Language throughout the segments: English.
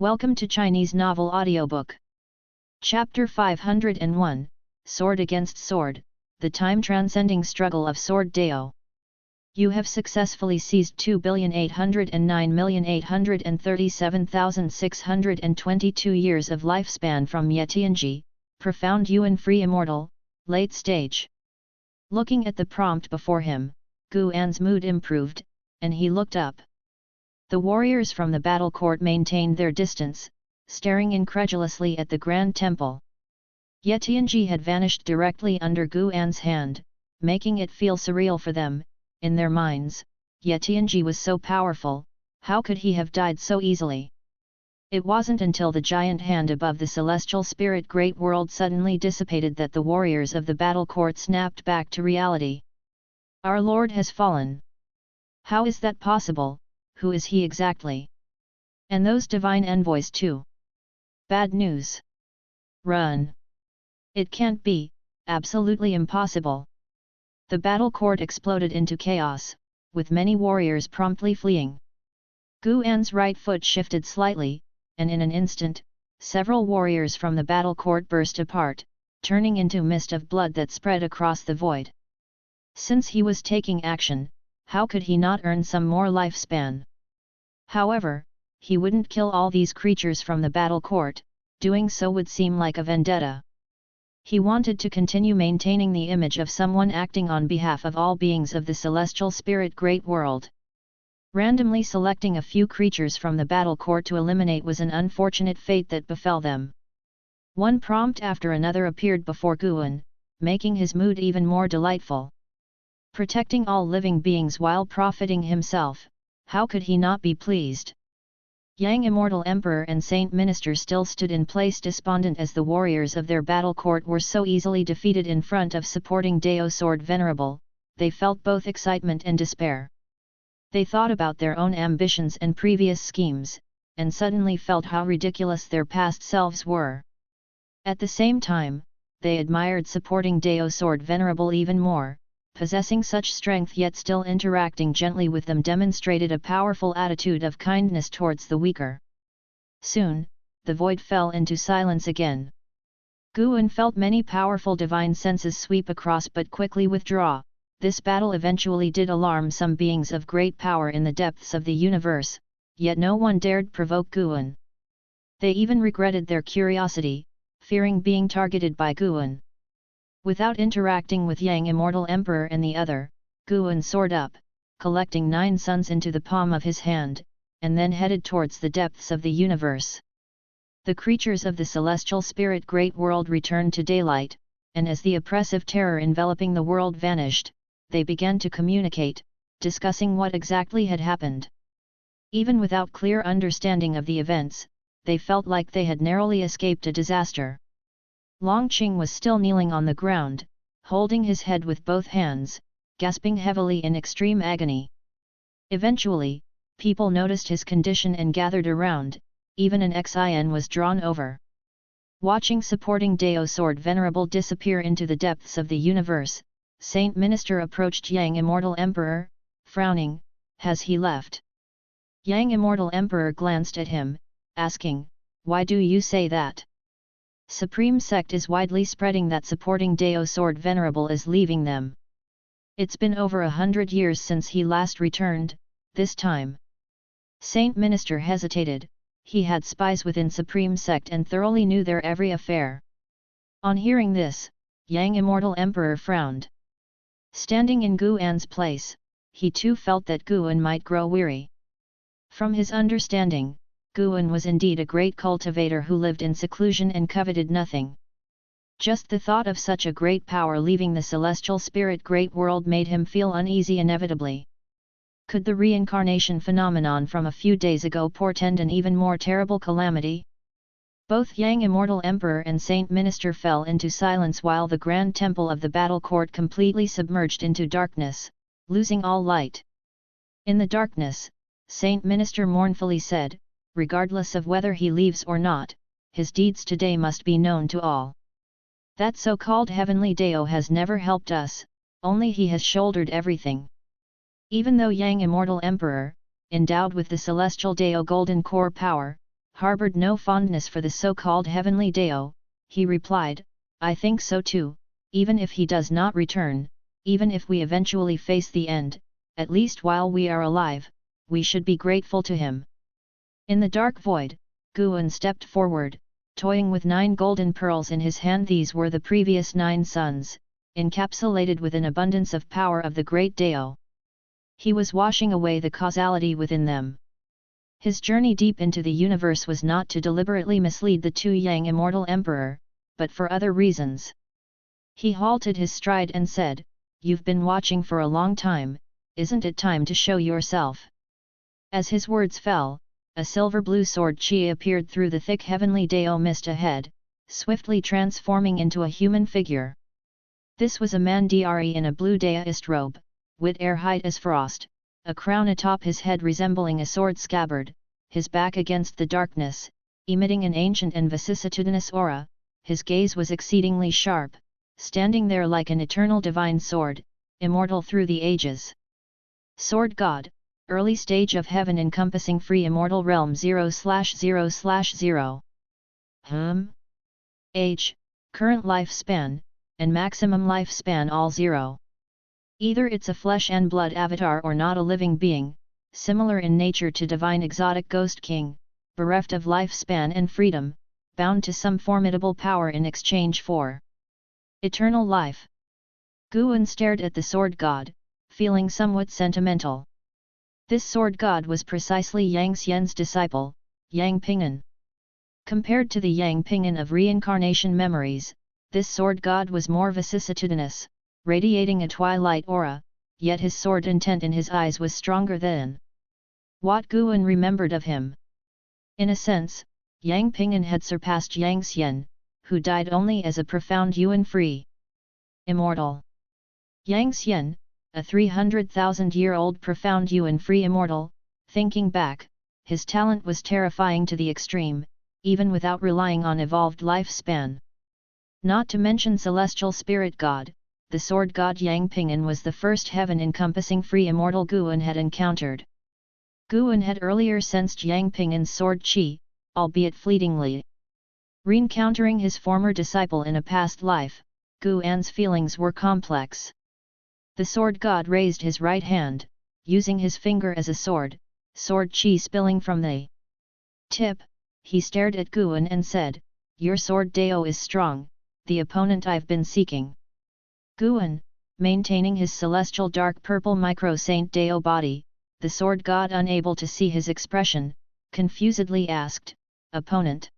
Welcome to Chinese Novel Audiobook. Chapter 501, Sword Against Sword, The Time-Transcending Struggle of Sword Dao. You have successfully seized 2,809,837,622 years of lifespan from Yetianji, Profound Yuan Free Immortal, late stage. Looking at the prompt before him, Gu An's mood improved, and he looked up. The warriors from the battle court maintained their distance, staring incredulously at the Grand Temple. Yetianji had vanished directly under Gu An's hand, making it feel surreal for them. In their minds, Yetianji was so powerful, how could he have died so easily? It wasn't until the giant hand above the celestial spirit great world suddenly dissipated that the warriors of the battle court snapped back to reality. Our Lord has fallen. How is that possible? Who is he exactly? And those divine envoys too? Bad news. Run. It can't be, absolutely impossible. The battle court exploded into chaos, with many warriors promptly fleeing. Gu An's right foot shifted slightly, and in an instant, several warriors from the battle court burst apart, turning into mist of blood that spread across the void. Since he was taking action, how could he not earn some more lifespan? However, he wouldn't kill all these creatures from the battle court, doing so would seem like a vendetta. He wanted to continue maintaining the image of someone acting on behalf of all beings of the celestial spirit great world. Randomly selecting a few creatures from the battle court to eliminate was an unfortunate fate that befell them. One prompt after another appeared before Guan, making his mood even more delightful. Protecting all living beings while profiting himself, how could he not be pleased? Yang Immortal Emperor and Saint Minister still stood in place despondent as the warriors of their battle court were so easily defeated in front of supporting Dao Sword Venerable. They felt both excitement and despair. They thought about their own ambitions and previous schemes, and suddenly felt how ridiculous their past selves were. At the same time, they admired supporting Dao Sword Venerable even more. Possessing such strength yet still interacting gently with them demonstrated a powerful attitude of kindness towards the weaker. Soon, the void fell into silence again. Guan felt many powerful divine senses sweep across but quickly withdraw. This battle eventually did alarm some beings of great power in the depths of the universe, yet no one dared provoke Guan. They even regretted their curiosity, fearing being targeted by Guan. Without interacting with Yang Immortal Emperor and the other, Guan soared up, collecting 9 suns into the palm of his hand, and then headed towards the depths of the universe. The creatures of the celestial spirit great world returned to daylight, and as the oppressive terror enveloping the world vanished, they began to communicate, discussing what exactly had happened. Even without clear understanding of the events, they felt like they had narrowly escaped a disaster. Longqing was still kneeling on the ground, holding his head with both hands, gasping heavily in extreme agony. Eventually, people noticed his condition and gathered around, even an Xin was drawn over. Watching supporting Dao Sword Venerable disappear into the depths of the universe, Saint Minister approached Yang Immortal Emperor, frowning. Has he left? Yang Immortal Emperor glanced at him, asking, why do you say that? Supreme Sect is widely spreading that supporting Dao Sword Venerable is leaving them. It's been over 100 years since he last returned, this time. Saint Minister hesitated. He had spies within Supreme Sect and thoroughly knew their every affair. On hearing this, Yang Immortal Emperor frowned. Standing in Guan's place, he too felt that Guan might grow weary. From his understanding, Guan was indeed a great cultivator who lived in seclusion and coveted nothing. Just the thought of such a great power leaving the celestial spirit great world made him feel uneasy inevitably. Could the reincarnation phenomenon from a few days ago portend an even more terrible calamity? Both Yang Immortal Emperor and Saint Minister fell into silence while the grand temple of the battle court completely submerged into darkness, losing all light. In the darkness, Saint Minister mournfully said, regardless of whether he leaves or not, his deeds today must be known to all. That so-called heavenly Dao has never helped us, only he has shouldered everything. Even though Yang Immortal Emperor, endowed with the celestial Dao golden core power, harbored no fondness for the so-called heavenly Dao. He replied, I think so too, even if he does not return, even if we eventually face the end, at least while we are alive, we should be grateful to him. In the dark void, Guan stepped forward, toying with 9 golden pearls in his hand. These were the previous 9 suns, encapsulated with an abundance of power of the great Dao. He was washing away the causality within them. His journey deep into the universe was not to deliberately mislead the Tu-Yang immortal emperor, but for other reasons. He halted his stride and said, You've been watching for a long time, isn't it time to show yourself? As his words fell, a silver-blue sword chi appeared through the thick heavenly Dao mist ahead, swiftly transforming into a human figure. This was a man in a blue Daoist robe, with hair white as frost, a crown atop his head resembling a sword scabbard, his back against the darkness, emitting an ancient and vicissitudinous aura. His gaze was exceedingly sharp, standing there like an eternal divine sword, immortal through the ages. Sword God, early stage of heaven encompassing free immortal realm 0/0/0. Age, current lifespan, and maximum lifespan all 0. Either it's a flesh and blood avatar or not a living being, similar in nature to divine exotic ghost king, bereft of lifespan and freedom, bound to some formidable power in exchange for eternal life. Guan stared at the sword god, feeling somewhat sentimental. This sword god was precisely Yang Xian's disciple, Yang Pingan. Compared to the Yang Pingan of reincarnation memories, this sword god was more vicissitudinous, radiating a twilight aura, yet his sword intent in his eyes was stronger than what Guan remembered of him. In a sense, Yang Pingan had surpassed Yang Xian, who died only as a profound yuan-free immortal. Yang Xian, a 300,000-year-old profound yuan-free immortal, thinking back, his talent was terrifying to the extreme, even without relying on evolved lifespan. Not to mention celestial spirit god, the sword god Yang Pingan was the first heaven-encompassing free immortal Guan had encountered. Guan had earlier sensed Yang Pingan's sword chi, albeit fleetingly. Re-encountering his former disciple in a past life, Guan's feelings were complex. The sword god raised his right hand, using his finger as a sword, sword chi spilling from the tip. He stared at Guan and said, Your sword Dao is strong, the opponent I've been seeking. Guan, maintaining his celestial dark purple micro-saint Dao body, the sword god unable to see his expression, confusedly asked, Opponent.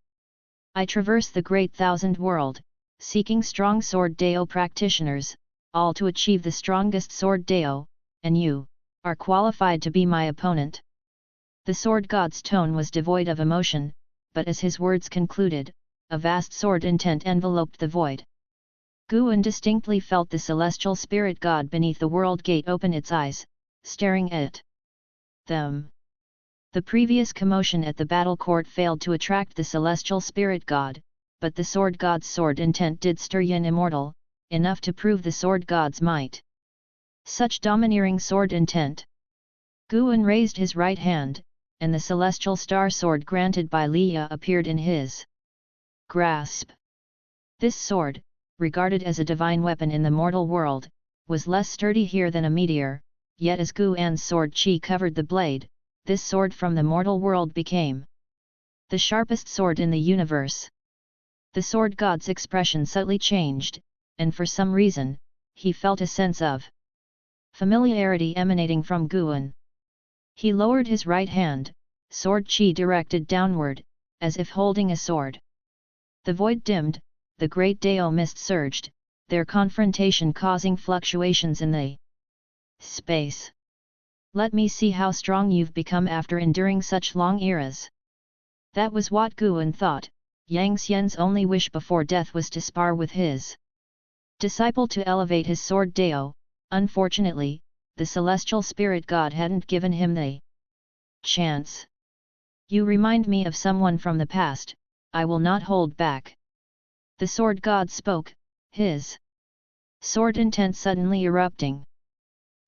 I traverse the great thousand world, seeking strong sword Dao practitioners, all to achieve the strongest sword Dao, and you are qualified to be my opponent. The sword god's tone was devoid of emotion, but as his words concluded, a vast sword intent enveloped the void. Guan distinctly felt the celestial spirit god beneath the world gate open its eyes, staring at them. The previous commotion at the battle court failed to attract the celestial spirit god, but the sword god's sword intent did stir Yin Immortal, enough to prove the sword god's might. Such domineering sword intent. Guan raised his right hand, and the celestial star sword granted by Liya appeared in his grasp. This sword, regarded as a divine weapon in the mortal world, was less sturdy here than a meteor, yet as Guan's sword chi covered the blade, this sword from the mortal world became the sharpest sword in the universe. The sword god's expression subtly changed, and for some reason, he felt a sense of familiarity emanating from Guan. He lowered his right hand, sword chi directed downward, as if holding a sword. The void dimmed, the great Dao mist surged, their confrontation causing fluctuations in the space. Let me see how strong you've become after enduring such long eras. That was what Guan thought. Yang Xian's only wish before death was to spar with his disciple to elevate his sword Dao. Unfortunately, the celestial spirit god hadn't given him the chance. You remind me of someone from the past, I will not hold back. The sword god spoke, his sword intent suddenly erupting.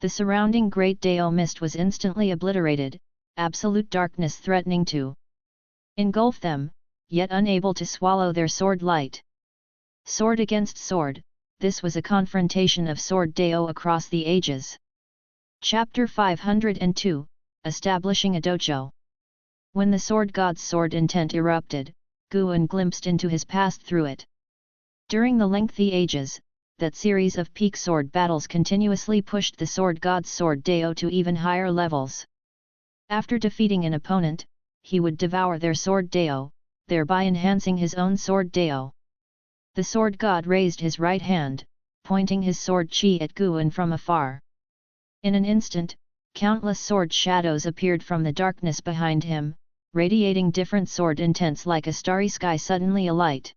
The surrounding great Dao mist was instantly obliterated, absolute darkness threatening to engulf them, yet unable to swallow their sword light. Sword against sword, this was a confrontation of sword Dao across the ages. Chapter 502, Establishing a Dojo. When the sword god's sword intent erupted, Guan glimpsed into his past through it. During the lengthy ages, that series of peak sword battles continuously pushed the sword god's sword Dao to even higher levels. After defeating an opponent, he would devour their sword Dao, thereby enhancing his own sword Dao. The sword god raised his right hand, pointing his sword chi at Guan from afar. In an instant, countless sword shadows appeared from the darkness behind him, radiating different sword intents like a starry sky suddenly alight.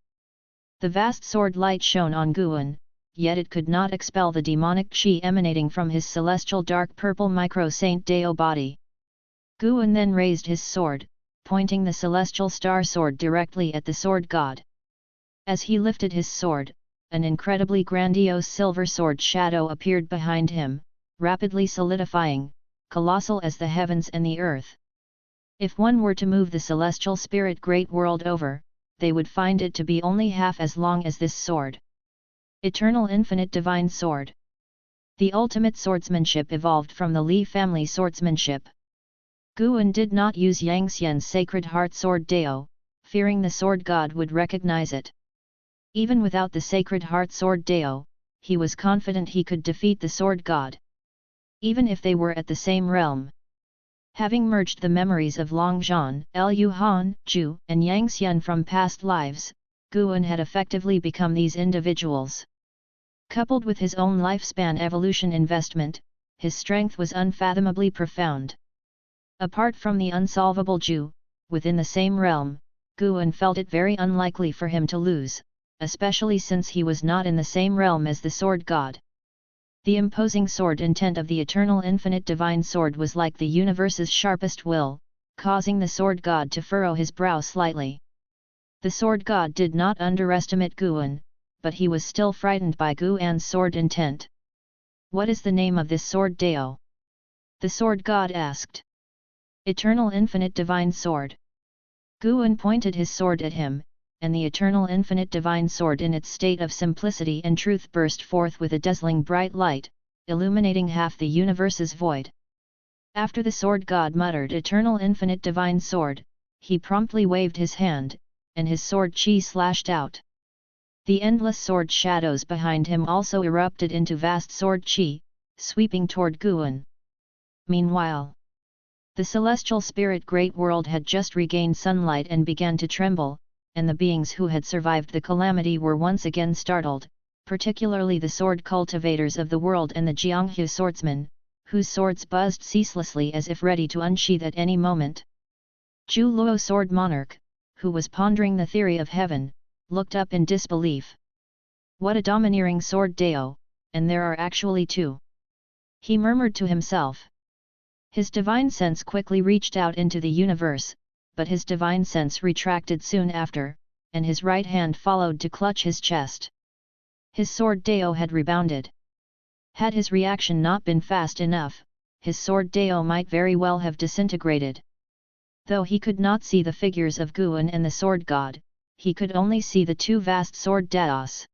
The vast sword light shone on Guan, yet it could not expel the demonic chi emanating from his celestial dark purple micro-saint Dao body. Guan then raised his sword, pointing the celestial star sword directly at the sword god. As he lifted his sword, an incredibly grandiose silver sword shadow appeared behind him, rapidly solidifying, colossal as the heavens and the earth. If one were to move the celestial spirit great world over, they would find it to be only half as long as this sword. Eternal Infinite Divine Sword. The ultimate swordsmanship evolved from the Li family swordsmanship. Guan did not use Yang Xian's Sacred Heart Sword Dao, fearing the sword god would recognize it. Even without the Sacred Heart Sword Dao, he was confident he could defeat the sword god. Even if they were at the same realm. Having merged the memories of Long Zhan, Liu Han, Zhu, and Yang Xian from past lives, Guan had effectively become these individuals. Coupled with his own lifespan evolution investment, his strength was unfathomably profound. Apart from the unsolvable Zhu, within the same realm, Guan felt it very unlikely for him to lose, especially since he was not in the same realm as the sword god. The imposing sword intent of the eternal infinite divine sword was like the universe's sharpest will, causing the sword god to furrow his brow slightly. The sword god did not underestimate Guan, but he was still frightened by Guan's sword intent. "What is the name of this sword Dao?" the sword god asked. "Eternal Infinite Divine Sword." Guan pointed his sword at him, and the Eternal Infinite Divine Sword in its state of simplicity and truth burst forth with a dazzling bright light, illuminating half the universe's void. After the sword god muttered Eternal Infinite Divine Sword, he promptly waved his hand, and his sword chi slashed out. The endless sword shadows behind him also erupted into vast sword chi, sweeping toward Guan. Meanwhile, the celestial spirit great world had just regained sunlight and began to tremble, and the beings who had survived the calamity were once again startled, particularly the sword cultivators of the world and the Jianghu swordsmen, whose swords buzzed ceaselessly as if ready to unsheath at any moment. Zhu Luo sword monarch, who was pondering the theory of heaven, looked up in disbelief. "What a domineering sword Dao, and there are actually two," he murmured to himself. His divine sense quickly reached out into the universe, but his divine sense retracted soon after, and his right hand followed to clutch his chest. His sword Dao had rebounded. Had his reaction not been fast enough, his sword Dao might very well have disintegrated. Though he could not see the figures of Guan and the sword god, he could only see the two vast sword Daos.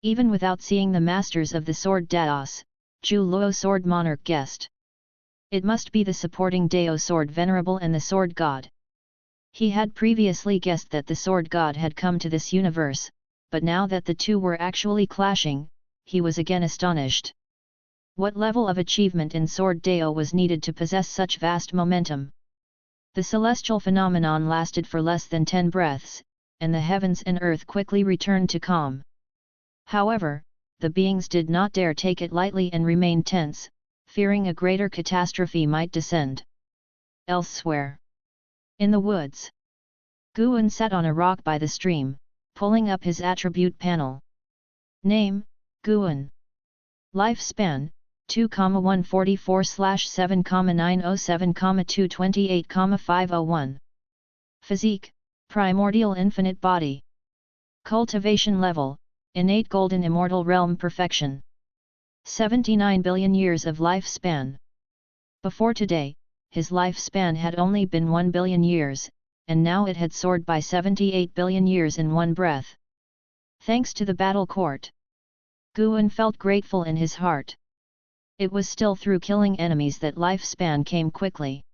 Even without seeing the masters of the sword Daos, Zhu Luo sword monarch guessed. It must be the supporting Dao sword venerable and the sword god. He had previously guessed that the sword god had come to this universe, but now that the two were actually clashing, he was again astonished. What level of achievement in sword Dao was needed to possess such vast momentum? The celestial phenomenon lasted for less than 10 breaths, and the heavens and earth quickly returned to calm. However, the beings did not dare take it lightly and remained tense, fearing a greater catastrophe might descend. Elsewhere, in the woods, Guan sat on a rock by the stream, pulling up his attribute panel. Name, Guan. Lifespan, 2,144/7,907,228,501. Physique, primordial infinite body. Cultivation level, innate golden immortal realm perfection. 79 billion years of lifespan. Before today, his lifespan had only been 1 billion years, and now it had soared by 78 billion years in one breath. Thanks to the battle court. Guan felt grateful in his heart. It was still through killing enemies that lifespan came quickly.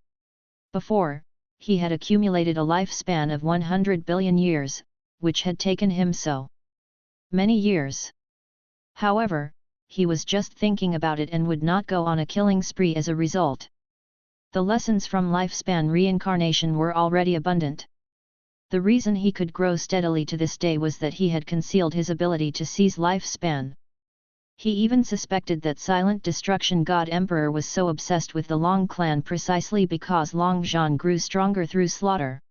Before, he had accumulated a lifespan of 100 billion years, which had taken him so many years. However, he was just thinking about it and would not go on a killing spree as a result. The lessons from lifespan reincarnation were already abundant. The reason he could grow steadily to this day was that he had concealed his ability to seize lifespan. He even suspected that Silent Destruction God Emperor was so obsessed with the Long clan precisely because Long Zhan grew stronger through slaughter.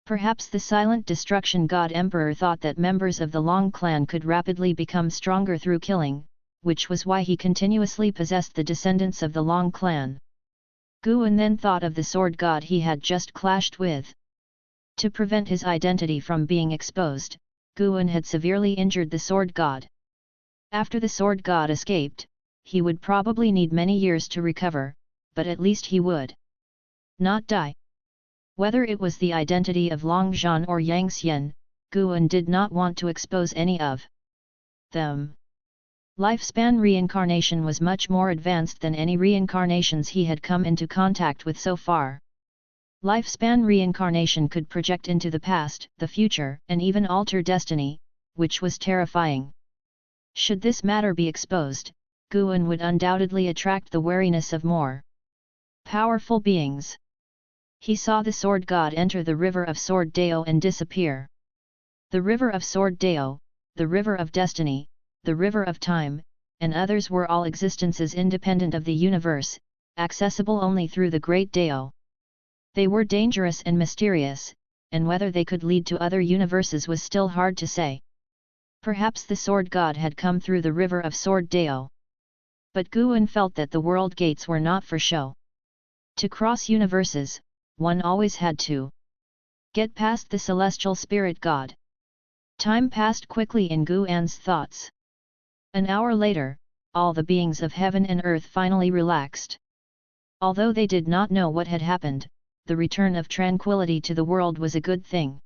Perhaps the Silent Destruction God Emperor thought that members of the Long clan could rapidly become stronger through killing, which was why he continuously possessed the descendants of the Long clan. Guan then thought of the sword god he had just clashed with. To prevent his identity from being exposed, Guan had severely injured the sword god. After the sword god escaped, he would probably need many years to recover, but at least he would not die. Whether it was the identity of Long Zhan or Yang Xian, Guan did not want to expose any of them. Lifespan reincarnation was much more advanced than any reincarnations he had come into contact with so far. Lifespan reincarnation could project into the past, the future, and even alter destiny, which was terrifying. Should this matter be exposed, Guan would undoubtedly attract the wariness of more powerful beings. He saw the sword god enter the river of Sword Dao and disappear. The river of Sword Dao, the river of destiny, the river of time, and others were all existences independent of the universe, accessible only through the great Dao. They were dangerous and mysterious, and whether they could lead to other universes was still hard to say. Perhaps the sword god had come through the river of Sword Dao. But Guan felt that the world gates were not for show. To cross universes, one always had to get past the celestial spirit god. Time passed quickly in Guan's thoughts. An hour later, all the beings of heaven and earth finally relaxed. Although they did not know what had happened, the return of tranquility to the world was a good thing.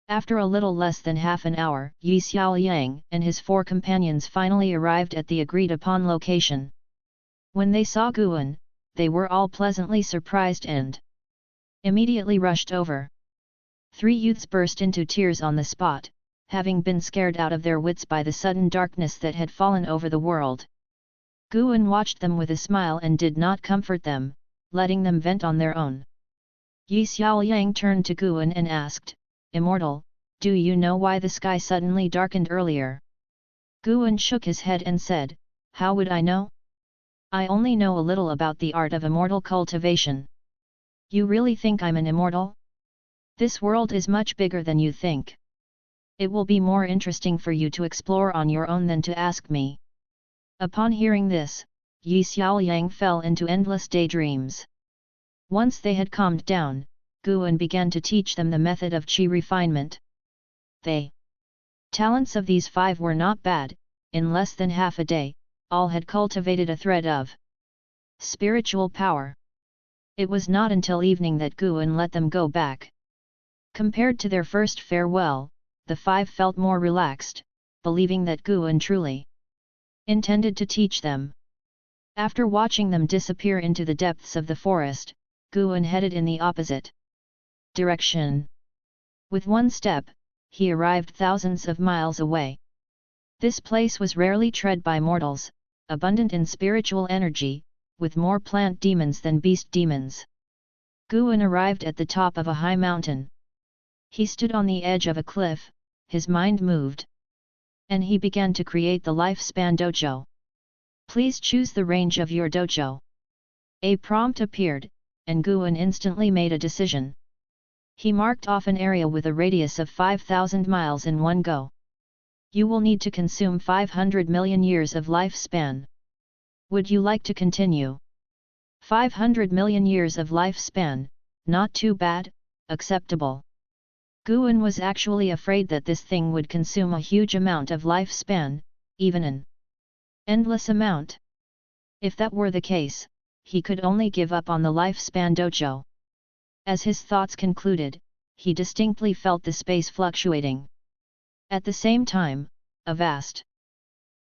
After a little less than half an hour, Yi Xiaoyang and his 4 companions finally arrived at the agreed-upon location. When they saw Guan, they were all pleasantly surprised and immediately rushed over. 3 youths burst into tears on the spot, having been scared out of their wits by the sudden darkness that had fallen over the world. Guan watched them with a smile and did not comfort them, letting them vent on their own. Yi Xiaoyang turned to Guan and asked, "Immortal, do you know why the sky suddenly darkened earlier?" Guan shook his head and said, "How would I know? I only know a little about the art of immortal cultivation." "You really think I'm an immortal? This world is much bigger than you think. It will be more interesting for you to explore on your own than to ask me." Upon hearing this, Yi Xiaoyang fell into endless daydreams. Once they had calmed down, Guan began to teach them the method of qi refinement. The talents of these 5 were not bad. In less than half a day, all had cultivated a thread of spiritual power. It was not until evening that Guan let them go back. Compared to their first farewell, the 5 felt more relaxed, believing that Guan truly intended to teach them. After watching them disappear into the depths of the forest, Guan headed in the opposite direction. With one step, he arrived thousands of miles away. This place was rarely tread by mortals, abundant in spiritual energy, with more plant demons than beast demons. Guan arrived at the top of a high mountain. He stood on the edge of a cliff, his mind moved. And he began to create the lifespan dojo. "Please choose the range of your dojo." A prompt appeared, and Guan instantly made a decision. He marked off an area with a radius of 5,000 miles in one go. "You will need to consume 500 million years of lifespan. Would you like to continue?" 500 million years of lifespan, not too bad, acceptable. Guan was actually afraid that this thing would consume a huge amount of lifespan, even an endless amount. If that were the case, he could only give up on the lifespan dojo. As his thoughts concluded, he distinctly felt the space fluctuating. At the same time, a vast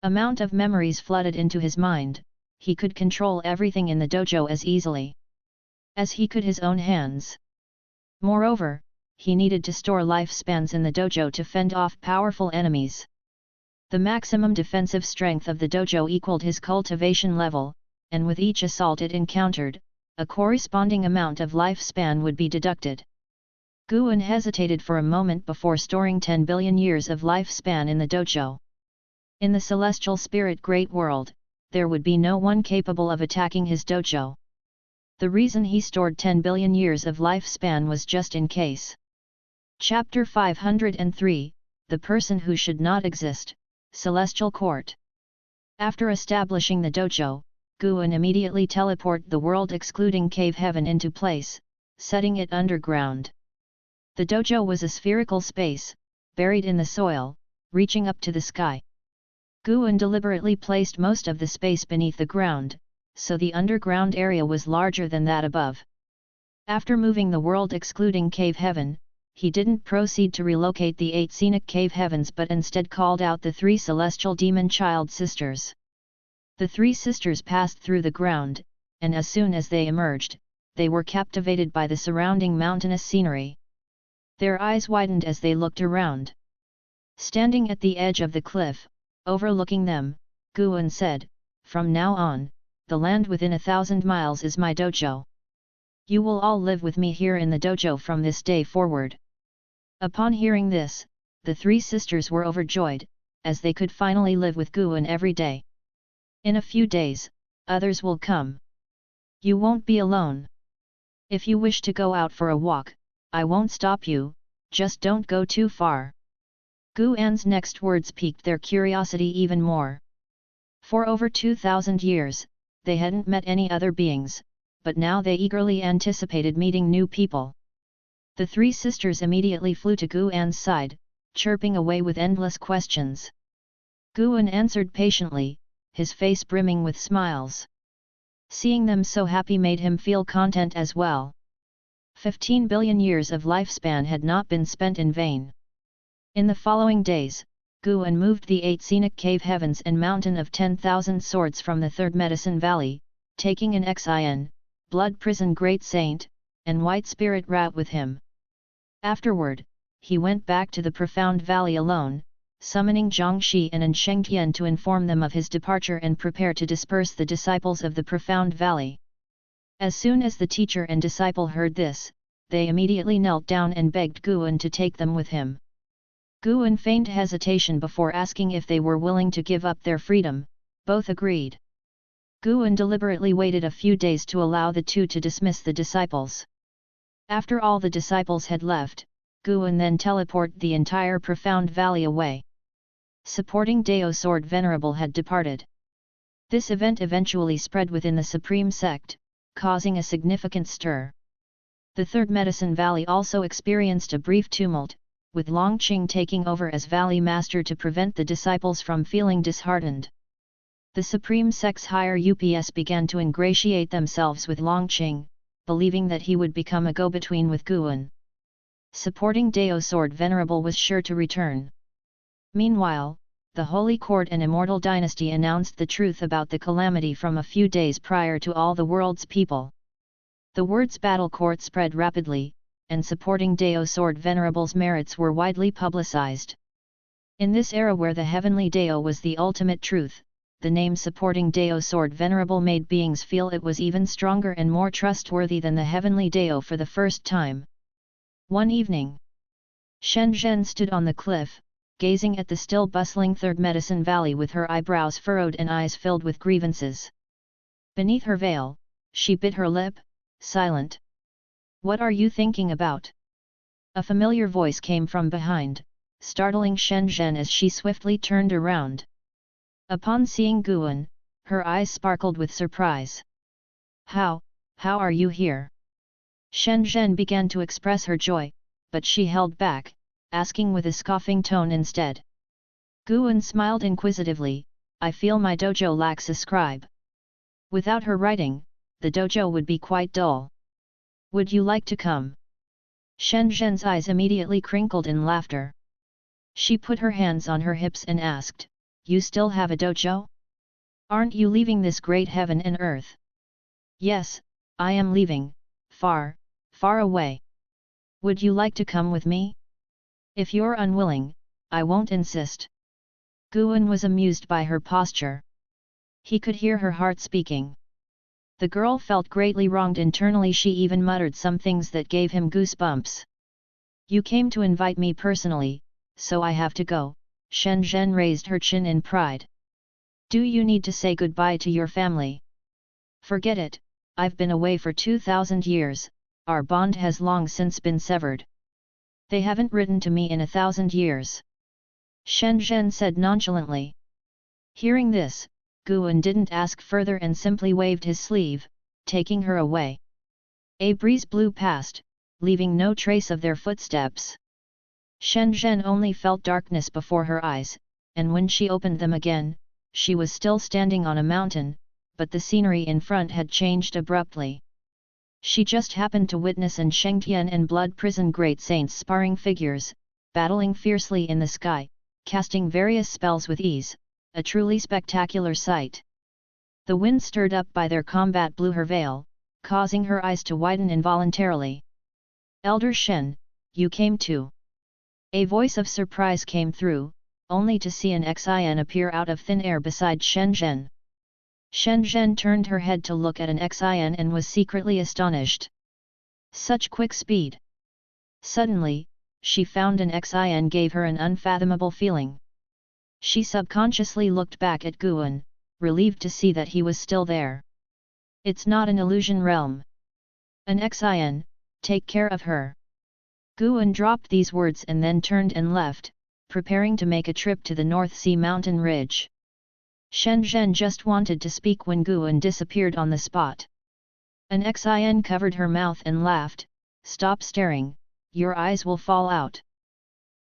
amount of memories flooded into his mind. He could control everything in the dojo as easily as he could his own hands. Moreover, he needed to store lifespans in the dojo to fend off powerful enemies. The maximum defensive strength of the dojo equaled his cultivation level, and with each assault it encountered, a corresponding amount of lifespan would be deducted. Guan hesitated for a moment before storing 10 billion years of lifespan in the dojo. In the celestial spirit great world, there would be no one capable of attacking his dojo. The reason he stored 10 billion years of lifespan was just in case. Chapter 503, The Person Who Should Not Exist, Celestial Court. After establishing the dojo, Guan immediately teleported the world excluding cave heaven into place, setting it underground. The dojo was a spherical space, buried in the soil, reaching up to the sky. Guan deliberately placed most of the space beneath the ground, so the underground area was larger than that above. After moving the world excluding cave heaven, he didn't proceed to relocate the 8 scenic cave heavens but instead called out the 3 celestial demon child sisters. The 3 sisters passed through the ground, and as soon as they emerged, they were captivated by the surrounding mountainous scenery. Their eyes widened as they looked around. Standing at the edge of the cliff, overlooking them, Guan said, "From now on, the land within 1,000 miles is my dojo. You will all live with me here in the dojo from this day forward." Upon hearing this, the 3 sisters were overjoyed, as they could finally live with Guan every day. "In a few days, others will come. You won't be alone. If you wish to go out for a walk, I won't stop you, just don't go too far." Guan's next words piqued their curiosity even more. For over 2,000 years, they hadn't met any other beings, but now they eagerly anticipated meeting new people. The 3 sisters immediately flew to Guan's side, chirping away with endless questions. Guan answered patiently, his face brimming with smiles. Seeing them so happy made him feel content as well. 15 billion years of lifespan had not been spent in vain. In the following days, Guan moved the 8 scenic cave heavens and mountain of 10,000 swords from the 3rd Medicine Valley, taking an Xin, Blood Prison Great Saint, and White Spirit Rat with him. Afterward, he went back to the Profound Valley alone, summoning Zhangxi and Shengtian to inform them of his departure and prepare to disperse the disciples of the Profound Valley. As soon as the teacher and disciple heard this, they immediately knelt down and begged Guan to take them with him. Guan feigned hesitation before asking if they were willing to give up their freedom. Both agreed. Guan deliberately waited a few days to allow the 2 to dismiss the disciples. After all the disciples had left, Guan then teleported the entire Profound Valley away. Supporting Dao Sword Venerable had departed. This event eventually spread within the Supreme Sect, causing a significant stir. The 3rd Medicine Valley also experienced a brief tumult, with Longqing taking over as Valley Master to prevent the disciples from feeling disheartened. The Supreme Sect's higher UPS began to ingratiate themselves with Longqing, believing that he would become a go-between with Guan. Supporting Dao Sword Venerable was sure to return. Meanwhile, the Holy Court and Immortal Dynasty announced the truth about the calamity from a few days prior to all the world's people. The words Battle Court spread rapidly, and supporting Dao Sword Venerable's merits were widely publicized. In this era where the heavenly Dao was the ultimate truth, the name supporting Dao Sword Venerable made beings feel it was even stronger and more trustworthy than the heavenly Dao for the first time. One evening, Shenzhen stood on the cliff, gazing at the still bustling 3rd Medicine Valley with her eyebrows furrowed and eyes filled with grievances. Beneath her veil, she bit her lip, silent. "What are you thinking about?" A familiar voice came from behind, startling Shenzhen as she swiftly turned around. Upon seeing Guan, her eyes sparkled with surprise. How are you here?" Shenzhen began to express her joy, but she held back, asking with a scoffing tone instead. Guan smiled inquisitively, "I feel my dojo lacks a scribe. Without her writing, the dojo would be quite dull. Would you like to come?" Shen Zhen's eyes immediately crinkled in laughter. She put her hands on her hips and asked, "You still have a dojo? Aren't you leaving this great heaven and earth?" "Yes, I am leaving, far, far away. Would you like to come with me? If you're unwilling, I won't insist." Guan was amused by her posture. He could hear her heart speaking. The girl felt greatly wronged internally. She even muttered some things that gave him goosebumps. "You came to invite me personally, so I have to go." Shen Zhen raised her chin in pride. "Do you need to say goodbye to your family?" "Forget it, I've been away for 2,000 years, our bond has long since been severed. They haven't written to me in 1,000 years." Shen Zhen said nonchalantly. Hearing this, Guan didn't ask further and simply waved his sleeve, taking her away. A breeze blew past, leaving no trace of their footsteps. Shen Zhen only felt darkness before her eyes, and when she opened them again, she was still standing on a mountain, but the scenery in front had changed abruptly. She just happened to witness An Shengtian and Blood Prison great saints sparring figures, battling fiercely in the sky, casting various spells with ease, a truly spectacular sight. The wind stirred up by their combat blew her veil, causing her eyes to widen involuntarily. "Elder Shen, you came too." A voice of surprise came through, only to see an Xin appear out of thin air beside Shen Zhen. Shen Zhen turned her head to look at an Xin and was secretly astonished. Such quick speed! Suddenly, she found an Xin gave her an unfathomable feeling. She subconsciously looked back at Guan, relieved to see that he was still there. "It's not an illusion realm. An Xin, take care of her." Guan dropped these words and then turned and left, preparing to make a trip to the North Sea mountain ridge. Shen Zhen just wanted to speak when Guan disappeared on the spot. An Xin covered her mouth and laughed, "Stop staring, your eyes will fall out.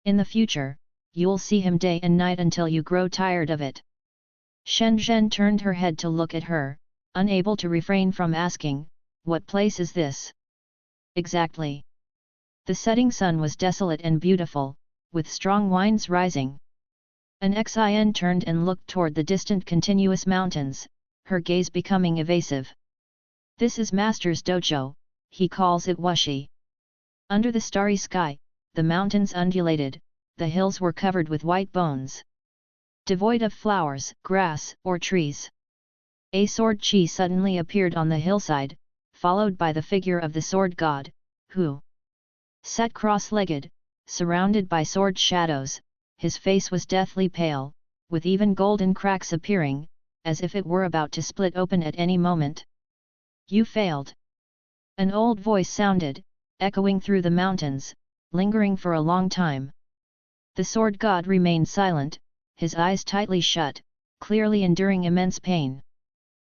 In the future, you'll see him day and night until you grow tired of it." Shen Zhen turned her head to look at her, unable to refrain from asking, "What place is this?" "Exactly." The setting sun was desolate and beautiful, with strong winds rising. An Xin turned and looked toward the distant continuous mountains, her gaze becoming evasive. "This is Master's dojo, he calls it Wushi." Under the starry sky, the mountains undulated, the hills were covered with white bones. Devoid of flowers, grass, or trees. A sword chi suddenly appeared on the hillside, followed by the figure of the sword god, who sat cross-legged, surrounded by sword shadows. His face was deathly pale, with even golden cracks appearing, as if it were about to split open at any moment. "You failed." An old voice sounded, echoing through the mountains, lingering for a long time. The sword god remained silent, his eyes tightly shut, clearly enduring immense pain.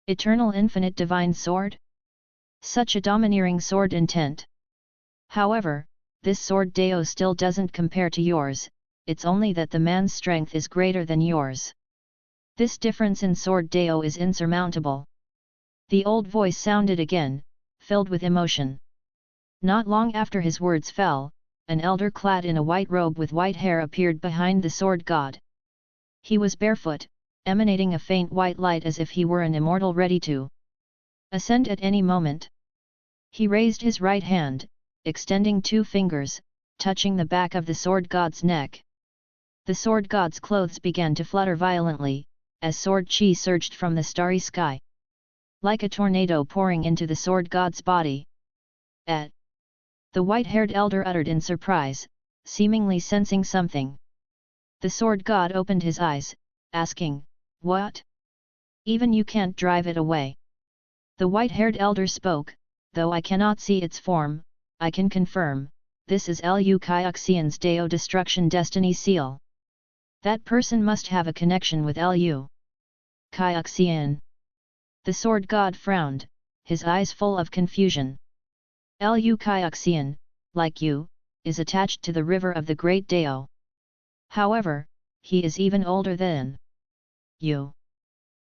"Eternal infinite divine sword? Such a domineering sword intent. However, this sword Dao still doesn't compare to yours, it's only that the man's strength is greater than yours. This difference in sword Dao is insurmountable." The old voice sounded again, filled with emotion. Not long after his words fell, an elder clad in a white robe with white hair appeared behind the sword god. He was barefoot, emanating a faint white light as if he were an immortal ready to ascend at any moment. He raised his right hand, extending 2 fingers, touching the back of the sword god's neck. The sword god's clothes began to flutter violently, as sword chi surged from the starry sky. Like a tornado pouring into the sword god's body. "Eh!" the white-haired elder uttered in surprise, seemingly sensing something. The sword god opened his eyes, asking, "What? Even you can't drive it away?" The white-haired elder spoke, "Though I cannot see its form, I can confirm, this is Lu Kaiuxian's Dao Destruction Destiny Seal. That person must have a connection with Lu Kaiuxian." The sword god frowned, his eyes full of confusion. "Lu Kaiuxian, like you, is attached to the river of the Great Dao. However, he is even older than you.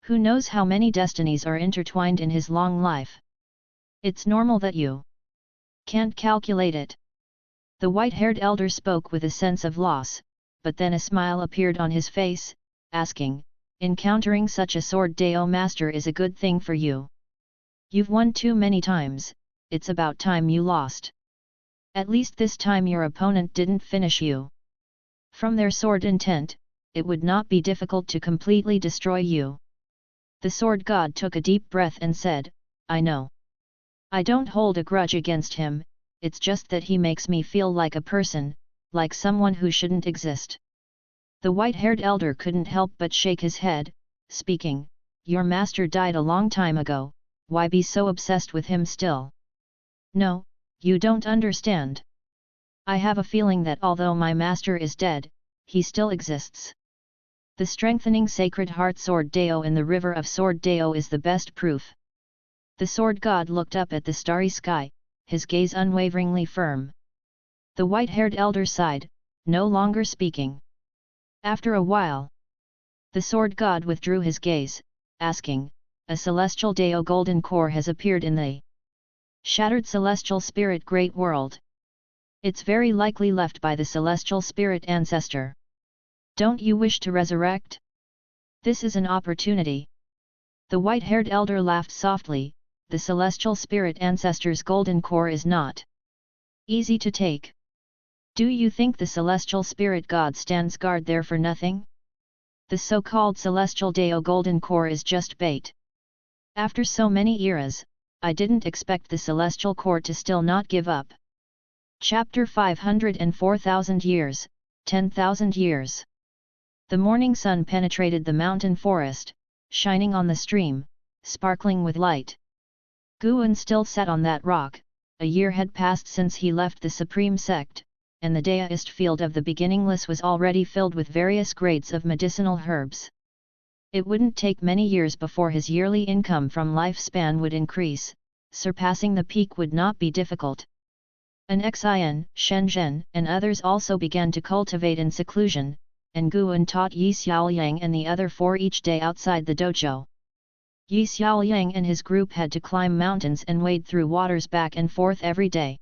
Who knows how many destinies are intertwined in his long life? It's normal that you can't calculate it." The white-haired elder spoke with a sense of loss, but then a smile appeared on his face, asking, encountering such a sword Dao master is a good thing for you. You've won too many times, it's about time you lost. At least this time your opponent didn't finish you. From their sword intent, it would not be difficult to completely destroy you. The sword god took a deep breath and said, I know. I don't hold a grudge against him, it's just that he makes me feel like a person, like someone who shouldn't exist. The white-haired elder couldn't help but shake his head, speaking, your master died a long time ago, why be so obsessed with him still? No, you don't understand. I have a feeling that although my master is dead, he still exists. The strengthening sacred heart sword Dao in the river of sword Dao is the best proof. The sword god looked up at the starry sky, his gaze unwaveringly firm. The white-haired elder sighed, no longer speaking. After a while, the sword god withdrew his gaze, asking, a celestial Dao golden core has appeared in the shattered celestial spirit great world. It's very likely left by the celestial spirit ancestor. Don't you wish to resurrect? This is an opportunity. The white-haired elder laughed softly, the celestial spirit ancestor's golden core is not easy to take. Do you think the celestial spirit god stands guard there for nothing? The so-called celestial Dao golden core is just bait. After so many eras, I didn't expect the celestial core to still not give up. Chapter 504,000 years, 10,000 years. The morning sun penetrated the mountain forest, shining on the stream, sparkling with light. Guan still sat on that rock. A year had passed since he left the Supreme Sect, and the Daoist field of the beginningless was already filled with various grades of medicinal herbs. It wouldn't take many years before his yearly income from lifespan would increase, surpassing the peak would not be difficult. An Xian, Shenzhen, and others also began to cultivate in seclusion, and Guan taught Yi Xiaoyang and the other four each day outside the dojo. Yi Xiaoyang and his group had to climb mountains and wade through waters back and forth every day.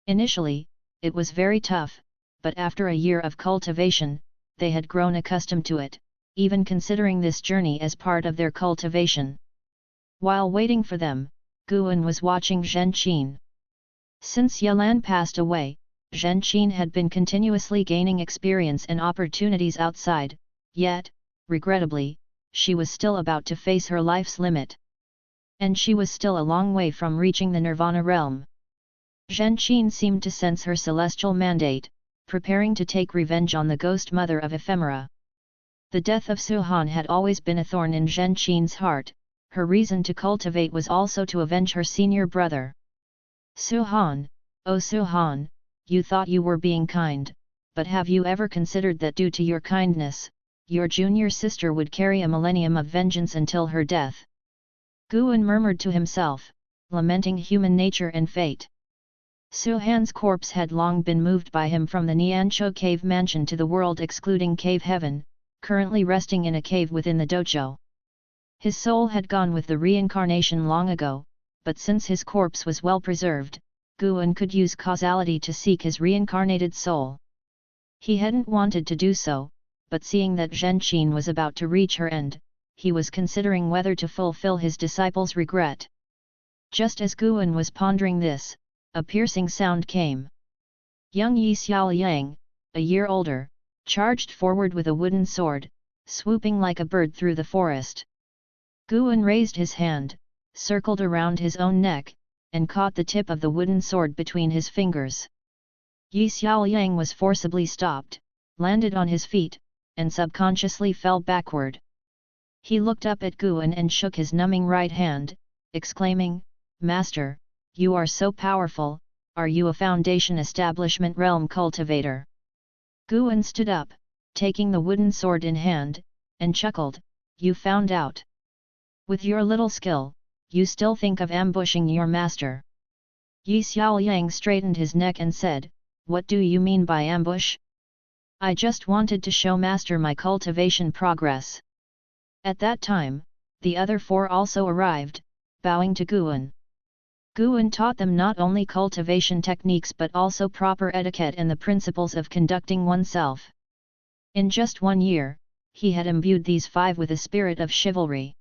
Initially, it was very tough, but after a year of cultivation, they had grown accustomed to it, even considering this journey as part of their cultivation. While waiting for them, Guan was watching Zhen Qin. Since Yelan passed away, Zhen Qin had been continuously gaining experience and opportunities outside, yet, regrettably, she was still about to face her life's limit. And she was still a long way from reaching the Nirvana realm. Zhen Qin seemed to sense her celestial mandate, preparing to take revenge on the ghost mother of ephemera. The death of Su Han had always been a thorn in Zhen Qin's heart, her reason to cultivate was also to avenge her senior brother. Su Han, oh Su Han, you thought you were being kind, but have you ever considered that due to your kindness, your junior sister would carry a millennium of vengeance until her death? Guan murmured to himself, lamenting human nature and fate. Su Han's corpse had long been moved by him from the Nianchou cave mansion to the world excluding cave heaven, currently resting in a cave within the dojo. His soul had gone with the reincarnation long ago, but since his corpse was well preserved, Guan could use causality to seek his reincarnated soul. He hadn't wanted to do so, but seeing that Zhen Qin was about to reach her end, he was considering whether to fulfill his disciple's regret. Just as Guan was pondering this, a piercing sound came. Young Yi Xiaoyang, a year older, charged forward with a wooden sword, swooping like a bird through the forest. Guan raised his hand, circled around his own neck, and caught the tip of the wooden sword between his fingers. Yi Xiaoyang was forcibly stopped, landed on his feet, and subconsciously fell backward. He looked up at Guan and shook his numbing right hand, exclaiming, "Master, you are so powerful, are you a Foundation Establishment realm cultivator?" Guan stood up, taking the wooden sword in hand, and chuckled, "You found out. With your little skill, you still think of ambushing your master." Yi Xiaoyang straightened his neck and said, "What do you mean by ambush? I just wanted to show master my cultivation progress." At that time, the other four also arrived, bowing to Guan. Guan taught them not only cultivation techniques but also proper etiquette and the principles of conducting oneself. In just 1 year, he had imbued these 5 with a spirit of chivalry.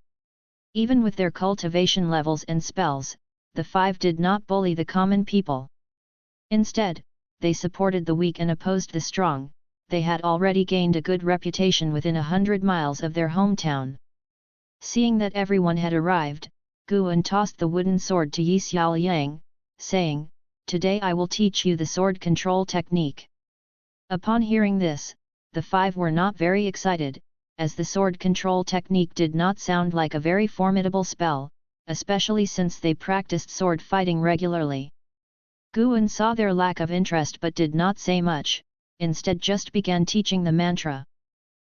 Even with their cultivation levels and spells, the 5 did not bully the common people. Instead, they supported the weak and opposed the strong. They had already gained a good reputation within 100 miles of their hometown. Seeing that everyone had arrived, Guan tossed the wooden sword to Yi Xiaoyang, saying, "Today I will teach you the sword control technique." Upon hearing this, the 5 were not very excited, as the sword control technique did not sound like a very formidable spell, especially since they practiced sword fighting regularly. Guan saw their lack of interest but did not say much, instead just began teaching the mantra.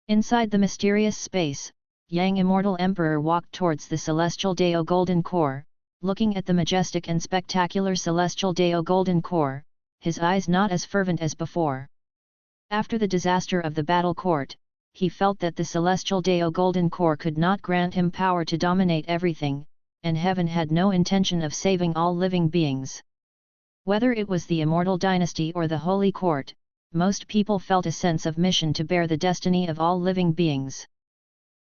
Inside the mysterious space, Yang Immortal Emperor walked towards the celestial Dao golden core, looking at the majestic and spectacular celestial Dao golden core, his eyes not as fervent as before. After the disaster of the battle court, he felt that the celestial Dao golden core could not grant him power to dominate everything, and heaven had no intention of saving all living beings. Whether it was the immortal dynasty or the holy court, most people felt a sense of mission to bear the destiny of all living beings.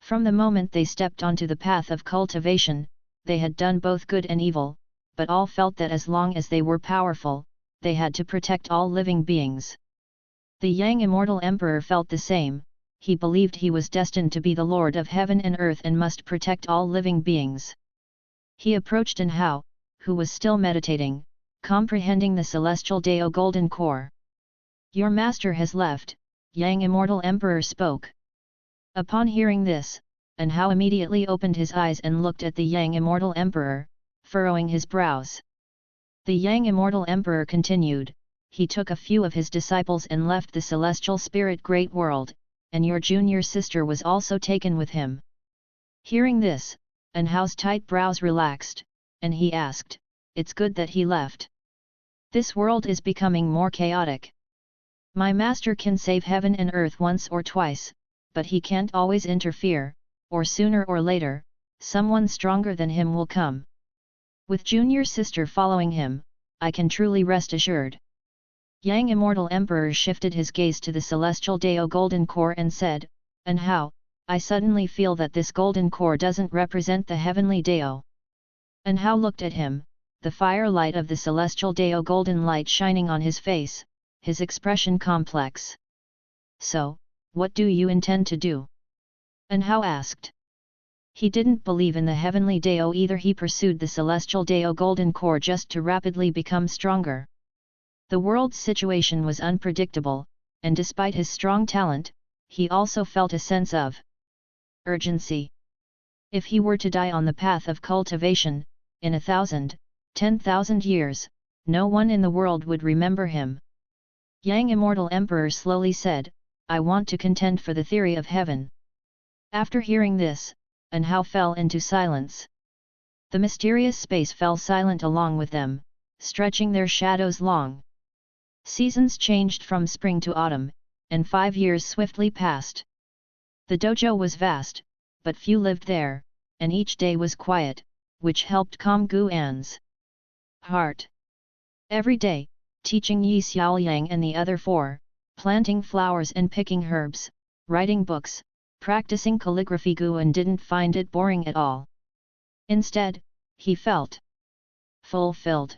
From the moment they stepped onto the path of cultivation, they had done both good and evil, but all felt that as long as they were powerful, they had to protect all living beings. The Yang Immortal Emperor felt the same. He believed he was destined to be the Lord of heaven and earth and must protect all living beings. He approached An Hao, who was still meditating, comprehending the celestial Dao golden core. "Your master has left," Yang Immortal Emperor spoke. Upon hearing this, An Hao immediately opened his eyes and looked at the Yang Immortal Emperor, furrowing his brows. The Yang Immortal Emperor continued, "He took a few of his disciples and left the celestial spirit great world, and your junior sister was also taken with him." Hearing this, An Hao's tight brows relaxed, and he asked, "It's good that he left. This world is becoming more chaotic. My master can save heaven and earth once or twice, but he can't always interfere, or sooner or later, someone stronger than him will come. With junior sister following him, I can truly rest assured." Yang Immortal Emperor shifted his gaze to the celestial Dao golden core and said, "An Hao, I suddenly feel that this golden core doesn't represent the heavenly Dao." An Hao looked at him, the firelight of the celestial Dao golden light shining on his face, his expression complex. "So, what do you intend to do?" An Hao asked. He didn't believe in the heavenly Dao either. He pursued the celestial Dao golden core just to rapidly become stronger. The world's situation was unpredictable, and despite his strong talent, he also felt a sense of urgency. If he were to die on the path of cultivation, in 1,000, 10,000 years, no one in the world would remember him. Yang Immortal Emperor slowly said, "I want to contend for the theory of heaven." After hearing this, An Hao fell into silence. The mysterious space fell silent along with them, stretching their shadows long. Seasons changed from spring to autumn, and 5 years swiftly passed. The dojo was vast, but few lived there, and each day was quiet, which helped calm Guan's heart. Every day, teaching Yi Xiaoyang and the other 4, planting flowers and picking herbs, writing books, practicing calligraphy, Guan didn't find it boring at all. Instead, he felt fulfilled.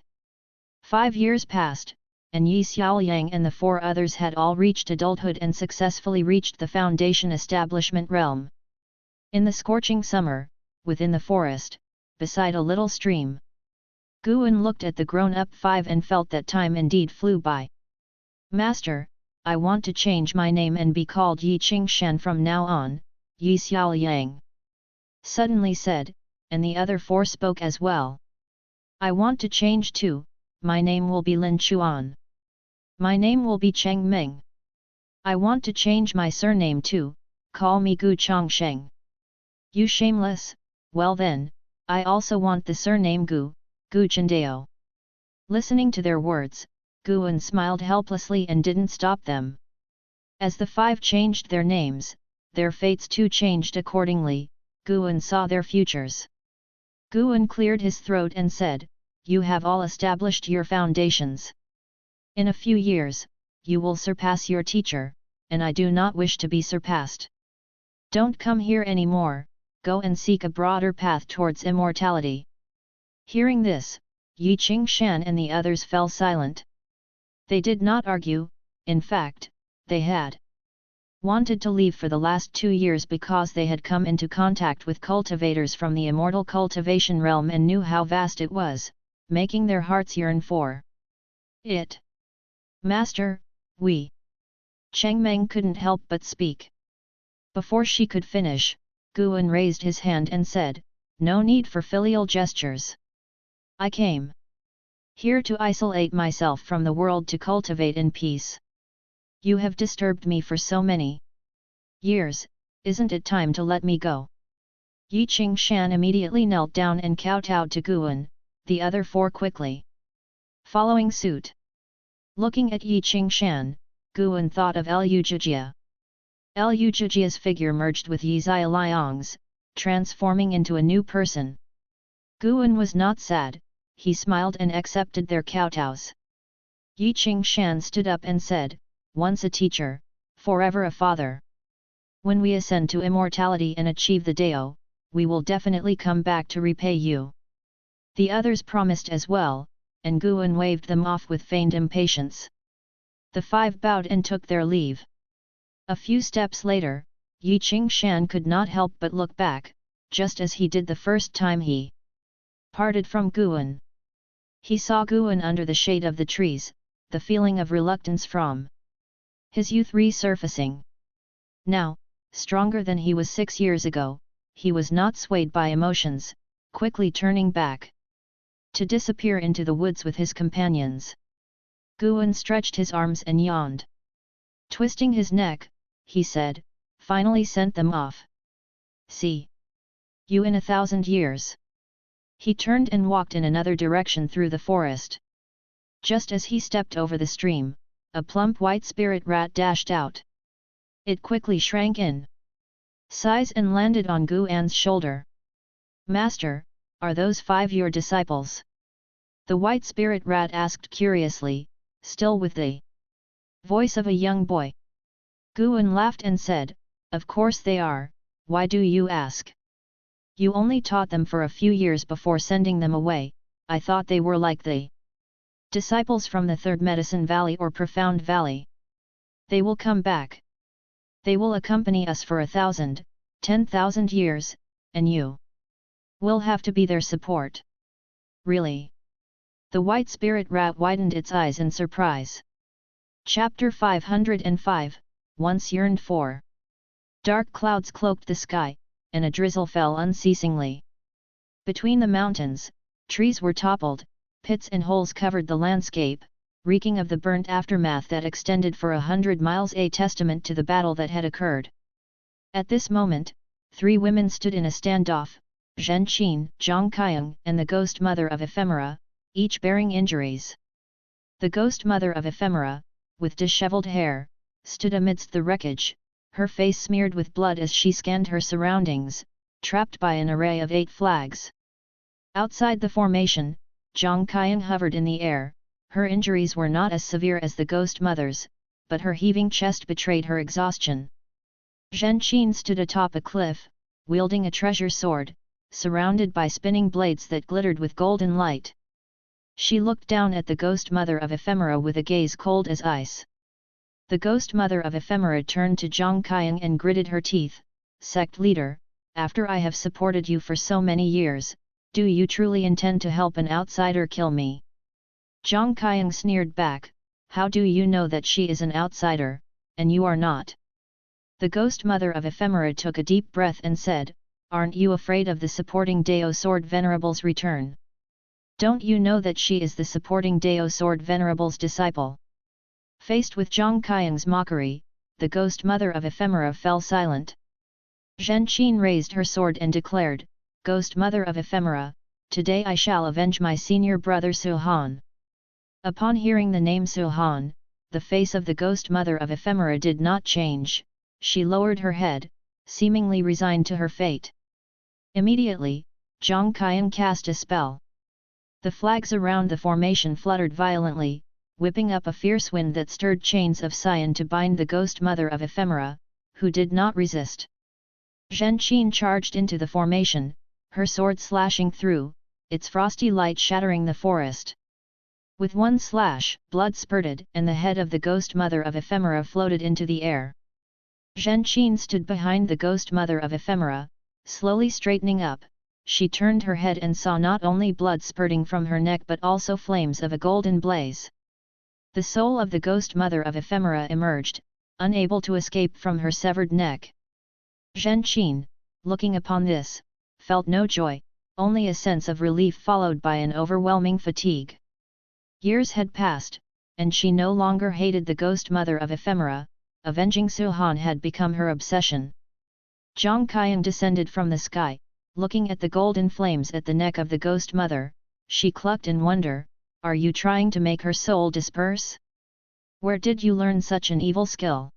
5 years passed, and Yi Xiaoyang and the 4 others had all reached adulthood and successfully reached the foundation establishment realm. In the scorching summer, within the forest, beside a little stream, Guan looked at the grown-up 5 and felt that time indeed flew by. "Master, I want to change my name and be called Yi Qingshan from now on," Yi Xiaoyang suddenly said, and the other 4 spoke as well. "I want to change too, my name will be Lin Chuan. My name will be Cheng Ming. I want to change my surname too, call me Gu Chongsheng." "You shameless, well then, I also want the surname Gu Chendao." Listening to their words, Guan smiled helplessly and didn't stop them. As the 5 changed their names, their fates too changed accordingly. Guan saw their futures. Guan cleared his throat and said, you have all established your foundations. In a few years, you will surpass your teacher, and I do not wish to be surpassed. Don't come here anymore, go and seek a broader path towards immortality." Hearing this, Yi Qingshan and the others fell silent. They did not argue, in fact, they had wanted to leave for the last 2 years because they had come into contact with cultivators from the immortal cultivation realm and knew how vast it was, making their hearts yearn for it. "Master, we..." Chengmeng couldn't help but speak. Before she could finish, Guan raised his hand and said, "No need for filial gestures. I came here to isolate myself from the world to cultivate in peace. You have disturbed me for so many years, isn't it time to let me go?" Yi Qingshan immediately knelt down and kowtowed to Guan, the other 4 quickly following suit. Looking at Yi Qingshan, Guan thought of Lu Jijia. Lu Jijia's figure merged with Yi Liang's, transforming into a new person. Guan was not sad, he smiled and accepted their kowtows. Yi Qingshan stood up and said, "Once a teacher, forever a father. When we ascend to immortality and achieve the Dao, we will definitely come back to repay you." The others promised as well, and Guan waved them off with feigned impatience. The 5 bowed and took their leave. A few steps later, Yi Qingshan could not help but look back, just as he did the first time he parted from Guan. He saw Guan under the shade of the trees, the feeling of reluctance from his youth resurfacing. Now, stronger than he was 6 years ago, he was not swayed by emotions, quickly turning back to disappear into the woods with his companions. Guan stretched his arms and yawned. Twisting his neck, he said, "Finally sent them off. See you in 1,000 years." He turned and walked in another direction through the forest. Just as he stepped over the stream, a plump white spirit rat dashed out. It quickly shrank in size and landed on Guan's shoulder. "Master, are those 5 your disciples?" The white spirit rat asked curiously, still with the voice of a young boy. Guan laughed and said, "Of course they are, why do you ask? You only taught them for a few years before sending them away, I thought they were like the disciples from the Third Medicine Valley or Profound Valley. They will come back. They will accompany us for 1,000, 10,000 years, and you will have to be their support." "Really?" The white spirit rat widened its eyes in surprise. Chapter 505, Once Yearned For. Dark clouds cloaked the sky, and a drizzle fell unceasingly. Between the mountains, trees were toppled, pits and holes covered the landscape, reeking of the burnt aftermath that extended for 100 miles, a testament to the battle that had occurred. At this moment, 3 women stood in a standoff, Zhen Qin, Zhang Qiang and the ghost mother of Ephemera, each bearing injuries. The ghost mother of Ephemera, with disheveled hair, stood amidst the wreckage, her face smeared with blood as she scanned her surroundings, trapped by an array of 8 flags. Outside the formation, Zhang Qiang hovered in the air. Her injuries were not as severe as the ghost mother's, but her heaving chest betrayed her exhaustion. Zhen Qin stood atop a cliff, wielding a treasure sword, surrounded by spinning blades that glittered with golden light. She looked down at the ghost mother of Ephemera with a gaze cold as ice. The ghost mother of Ephemera turned to Zhang Qiang and gritted her teeth, "Sect leader, after I have supported you for so many years, do you truly intend to help an outsider kill me?" Zhang Qiang sneered back, "How do you know that she is an outsider, and you are not?" The ghost mother of Ephemera took a deep breath and said, "Aren't you afraid of the supporting Dao Sword Venerable's return? Don't you know that she is the supporting Dao Sword Venerable's disciple?" Faced with Zhang Qiang's mockery, the ghost mother of Ephemera fell silent. Zhen Qin raised her sword and declared, "Ghost mother of Ephemera, today I shall avenge my senior brother Suhan." Upon hearing the name Suhan, the face of the ghost mother of Ephemera did not change, she lowered her head, seemingly resigned to her fate. Immediately, Zhang Qiang cast a spell. The flags around the formation fluttered violently, whipping up a fierce wind that stirred chains of cyan to bind the ghost mother of ephemera, who did not resist. Zhen Qin charged into the formation, her sword slashing through, its frosty light shattering the forest. With one slash, blood spurted and the head of the ghost mother of ephemera floated into the air. Zhen Qin stood behind the ghost mother of ephemera, slowly straightening up. She turned her head and saw not only blood spurting from her neck but also flames of a golden blaze. The soul of the ghost mother of ephemera emerged, unable to escape from her severed neck. Zhen Qin, looking upon this, felt no joy, only a sense of relief followed by an overwhelming fatigue. Years had passed, and she no longer hated the ghost mother of ephemera. Avenging Su Han had become her obsession. Zhang Qiang descended from the sky, looking at the golden flames at the neck of the ghost mother. She clucked in wonder, "Are you trying to make her soul disperse? Where did you learn such an evil skill?"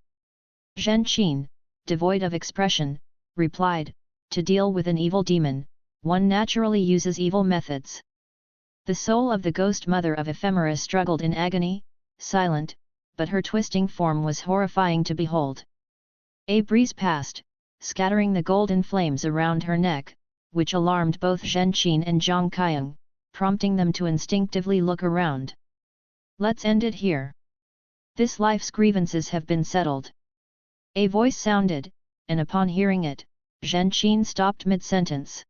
Zhen Qin, devoid of expression, replied, "To deal with an evil demon, one naturally uses evil methods." The soul of the ghost mother of ephemera struggled in agony, silent, but her twisting form was horrifying to behold. A breeze passed, scattering the golden flames around her neck, which alarmed both Zhen Qin and Zhang Qiang, prompting them to instinctively look around. "Let's end it here. This life's grievances have been settled." A voice sounded, and upon hearing it, Zhen Qin stopped mid-sentence.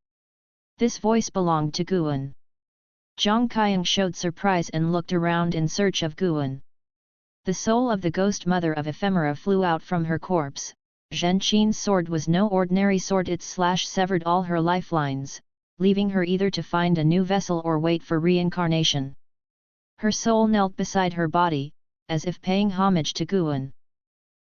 This voice belonged to Guan. Zhang Qiang showed surprise and looked around in search of Guan. The soul of the ghost mother of ephemera flew out from her corpse. Zhen Qin's sword was no ordinary sword, it severed all her lifelines, leaving her either to find a new vessel or wait for reincarnation. Her soul knelt beside her body, as if paying homage to Guan.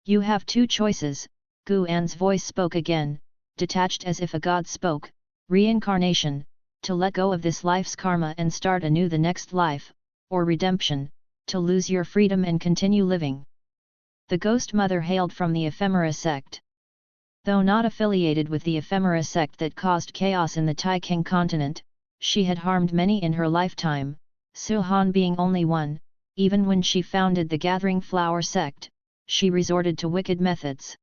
"You have two choices," Guan's voice spoke again, detached as if a god spoke: "reincarnation, to let go of this life's karma and start anew the next life, or redemption, to lose your freedom and continue living." The ghost mother hailed from the Ephemera Sect. Though not affiliated with the Ephemera Sect that caused chaos in the Taixuan continent, she had harmed many in her lifetime, Su Han being only one. Even when she founded the Gathering Flower Sect, she resorted to wicked methods.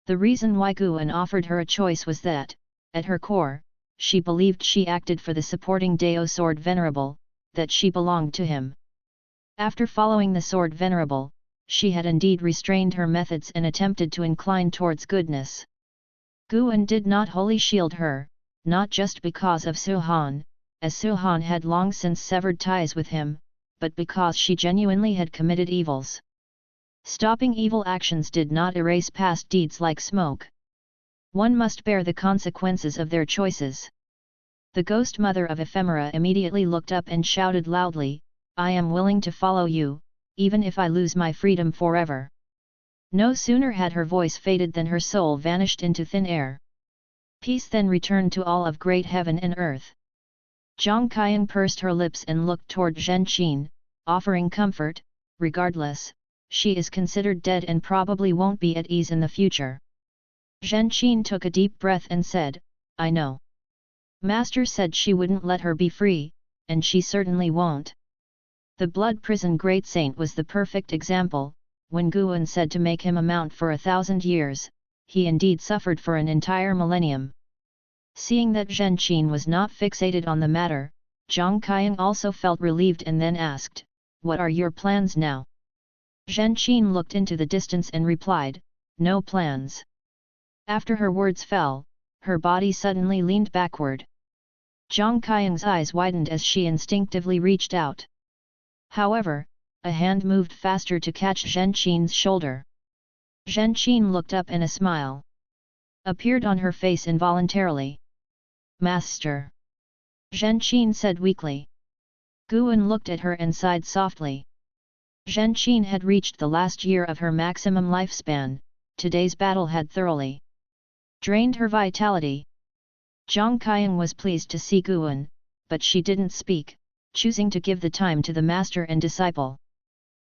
The reason why Guan offered her a choice was that, at her core, she believed she acted for the supporting Dao Sword Venerable, that she belonged to him. After following the Sword Venerable, she had indeed restrained her methods and attempted to incline towards goodness. Guan did not wholly shield her, not just because of Su Han, as Su Han had long since severed ties with him, but because she genuinely had committed evils. Stopping evil actions did not erase past deeds like smoke. One must bear the consequences of their choices. The ghost mother of ephemera immediately looked up and shouted loudly, "I am willing to follow you, even if I lose my freedom forever." No sooner had her voice faded than her soul vanished into thin air. Peace then returned to all of great heaven and earth. Zhang Qiang pursed her lips and looked toward Zhen Qin, offering comfort. "Regardless, she is considered dead and probably won't be at ease in the future." Zhen Qin took a deep breath and said, "I know. Master said she wouldn't let her be free, and she certainly won't." The blood prison great saint was the perfect example. When Guan said to make him a mount for 1,000 years, he indeed suffered for an entire millennium. Seeing that Zhen Qin was not fixated on the matter, Zhang Qiang also felt relieved and then asked, "What are your plans now?" Zhen Qin looked into the distance and replied, "No plans." After her words fell, her body suddenly leaned backward. Zhang Qiang's eyes widened as she instinctively reached out. However, a hand moved faster to catch Zhen Qin's shoulder. Zhen Qin looked up and a smile appeared on her face involuntarily. "Master!" Zhen Qin said weakly. Guan looked at her and sighed softly. Zhen Qin had reached the last year of her maximum lifespan. Today's battle had thoroughly drained her vitality. Zhang Qiang was pleased to see Guan, but she didn't speak, choosing to give the time to the master and disciple.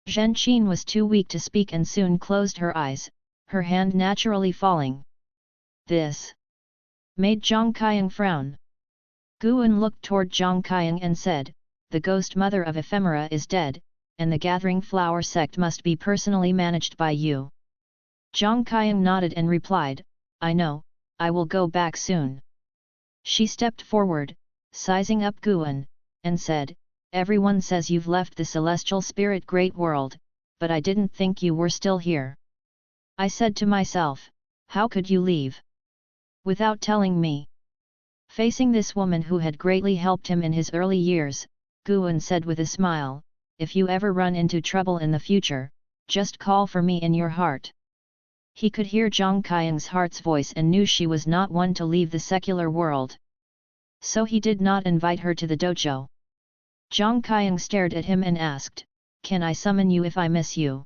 Zhen Qin was too weak to speak and soon closed her eyes, her hand naturally falling. This made Zhang Qiang frown. Guan looked toward Zhang Qiang and said, the ghost mother of ephemera is dead, and the Gathering Flower sect must be personally managed by you. Zhang Qiang nodded and replied, I know, I will go back soon. She stepped forward, sizing up Guan, and said, everyone says you've left the celestial spirit great world, but I didn't think you were still here. I said to myself, how could you leave without telling me? Facing this woman who had greatly helped him in his early years, Guan said with a smile, if you ever run into trouble in the future, just call for me in your heart. He could hear Zhang Qiang's heart's voice and knew she was not one to leave the secular world. So he did not invite her to the dojo. Zhang Qiang stared at him and asked, can I summon you if I miss you?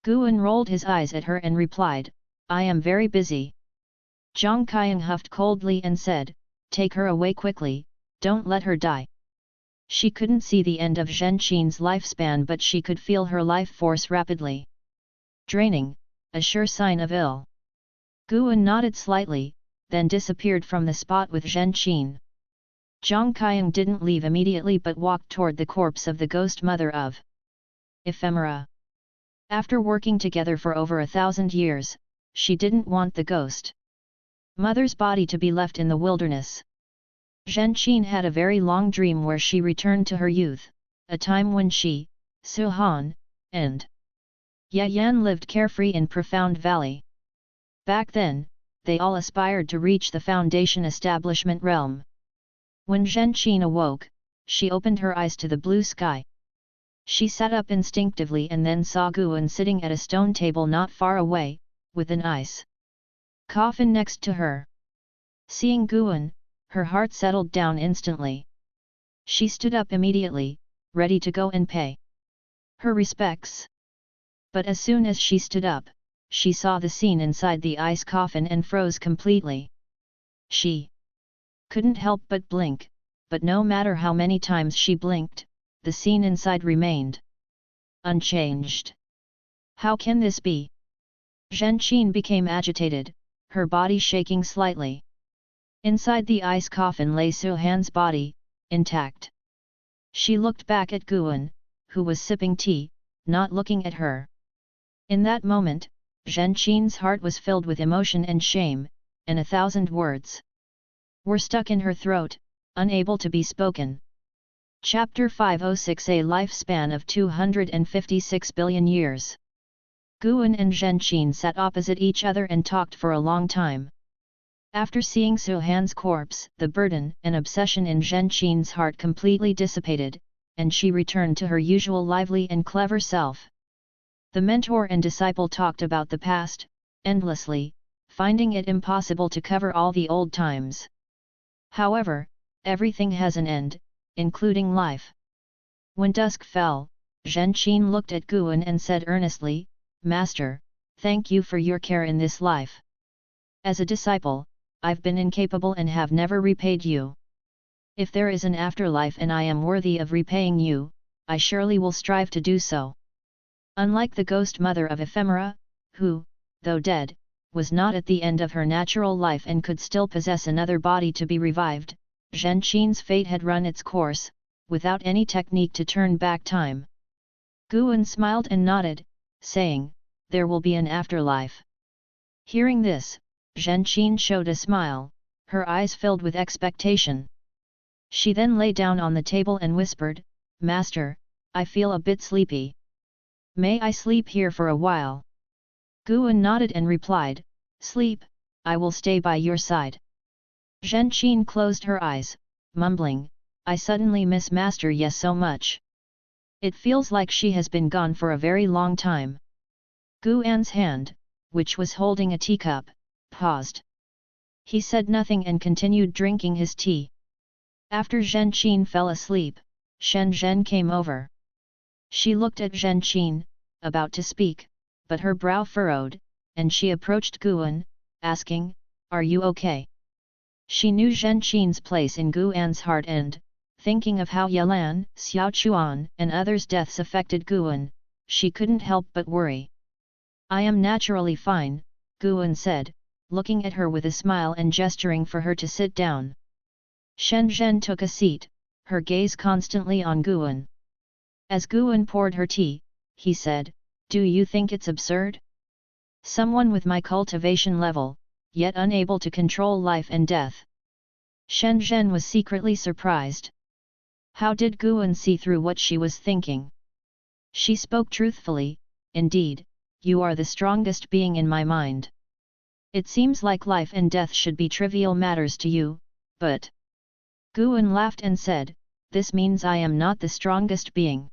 Guan rolled his eyes at her and replied, I am very busy. Zhang Qiang huffed coldly and said, take her away quickly, don't let her die. She couldn't see the end of Zhen Qin's lifespan, but she could feel her life force rapidly draining, a sure sign of ill. Guan nodded slightly, then disappeared from the spot with Zhen Qin. Zhang Qiang didn't leave immediately but walked toward the corpse of the ghost mother of ephemera. After working together for over 1,000 years, she didn't want the ghost mother's body to be left in the wilderness. Zhen Qin had a very long dream where she returned to her youth, a time when she, Su Han, and Ye Yan lived carefree in Profound Valley. Back then, they all aspired to reach the Foundation Establishment realm. When Zhen Qin awoke, she opened her eyes to the blue sky. She sat up instinctively and then saw Guan sitting at a stone table not far away, with an ice coffin next to her. Seeing Guan, her heart settled down instantly. She stood up immediately, ready to go and pay her respects. But as soon as she stood up, she saw the scene inside the ice coffin and froze completely. She couldn't help but blink, but no matter how many times she blinked, the scene inside remained unchanged. How can this be? Zhen Qin became agitated, her body shaking slightly. Inside the ice coffin lay Su Han's body, intact. She looked back at Guan, who was sipping tea, not looking at her. In that moment, Zhen Qin's heart was filled with emotion and shame, and 1,000 words were stuck in her throat, unable to be spoken. Chapter 506, a lifespan of 256 billion years. Guan and Zhen Qin sat opposite each other and talked for a long time. After seeing Su Han's corpse, the burden and obsession in Zhen Qin's heart completely dissipated, and she returned to her usual lively and clever self. The mentor and disciple talked about the past, endlessly, finding it impossible to cover all the old times. However, everything has an end, including life. When dusk fell, Zhen Qin looked at Guan and said earnestly, Master, thank you for your care in this life. As a disciple, I've been incapable and have never repaid you. If there is an afterlife and I am worthy of repaying you, I surely will strive to do so. Unlike the ghost mother of ephemera, who, though dead, was not at the end of her natural life and could still possess another body to be revived, Zhen Qin's fate had run its course, without any technique to turn back time. Guan smiled and nodded, saying, there will be an afterlife. Hearing this, Zhen Qin showed a smile, her eyes filled with expectation. She then lay down on the table and whispered, Master, I feel a bit sleepy. May I sleep here for a while? Guan nodded and replied, Sleep, I will stay by your side. Zhen Qin closed her eyes, mumbling, I suddenly miss Master Yes so much. It feels like she has been gone for a very long time. Guan's hand, which was holding a teacup, paused. He said nothing and continued drinking his tea. After Zhen Qin fell asleep, Shen Zhen came over. She looked at Zhen Qin, about to speak, but her brow furrowed, and she approached Guan, asking, Are you okay? She knew Zhen Qin's place in Guan's heart and, thinking of how Yelan, Xiao Chuan and others' deaths affected Guan, she couldn't help but worry. I am naturally fine, Guan said, looking at her with a smile and gesturing for her to sit down. Shen Zhen took a seat, her gaze constantly on Guan. As Guan poured her tea, he said, "Do you think it's absurd? Someone with my cultivation level, yet unable to control life and death." Shen Zhen was secretly surprised. How did Guan see through what she was thinking? She spoke truthfully, "Indeed, you are the strongest being in my mind. It seems like life and death should be trivial matters to you, but..." Guan laughed and said, "This means I am not the strongest being.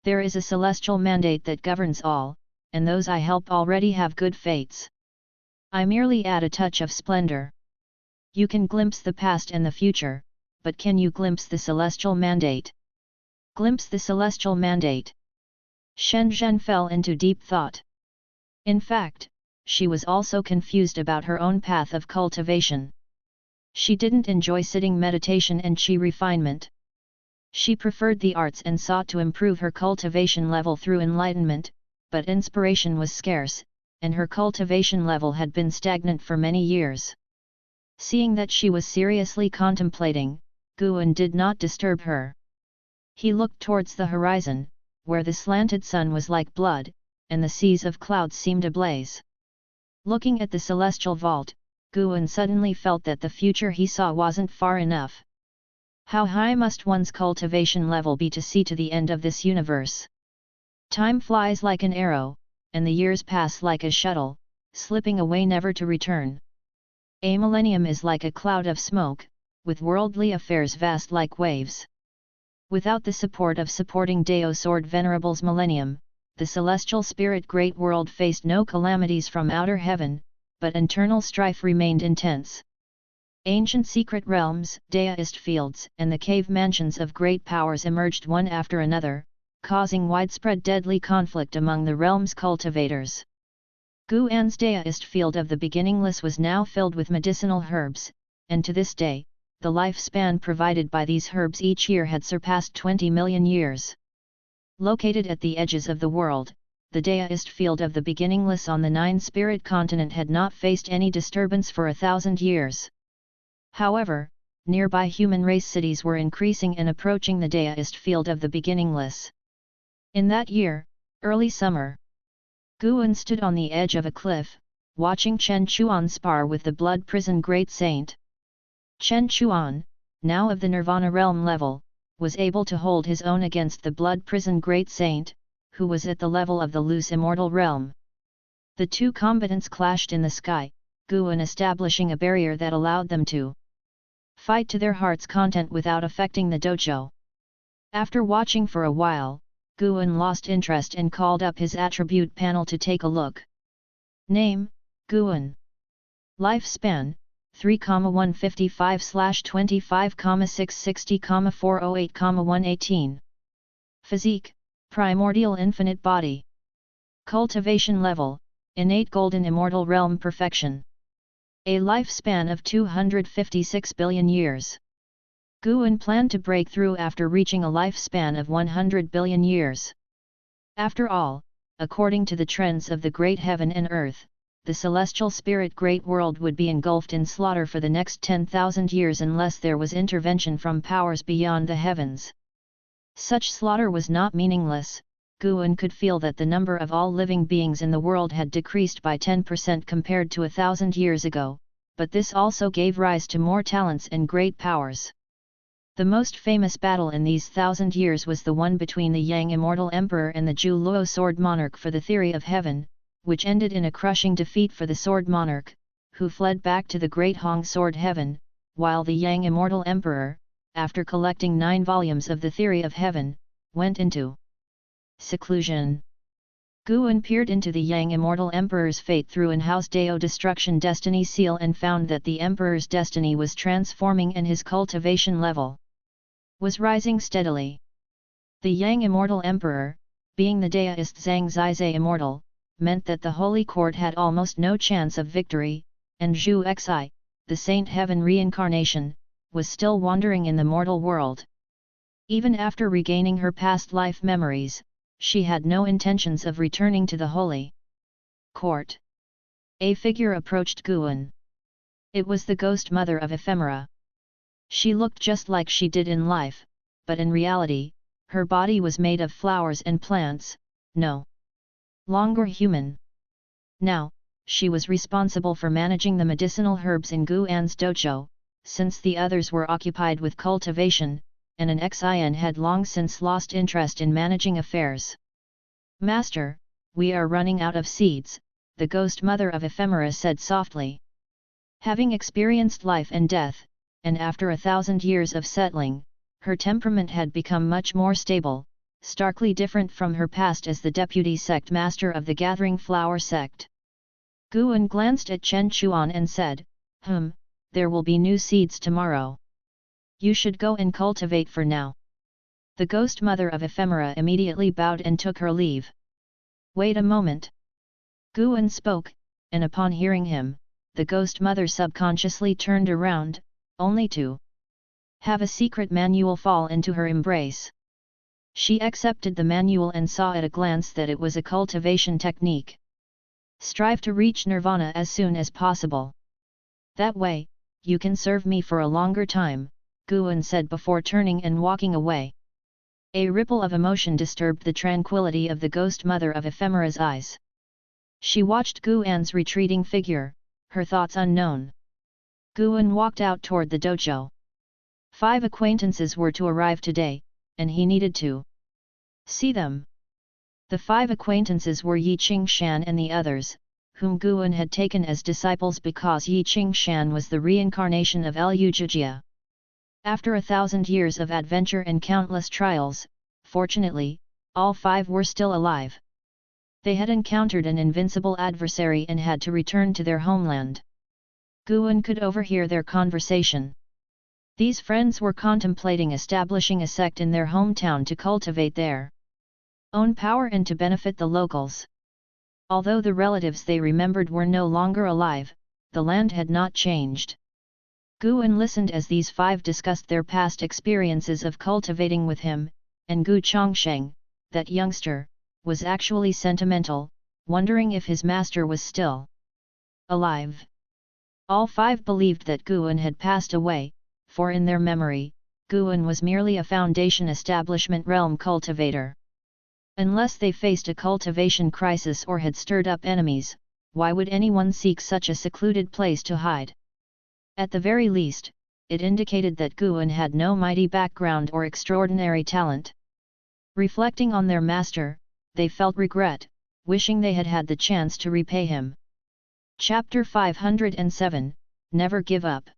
There is a celestial mandate that governs all, and those I help already have good fates. I merely add a touch of splendor. You can glimpse the past and the future, but can you glimpse the celestial mandate? Glimpse the celestial mandate?" Shen Zhen fell into deep thought. In fact, she was also confused about her own path of cultivation. She didn't enjoy sitting meditation and chi refinement. She preferred the arts and sought to improve her cultivation level through enlightenment, but inspiration was scarce, and her cultivation level had been stagnant for many years. Seeing that she was seriously contemplating, Guan did not disturb her. He looked towards the horizon, where the slanted sun was like blood, and the seas of clouds seemed ablaze. Looking at the celestial vault, Guan suddenly felt that the future he saw wasn't far enough. How high must one's cultivation level be to see to the end of this universe? Time flies like an arrow, and the years pass like a shuttle, slipping away never to return. A millennium is like a cloud of smoke, with worldly affairs vast like waves. Without the support of supporting Dao Sword Venerable's millennium, the celestial spirit great world faced no calamities from outer heaven, but internal strife remained intense. Ancient secret realms, Daoist fields, and the cave mansions of great powers emerged one after another, causing widespread deadly conflict among the realm's cultivators. Guan's Daoist field of the beginningless was now filled with medicinal herbs, and to this day, the lifespan provided by these herbs each year had surpassed 20 million years. Located at the edges of the world, the Daoist field of the beginningless on the nine-spirit continent had not faced any disturbance for 1,000 years. However, nearby human race cities were increasing and approaching the Daoist field of the beginningless. In that year, early summer, Guan stood on the edge of a cliff, watching Chen Chuan spar with the blood prison great saint. Chen Chuan, now of the Nirvana realm level, was able to hold his own against the blood prison great saint, who was at the level of the loose immortal realm. The two combatants clashed in the sky, Guan establishing a barrier that allowed them to fight to their heart's content without affecting the dojo. After watching for a while, Guan lost interest and called up his attribute panel to take a look. Name, Guan. Lifespan, 3,155/25,660,408,118. Physique, primordial infinite body. Cultivation level, innate golden immortal realm perfection. A lifespan of 256 billion years. Guan planned to break through after reaching a lifespan of 100 billion years. After all, according to the trends of the great heaven and earth, the celestial spirit great world would be engulfed in slaughter for the next 10,000 years unless there was intervention from powers beyond the heavens. Such slaughter was not meaningless. Guan could feel that the number of all living beings in the world had decreased by 10% compared to 1,000 years ago, but this also gave rise to more talents and great powers. The most famous battle in these 1,000 years was the one between the Yang Immortal Emperor and the Zhu Luo Sword Monarch for the theory of heaven, which ended in a crushing defeat for the Sword Monarch, who fled back to the Great Hong Sword Heaven, while the Yang Immortal Emperor, after collecting 9 volumes of the theory of heaven, went into seclusion. Guan peered into the Yang Immortal Emperor's fate through an House Dao Destruction Destiny seal and found that the Emperor's destiny was transforming and his cultivation level was rising steadily. The Yang Immortal Emperor, being the Daoist Zhang Zizai Immortal, meant that the Holy Court had almost no chance of victory, and Zhu Xi, the Saint Heaven reincarnation, was still wandering in the mortal world. Even after regaining her past life memories, she had no intentions of returning to the Holy Court. A figure approached Guan. It was the ghost mother of Ephemera. She looked just like she did in life, but in reality, her body was made of flowers and plants, no longer human. Now, she was responsible for managing the medicinal herbs in Gu An's dojo, since the others were occupied with cultivation, and an Xin had long since lost interest in managing affairs. "Master, we are running out of seeds," the ghost mother of ephemera said softly. Having experienced life and death, and after 1,000 years of settling, her temperament had become much more stable, starkly different from her past as the deputy sect master of the Gathering Flower sect. Guan glanced at Chen Chuan and said, "There will be new seeds tomorrow. You should go and cultivate for now." The ghost mother of ephemera immediately bowed and took her leave. "Wait a moment." Guan spoke, and upon hearing him, the ghost mother subconsciously turned around, only to have a secret manual fall into her embrace. She accepted the manual and saw at a glance that it was a cultivation technique. "Strive to reach nirvana as soon as possible. That way, you can serve me for a longer time," Guan said before turning and walking away. A ripple of emotion disturbed the tranquility of the ghost mother of ephemera's eyes. She watched Guan's retreating figure, her thoughts unknown. Guan walked out toward the dojo. 5 acquaintances were to arrive today, and he needed to see them. The 5 acquaintances were Yi Qingshan and the others, whom Guan had taken as disciples because Yi Qingshan was the reincarnation of Liu Jijia. After 1,000 years of adventure and countless trials, fortunately, all 5 were still alive. They had encountered an invincible adversary and had to return to their homeland. Guan could overhear their conversation. These friends were contemplating establishing a sect in their hometown to cultivate their own power and to benefit the locals. Although the relatives they remembered were no longer alive, the land had not changed. Guan listened as these 5 discussed their past experiences of cultivating with him, and Gu Chongsheng, that youngster, was actually sentimental, wondering if his master was still alive. All 5 believed that Guan had passed away, for in their memory, Guan was merely a foundation establishment realm cultivator. Unless they faced a cultivation crisis or had stirred up enemies, why would anyone seek such a secluded place to hide? At the very least, it indicated that Guan had no mighty background or extraordinary talent. Reflecting on their master, they felt regret, wishing they had had the chance to repay him. Chapter 507, Never Give Up.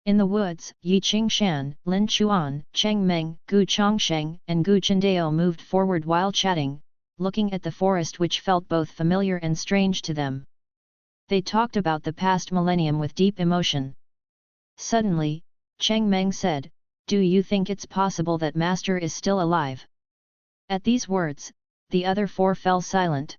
In the woods, Yi Qingshan, Lin Chuan, Cheng Meng, Gu Chongsheng and Gu Chendao moved forward while chatting, looking at the forest which felt both familiar and strange to them. They talked about the past millennium with deep emotion. Suddenly, Cheng Meng said, "Do you think it's possible that Master is still alive?" At these words, the other 4 fell silent.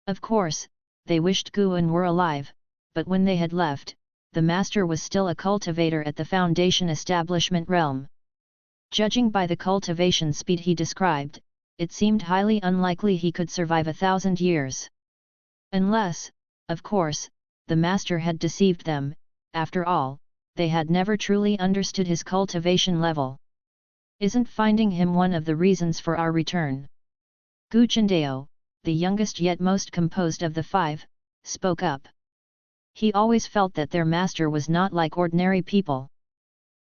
Of course, they wished Guan were alive, but when they had left, the master was still a cultivator at the foundation establishment realm. Judging by the cultivation speed he described, it seemed highly unlikely he could survive 1,000 years. Unless, of course, the master had deceived them. After all, they had never truly understood his cultivation level. "Isn't finding him one of the reasons for our return?" Gu Chendao, the youngest yet most composed of the 5, spoke up. He always felt that their master was not like ordinary people.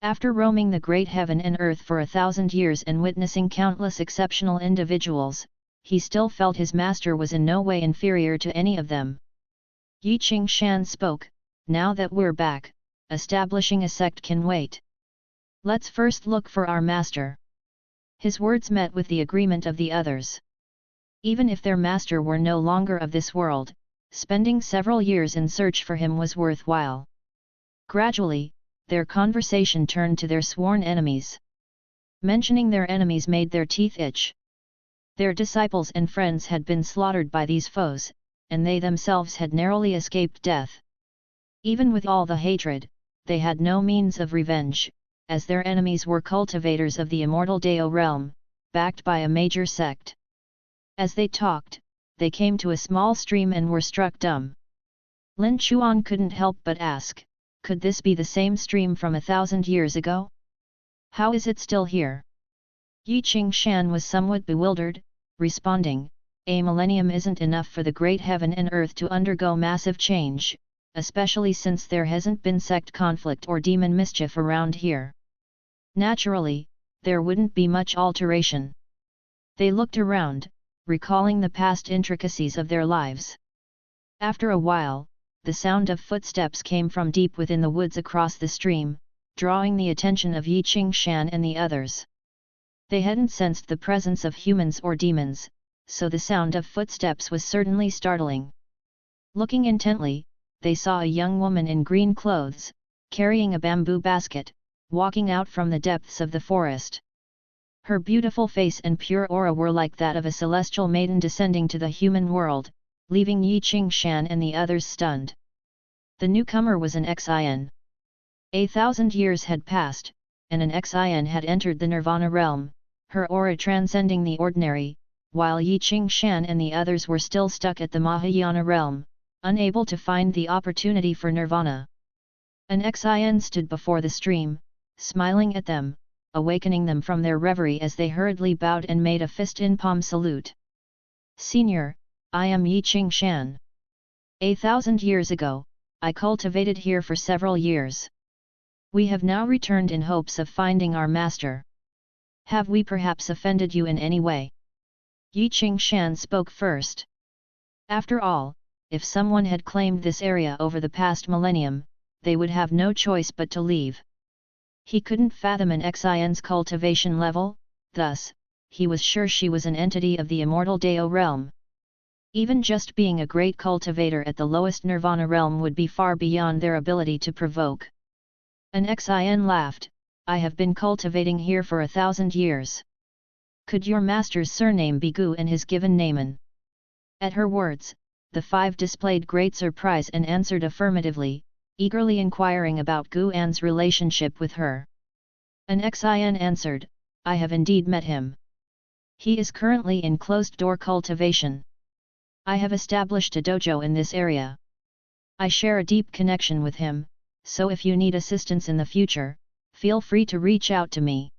After roaming the great heaven and earth for 1,000 years and witnessing countless exceptional individuals, he still felt his master was in no way inferior to any of them. Yi Qingshan spoke, "Now that we're back, establishing a sect can wait. Let's first look for our master." His words met with the agreement of the others. Even if their master were no longer of this world, spending several years in search for him was worthwhile. Gradually, their conversation turned to their sworn enemies. Mentioning their enemies made their teeth itch. Their disciples and friends had been slaughtered by these foes, and they themselves had narrowly escaped death. Even with all the hatred, they had no means of revenge, as their enemies were cultivators of the immortal Dao realm, backed by a major sect. As they talked, they came to a small stream and were struck dumb. Lin Chuan couldn't help but ask, Could this be the same stream from 1,000 years ago? How is it still here? Yi Qingshan was somewhat bewildered, responding, a millennium isn't enough for the great heaven and earth to undergo massive change, especially since there hasn't been sect conflict or demon mischief around here. Naturally, there wouldn't be much alteration. They looked around, recalling the past intricacies of their lives. After a while, the sound of footsteps came from deep within the woods across the stream, drawing the attention of Yi Qingshan and the others. They hadn't sensed the presence of humans or demons, so the sound of footsteps was certainly startling. Looking intently, they saw a young woman in green clothes, carrying a bamboo basket, walking out from the depths of the forest. Her beautiful face and pure aura were like that of a celestial maiden descending to the human world, leaving Yi Qingshan and the others stunned. The newcomer was an Xin. 1,000 years had passed, and an Xin had entered the Nirvana realm, her aura transcending the ordinary, while Yi Qingshan and the others were still stuck at the Mahayana realm, unable to find the opportunity for Nirvana. An Xin stood before the stream, smiling at them, awakening them from their reverie as they hurriedly bowed and made a fist-in-palm salute. Senior, I am Yi Qingshan. 1,000 years ago, I cultivated here for several years. We have now returned in hopes of finding our master. Have we perhaps offended you in any way? Yi Qingshan spoke first. After all, if someone had claimed this area over the past millennium, they would have no choice but to leave. He couldn't fathom an Xin's cultivation level, thus, he was sure she was an entity of the immortal Dao realm. Even just being a great cultivator at the lowest Nirvana realm would be far beyond their ability to provoke. An Xin laughed, I have been cultivating here for 1,000 years. Could your master's surname be Gu and his given Naaman? At her words, the five displayed great surprise and answered affirmatively, eagerly inquiring about Gu An's relationship with her. An Xin answered, I have indeed met him. He is currently in closed-door cultivation. I have established a dojo in this area. I share a deep connection with him, so if you need assistance in the future, feel free to reach out to me.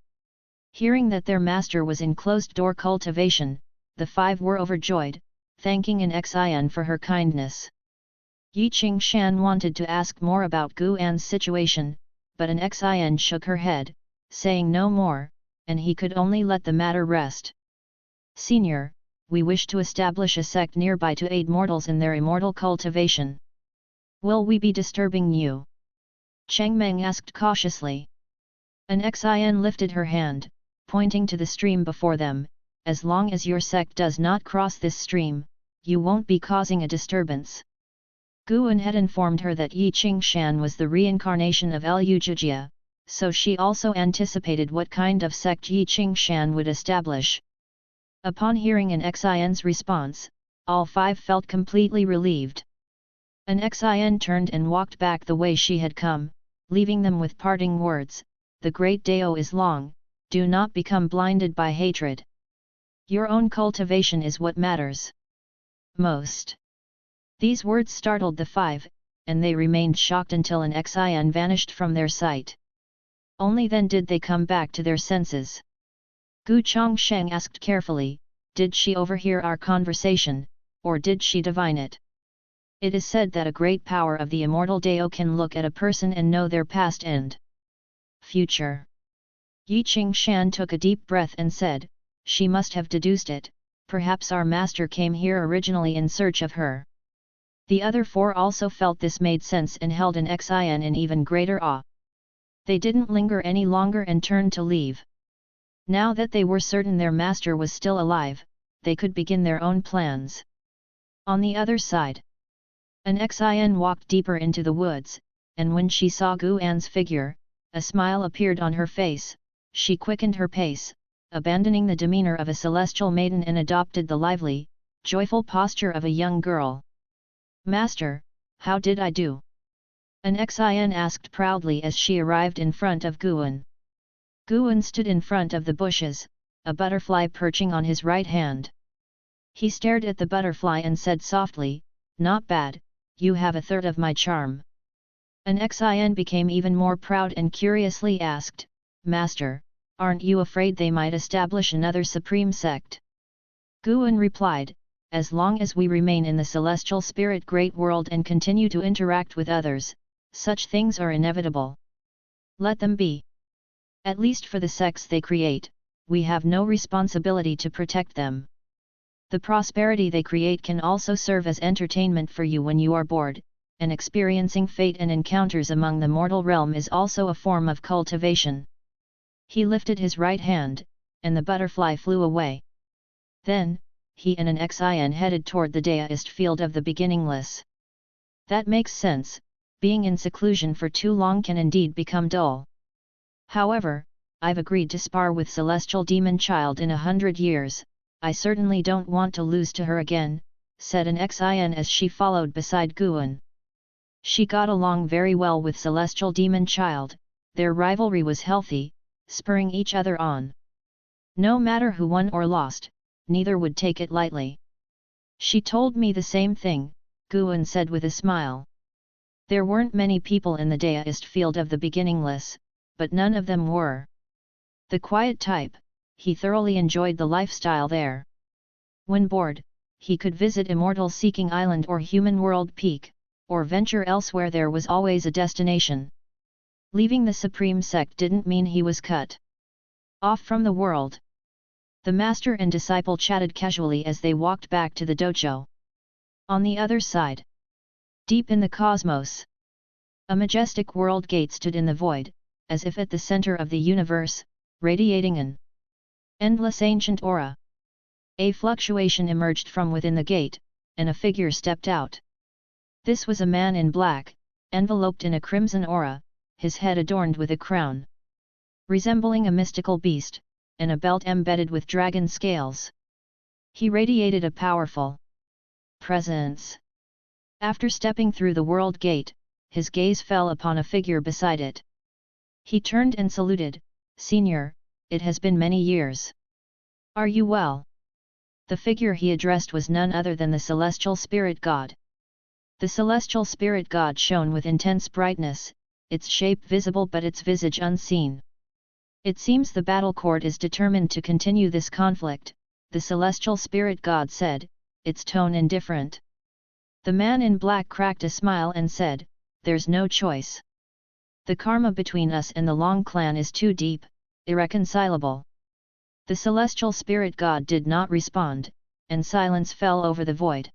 Hearing that their master was in closed-door cultivation, the five were overjoyed, thanking an Xin for her kindness. Yi Qingshan wanted to ask more about Gu An's situation, but an Xin shook her head, saying no more, and he could only let the matter rest. Senior, we wish to establish a sect nearby to aid mortals in their immortal cultivation. Will we be disturbing you? Cheng Meng asked cautiously. An Xin lifted her hand, pointing to the stream before them, as long as your sect does not cross this stream, you won't be causing a disturbance. Guan had informed her that Yi Qingshan was the reincarnation of Lu Jijia, so she also anticipated what kind of sect Yi Qingshan would establish. Upon hearing an Xin's response, all five felt completely relieved. An Xin turned and walked back the way she had come, leaving them with parting words, the great Dao is long, do not become blinded by hatred. Your own cultivation is what matters most. These words startled the five, and they remained shocked until an Xin vanished from their sight. Only then did they come back to their senses. Gu Chongsheng asked carefully, did she overhear our conversation, or did she divine it? It is said that a great power of the immortal Dao can look at a person and know their past and future. Yi Qingshan took a deep breath and said, she must have deduced it, perhaps our master came here originally in search of her. The other four also felt this made sense and held an Xin in even greater awe. They didn't linger any longer and turned to leave. Now that they were certain their master was still alive, they could begin their own plans. On the other side, an Xin walked deeper into the woods, and when she saw Gu An's figure, a smile appeared on her face. She quickened her pace, abandoning the demeanor of a celestial maiden and adopted the lively, joyful posture of a young girl. Master, how did I do? An Xin asked proudly as she arrived in front of Guan. Guan stood in front of the bushes, a butterfly perching on his right hand. He stared at the butterfly and said softly, not bad, you have a third of my charm. An Xin became even more proud and curiously asked, "Master, aren't you afraid they might establish another supreme sect?" Guan replied, "As long as we remain in the celestial spirit great world and continue to interact with others, such things are inevitable. Let them be. At least for the sects they create, we have no responsibility to protect them. The prosperity they create can also serve as entertainment for you when you are bored, and experiencing fate and encounters among the mortal realm is also a form of cultivation." He lifted his right hand, and the butterfly flew away. Then, he and an Xin headed toward the deist field of the beginningless. That makes sense, being in seclusion for too long can indeed become dull. However, I've agreed to spar with Celestial Demon Child in 100 years, I certainly don't want to lose to her again, said an Xin as she followed beside Guan. She got along very well with Celestial Demon Child, their rivalry was healthy, spurring each other on. No matter who won or lost, neither would take it lightly. She told me the same thing, Guan said with a smile. There weren't many people in the deist field of the beginningless, but none of them were the quiet type. He thoroughly enjoyed the lifestyle there. When bored, he could visit Immortal Seeking Island or Human World Peak, or venture elsewhere. There was always a destination. Leaving the Supreme Sect didn't mean he was cut off from the world. The master and disciple chatted casually as they walked back to the dojo. On the other side, deep in the cosmos, a majestic world gate stood in the void, as if at the center of the universe, radiating an endless ancient aura. A fluctuation emerged from within the gate, and a figure stepped out. This was a man in black, enveloped in a crimson aura, his head adorned with a crown resembling a mystical beast, and a belt embedded with dragon scales. He radiated a powerful presence. After stepping through the world gate, his gaze fell upon a figure beside it. He turned and saluted, "Senior, it has been many years. Are you well?" The figure he addressed was none other than the Celestial Spirit God. The Celestial Spirit God shone with intense brightness, its shape visible but its visage unseen. "It seems the battle court is determined to continue this conflict," the Celestial Spirit God said, its tone indifferent. The man in black cracked a smile and said, "There's no choice. The karma between us and the Long clan is too deep, irreconcilable." The Celestial Spirit God did not respond, and silence fell over the void.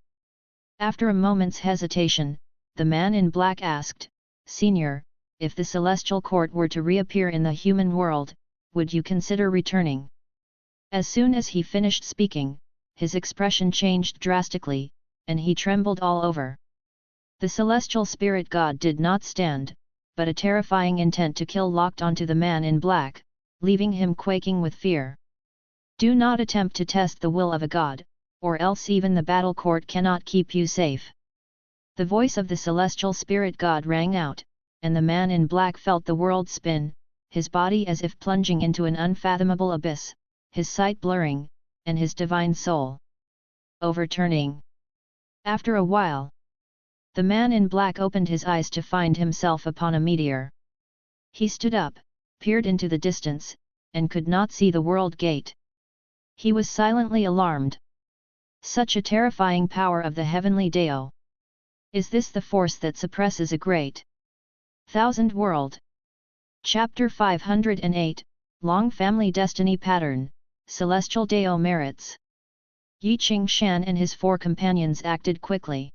After a moment's hesitation, the man in black asked, "Senior, if the Celestial Court were to reappear in the human world, would you consider returning?" As soon as he finished speaking, his expression changed drastically, and he trembled all over. The Celestial Spirit God did not stand, but a terrifying intent to kill locked onto the man in black, leaving him quaking with fear. "Do not attempt to test the will of a god, or else even the battle court cannot keep you safe." The voice of the Celestial Spirit God rang out, and the man in black felt the world spin, his body as if plunging into an unfathomable abyss, his sight blurring, and his divine soul overturning. After a while, the man in black opened his eyes to find himself upon a meteor. He stood up, peered into the distance, and could not see the world gate. He was silently alarmed. Such a terrifying power of the heavenly Dao! Is this the force that suppresses a great thousand world? Chapter 508, Long Family Destiny Pattern, Celestial Dao Merits. Yi Qingshan and his 4 companions acted quickly.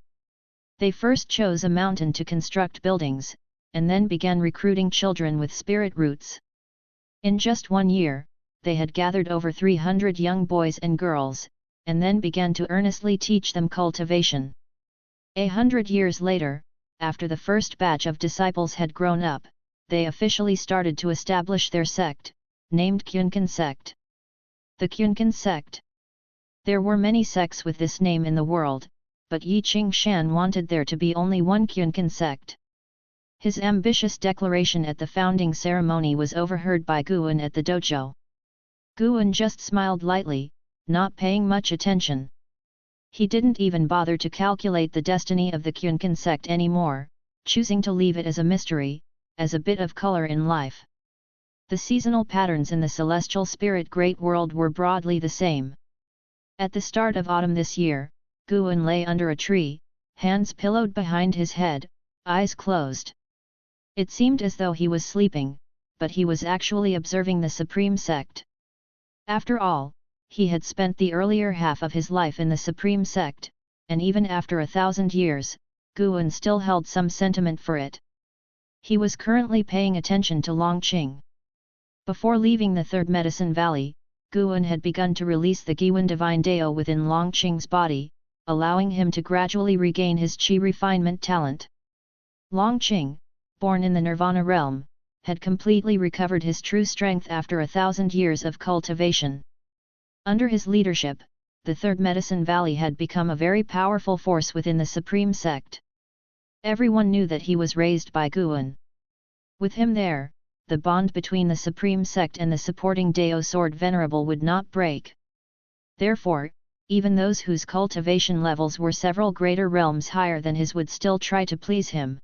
They first chose a mountain to construct buildings, and then began recruiting children with spirit roots. In just 1 year, they had gathered over 300 young boys and girls, and then began to earnestly teach them cultivation. 100 years later, after the first batch of disciples had grown up, they officially started to establish their sect, named Taixuan Sect. The Taixuan Sect. There were many sects with this name in the world, but Yi Qingshan wanted there to be only one Taixuan Sect. His ambitious declaration at the founding ceremony was overheard by Guan at the dojo. Guan just smiled lightly, not paying much attention. He didn't even bother to calculate the destiny of the Taixuan Sect anymore, choosing to leave it as a mystery, as a bit of color in life. The seasonal patterns in the celestial spirit great world were broadly the same. At the start of autumn this year, Guan lay under a tree, hands pillowed behind his head, eyes closed. It seemed as though he was sleeping, but he was actually observing the Supreme Sect. After all, he had spent the earlier half of his life in the Supreme Sect, and even after 1,000 years, Guan still held some sentiment for it. He was currently paying attention to Longqing. Before leaving the Third Medicine Valley, Guan had begun to release the Giwan Divine Dao within Longqing's body, allowing him to gradually regain his qi refinement talent. Longqing, born in the Nirvana realm, had completely recovered his true strength after 1,000 years of cultivation. Under his leadership, the Third Medicine Valley had become a very powerful force within the Supreme Sect. Everyone knew that he was raised by Guan. With him there, the bond between the Supreme Sect and the supporting Dao Sword Venerable would not break. Therefore, even those whose cultivation levels were several greater realms higher than his would still try to please him.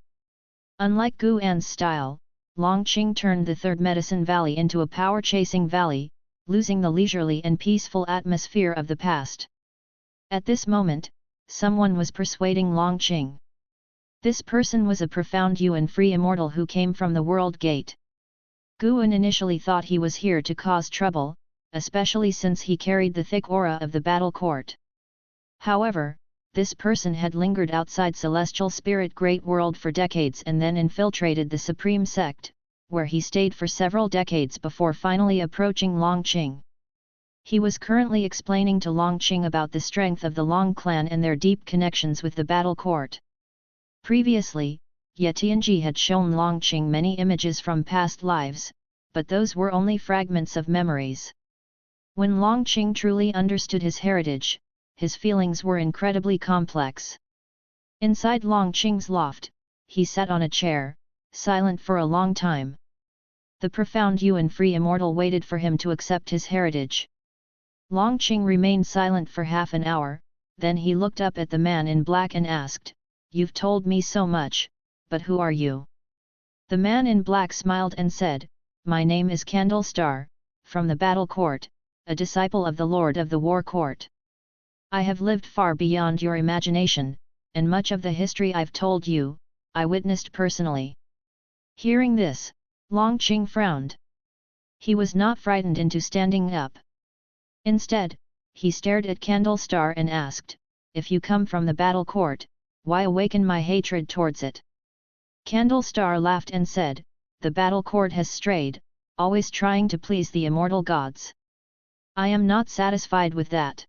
Unlike Guan's style, Longqing turned the Third Medicine Valley into a power-chasing valley, losing the leisurely and peaceful atmosphere of the past. At this moment, someone was persuading Longqing. This person was a profound Yuan free immortal who came from the World Gate. Guan initially thought he was here to cause trouble, especially since he carried the thick aura of the battle court. However, this person had lingered outside Celestial Spirit Great World for decades and then infiltrated the Supreme Sect, where he stayed for several decades before finally approaching Longqing. He was currently explaining to Longqing about the strength of the Long clan and their deep connections with the battle court. Previously, Yetianji had shown Longqing many images from past lives, but those were only fragments of memories. When Longqing truly understood his heritage, his feelings were incredibly complex. Inside Longqing's loft, he sat on a chair, silent for a long time. The profound Yuan free immortal waited for him to accept his heritage. Longqing remained silent for half an hour, then he looked up at the man in black and asked, "You've told me so much, but who are you?" The man in black smiled and said, "My name is Candle Star, from the battle court, a disciple of the Lord of the War Court. I have lived far beyond your imagination, and much of the history I've told you, I witnessed personally." Hearing this, Longqing frowned. He was not frightened into standing up. Instead, he stared at Candle Star and asked, "If you come from the battle court, why awaken my hatred towards it?" Candle Star laughed and said, "The battle court has strayed, always trying to please the immortal gods. I am not satisfied with that.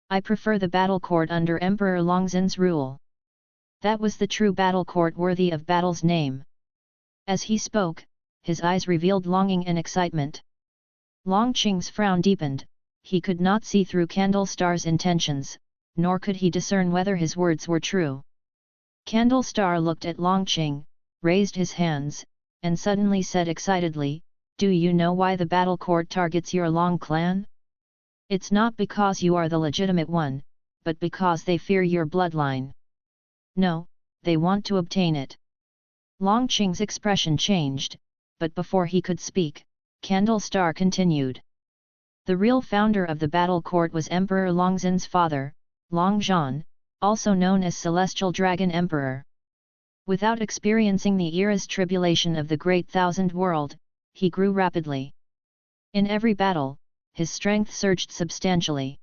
I prefer the battle court under Emperor Longzhen's rule. That was the true battle court worthy of battle's name." As he spoke, his eyes revealed longing and excitement. Longqing's frown deepened. He could not see through Candle Star's intentions, nor could he discern whether his words were true. Candle Star looked at Longqing, raised his hands, and suddenly said excitedly, "Do you know why the battle court targets your Long clan? It's not because you are the legitimate one, but because they fear your bloodline. No, they want to obtain it." Longqing's expression changed, but before he could speak, Candle Star continued. "The real founder of the battle court was Emperor Longzhen's father, Longzhen, also known as Celestial Dragon Emperor. Without experiencing the era's tribulation of the Great Thousand World, he grew rapidly. In every battle, his strength surged substantially.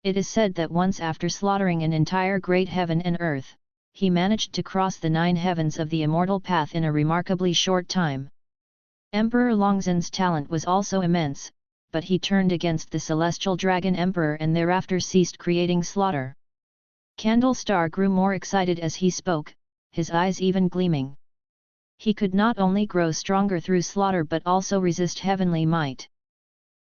It is said that once after slaughtering an entire great heaven and earth, he managed to cross the 9 heavens of the immortal path in a remarkably short time. Emperor Longzhen's talent was also immense, but he turned against the Celestial Dragon Emperor and thereafter ceased creating slaughter." Candle Star grew more excited as he spoke, his eyes even gleaming. He could not only grow stronger through slaughter but also resist heavenly might.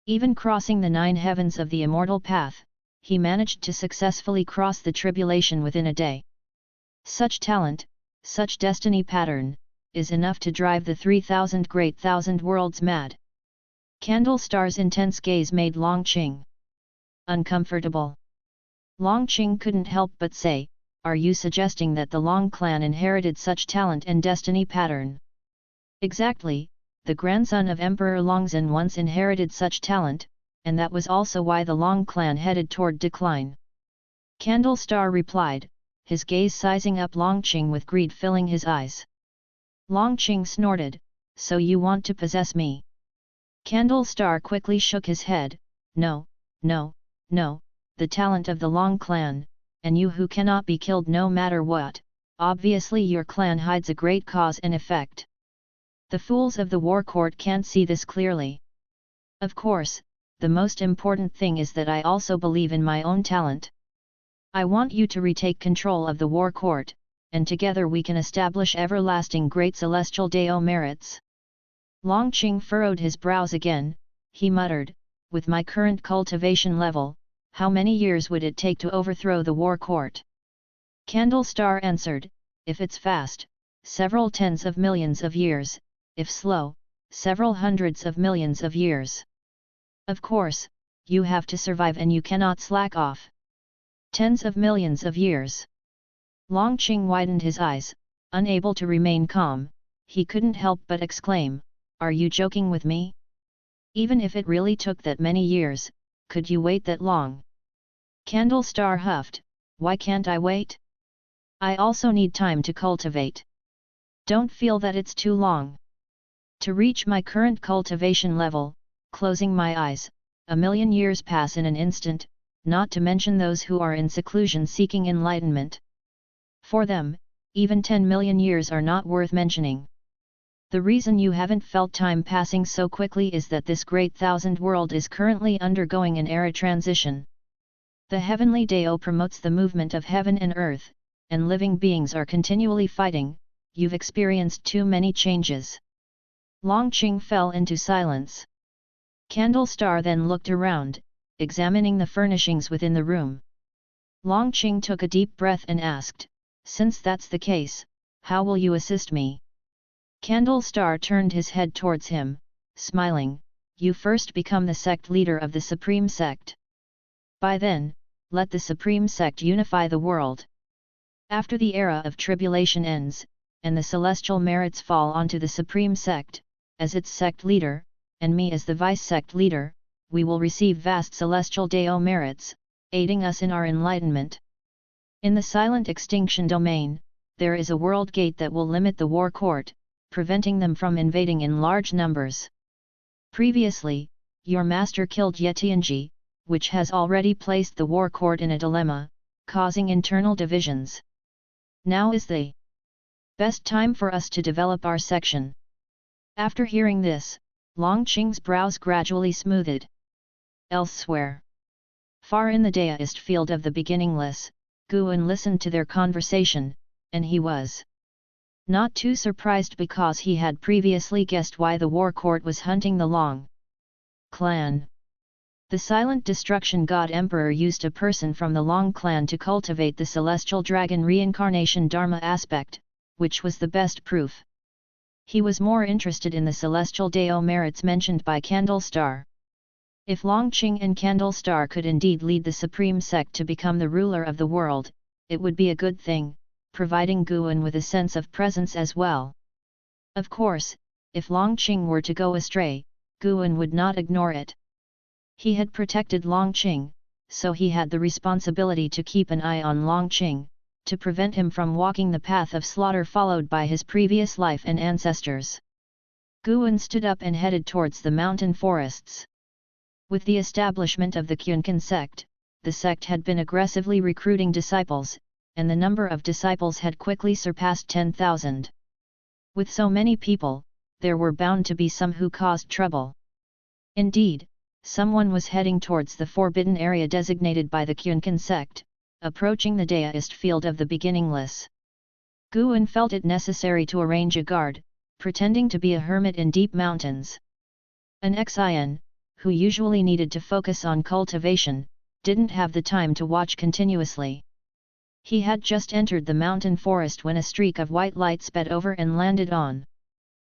Even crossing the 9 heavens of the immortal path, he managed to successfully cross the tribulation within a day. Such talent, such destiny pattern, is enough to drive the 3,000 great thousand worlds mad. Candle Star's intense gaze made Longqing uncomfortable. Longqing couldn't help but say, are you suggesting that the Long clan inherited such talent and destiny pattern? Exactly, the grandson of Emperor Longzhen once inherited such talent, and that was also why the Long clan headed toward decline. Candlestar replied, his gaze sizing up Longqing with greed filling his eyes. Longqing snorted, so you want to possess me? Candlestar quickly shook his head, no, no, no, the talent of the Long clan, and you who cannot be killed no matter what, obviously your clan hides a great cause and effect. The fools of the war court can't see this clearly. Of course, the most important thing is that I also believe in my own talent. I want you to retake control of the war court, and together we can establish everlasting great celestial Dao merits. Longqing furrowed his brows again, he muttered, with my current cultivation level, how many years would it take to overthrow the war court? Candlestar answered, if it's fast, several tens of millions of years, if slow, several hundreds of millions of years. Of course, you have to survive and you cannot slack off. Tens of millions of years. Longqing widened his eyes, unable to remain calm, he couldn't help but exclaim, are you joking with me? Even if it really took that many years, could you wait that long? Candlestar huffed, why can't I wait? I also need time to cultivate. Don't feel that it's too long. To reach my current cultivation level, closing my eyes, 1,000,000 years pass in an instant, not to mention those who are in seclusion seeking enlightenment. For them, even 10 million years are not worth mentioning. The reason you haven't felt time passing so quickly is that this great thousand world is currently undergoing an era transition. The heavenly Dao promotes the movement of heaven and earth, and living beings are continually fighting. You've experienced too many changes. Longqing fell into silence. Candlestar then looked around, examining the furnishings within the room. Longqing took a deep breath and asked, since that's the case, how will you assist me? Candlestar turned his head towards him, smiling, you first become the sect leader of the Supreme Sect. By then, let the Supreme Sect unify the world. After the era of tribulation ends, and the celestial merits fall onto the Supreme Sect, as its sect leader, and me as the vice-sect leader, we will receive vast celestial Dao merits, aiding us in our enlightenment. In the silent extinction domain, there is a world gate that will limit the war court, preventing them from invading in large numbers. Previously, your master killed Yetianji, which has already placed the war court in a dilemma, causing internal divisions. Now is the best time for us to develop our section. After hearing this, Longqing's brows gradually smoothed. Elsewhere, far in the Daoist field of the beginningless, Guan listened to their conversation, and he was not too surprised because he had previously guessed why the war court was hunting the Long clan. The silent destruction god emperor used a person from the Long clan to cultivate the celestial dragon reincarnation dharma aspect, which was the best proof. He was more interested in the celestial Dao merits mentioned by Candlestar. If Longqing and Candlestar could indeed lead the Supreme Sect to become the ruler of the world, it would be a good thing, providing Guan with a sense of presence as well. Of course, if Longqing were to go astray, Guan would not ignore it. He had protected Longqing, so he had the responsibility to keep an eye on Longqing, to prevent him from walking the path of slaughter followed by his previous life and ancestors. Guan stood up and headed towards the mountain forests. With the establishment of the Taixuan Sect, the sect had been aggressively recruiting disciples, and the number of disciples had quickly surpassed 10,000. With so many people, there were bound to be some who caused trouble. Indeed, someone was heading towards the forbidden area designated by the Taixuan Sect, approaching the Daoist field of the beginningless. Guan felt it necessary to arrange a guard, pretending to be a hermit in deep mountains. An Xian, who usually needed to focus on cultivation, didn't have the time to watch continuously. He had just entered the mountain forest when a streak of white light sped over and landed on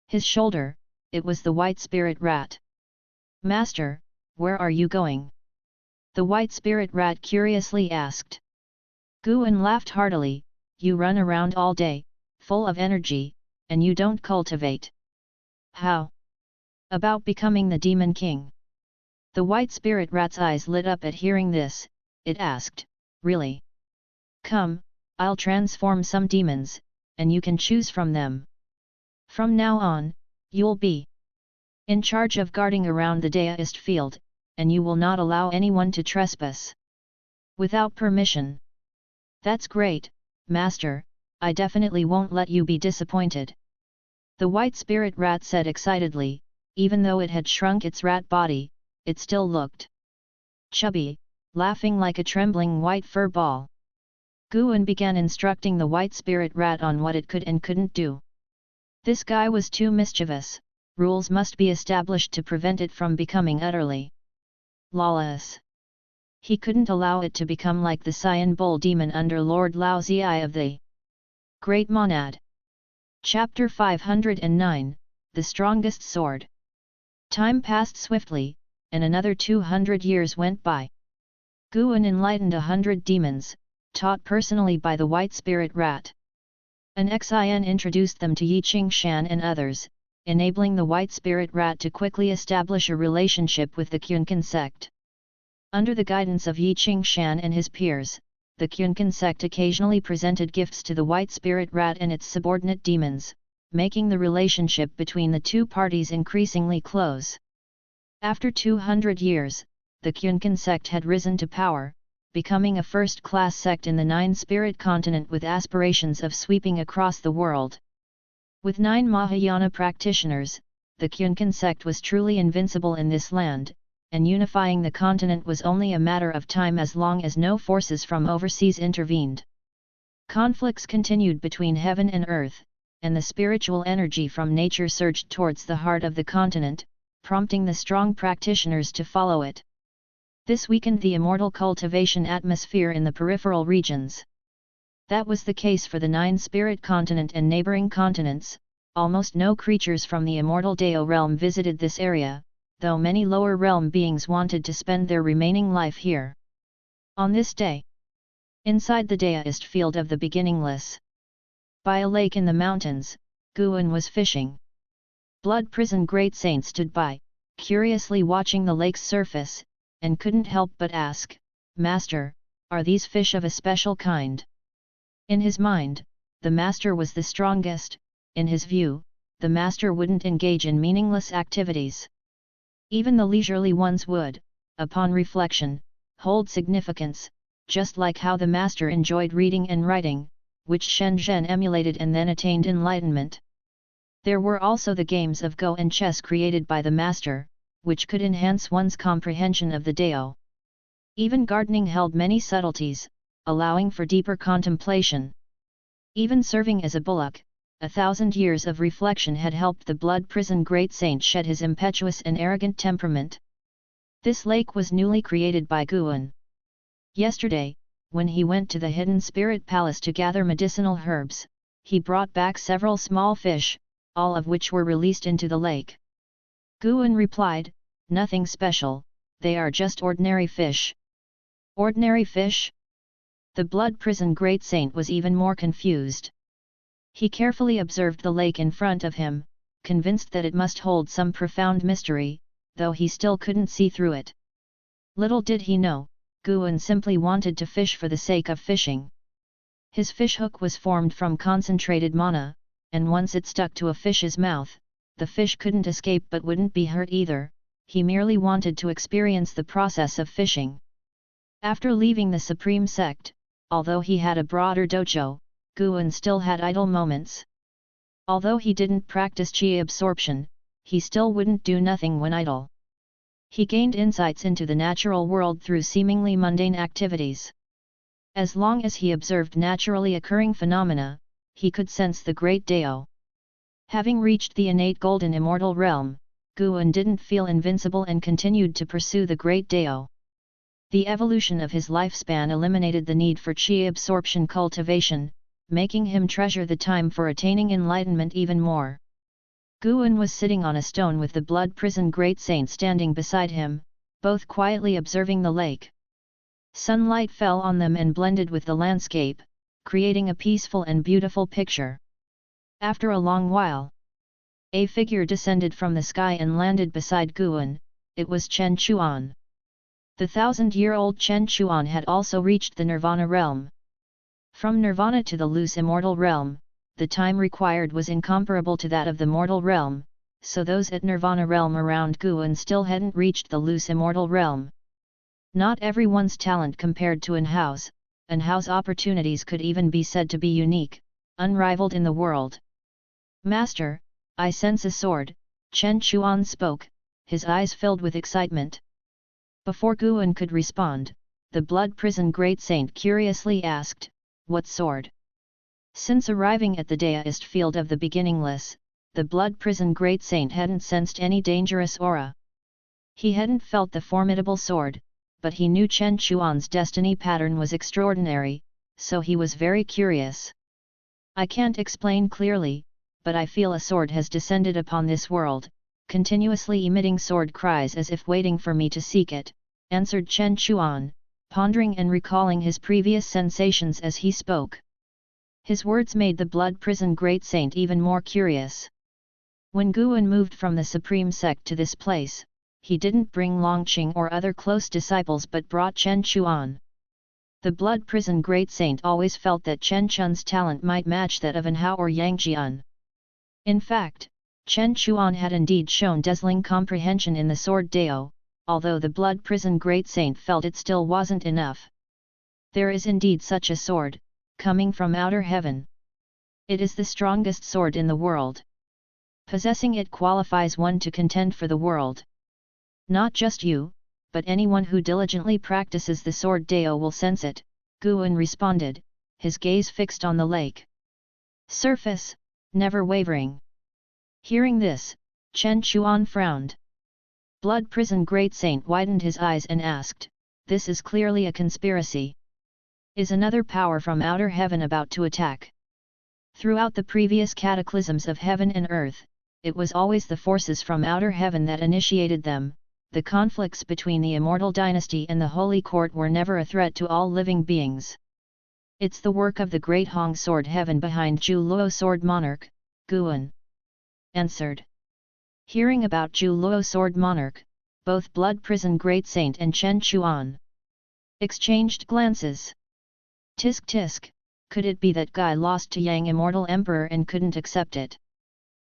his shoulder. It was the white spirit rat. "Master, where are you going?" the white spirit rat curiously asked. Guan laughed heartily, you run around all day, full of energy, and you don't cultivate. How about becoming the Demon King? The white spirit rat's eyes lit up at hearing this. It asked, really? Come, I'll transform some demons, and you can choose from them. From now on, you'll be in charge of guarding around the deduced field, and you will not allow anyone to trespass without permission. That's great, Master, I definitely won't let you be disappointed. The white spirit rat said excitedly. Even though it had shrunk its rat body, it still looked chubby, laughing like a trembling white fur ball. Guan began instructing the white spirit rat on what it could and couldn't do. This guy was too mischievous, rules must be established to prevent it from becoming utterly lawless. He couldn't allow it to become like the Cyan Bull demon under Lord Lao Zai of the Great Monad. Chapter 509, The Strongest Sword. Time passed swiftly, and another 200 years went by. Guan enlightened 100 demons, taught personally by the white spirit rat. An Xin introduced them to Yi Qing Shan and others, enabling the white spirit rat to quickly establish a relationship with the Taixuan Sect. Under the guidance of Yi Qing Shan and his peers, the Taixuan Sect occasionally presented gifts to the white spirit rat and its subordinate demons, making the relationship between the two parties increasingly close. After 200 years, the Taixuan Sect had risen to power, becoming a first-class sect in the Nine-Spirit continent with aspirations of sweeping across the world. With 9 Mahayana practitioners, the Taixuan Sect was truly invincible in this land, and unifying the continent was only a matter of time as long as no forces from overseas intervened. Conflicts continued between heaven and earth, and the spiritual energy from nature surged towards the heart of the continent, prompting the strong practitioners to follow it. This weakened the immortal cultivation atmosphere in the peripheral regions. That was the case for the Nine-Spirit continent and neighboring continents. Almost no creatures from the immortal Dao realm visited this area, though many lower realm beings wanted to spend their remaining life here. On this day, inside the deduced field of the beginningless, by a lake in the mountains, Guan was fishing. Blood Prison Great Saint stood by, curiously watching the lake's surface, and couldn't help but ask, Master, are these fish of a special kind? In his mind, the Master was the strongest. In his view, the Master wouldn't engage in meaningless activities. Even the leisurely ones would, upon reflection, hold significance, just like how the Master enjoyed reading and writing, which Shen Zhen emulated and then attained enlightenment. There were also the games of Go and chess created by the Master, which could enhance one's comprehension of the Dao. Even gardening held many subtleties, allowing for deeper contemplation. Even serving as a bullock, 1,000 years of reflection had helped the Blood Prison Great Saint shed his impetuous and arrogant temperament. This lake was newly created by Guan. Yesterday, when he went to the Hidden Spirit Palace to gather medicinal herbs, he brought back several small fish, all of which were released into the lake. Guan replied, nothing special, they are just ordinary fish. Ordinary fish? The Blood Prison Great Saint was even more confused. He carefully observed the lake in front of him, convinced that it must hold some profound mystery, though he still couldn't see through it. Little did he know, Guan simply wanted to fish for the sake of fishing. His fishhook was formed from concentrated mana, and once it stuck to a fish's mouth, the fish couldn't escape but wouldn't be hurt either. He merely wanted to experience the process of fishing. After leaving the Supreme Sect, although he had a broader dojo, Guan still had idle moments. Although he didn't practice chi absorption, he still wouldn't do nothing when idle. He gained insights into the natural world through seemingly mundane activities. As long as he observed naturally occurring phenomena, he could sense the great Dao. Having reached the innate golden immortal realm, Guan didn't feel invincible and continued to pursue the great Dao. The evolution of his lifespan eliminated the need for chi absorption cultivation, making him treasure the time for attaining enlightenment even more. Guan was sitting on a stone with the Blood Prison Great Saint standing beside him, both quietly observing the lake. Sunlight fell on them and blended with the landscape, creating a peaceful and beautiful picture. After a long while, a figure descended from the sky and landed beside Guan. It was Chen Chuan. The 1,000-year-old Chen Chuan had also reached the Nirvana realm. From Nirvana to the loose immortal realm, the time required was incomparable to that of the mortal realm, so those at Nirvana realm around Guan still hadn't reached the loose immortal realm. Not everyone's talent compared to Anhao's opportunities could even be said to be unique, unrivaled in the world. Master, I sense a sword, Chen Chuan spoke, his eyes filled with excitement. Before Guan could respond, the Blood Prison Great Saint curiously asked, what sword? Since arriving at the deist field of the beginningless, the Blood Prison Great Saint hadn't sensed any dangerous aura. He hadn't felt the formidable sword, but he knew Chen Chuan's destiny pattern was extraordinary, so he was very curious. I can't explain clearly, but I feel a sword has descended upon this world, continuously emitting sword cries as if waiting for me to seek it, answered Chen Chuan, pondering and recalling his previous sensations as he spoke. His words made the Blood Prison Great Saint even more curious. When Guan moved from the Supreme Sect to this place, he didn't bring Longqing or other close disciples but brought Chen Chuan. The Blood Prison Great Saint always felt that Chen Chun's talent might match that of Anhao or Yang Jian. In fact, Chen Chuan had indeed shown dazzling comprehension in the sword Dao, although the Blood Prison Great Saint felt it still wasn't enough. There is indeed such a sword, coming from outer heaven. It is the strongest sword in the world. Possessing it qualifies one to contend for the world. Not just you, but anyone who diligently practices the sword Dao will sense it, Guan responded, his gaze fixed on the lake. Surface, never wavering. Hearing this, Chen Chuan frowned. Blood Prison Great Saint widened his eyes and asked, this is clearly a conspiracy. Is another power from outer heaven about to attack? Throughout the previous cataclysms of heaven and earth, it was always the forces from outer heaven that initiated them. The conflicts between the Immortal Dynasty and the Holy Court were never a threat to all living beings. It's the work of the Great Hong Sword Heaven behind Zhu Luo Sword Monarch, Guan answered. Hearing about Zhu Luo Sword Monarch, both Blood Prison Great Saint and Chen Chuan exchanged glances. Tisk tisk, could it be that guy lost to Yang Immortal Emperor and couldn't accept it?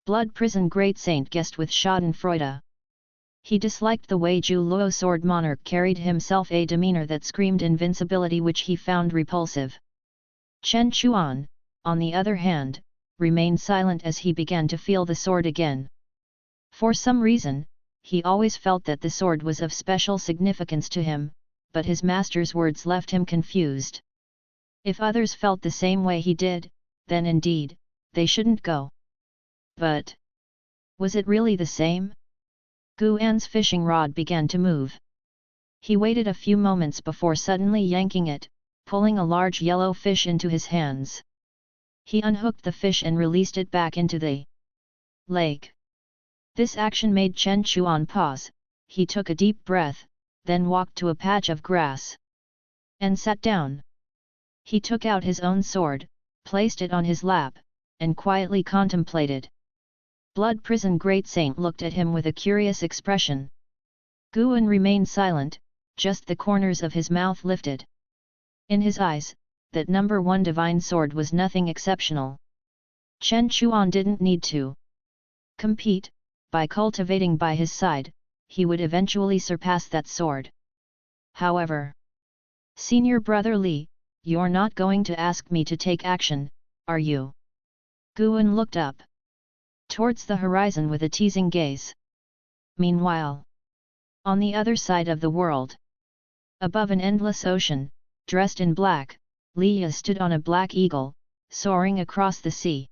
Blood Prison Great Saint guessed with schadenfreude. He disliked the way Zhu Luo Sword Monarch carried himself, a demeanor that screamed invincibility which he found repulsive. Chen Chuan, on the other hand, remained silent as he began to feel the sword again. For some reason, he always felt that the sword was of special significance to him, but his master's words left him confused. If others felt the same way he did, then indeed, they shouldn't go. But was it really the same? Guan's fishing rod began to move. He waited a few moments before suddenly yanking it, pulling a large yellow fish into his hands. He unhooked the fish and released it back into the lake. This action made Chen Chuan pause. He took a deep breath, then walked to a patch of grass and sat down. He took out his own sword, placed it on his lap, and quietly contemplated. Blood Prison Great Saint looked at him with a curious expression. Guan remained silent, just the corners of his mouth lifted. In his eyes, that number 1 divine sword was nothing exceptional. Chen Chuan didn't need to compete. By cultivating by his side, he would eventually surpass that sword. However, Senior Brother Li, you're not going to ask me to take action, are you? Guan looked up towards the horizon with a teasing gaze. Meanwhile, on the other side of the world, above an endless ocean, dressed in black, Li stood on a black eagle, soaring across the sea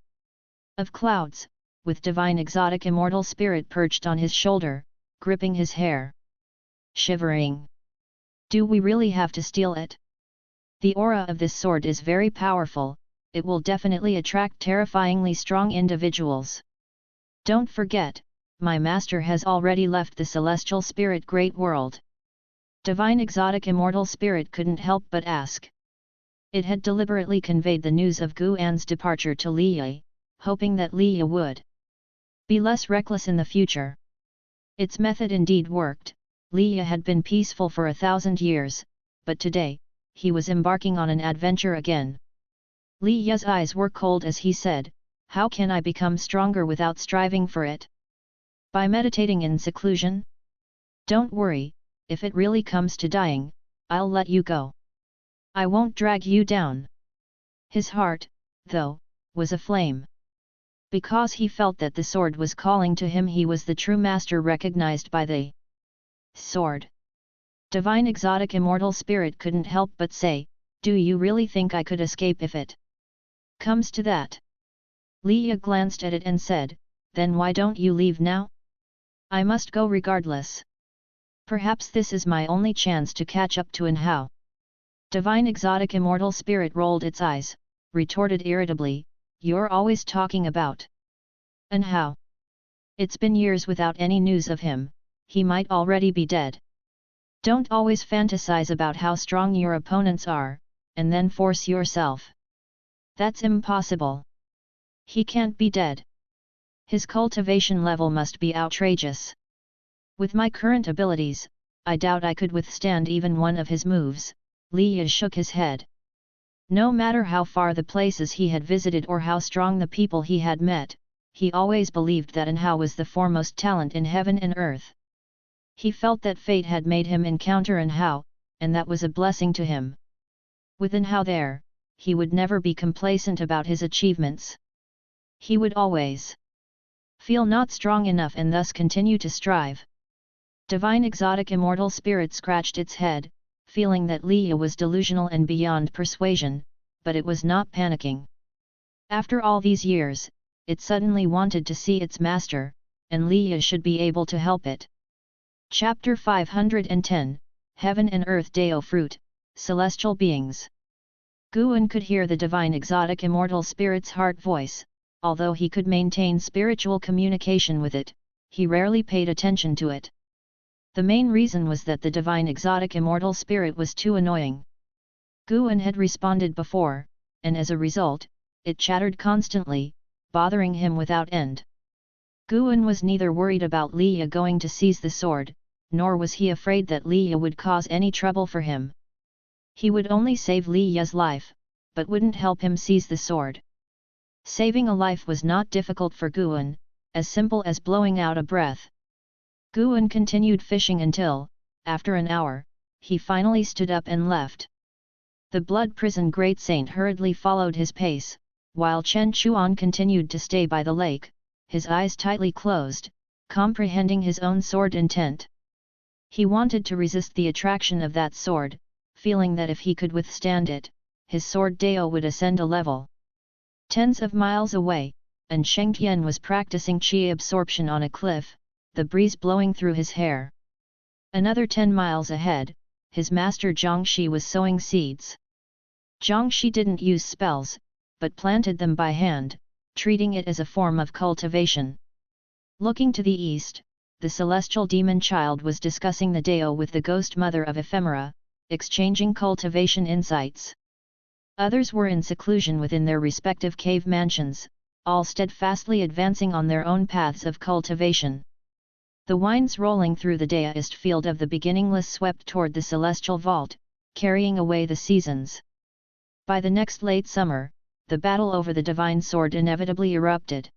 of clouds, with divine exotic immortal spirit perched on his shoulder, gripping his hair. Shivering. Do we really have to steal it? The aura of this sword is very powerful, it will definitely attract terrifyingly strong individuals. Don't forget, my master has already left the celestial spirit great world. Divine exotic immortal spirit couldn't help but ask. It had deliberately conveyed the news of Guan's departure to Liye, hoping that Liye would be less reckless in the future. Its method indeed worked. Liye had been peaceful for 1,000 years, but today, he was embarking on an adventure again. Liye's eyes were cold as he said, "How can I become stronger without striving for it? By meditating in seclusion? Don't worry, if it really comes to dying, I'll let you go. I won't drag you down." His heart, though, was aflame. Because he felt that the sword was calling to him, he was the true master recognized by the sword. Divine exotic immortal spirit couldn't help but say, "Do you really think I could escape if it comes to that?" Liye glanced at it and said, "Then why don't you leave now? I must go regardless. Perhaps this is my only chance to catch up to Anhao." Divine exotic immortal spirit rolled its eyes, retorted irritably, "You're always talking about Anhao. It's been years without any news of him, he might already be dead. Don't always fantasize about how strong your opponents are, and then force yourself. That's impossible. He can't be dead. His cultivation level must be outrageous. With my current abilities, I doubt I could withstand even one of his moves." Liye shook his head. No matter how far the places he had visited or how strong the people he had met, he always believed that Anhao was the foremost talent in heaven and earth. He felt that fate had made him encounter Anhao, and that was a blessing to him. With Anhao there, he would never be complacent about his achievements. He would always feel not strong enough and thus continue to strive. Divine exotic immortal spirit scratched its head, feeling that Liye was delusional and beyond persuasion, but it was not panicking. After all these years, it suddenly wanted to see its master, and Liye should be able to help it. Chapter 510, Heaven and Earth Dao Fruit, Celestial Beings. Guan could hear the divine exotic immortal spirit's heart voice. Although he could maintain spiritual communication with it, he rarely paid attention to it. The main reason was that the divine exotic immortal spirit was too annoying. Guan had responded before, and as a result, it chattered constantly, bothering him without end. Guan was neither worried about Liye going to seize the sword, nor was he afraid that Liye would cause any trouble for him. He would only save Liye's life, but wouldn't help him seize the sword. Saving a life was not difficult for Guan, as simple as blowing out a breath. Guan continued fishing until, after an hour, he finally stood up and left. The blood prison great saint hurriedly followed his pace, while Chen Chuan continued to stay by the lake, his eyes tightly closed, comprehending his own sword intent. He wanted to resist the attraction of that sword, feeling that if he could withstand it, his sword Dao would ascend a level. Tens of miles away, and Shengtian was practicing qi absorption on a cliff, the breeze blowing through his hair. Another 10 miles ahead, his master Zhangxi was sowing seeds. Zhangxi didn't use spells, but planted them by hand, treating it as a form of cultivation. Looking to the east, the celestial demon child was discussing the Dao with the ghost mother of Ephemera, exchanging cultivation insights. Others were in seclusion within their respective cave mansions, all steadfastly advancing on their own paths of cultivation. The winds rolling through the daist field of the beginningless swept toward the celestial vault, carrying away the seasons. By the next late summer, the battle over the divine sword inevitably erupted.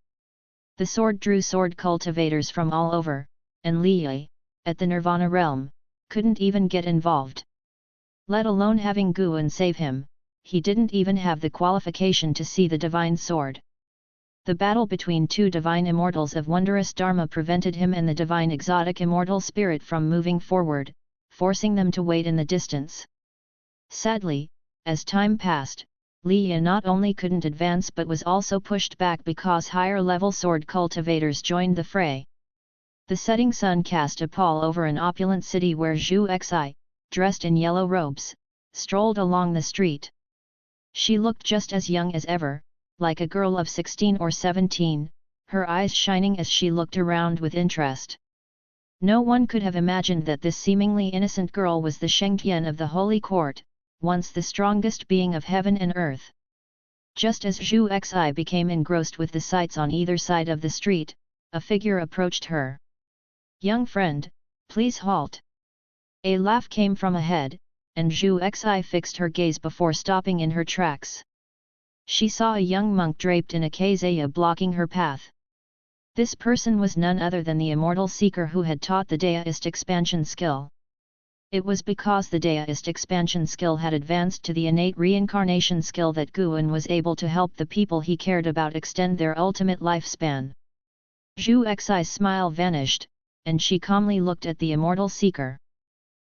The sword drew sword cultivators from all over, and Liye, at the Nirvana realm, couldn't even get involved. Let alone having Guan save him, he didn't even have the qualification to see the divine sword. The battle between two divine immortals of wondrous dharma prevented him and the divine exotic immortal spirit from moving forward, forcing them to wait in the distance. Sadly, as time passed, Liye not only couldn't advance but was also pushed back because higher-level sword cultivators joined the fray. The setting sun cast a pall over an opulent city where Zhu Xi, dressed in yellow robes, strolled along the street. She looked just as young as ever, like a girl of 16 or 17, her eyes shining as she looked around with interest. No one could have imagined that this seemingly innocent girl was the Shengtian of the Holy Court, once the strongest being of heaven and earth. Just as Zhu Xi became engrossed with the sights on either side of the street, a figure approached her. "Young friend, please halt." A laugh came from ahead, and Zhu Xi fixed her gaze before stopping in her tracks. She saw a young monk draped in a kazaya blocking her path. This person was none other than the immortal seeker who had taught the deist expansion skill. It was because the deist expansion skill had advanced to the innate reincarnation skill that Guan was able to help the people he cared about extend their ultimate lifespan. Zhu Xi's smile vanished, and she calmly looked at the immortal seeker.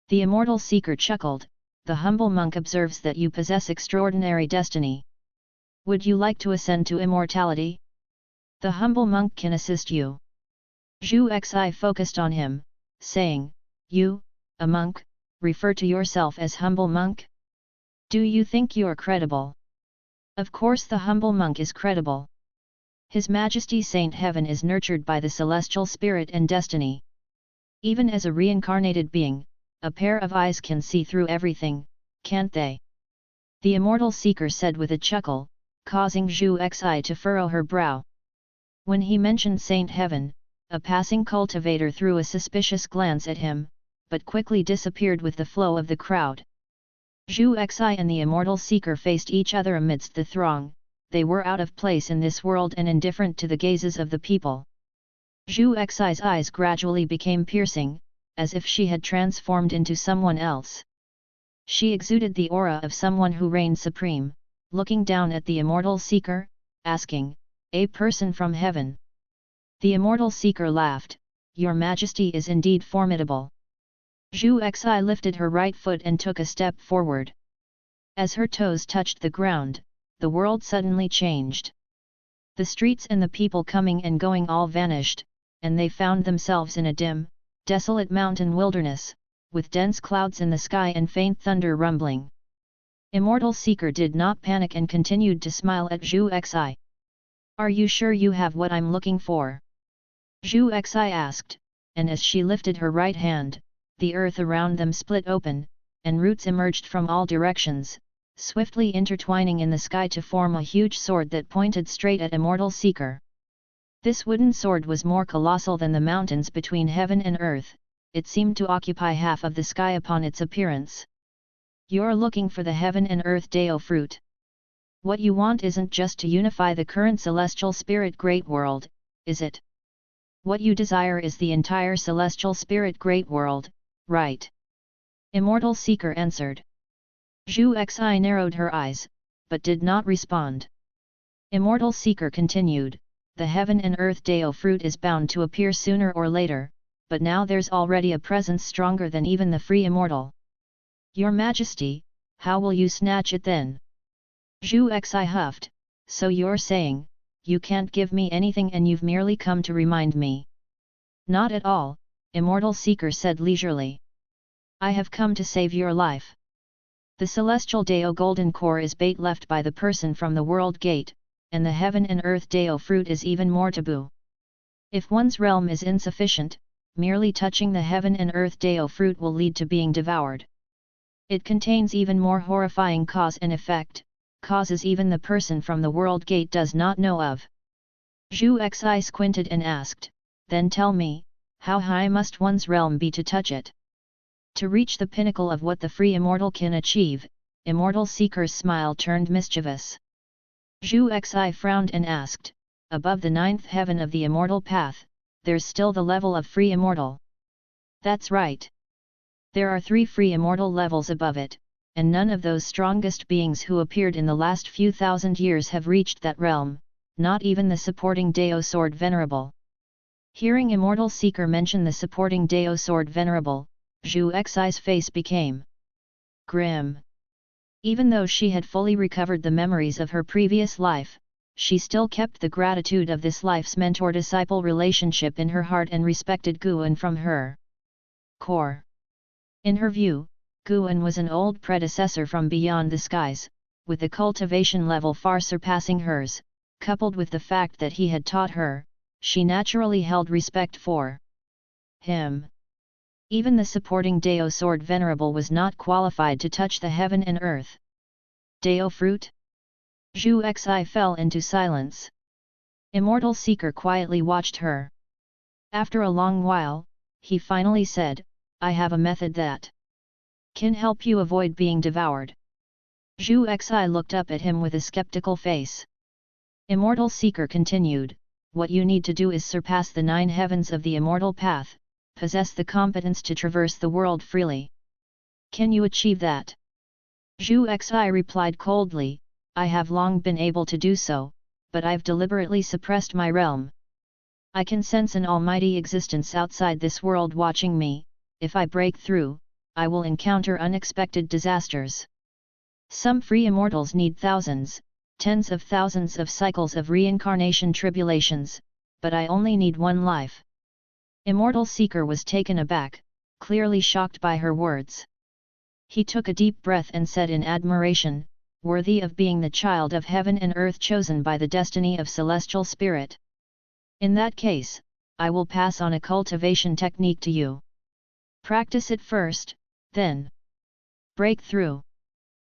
The immortal seeker chuckled. "The humble monk observes that you possess extraordinary destiny. Would you like to ascend to immortality? The humble monk can assist you." Zhu Xi focused on him, saying, "You, a monk, refer to yourself as humble monk? Do you think you're credible?" Of course the humble monk is credible. His Majesty Saint Heaven is nurtured by the celestial spirit and destiny. Even as a reincarnated being, a pair of eyes can see through everything, can't they? The immortal seeker said with a chuckle, causing Zhu Xi to furrow her brow. When he mentioned Saint Heaven, a passing cultivator threw a suspicious glance at him, but quickly disappeared with the flow of the crowd. Zhu Xi and the immortal seeker faced each other amidst the throng. They were out of place in this world and indifferent to the gazes of the people. Zhu Xi's eyes gradually became piercing, as if she had transformed into someone else. She exuded the aura of someone who reigned supreme, looking down at the immortal seeker, asking, "A person from heaven?" The immortal seeker laughed, "Your Majesty is indeed formidable." Zhu Xi lifted her right foot and took a step forward. As her toes touched the ground, the world suddenly changed. The streets and the people coming and going all vanished, and they found themselves in a dim, desolate mountain wilderness, with dense clouds in the sky and faint thunder rumbling. Immortal Seeker did not panic and continued to smile at Zhu Xi. "Are you sure you have what I'm looking for?" Zhu Xi asked, and as she lifted her right hand, the earth around them split open, and roots emerged from all directions, swiftly intertwining in the sky to form a huge sword that pointed straight at Immortal Seeker. This wooden sword was more colossal than the mountains between heaven and earth. It seemed to occupy half of the sky upon its appearance. "You're looking for the heaven and earth Dao fruit. What you want isn't just to unify the current celestial spirit great world, is it? What you desire is the entire celestial spirit great world, right?" Immortal Seeker answered. Zhu Xi narrowed her eyes, but did not respond. Immortal Seeker continued, "The heaven and earth Dao fruit is bound to appear sooner or later, but now there's already a presence stronger than even the free immortal. Your Majesty, how will you snatch it then?" Zhu Xi huffed, "So you're saying, you can't give me anything and you've merely come to remind me?" "Not at all," Immortal Seeker said leisurely. "I have come to save your life. The celestial Dao golden core is bait left by the person from the world gate, and the heaven and earth Dao fruit is even more taboo. If one's realm is insufficient, merely touching the heaven and earth Dao fruit will lead to being devoured. It contains even more horrifying cause and effect, causes even the person from the world gate does not know of." Zhu Xi squinted and asked, "Then tell me, how high must one's realm be to touch it?" "To reach the pinnacle of what the free immortal can achieve," Immortal Seeker's smile turned mischievous. Zhu Xi frowned and asked, "Above the ninth heaven of the immortal path, there's still the level of free immortal?" "That's right. There are 3 free immortal levels above it, and none of those strongest beings who appeared in the last few thousand years have reached that realm, not even the supporting Dao sword Venerable." Hearing Immortal Seeker mention the supporting Dao sword Venerable, Zhu Xi's face became grim. Even though she had fully recovered the memories of her previous life, she still kept the gratitude of this life's mentor-disciple relationship in her heart and respected Guan from her core. In her view, Guan was an old predecessor from beyond the skies, with a cultivation level far surpassing hers, coupled with the fact that he had taught her, she naturally held respect for him. Even the supporting Dao sword venerable was not qualified to touch the heaven and earth. Dao fruit? Zhu Xi fell into silence. Immortal Seeker quietly watched her. After a long while, he finally said, I have a method that can help you avoid being devoured. Zhu Xi looked up at him with a skeptical face. Immortal Seeker continued, what you need to do is surpass the 9 heavens of the immortal path, possess the competence to traverse the world freely. Can you achieve that? Zhu Xi replied coldly, I have long been able to do so, but I've deliberately suppressed my realm. I can sense an almighty existence outside this world watching me. If I break through, I will encounter unexpected disasters. Some free immortals need thousands, tens of thousands of cycles of reincarnation tribulations, but I only need one life. Immortal Seeker was taken aback, clearly shocked by her words. He took a deep breath and said in admiration, worthy of being the child of heaven and earth chosen by the destiny of celestial spirit. In that case, I will pass on a cultivation technique to you. Practice it first, then break through.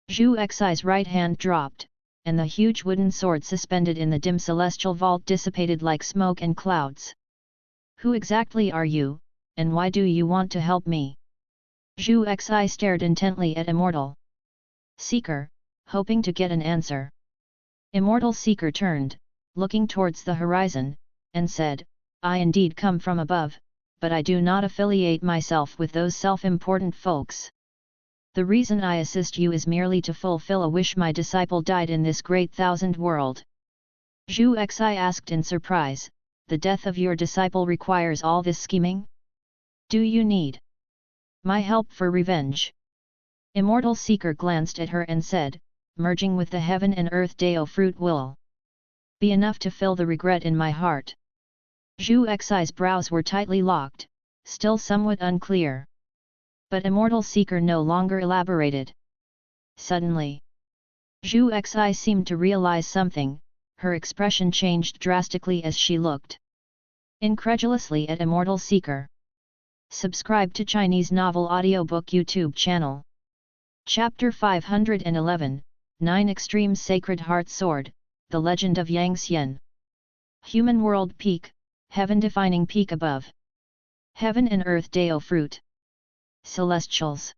Zhu Xi's right hand dropped, and the huge wooden sword suspended in the dim celestial vault dissipated like smoke and clouds. Who exactly are you, and why do you want to help me? Zhu Xi stared intently at Immortal Seeker, hoping to get an answer. Immortal Seeker turned, looking towards the horizon, and said, I indeed come from above, but I do not affiliate myself with those self-important folks. The reason I assist you is merely to fulfill a wish my disciple died in this great thousand world. Zhu Xi asked in surprise, the death of your disciple requires all this scheming? Do you need my help for revenge? Immortal Seeker glanced at her and said, merging with the heaven and earth Dao fruit will be enough to fill the regret in my heart. Zhu Xi's brows were tightly locked, still somewhat unclear. But Immortal Seeker no longer elaborated. Suddenly, Zhu Xi seemed to realize something, her expression changed drastically as she looked incredulously at Immortal Seeker. Subscribe to Chinese Novel Audiobook YouTube channel. Chapter 511, 9 Extremes Sacred Heart Sword, The Legend of Yang Xian. Human World Peak, Heaven-defining peak above. Heaven and Earth Dao Fruit. Celestials.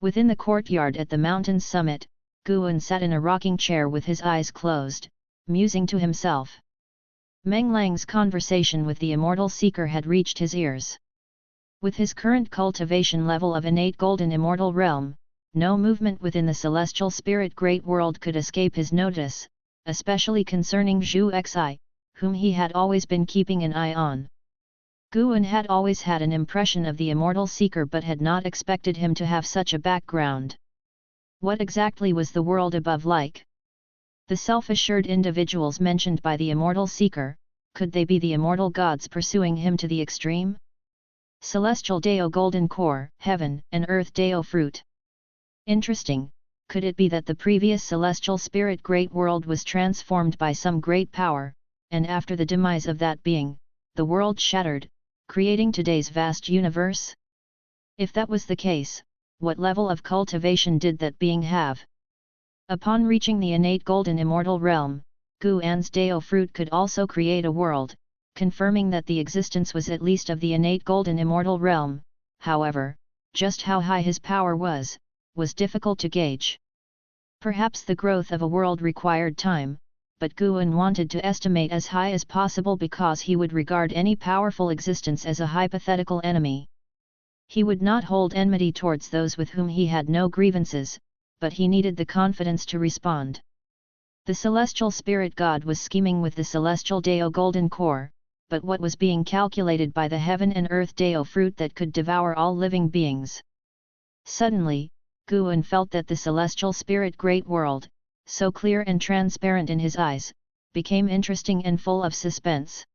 Within the courtyard at the mountain's summit, Guan sat in a rocking chair with his eyes closed, musing to himself. Meng Lang's conversation with the Immortal Seeker had reached his ears. With his current cultivation level of innate golden immortal realm, no movement within the celestial spirit great world could escape his notice, especially concerning Zhu Xi, whom he had always been keeping an eye on. Guan had always had an impression of the Immortal Seeker but had not expected him to have such a background. What exactly was the world above like? The self-assured individuals mentioned by the Immortal Seeker, could they be the immortal gods pursuing him to the extreme? Celestial Dao Golden Core, Heaven and Earth Dao Fruit. Interesting, could it be that the previous celestial spirit great world was transformed by some great power, and after the demise of that being, the world shattered, creating today's vast universe? If that was the case, what level of cultivation did that being have? Upon reaching the innate golden immortal realm, Guan's Dao fruit could also create a world, confirming that the existence was at least of the innate golden immortal realm. However, just how high his power was difficult to gauge. Perhaps the growth of a world required time, but Guan wanted to estimate as high as possible because he would regard any powerful existence as a hypothetical enemy. He would not hold enmity towards those with whom he had no grievances, but he needed the confidence to respond. The celestial spirit god was scheming with the celestial Dao golden core, but what was being calculated by the heaven and earth Dao fruit that could devour all living beings? Suddenly, Guan felt that the celestial spirit great world, so clear and transparent in his eyes, became interesting and full of suspense.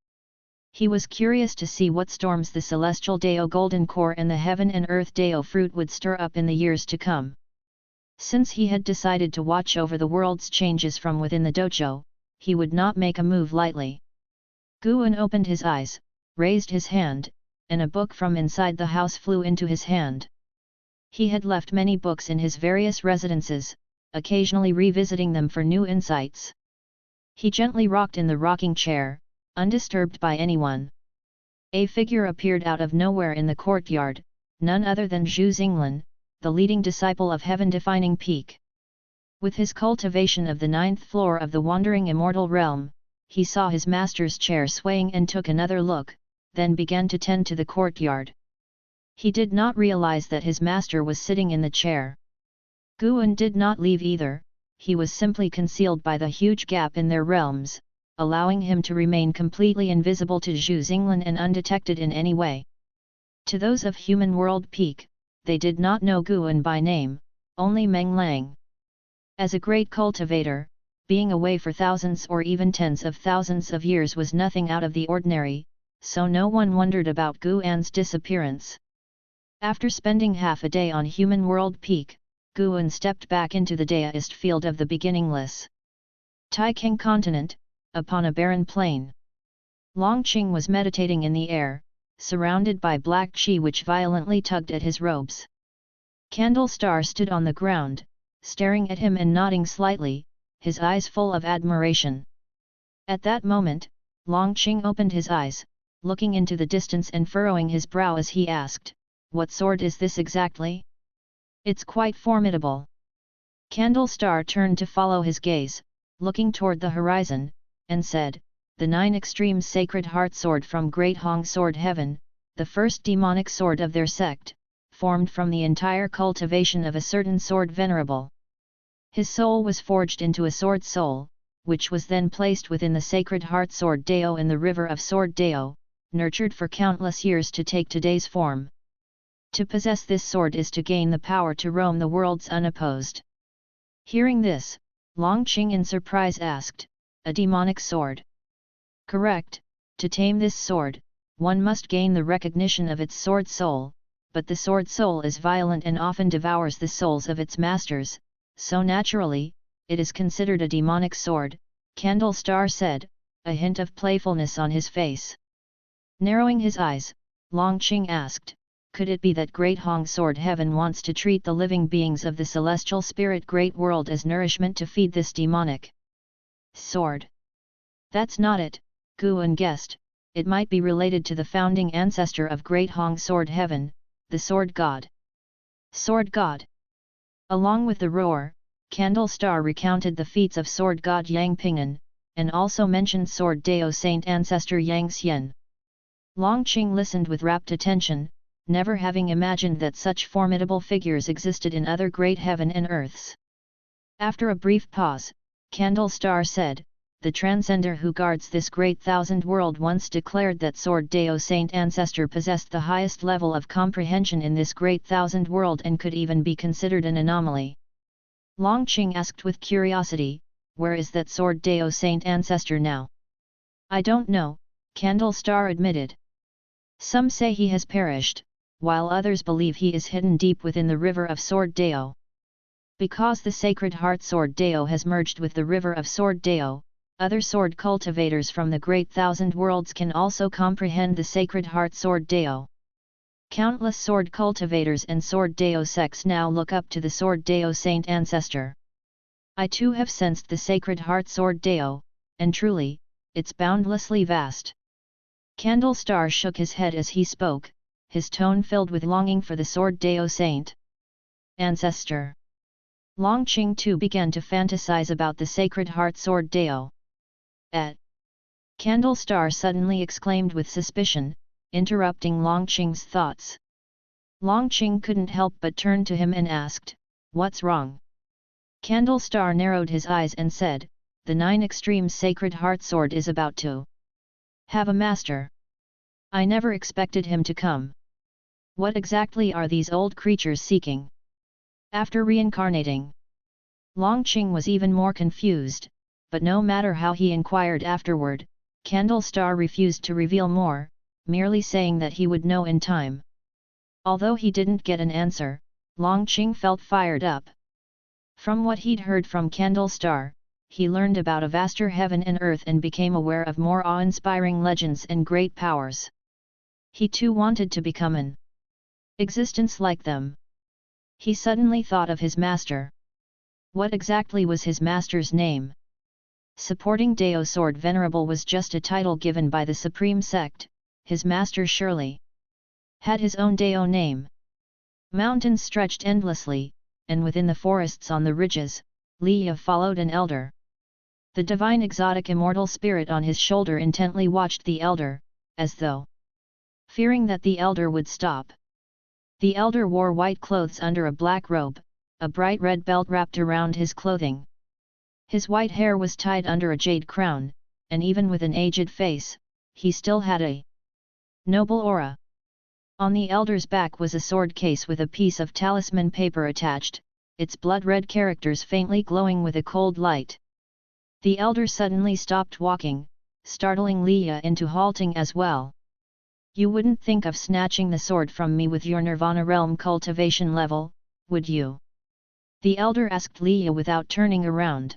He was curious to see what storms the celestial Dao golden core and the heaven and earth Dao fruit would stir up in the years to come. Since he had decided to watch over the world's changes from within the dojo, he would not make a move lightly. Guan opened his eyes, raised his hand, and a book from inside the house flew into his hand. He had left many books in his various residences, occasionally revisiting them for new insights. He gently rocked in the rocking chair, undisturbed by anyone. A figure appeared out of nowhere in the courtyard, none other than Zhu Xinglan, the leading disciple of heaven-defining peak. With his cultivation of the 9th floor of the wandering immortal realm, he saw his master's chair swaying and took another look, then began to tend to the courtyard. He did not realize that his master was sitting in the chair. Guan did not leave either, he was simply concealed by the huge gap in their realms, allowing him to remain completely invisible to Zhu Xinglan and undetected in any way. To those of human world peak, they did not know Guan by name, only Meng Lang. As a great cultivator, being away for thousands or even tens of thousands of years was nothing out of the ordinary, so no one wondered about Guan's disappearance. After spending half a day on human world peak, Guan stepped back into the daoist field of the beginningless Taixuan continent, upon a barren plain. Longqing was meditating in the air, surrounded by black qi which violently tugged at his robes. Candlestar stood on the ground, staring at him and nodding slightly, his eyes full of admiration. At that moment, Longqing opened his eyes, looking into the distance and furrowing his brow as he asked, "What sword is this exactly? It's quite formidable." Candlestar turned to follow his gaze, looking toward the horizon, and said, "The 9 extreme sacred heart sword from Great Hong Sword Heaven, the first demonic sword of their sect, formed from the entire cultivation of a certain sword venerable. His soul was forged into a sword soul, which was then placed within the sacred heart sword Dao in the river of sword Dao, nurtured for countless years to take today's form. To possess this sword is to gain the power to roam the worlds unopposed." Hearing this, Longqing in surprise asked, "A demonic sword?" "Correct, to tame this sword, one must gain the recognition of its sword soul, but the sword soul is violent and often devours the souls of its masters, so naturally, it is considered a demonic sword," Candlestar said, a hint of playfulness on his face. Narrowing his eyes, Longqing asked, "Could it be that Great Hong Sword Heaven wants to treat the living beings of the celestial spirit great world as nourishment to feed this demonic sword?" "That's not it," Guan guessed, "it might be related to the founding ancestor of Great Hong Sword Heaven, the Sword God." "Sword God?" Along with the roar, Candlestar recounted the feats of Sword God Yang Ping'an, and also mentioned Sword Dao Saint Ancestor Yang Xian. Longqing listened with rapt attention, never having imagined that such formidable figures existed in other great heaven and earths. After a brief pause, Candlestar said, "The transcender who guards this great thousand world once declared that Sword Dao Saint Ancestor possessed the highest level of comprehension in this great thousand world and could even be considered an anomaly." Longqing asked with curiosity, "Where is that Sword Dao Saint Ancestor now?" "I don't know," Candlestar admitted. "Some say he has perished, while others believe he is hidden deep within the river of Sword Dao. Because the Sacred Heart Sword Dao has merged with the river of Sword Dao, other sword cultivators from the Great Thousand Worlds can also comprehend the Sacred Heart Sword Dao. Countless sword cultivators and Sword Dao sects now look up to the Sword Dao Saint Ancestor. I too have sensed the Sacred Heart Sword Dao, and truly, it's boundlessly vast." Candlestar shook his head as he spoke, his tone filled with longing for the Sword Dao Saint Ancestor. Longqing too began to fantasize about the Sacred Heart Sword Dao. Candlestar suddenly exclaimed with suspicion, interrupting Longqing's thoughts. Longqing couldn't help but turn to him and asked, "What's wrong?" Candlestar narrowed his eyes and said, "The 9 extreme Sacred Heart Sword is about to have a master. I never expected him to come. What exactly are these old creatures seeking? After reincarnating?" Longqing was even more confused, but no matter how he inquired afterward, Candlestar refused to reveal more, merely saying that he would know in time. Although he didn't get an answer, Longqing felt fired up. From what he'd heard from Candlestar, he learned about a vaster heaven and earth and became aware of more awe-inspiring legends and great powers. He too wanted to become an existence like them. He suddenly thought of his master. What exactly was his master's name? Supporting Dao Sword Venerable was just a title given by the Supreme Sect. His master surely had his own Dao name. Mountains stretched endlessly, and within the forests on the ridges, Liya followed an elder. The divine exotic immortal spirit on his shoulder intently watched the elder, as though fearing that the elder would stop. The elder wore white clothes under a black robe, a bright red belt wrapped around his clothing. His white hair was tied under a jade crown, and even with an aged face, he still had a noble aura. On the elder's back was a sword case with a piece of talisman paper attached, its blood-red characters faintly glowing with a cold light. The elder suddenly stopped walking, startling Liya into halting as well. You wouldn't think of snatching the sword from me with your Nirvana realm cultivation level, would you? The elder asked Liya without turning around.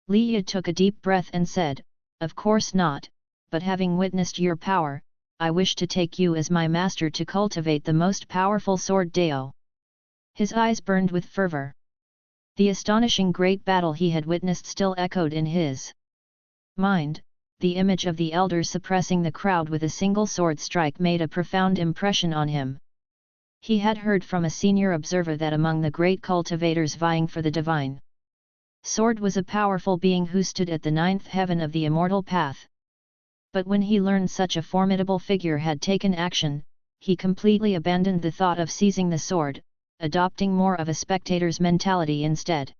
Liya took a deep breath and said, of course not, but having witnessed your power, I wish to take you as my master to cultivate the most powerful sword Dao. His eyes burned with fervor. The astonishing great battle he had witnessed still echoed in his mind. The image of the elder suppressing the crowd with a single sword strike made a profound impression on him. He had heard from a senior observer that among the great cultivators vying for the divine sword was a powerful being who stood at the ninth heaven of the immortal path. But when he learned such a formidable figure had taken action, he completely abandoned the thought of seizing the sword, adopting more of a spectator's mentality instead.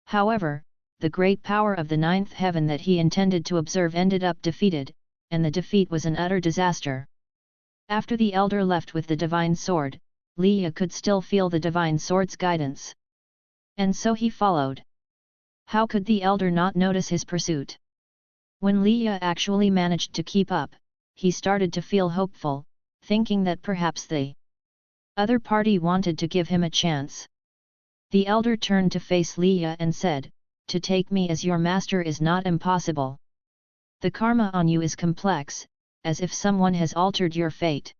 However, the great power of the ninth heaven that he intended to observe ended up defeated, and the defeat was an utter disaster. After the elder left with the divine sword, Liya could still feel the divine sword's guidance. And so he followed. How could the elder not notice his pursuit? When Liya actually managed to keep up, he started to feel hopeful, thinking that perhaps the other party wanted to give him a chance. The elder turned to face Liya and said, to take me as your master is not impossible. The karma on you is complex, as if someone has altered your fate.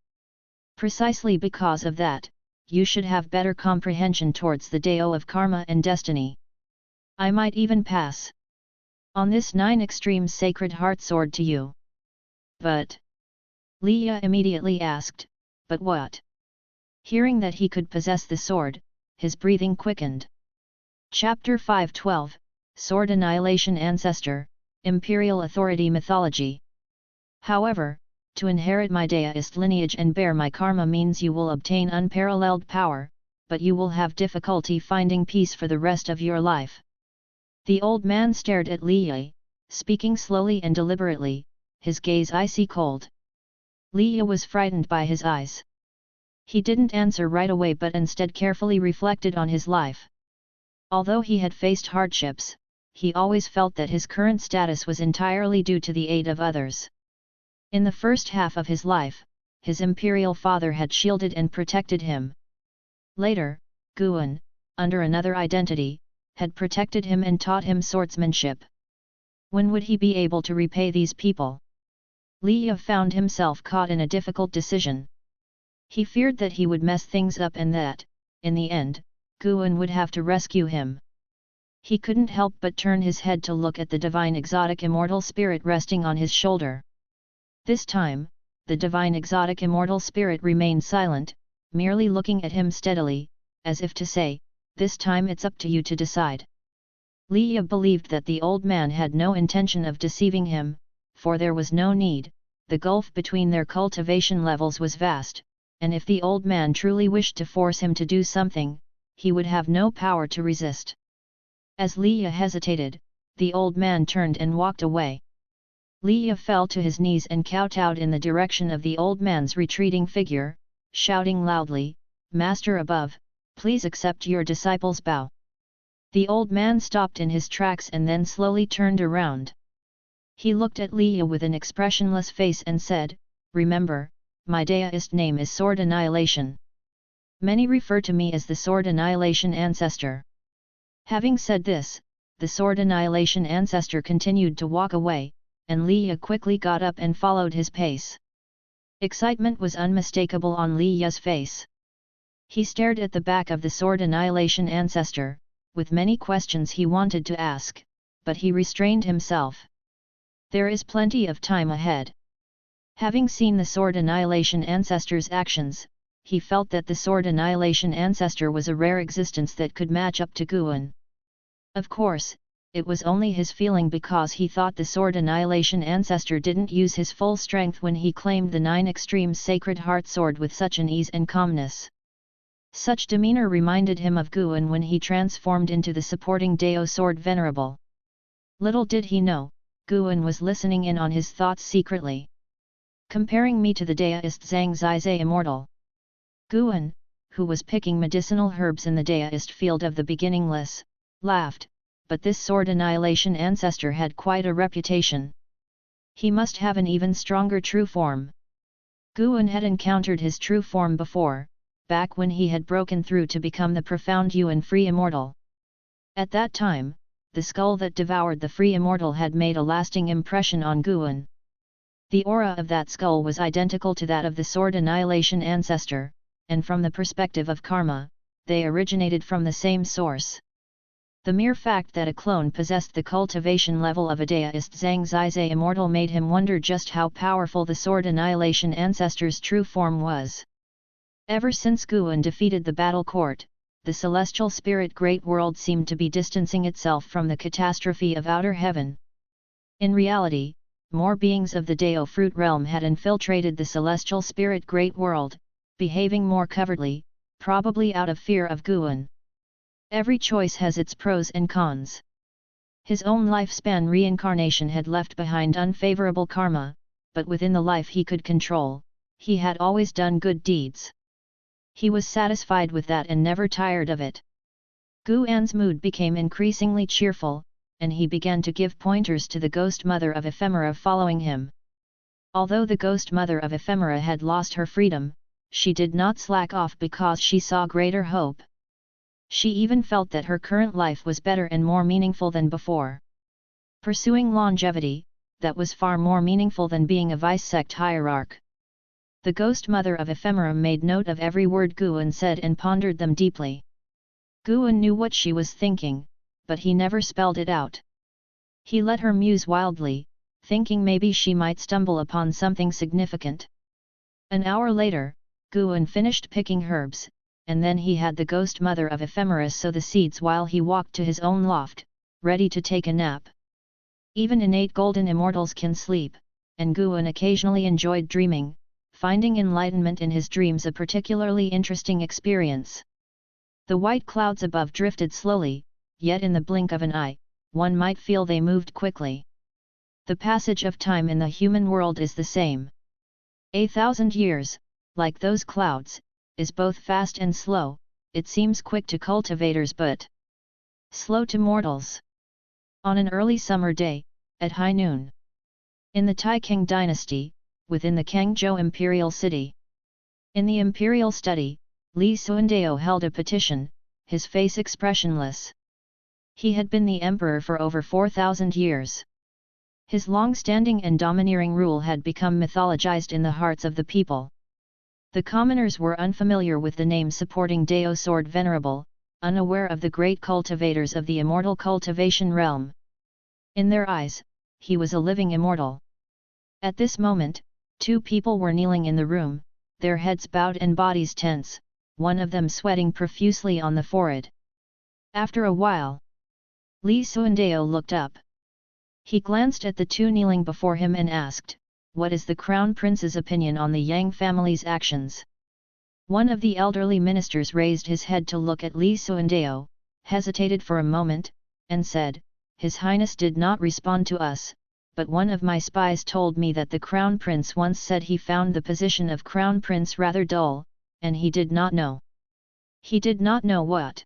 Precisely because of that, you should have better comprehension towards the Dao of karma and destiny. I might even pass on this 9 extreme sacred heart sword to you. But Liya immediately asked, but what? Hearing that he could possess the sword, his breathing quickened. Chapter 512, Sword Annihilation Ancestor, Imperial Authority Mythology. However, to inherit my Daoist lineage and bear my karma means you will obtain unparalleled power, but you will have difficulty finding peace for the rest of your life. The old man stared at Liya, speaking slowly and deliberately, his gaze icy cold. Liya was frightened by his eyes. He didn't answer right away but instead carefully reflected on his life. Although he had faced hardships, he always felt that his current status was entirely due to the aid of others. In the first half of his life, his imperial father had shielded and protected him. Later, Guan, under another identity, had protected him and taught him swordsmanship. When would he be able to repay these people? Liya found himself caught in a difficult decision. He feared that he would mess things up and that, in the end, Guan would have to rescue him. He couldn't help but turn his head to look at the divine exotic immortal spirit resting on his shoulder. This time, the divine exotic immortal spirit remained silent, merely looking at him steadily, as if to say, this time it's up to you to decide. Liya believed that the old man had no intention of deceiving him, for there was no need, the gulf between their cultivation levels was vast, and if the old man truly wished to force him to do something, he would have no power to resist. As Liya hesitated, the old man turned and walked away. Liya fell to his knees and kowtowed in the direction of the old man's retreating figure, shouting loudly, Master above, please accept your disciple's bow. The old man stopped in his tracks and then slowly turned around. He looked at Liya with an expressionless face and said, remember, my Daoist name is Sword Annihilation. Many refer to me as the Sword Annihilation Ancestor. Having said this, the Sword Annihilation Ancestor continued to walk away, and Liya quickly got up and followed his pace. Excitement was unmistakable on Li Yu's face. He stared at the back of the sword annihilation ancestor, with many questions he wanted to ask, but he restrained himself. There is plenty of time ahead. Having seen the sword annihilation ancestor's actions, he felt that the sword annihilation ancestor was a rare existence that could match up to Guan. Of course, it was only his feeling because he thought the sword annihilation ancestor didn't use his full strength when he claimed the 9 extremes sacred heart sword with such an ease and calmness. Such demeanor reminded him of Guan when he transformed into the supporting Dao sword venerable. Little did he know, Guan was listening in on his thoughts secretly. Comparing me to the deist Zhang Zizai Immortal. Guan, who was picking medicinal herbs in the deist field of the beginningless, laughed, but this sword annihilation ancestor had quite a reputation. He must have an even stronger true form. Guan had encountered his true form before, back when he had broken through to become the profound Yuan free immortal. At that time, the skull that devoured the free immortal had made a lasting impression on Guan. The aura of that skull was identical to that of the sword annihilation ancestor, and from the perspective of karma, they originated from the same source. The mere fact that a clone possessed the cultivation level of a deist Zhang Zizai Immortal made him wonder just how powerful the sword annihilation ancestor's true form was. Ever since Guan defeated the battle court, the celestial spirit great world seemed to be distancing itself from the catastrophe of outer heaven. In reality, more beings of the Dao fruit realm had infiltrated the celestial spirit great world, behaving more covertly, probably out of fear of Guan. Every choice has its pros and cons. His own lifespan reincarnation had left behind unfavorable karma, but within the life he could control, he had always done good deeds. He was satisfied with that and never tired of it. Guan's mood became increasingly cheerful, and he began to give pointers to the ghost mother of ephemera following him. Although the ghost mother of ephemera had lost her freedom, she did not slack off because she saw greater hope. She even felt that her current life was better and more meaningful than before. Pursuing longevity, that was far more meaningful than being a vice-sect hierarch. The ghost mother of ephemera made note of every word Guan said and pondered them deeply. Guan knew what she was thinking, but he never spelled it out. He let her muse wildly, thinking maybe she might stumble upon something significant. An hour later, Guan finished picking herbs, and then he had the ghost mother of ephemera sow the seeds while he walked to his own loft, ready to take a nap. Even innate golden immortals can sleep, and Guan occasionally enjoyed dreaming, finding enlightenment in his dreams a particularly interesting experience. The white clouds above drifted slowly, yet in the blink of an eye, one might feel they moved quickly. The passage of time in the human world is the same. 1,000 years, like those clouds, is both fast and slow. It seems quick to cultivators but slow to mortals. On an early summer day, at high noon. In the Taixuan dynasty, within the Kangzhou imperial city. In the imperial study, Li Xuandao held a petition, his face expressionless. He had been the emperor for over 4,000 years. His long-standing and domineering rule had become mythologized in the hearts of the people. The commoners were unfamiliar with the name supporting Dao sword venerable, unaware of the great cultivators of the immortal cultivation realm. In their eyes, he was a living immortal. At this moment, 2 people were kneeling in the room, their heads bowed and bodies tense, one of them sweating profusely on the forehead. After a while, Li Xuandao looked up. He glanced at the 2 kneeling before him and asked, "What is the Crown Prince's opinion on the Yang family's actions?" One of the elderly ministers raised his head to look at Li Xuandao, hesitated for a moment, and said, "His Highness did not respond to us, but one of my spies told me that the Crown Prince once said he found the position of Crown Prince rather dull, and he did not know. He did not know what?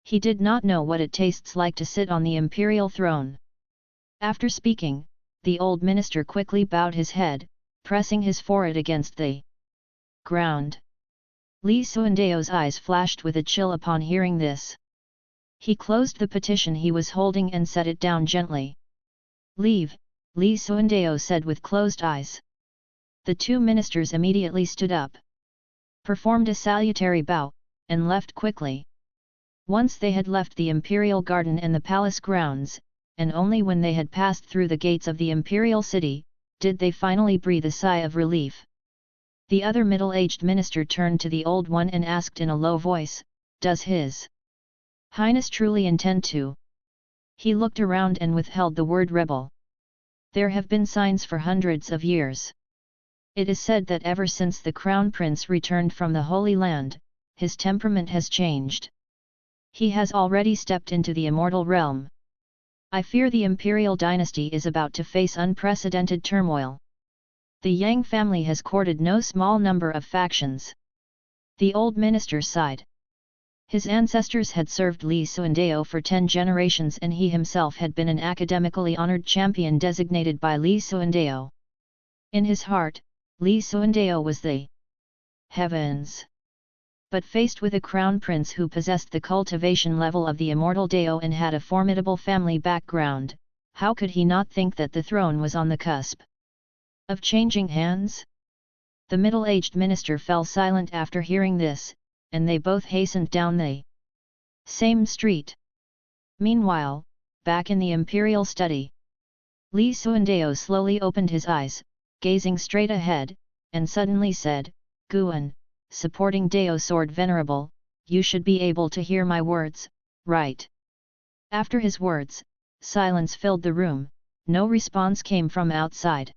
He did not know what it tastes like to sit on the imperial throne." After speaking, the old minister quickly bowed his head, pressing his forehead against the ground. Li Xuandao's eyes flashed with a chill upon hearing this. He closed the petition he was holding and set it down gently. "Leave," Li Xuandao said with closed eyes. The two ministers immediately stood up, performed a salutary bow, and left quickly. Once they had left the imperial garden and the palace grounds, and only when they had passed through the gates of the imperial city, did they finally breathe a sigh of relief. The other middle-aged minister turned to the old one and asked in a low voice, "Does His Highness truly intend to?" He looked around and withheld the word rebel. There have been signs for hundreds of years. It is said that ever since the Crown Prince returned from the Holy Land, his temperament has changed. He has already stepped into the immortal realm. I fear the imperial dynasty is about to face unprecedented turmoil. The Yang family has courted no small number of factions. The old minister sighed. His ancestors had served Li Suandao for 10 generations and he himself had been an academically honored champion designated by Li Suandao. In his heart, Li Suandao was the heavens. But faced with a crown prince who possessed the cultivation level of the immortal Dao and had a formidable family background, how could he not think that the throne was on the cusp of changing hands? The middle-aged minister fell silent after hearing this, and they both hastened down the same street. Meanwhile, back in the imperial study, Li Suandao slowly opened his eyes, gazing straight ahead, and suddenly said, "Guan, supporting Dao Sword Venerable, you should be able to hear my words, right?" After his words, silence filled the room, no response came from outside.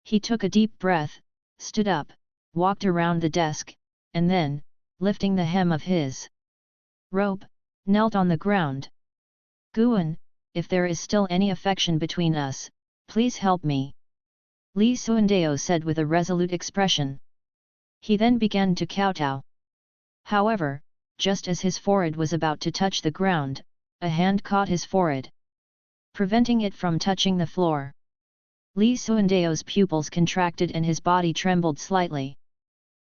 He took a deep breath, stood up, walked around the desk, and then, lifting the hem of his robe, knelt on the ground. "Guan, if there is still any affection between us, please help me," Li Suandao said with a resolute expression. He then began to kowtow. However, just as his forehead was about to touch the ground, a hand caught his forehead, preventing it from touching the floor. Li Suandao's pupils contracted and his body trembled slightly.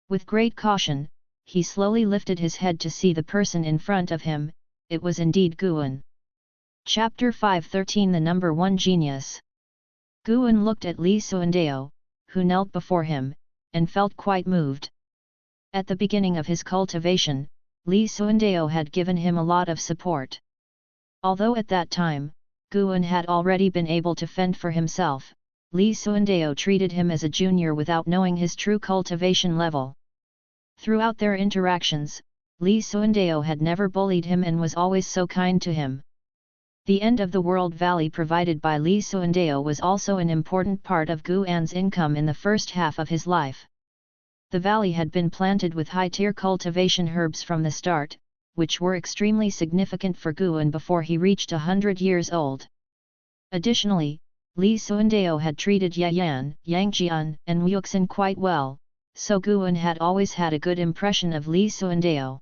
With great caution, he slowly lifted his head to see the person in front of him. It was indeed Guan. Chapter 513 The Number 1 Genius. Guan looked at Li Suandao, who knelt before him, and felt quite moved. At the beginning of his cultivation, Li Suandao had given him a lot of support. Although at that time, Guan had already been able to fend for himself, Li Suandao treated him as a junior without knowing his true cultivation level. Throughout their interactions, Li Suandao had never bullied him and was always so kind to him. The end of the world valley provided by Li Suandao was also an important part of Guan's income in the first half of his life. The valley had been planted with high-tier cultivation herbs from the start, which were extremely significant for Guan before he reached 100 years old. Additionally, Li Suandao had treated Yayan, Yangjian, and Wuxin quite well, so Guan had always had a good impression of Li Suandao.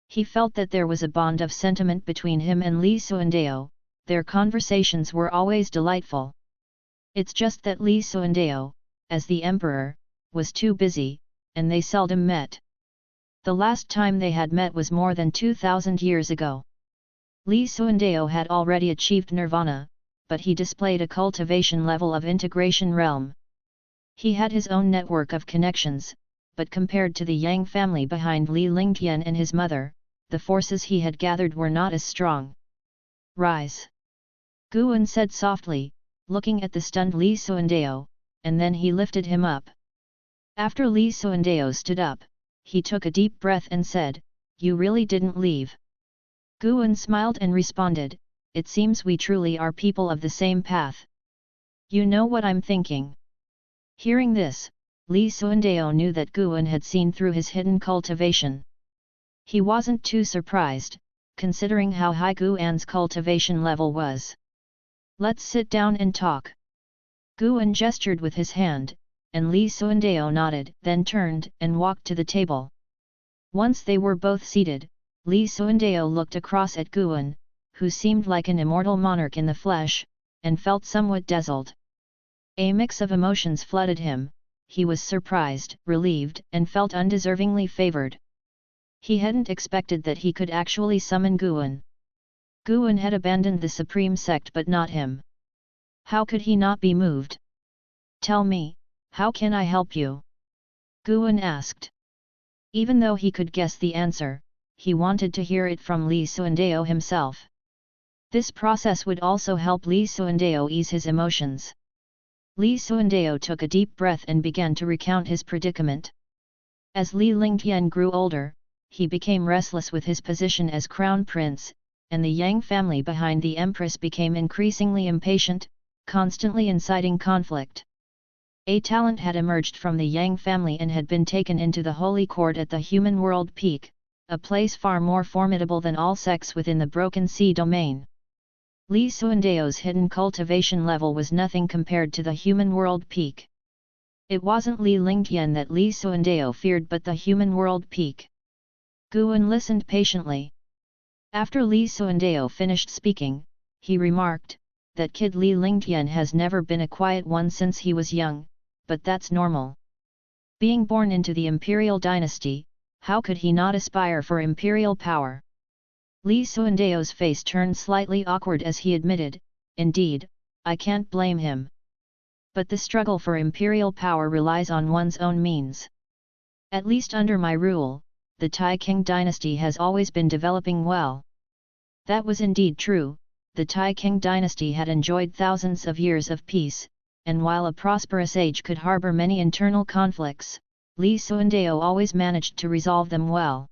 He felt that there was a bond of sentiment between him and Li Suandao. Their conversations were always delightful. It's just that Li Suandao, as the emperor, was too busy, and they seldom met. The last time they had met was more than 2,000 years ago. Li Suandao had already achieved nirvana, but he displayed a cultivation level of integration realm. He had his own network of connections, but compared to the Yang family behind Li Lingtian and his mother, the forces he had gathered were not as strong. "Rise," Guan said softly, looking at the stunned Li Suandao, and then he lifted him up. After Li Suandao stood up, he took a deep breath and said, "You really didn't leave?" Guan smiled and responded, "It seems we truly are people of the same path. You know what I'm thinking." Hearing this, Li Suandao knew that Guan had seen through his hidden cultivation. He wasn't too surprised, considering how high Guan's cultivation level was. "Let's sit down and talk." Guan gestured with his hand, and Li Suandao nodded, then turned and walked to the table. Once they were both seated, Li Suandao looked across at Guan, who seemed like an immortal monarch in the flesh, and felt somewhat dazzled. A mix of emotions flooded him. He was surprised, relieved, and felt undeservingly favored. He hadn't expected that he could actually summon Guan. Guan had abandoned the Supreme Sect but not him. How could he not be moved? "Tell me, How can I help you? Guan asked. Even though he could guess the answer, he wanted to hear it from Li Suandeo himself. This process would also help Li Suandeo ease his emotions. Li Suandeo took a deep breath and began to recount his predicament. As Li Lingtian grew older, he became restless with his position as crown prince, and the Yang family behind the empress became increasingly impatient, constantly inciting conflict. A talent had emerged from the Yang family and had been taken into the holy court at the human world peak, a place far more formidable than all sects within the Broken Sea domain. Li Suandeo's hidden cultivation level was nothing compared to the human world peak. It wasn't Li Lingtian that Li Suandeo feared but the human world peak. Guan listened patiently. After Li Suandeo finished speaking, he remarked, that kid Li Lingtian has never been a quiet one since he was young, but that's normal. Being born into the imperial dynasty, how could he not aspire for imperial power? Li Suandeo's face turned slightly awkward as he admitted, indeed, I can't blame him. But the struggle for imperial power relies on one's own means. At least under my rule, the Taixuan dynasty has always been developing well. That was indeed true, the Taixuan dynasty had enjoyed thousands of years of peace, and while a prosperous age could harbor many internal conflicts, Li Suandeo always managed to resolve them well.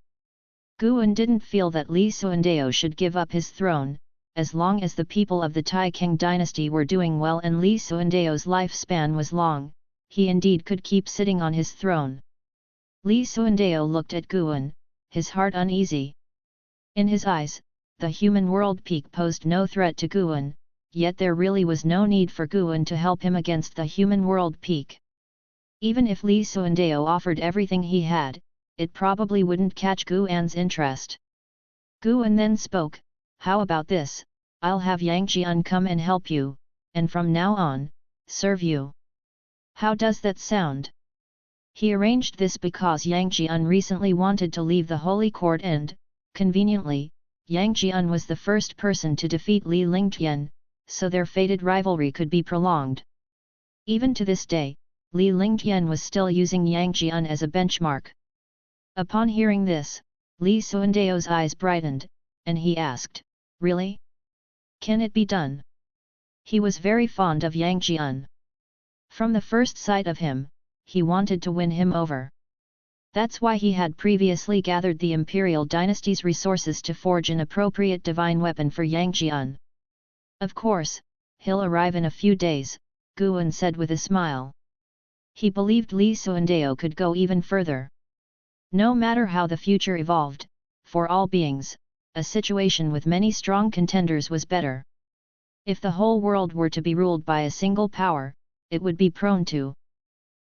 Guan didn't feel that Li Suandeo should give up his throne, as long as the people of the Taixuan dynasty were doing well and Li Suandeo's lifespan was long, he indeed could keep sitting on his throne. Li Suandeo looked at Guan, his heart uneasy. In his eyes, the human world peak posed no threat to Guan, yet there really was no need for Guan to help him against the human world peak. Even if Li Suandeo offered everything he had, it probably wouldn't catch Guan's interest. Guan then spoke, how about this, I'll have Yang Jian come and help you, and from now on, serve you. How does that sound? He arranged this because Yang Jian recently wanted to leave the holy court and, conveniently, Yang Jian was the first person to defeat Li Lingtian, so their fated rivalry could be prolonged. Even to this day, Li Lingtian was still using Yang Jian as a benchmark. Upon hearing this, Li Suandeo's eyes brightened, and he asked, really? Can it be done? He was very fond of Yang Jian. From the first sight of him, he wanted to win him over. That's why he had previously gathered the imperial dynasty's resources to forge an appropriate divine weapon for Yang Jian. Of course, he'll arrive in a few days, Guan said with a smile. He believed Li Suandeo could go even further. No matter how the future evolved, for all beings, a situation with many strong contenders was better. If the whole world were to be ruled by a single power, it would be prone to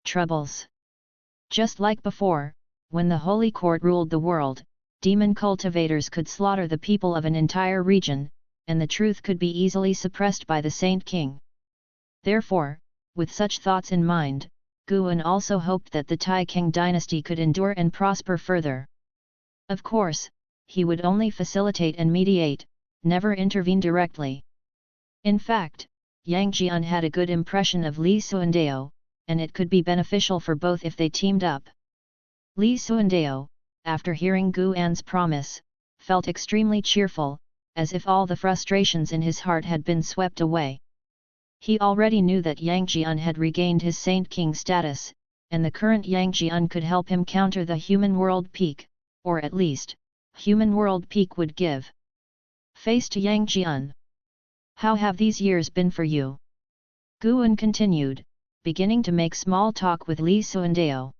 troubles. Just like before, when the Holy Court ruled the world, demon cultivators could slaughter the people of an entire region, and the truth could be easily suppressed by the Saint King. Therefore, with such thoughts in mind, Guan also hoped that the Taixuan dynasty could endure and prosper further. Of course, he would only facilitate and mediate, never intervene directly. In fact, Yang Jian had a good impression of Li Suandeo, and it could be beneficial for both if they teamed up. Li Suandeo, after hearing Guan's promise, felt extremely cheerful, as if all the frustrations in his heart had been swept away. He already knew that Yang Jian had regained his Saint King status, and the current Yang Jian could help him counter the human world peak, or at least, human world peak would give face to Yang Jian. How have these years been for you? Guan continued, beginning to make small talk with Li Suandeo.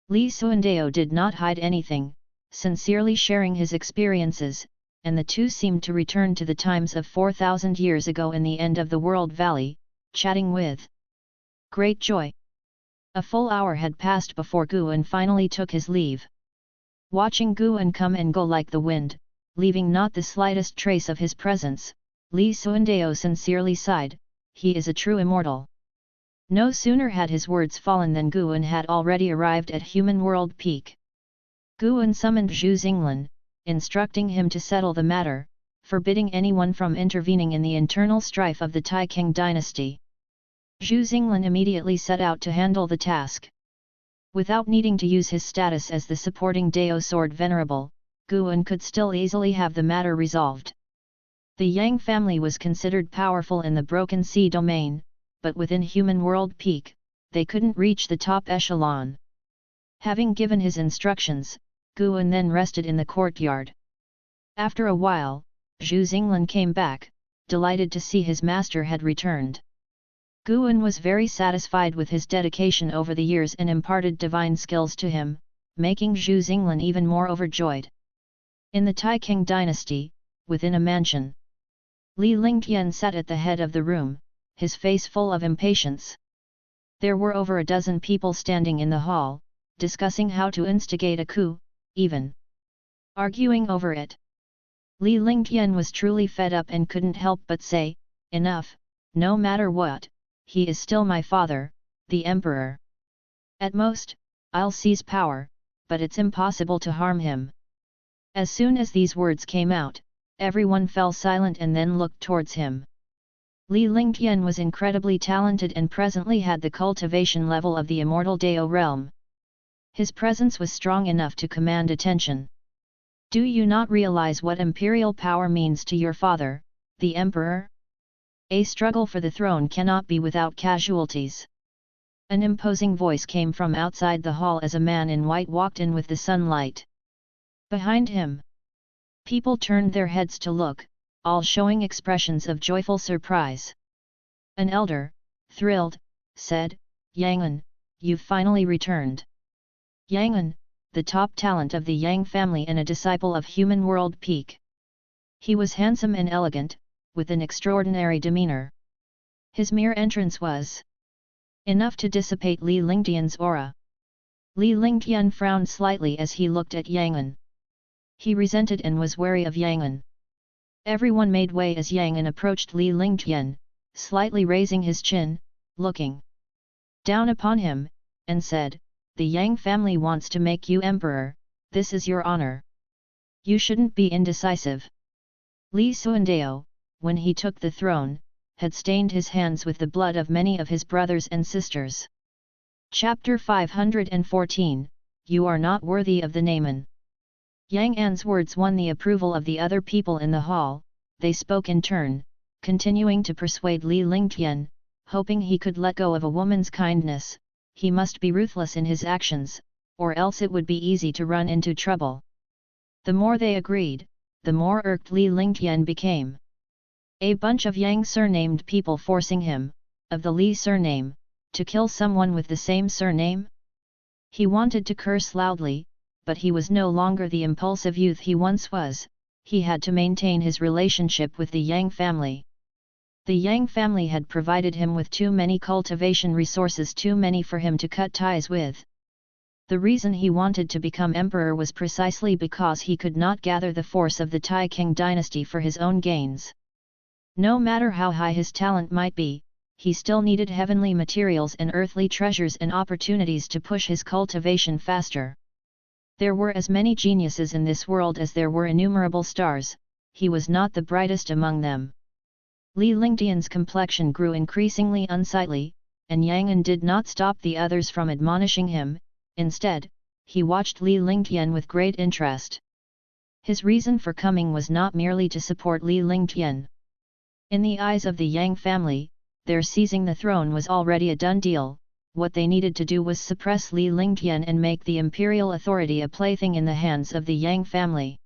Li Suandeo did not hide anything, sincerely sharing his experiences, and the two seemed to return to the times of 4,000 years ago in the end of the world valley, chatting with great joy. A full hour had passed before Guan finally took his leave. Watching Guan come and go like the wind, leaving not the slightest trace of his presence, Li Suandeo sincerely sighed, he is a true immortal. No sooner had his words fallen than Guan had already arrived at human world peak. Guan summoned Zhu Xinglan, instructing him to settle the matter, forbidding anyone from intervening in the internal strife of the Taixuan dynasty. Zhu Xinglan immediately set out to handle the task. Without needing to use his status as the supporting Dao Sword Venerable, Guan could still easily have the matter resolved. The Yang family was considered powerful in the Broken Sea domain, but within human world peak, they couldn't reach the top echelon. Having given his instructions, Guan then rested in the courtyard. After a while, Zhu Xinglan came back, delighted to see his master had returned. Guan was very satisfied with his dedication over the years and imparted divine skills to him, making Zhu Xinglan even more overjoyed. In the Taixuan dynasty, within a mansion, Li Lingtian sat at the head of the room, his face full of impatience. There were over a dozen people standing in the hall, discussing how to instigate a coup, even arguing over it. Li Lingtian was truly fed up and couldn't help but say, "Enough, no matter what, he is still my father, the emperor. At most, I'll seize power, but it's impossible to harm him." As soon as these words came out, everyone fell silent and then looked towards him. Li Lingtian was incredibly talented and presently had the cultivation level of the immortal Dao realm. His presence was strong enough to command attention. "Do you not realize what imperial power means to your father, the emperor? A struggle for the throne cannot be without casualties." An imposing voice came from outside the hall as a man in white walked in with the sunlight. Behind him, people turned their heads to look, all showing expressions of joyful surprise. An elder, thrilled, said, "Yangan, you've finally returned." Yangan, the top talent of the Yang family and a disciple of human world peak. He was handsome and elegant, with an extraordinary demeanor. His mere entrance was enough to dissipate Li Lingtian's aura. Li Lingtian frowned slightly as he looked at Yangan. He resented and was wary of Yangan. Everyone made way as Yangan approached Li Lingtian, slightly raising his chin, looking down upon him, and said, "The Yang family wants to make you emperor, this is your honor. You shouldn't be indecisive." Li Xuandao, when he took the throne, had stained his hands with the blood of many of his brothers and sisters. Chapter 514, You are not worthy of the Naaman. Yang An's words won the approval of the other people in the hall. They spoke in turn, continuing to persuade Li Lingtian, hoping he could let go of a woman's kindness. He must be ruthless in his actions, or else it would be easy to run into trouble. The more they agreed, the more irked Li Lingtian became. A bunch of Yang surnamed people forcing him, of the Li surname, to kill someone with the same surname? He wanted to curse loudly, but he was no longer the impulsive youth he once was. He had to maintain his relationship with the Yang family. The Yang family had provided him with too many cultivation resources, too many for him to cut ties with. The reason he wanted to become emperor was precisely because he could not gather the force of the Taixuan dynasty for his own gains. No matter how high his talent might be, he still needed heavenly materials and earthly treasures and opportunities to push his cultivation faster. There were as many geniuses in this world as there were innumerable stars. He was not the brightest among them. Li Lingtian's complexion grew increasingly unsightly, and Yangan did not stop the others from admonishing him. Instead, he watched Li Lingtian with great interest. His reason for coming was not merely to support Li Lingtian. In the eyes of the Yang family, their seizing the throne was already a done deal. What they needed to do was suppress Li Lingtian and make the imperial authority a plaything in the hands of the Yang family.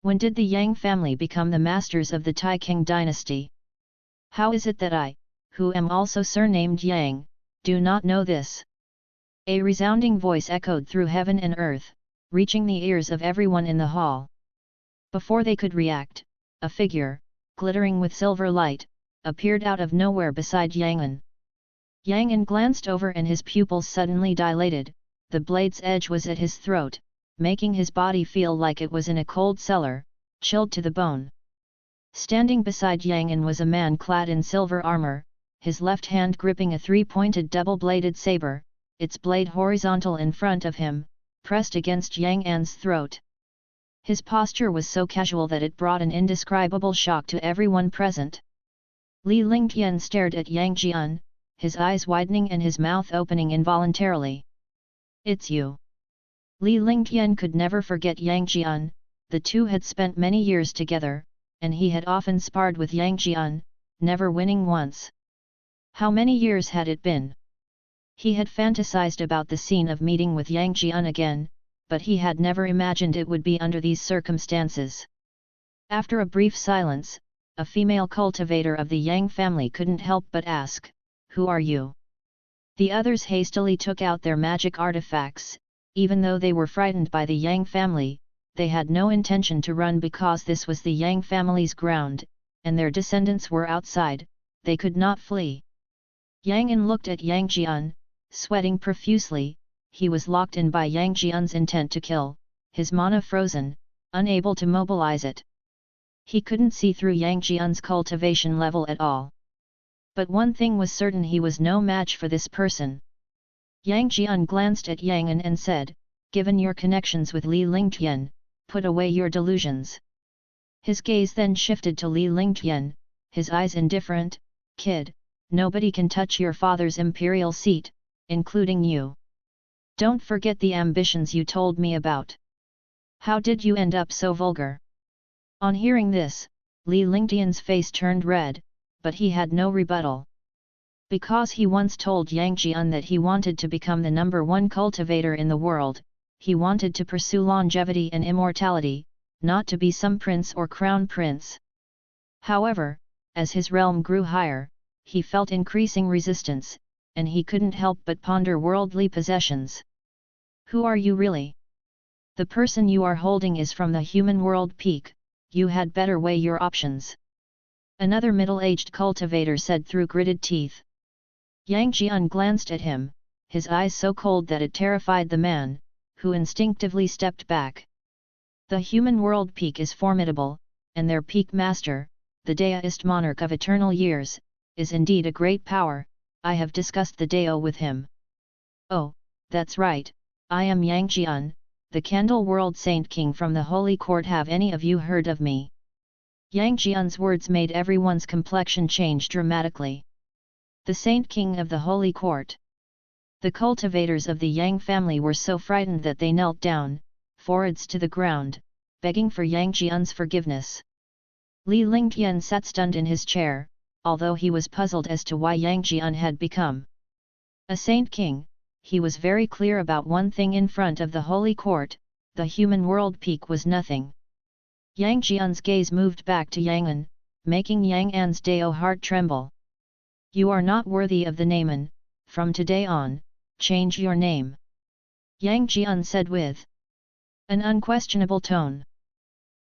When did the Yang family become the masters of the Taixuan dynasty? How is it that I, who am also surnamed Yang, do not know this? A resounding voice echoed through heaven and earth, reaching the ears of everyone in the hall. Before they could react, a figure, glittering with silver light, appeared out of nowhere beside Yangan. Yangan glanced over and his pupils suddenly dilated. The blade's edge was at his throat, making his body feel like it was in a cold cellar, chilled to the bone. Standing beside Yangan was a man clad in silver armor, his left hand gripping a three-pointed double-bladed saber, its blade horizontal in front of him, pressed against Yangan's throat. His posture was so casual that it brought an indescribable shock to everyone present. Li Lingtian stared at Yang Jian, his eyes widening and his mouth opening involuntarily. It's you. Li Lingtian could never forget Yang Jian. The two had spent many years together, and he had often sparred with Yang Jian, never winning once. How many years had it been? He had fantasized about the scene of meeting with Yang Jian again, but he had never imagined it would be under these circumstances. After a brief silence, a female cultivator of the Yang family couldn't help but ask, "Who are you?" The others hastily took out their magic artifacts. Even though they were frightened by the Yang family, they had no intention to run because this was the Yang family's ground, and their descendants were outside, they could not flee. Yang An looked at Yang Jian, sweating profusely. He was locked in by Yang Jian's intent to kill, his mana frozen, unable to mobilize it. He couldn't see through Yang Jian's cultivation level at all. But one thing was certain: he was no match for this person. Yang Jian glanced at Yang An and said, "Given your connections with Li Lingtian, put away your delusions." His gaze then shifted to Li Lingtian, his eyes indifferent. "Kid, nobody can touch your father's imperial seat, including you. Don't forget the ambitions you told me about. How did you end up so vulgar?" On hearing this, Li Lingtian's face turned red, but he had no rebuttal. Because he once told Yang Jian that he wanted to become the #1 cultivator in the world, he wanted to pursue longevity and immortality, not to be some prince or crown prince. However, as his realm grew higher, he felt increasing resistance, and he couldn't help but ponder worldly possessions. "Who are you really? The person you are holding is from the human world peak, you had better weigh your options," another middle-aged cultivator said through gritted teeth. Yang Jian glanced at him, his eyes so cold that it terrified the man, who instinctively stepped back. The human world peak is formidable, and their peak master, the deist monarch of eternal years, is indeed a great power. I have discussed the Dao with him. "Oh, that's right, I am Yang Jian, the Candle World Saint King from the Holy Court. Have any of you heard of me?" Yang Jian's words made everyone's complexion change dramatically. The Saint King of the Holy Court. The cultivators of the Yang family were so frightened that they knelt down, foreheads to the ground, begging for Yang Jian's forgiveness. Li Lingtian sat stunned in his chair, although he was puzzled as to why Yang Jian had become a Saint King. He was very clear about one thing: in front of the Holy Court, the human world peak was nothing. Yang Jian's gaze moved back to Yang An, making Yang An's Dao heart tremble. "You are not worthy of the name An, from today on, change your name," Yang Jian said with an unquestionable tone.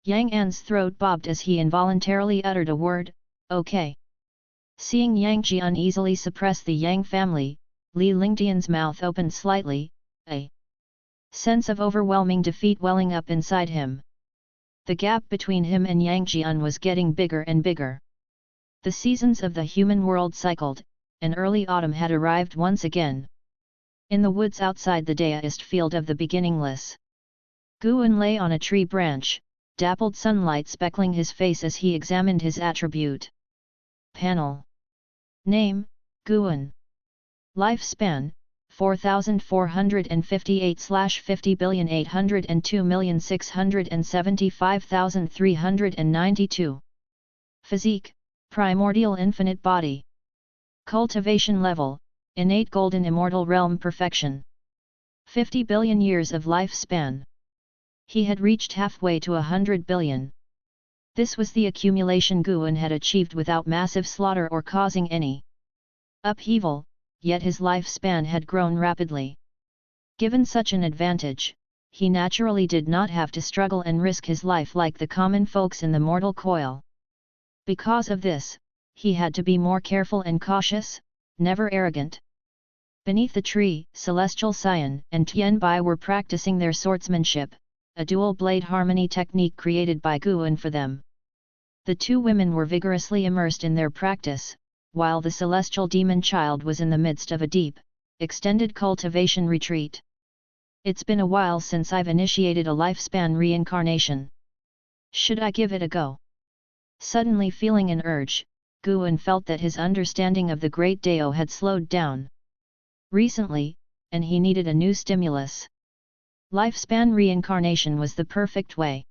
Yang An's throat bobbed as he involuntarily uttered a word, "Okay." Seeing Yang Jian easily suppress the Yang family, Li Lingtian's mouth opened slightly, a sense of overwhelming defeat welling up inside him. The gap between him and Yang Jian was getting bigger and bigger. The seasons of the human world cycled, and early autumn had arrived once again. In the woods outside the deist field of the beginningless, Guan lay on a tree branch, dappled sunlight speckling his face as he examined his attribute panel. Name, Guan. Lifespan, 4,458/50,802,675,392. Physique, primordial infinite body. Cultivation level, innate golden immortal realm perfection. 50 billion years of lifespan. He had reached halfway to 100 billion. This was the accumulation Guan had achieved without massive slaughter or causing any upheaval, yet his lifespan had grown rapidly. Given such an advantage, he naturally did not have to struggle and risk his life like the common folks in the mortal coil. Because of this, he had to be more careful and cautious, never arrogant. Beneath the tree, Celestial Scion and Tian Bai were practicing their swordsmanship, a dual-blade harmony technique created by Guan for them. The two women were vigorously immersed in their practice, while the celestial demon child was in the midst of a deep, extended cultivation retreat. "It's been a while since I've initiated a lifespan reincarnation. Should I give it a go?" Suddenly feeling an urge, Guan felt that his understanding of the Great Dao had slowed down recently, and he needed a new stimulus. Lifespan reincarnation was the perfect way.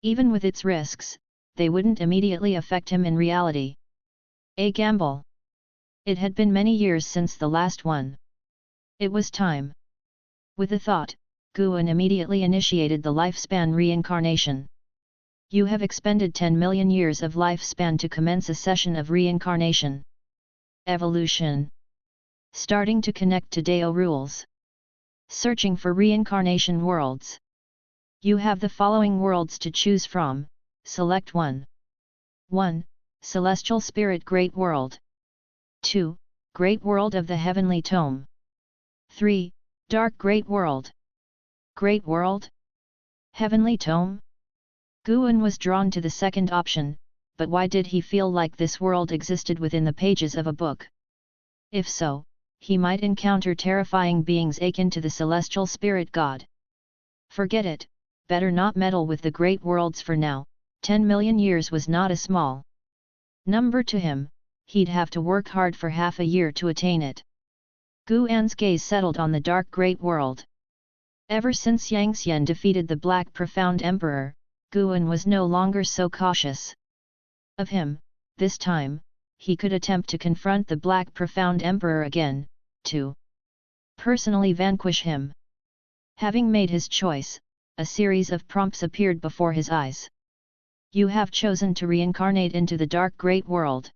Even with its risks, they wouldn't immediately affect him in reality. A gamble. It had been many years since the last one. It was time. With a thought, Guan immediately initiated the lifespan reincarnation. You have expended 10 million years of lifespan to commence a session of reincarnation. Evolution. Starting to connect to Dao rules. Searching for reincarnation worlds. You have the following worlds to choose from, select one. 1. Celestial Spirit Great World. 2. Great World of the Heavenly Tome. 3. Dark Great World. Great World? Heavenly Tome? Guan was drawn to the second option, but why did he feel like this world existed within the pages of a book? If so, he might encounter terrifying beings akin to the celestial spirit god. Forget it, better not meddle with the great worlds for now. 10 million years was not a small number to him, he'd have to work hard for half a year to attain it. Guan's gaze settled on the dark great world. Ever since Yang Xian defeated the Black Profound Emperor, Guan was no longer so cautious of him. This time, he could attempt to confront the Black Profound Emperor again, to personally vanquish him. Having made his choice, a series of prompts appeared before his eyes. You have chosen to reincarnate into the dark great world.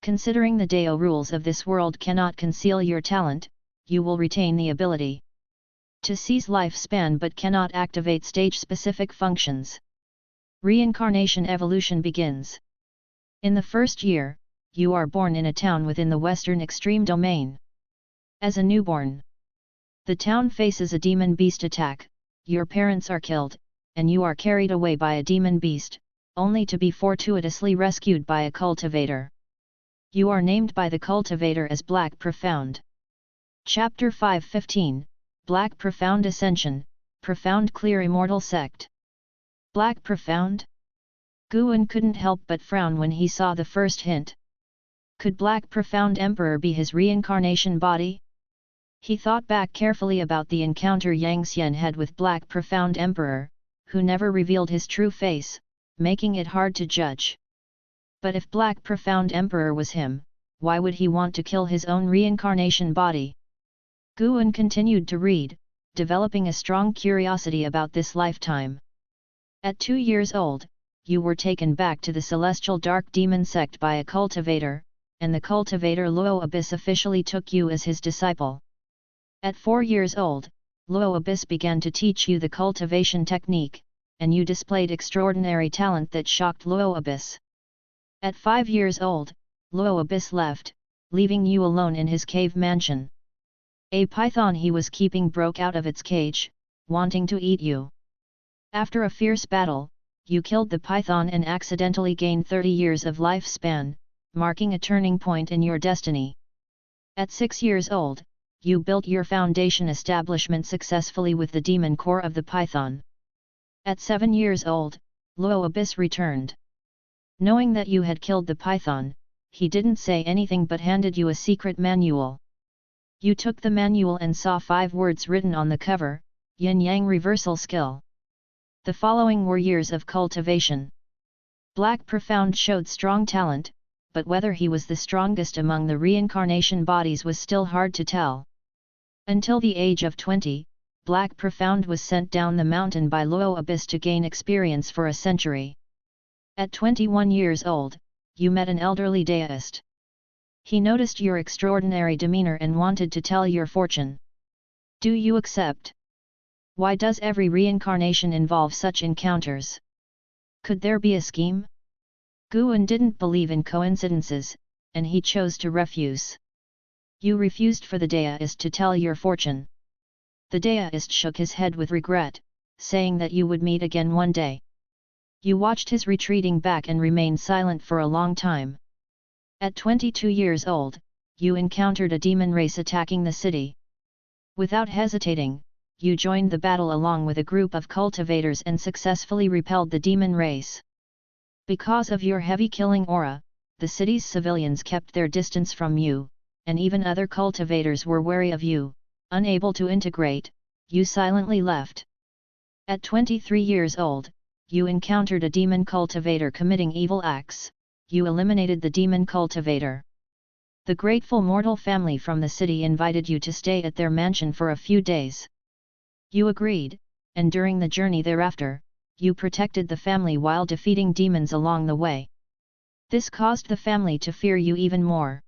Considering the Dao rules of this world cannot conceal your talent, you will retain the ability to seize lifespan but cannot activate stage-specific functions. Reincarnation evolution begins. In the first year, you are born in a town within the western extreme domain. As a newborn, the town faces a demon beast attack, your parents are killed, and you are carried away by a demon beast, only to be fortuitously rescued by a cultivator. You are named by the cultivator as Black Profound. Chapter 5:15, Black Profound Ascension, Profound Clear Immortal Sect. Black Profound? Guan couldn't help but frown when he saw the first hint. Could Black Profound Emperor be his reincarnation body? He thought back carefully about the encounter Yang Xian had with Black Profound Emperor, who never revealed his true face, making it hard to judge. But if Black Profound Emperor was him, why would he want to kill his own reincarnation body? Guan continued to read, developing a strong curiosity about this lifetime. At 2 years old, you were taken back to the Celestial Dark Demon Sect by a cultivator, and the cultivator Luo Abyss officially took you as his disciple. At 4 years old, Luo Abyss began to teach you the cultivation technique, and you displayed extraordinary talent that shocked Luo Abyss. At 5 years old, Luo Abyss left, leaving you alone in his cave mansion. A python he was keeping broke out of its cage, wanting to eat you. After a fierce battle, you killed the python and accidentally gained 30 years of lifespan, marking a turning point in your destiny. At 6 years old, you built your foundation establishment successfully with the demon core of the python. At 7 years old, Luo Abyss returned. Knowing that you had killed the python, he didn't say anything but handed you a secret manual. You took the manual and saw 5 words written on the cover, Yin-Yang Reversal Skill. The following were years of cultivation. Black Profound showed strong talent, but whether he was the strongest among the reincarnation bodies was still hard to tell. Until the age of 20, Black Profound was sent down the mountain by Luo Abyss to gain experience for a century. At 21 years old, you met an elderly deist. He noticed your extraordinary demeanor and wanted to tell your fortune. Do you accept? Why does every reincarnation involve such encounters? Could there be a scheme? Guan didn't believe in coincidences, and he chose to refuse. You refused for the deist to tell your fortune. The deist shook his head with regret, saying that you would meet again one day. You watched his retreating back and remained silent for a long time. At 22 years old, you encountered a demon race attacking the city. Without hesitating, you joined the battle along with a group of cultivators and successfully repelled the demon race. Because of your heavy killing aura, the city's civilians kept their distance from you, and even other cultivators were wary of you. Unable to integrate, you silently left. At 23 years old, you encountered a demon cultivator committing evil acts. You eliminated the demon cultivator. The grateful mortal family from the city invited you to stay at their mansion for a few days. You agreed, and during the journey thereafter, you protected the family while defeating demons along the way. This caused the family to fear you even more.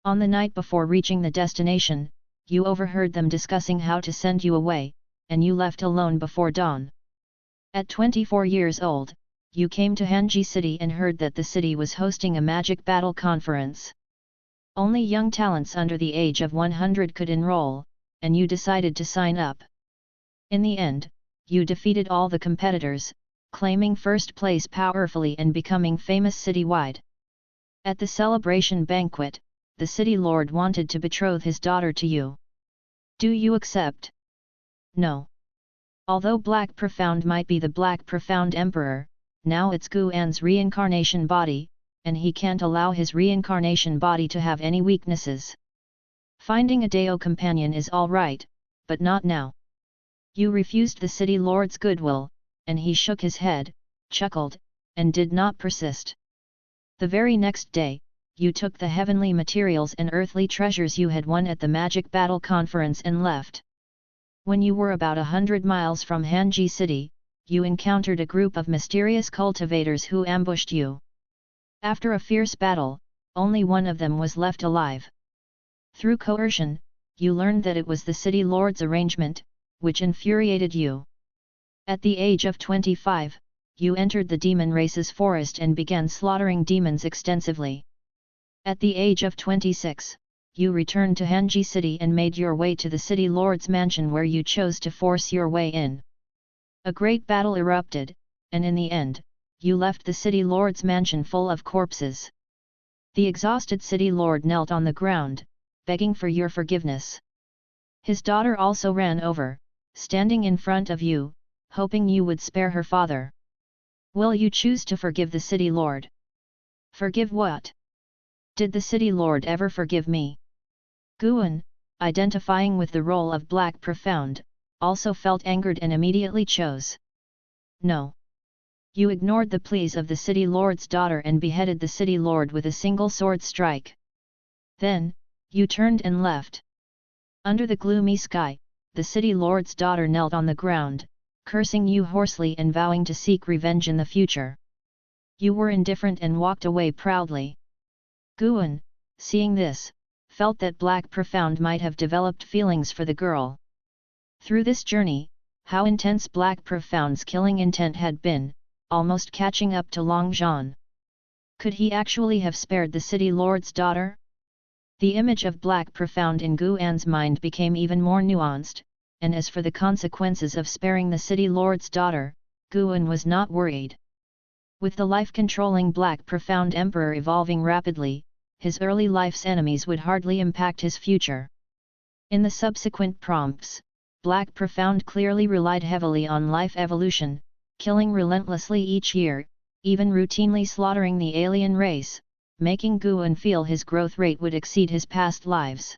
On the night before reaching the destination, you overheard them discussing how to send you away, and you left alone before dawn. At 24 years old, you came to Hanji City and heard that the city was hosting a magic battle conference. Only young talents under the age of 100 could enroll, and you decided to sign up. In the end, you defeated all the competitors, claiming first place powerfully and becoming famous citywide. At the celebration banquet, the city lord wanted to betroth his daughter to you. Do you accept? No. Although Black Profound might be the Black Profound Emperor, now it's Guan's reincarnation body, and he can't allow his reincarnation body to have any weaknesses. Finding a Deo companion is alright, but not now. You refused the city lord's goodwill, and he shook his head, chuckled, and did not persist. The very next day, you took the heavenly materials and earthly treasures you had won at the Magic Battle Conference and left. When you were about 100 miles from Hanji City, you encountered a group of mysterious cultivators who ambushed you. After a fierce battle, only one of them was left alive. Through coercion, you learned that it was the city lord's arrangement, which infuriated you. At the age of 25, you entered the demon race's forest and began slaughtering demons extensively. At the age of 26, you returned to Hanji City and made your way to the city lord's mansion where you chose to force your way in. A great battle erupted, and in the end, you left the city lord's mansion full of corpses. The exhausted city lord knelt on the ground, begging for your forgiveness. His daughter also ran over, standing in front of you, hoping you would spare her father. Will you choose to forgive the city lord? Forgive what? Did the city lord ever forgive me? Guan, identifying with the role of Black Profound, also felt angered and immediately chose. No. You ignored the pleas of the city lord's daughter and beheaded the city lord with a single sword strike. Then, you turned and left. Under the gloomy sky, the city lord's daughter knelt on the ground, cursing you hoarsely and vowing to seek revenge in the future. You were indifferent and walked away proudly. Guan, seeing this, felt that Black Profound might have developed feelings for the girl. Through this journey, how intense Black Profound's killing intent had been, almost catching up to Long Zhan. Could he actually have spared the city lord's daughter? The image of Black Profound in Guan's mind became even more nuanced, and as for the consequences of sparing the city lord's daughter, Guan was not worried. With the life-controlling Black Profound Emperor evolving rapidly, his early life's enemies would hardly impact his future. In the subsequent prompts, Black Profound clearly relied heavily on life evolution, killing relentlessly each year, even routinely slaughtering the alien race, making Guan feel his growth rate would exceed his past lives.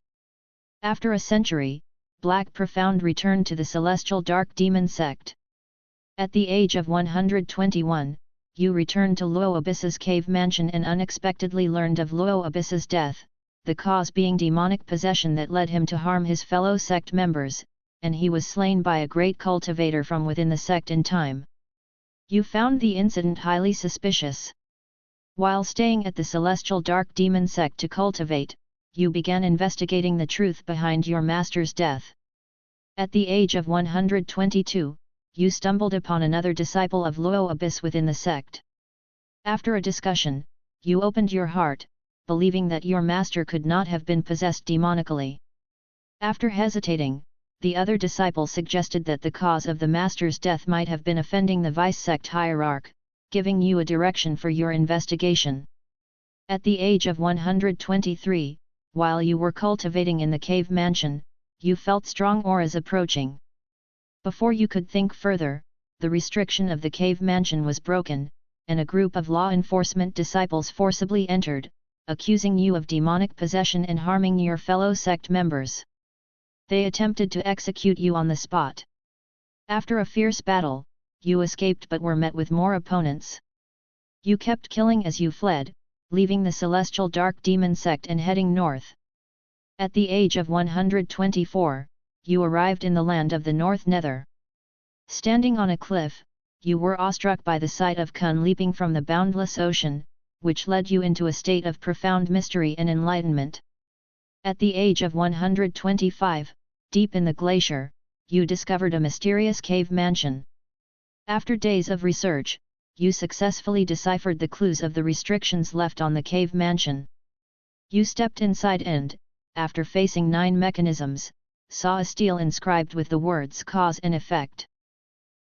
After a century, Black Profound returned to the celestial Dark Demon Sect. At the age of 121, you returned to Luo Abyss's cave mansion and unexpectedly learned of Luo Abyss's death, the cause being demonic possession that led him to harm his fellow sect members, and he was slain by a great cultivator from within the sect in time. You found the incident highly suspicious. While staying at the Celestial Dark Demon Sect to cultivate, you began investigating the truth behind your master's death. At the age of 122, you stumbled upon another disciple of Luo Abyss within the sect. After a discussion, you opened your heart, believing that your master could not have been possessed demonically. After hesitating, the other disciple suggested that the cause of the master's death might have been offending the vice-sect hierarch, giving you a direction for your investigation. At the age of 123, while you were cultivating in the cave mansion, you felt strong auras approaching. Before you could think further, the restriction of the cave mansion was broken, and a group of law enforcement disciples forcibly entered, accusing you of demonic possession and harming your fellow sect members. They attempted to execute you on the spot. After a fierce battle, you escaped but were met with more opponents. You kept killing as you fled, leaving the celestial dark demon sect and heading north. At the age of 124, you arrived in the land of the North Nether. Standing on a cliff, you were awestruck by the sight of Kun leaping from the boundless ocean, which led you into a state of profound mystery and enlightenment. At the age of 125, deep in the glacier, you discovered a mysterious cave mansion. After days of research, you successfully deciphered the clues of the restrictions left on the cave mansion. You stepped inside and, after facing 9 mechanisms, saw a stele inscribed with the words cause and effect.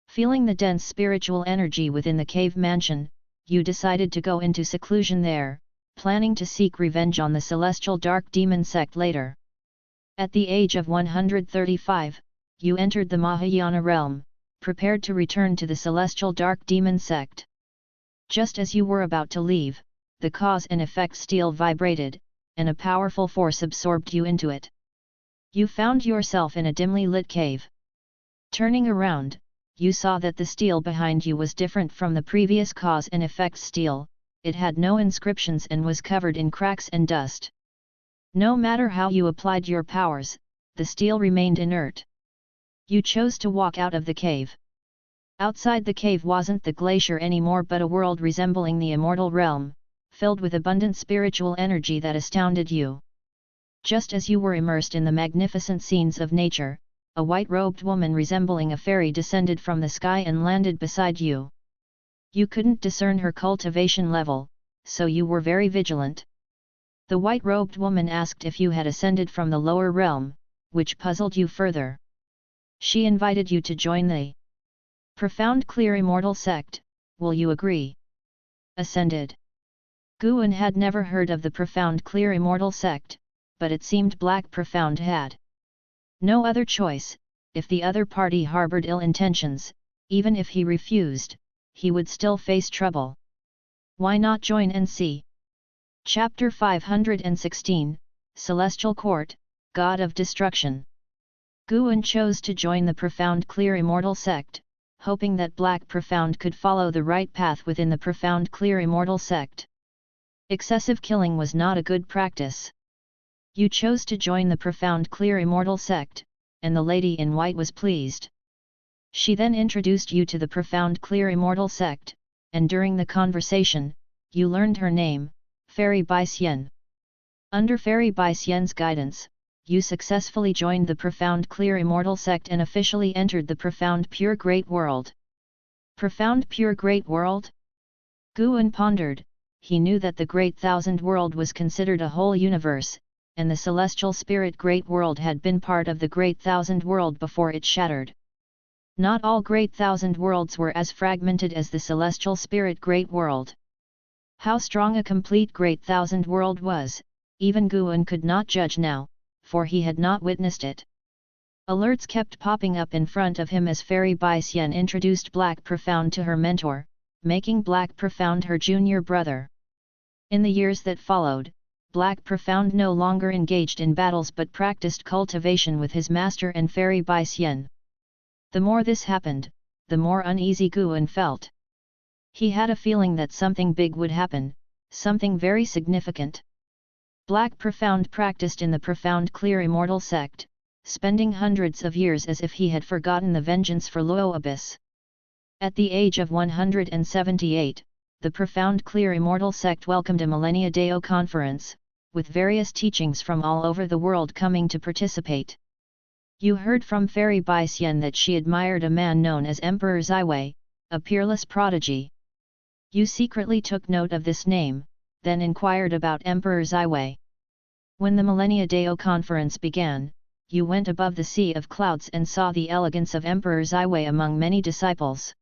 Feeling the dense spiritual energy within the cave mansion, you decided to go into seclusion there, planning to seek revenge on the celestial dark demon sect later. At the age of 135, you entered the Mahayana realm, prepared to return to the celestial dark demon sect. Just as you were about to leave, the cause and effect stele vibrated, and a powerful force absorbed you into it. You found yourself in a dimly lit cave. Turning around, you saw that the stele behind you was different from the previous cause and effect stele. It had no inscriptions and was covered in cracks and dust. No matter how you applied your powers, the stele remained inert. You chose to walk out of the cave. Outside the cave wasn't the glacier anymore but a world resembling the immortal realm, filled with abundant spiritual energy that astounded you. Just as you were immersed in the magnificent scenes of nature, a white-robed woman resembling a fairy descended from the sky and landed beside you. You couldn't discern her cultivation level, so you were very vigilant. The white-robed woman asked if you had ascended from the lower realm, which puzzled you further. She invited you to join the profound clear immortal sect. Will you agree? Ascended. Guan had never heard of the profound clear immortal sect, but it seemed Black Profound had no other choice. If the other party harbored ill intentions, even if he refused, he would still face trouble. Why not join and see? Chapter 516, Celestial Court, God of Destruction. Guan chose to join the profound clear immortal sect, hoping that Black Profound could follow the right path within the profound clear immortal sect. Excessive killing was not a good practice. You chose to join the profound clear immortal sect, and the lady in white was pleased. She then introduced you to the profound clear immortal sect, and during the conversation, you learned her name, Fairy Bai Xian. Under Fairy Bai Xian's guidance, you successfully joined the profound clear immortal sect and officially entered the profound pure great world. Profound pure great world? Guan pondered. He knew that the great thousand world was considered a whole universe, and the celestial spirit great world had been part of the great thousand world before it shattered. Not all great thousand worlds were as fragmented as the celestial spirit great world. How strong a complete great thousand world was, even Guan could not judge now, for he had not witnessed it. Alerts kept popping up in front of him as Fairy Bai Xian introduced Black Profound to her mentor, making Black Profound her junior brother. In the years that followed, Black Profound no longer engaged in battles but practiced cultivation with his master and Fairy Bai Xian. The more this happened, the more uneasy Guan felt. He had a feeling that something big would happen, something very significant. Black Profound practiced in the profound clear immortal sect, spending hundreds of years as if he had forgotten the vengeance for Luo Abyss. At the age of 178, the profound clear immortal sect welcomed a Millennia Deo conference, with various teachings from all over the world coming to participate. You heard from Fairy Bai Xian that she admired a man known as Emperor Ziwei, a peerless prodigy. You secretly took note of this name, then inquired about Emperor Ziwei. When the Millennia Deo conference began, you went above the sea of clouds and saw the elegance of Emperor Ziwei among many disciples.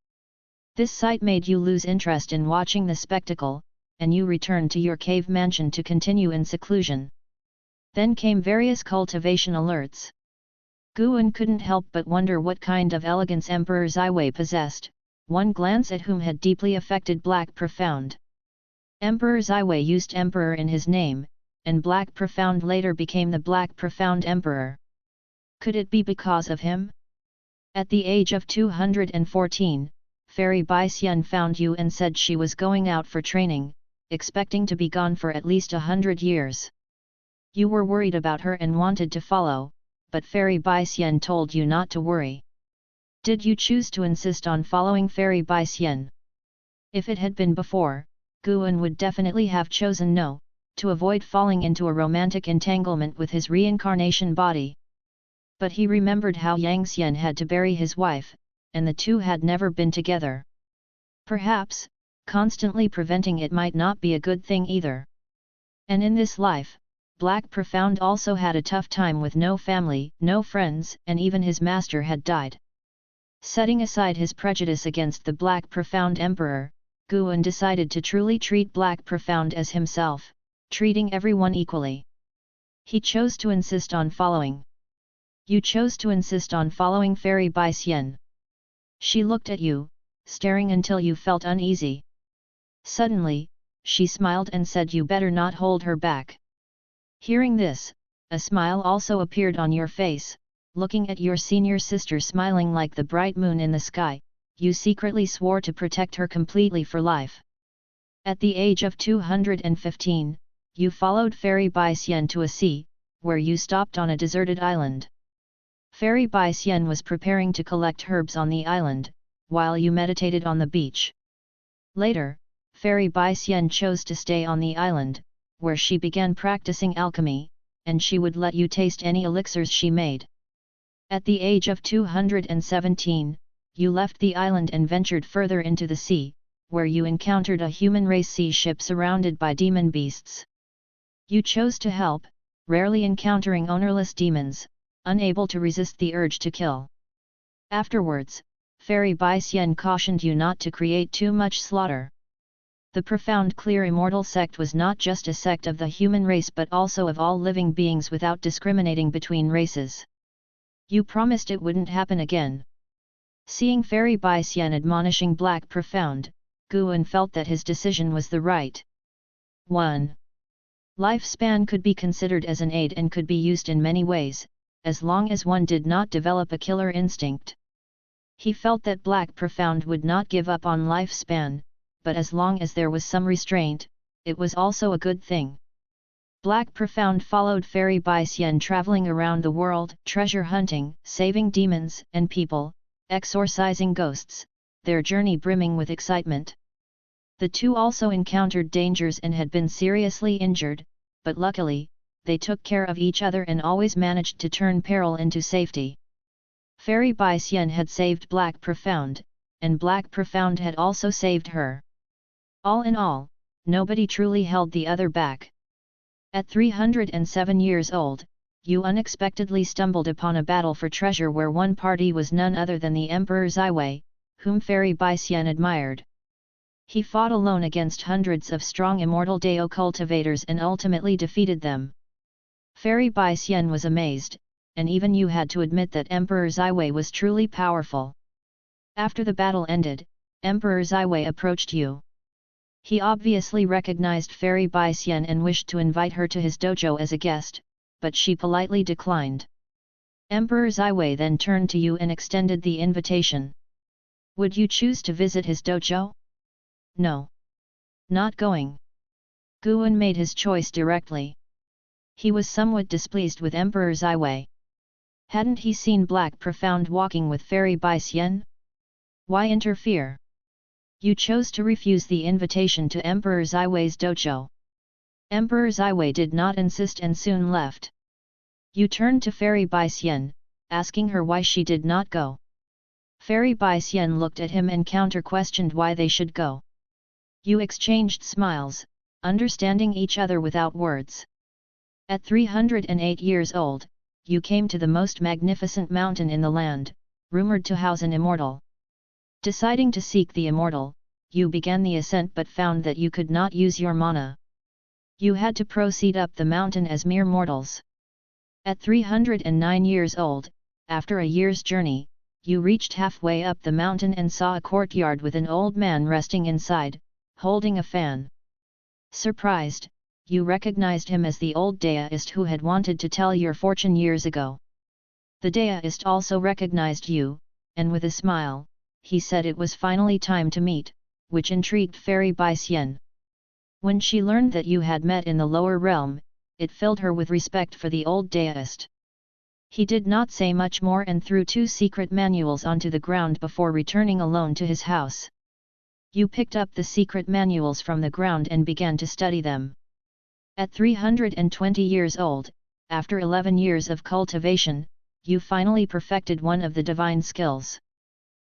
This sight made you lose interest in watching the spectacle, and you returned to your cave mansion to continue in seclusion. Then came various cultivation alerts. Guan couldn't help but wonder what kind of elegance Emperor Ziwei possessed, one glance at whom had deeply affected Black Profound. Emperor Ziwei used Emperor in his name, and Black Profound later became the Black Profound Emperor. Could it be because of him? At the age of 214, Fairy Bai Xian found you and said she was going out for training, expecting to be gone for at least 100 years. You were worried about her and wanted to follow, but Fairy Bai Xian told you not to worry. Did you choose to insist on following Fairy Bai Xian? If it had been before, Guan would definitely have chosen no, to avoid falling into a romantic entanglement with his reincarnation body. But he remembered how Yang Xian had to bury his wife, and the two had never been together. Perhaps, constantly preventing it might not be a good thing either. And in this life, Black Profound also had a tough time with no family, no friends, and even his master had died. Setting aside his prejudice against the Black Profound Emperor, Guan decided to truly treat Black Profound as himself, treating everyone equally. He chose to insist on following. You chose to insist on following Fairy Bai Xian. She looked at you, staring until you felt uneasy. Suddenly, she smiled and said you better not hold her back. Hearing this, a smile also appeared on your face. Looking at your senior sister smiling like the bright moon in the sky, you secretly swore to protect her completely for life. At the age of 215, you followed Fairy Bai Xian to a sea, where you stopped on a deserted island. Fairy Bai Xian was preparing to collect herbs on the island, while you meditated on the beach. Later, Fairy Bai Xian chose to stay on the island, where she began practicing alchemy, and she would let you taste any elixirs she made. At the age of 217, you left the island and ventured further into the sea, where you encountered a human race sea ship surrounded by demon beasts. You chose to help, rarely encountering ownerless demons, unable to resist the urge to kill. Afterwards, Fairy Bai Xian cautioned you not to create too much slaughter. The profound clear Immortal sect was not just a sect of the human race but also of all living beings without discriminating between races. You promised it wouldn't happen again. Seeing Fairy Bai Xian admonishing Black Profound, Guan felt that his decision was the right one. Lifespan could be considered as an aid and could be used in many ways, as long as one did not develop a killer instinct. He felt that Black Profound would not give up on lifespan, but as long as there was some restraint, it was also a good thing. Black Profound followed Fairy Bai Xian traveling around the world, treasure hunting, saving demons and people, exorcising ghosts, their journey brimming with excitement. The two also encountered dangers and had been seriously injured, but luckily, they took care of each other and always managed to turn peril into safety. Fairy Bai Xian had saved Black Profound, and Black Profound had also saved her. All in all, nobody truly held the other back. At 307 years old, you unexpectedly stumbled upon a battle for treasure where one party was none other than the Emperor Ziwei, whom Fairy Bai Xian admired. He fought alone against hundreds of strong immortal Dao cultivators and ultimately defeated them. Fairy Bai Xian was amazed, and even you had to admit that Emperor Ziwei was truly powerful. After the battle ended, Emperor Ziwei approached you. He obviously recognized Fairy Bai Xian and wished to invite her to his dojo as a guest, but she politely declined. Emperor Ziwei then turned to you and extended the invitation. Would you choose to visit his dojo? No. Not going. Guan made his choice directly. He was somewhat displeased with Emperor Ziwei. Hadn't he seen Black Profound walking with Fairy Bai Xian? Why interfere? You chose to refuse the invitation to Emperor Ziwei's dojo. Emperor Ziwei did not insist and soon left. You turned to Fairy Bai Xian, asking her why she did not go. Fairy Bai Xian looked at him and counter-questioned why they should go. You exchanged smiles, understanding each other without words. At 308 years old, you came to the most magnificent mountain in the land, rumored to house an immortal. Deciding to seek the immortal, you began the ascent but found that you could not use your mana. You had to proceed up the mountain as mere mortals. At 309 years old, after a year's journey, you reached halfway up the mountain and saw a courtyard with an old man resting inside, holding a fan. Surprised, you recognized him as the old deist who had wanted to tell your fortune years ago. The deist also recognized you, and with a smile, he said it was finally time to meet, which intrigued Fairy Baixian. When she learned that you had met in the lower realm, it filled her with respect for the old deist. He did not say much more and threw 2 secret manuals onto the ground before returning alone to his house. You picked up the secret manuals from the ground and began to study them. At 320 years old, after 11 years of cultivation, you finally perfected one of the divine skills.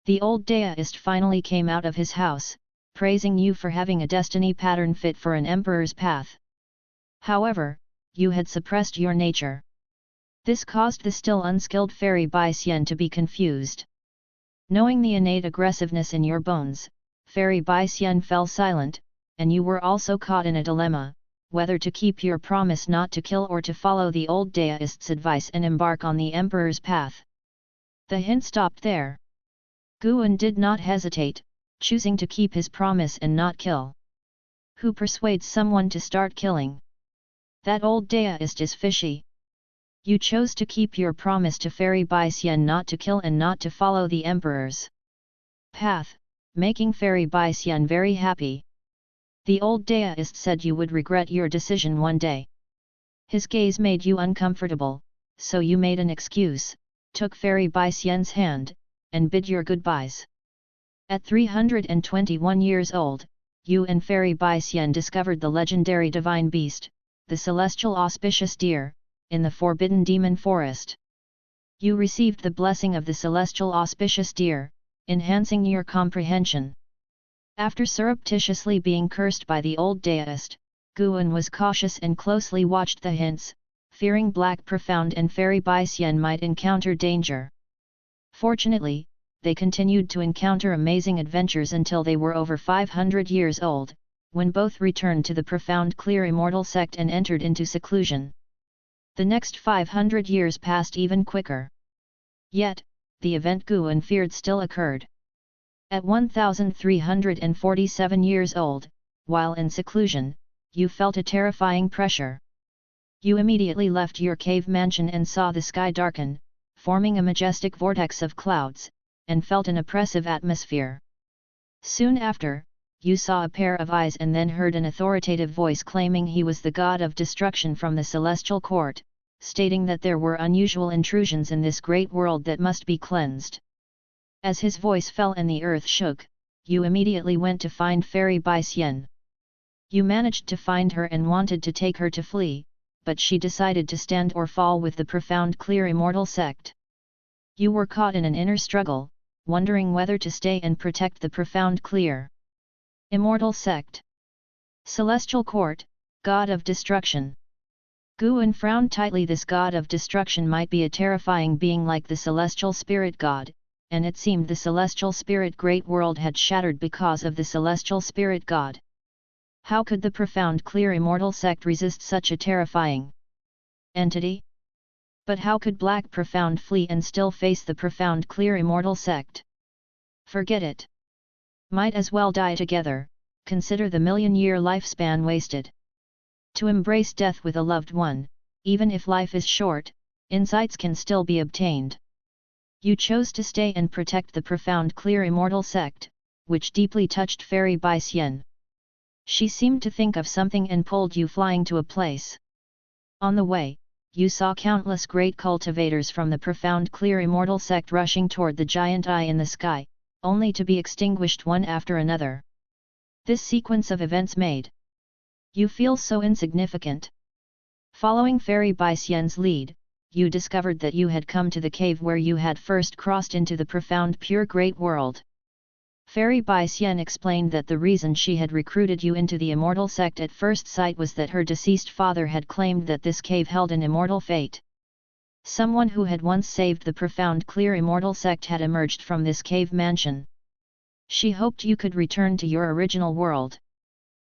The old deist finally came out of his house, praising you for having a destiny pattern fit for an emperor's path. However, you had suppressed your nature. This caused the still unskilled Fairy Baixian to be confused. Knowing the innate aggressiveness in your bones, Fairy Baixian fell silent, and you were also caught in a dilemma, whether to keep your promise not to kill or to follow the old deist's advice and embark on the emperor's path. The hint stopped there. Guan did not hesitate, choosing to keep his promise and not kill. Who persuades someone to start killing? That old deist is fishy. You chose to keep your promise to Fairy Baixian not to kill and not to follow the emperor's path, making Fairy Baixian very happy. The old deist said you would regret your decision one day. His gaze made you uncomfortable, so you made an excuse, took Fairy Baixian's hand, and bid your goodbyes. At 321 years old, you and Fairy Baixian discovered the legendary divine beast, the celestial auspicious deer, in the forbidden demon forest. You received the blessing of the celestial auspicious deer, enhancing your comprehension. After surreptitiously being cursed by the old deist, Guan was cautious and closely watched the hints, fearing Black Profound and Fairy Baixian might encounter danger. Fortunately, they continued to encounter amazing adventures until they were over 500 years old, when both returned to the profound clear Immortal Sect and entered into seclusion. The next 500 years passed even quicker. Yet, the event Guan feared still occurred. At 1347 years old, while in seclusion, you felt a terrifying pressure. You immediately left your cave mansion and saw the sky darken, forming a majestic vortex of clouds, and felt an oppressive atmosphere. Soon after, you saw a pair of eyes and then heard an authoritative voice claiming he was the god of destruction from the celestial court, stating that there were unusual intrusions in this great world that must be cleansed. As his voice fell and the earth shook, you immediately went to find Fairy Baixian. You managed to find her and wanted to take her to flee, but she decided to stand or fall with the profound clear Immortal Sect. You were caught in an inner struggle, wondering whether to stay and protect the profound clear Immortal Sect. Celestial Court, God of Destruction. Guan frowned tightly. This God of Destruction might be a terrifying being like the Celestial Spirit God, and it seemed the Celestial Spirit Great World had shattered because of the Celestial Spirit God. How could the profound clear Immortal Sect resist such a terrifying entity? But how could Black Profound flee and still face the profound clear Immortal Sect? Forget it. Might as well die together, consider the million-year lifespan wasted. To embrace death with a loved one, even if life is short, insights can still be obtained. You chose to stay and protect the profound clear Immortal Sect, which deeply touched Fairy Baixian. She seemed to think of something and pulled you flying to a place. On the way, you saw countless great cultivators from the profound clear Immortal Sect rushing toward the giant eye in the sky, only to be extinguished one after another. This sequence of events made you feel so insignificant. Following Fairy Baixian's lead, you discovered that you had come to the cave where you had first crossed into the profound pure great world. Fairy Baixian explained that the reason she had recruited you into the Immortal Sect at first sight was that her deceased father had claimed that this cave held an immortal fate. Someone who had once saved the profound clear Immortal Sect had emerged from this cave mansion. She hoped you could return to your original world.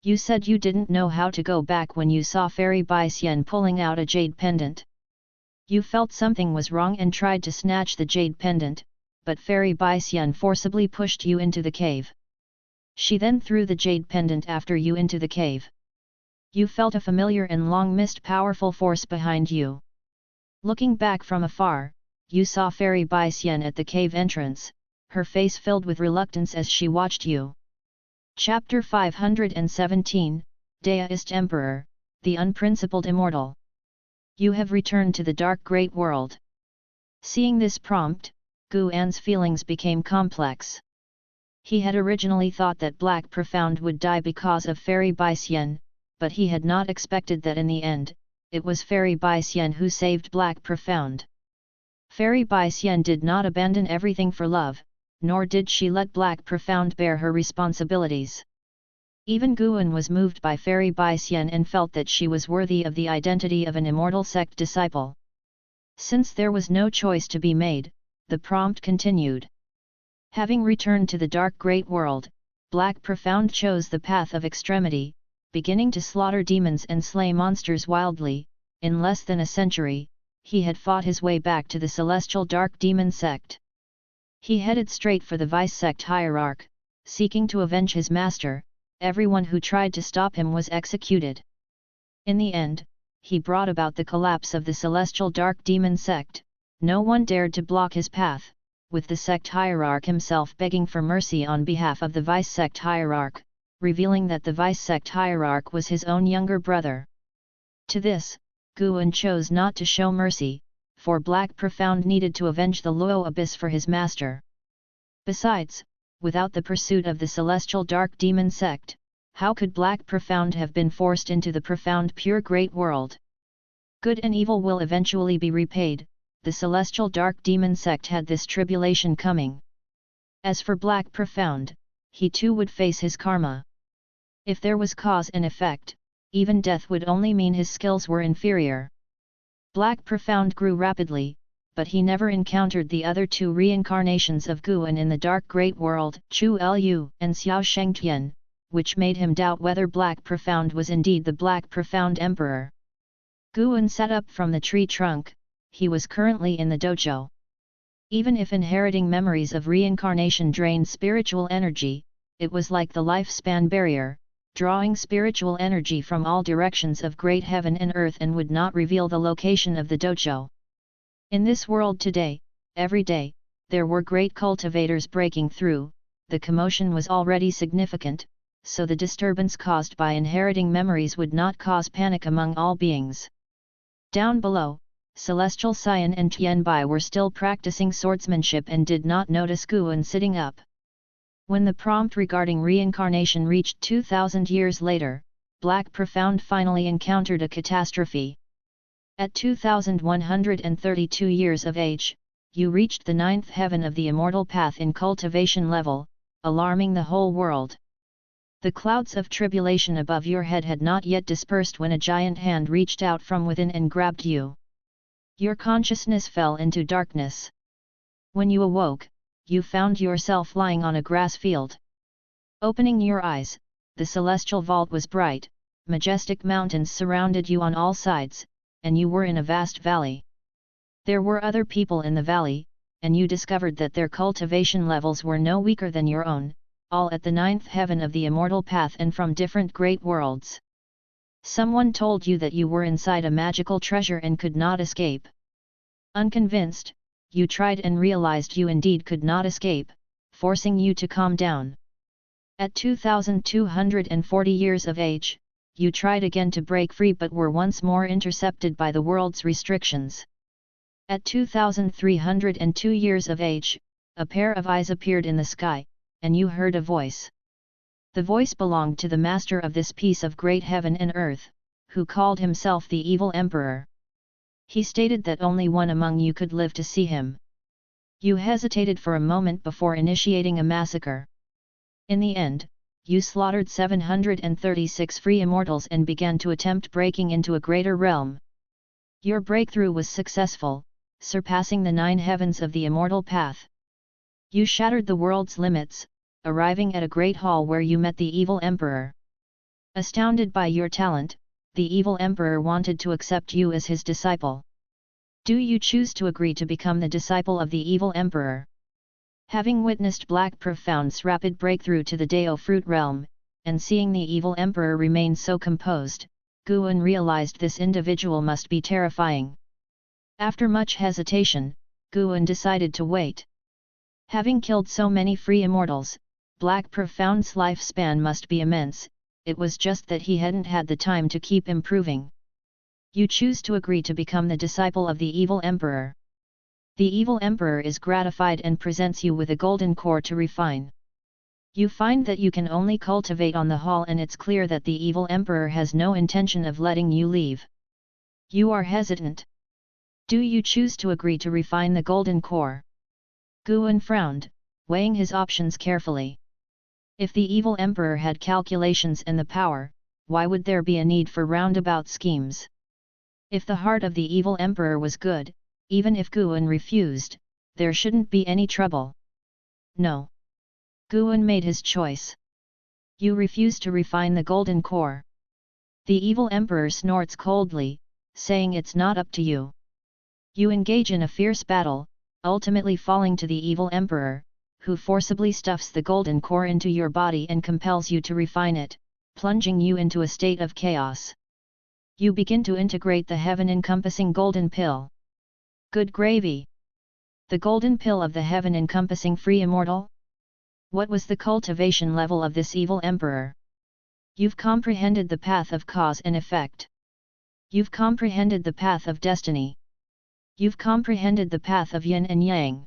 You said you didn't know how to go back when you saw Fairy Baixian pulling out a jade pendant. You felt something was wrong and tried to snatch the jade pendant, but Fairy Baixian forcibly pushed you into the cave. She then threw the jade pendant after you into the cave. You felt a familiar and long-missed powerful force behind you. Looking back from afar, you saw Fairy Baixian at the cave entrance, her face filled with reluctance as she watched you. Chapter 517, Deist Emperor, the Unprincipled Immortal. You have returned to the Dark Great World. Seeing this prompt, Gu An's feelings became complex. He had originally thought that Black Profound would die because of Fairy Baixian, but he had not expected that in the end, it was Fairy Baixian who saved Black Profound. Fairy Baixian did not abandon everything for love, nor did she let Black Profound bear her responsibilities. Even Guan was moved by Fairy Baixian and felt that she was worthy of the identity of an Immortal Sect disciple. Since there was no choice to be made, the prompt continued. Having returned to the Dark Great World, Black Profound chose the path of extremity, beginning to slaughter demons and slay monsters wildly. In less than a century, he had fought his way back to the Celestial Dark Demon Sect. He headed straight for the Vice Sect Hierarch, seeking to avenge his master. Everyone who tried to stop him was executed. In the end, he brought about the collapse of the Celestial Dark Demon Sect. No one dared to block his path, with the sect hierarch himself begging for mercy on behalf of the Vice Sect Hierarch, revealing that the Vice Sect Hierarch was his own younger brother. To this, Guan chose not to show mercy, for Black Profound needed to avenge the Luo Abyss for his master. Besides, without the pursuit of the Celestial Dark Demon Sect, how could Black Profound have been forced into the profound pure great world? Good and evil will eventually be repaid. The Celestial Dark Demon Sect had this tribulation coming. As for Black Profound, he too would face his karma. If there was cause and effect, even death would only mean his skills were inferior. Black Profound grew rapidly, but he never encountered the other two reincarnations of Guan in the Dark Great World, Chu Lu and Xiao Shengtian, which made him doubt whether Black Profound was indeed the Black Profound Emperor. Guan sat up from the tree trunk. He was currently in the dojo. Even if inheriting memories of reincarnation drained spiritual energy, it was like the lifespan barrier, drawing spiritual energy from all directions of great heaven and earth and would not reveal the location of the dojo. In this world today, every day, there were great cultivators breaking through. The commotion was already significant, so the disturbance caused by inheriting memories would not cause panic among all beings. Down below, Celestial Cyan and Tianbai were still practicing swordsmanship and did not notice Guan sitting up. When the prompt regarding reincarnation reached 2,000 years later, Black Profound finally encountered a catastrophe. At 2,132 years of age, you reached the 9th heaven of the immortal path in cultivation level, alarming the whole world. The clouds of tribulation above your head had not yet dispersed when a giant hand reached out from within and grabbed you. Your consciousness fell into darkness. When you awoke, you found yourself lying on a grass field. Opening your eyes, the celestial vault was bright, majestic mountains surrounded you on all sides, and you were in a vast valley. There were other people in the valley, and you discovered that their cultivation levels were no weaker than your own, all at the 9th heaven of the immortal path and from different great worlds. Someone told you that you were inside a magical treasure and could not escape. Unconvinced, you tried and realized you indeed could not escape, forcing you to calm down. At 2,240 years of age, you tried again to break free but were once more intercepted by the world's restrictions. At 2,302 years of age, a pair of eyes appeared in the sky, and you heard a voice. The voice belonged to the master of this piece of great heaven and earth, who called himself the Evil Emperor. He stated that only one among you could live to see him. You hesitated for a moment before initiating a massacre. In the end, you slaughtered 736 free immortals and began to attempt breaking into a greater realm. Your breakthrough was successful, surpassing the 9 heavens of the immortal path. You shattered the world's limits, arriving at a great hall where you met the Evil Emperor. Astounded by your talent, the Evil Emperor wanted to accept you as his disciple. Do you choose to agree to become the disciple of the Evil Emperor? Having witnessed Black Profound's rapid breakthrough to the Dao fruit realm, and seeing the evil emperor remain so composed, Guan realized this individual must be terrifying. After much hesitation, Guan decided to wait. Having killed so many free immortals, Black Profound's lifespan must be immense, it was just that he hadn't had the time to keep improving. You choose to agree to become the disciple of the evil emperor. The evil emperor is gratified and presents you with a golden core to refine. You find that you can only cultivate on the hall, and it's clear that the evil emperor has no intention of letting you leave. You are hesitant. Do you choose to agree to refine the golden core? Guan frowned, weighing his options carefully. If the evil emperor had calculations and the power, why would there be a need for roundabout schemes? If the heart of the evil emperor was good, even if Guan refused, there shouldn't be any trouble. No. Guan made his choice. You refuse to refine the golden core. The evil emperor snorts coldly, saying it's not up to you. You engage in a fierce battle, ultimately falling to the evil emperor, who forcibly stuffs the golden core into your body and compels you to refine it, plunging you into a state of chaos. You begin to integrate the heaven-encompassing golden pill. Good gravy! The golden pill of the heaven-encompassing free immortal? What was the cultivation level of this evil emperor? You've comprehended the path of cause and effect. You've comprehended the path of destiny. You've comprehended the path of yin and yang.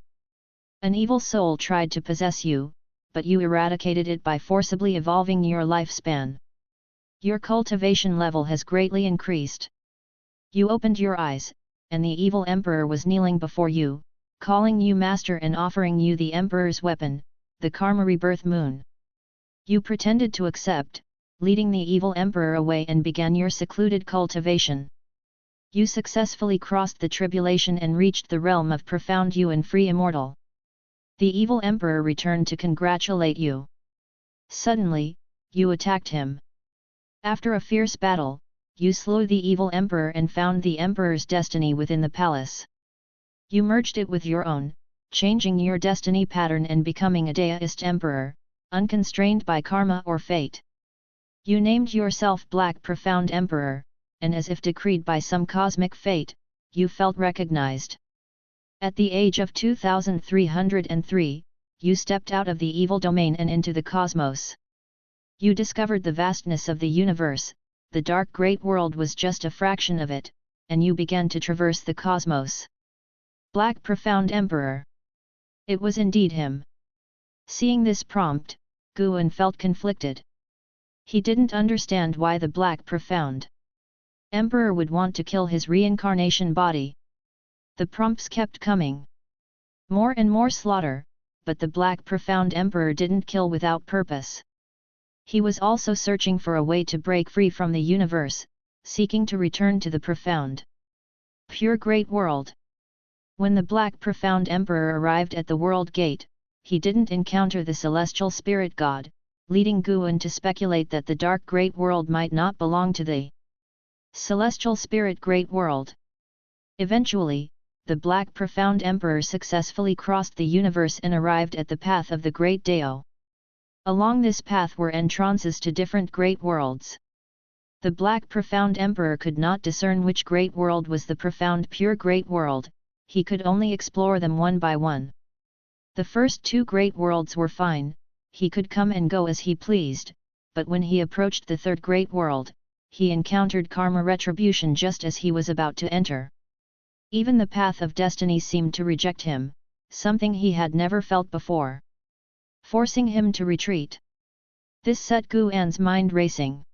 An evil soul tried to possess you, but you eradicated it by forcibly evolving your lifespan. Your cultivation level has greatly increased. You opened your eyes, and the evil emperor was kneeling before you, calling you master and offering you the emperor's weapon, the karma rebirth moon. You pretended to accept, leading the evil emperor away, and began your secluded cultivation. You successfully crossed the tribulation and reached the realm of profound you and free immortal. The evil emperor returned to congratulate you. Suddenly, you attacked him. After a fierce battle, you slew the evil emperor and found the emperor's destiny within the palace. You merged it with your own, changing your destiny pattern and becoming a deist emperor, unconstrained by karma or fate. You named yourself Black Profound Emperor, and as if decreed by some cosmic fate, you felt recognized. At the age of 2303, you stepped out of the evil domain and into the cosmos. You discovered the vastness of the universe, the dark great world was just a fraction of it, and you began to traverse the cosmos. Black Profound Emperor. It was indeed him. Seeing this prompt, Guan felt conflicted. He didn't understand why the Black Profound Emperor would want to kill his reincarnation body. The prompts kept coming. More and more slaughter, but the Black Profound Emperor didn't kill without purpose. He was also searching for a way to break free from the universe, seeking to return to the profound, pure great world. When the Black Profound Emperor arrived at the world gate, he didn't encounter the celestial spirit god, leading Guan to speculate that the dark great world might not belong to the celestial spirit great world. Eventually, the Black Profound Emperor successfully crossed the universe and arrived at the path of the Great Dao. Along this path were entrances to different great worlds. The Black Profound Emperor could not discern which great world was the profound pure great world, he could only explore them one by one. The first two great worlds were fine, he could come and go as he pleased, but when he approached the third great world, he encountered karma retribution just as he was about to enter. Even the path of destiny seemed to reject him, something he had never felt before, forcing him to retreat. This set Guan's mind racing.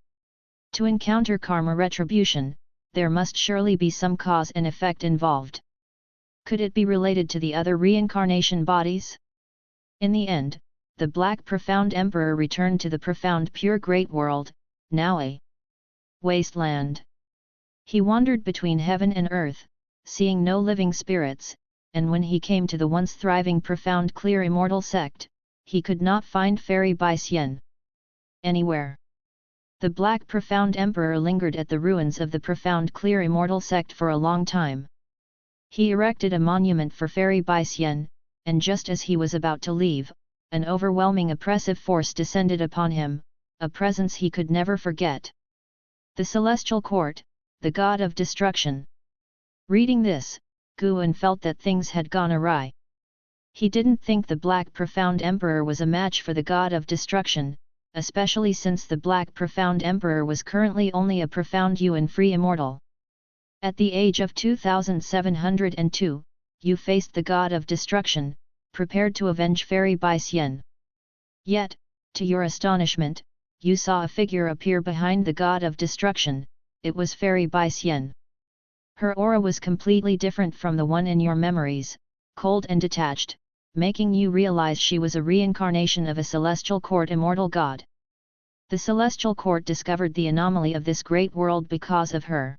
To encounter karma retribution, there must surely be some cause and effect involved. Could it be related to the other reincarnation bodies? In the end, the Black Profound Emperor returned to the profound pure great world, now a wasteland. He wandered between heaven and earth, seeing no living spirits, and when he came to the once thriving profound clear Immortal sect, he could not find Fairy Bai-Xian anywhere. The Black Profound Emperor lingered at the ruins of the profound clear Immortal sect for a long time. He erected a monument for Fairy Bai-Xian, and just as he was about to leave, an overwhelming oppressive force descended upon him, a presence he could never forget. The Celestial Court, the god of destruction. Reading this, Guan felt that things had gone awry. He didn't think the Black Profound Emperor was a match for the god of destruction, especially since the Black Profound Emperor was currently only a profound free immortal. At the age of 2702, you faced the god of destruction, prepared to avenge Fairy Bai-Xian. Yet, to your astonishment, you saw a figure appear behind the god of destruction. It was Fairy Bai-Xian. Her aura was completely different from the one in your memories, cold and detached, making you realize she was a reincarnation of a Celestial Court immortal god. The Celestial Court discovered the anomaly of this great world because of her.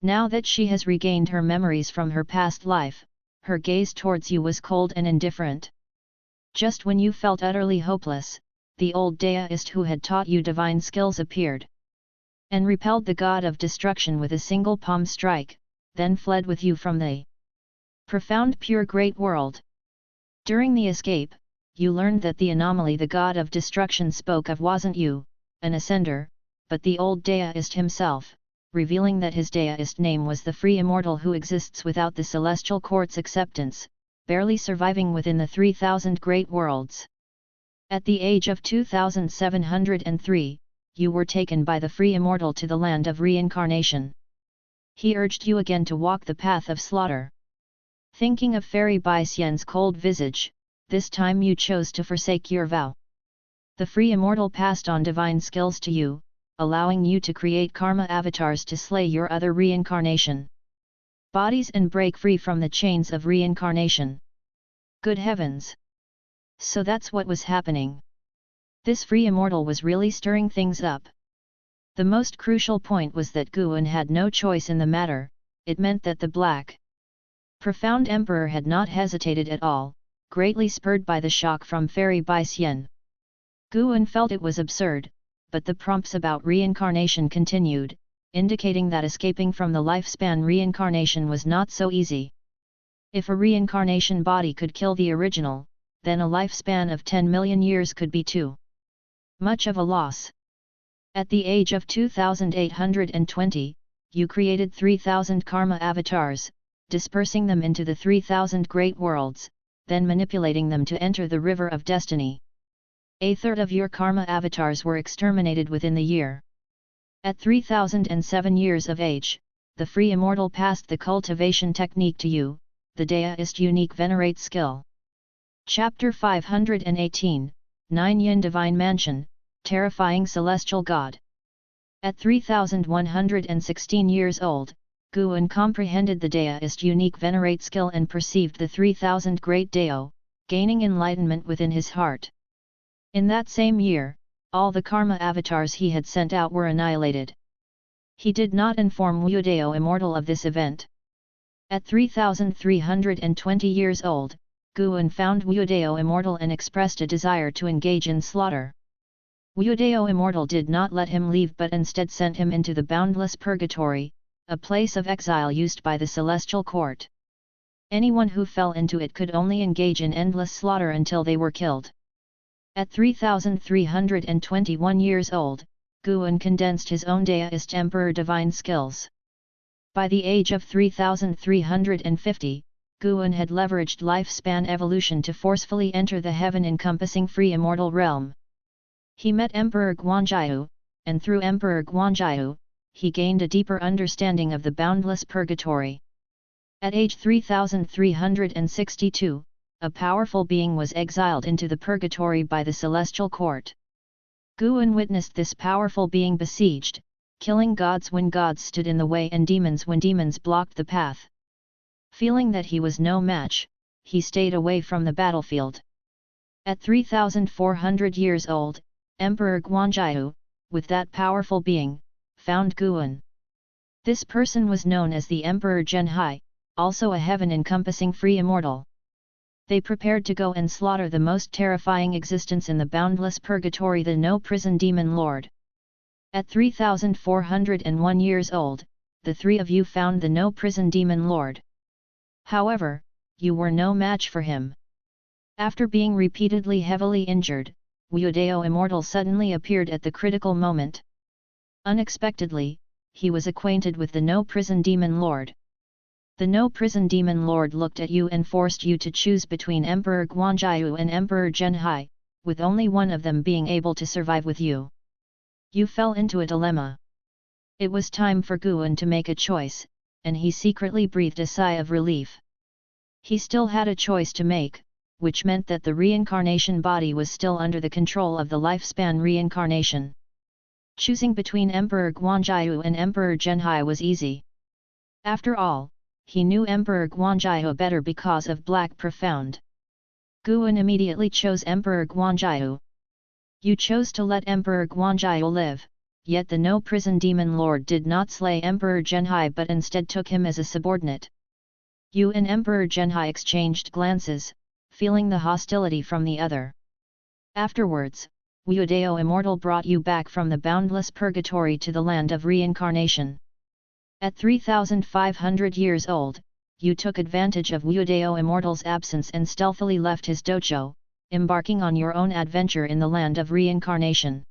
Now that she has regained her memories from her past life, her gaze towards you was cold and indifferent. Just when you felt utterly hopeless, the old deist who had taught you divine skills appeared, and repelled the god of destruction with a single palm strike, then fled with you from the profound pure great world. During the escape, you learned that the anomaly the god of destruction spoke of wasn't you, an ascender, but the old deist himself, revealing that his deist name was the free immortal who exists without the Celestial Court's acceptance, barely surviving within the 3,000 great worlds. At the age of 2703, you were taken by the free immortal to the land of reincarnation. He urged you again to walk the path of slaughter. Thinking of Fairy Bai-Xian's cold visage, this time you chose to forsake your vow. The free immortal passed on divine skills to you, allowing you to create karma avatars to slay your other reincarnation bodies and break free from the chains of reincarnation. Good heavens! So that's what was happening. This free immortal was really stirring things up. The most crucial point was that Guan had no choice in the matter. It meant that the Black Profound Emperor had not hesitated at all, greatly spurred by the shock from Fairy Bai-Xian. Guan felt it was absurd, but the prompts about reincarnation continued, indicating that escaping from the lifespan reincarnation was not so easy. If a reincarnation body could kill the original, then a lifespan of 10 million years could be too much of a loss. At the age of 2820, you created 3,000 karma avatars, dispersing them into the 3,000 great worlds, then manipulating them to enter the river of destiny. A third of your karma avatars were exterminated within the year. At 3007 years of age, the free immortal passed the cultivation technique to you, the deist unique venerate skill. Chapter 518, 9 Yin Divine Mansion, Terrifying Celestial God. At 3116 years old, Guan comprehended the deist unique venerate skill and perceived the 3000 great Dao, gaining enlightenment within his heart. In that same year, all the karma avatars he had sent out were annihilated. He did not inform Wu-Dao Immortal of this event. At 3320 years old, Guan found Wu-Dao Immortal and expressed a desire to engage in slaughter. Wu-Dao Immortal did not let him leave but instead sent him into the boundless purgatory, a place of exile used by the Celestial Court. Anyone who fell into it could only engage in endless slaughter until they were killed. At 3321 years old, Guan condensed his own deist emperor divine skills. By the age of 3350, Guan had leveraged lifespan evolution to forcefully enter the heaven-encompassing free immortal realm. He met Emperor Guanjiu, and through Emperor Guanjiu, he gained a deeper understanding of the boundless purgatory. At age 3362, a powerful being was exiled into the purgatory by the Celestial Court. Guan witnessed this powerful being besieged, killing gods when gods stood in the way and demons when demons blocked the path. Feeling that he was no match, he stayed away from the battlefield. At 3400 years old, Emperor Guanjiu, with that powerful being, found Guan. This person was known as the Emperor Zhenhai, also a heaven-encompassing free immortal. They prepared to go and slaughter the most terrifying existence in the boundless purgatory, the no-prison demon lord. At 3401 years old, the three of you found the no-prison demon lord. However, you were no match for him. After being repeatedly heavily injured, Wyudeo Immortal suddenly appeared at the critical moment. Unexpectedly, he was acquainted with the No Prison Demon Lord. The No Prison Demon Lord looked at you and forced you to choose between Emperor Guanjiu and Emperor Zhenhai, with only one of them being able to survive with you. You fell into a dilemma. It was time for Guan to make a choice, and he secretly breathed a sigh of relief. He still had a choice to make, which meant that the reincarnation body was still under the control of the lifespan reincarnation. Choosing between Emperor Guanjiu and Emperor Zhenhai was easy. After all, he knew Emperor Guanjiu better because of Black Profound. Guan immediately chose Emperor Guanjiu. You chose to let Emperor Guanjiu live, yet the No Prison Demon Lord did not slay Emperor Zhenhai but instead took him as a subordinate. You and Emperor Zhenhai exchanged glances, feeling the hostility from the other. Afterwards, Wyudeo Immortal brought you back from the boundless purgatory to the land of reincarnation. At 3,500 years old, you took advantage of Wyudeo Immortal's absence and stealthily left his dojo, embarking on your own adventure in the land of reincarnation.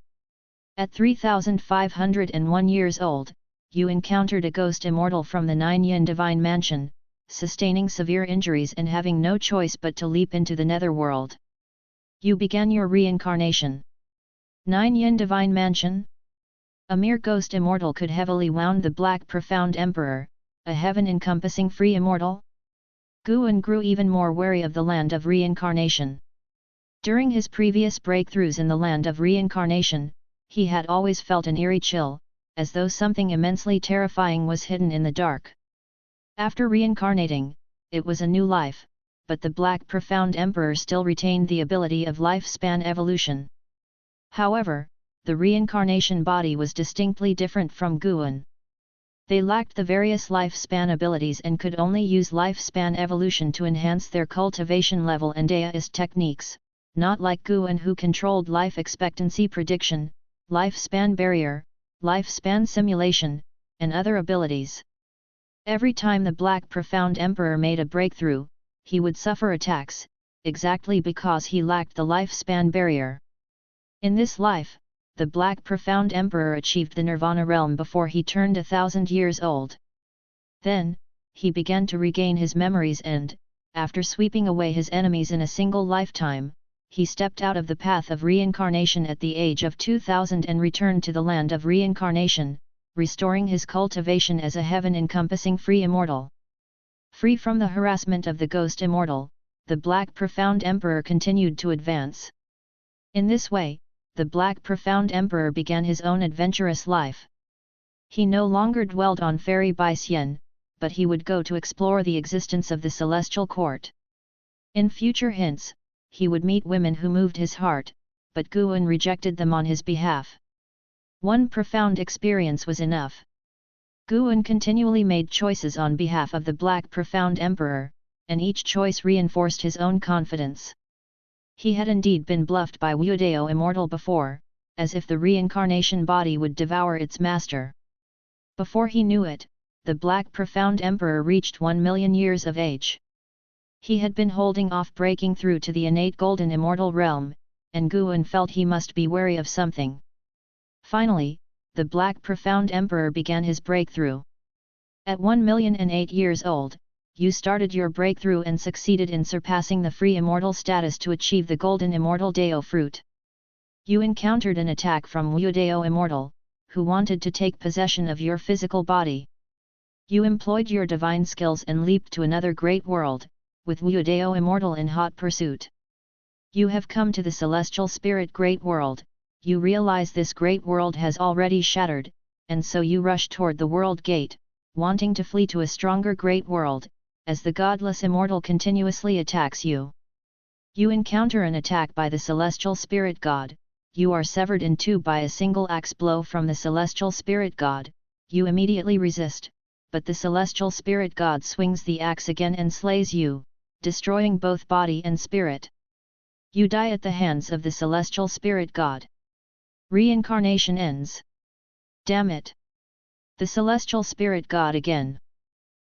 At 3,501 years old, you encountered a ghost immortal from the Nine Yin Divine Mansion, sustaining severe injuries and having no choice but to leap into the netherworld. You began your reincarnation. Nine Yin Divine Mansion? A mere ghost immortal could heavily wound the Black Profound Emperor, a heaven-encompassing free immortal? Guan grew even more wary of the land of reincarnation. During his previous breakthroughs in the land of reincarnation, he had always felt an eerie chill, as though something immensely terrifying was hidden in the dark. After reincarnating, it was a new life, but the Black Profound Emperor still retained the ability of lifespan evolution. However, the reincarnation body was distinctly different from Guan. They lacked the various lifespan abilities and could only use lifespan evolution to enhance their cultivation level and deduced techniques, not like Guan who controlled life expectancy prediction, lifespan barrier, lifespan simulation, and other abilities. Every time the Black Profound Emperor made a breakthrough, he would suffer attacks, exactly because he lacked the lifespan barrier. In this life, the Black Profound Emperor achieved the Nirvana realm before he turned 1,000 years old. Then, he began to regain his memories and, after sweeping away his enemies in a single lifetime, he stepped out of the path of reincarnation at the age of 2000 and returned to the land of reincarnation, restoring his cultivation as a heaven-encompassing free immortal. Free from the harassment of the ghost immortal, the Black Profound Emperor continued to advance. In this way, the Black Profound Emperor began his own adventurous life. He no longer dwelled on Fairy Baisyen, but he would go to explore the existence of the celestial court. In future hints, he would meet women who moved his heart, but Guan rejected them on his behalf. One profound experience was enough. Guan continually made choices on behalf of the Black Profound Emperor, and each choice reinforced his own confidence. He had indeed been bluffed by Wyudeo Immortal before, as if the reincarnation body would devour its master. Before he knew it, the Black Profound Emperor reached 1 million years of age. He had been holding off breaking through to the innate golden immortal realm, and Guan felt he must be wary of something. Finally, the Black Profound Emperor began his breakthrough. At 1,008 years old, you started your breakthrough and succeeded in surpassing the free immortal status to achieve the golden immortal Deo fruit. You encountered an attack from Wyudeo Immortal, who wanted to take possession of your physical body. You employed your divine skills and leaped to another great world, with Wyudeo Immortal in hot pursuit. You have come to the celestial spirit great world. You realize this great world has already shattered, and so you rush toward the world gate, wanting to flee to a stronger great world, as the godless immortal continuously attacks you. You encounter an attack by the celestial spirit god, you are severed in two by a single axe blow from the celestial spirit god, you immediately resist, but the celestial spirit god swings the axe again and slays you, destroying both body and spirit. You die at the hands of the celestial spirit god. Reincarnation ends. Damn it! The celestial spirit god again.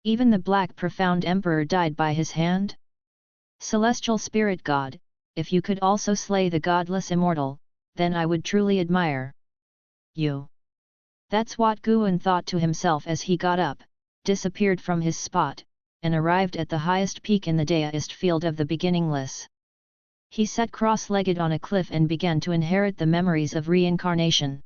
Even the Black Profound Emperor died by his hand? Celestial spirit god, if you could also slay the godless immortal, then I would truly admire you. That's what Guan thought to himself as he got up, disappeared from his spot, and arrived at the highest peak in the deist field of the beginningless. He sat cross-legged on a cliff and began to inherit the memories of reincarnation.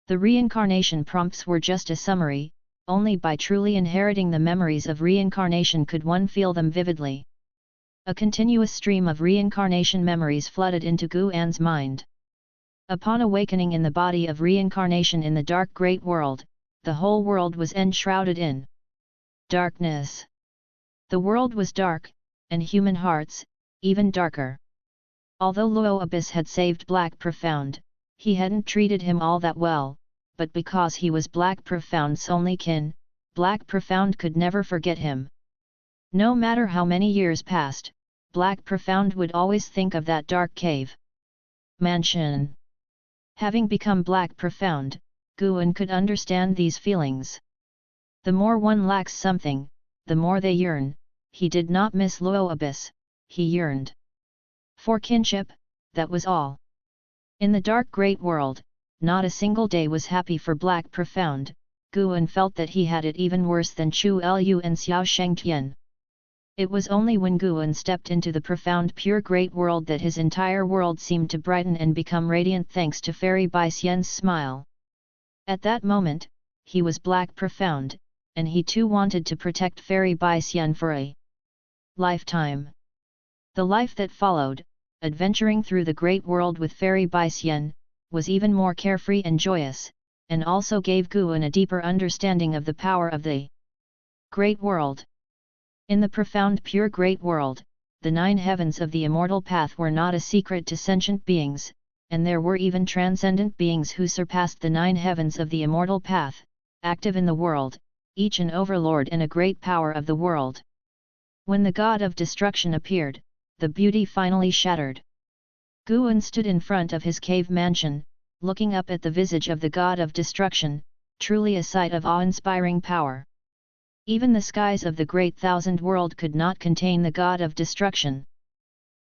The reincarnation prompts were just a summary, only by truly inheriting the memories of reincarnation could one feel them vividly. A continuous stream of reincarnation memories flooded into Guan's mind. Upon awakening in the body of reincarnation in the dark great world, the whole world was enshrouded in darkness. The world was dark, and human hearts, even darker. Although Luo Abyss had saved Black Profound, he hadn't treated him all that well, but because he was Black Profound's only kin, Black Profound could never forget him. No matter how many years passed, Black Profound would always think of that dark cave mansion. Having become Black Profound, Guan could understand these feelings. The more one lacks something, the more they yearn. He did not miss Luo Abyss, he yearned for kinship, that was all. In the dark great world, not a single day was happy for Black Profound. Guan felt that he had it even worse than Chu Lu and Xiao Shengtian. It was only when Guan stepped into the profound pure great world that his entire world seemed to brighten and become radiant thanks to Fairy Bai Xian's smile. At that moment, he was Black Profound, and he too wanted to protect Fairy Bai Xian for a lifetime. The life that followed, adventuring through the great world with Fairy Bai Xian, was even more carefree and joyous, and also gave Guan a deeper understanding of the power of the great world. In the profound pure great world, the 9 heavens of the immortal path were not a secret to sentient beings, and there were even transcendent beings who surpassed the 9 heavens of the immortal path, active in the world, each an overlord and a great power of the world. When the god of destruction appeared, the beauty finally shattered. Guan stood in front of his cave mansion, looking up at the visage of the god of destruction, truly a sight of awe-inspiring power. Even the skies of the great thousand world could not contain the god of destruction.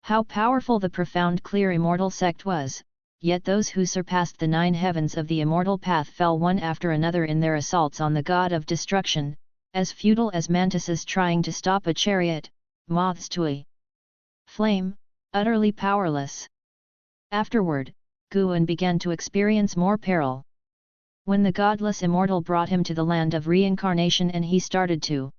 How powerful the profound clear immortal sect was, yet those who surpassed the 9 heavens of the immortal path fell one after another in their assaults on the god of destruction, as futile as mantises trying to stop a chariot, moths to a flame, utterly powerless. Afterward, Guan began to experience more peril. When the godless immortal brought him to the land of reincarnation and he started to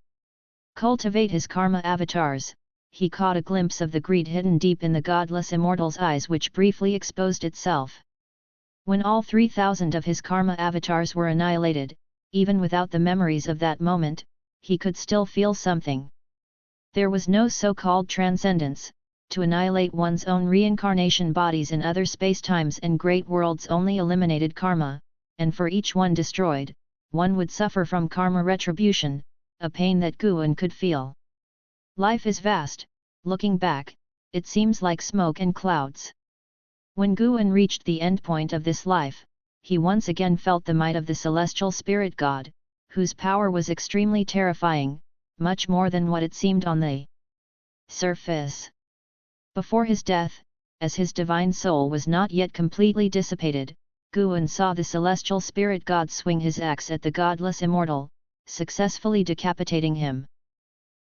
cultivate his karma avatars, he caught a glimpse of the greed hidden deep in the godless immortal's eyes, which briefly exposed itself. When all 3,000 of his karma avatars were annihilated, even without the memories of that moment, he could still feel something. There was no so-called transcendence. To annihilate one's own reincarnation bodies in other spacetimes and great worlds only eliminated karma, and for each one destroyed, one would suffer from karma retribution, a pain that Guan could feel. Life is vast, looking back, it seems like smoke and clouds. When Guan reached the endpoint of this life, he once again felt the might of the celestial spirit god, whose power was extremely terrifying, much more than what it seemed on the surface. Before his death, as his divine soul was not yet completely dissipated, Guan saw the celestial spirit god swing his axe at the godless immortal, successfully decapitating him.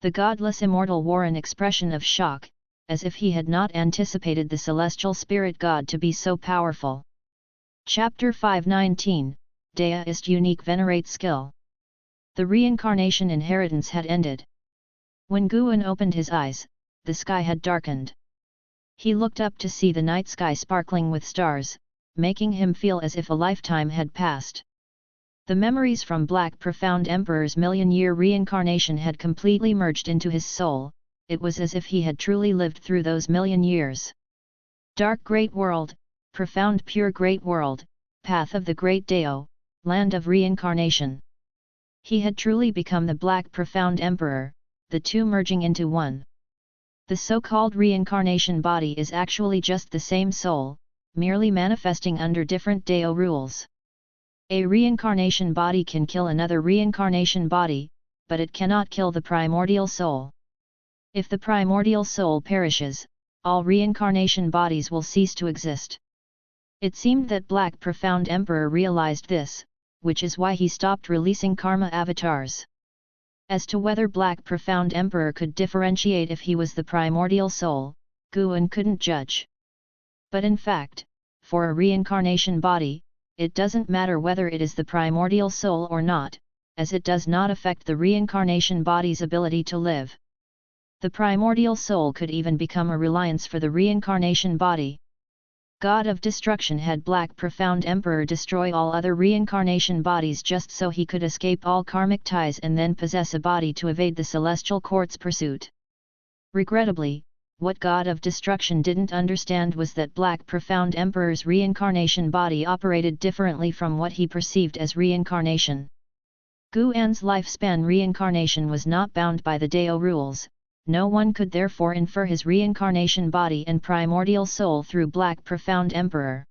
The godless immortal wore an expression of shock, as if he had not anticipated the celestial spirit god to be so powerful. Chapter 519, Deist Unique Venerate Skill. The reincarnation inheritance had ended. When Guan opened his eyes, the sky had darkened. He looked up to see the night sky sparkling with stars, making him feel as if a lifetime had passed. The memories from Black Profound Emperor's million-year reincarnation had completely merged into his soul. It was as if he had truly lived through those million years. Dark Great World, Profound Pure Great World, Path of the Great Dao, Land of Reincarnation. He had truly become the Black Profound Emperor, the two merging into one. The so-called reincarnation body is actually just the same soul, merely manifesting under different Dao rules. A reincarnation body can kill another reincarnation body, but it cannot kill the primordial soul. If the primordial soul perishes, all reincarnation bodies will cease to exist. It seemed that Black Profound Emperor realized this, which is why he stopped releasing karma avatars. As to whether Black Profound Emperor could differentiate if he was the primordial soul, Guan couldn't judge. But in fact, for a reincarnation body, it doesn't matter whether it is the primordial soul or not, as it does not affect the reincarnation body's ability to live. The primordial soul could even become a reliance for the reincarnation body. God of Destruction had Black Profound Emperor destroy all other reincarnation bodies just so he could escape all karmic ties and then possess a body to evade the celestial court's pursuit. Regrettably, what God of Destruction didn't understand was that Black Profound Emperor's reincarnation body operated differently from what he perceived as reincarnation. Guan's lifespan reincarnation was not bound by the Dao rules, no one could therefore infer his reincarnation body and primordial soul through Black Profound Emperor.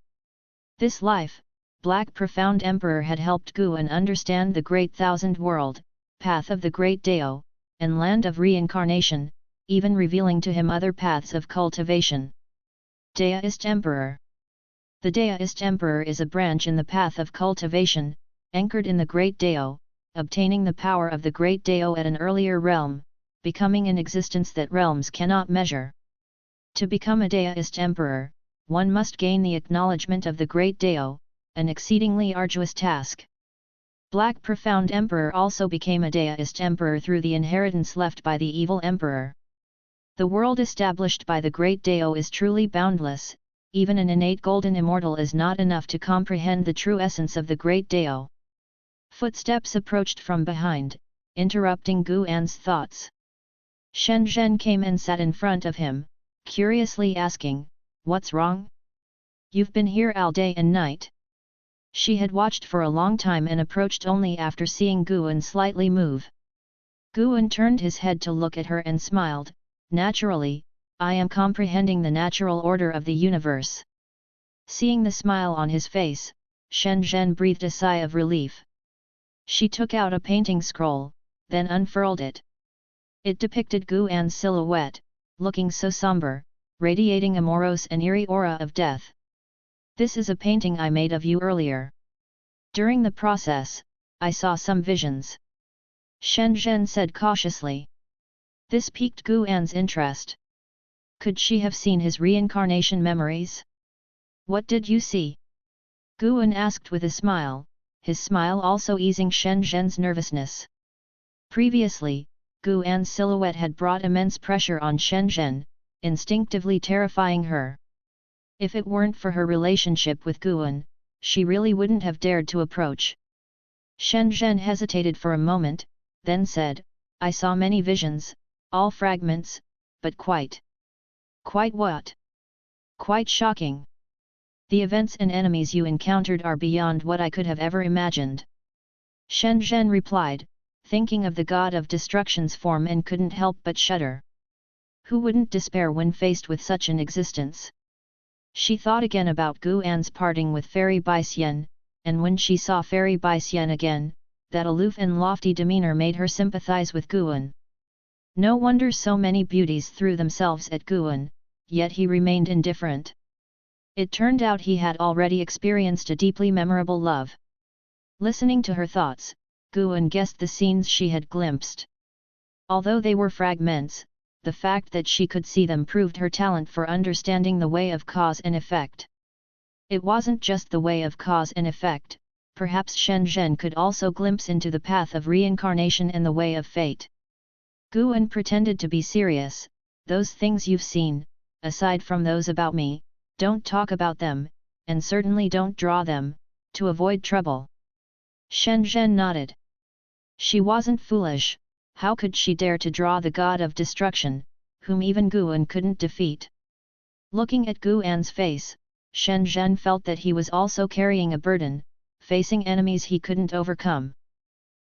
This life, Black Profound Emperor had helped Guan understand the Great Thousand World, path of the Great Dao, and land of reincarnation, even revealing to him other paths of cultivation. Deist Emperor. The Deist Emperor is a branch in the path of cultivation, anchored in the Great Dao, obtaining the power of the Great Dao at an earlier realm, becoming an existence that realms cannot measure. To become a Deist Emperor, one must gain the acknowledgement of the Great Dao, an exceedingly arduous task. Black Profound Emperor also became a Deist Emperor through the inheritance left by the evil Emperor. The world established by the Great Dao is truly boundless, even an innate golden immortal is not enough to comprehend the true essence of the Great Dao. Footsteps approached from behind, interrupting Guan's thoughts. Shen Zhen came and sat in front of him, curiously asking, "What's wrong? You've been here all day and night." She had watched for a long time and approached only after seeing Guan slightly move. Guan turned his head to look at her and smiled, "Naturally, I am comprehending the natural order of the universe." Seeing the smile on his face, Shen Zhen breathed a sigh of relief. She took out a painting scroll, then unfurled it. It depicted Guan's silhouette, looking so somber, radiating a morose and eerie aura of death. "This is a painting I made of you earlier. During the process, I saw some visions," Shen Zhen said cautiously. This piqued Guan's interest. Could she have seen his reincarnation memories? "What did you see?" Guan asked with a smile, his smile also easing Shen Zhen's nervousness. Previously, Guan's silhouette had brought immense pressure on Shen Zhen, instinctively terrifying her. If it weren't for her relationship with Guan, she really wouldn't have dared to approach. Shen Zhen hesitated for a moment, then said, "I saw many visions, all fragments, but quite what? Quite shocking. The events and enemies you encountered are beyond what I could have ever imagined." Shen Zhen replied, thinking of the God of Destruction's form and couldn't help but shudder. Who wouldn't despair when faced with such an existence? She thought again about Guan's parting with Fairy Baixian, and when she saw Fairy Baixian again, that aloof and lofty demeanor made her sympathize with Guan. No wonder so many beauties threw themselves at Guan, yet he remained indifferent. It turned out he had already experienced a deeply memorable love. Listening to her thoughts, Guan guessed the scenes she had glimpsed. Although they were fragments, the fact that she could see them proved her talent for understanding the way of cause and effect. It wasn't just the way of cause and effect, perhaps Shen Zhen could also glimpse into the path of reincarnation and the way of fate. Guan pretended to be serious. "Those things you've seen, aside from those about me, don't talk about them, and certainly don't draw them, to avoid trouble." Shen Zhen nodded. She wasn't foolish, how could she dare to draw the God of Destruction, whom even Guan couldn't defeat? Looking at Guan's face, Shen Zhen felt that he was also carrying a burden, facing enemies he couldn't overcome.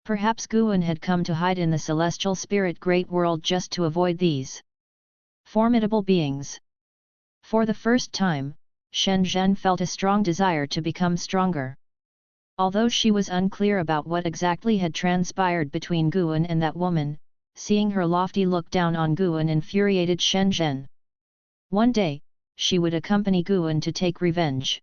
Perhaps Guan had come to hide in the celestial spirit great world just to avoid these formidable beings. For the first time, Shen Zhen felt a strong desire to become stronger. Although she was unclear about what exactly had transpired between Guan and that woman, seeing her lofty look down on Guan infuriated Shen Zhen. One day, she would accompany Guan to take revenge.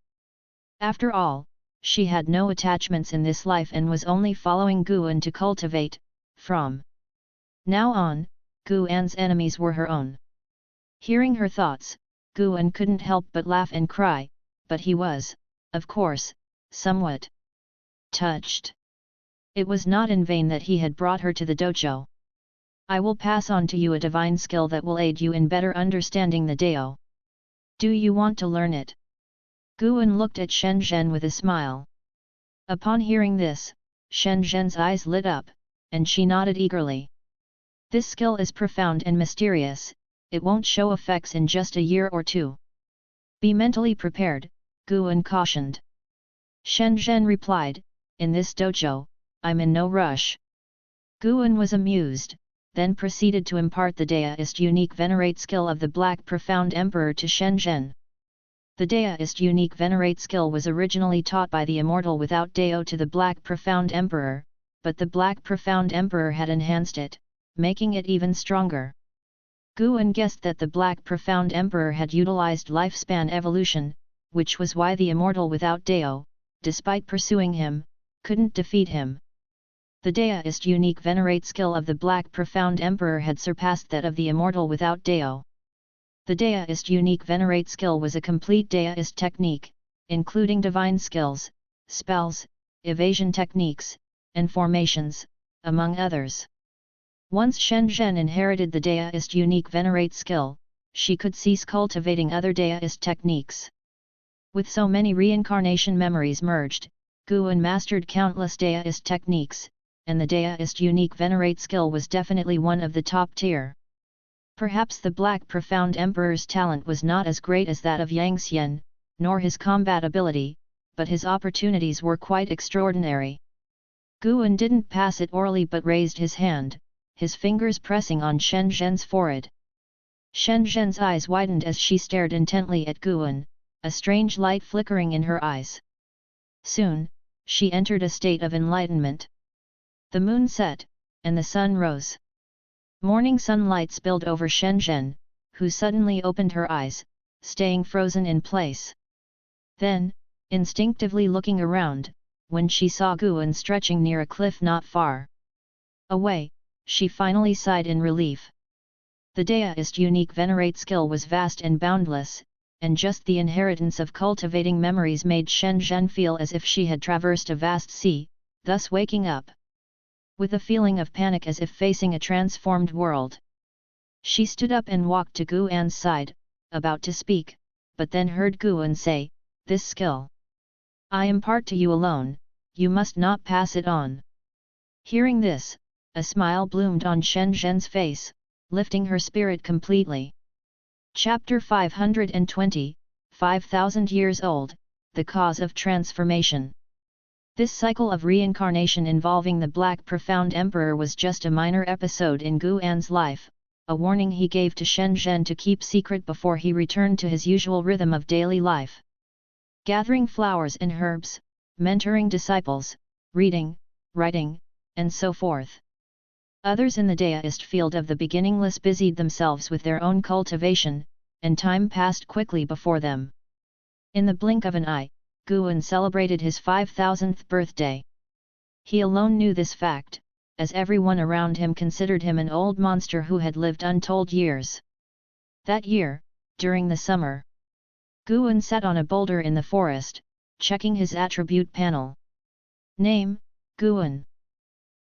After all, she had no attachments in this life and was only following Guan to cultivate. From now on, Guan's enemies were her own. Hearing her thoughts, Guan couldn't help but laugh and cry, but he was, of course, somewhat touched. It was not in vain that he had brought her to the dojo. I will pass on to you a divine skill that will aid you in better understanding the Dao. Do you want to learn it? Guan looked at Shen Zhen with a smile. Upon hearing this, Shen Zhen's eyes lit up, and she nodded eagerly. This skill is profound and mysterious, it won't show effects in just a year or two. Be mentally prepared, Guan cautioned. Shen Zhen replied, in this dojo, I'm in no rush. Guan was amused, then proceeded to impart the Daoist unique venerate skill of the Black Profound Emperor to Shen Zhen. The Daoist unique venerate skill was originally taught by the Immortal without Dao to the Black Profound Emperor, but the Black Profound Emperor had enhanced it, making it even stronger. Guan guessed that the Black Profound Emperor had utilized lifespan evolution, which was why the Immortal without Dao, despite pursuing him, couldn't defeat him. The Daoist unique venerate skill of the Black Profound Emperor had surpassed that of the Immortal without Dao. The Daoist unique venerate skill was a complete Daoist technique, including divine skills, spells, evasion techniques, and formations, among others. Once Shen Zhen inherited the Daoist unique venerate skill, she could cease cultivating other Daoist techniques. With so many reincarnation memories merged, Guan mastered countless Daoist techniques, and the Daoist unique venerate skill was definitely one of the top tier. Perhaps the Black Profound Emperor's talent was not as great as that of Yang Xian, nor his combat ability, but his opportunities were quite extraordinary. Guan didn't pass it orally but raised his hand, his fingers pressing on Shen Zhen's forehead. Shen Zhen's eyes widened as she stared intently at Guan, a strange light flickering in her eyes. Soon, she entered a state of enlightenment. The moon set, and the sun rose. Morning sunlight spilled over Shen Zhen, who suddenly opened her eyes, staying frozen in place. Then, instinctively looking around, when she saw Guan stretching near a cliff not far away, she finally sighed in relief. The Daoist unique venerate skill was vast and boundless, and just the inheritance of cultivating memories made Shen Zhen feel as if she had traversed a vast sea, thus waking up with a feeling of panic as if facing a transformed world. She stood up and walked to Guan's side, about to speak, but then heard Guan say, "This skill I impart to you alone, you must not pass it on." Hearing this, a smile bloomed on Shen Zhen's face, lifting her spirit completely. Chapter 520, 5,000 years old, the cause of transformation. This cycle of reincarnation involving the Black Profound Emperor was just a minor episode in Guan's life, a warning he gave to Shen Zhen to keep secret before he returned to his usual rhythm of daily life. Gathering flowers and herbs, mentoring disciples, reading, writing, and so forth. Others in the Daoist field of the beginningless busied themselves with their own cultivation, and time passed quickly before them. In the blink of an eye, Guan celebrated his 5,000th birthday. He alone knew this fact, as everyone around him considered him an old monster who had lived untold years. That year, during the summer, Guan sat on a boulder in the forest, checking his attribute panel. Name, Guan.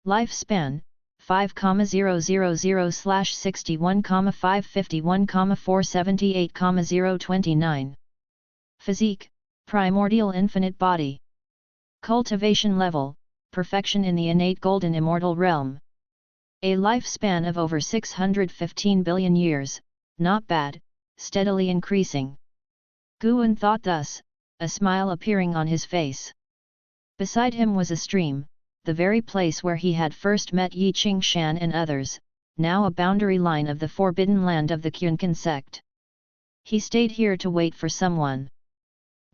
Lifespan, 5,000,61,551,478,029. Physique, primordial infinite body. Cultivation level, perfection in the innate golden immortal realm. A lifespan of over 615 billion years, not bad, steadily increasing. Guan thought thus, a smile appearing on his face. Beside him was a stream, the very place where he had first met Yi Qingshan and others, now a boundary line of the forbidden land of the Taixuan Sect. He stayed here to wait for someone.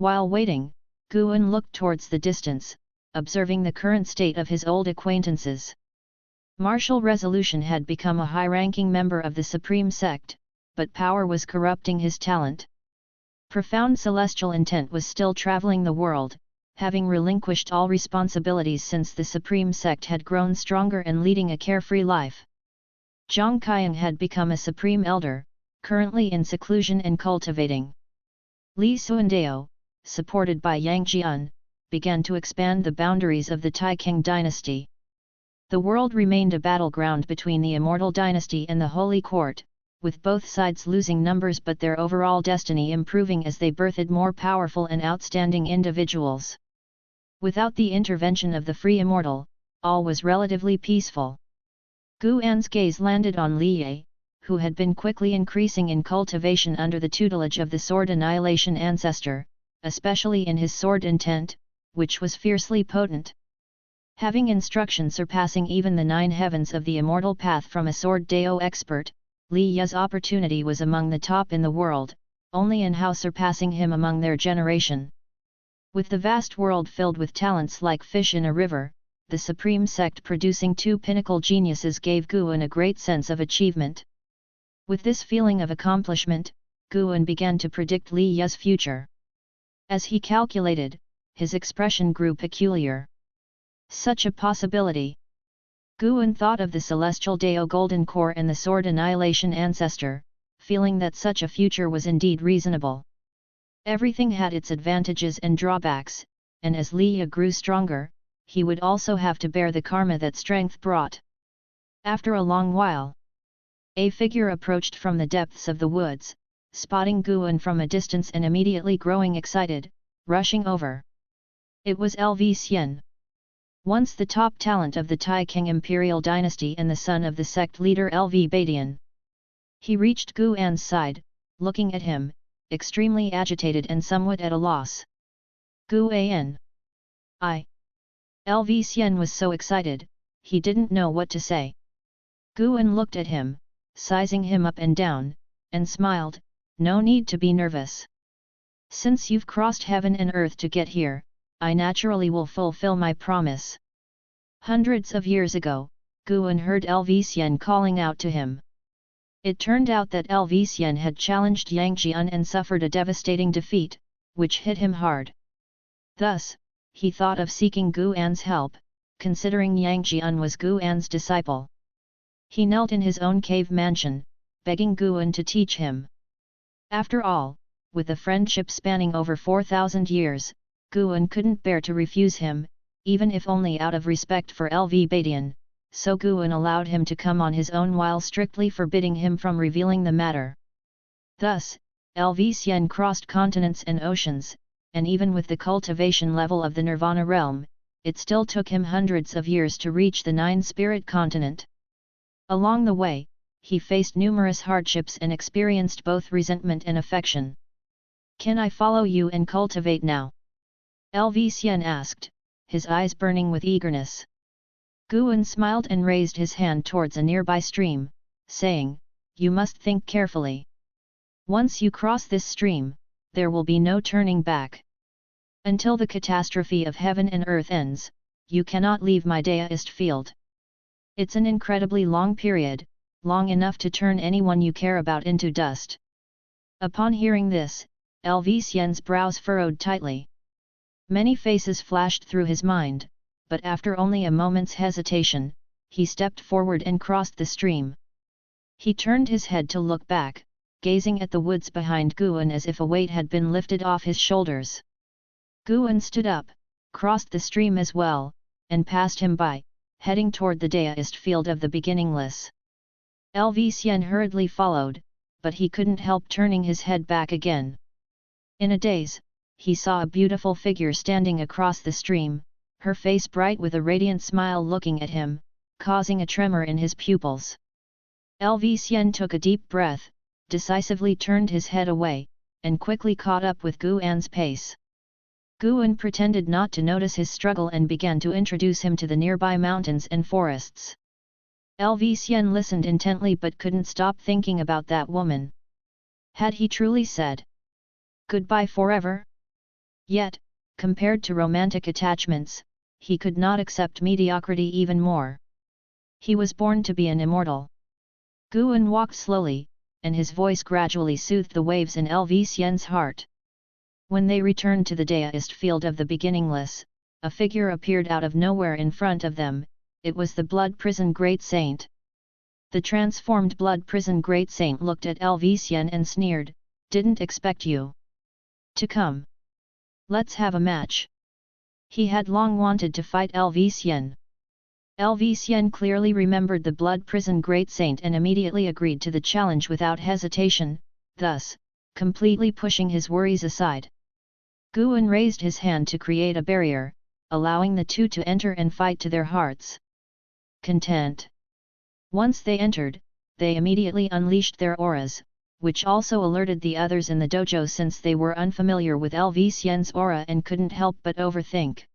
While waiting, Guan looked towards the distance, observing the current state of his old acquaintances. Martial resolution had become a high-ranking member of the Supreme Sect, but power was corrupting his talent. Profound celestial intent was still traveling the world, having relinquished all responsibilities since the Supreme Sect had grown stronger and leading a carefree life. Zhang Qiang had become a Supreme Elder, currently in seclusion and cultivating. Li Xuandao, supported by Yang Jian, began to expand the boundaries of the Taixuan dynasty. The world remained a battleground between the Immortal dynasty and the Holy Court, with both sides losing numbers but their overall destiny improving as they birthed more powerful and outstanding individuals. Without the intervention of the free immortal, all was relatively peaceful. Gu An's gaze landed on Li Ye, who had been quickly increasing in cultivation under the tutelage of the sword annihilation ancestor, especially in his sword intent, which was fiercely potent. Having instruction surpassing even the 9 heavens of the immortal path from a sword Dao expert, Li Ye's opportunity was among the top in the world, only in how surpassing him among their generation. With the vast world filled with talents like fish in a river, the Supreme Sect producing 2 pinnacle geniuses gave Guan a great sense of achievement. With this feeling of accomplishment, Guan began to predict Li Ye's future. As he calculated, his expression grew peculiar. Such a possibility! Guan thought of the celestial Dao Golden Core and the sword annihilation ancestor, feeling that such a future was indeed reasonable. Everything had its advantages and drawbacks, and as Li Ye grew stronger, he would also have to bear the karma that strength brought. After a long while, a figure approached from the depths of the woods, spotting Guan from a distance and immediately growing excited, rushing over. It was LV Xian. Once the top talent of the Taixuan imperial dynasty and the son of the sect leader LV Badian. He reached Gu An's side, looking at him, extremely agitated and somewhat at a loss. Gu An. LV Xian was so excited, he didn't know what to say. Gu An looked at him, sizing him up and down, and smiled, "No need to be nervous. Since you've crossed heaven and earth to get here, I naturally will fulfill my promise." Hundreds of years ago, Guan heard LV Xian calling out to him. It turned out that LV Xian had challenged Yang Jian and suffered a devastating defeat, which hit him hard. Thus, he thought of seeking Gu An's help, considering Yang Jian was Gu An's disciple. He knelt in his own cave mansion, begging Guan to teach him. After all, with a friendship spanning over 4,000 years, Guan couldn't bear to refuse him, even if only out of respect for LV Badian, so Guan allowed him to come on his own while strictly forbidding him from revealing the matter. Thus, LV Xian crossed continents and oceans, and even with the cultivation level of the Nirvana realm, it still took him hundreds of years to reach the 9-spirit continent. Along the way, he faced numerous hardships and experienced both resentment and affection. "Can I follow you and cultivate now?" LV Xian asked, his eyes burning with eagerness. Guan smiled and raised his hand towards a nearby stream, saying, "You must think carefully. Once you cross this stream, there will be no turning back. Until the catastrophe of heaven and earth ends, you cannot leave my Daoist field. It's an incredibly long period, long enough to turn anyone you care about into dust." Upon hearing this, LV Xian's brows furrowed tightly. Many faces flashed through his mind, but after only a moment's hesitation, he stepped forward and crossed the stream. He turned his head to look back, gazing at the woods behind Guan as if a weight had been lifted off his shoulders. Guan stood up, crossed the stream as well, and passed him by, heading toward the Daoist field of the beginningless. LV Xian hurriedly followed, but he couldn't help turning his head back again. In a daze, he saw a beautiful figure standing across the stream, her face bright with a radiant smile looking at him, causing a tremor in his pupils. LV Xian took a deep breath, decisively turned his head away, and quickly caught up with Gu An's pace. Guan pretended not to notice his struggle and began to introduce him to the nearby mountains and forests. LV Xian listened intently but couldn't stop thinking about that woman. Had he truly said goodbye forever? Yet, compared to romantic attachments, he could not accept mediocrity even more. He was born to be an immortal. Guan walked slowly, and his voice gradually soothed the waves in LV Xian's heart. When they returned to the deduced field of the beginningless, a figure appeared out of nowhere in front of them. It was the Blood Prison Great Saint. The transformed Blood Prison Great Saint looked at LV Xian and sneered, "Didn't expect you to come. Let's have a match." He had long wanted to fight LV Xian. LV Xian clearly remembered the Blood Prison Great Saint and immediately agreed to the challenge without hesitation, thus, completely pushing his worries aside. Guan raised his hand to create a barrier, allowing the two to enter and fight to their hearts' content. Once they entered, they immediately unleashed their auras, which also alerted the others in the dojo since they were unfamiliar with LV Xian's aura and couldn't help but overthink.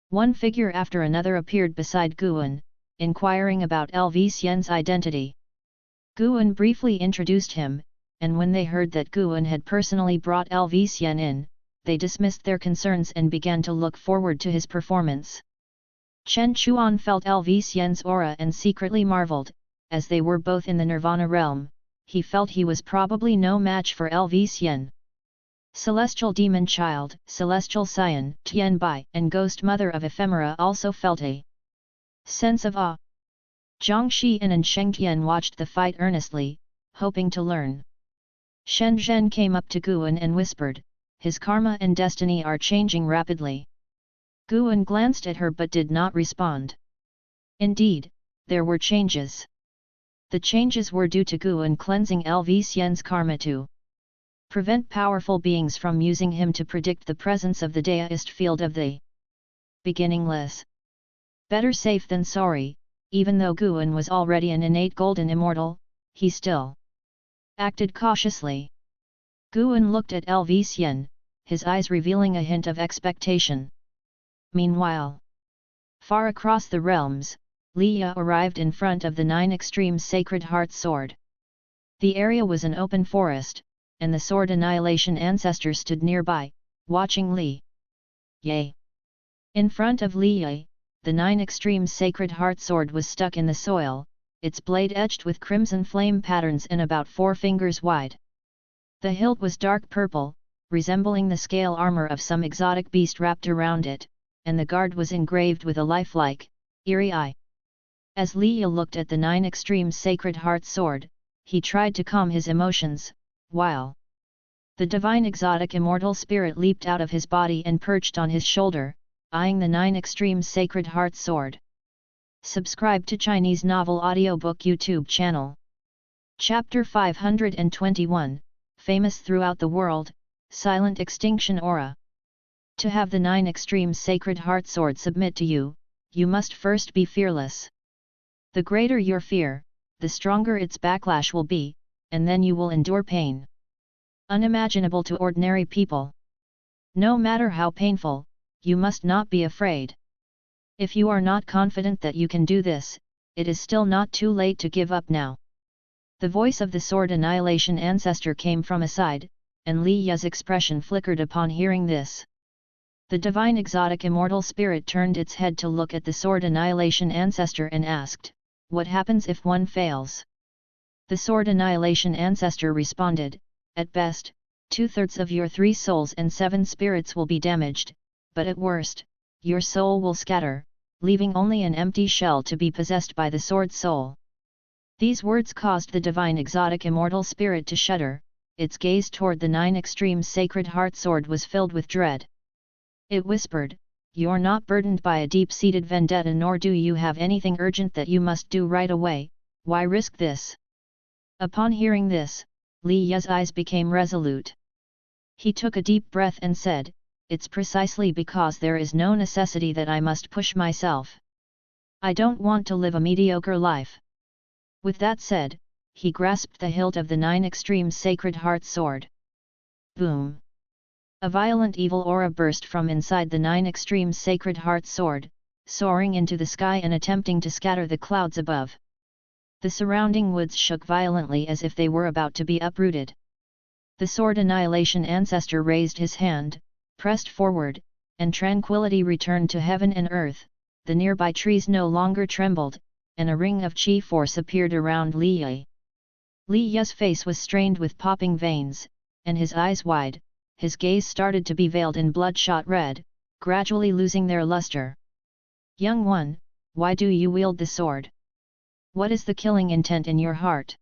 One figure after another appeared beside Guan, inquiring about LV Xian's identity. Guan briefly introduced him, and when they heard that Guan had personally brought LV Xian in, they dismissed their concerns and began to look forward to his performance. Chen Chuan felt LV Xian's aura and secretly marveled, as they were both in the Nirvana realm, he felt he was probably no match for LV Xian. Celestial Demon Child, Celestial Scion, Tian Bai, and Ghost Mother of Ephemera also felt a sense of awe. Zhang Xian and Sheng Tian watched the fight earnestly, hoping to learn. Shen Zhen came up to Guan and whispered, "His karma and destiny are changing rapidly." Guan glanced at her but did not respond. Indeed, there were changes. The changes were due to Guan cleansing LV Xian's karma to prevent powerful beings from using him to predict the presence of the deduced field of the beginningless. Better safe than sorry, even though Guan was already an innate golden immortal, he still acted cautiously. Guan looked at LV Xian, his eyes revealing a hint of expectation. Meanwhile, far across the realms, Liya arrived in front of the 9 Extremes Sacred Heart Sword. The area was an open forest, and the Sword Annihilation Ancestor stood nearby, watching Li Ye. In front of Li Ye, the 9 Extremes Sacred Heart Sword was stuck in the soil, its blade etched with crimson flame patterns and about 4 fingers wide. The hilt was dark purple, resembling the scale armor of some exotic beast wrapped around it, and the guard was engraved with a lifelike, eerie eye. As Liya looked at the 9 Extremes Sacred Heart Sword, he tried to calm his emotions, while the divine exotic immortal spirit leaped out of his body and perched on his shoulder, eyeing the 9 Extremes Sacred Heart Sword. Subscribe to Chinese Novel Audiobook YouTube channel. Chapter 521, Famous Throughout the World, Silent Extinction Aura. To have the 9 Extremes Sacred Heart Sword submit to you, you must first be fearless. The greater your fear, the stronger its backlash will be, and then you will endure pain unimaginable to ordinary people. No matter how painful, you must not be afraid. If you are not confident that you can do this, it is still not too late to give up now. The voice of the Sword Annihilation Ancestor came from aside, and Li Ye's expression flickered upon hearing this. The divine exotic immortal spirit turned its head to look at the Sword Annihilation Ancestor and asked, "What happens if one fails?" The Sword Annihilation Ancestor responded, "At best, 2/3 of your 3 souls and 7 spirits will be damaged, but at worst, your soul will scatter, leaving only an empty shell to be possessed by the Sword Soul." These words caused the divine exotic immortal spirit to shudder, its gaze toward the 9 Extremes Sacred Heart Sword was filled with dread. It whispered, "You're not burdened by a deep-seated vendetta nor do you have anything urgent that you must do right away, why risk this?" Upon hearing this, Li Ye's eyes became resolute. He took a deep breath and said, "It's precisely because there is no necessity that I must push myself. I don't want to live a mediocre life." With that said, he grasped the hilt of the 9 Extremes Sacred Heart Sword. Boom! A violent evil aura burst from inside the 9 Extremes Sacred Heart Sword, soaring into the sky and attempting to scatter the clouds above. The surrounding woods shook violently as if they were about to be uprooted. The Sword Annihilation Ancestor raised his hand, pressed forward, and tranquility returned to heaven and earth. The nearby trees no longer trembled, and a ring of chi force appeared around Li Ye. Li Ye's face was strained with popping veins, and his eyes wide, his gaze started to be veiled in bloodshot red, gradually losing their luster. Young one, why do you wield the sword? What is the killing intent in your heart?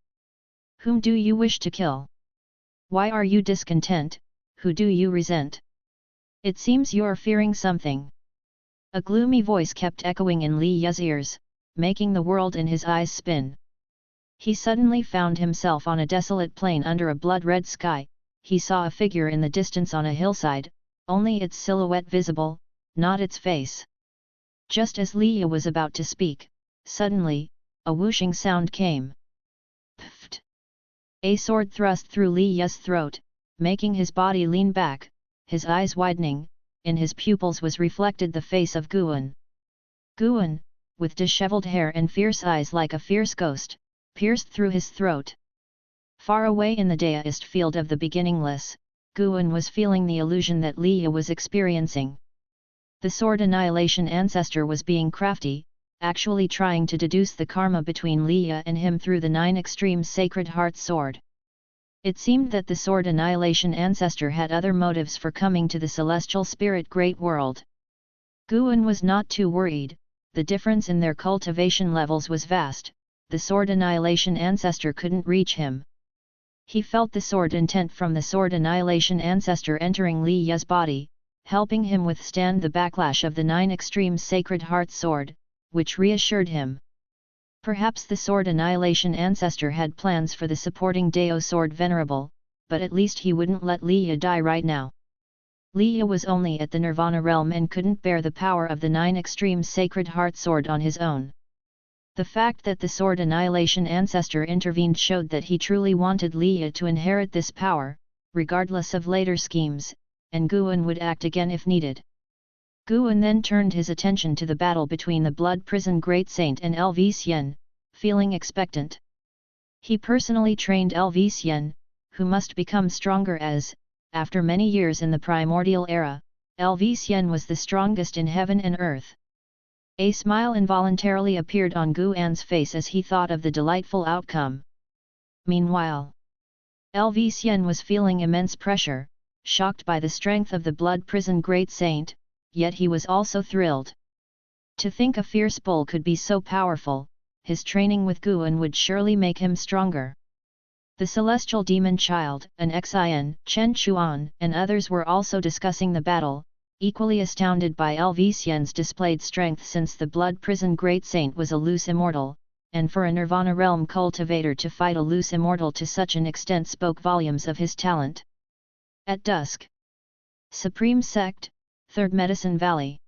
Whom do you wish to kill? Why are you discontent, who do you resent? It seems you're fearing something. A gloomy voice kept echoing in Li Ye's ears, making the world in his eyes spin. He suddenly found himself on a desolate plain under a blood-red sky. He saw a figure in the distance on a hillside, only its silhouette visible, not its face. Just as Li Ye was about to speak, suddenly, a whooshing sound came. Pfft! A sword thrust through Li Ye's throat, making his body lean back, his eyes widening. In his pupils was reflected the face of Guan. Guan, with disheveled hair and fierce eyes like a fierce ghost, pierced through his throat. Far away in the daist field of the beginningless, Guan was feeling the illusion that Li Ye was experiencing. The sword annihilation ancestor was being crafty, actually trying to deduce the karma between Li Ye and him through the 9 extremes sacred heart sword. It seemed that the sword annihilation ancestor had other motives for coming to the celestial spirit great world. Guan was not too worried, the difference in their cultivation levels was vast, the sword annihilation ancestor couldn't reach him. He felt the sword intent from the sword annihilation ancestor entering Li Ye's body, helping him withstand the backlash of the 9 extremes sacred heart sword, which reassured him. Perhaps the sword annihilation ancestor had plans for the supporting Dao sword venerable, but at least he wouldn't let Li Ye die right now. Li Ye was only at the Nirvana realm and couldn't bear the power of the 9 extremes sacred heart sword on his own. The fact that the sword annihilation ancestor intervened showed that he truly wanted Li Ye to inherit this power, regardless of later schemes, and Guan would act again if needed. Guan then turned his attention to the battle between the Blood Prison Great Saint and Lv-Xian, feeling expectant. He personally trained Lv-Xian, who must become stronger as, after many years in the primordial era, Lv-Xian was the strongest in heaven and earth. A smile involuntarily appeared on Guan's face as he thought of the delightful outcome. Meanwhile, Lv-Xian was feeling immense pressure, shocked by the strength of the Blood Prison Great Saint, yet he was also thrilled. To think a fierce bull could be so powerful, his training with Guan would surely make him stronger. The celestial demon child, an Xian, Chen Chuan, and others were also discussing the battle, equally astounded by Lv-Xian's displayed strength since the Blood Prison Great Saint was a loose immortal, and for a Nirvana realm cultivator to fight a loose immortal to such an extent spoke volumes of his talent. At dusk, Supreme Sect, 3rd Medicine Valley.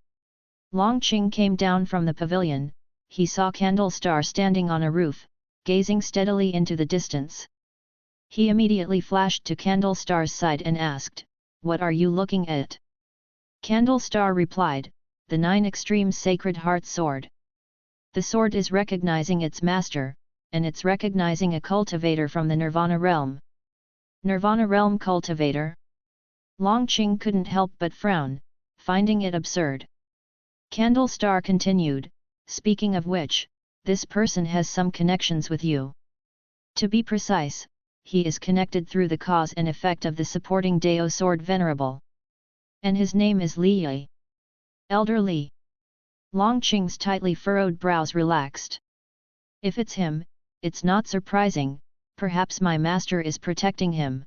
Longqing came down from the pavilion. He saw Candlestar standing on a roof, gazing steadily into the distance. He immediately flashed to Candlestar's side and asked, "What are you looking at?" Candlestar replied, "The 9 extremes sacred heart sword. The sword is recognizing its master, and it's recognizing a cultivator from the Nirvana realm." Nirvana realm cultivator? Longqing couldn't help but frown, finding it absurd. Candlestar continued, "Speaking of which, this person has some connections with you. To be precise, he is connected through the cause and effect of the supporting Dao sword venerable. And his name is Li Ye." Elder Li. Longqing's tightly furrowed brows relaxed. "If it's him, it's not surprising, perhaps my master is protecting him."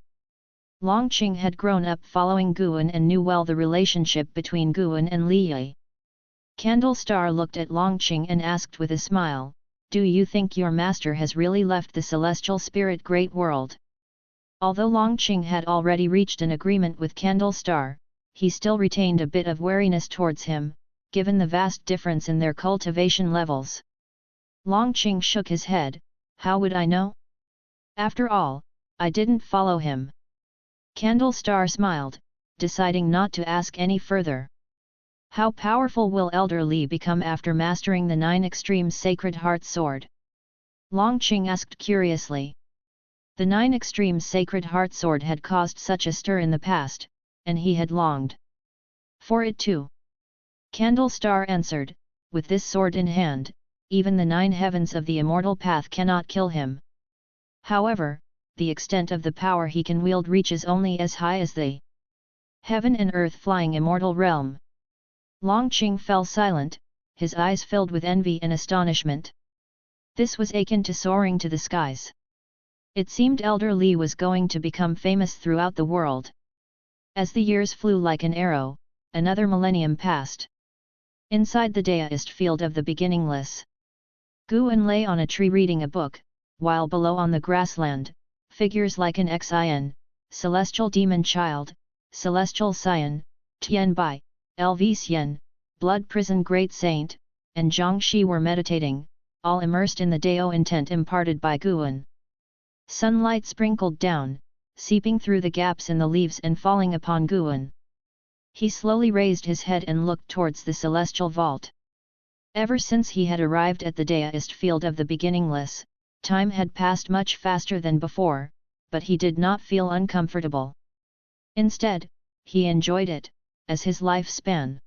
Longqing had grown up following Guan and knew well the relationship between Guan and Li Ye. Candlestar looked at Longqing and asked with a smile, "Do you think your master has really left the celestial spirit great world?" Although Longqing had already reached an agreement with Candlestar, he still retained a bit of wariness towards him, given the vast difference in their cultivation levels. Longqing shook his head, "How would I know? After all, I didn't follow him." Candlestar smiled, deciding not to ask any further. "How powerful will Elder Li become after mastering the 9 extremes sacred heart sword?" Longqing asked curiously. The 9 extremes sacred heart sword had caused such a stir in the past, and he had longed for it too. Candlestar answered, "With this sword in hand, even the 9 heavens of the immortal path cannot kill him." However, the extent of the power he can wield reaches only as high as the heaven and earth flying immortal realm. Longqing fell silent, his eyes filled with envy and astonishment. This was akin to soaring to the skies. It seemed Elder Li was going to become famous throughout the world. As the years flew like an arrow, another millennium passed. Inside the deduced field of the beginningless, Guan lay on a tree reading a book, while below on the grassland, figures like an Xin, celestial demon child, celestial scion, Tian Bai, LV Xian, blood prison great saint, and Zhang Shi were meditating, all immersed in the Dao intent imparted by Guan. Sunlight sprinkled down, seeping through the gaps in the leaves and falling upon Guan. He slowly raised his head and looked towards the celestial vault. Ever since he had arrived at the deduced field of the beginningless, time had passed much faster than before, but he did not feel uncomfortable. Instead, he enjoyed it, as his lifespan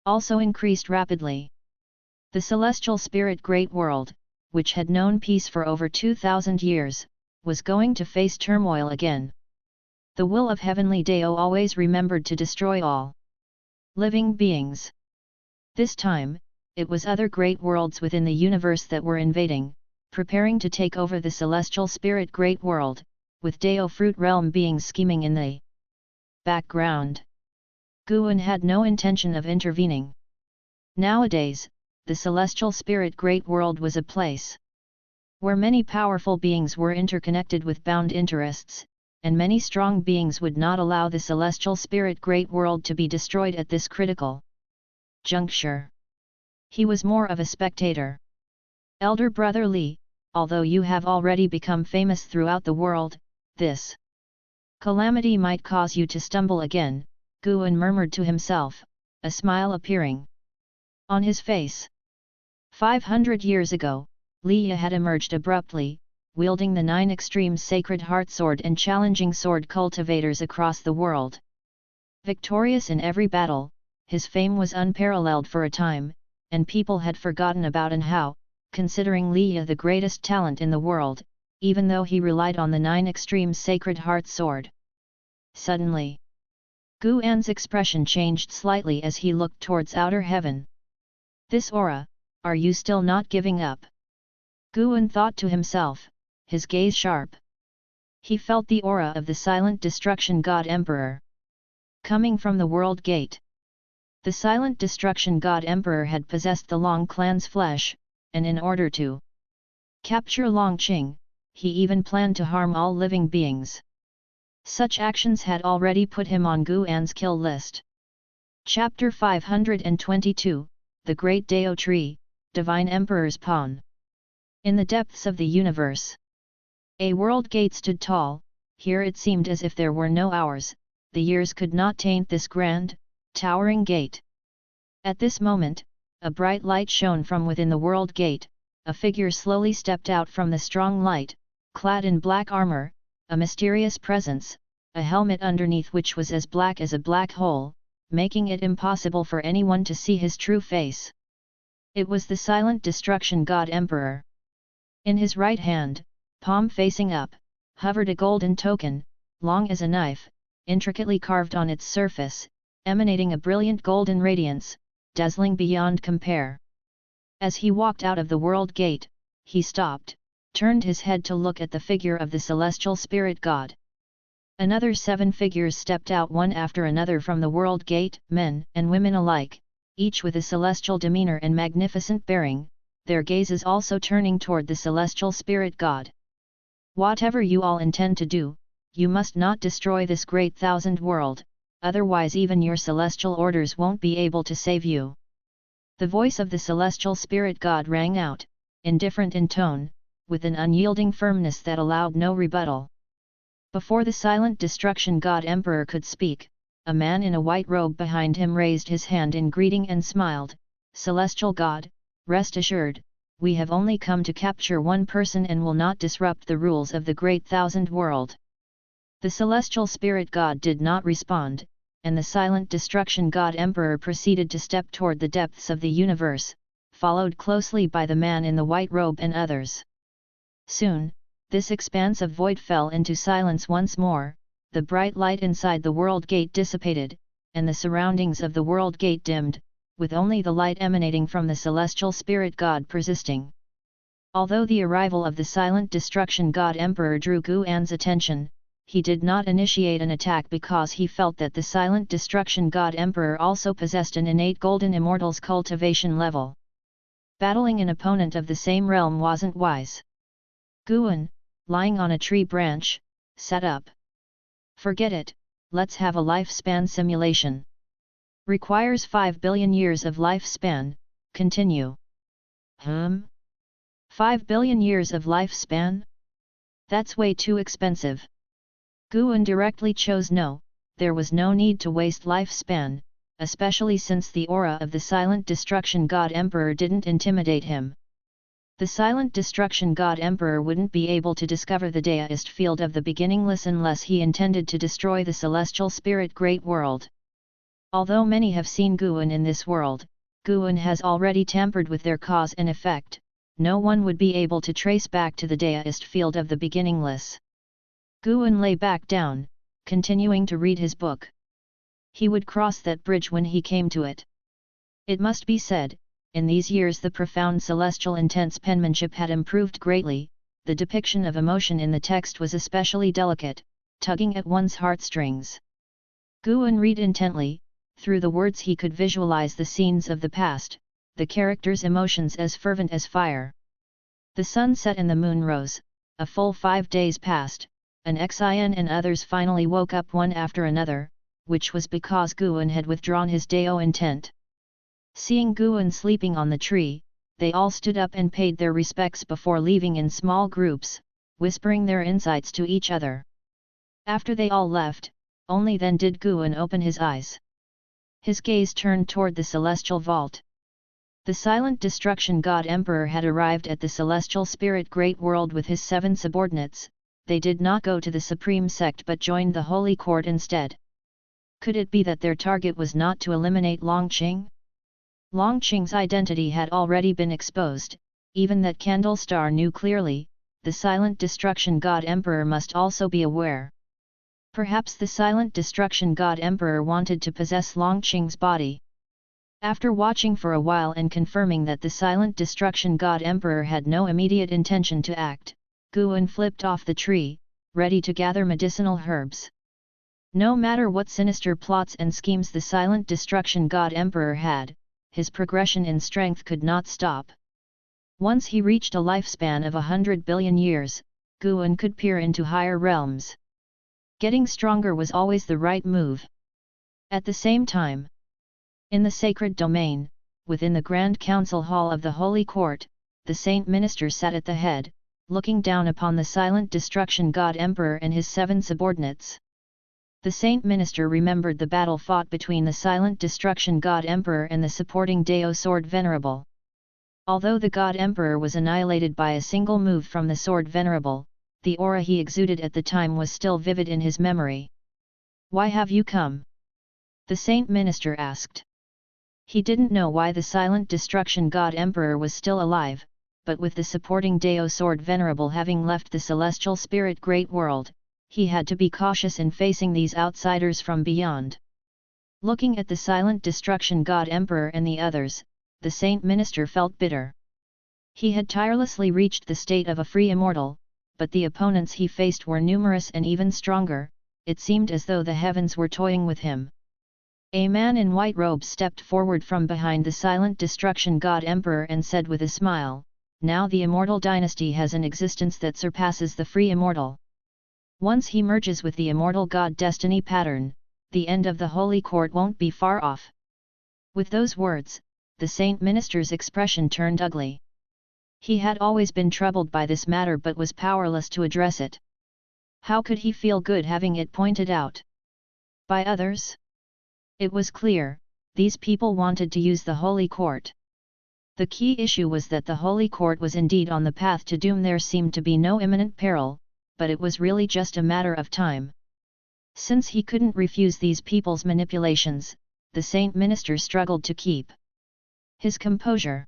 also increased rapidly. The celestial spirit great world, which had known peace for over 2,000 years, was going to face turmoil again. The will of heavenly Dao always remembered to destroy all living beings. This time, it was other great worlds within the universe that were invading, preparing to take over the celestial spirit great world, with Dao fruit realm beings scheming in the background. Guan had no intention of intervening. Nowadays, the celestial spirit great world was a place where many powerful beings were interconnected with bound interests, and many strong beings would not allow the celestial spirit great world to be destroyed at this critical juncture. He was more of a spectator. Elder brother Li, although you have already become famous throughout the world, this calamity might cause you to stumble again, Guan murmured to himself, a smile appearing on his face. 500 years ago, Li had emerged abruptly, wielding the 9 extremes sacred heart sword and challenging sword cultivators across the world. Victorious in every battle, his fame was unparalleled for a time, and people had forgotten about and how, considering Li the greatest talent in the world, even though he relied on the 9 extremes sacred heart sword. Suddenly, Guan's expression changed slightly as he looked towards outer heaven. This aura, are you still not giving up? Guan thought to himself, his gaze sharp. He felt the aura of the silent destruction god emperor coming from the world gate. The silent destruction god emperor had possessed the Long clan's flesh, and in order to capture Longqing, he even planned to harm all living beings. Such actions had already put him on Guan's kill list. Chapter 522, The Great Dao Tree, Divine Emperor's Pawn. In the depths of the universe, a world gate stood tall. Here it seemed as if there were no hours, the years could not taint this grand, towering gate. At this moment, a bright light shone from within the world gate. A figure slowly stepped out from the strong light, clad in black armor, a mysterious presence, a helmet underneath which was as black as a black hole, making it impossible for anyone to see his true face. It was the silent destruction god emperor. In his right hand, palm facing up, hovered a golden token, long as a knife, intricately carved on its surface, emanating a brilliant golden radiance, dazzling beyond compare. As he walked out of the world gate, he stopped, turned his head to look at the figure of the celestial spirit god. Another 7 figures stepped out one after another from the world gate, men and women alike, each with a celestial demeanor and magnificent bearing, their gazes also turning toward the celestial spirit god. Whatever you all intend to do, you must not destroy this great thousand world, otherwise even your celestial orders won't be able to save you. The voice of the celestial spirit god rang out, indifferent in tone, with an unyielding firmness that allowed no rebuttal. Before the silent destruction god emperor could speak, a man in a white robe behind him raised his hand in greeting and smiled, "Celestial god, rest assured, we have only come to capture one person and will not disrupt the rules of the great thousand world." The celestial spirit god did not respond, and the silent destruction god emperor proceeded to step toward the depths of the universe, followed closely by the man in the white robe and others. Soon, This expanse of void fell into silence once more, the bright light inside the world gate dissipated, and the surroundings of the world gate dimmed, with only the light emanating from the celestial spirit god persisting. Although the arrival of the silent destruction god emperor drew Gu An's attention, he did not initiate an attack because he felt that the silent destruction god emperor also possessed an innate golden immortals cultivation level. Battling an opponent of the same realm wasn't wise. Gu An, lying on a tree branch, sat up. Forget it, let's have a lifespan simulation. Requires 5 billion years of lifespan, continue. 5 billion years of lifespan? That's way too expensive. Gu An directly chose no, there was no need to waste lifespan, especially since the aura of the silent destruction god emperor didn't intimidate him. The silent destruction god emperor wouldn't be able to discover the deist field of the beginningless unless he intended to destroy the celestial spirit great world. Although many have seen Gu An in this world, Gu An has already tampered with their cause and effect, no one would be able to trace back to the deist field of the beginningless. Gu An lay back down, continuing to read his book. He would cross that bridge when he came to it. It must be said, in these years the profound celestial intense penmanship had improved greatly, the depiction of emotion in the text was especially delicate, tugging at one's heartstrings. Gu An read intently, through the words he could visualize the scenes of the past, the characters' emotions as fervent as fire. The sun set and the moon rose, a full 5 days passed, and Xin and others finally woke up one after another, which was because Gu An had withdrawn his Dao intent. Seeing Gu An sleeping on the tree, they all stood up and paid their respects before leaving in small groups, whispering their insights to each other. After they all left, only then did Gu An open his eyes. His gaze turned toward the celestial vault. The silent destruction god emperor had arrived at the celestial spirit great world with his 7 subordinates. They did not go to the supreme sect but joined the holy court instead. Could it be that their target was not to eliminate Longqing? Longqing's identity had already been exposed, even that Candlestar knew clearly, the silent destruction god emperor must also be aware. Perhaps the silent destruction god emperor wanted to possess Longqing's body. After watching for a while and confirming that the silent destruction god emperor had no immediate intention to act, Gu An flipped off the tree, ready to gather medicinal herbs. No matter what sinister plots and schemes the silent destruction god emperor had, his progression in strength could not stop. Once he reached a lifespan of 100 billion years, Gu An could peer into higher realms. Getting stronger was always the right move. At the same time, in the sacred domain, within the Grand Council Hall of the Holy Court, the Saint Minister sat at the head, looking down upon the silent destruction god emperor and his 7 subordinates. The Saint Minister remembered the battle fought between the silent destruction god emperor and the supporting Dao sword venerable. Although the god emperor was annihilated by a single move from the sword venerable, the aura he exuded at the time was still vivid in his memory. "Why have you come?" the Saint Minister asked. He didn't know why the silent destruction god emperor was still alive, but with the supporting Dao sword venerable having left the celestial spirit great world, he had to be cautious in facing these outsiders from beyond. Looking at the silent destruction god emperor and the others, the Saint Minister felt bitter. He had tirelessly reached the state of a free immortal, but the opponents he faced were numerous and even stronger. It seemed as though the heavens were toying with him. A man in white robes stepped forward from behind the silent destruction god emperor and said with a smile, "Now the immortal dynasty has an existence that surpasses the free immortal. Once he merges with the immortal god destiny pattern, the end of the holy court won't be far off." With those words, the Saint Minister's expression turned ugly. He had always been troubled by this matter but was powerless to address it. How could he feel good having it pointed out by others? It was clear, these people wanted to use the holy court. The key issue was that the holy court was indeed on the path to doom. There seemed to be no imminent peril, but it was really just a matter of time. Since he couldn't refuse these people's manipulations, the Saint Minister struggled to keep his composure.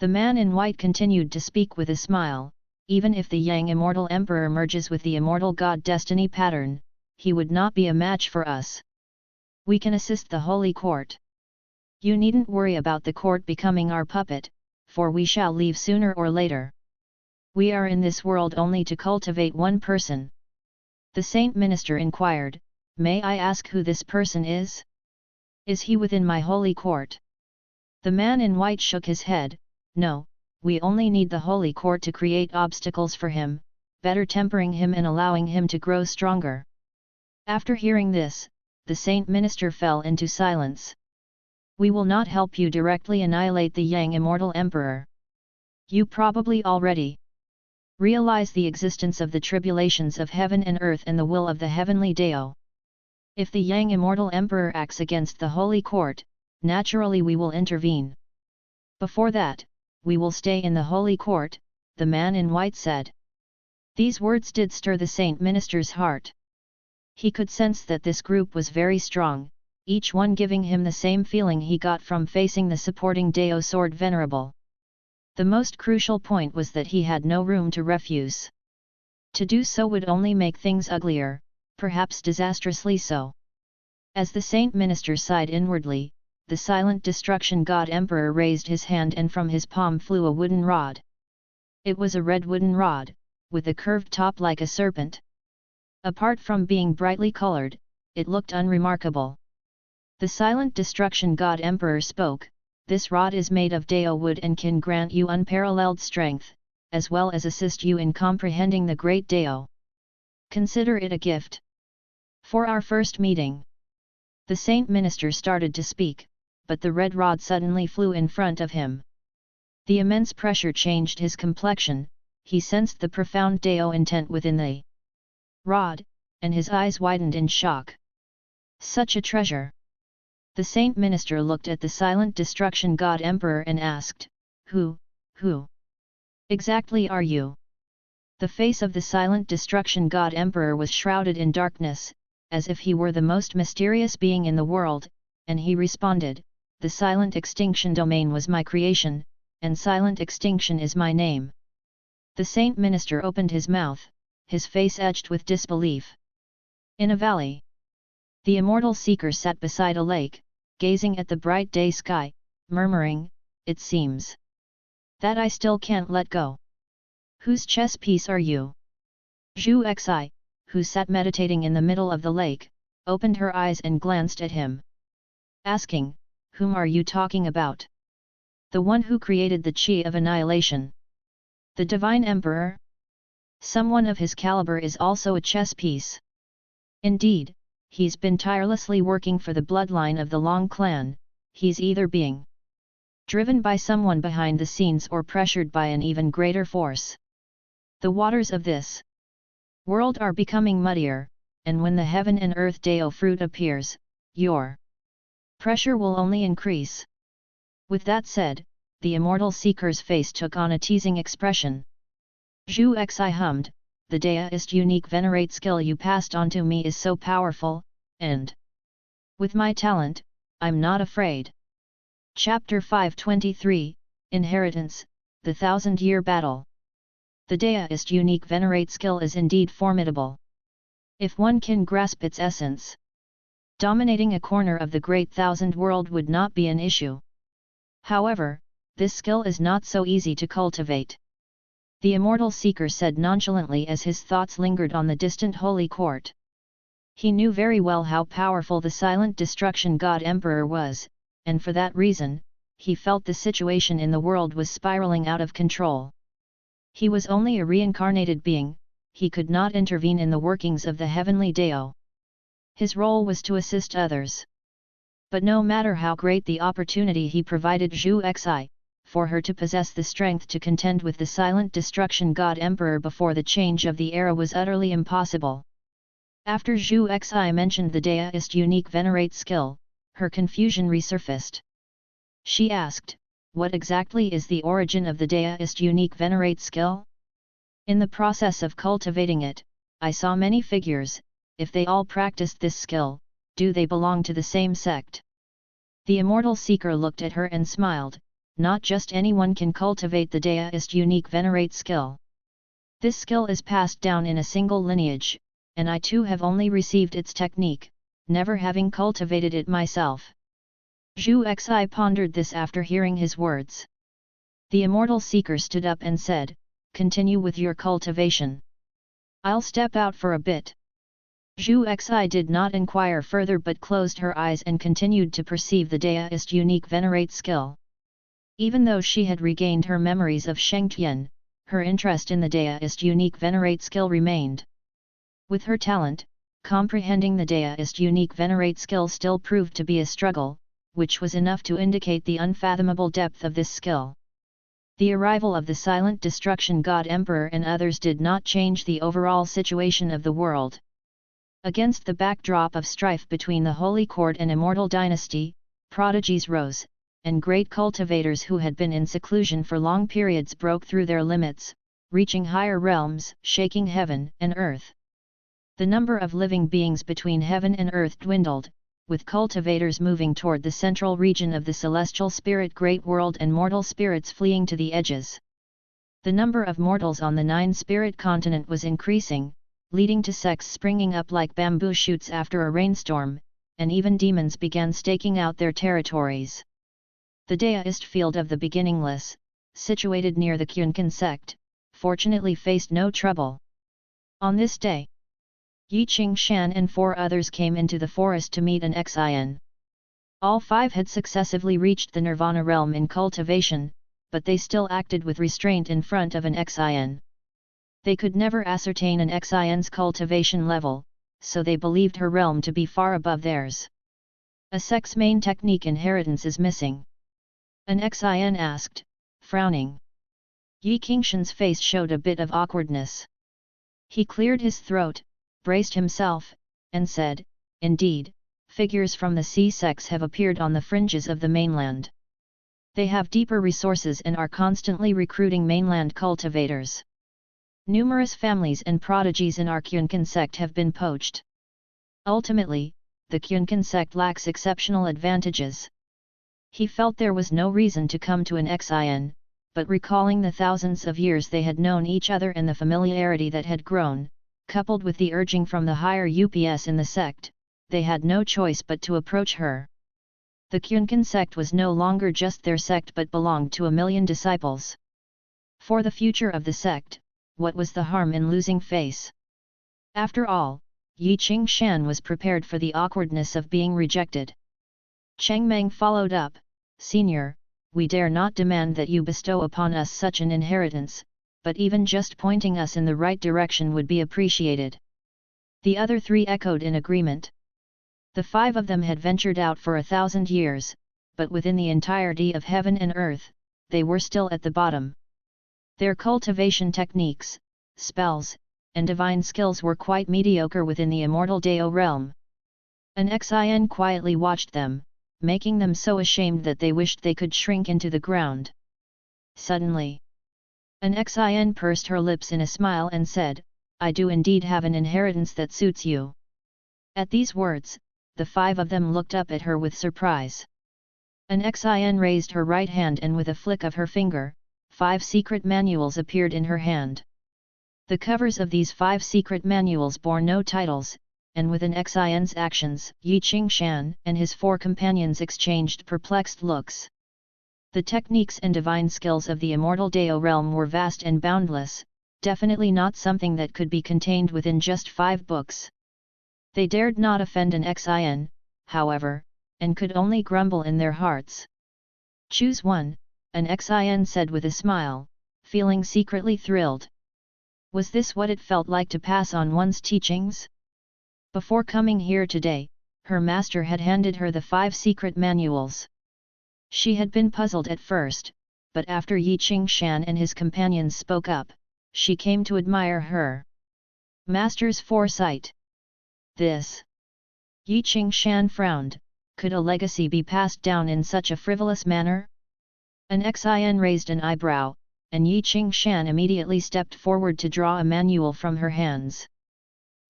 The man in white continued to speak with a smile, even if the Yang Immortal Emperor merges with the Immortal God Destiny pattern, he would not be a match for us. We can assist the Holy Court. You needn't worry about the court becoming our puppet, for we shall leave sooner or later. We are in this world only to cultivate one person. The Saint Minister inquired, "May I ask who this person is? Is he within my holy court?" The man in white shook his head, "No, we only need the holy court to create obstacles for him, better tempering him and allowing him to grow stronger." After hearing this, the Saint Minister fell into silence. "We will not help you directly annihilate the Yang Immortal Emperor. You probably already realize the existence of the tribulations of heaven and earth and the will of the heavenly Dao. If the Yang Immortal Emperor acts against the Holy Court, naturally we will intervene. Before that, we will stay in the Holy Court," the man in white said. These words did stir the Saint Minister's heart. He could sense that this group was very strong, each one giving him the same feeling he got from facing the supporting Dao Sword Venerable. The most crucial point was that he had no room to refuse. To do so would only make things uglier, perhaps disastrously so. As the Saint Minister sighed inwardly, the silent destruction god Emperor raised his hand and from his palm flew a wooden rod. It was a red wooden rod, with a curved top like a serpent. Apart from being brightly colored, it looked unremarkable. The silent destruction god Emperor spoke, "This rod is made of Dao wood and can grant you unparalleled strength, as well as assist you in comprehending the great Dao. Consider it a gift. For our first meeting." The Saint Minister started to speak, but the red rod suddenly flew in front of him. The immense pressure changed his complexion, he sensed the profound Dao intent within the rod, and his eyes widened in shock. Such a treasure! The Saint Minister looked at the silent destruction god Emperor and asked, Who exactly are you?" The face of the silent destruction god Emperor was shrouded in darkness, as if he were the most mysterious being in the world, and he responded, "The silent extinction domain was my creation, and silent extinction is my name." The Saint Minister opened his mouth, his face edged with disbelief. In a valley, the immortal seeker sat beside a lake, gazing at the bright day sky, murmuring, "It seems that I still can't let go. Whose chess piece are you?" Zhu Xi, who sat meditating in the middle of the lake, opened her eyes and glanced at him, asking, "Whom are you talking about?" "The one who created the Qi of annihilation. The Divine Emperor? Someone of his caliber is also a chess piece. Indeed, he's been tirelessly working for the bloodline of the Long clan, he's either being driven by someone behind the scenes or pressured by an even greater force. The waters of this world are becoming muddier, and when the heaven and earth Dao fruit appears, your pressure will only increase." With that said, the immortal seeker's face took on a teasing expression. Zhu Xi hummed, "The Daoist unique venerate skill you passed on to me is so powerful, and with my talent, I'm not afraid." Chapter 523, Inheritance, the Thousand-Year Battle. The Daoist unique venerate skill is indeed formidable. If one can grasp its essence, dominating a corner of the great thousand world would not be an issue. However, this skill is not so easy to cultivate. The immortal seeker said nonchalantly as his thoughts lingered on the distant holy court. He knew very well how powerful the silent destruction god Emperor was, and for that reason, he felt the situation in the world was spiraling out of control. He was only a reincarnated being, he could not intervene in the workings of the heavenly Dao. His role was to assist others. But no matter how great the opportunity he provided Zhu Xi, for her to possess the strength to contend with the silent destruction god Emperor before the change of the era was utterly impossible. After Zhu Xi mentioned the Daoist unique venerate skill, her confusion resurfaced. She asked, "What exactly is the origin of the Daoist unique venerate skill? In the process of cultivating it, I saw many figures. If they all practiced this skill, do they belong to the same sect?" The immortal seeker looked at her and smiled, "Not just anyone can cultivate the Daoist unique venerate skill. This skill is passed down in a single lineage, and I too have only received its technique, never having cultivated it myself. Zhu Xi pondered this after hearing his words. The immortal seeker stood up and said, "Continue with your cultivation. I'll step out for a bit." Zhu Xi did not inquire further but closed her eyes and continued to perceive the deist unique venerate skill. Even though she had regained her memories of Shengtian, her interest in the deist unique venerate skill remained. With her talent, comprehending the deist unique venerate skill still proved to be a struggle, which was enough to indicate the unfathomable depth of this skill. The arrival of the silent destruction god emperor and others did not change the overall situation of the world. Against the backdrop of strife between the Holy Court and Immortal dynasty, prodigies rose, and great cultivators who had been in seclusion for long periods broke through their limits, reaching higher realms, shaking heaven and earth. The number of living beings between heaven and earth dwindled, with cultivators moving toward the central region of the celestial spirit great world and mortal spirits fleeing to the edges. The number of mortals on the nine-spirit continent was increasing, leading to sects springing up like bamboo shoots after a rainstorm, and even demons began staking out their territories. The deist field of the beginningless, situated near the Taixuan Sect, fortunately faced no trouble. On this day, Yi Qingshan and 4 others came into the forest to meet an Xian. All 5 had successively reached the nirvana realm in cultivation, but they still acted with restraint in front of an Xian. They could never ascertain an Xian's cultivation level, so they believed her realm to be far above theirs. A sect's main technique inheritance is missing. An Xian asked, frowning. Yi Qingshan's face showed a bit of awkwardness. He cleared his throat, braced himself, and said, "Indeed, figures from the sea sects have appeared on the fringes of the mainland. They have deeper resources and are constantly recruiting mainland cultivators. Numerous families and prodigies in our Taixuan Sect have been poached. Ultimately, the Taixuan Sect lacks exceptional advantages." He felt there was no reason to come to an Xian, but recalling the thousands of years they had known each other and the familiarity that had grown, coupled with the urging from the higher UPS in the sect, they had no choice but to approach her. The Taixuan Sect was no longer just their sect but belonged to 1,000,000 disciples. For the future of the sect, what was the harm in losing face? After all, Yi Qingshan was prepared for the awkwardness of being rejected. Cheng Meng followed up, "Senior, we dare not demand that you bestow upon us such an inheritance, but even just pointing us in the right direction would be appreciated." The other 3 echoed in agreement. The 5 of them had ventured out for 1,000 years, but within the entirety of heaven and earth, they were still at the bottom. Their cultivation techniques, spells, and divine skills were quite mediocre within the immortal Dao realm. An Xian quietly watched them, making them so ashamed that they wished they could shrink into the ground. Suddenly, an Xian pursed her lips in a smile and said, "I do indeed have an inheritance that suits you." At these words, the 5 of them looked up at her with surprise. An Xian raised her right hand and with a flick of her finger, 5 secret manuals appeared in her hand. The covers of these 5 secret manuals bore no titles, and with an Xian's actions, Yi Qingshan and his 4 companions exchanged perplexed looks. The techniques and divine skills of the immortal Dao realm were vast and boundless, definitely not something that could be contained within just 5 books. They dared not offend an Xian, however, and could only grumble in their hearts. "Choose one," an Xian said with a smile, feeling secretly thrilled. Was this what it felt like to pass on one's teachings? Before coming here today, her master had handed her the 5 secret manuals. She had been puzzled at first, but after Yi Qingshan and his companions spoke up, she came to admire her master's foresight. This. Yi Qingshan frowned, could a legacy be passed down in such a frivolous manner? An Xian raised an eyebrow, and Yi Qingshan immediately stepped forward to draw a manual from her hands.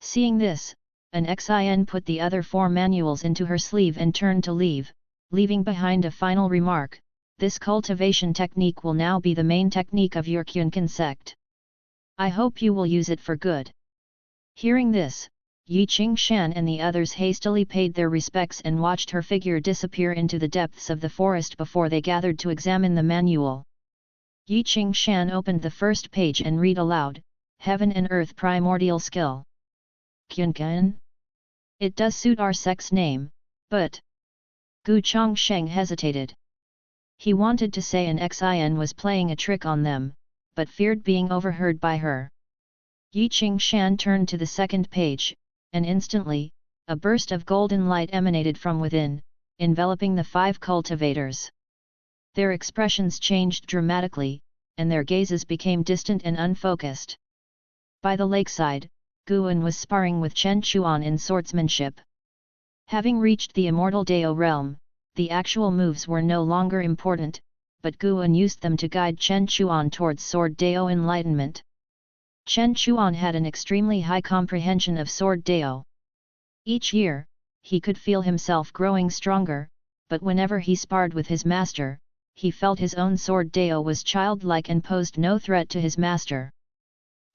Seeing this, an Xian put the other 4 manuals into her sleeve and turned to leave, leaving behind a final remark, "This cultivation technique will now be the main technique of your Taixuan Sect. I hope you will use it for good. Hearing this, Yi Qingshan and the others hastily paid their respects and watched her figure disappear into the depths of the forest before they gathered to examine the manual. Yi Qingshan opened the first page and read aloud, Heaven and Earth Primordial Skill. Qianqian? It does suit our sect's name, but... Gu Chongsheng hesitated. He wanted to say an Xin was playing a trick on them, but feared being overheard by her. Yi Qingshan turned to the second page, and instantly, a burst of golden light emanated from within, enveloping the 5 cultivators. Their expressions changed dramatically, and their gazes became distant and unfocused. By the lakeside, Guan was sparring with Chen Chuan in swordsmanship. Having reached the immortal Dao realm, the actual moves were no longer important, but Guan used them to guide Chen Chuan towards Sword Dao enlightenment. Chen Chuan had an extremely high comprehension of Sword Dao. Each year, he could feel himself growing stronger, but whenever he sparred with his master, he felt his own Sword Dao was childlike and posed no threat to his master.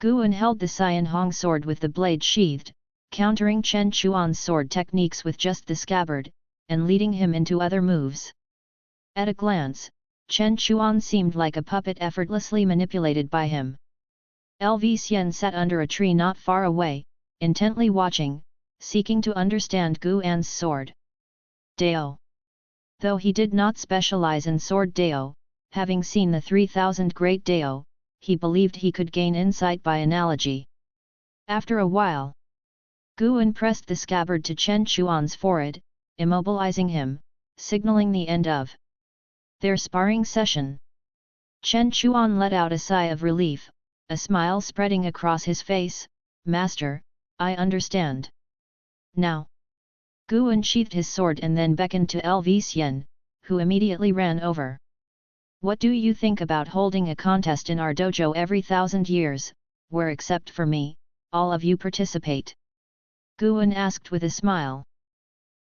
Guan held the Xian Hong sword with the blade sheathed, countering Chen Chuan's sword techniques with just the scabbard, and leading him into other moves. At a glance, Chen Chuan seemed like a puppet effortlessly manipulated by him. Lv Xian sat under a tree not far away, intently watching, seeking to understand Guan's sword Dao. Though he did not specialize in Sword Dao, having seen the 3000 Great Dao, he believed he could gain insight by analogy. After a while, Guan pressed the scabbard to Chen Chuan's forehead, immobilizing him, signaling the end of their sparring session. Chen Chuan let out a sigh of relief, a smile spreading across his face. Master, I understand. Now. Guan sheathed his sword and then beckoned to Lv Xian, who immediately ran over. What do you think about holding a contest in our dojo every 1000 years, where except for me, all of you participate? Guan asked with a smile.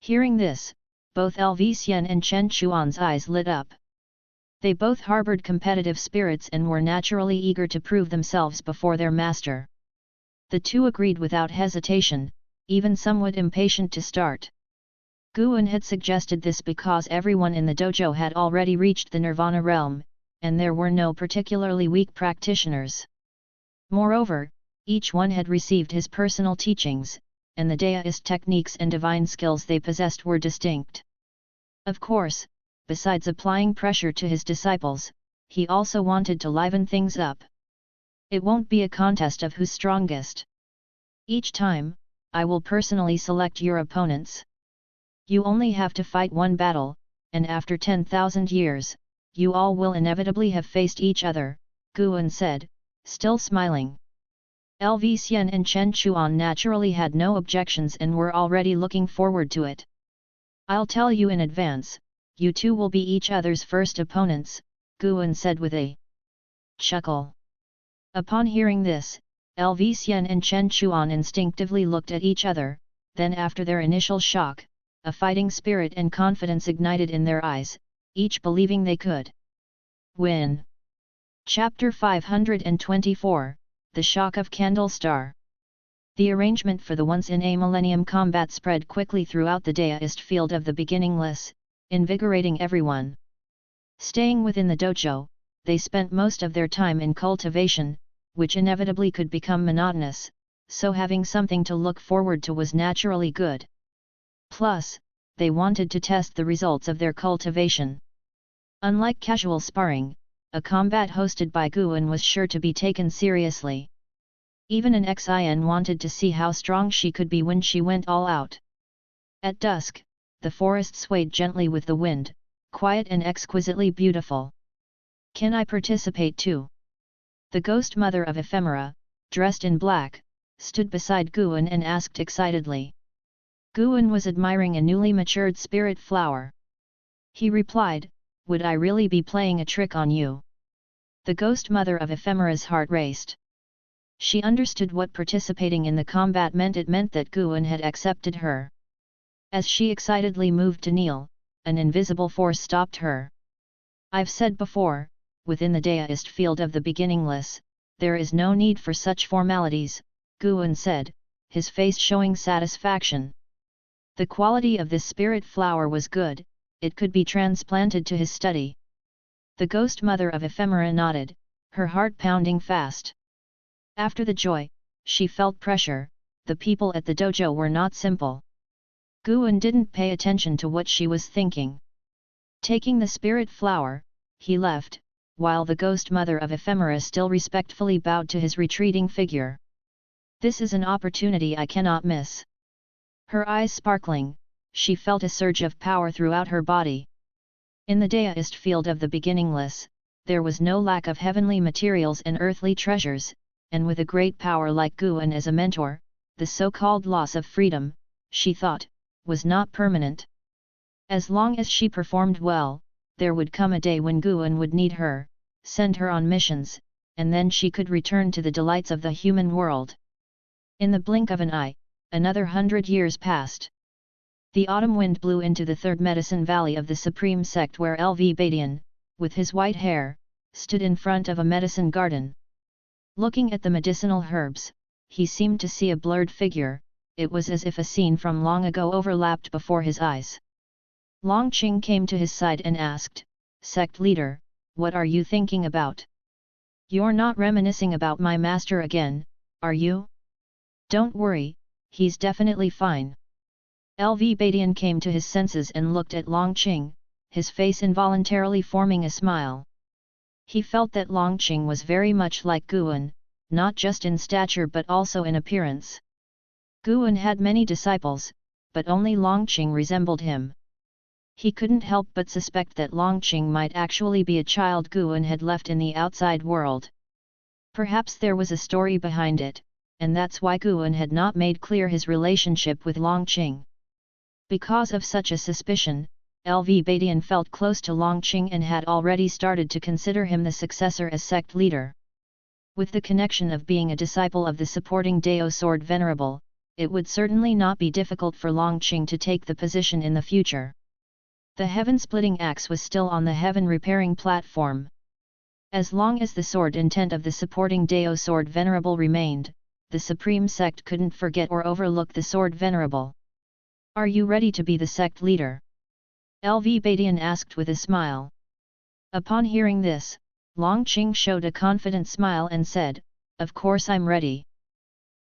Hearing this, both Lv Xian and Chen Chuan's eyes lit up. They both harbored competitive spirits and were naturally eager to prove themselves before their master. The two agreed without hesitation, even somewhat impatient to start. Guan had suggested this because everyone in the dojo had already reached the Nirvana realm, and there were no particularly weak practitioners. Moreover, each one had received his personal teachings, and the Daoist techniques and divine skills they possessed were distinct. Of course, besides applying pressure to his disciples, he also wanted to liven things up. It won't be a contest of who's strongest. Each time, I will personally select your opponents. You only have to fight one battle, and after 10,000 years, you all will inevitably have faced each other, Guan said, still smiling. Lv Xian and Chen Chuan naturally had no objections and were already looking forward to it. I'll tell you in advance, you two will be each other's first opponents, Guan said with a chuckle. Upon hearing this, Lv Xian and Chen Chuan instinctively looked at each other, then after their initial shock, a fighting spirit and confidence ignited in their eyes, each believing they could win. Chapter 524, The Shock of Candlestar. The arrangement for the once-in-a-millennium combat spread quickly throughout the Daoist field of the beginningless, invigorating everyone. Staying within the dojo, they spent most of their time in cultivation, which inevitably could become monotonous, so having something to look forward to was naturally good. Plus, they wanted to test the results of their cultivation. Unlike casual sparring, a combat hosted by Guan was sure to be taken seriously. Even an Xin wanted to see how strong she could be when she went all out. At dusk, the forest swayed gently with the wind, quiet and exquisitely beautiful. Can I participate too? The ghost mother of ephemera, dressed in black, stood beside Guan and asked excitedly. Guan was admiring a newly matured spirit flower. He replied, would I really be playing a trick on you? The ghost mother of ephemera's heart raced. She understood what participating in the combat meant. It meant that Guan had accepted her. As she excitedly moved to kneel, an invisible force stopped her. I've said before, within the Daoist field of the beginningless, there is no need for such formalities, Guan said, his face showing satisfaction. The quality of this spirit flower was good, it could be transplanted to his study. The ghost mother of Ephemera nodded, her heart pounding fast. After the joy, she felt pressure, the people at the dojo were not simple. Guan didn't pay attention to what she was thinking. Taking the spirit flower, he left, while the ghost mother of Ephemera still respectfully bowed to his retreating figure. This is an opportunity I cannot miss. Her eyes sparkling, she felt a surge of power throughout her body. In the daoist field of the beginningless, there was no lack of heavenly materials and earthly treasures, and with a great power like Guan as a mentor, the so-called loss of freedom, she thought, was not permanent. As long as she performed well, there would come a day when Guan would need her, send her on missions, and then she could return to the delights of the human world. In the blink of an eye, another 100 years passed. The autumn wind blew into the third medicine valley of the Supreme Sect where Lv Badian, with his white hair, stood in front of a medicine garden. Looking at the medicinal herbs, he seemed to see a blurred figure, it was as if a scene from long ago overlapped before his eyes. Longqing came to his side and asked, "Sect leader, what are you thinking about? You're not reminiscing about my master again, are you?" "Don't worry, he's definitely fine." Lv Badian came to his senses and looked at Longqing, his face involuntarily forming a smile. He felt that Longqing was very much like Guan, not just in stature but also in appearance. Guan had many disciples, but only Longqing resembled him. He couldn't help but suspect that Longqing might actually be a child Guan had left in the outside world. Perhaps there was a story behind it, and that's why Guan had not made clear his relationship with Longqing. Because of such a suspicion, Lv Badian felt close to Longqing and had already started to consider him the successor as sect leader. With the connection of being a disciple of the supporting Dao Sword Venerable, it would certainly not be difficult for Longqing to take the position in the future. The heaven-splitting axe was still on the heaven-repairing platform. As long as the sword intent of the supporting Dao Sword Venerable remained, the Supreme Sect couldn't forget or overlook the Sword Venerable. "Are you ready to be the sect leader?" Lv Badian asked with a smile. Upon hearing this, Longqing showed a confident smile and said, "Of course I'm ready.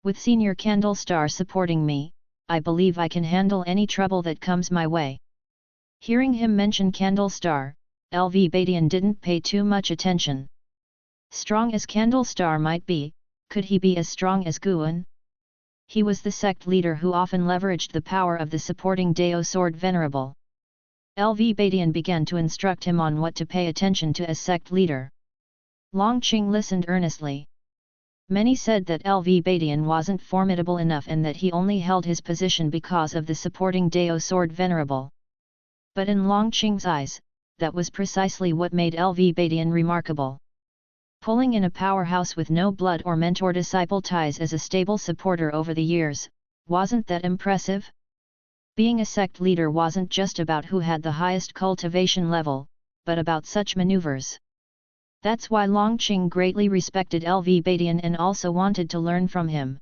With Senior Candle Star supporting me, I believe I can handle any trouble that comes my way." Hearing him mention Candle Star, Lv Badian didn't pay too much attention. Strong as Candle Star might be, could he be as strong as Guan? He was the sect leader who often leveraged the power of the supporting Dao Sword Venerable. Lv Badian began to instruct him on what to pay attention to as sect leader. Longqing listened earnestly. Many said that Lv Badian wasn't formidable enough and that he only held his position because of the supporting Dao Sword Venerable. But in Longqing's eyes, that was precisely what made Lv Badian remarkable. Pulling in a powerhouse with no blood or mentor-disciple ties as a stable supporter over the years, wasn't that impressive? Being a sect leader wasn't just about who had the highest cultivation level, but about such maneuvers. That's why Longqing greatly respected Lv Badian and also wanted to learn from him.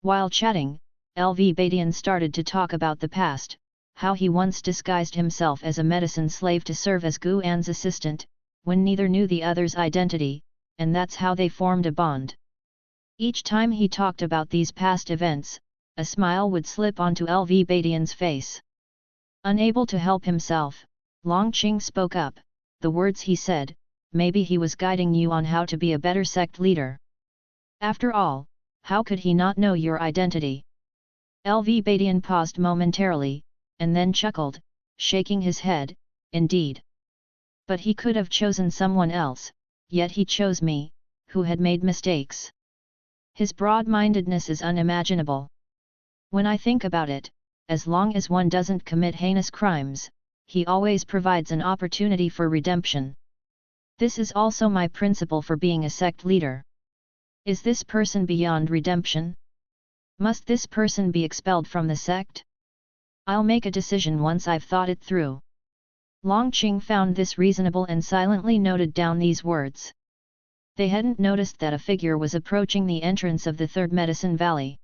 While chatting, Lv Badian started to talk about the past, how he once disguised himself as a medicine slave to serve as Guan's assistant, when neither knew the other's identity, and that's how they formed a bond. Each time he talked about these past events, a smile would slip onto Lv Badian's face. Unable to help himself, Longqing spoke up, the words he said, "Maybe he was guiding you on how to be a better sect leader. After all, how could he not know your identity?" Lv Badian paused momentarily, and then chuckled, shaking his head, "Indeed. But he could have chosen someone else, yet he chose me, who had made mistakes. His broad-mindedness is unimaginable. When I think about it, as long as one doesn't commit heinous crimes, he always provides an opportunity for redemption. This is also my principle for being a sect leader. Is this person beyond redemption? Must this person be expelled from the sect? I'll make a decision once I've thought it through." Longqing found this reasonable and silently noted down these words. They hadn't noticed that a figure was approaching the entrance of the third medicine valley.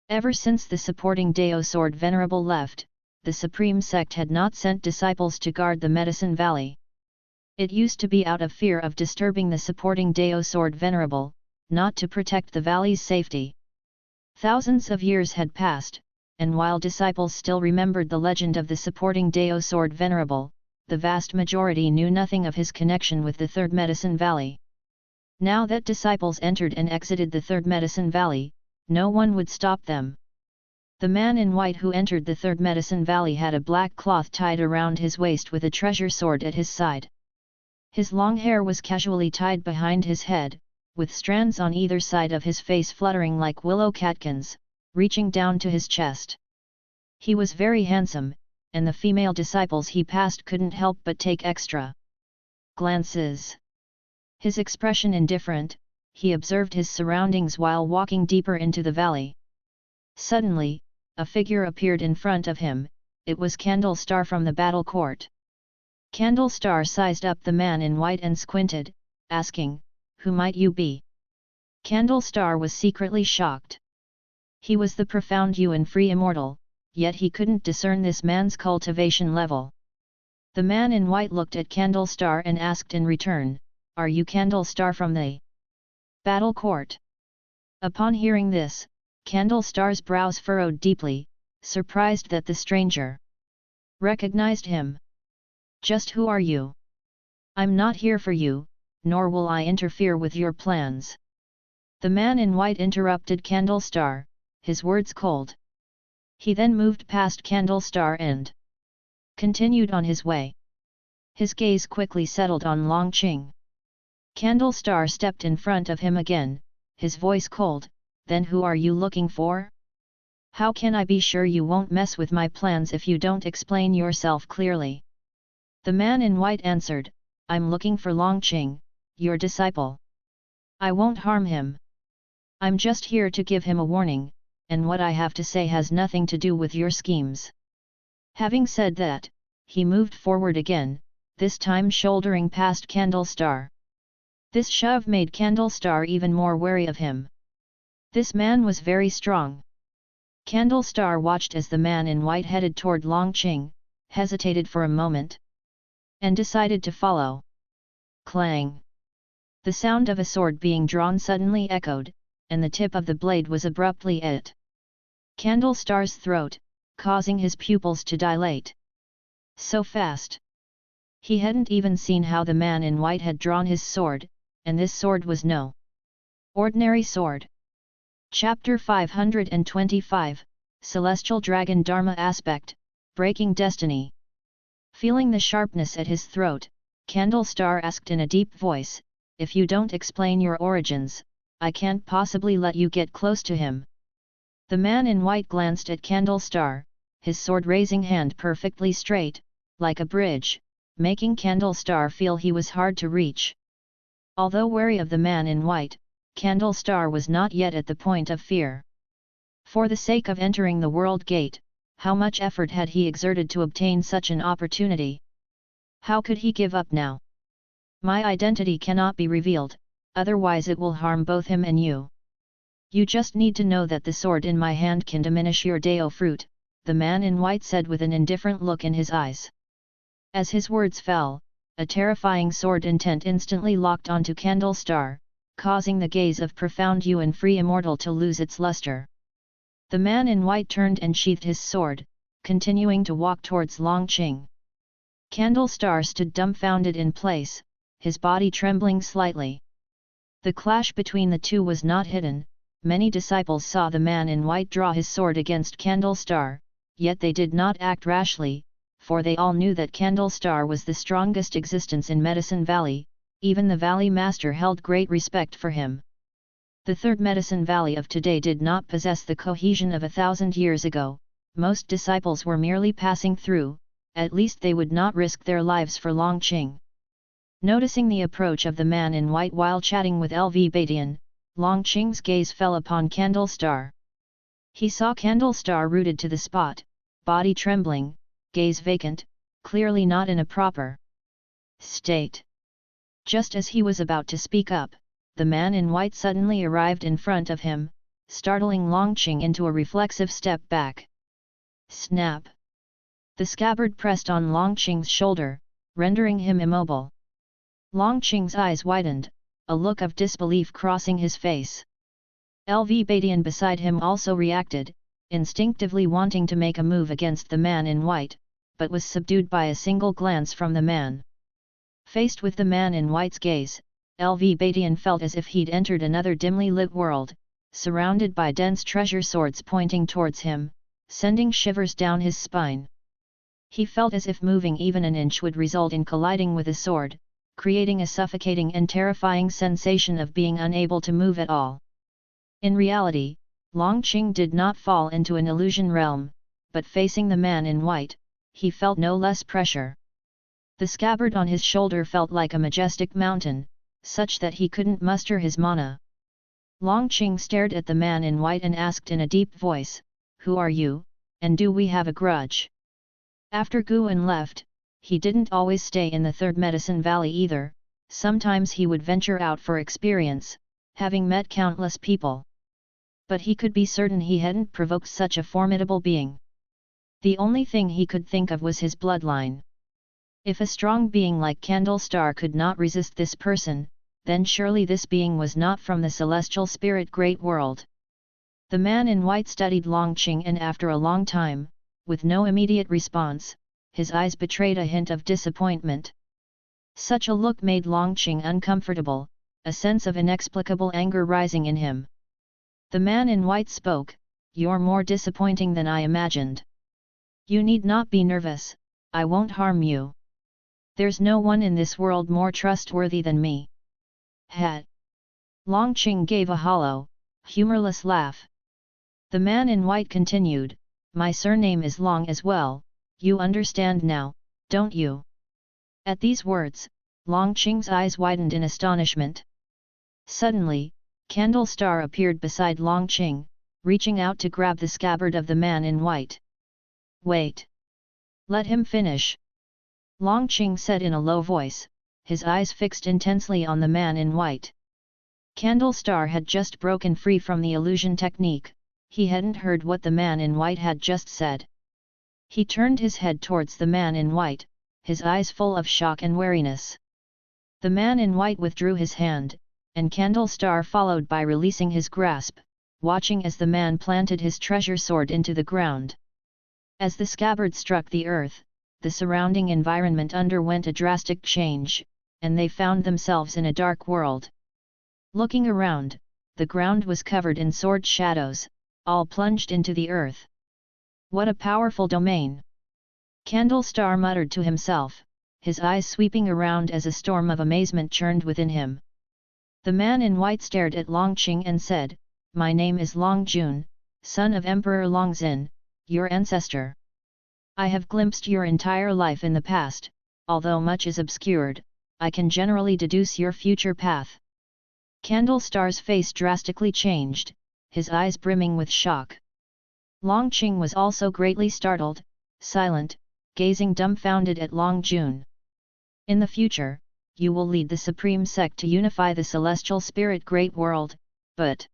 Ever since the supporting Dao Sword Venerable left, the Supreme Sect had not sent disciples to guard the medicine valley. It used to be out of fear of disturbing the supporting Dao Sword Venerable, not to protect the valley's safety. Thousands of years had passed, and while disciples still remembered the legend of the supporting Dao Sword Venerable, the vast majority knew nothing of his connection with the third medicine valley. Now that disciples entered and exited the third medicine valley, no one would stop them. The man in white who entered the third medicine valley had a black cloth tied around his waist with a treasure sword at his side. His long hair was casually tied behind his head, with strands on either side of his face fluttering like willow catkins, reaching down to his chest. He was very handsome, and the female disciples he passed couldn't help but take extra glances. His expression indifferent, he observed his surroundings while walking deeper into the valley. Suddenly, a figure appeared in front of him. It was Candlestar from the battle court. Candlestar sized up the man in white and squinted, asking, "Who might you be?" Candlestar was secretly shocked. He was the profound Yuan free immortal, yet he couldn't discern this man's cultivation level. The man in white looked at Candlestar and asked in return, "Are you Candlestar from the battle court?" Upon hearing this, Candlestar's brows furrowed deeply, surprised that the stranger recognized him. "Just who are you? I'm not here for you, nor will I interfere with your plans." The man in white interrupted Candlestar, his words cold. He then moved past Candlestar and continued on his way. His gaze quickly settled on Longqing. Candlestar stepped in front of him again, his voice cold, "Then who are you looking for? How can I be sure you won't mess with my plans if you don't explain yourself clearly?" The man in white answered, "I'm looking for Longqing, your disciple. I won't harm him. I'm just here to give him a warning, and what I have to say has nothing to do with your schemes." Having said that, he moved forward again, this time shouldering past Candlestar. This shove made Candlestar even more wary of him. This man was very strong. Candlestar watched as the man in white headed toward Longqing, hesitated for a moment, and decided to follow. Clang! The sound of a sword being drawn suddenly echoed, and the tip of the blade was abruptly at Candlestar's throat, causing his pupils to dilate. So fast! He hadn't even seen how the man in white had drawn his sword, and this sword was no ordinary sword. Chapter 525, Celestial Dragon Dharma Aspect, Breaking Destiny. Feeling the sharpness at his throat, Candlestar asked in a deep voice, "If you don't explain your origins, I can't possibly let you get close to him." The man in white glanced at Candlestar, his sword-raising hand perfectly straight, like a bridge, making Candlestar feel he was hard to reach. Although wary of the man in white, Candlestar was not yet at the point of fear. For the sake of entering the World Gate, how much effort had he exerted to obtain such an opportunity? How could he give up now? "My identity cannot be revealed, otherwise it will harm both him and you. You just need to know that the sword in my hand can diminish your Dao fruit," the man in white said with an indifferent look in his eyes. As his words fell, a terrifying sword intent instantly locked onto Candlestar, causing the gaze of profound Yuan free immortal to lose its luster. The man in white turned and sheathed his sword, continuing to walk towards Longqing. Candlestar stood dumbfounded in place, his body trembling slightly. The clash between the two was not hidden. Many disciples saw the man in white draw his sword against Candlestar, yet they did not act rashly, for they all knew that Candlestar was the strongest existence in Medicine Valley. Even the Valley Master held great respect for him. The third Medicine Valley of today did not possess the cohesion of 1,000 years ago. Most disciples were merely passing through, at least they would not risk their lives for Longqing. Noticing the approach of the man in white while chatting with LV Badian, Longqing's gaze fell upon Candlestar. He saw Candlestar rooted to the spot, body trembling, gaze vacant, clearly not in a proper state. Just as he was about to speak up, the man in white suddenly arrived in front of him, startling Longqing into a reflexive step back. Snap! The scabbard pressed on Longqing's shoulder, rendering him immobile. Longqing's eyes widened, a look of disbelief crossing his face. LV Badian beside him also reacted, instinctively wanting to make a move against the man in white, but was subdued by a single glance from the man. Faced with the man in white's gaze, LV Badian felt as if he'd entered another dimly lit world, surrounded by dense treasure swords pointing towards him, sending shivers down his spine. He felt as if moving even an inch would result in colliding with a sword, creating a suffocating and terrifying sensation of being unable to move at all. In reality, Longqing did not fall into an illusion realm, but facing the man in white, he felt no less pressure. The scabbard on his shoulder felt like a majestic mountain, such that he couldn't muster his mana. Longqing stared at the man in white and asked in a deep voice, "Who are you, and do we have a grudge?" After Guan left, he didn't always stay in the Third Medicine Valley either, sometimes he would venture out for experience, having met countless people. But he could be certain he hadn't provoked such a formidable being. The only thing he could think of was his bloodline. If a strong being like Candlestar could not resist this person, then surely this being was not from the celestial spirit great world. The man in white studied Longqing and after a long time, with no immediate response, his eyes betrayed a hint of disappointment. Such a look made Longqing uncomfortable, a sense of inexplicable anger rising in him. The man in white spoke, "You're more disappointing than I imagined. You need not be nervous, I won't harm you. There's no one in this world more trustworthy than me." Hat! Longqing gave a hollow, humorless laugh. The man in white continued, "My surname is Long as well, you understand now, don't you?" At these words, Longqing's eyes widened in astonishment. Suddenly, Candlestar appeared beside Longqing, reaching out to grab the scabbard of the man in white. "Wait! Let him finish!" Longqing said in a low voice, his eyes fixed intensely on the man in white. Candlestar had just broken free from the illusion technique, he hadn't heard what the man in white had just said. He turned his head towards the man in white, his eyes full of shock and wariness. The man in white withdrew his hand, and Candlestar followed by releasing his grasp, watching as the man planted his treasure sword into the ground. As the scabbard struck the earth, the surrounding environment underwent a drastic change, and they found themselves in a dark world. Looking around, the ground was covered in sword shadows, all plunged into the earth. "What a powerful domain!" Candlestar muttered to himself, his eyes sweeping around as a storm of amazement churned within him. The man in white stared at Longqing and said, "My name is Longjun, son of Emperor Longzin, your ancestor. I have glimpsed your entire life in the past, although much is obscured, I can generally deduce your future path." Candlestar's face drastically changed, his eyes brimming with shock. Longqing was also greatly startled, silent, gazing dumbfounded at Longjun. "In the future, you will lead the Supreme Sect to unify the Celestial Spirit Great World, but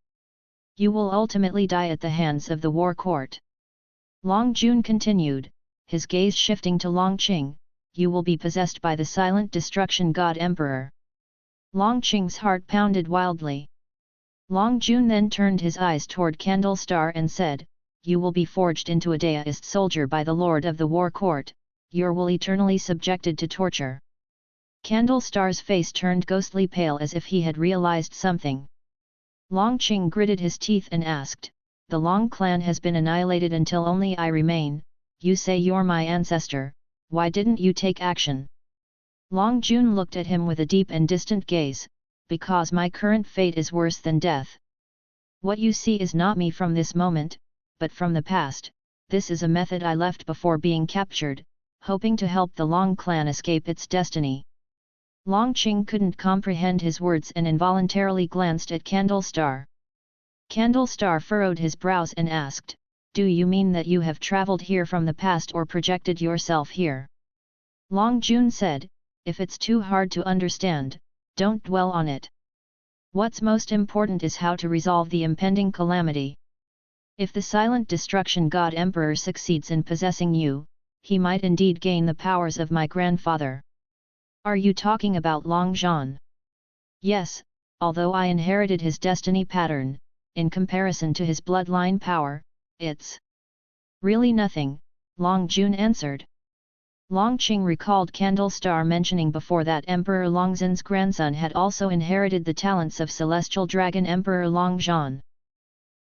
you will ultimately die at the hands of the War Court." Longjun continued, his gaze shifting to Longqing, "You will be possessed by the silent destruction god Emperor." Longqing's heart pounded wildly. Longjun then turned his eyes toward Candlestar and said, "You will be forged into a deist soldier by the Lord of the War Court, you will eternally subjected to torture." Candlestar's face turned ghostly pale as if he had realized something. Longqing gritted his teeth and asked, "The Long clan has been annihilated until only I remain, you say you're my ancestor, why didn't you take action?" Longjun looked at him with a deep and distant gaze, "Because my current fate is worse than death. What you see is not me from this moment, but from the past, this is a method I left before being captured, hoping to help the Long clan escape its destiny." Longqing couldn't comprehend his words and involuntarily glanced at Candlestar. Candlestar furrowed his brows and asked, "Do you mean that you have travelled here from the past or projected yourself here?" Longjun said, "If it's too hard to understand, don't dwell on it. What's most important is how to resolve the impending calamity. If the silent destruction god emperor succeeds in possessing you, he might indeed gain the powers of my grandfather. Are you talking about Long Zhan? Yes, although I inherited his destiny pattern, in comparison to his bloodline power, it's really nothing, Long Jun answered. Long Qing recalled Candlestar mentioning before that Emperor Longzhen's grandson had also inherited the talents of Celestial Dragon Emperor Long Zhan.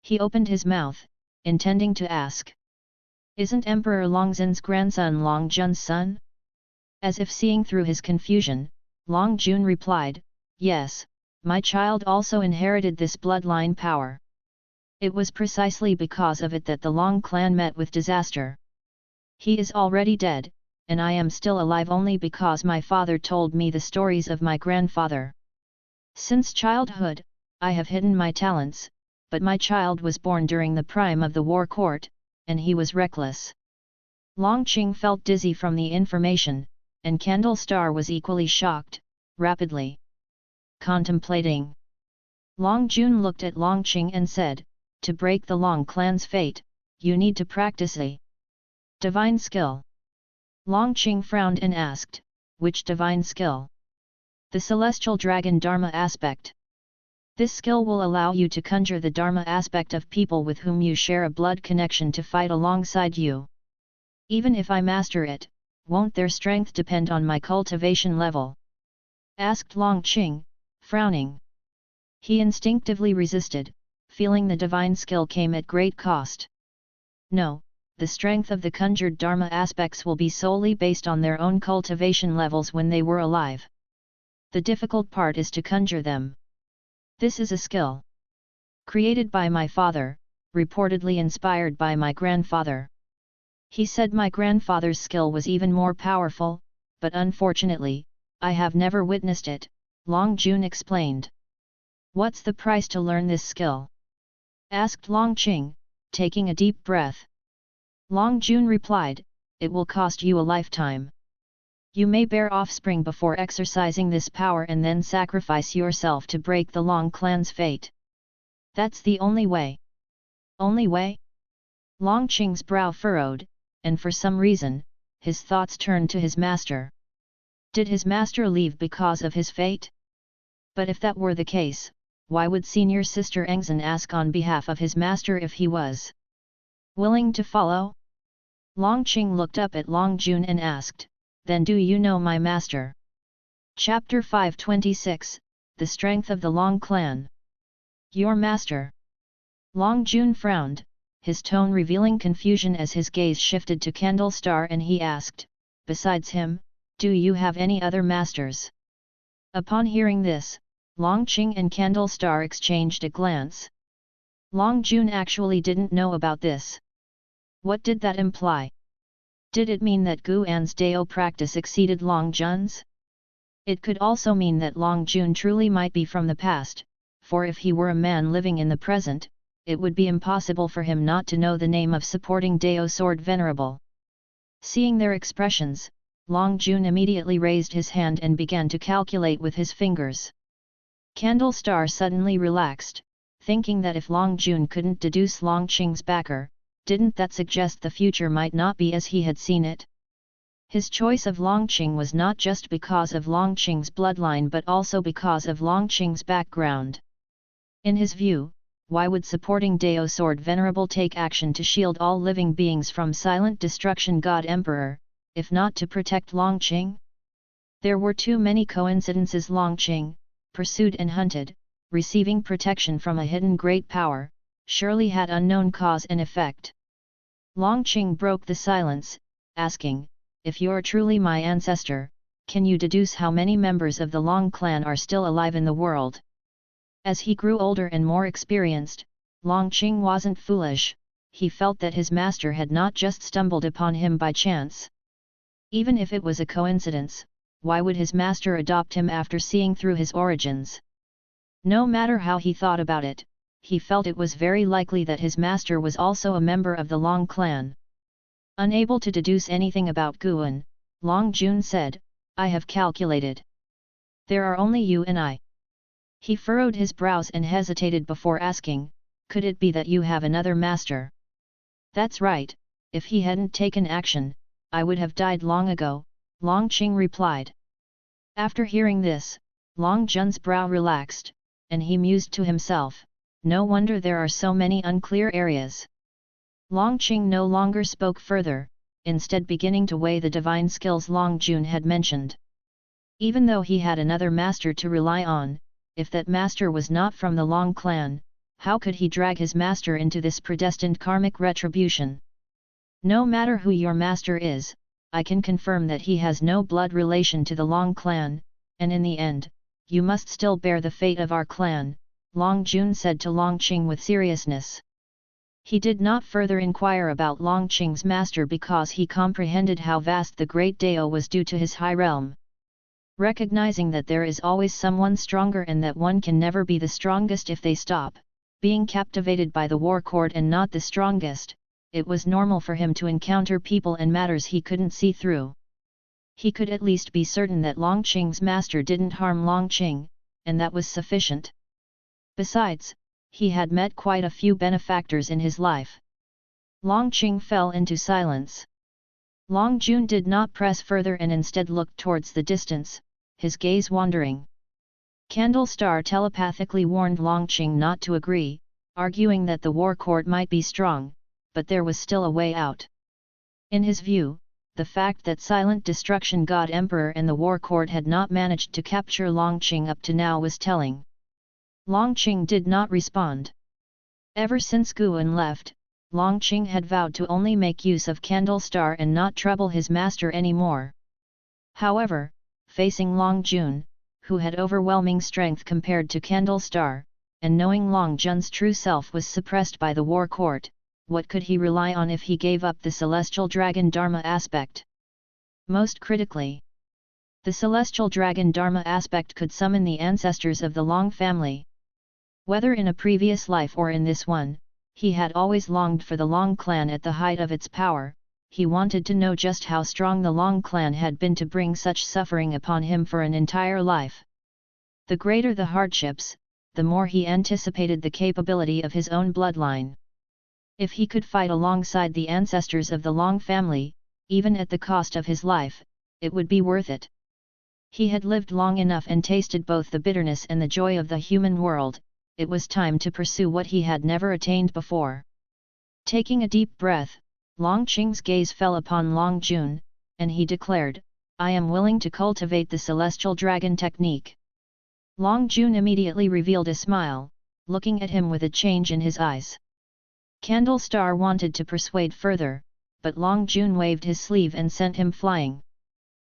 He opened his mouth, intending to ask. Isn't Emperor Longzhen's grandson Long Jun's son? As if seeing through his confusion, Long Jun replied, yes, my child also inherited this bloodline power. It was precisely because of it that the Long clan met with disaster. He is already dead, and I am still alive only because my father told me the stories of my grandfather. Since childhood, I have hidden my talents, but my child was born during the prime of the war court, and he was reckless. Long Qing felt dizzy from the information, and Candlestar was equally shocked, rapidly contemplating. Long Jun looked at Long Qing and said, to break the Long clan's fate, you need to practice a divine skill. Long Qing frowned and asked, which divine skill? The celestial dragon Dharma aspect. This skill will allow you to conjure the Dharma aspect of people with whom you share a blood connection to fight alongside you. Even if I master it, won't their strength depend on my cultivation level? Asked Long Qing, frowning. He instinctively resisted, feeling the divine skill came at great cost. No, the strength of the conjured Dharma aspects will be solely based on their own cultivation levels when they were alive. The difficult part is to conjure them. This is a skill created by my father, reportedly inspired by my grandfather. He said my grandfather's skill was even more powerful, but unfortunately, I have never witnessed it, Long Jun explained. What's the price to learn this skill? Asked Long Qing, taking a deep breath. Long Jun replied, it will cost you a lifetime. You may bear offspring before exercising this power and then sacrifice yourself to break the Long clan's fate. That's the only way. Only way? Long Qing's brow furrowed, and for some reason, his thoughts turned to his master. Did his master leave because of his fate? But if that were the case, why would senior sister Engzan ask on behalf of his master if he was willing to follow? Long Qing looked up at Long Jun and asked, then do you know my master? Chapter 526, The Strength of the Long Clan. Your master? Long Jun frowned, his tone revealing confusion as his gaze shifted to Candlestar and he asked, besides him, do you have any other masters? Upon hearing this, Long Qing and Candlestar exchanged a glance. Long Jun actually didn't know about this. What did that imply? Did it mean that Guan's Dao practice exceeded Long Jun's? It could also mean that Long Jun truly might be from the past, for if he were a man living in the present, it would be impossible for him not to know the name of supporting Dao Sword Venerable. Seeing their expressions, Long Jun immediately raised his hand and began to calculate with his fingers. Candlestar suddenly relaxed, thinking that if Long Jun couldn't deduce Long Qing's backer, didn't that suggest the future might not be as he had seen it? His choice of Long Qing was not just because of Long Qing's bloodline but also because of Long Qing's background. In his view, why would supporting Dao Sword Venerable take action to shield all living beings from silent destruction God Emperor, if not to protect Long Qing? There were too many coincidences. Long Qing, pursued and hunted, receiving protection from a hidden great power, surely had unknown cause and effect. Long Qing broke the silence, asking, if you're truly my ancestor, can you deduce how many members of the Long clan are still alive in the world? As he grew older and more experienced, Long Qing wasn't foolish, he felt that his master had not just stumbled upon him by chance. Even if it was a coincidence, why would his master adopt him after seeing through his origins? No matter how he thought about it, he felt it was very likely that his master was also a member of the Long clan. Unable to deduce anything about Guan, Long Jun said, I have calculated. There are only you and I. He furrowed his brows and hesitated before asking, "Could it be that you have another master?" "That's right, if he hadn't taken action, I would have died long ago," Long Qing replied. After hearing this, Long Jun's brow relaxed, and he mused to himself, "No wonder there are so many unclear areas." Long Qing no longer spoke further, instead beginning to weigh the divine skills Long Jun had mentioned. Even though he had another master to rely on, if that master was not from the Long clan, how could he drag his master into this predestined karmic retribution? No matter who your master is, I can confirm that he has no blood relation to the Long clan, and in the end, you must still bear the fate of our clan, Long Jun said to Long Qing with seriousness. He did not further inquire about Long Qing's master because he comprehended how vast the great Dao was due to his high realm. Recognizing that there is always someone stronger and that one can never be the strongest if they stop being captivated by the war court and not the strongest, it was normal for him to encounter people and matters he couldn't see through. He could at least be certain that Long Qing's master didn't harm Long Qing, and that was sufficient. Besides, he had met quite a few benefactors in his life. Long Qing fell into silence. Long Jun did not press further and instead looked towards the distance, his gaze wandering. Candle Star telepathically warned Long Qing not to agree, arguing that the war court might be strong, but there was still a way out. In his view, the fact that Silent Destruction God Emperor and the war court had not managed to capture Long Qing up to now was telling. Long Qing did not respond. Ever since Guan left, Long Qing had vowed to only make use of Candle Star and not trouble his master anymore. However, facing Long Jun, who had overwhelming strength compared to Candle Star, and knowing Long Jun's true self was suppressed by the war court, what could he rely on if he gave up the celestial dragon Dharma aspect? Most critically, the celestial dragon Dharma aspect could summon the ancestors of the Long family. Whether in a previous life or in this one, he had always longed for the Long clan at the height of its power. He wanted to know just how strong the Long clan had been to bring such suffering upon him for an entire life. The greater the hardships, the more he anticipated the capability of his own bloodline. If he could fight alongside the ancestors of the Long family, even at the cost of his life, it would be worth it. He had lived long enough and tasted both the bitterness and the joy of the human world. It was time to pursue what he had never attained before. Taking a deep breath, Long Qing's gaze fell upon Long Jun, and he declared, "I am willing to cultivate the celestial dragon technique." Long Jun immediately revealed a smile, looking at him with a change in his eyes. Candle Star wanted to persuade further, but Long Jun waved his sleeve and sent him flying.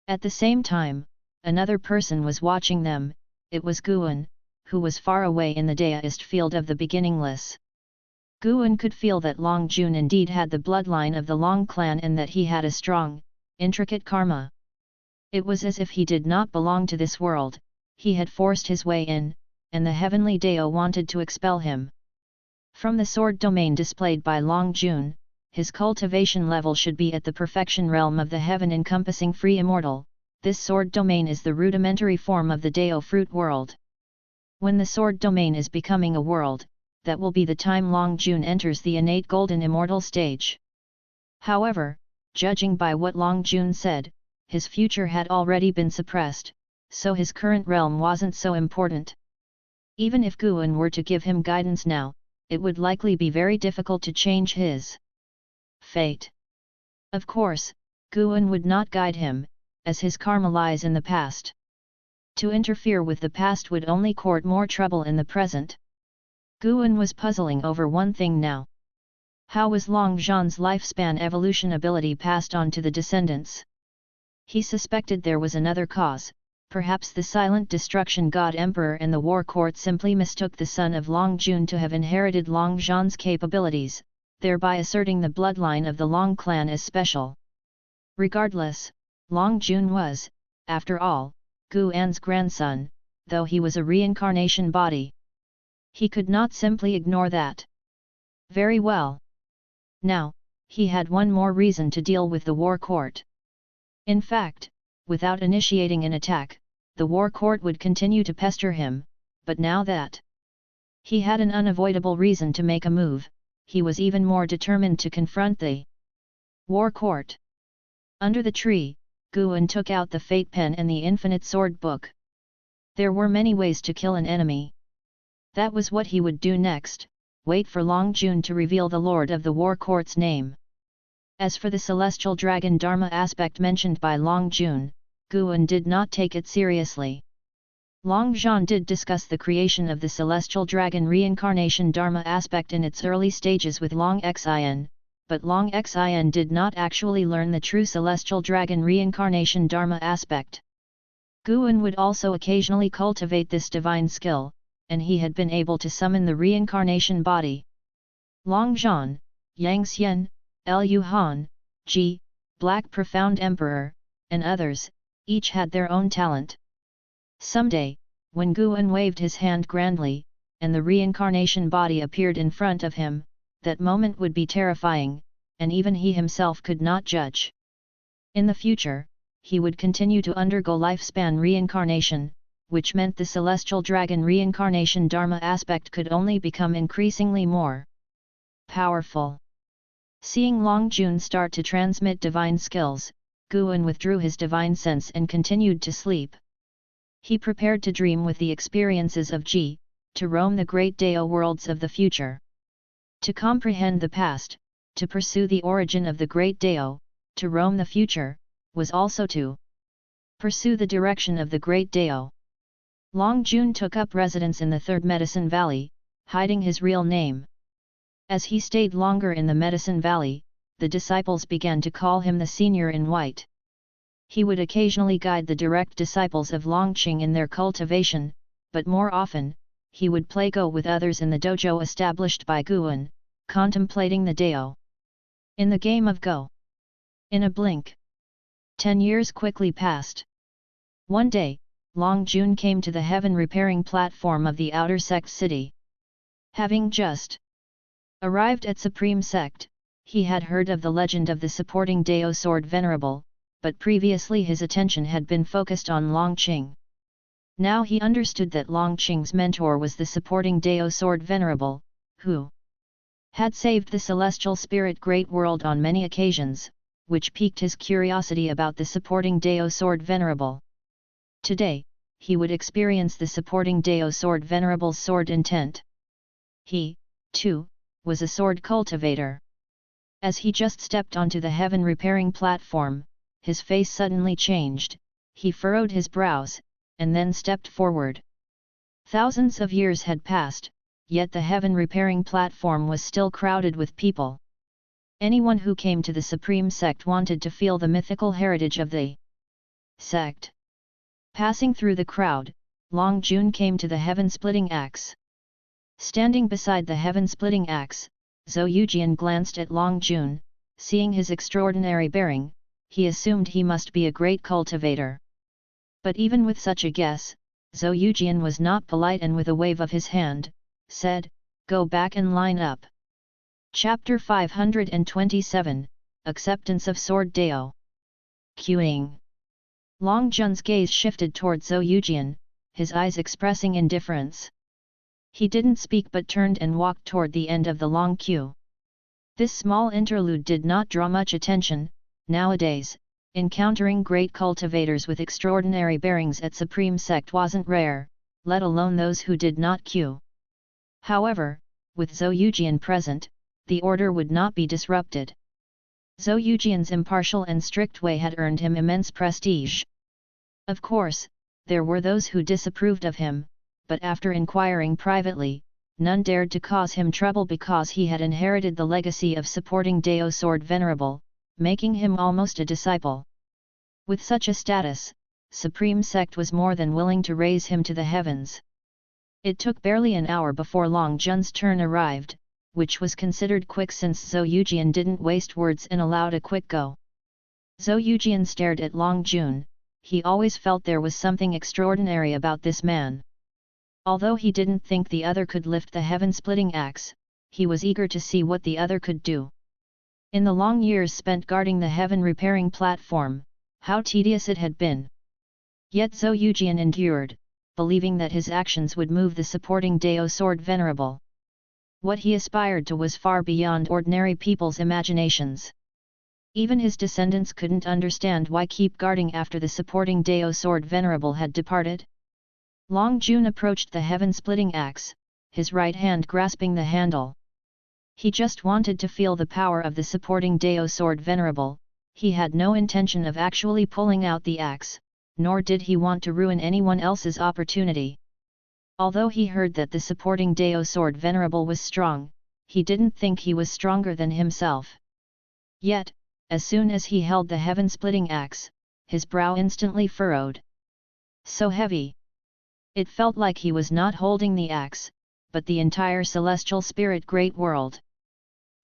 At the same time, another person was watching them. It was Guan, who was far away in the Daoist field of the beginningless. Guan could feel that Long Jun indeed had the bloodline of the Long clan and that he had a strong, intricate karma. It was as if he did not belong to this world, he had forced his way in, and the heavenly Dao wanted to expel him. From the sword domain displayed by Long Jun, his cultivation level should be at the perfection realm of the heaven encompassing free immortal. This sword domain is the rudimentary form of the Dao fruit world. When the sword domain is becoming a world, that will be the time Long Jun enters the innate golden immortal stage. However, judging by what Long Jun said, his future had already been suppressed, so his current realm wasn't so important. Even if Guan were to give him guidance now, it would likely be very difficult to change his fate. Of course, Guan would not guide him, as his karma lies in the past. To interfere with the past would only court more trouble in the present. Guan was puzzling over one thing now. How was Long Zhan's lifespan evolution ability passed on to the descendants? He suspected there was another cause. Perhaps the Silent Destruction God Emperor and the War Court simply mistook the son of Long Jun to have inherited Long Zhan's capabilities, thereby asserting the bloodline of the Long clan as special. Regardless, Long Jun was, after all, Guan's grandson, though he was a reincarnation body. He could not simply ignore that. Very well. Now, he had one more reason to deal with the War Court. In fact, without initiating an attack, the War Court would continue to pester him, but now that he had an unavoidable reason to make a move, he was even more determined to confront the war court. Under the tree, Guan took out the fate pen and the infinite sword book. There were many ways to kill an enemy. That was what he would do next, wait for Long Jun to reveal the lord of the war court's name. As for the celestial dragon Dharma aspect mentioned by Long Jun, Guan did not take it seriously. Long Zhan did discuss the creation of the celestial dragon reincarnation Dharma aspect in its early stages with Long Xin, but Long Xin did not actually learn the true celestial dragon reincarnation Dharma aspect. Guan would also occasionally cultivate this divine skill, and he had been able to summon the reincarnation body. Long Zhan, Yang Xian, Lu Han, Ji, Black Profound Emperor, and others, each had their own talent. Someday, when Guan waved his hand grandly, and the reincarnation body appeared in front of him, that moment would be terrifying, and even he himself could not judge. In the future, he would continue to undergo lifespan reincarnation, which meant the celestial dragon reincarnation Dharma aspect could only become increasingly more powerful. Seeing Long Jun start to transmit divine skills, Guan withdrew his divine sense and continued to sleep. He prepared to dream with the experiences of Ji, to roam the great Dao worlds of the future. To comprehend the past, to pursue the origin of the great Dao, to roam the future, was also to pursue the direction of the great Dao. Long Jun took up residence in the Third Medicine Valley, hiding his real name. As he stayed longer in the Medicine Valley, the disciples began to call him the Senior in White. He would occasionally guide the direct disciples of Longqing in their cultivation, but more often, he would play Go with others in the dojo established by Guan, contemplating the Dao. In the game of Go. In a blink. 10 years quickly passed. One day, Long Jun came to the heaven-repairing platform of the outer sect city. Having just arrived at Supreme Sect, he had heard of the legend of the supporting Dao sword venerable, but previously his attention had been focused on Longqing. Now he understood that Longqing's mentor was the supporting Dao sword venerable, who had saved the celestial spirit great world on many occasions, which piqued his curiosity about the supporting Dao sword venerable. Today, he would experience the supporting Dao sword venerable's sword intent. He, too, was a sword cultivator. As he just stepped onto the heaven-repairing platform, his face suddenly changed, he furrowed his brows, and then stepped forward. Thousands of years had passed, yet the heaven-repairing platform was still crowded with people. Anyone who came to the Supreme Sect wanted to feel the mythical heritage of the sect. Passing through the crowd, Long Jun came to the heaven-splitting axe. Standing beside the heaven-splitting axe, Zhou Yujian glanced at Long Jun, seeing his extraordinary bearing, he assumed he must be a great cultivator. But even with such a guess, Zhou Yujian was not polite and with a wave of his hand, said, "Go back and line up." Chapter 527, Acceptance of Sword Dao. Queuing. Long Jun's gaze shifted toward Zhou Yujian, his eyes expressing indifference. He didn't speak but turned and walked toward the end of the long queue. This small interlude did not draw much attention. Nowadays, encountering great cultivators with extraordinary bearings at Supreme Sect wasn't rare, let alone those who did not queue. However, with Zhou Yujian present, the order would not be disrupted. Zhou Yujian's impartial and strict way had earned him immense prestige. Of course, there were those who disapproved of him, but after inquiring privately, none dared to cause him trouble because he had inherited the legacy of supporting Dao sword venerable, making him almost a disciple. With such a status, Supreme Sect was more than willing to raise him to the heavens. It took barely an hour before Long Jun's turn arrived, which was considered quick since Zhou Yujian didn't waste words and allowed a quick go. Zhou Yujian stared at Long Jun, he always felt there was something extraordinary about this man. Although he didn't think the other could lift the heaven-splitting axe, he was eager to see what the other could do. In the long years spent guarding the heaven-repairing platform, how tedious it had been. Yet Zhou Yujian endured, believing that his actions would move the supporting Dao sword venerable. What he aspired to was far beyond ordinary people's imaginations. Even his descendants couldn't understand why keep guarding after the supporting Dao sword venerable had departed. Long Jun approached the heaven-splitting axe, his right hand grasping the handle. He just wanted to feel the power of the supporting Dao sword venerable. He had no intention of actually pulling out the axe, nor did he want to ruin anyone else's opportunity. Although he heard that the supporting Dao sword venerable was strong, he didn't think he was stronger than himself. Yet, as soon as he held the heaven-splitting axe, his brow instantly furrowed. So heavy! It felt like he was not holding the axe, but the entire celestial spirit great world.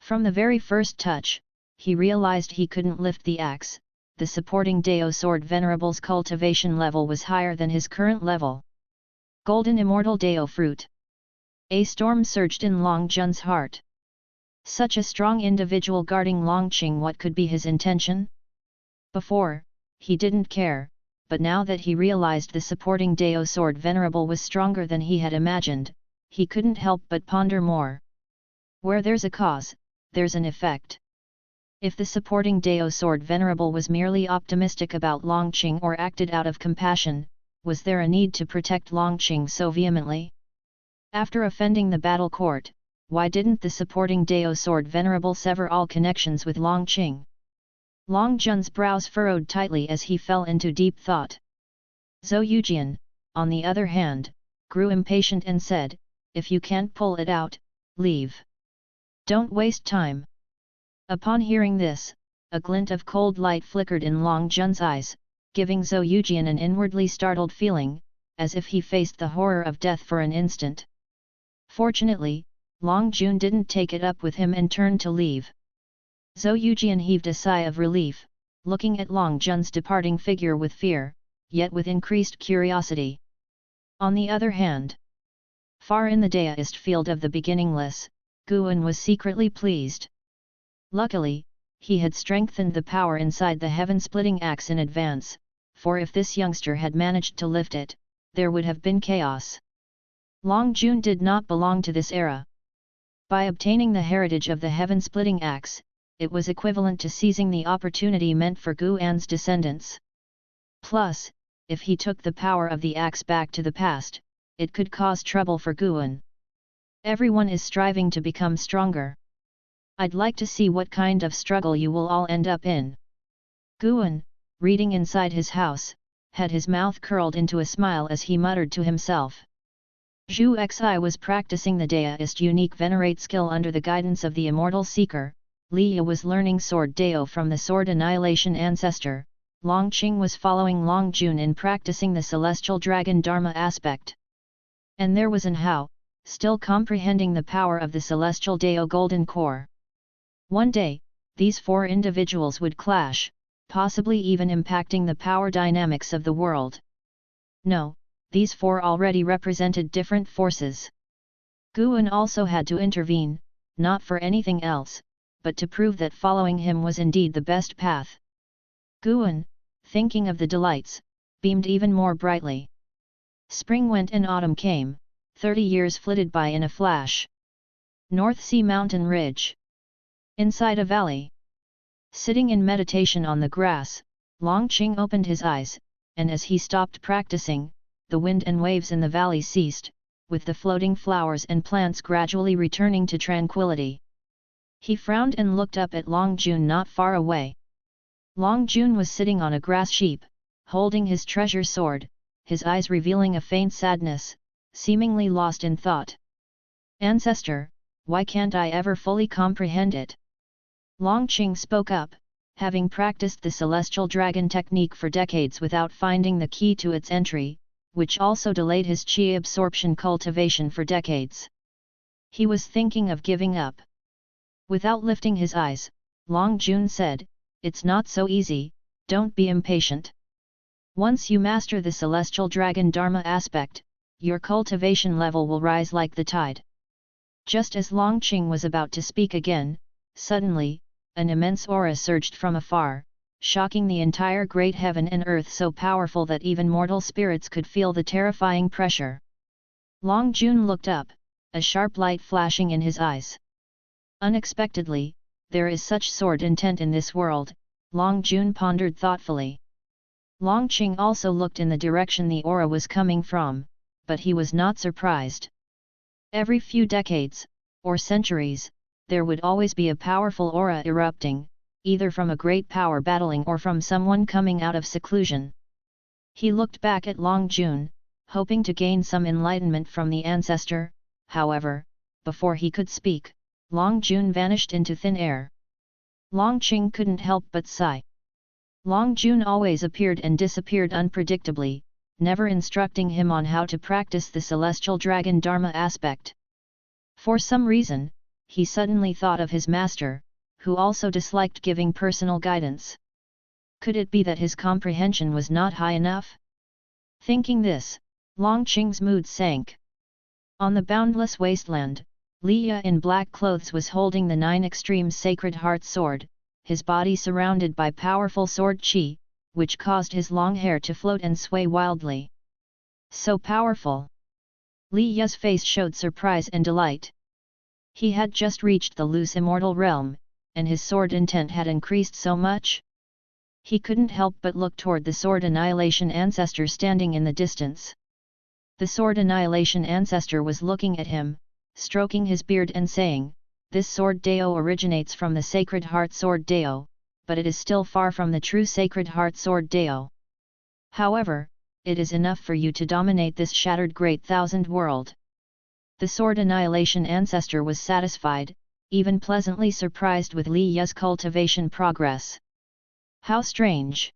From the very first touch, he realized he couldn't lift the axe. The supporting Dao sword venerable's cultivation level was higher than his current level. Golden immortal Dao fruit. A storm surged in Long Jun's heart. Such a strong individual guarding Longqing, what could be his intention? Before, he didn't care, but now that he realized the supporting Dao sword venerable was stronger than he had imagined, he couldn't help but ponder more. Where there's a cause, there's an effect. If the supporting Dao sword venerable was merely optimistic about Longqing or acted out of compassion, was there a need to protect Longqing so vehemently? After offending the battle court, why didn't the supporting Dao sword venerable sever all connections with Longqing? Long Jun's brows furrowed tightly as he fell into deep thought. Zhou Yujian, on the other hand, grew impatient and said, "If you can't pull it out, leave. Don't waste time." Upon hearing this, a glint of cold light flickered in Long Jun's eyes, giving Zhou Yujian an inwardly startled feeling, as if he faced the horror of death for an instant. Fortunately, Long Jun didn't take it up with him and turned to leave. Zhou Yujian heaved a sigh of relief, looking at Long Jun's departing figure with fear, yet with increased curiosity. On the other hand, far in the Daoist field of the beginningless, Guan was secretly pleased. Luckily, he had strengthened the power inside the heaven-splitting axe in advance, for if this youngster had managed to lift it, there would have been chaos. Long Jun did not belong to this era. By obtaining the heritage of the heaven-splitting axe, it was equivalent to seizing the opportunity meant for Guan's descendants. Plus, if he took the power of the axe back to the past, it could cause trouble for Guan. Everyone is striving to become stronger. I'd like to see what kind of struggle you will all end up in. Guan, reading inside his house, had his mouth curled into a smile as he muttered to himself. Zhu Xi was practicing the Daoist unique venerate skill under the guidance of the immortal seeker. Liya was learning sword Dao from the sword annihilation ancestor. Longqing was following Long Jun in practicing the celestial dragon Dharma aspect. And there was An Hao, still comprehending the power of the celestial Dao golden core. One day, these four individuals would clash, possibly even impacting the power dynamics of the world. No, these four already represented different forces. Guan also had to intervene, not for anything else, but to prove that following him was indeed the best path. Guan, thinking of the delights, beamed even more brightly. Spring went and autumn came, 30 years flitted by in a flash. North Sea mountain ridge. Inside a valley. Sitting in meditation on the grass, Longqing opened his eyes, and as he stopped practicing, the wind and waves in the valley ceased, with the floating flowers and plants gradually returning to tranquility. He frowned and looked up at Long Jun not far away. Long Jun was sitting on a grass sheep, holding his treasure sword, his eyes revealing a faint sadness, seemingly lost in thought. "Ancestor, why can't I ever fully comprehend it?" Longqing spoke up, having practiced the celestial dragon technique for decades without finding the key to its entry, which also delayed his qi absorption cultivation for decades. He was thinking of giving up. Without lifting his eyes, Long Jun said, "It's not so easy, don't be impatient. Once you master the celestial dragon Dharma aspect, your cultivation level will rise like the tide." Just as Longqing was about to speak again, suddenly, an immense aura surged from afar, shocking the entire great heaven and earth, so powerful that even mortal spirits could feel the terrifying pressure. Long Jun looked up, a sharp light flashing in his eyes. Unexpectedly, there is such sword intent in this world, Long Jun pondered thoughtfully. Long Qing also looked in the direction the aura was coming from, but he was not surprised. Every few decades, or centuries, there would always be a powerful aura erupting, either from a great power battling or from someone coming out of seclusion. He looked back at Long Jun, hoping to gain some enlightenment from the ancestor. However, before he could speak, Long Jun vanished into thin air. Long Qing couldn't help but sigh. Long Jun always appeared and disappeared unpredictably, never instructing him on how to practice the celestial dragon dharma aspect. For some reason, he suddenly thought of his master, who also disliked giving personal guidance. Could it be that his comprehension was not high enough? Thinking this, Long Qing's mood sank. On the boundless wasteland, Liya in black clothes was holding the 9 extremes sacred heart sword, his body surrounded by powerful sword qi, which caused his long hair to float and sway wildly. So powerful! Liya's face showed surprise and delight. He had just reached the loose immortal realm, and his sword intent had increased so much. He couldn't help but look toward the sword annihilation ancestor standing in the distance. The sword annihilation ancestor was looking at him, stroking his beard and saying, "This sword Dao originates from the sacred heart sword Dao, but it is still far from the true sacred heart sword Dao. However, it is enough for you to dominate this shattered great thousand world." The sword annihilation ancestor was satisfied, even pleasantly surprised with Liya's cultivation progress. How strange!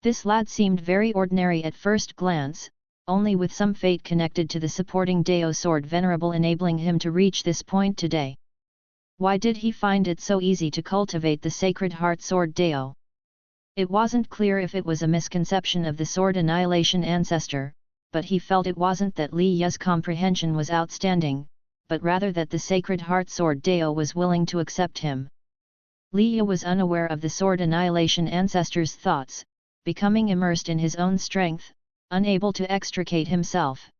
This lad seemed very ordinary at first glance, only with some fate connected to the supporting Dao sword venerable enabling him to reach this point today. Why did he find it so easy to cultivate the sacred heart sword Dao? It wasn't clear if it was a misconception of the sword annihilation ancestor, but he felt it wasn't that Liya's comprehension was outstanding, but rather that the sacred heart sword Dao was willing to accept him. Liya was unaware of the sword annihilation ancestor's thoughts, becoming immersed in his own strength, unable to extricate himself.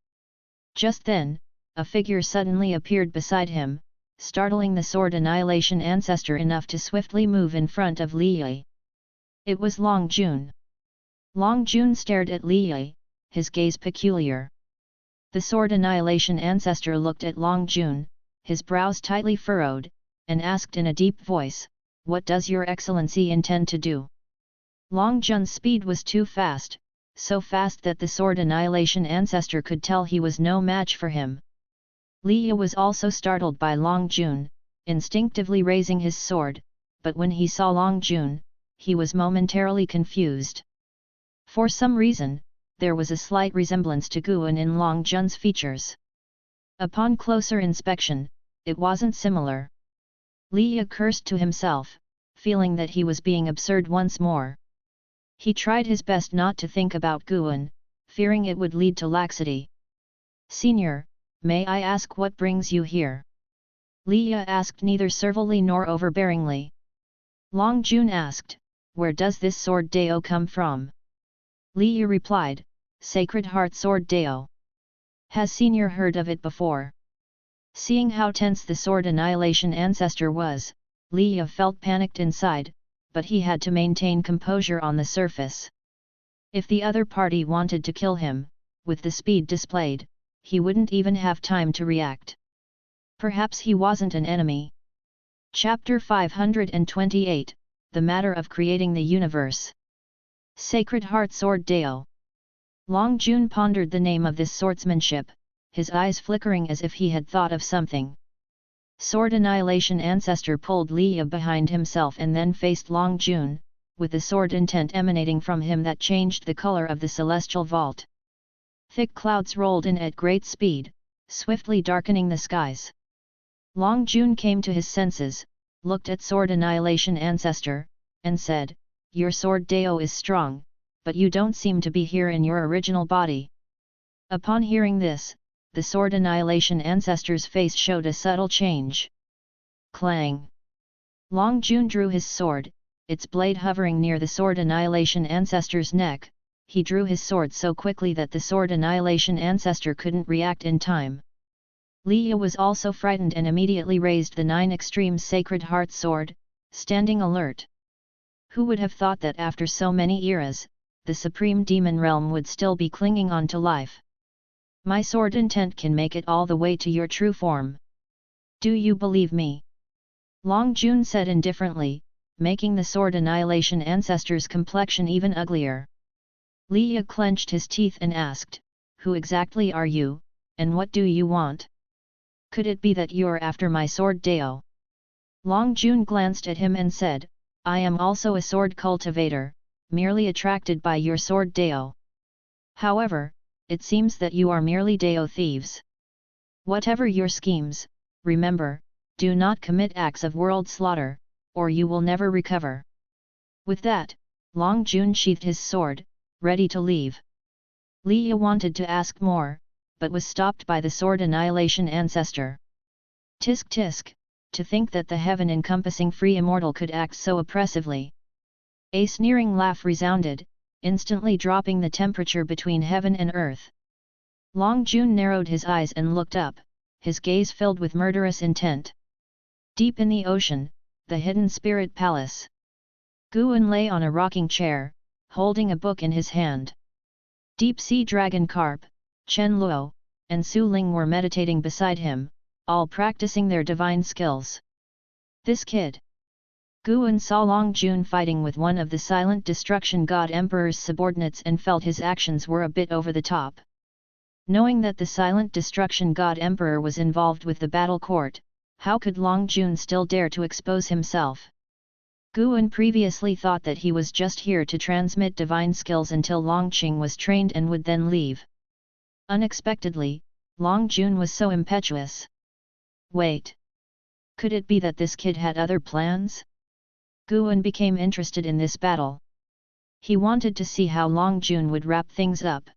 Just then, a figure suddenly appeared beside him, startling the sword annihilation ancestor enough to swiftly move in front of Liya. It was Long Jun. Long Jun stared at Liya, his gaze peculiar. The sword annihilation ancestor looked at Long Jun, his brows tightly furrowed, and asked in a deep voice, "What does your excellency intend to do?" Long Jun's speed was too fast, so fast that the sword annihilation ancestor could tell he was no match for him. Liya was also startled by Long Jun, instinctively raising his sword, but when he saw Long Jun, he was momentarily confused. For some reason, there was a slight resemblance to Guan in Long Jun's features. Upon closer inspection, it wasn't similar. Liya cursed to himself, feeling that he was being absurd once more. He tried his best not to think about Guan, fearing it would lead to laxity. "Senior, may I ask what brings you here?" Liya asked neither servilely nor overbearingly. Long Jun asked, "Where does this sword Dao come from?" Liya replied, "Sacred Heart Sword Dao. Has Senior heard of it before?" Seeing how tense the sword annihilation ancestor was, Liya felt panicked inside, but he had to maintain composure on the surface. If the other party wanted to kill him, with the speed displayed, he wouldn't even have time to react. Perhaps he wasn't an enemy. Chapter 528, The Matter of Creating the Universe. Sacred Heart Sword Dao. Long Jun pondered the name of this swordsmanship, his eyes flickering as if he had thought of something. Sword annihilation ancestor pulled Liya behind himself and then faced Long Jun, with the sword intent emanating from him that changed the color of the celestial vault. Thick clouds rolled in at great speed, swiftly darkening the skies. Long Jun came to his senses, looked at sword annihilation ancestor, and said, "Your sword Dao is strong, but you don't seem to be here in your original body." Upon hearing this, the sword annihilation ancestor's face showed a subtle change. Clang! Long Jun drew his sword, its blade hovering near the Sword Annihilation Ancestor's neck. He drew his sword so quickly that the Sword Annihilation Ancestor couldn't react in time. Li Yi was also frightened and immediately raised the 9 Extremes Sacred Heart Sword, standing alert. Who would have thought that after so many eras, the Supreme Demon Realm would still be clinging on to life? My sword intent can make it all the way to your true form. Do you believe me? Long Jun said indifferently, making the Sword Annihilation Ancestor's complexion even uglier. Li Yi clenched his teeth and asked, "Who exactly are you, and what do you want? Could it be that you're after my sword Dao?" Long Jun glanced at him and said, "I am also a sword cultivator, merely attracted by your sword Dao. However, it seems that you are merely Dao thieves. Whatever your schemes, remember, do not commit acts of world slaughter, or you will never recover." With that, Long Jun sheathed his sword, ready to leave. Li Yi wanted to ask more, but was stopped by the Sword Annihilation Ancestor. Tisk tisk, to think that the heaven-encompassing free immortal could act so oppressively. A sneering laugh resounded, instantly dropping the temperature between heaven and earth. Long Jun narrowed his eyes and looked up, his gaze filled with murderous intent. Deep in the ocean, the hidden spirit palace. Guan lay on a rocking chair, holding a book in his hand. Deep-sea dragon Carp, Chen Luo, and Su Ling were meditating beside him, all practicing their divine skills. This kid. Guan saw Long Jun fighting with one of the Silent Destruction God Emperor's subordinates and felt his actions were a bit over the top. Knowing that the Silent Destruction God Emperor was involved with the battle court, how could Long Jun still dare to expose himself? Guan previously thought that he was just here to transmit divine skills until Longqing was trained and would then leave. Unexpectedly, Long Jun was so impetuous. Wait! Could it be that this kid had other plans? Guan became interested in this battle. He wanted to see how Long Jun would wrap things up.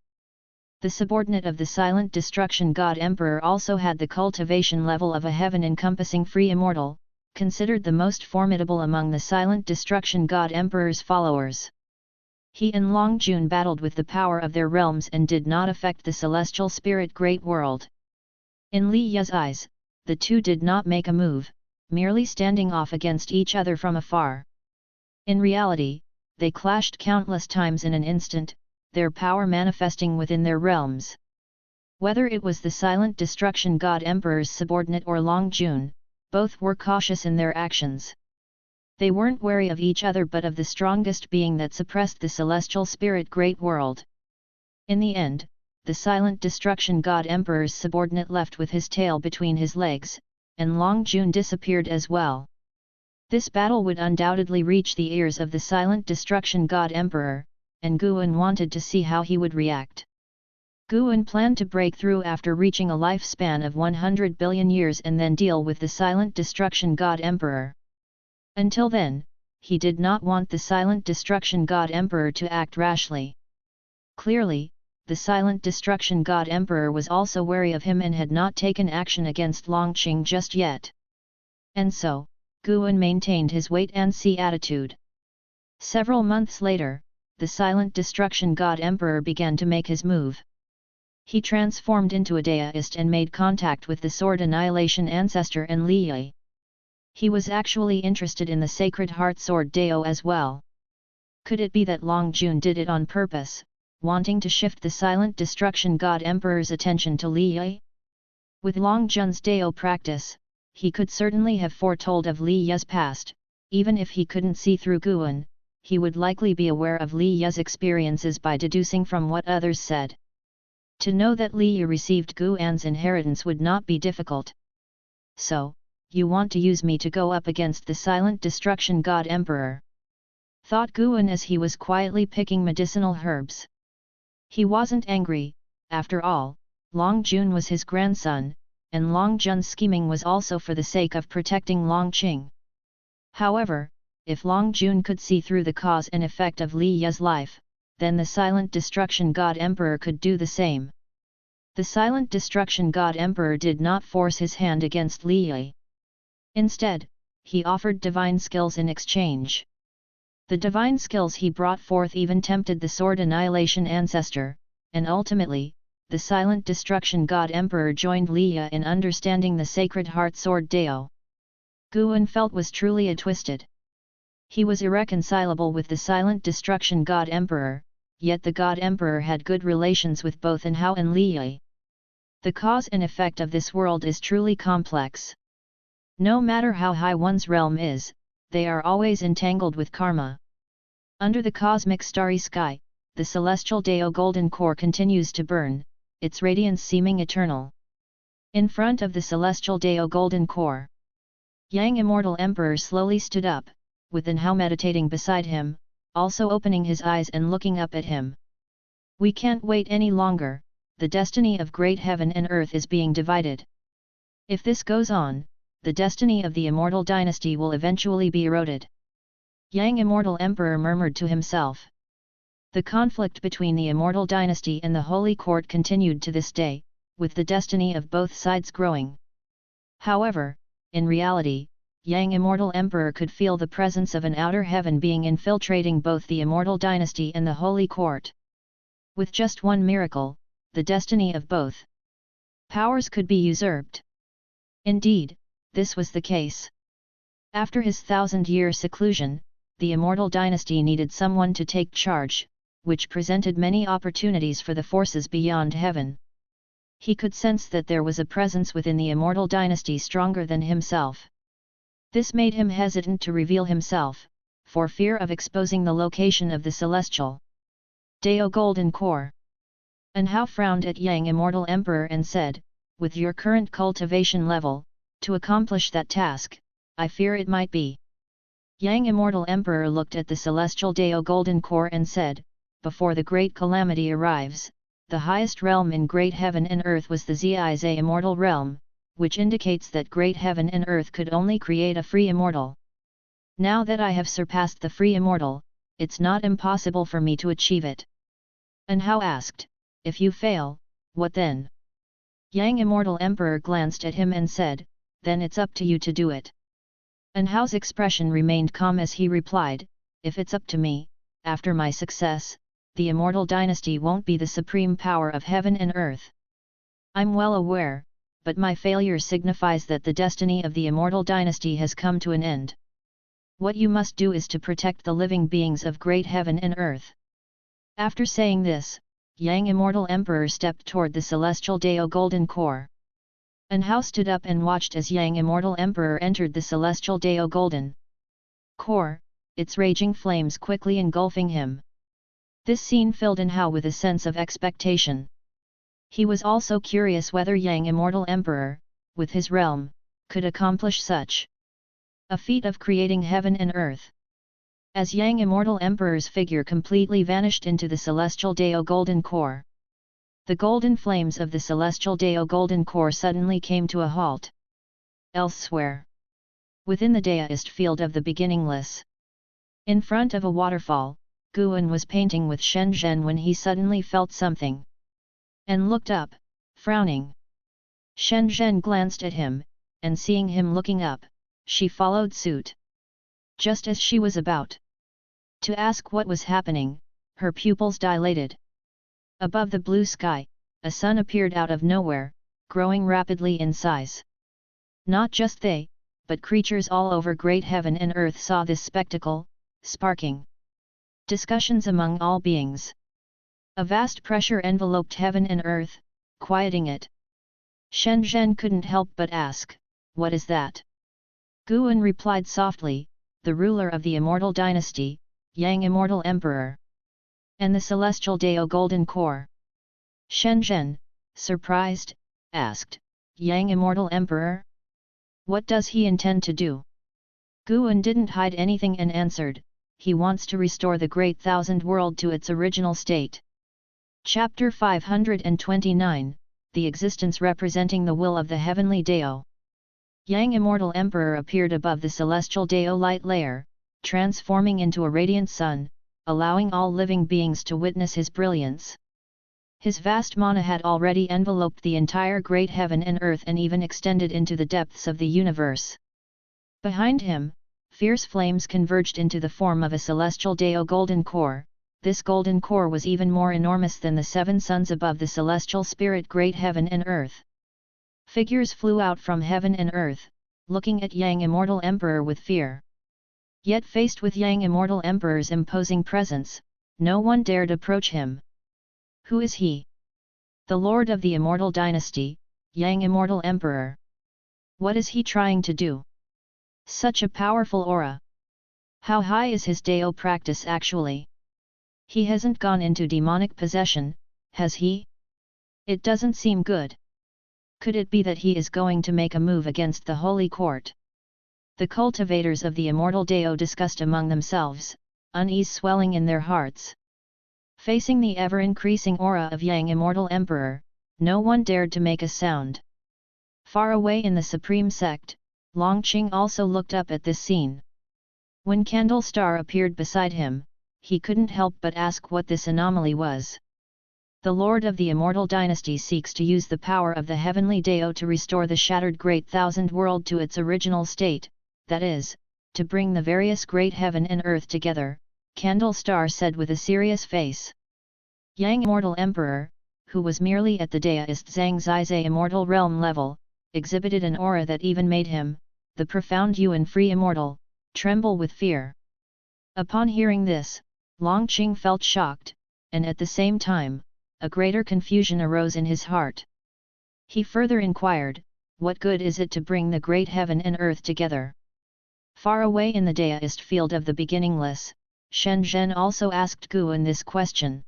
The subordinate of the Silent Destruction God Emperor also had the cultivation level of a heaven-encompassing free immortal, considered the most formidable among the Silent Destruction God Emperor's followers. He and Long Jun battled with the power of their realms and did not affect the celestial spirit Great World. In Li Yi's eyes, the two did not make a move, merely standing off against each other from afar. In reality, they clashed countless times in an instant, their power manifesting within their realms. Whether it was the Silent Destruction God Emperor's subordinate or Long Jun, both were cautious in their actions. They weren't wary of each other but of the strongest being that suppressed the celestial spirit Great World. In the end, the Silent Destruction God Emperor's subordinate left with his tail between his legs, and Long Jun disappeared as well. This battle would undoubtedly reach the ears of the Silent Destruction God Emperor, and Guan wanted to see how he would react. Guan planned to break through after reaching a lifespan of 100 billion years and then deal with the Silent Destruction God Emperor. Until then, he did not want the Silent Destruction God Emperor to act rashly. Clearly, the Silent Destruction God Emperor was also wary of him and had not taken action against Longqing just yet. And so, Guan maintained his wait-and-see attitude. Several months later, the Silent Destruction God Emperor began to make his move. He transformed into a deist and made contact with the Sword Annihilation Ancestor and Li Yi. He was actually interested in the Sacred Heart Sword Dao as well. Could it be that Long Jun did it on purpose, wanting to shift the Silent Destruction God Emperor's attention to Li Yi? With Long Jun's Dao practice, he could certainly have foretold of Li Yi's past. Even if he couldn't see through Guan, he would likely be aware of Li Yi's experiences by deducing from what others said. To know that Li Yi received Guan's inheritance would not be difficult. So, you want to use me to go up against the Silent Destruction God Emperor? Thought Guan as he was quietly picking medicinal herbs. He wasn't angry, after all, Long Jun was his grandson, and Long Jun's scheming was also for the sake of protecting Longqing. However, if Long Jun could see through the cause and effect of Li Yi's life, then the Silent Destruction God Emperor could do the same. The Silent Destruction God Emperor did not force his hand against Li Yi. Instead, he offered divine skills in exchange. The divine skills he brought forth even tempted the sword annihilation ancestor, and ultimately, the silent destruction god emperor joined Liya in understanding the sacred heart sword Dao. Guan felt was truly a twisted. He was irreconcilable with the silent destruction god emperor, yet the god emperor had good relations with both Anhao and Liya. The cause and effect of this world is truly complex. No matter how high one's realm is, they are always entangled with karma. Under the cosmic starry sky, the celestial Dao golden core continues to burn, its radiance seeming eternal. In front of the celestial Dao golden core, Yang Immortal Emperor slowly stood up, with Anhao meditating beside him, also opening his eyes and looking up at him. We can't wait any longer, the destiny of great heaven and earth is being divided. If this goes on, the destiny of the immortal dynasty will eventually be eroded. Yang Immortal Emperor murmured to himself. The conflict between the immortal dynasty and the Holy Court continued to this day, with the destiny of both sides growing. However, in reality, Yang Immortal Emperor could feel the presence of an outer heaven being infiltrating both the immortal dynasty and the Holy Court. With just one miracle, the destiny of both powers could be usurped. Indeed, this was the case. After his 1,000-year seclusion, the immortal dynasty needed someone to take charge, which presented many opportunities for the forces beyond heaven. He could sense that there was a presence within the immortal dynasty stronger than himself. This made him hesitant to reveal himself, for fear of exposing the location of the celestial Dao golden core. Anhao frowned at Yang Immortal Emperor and said, with your current cultivation level, to accomplish that task, I fear it might be. Yang Immortal Emperor looked at the celestial Dao golden core and said, before the great calamity arrives, the highest realm in great heaven and earth was the Ziza immortal realm, which indicates that great heaven and earth could only create a free immortal. Now that I have surpassed the free immortal, it's not impossible for me to achieve it. Anhao asked, if you fail, what then? Yang Immortal Emperor glanced at him and said, then it's up to you to do it. Anhao's expression remained calm as he replied, if it's up to me, after my success, the immortal dynasty won't be the supreme power of heaven and earth. I'm well aware, but my failure signifies that the destiny of the immortal dynasty has come to an end. What you must do is to protect the living beings of great heaven and earth. After saying this, Yang Immortal Emperor stepped toward the celestial Dao golden core. Anhao stood up and watched as Yang Immortal Emperor entered the celestial Dao golden core, its raging flames quickly engulfing him. This scene filled Anhao with a sense of expectation. He was also curious whether Yang Immortal Emperor, with his realm, could accomplish such a feat of creating heaven and earth. As Yang Immortal Emperor's figure completely vanished into the celestial Dao golden core, the golden flames of the celestial Dao golden core suddenly came to a halt. Elsewhere, within the Daoist field of the beginningless, in front of a waterfall, Guan was painting with Shenzhen when he suddenly felt something, and looked up, frowning. Shenzhen glanced at him, and seeing him looking up, she followed suit. Just as she was about to ask what was happening, her pupils dilated. Above the blue sky, a sun appeared out of nowhere, growing rapidly in size. Not just they, but creatures all over great heaven and earth saw this spectacle, sparking discussions among all beings. A vast pressure enveloped heaven and earth, quieting it. Shenzhen couldn't help but ask, what is that? Guan replied softly, the ruler of the immortal dynasty, Yang Immortal Emperor, and the celestial Dao golden core. Shenzhen, surprised, asked, Yang Immortal Emperor? What does he intend to do? Guan didn't hide anything and answered, he wants to restore the great thousand world to its original state. Chapter 529, The Existence Representing the Will of the Heavenly Dao. Yang Immortal Emperor appeared above the celestial Dao light layer, transforming into a radiant sun, allowing all living beings to witness his brilliance. His vast mana had already enveloped the entire great heaven and earth and even extended into the depths of the universe. Behind him, Fierce flames converged into the form of a celestial Deo golden core. This golden core was even more enormous than the 7 suns above the celestial spirit great heaven and earth. Figures flew out from heaven and earth, looking at Yang Immortal Emperor with fear. Yet faced with Yang Immortal Emperor's imposing presence, no one dared approach him. Who is he? The Lord of the Immortal Dynasty, Yang Immortal Emperor. What is he trying to do? Such a powerful aura. How high is his Deo practice actually? He hasn't gone into demonic possession, has he? It doesn't seem good. Could it be that he is going to make a move against the Holy Court? The cultivators of the Immortal Deo discussed among themselves, unease swelling in their hearts. Facing the ever-increasing aura of Yang Immortal Emperor, no one dared to make a sound. Far away in the Supreme Sect, Longqing also looked up at this scene. When Candle Star appeared beside him, he couldn't help but ask what this anomaly was. The Lord of the Immortal Dynasty seeks to use the power of the Heavenly Deo to restore the shattered Great Thousand World to its original state, that is, to bring the various great heaven and earth together, Candle Star said with a serious face. Yang Immortal Emperor, who was merely at the Deist Zhang Zizai Immortal Realm level, exhibited an aura that even made him, the profound Yuan Free Immortal, tremble with fear. Upon hearing this, Longqing felt shocked, and at the same time, a greater confusion arose in his heart. He further inquired, what good is it to bring the great heaven and earth together? Far away in the Deist field of the beginningless, Shen Zhen also asked Guan this question.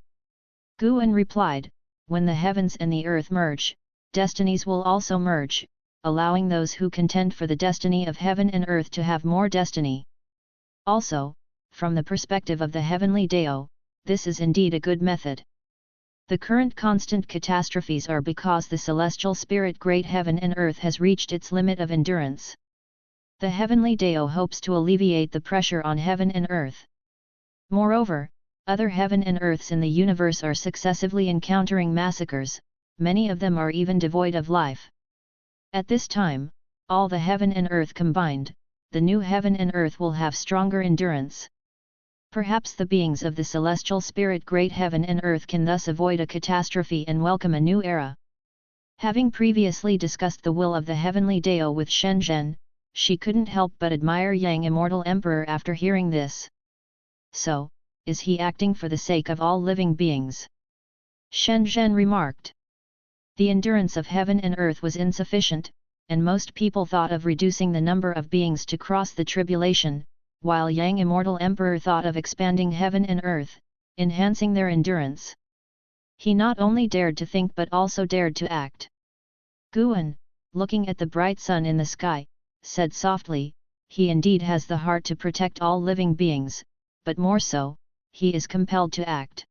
Guan replied, when the heavens and the earth merge, destinies will also merge, allowing those who contend for the destiny of heaven and earth to have more destiny. Also, from the perspective of the Heavenly Deo, this is indeed a good method. The current constant catastrophes are because the celestial spirit great heaven and earth has reached its limit of endurance. The Heavenly Deo hopes to alleviate the pressure on heaven and earth. Moreover, other heaven and earths in the universe are successively encountering massacres, many of them are even devoid of life. At this time, all the heaven and earth combined, the new heaven and earth will have stronger endurance. Perhaps the beings of the celestial spirit great heaven and earth can thus avoid a catastrophe and welcome a new era. Having previously discussed the will of the Heavenly Deo with Shen Zhen, she couldn't help but admire Yang Immortal Emperor after hearing this. So, is he acting for the sake of all living beings? Shen Zhen remarked. The endurance of heaven and earth was insufficient, and most people thought of reducing the number of beings to cross the tribulation, while Yang Immortal Emperor thought of expanding heaven and earth, enhancing their endurance. He not only dared to think but also dared to act. Guan, looking at the bright sun in the sky, said softly, he indeed has the heart to protect all living beings, but more so, he is compelled to act.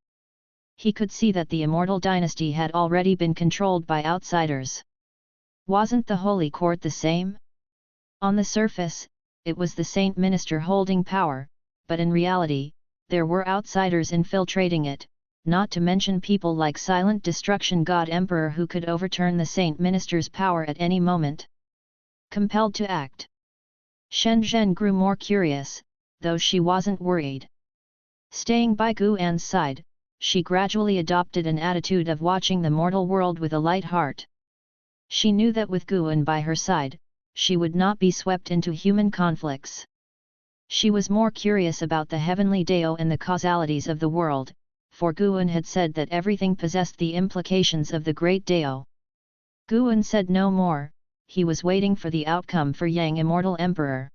He could see that the Immortal Dynasty had already been controlled by outsiders. Wasn't the Holy Court the same? On the surface, it was the saint minister holding power, but in reality, there were outsiders infiltrating it, not to mention people like Silent Destruction God Emperor who could overturn the saint minister's power at any moment. Compelled to act. Shen Zhen grew more curious, though she wasn't worried. Staying by Guan's side, she gradually adopted an attitude of watching the mortal world with a light heart. She knew that with Guan by her side, she would not be swept into human conflicts. She was more curious about the Heavenly Deo and the causalities of the world, for Guan had said that everything possessed the implications of the Great Deo. Guan said no more, he was waiting for the outcome for Yang Immortal Emperor.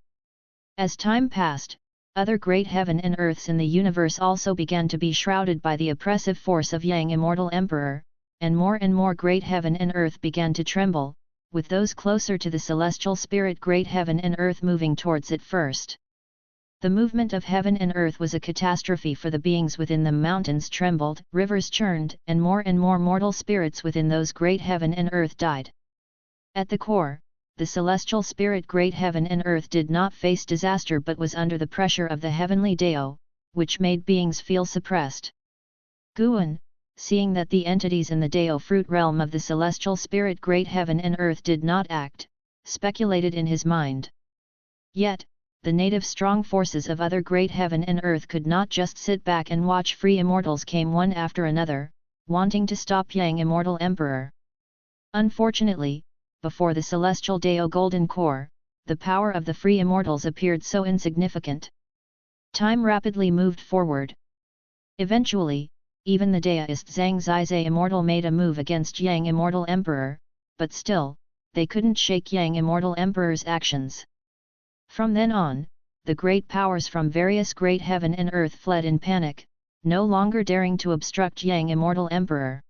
As time passed, other great heaven and earths in the universe also began to be shrouded by the oppressive force of Yang Immortal Emperor, and more great heaven and earth began to tremble, with those closer to the celestial spirit great heaven and earth moving towards it first. The movement of heaven and earth was a catastrophe for the beings within them. Mountains trembled, rivers churned, and more mortal spirits within those great heaven and earth died. At the core, the celestial spirit great heaven and earth did not face disaster but was under the pressure of the Heavenly Deo, which made beings feel suppressed. Guan, seeing that the entities in the Deo fruit realm of the celestial spirit great heaven and earth did not act, speculated in his mind. Yet, the native strong forces of other great heaven and earth could not just sit back and watch. Free immortals came one after another, wanting to stop Yang Immortal Emperor. Unfortunately, before the celestial Dao Golden Core, the power of the free immortals appeared so insignificant. Time rapidly moved forward. Eventually, even the deist Zhang Zizai Immortal made a move against Yang Immortal Emperor, but still, they couldn't shake Yang Immortal Emperor's actions. From then on, the great powers from various great heaven and earth fled in panic, no longer daring to obstruct Yang Immortal Emperor.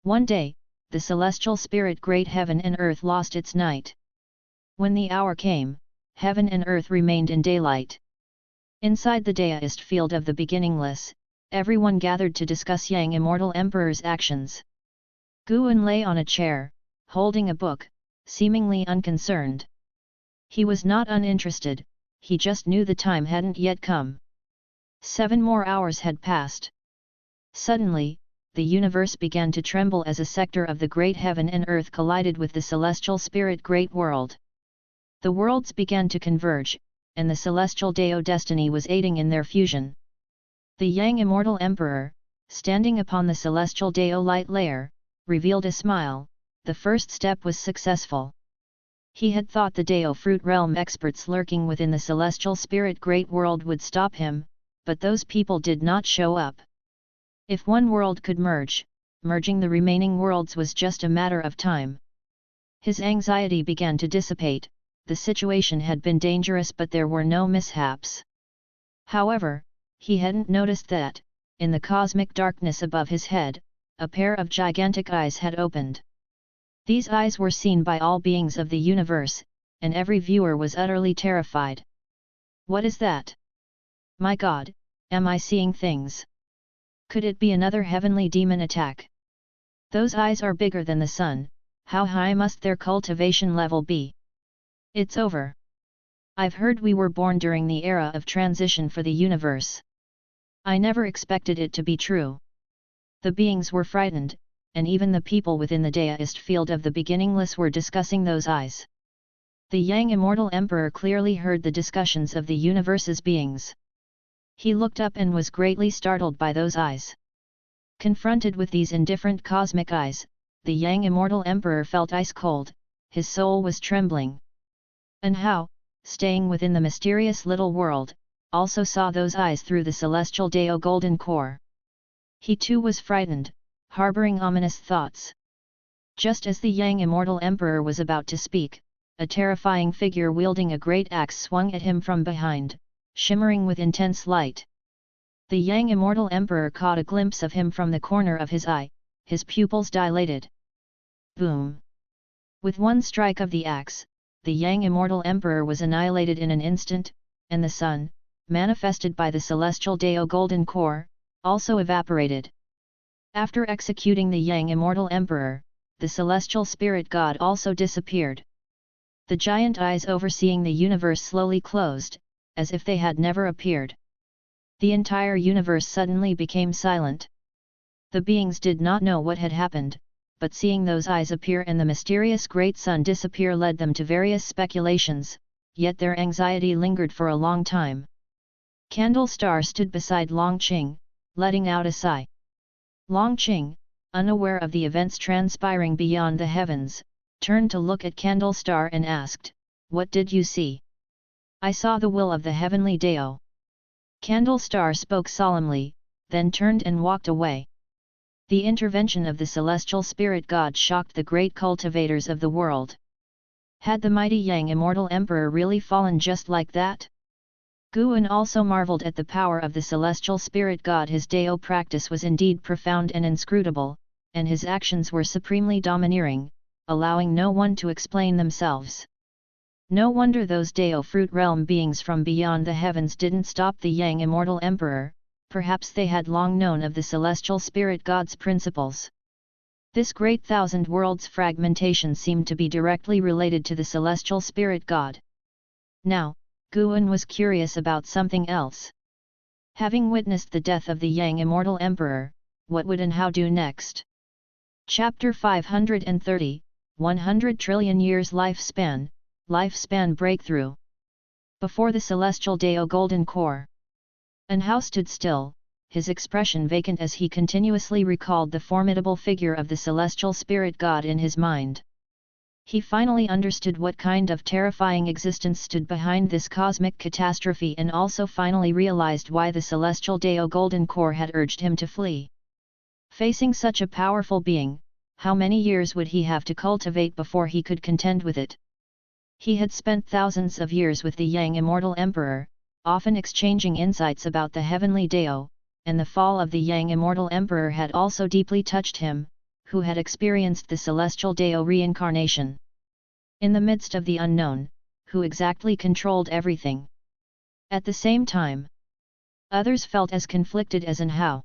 One day, the celestial spirit great heaven and earth lost its night. When the hour came, heaven and earth remained in daylight. Inside the deist field of the beginningless, everyone gathered to discuss Yang Immortal Emperor's actions. Guan lay on a chair, holding a book, seemingly unconcerned. He was not uninterested, he just knew the time hadn't yet come. 7 more hours had passed. Suddenly, the universe began to tremble as a sector of the great heaven and earth collided with the celestial spirit great world. The worlds began to converge, and the celestial Dao destiny was aiding in their fusion. The Yang Immortal Emperor, standing upon the celestial Dao light layer, revealed a smile. The first step was successful. He had thought the Dao fruit realm experts lurking within the celestial spirit great world would stop him, but those people did not show up. If one world could merge, merging the remaining worlds was just a matter of time. His anxiety began to dissipate. The situation had been dangerous but there were no mishaps. However, he hadn't noticed that, in the cosmic darkness above his head, a pair of gigantic eyes had opened. These eyes were seen by all beings of the universe, and every viewer was utterly terrified. What is that? My God, am I seeing things? Could it be another heavenly demon attack? Those eyes are bigger than the sun, how high must their cultivation level be? It's over. I've heard we were born during the era of transition for the universe. I never expected it to be true. The beings were frightened, and even the people within the deist field of the beginningless were discussing those eyes. The Yang Immortal Emperor clearly heard the discussions of the universe's beings. He looked up and was greatly startled by those eyes. Confronted with these indifferent cosmic eyes, the Yang Immortal Emperor felt ice cold, his soul was trembling. And how, staying within the mysterious little world, also saw those eyes through the celestial Dao golden core. He too was frightened, harboring ominous thoughts. Just as the Yang Immortal Emperor was about to speak, a terrifying figure wielding a great axe swung at him from behind, shimmering with intense light. The Yang Immortal Emperor caught a glimpse of him from the corner of his eye, his pupils dilated. Boom! With one strike of the axe, the Yang Immortal Emperor was annihilated in an instant, and the sun, manifested by the celestial Dao golden core, also evaporated. After executing the Yang Immortal Emperor, the celestial spirit god also disappeared. The giant eyes overseeing the universe slowly closed, as if they had never appeared. The entire universe suddenly became silent. The beings did not know what had happened, but seeing those eyes appear and the mysterious great sun disappear led them to various speculations, yet their anxiety lingered for a long time. Candle Star stood beside Long Qing, letting out a sigh. Long Qing, unaware of the events transpiring beyond the heavens, turned to look at Candle Star and asked, "What did you see?" "I saw the will of the heavenly Dao." Candle Star spoke solemnly, then turned and walked away. The intervention of the celestial spirit god shocked the great cultivators of the world. Had the mighty Yang Immortal Emperor really fallen just like that? Guan also marveled at the power of the celestial spirit god. His Dao practice was indeed profound and inscrutable, and his actions were supremely domineering, allowing no one to explain themselves. No wonder those Dao fruit realm beings from beyond the heavens didn't stop the Yang Immortal Emperor, perhaps they had long known of the celestial spirit god's principles. This great thousand worlds fragmentation seemed to be directly related to the celestial spirit god. Now, Guan was curious about something else. Having witnessed the death of the Yang Immortal Emperor, what would and how do next? Chapter 530, 100 trillion years lifespan, lifespan breakthrough. before the celestial Dao golden core. And Hao stood still, his expression vacant as he continuously recalled the formidable figure of the celestial spirit god in his mind. He finally understood what kind of terrifying existence stood behind this cosmic catastrophe and also finally realized why the celestial Dao golden core had urged him to flee. Facing such a powerful being, how many years would he have to cultivate before he could contend with it? He had spent thousands of years with the Yang Immortal Emperor, often exchanging insights about the heavenly Dao, and the fall of the Yang Immortal Emperor had also deeply touched him, who had experienced the celestial Dao reincarnation. In the midst of the unknown, who exactly controlled everything? At the same time, others felt as conflicted as Hao.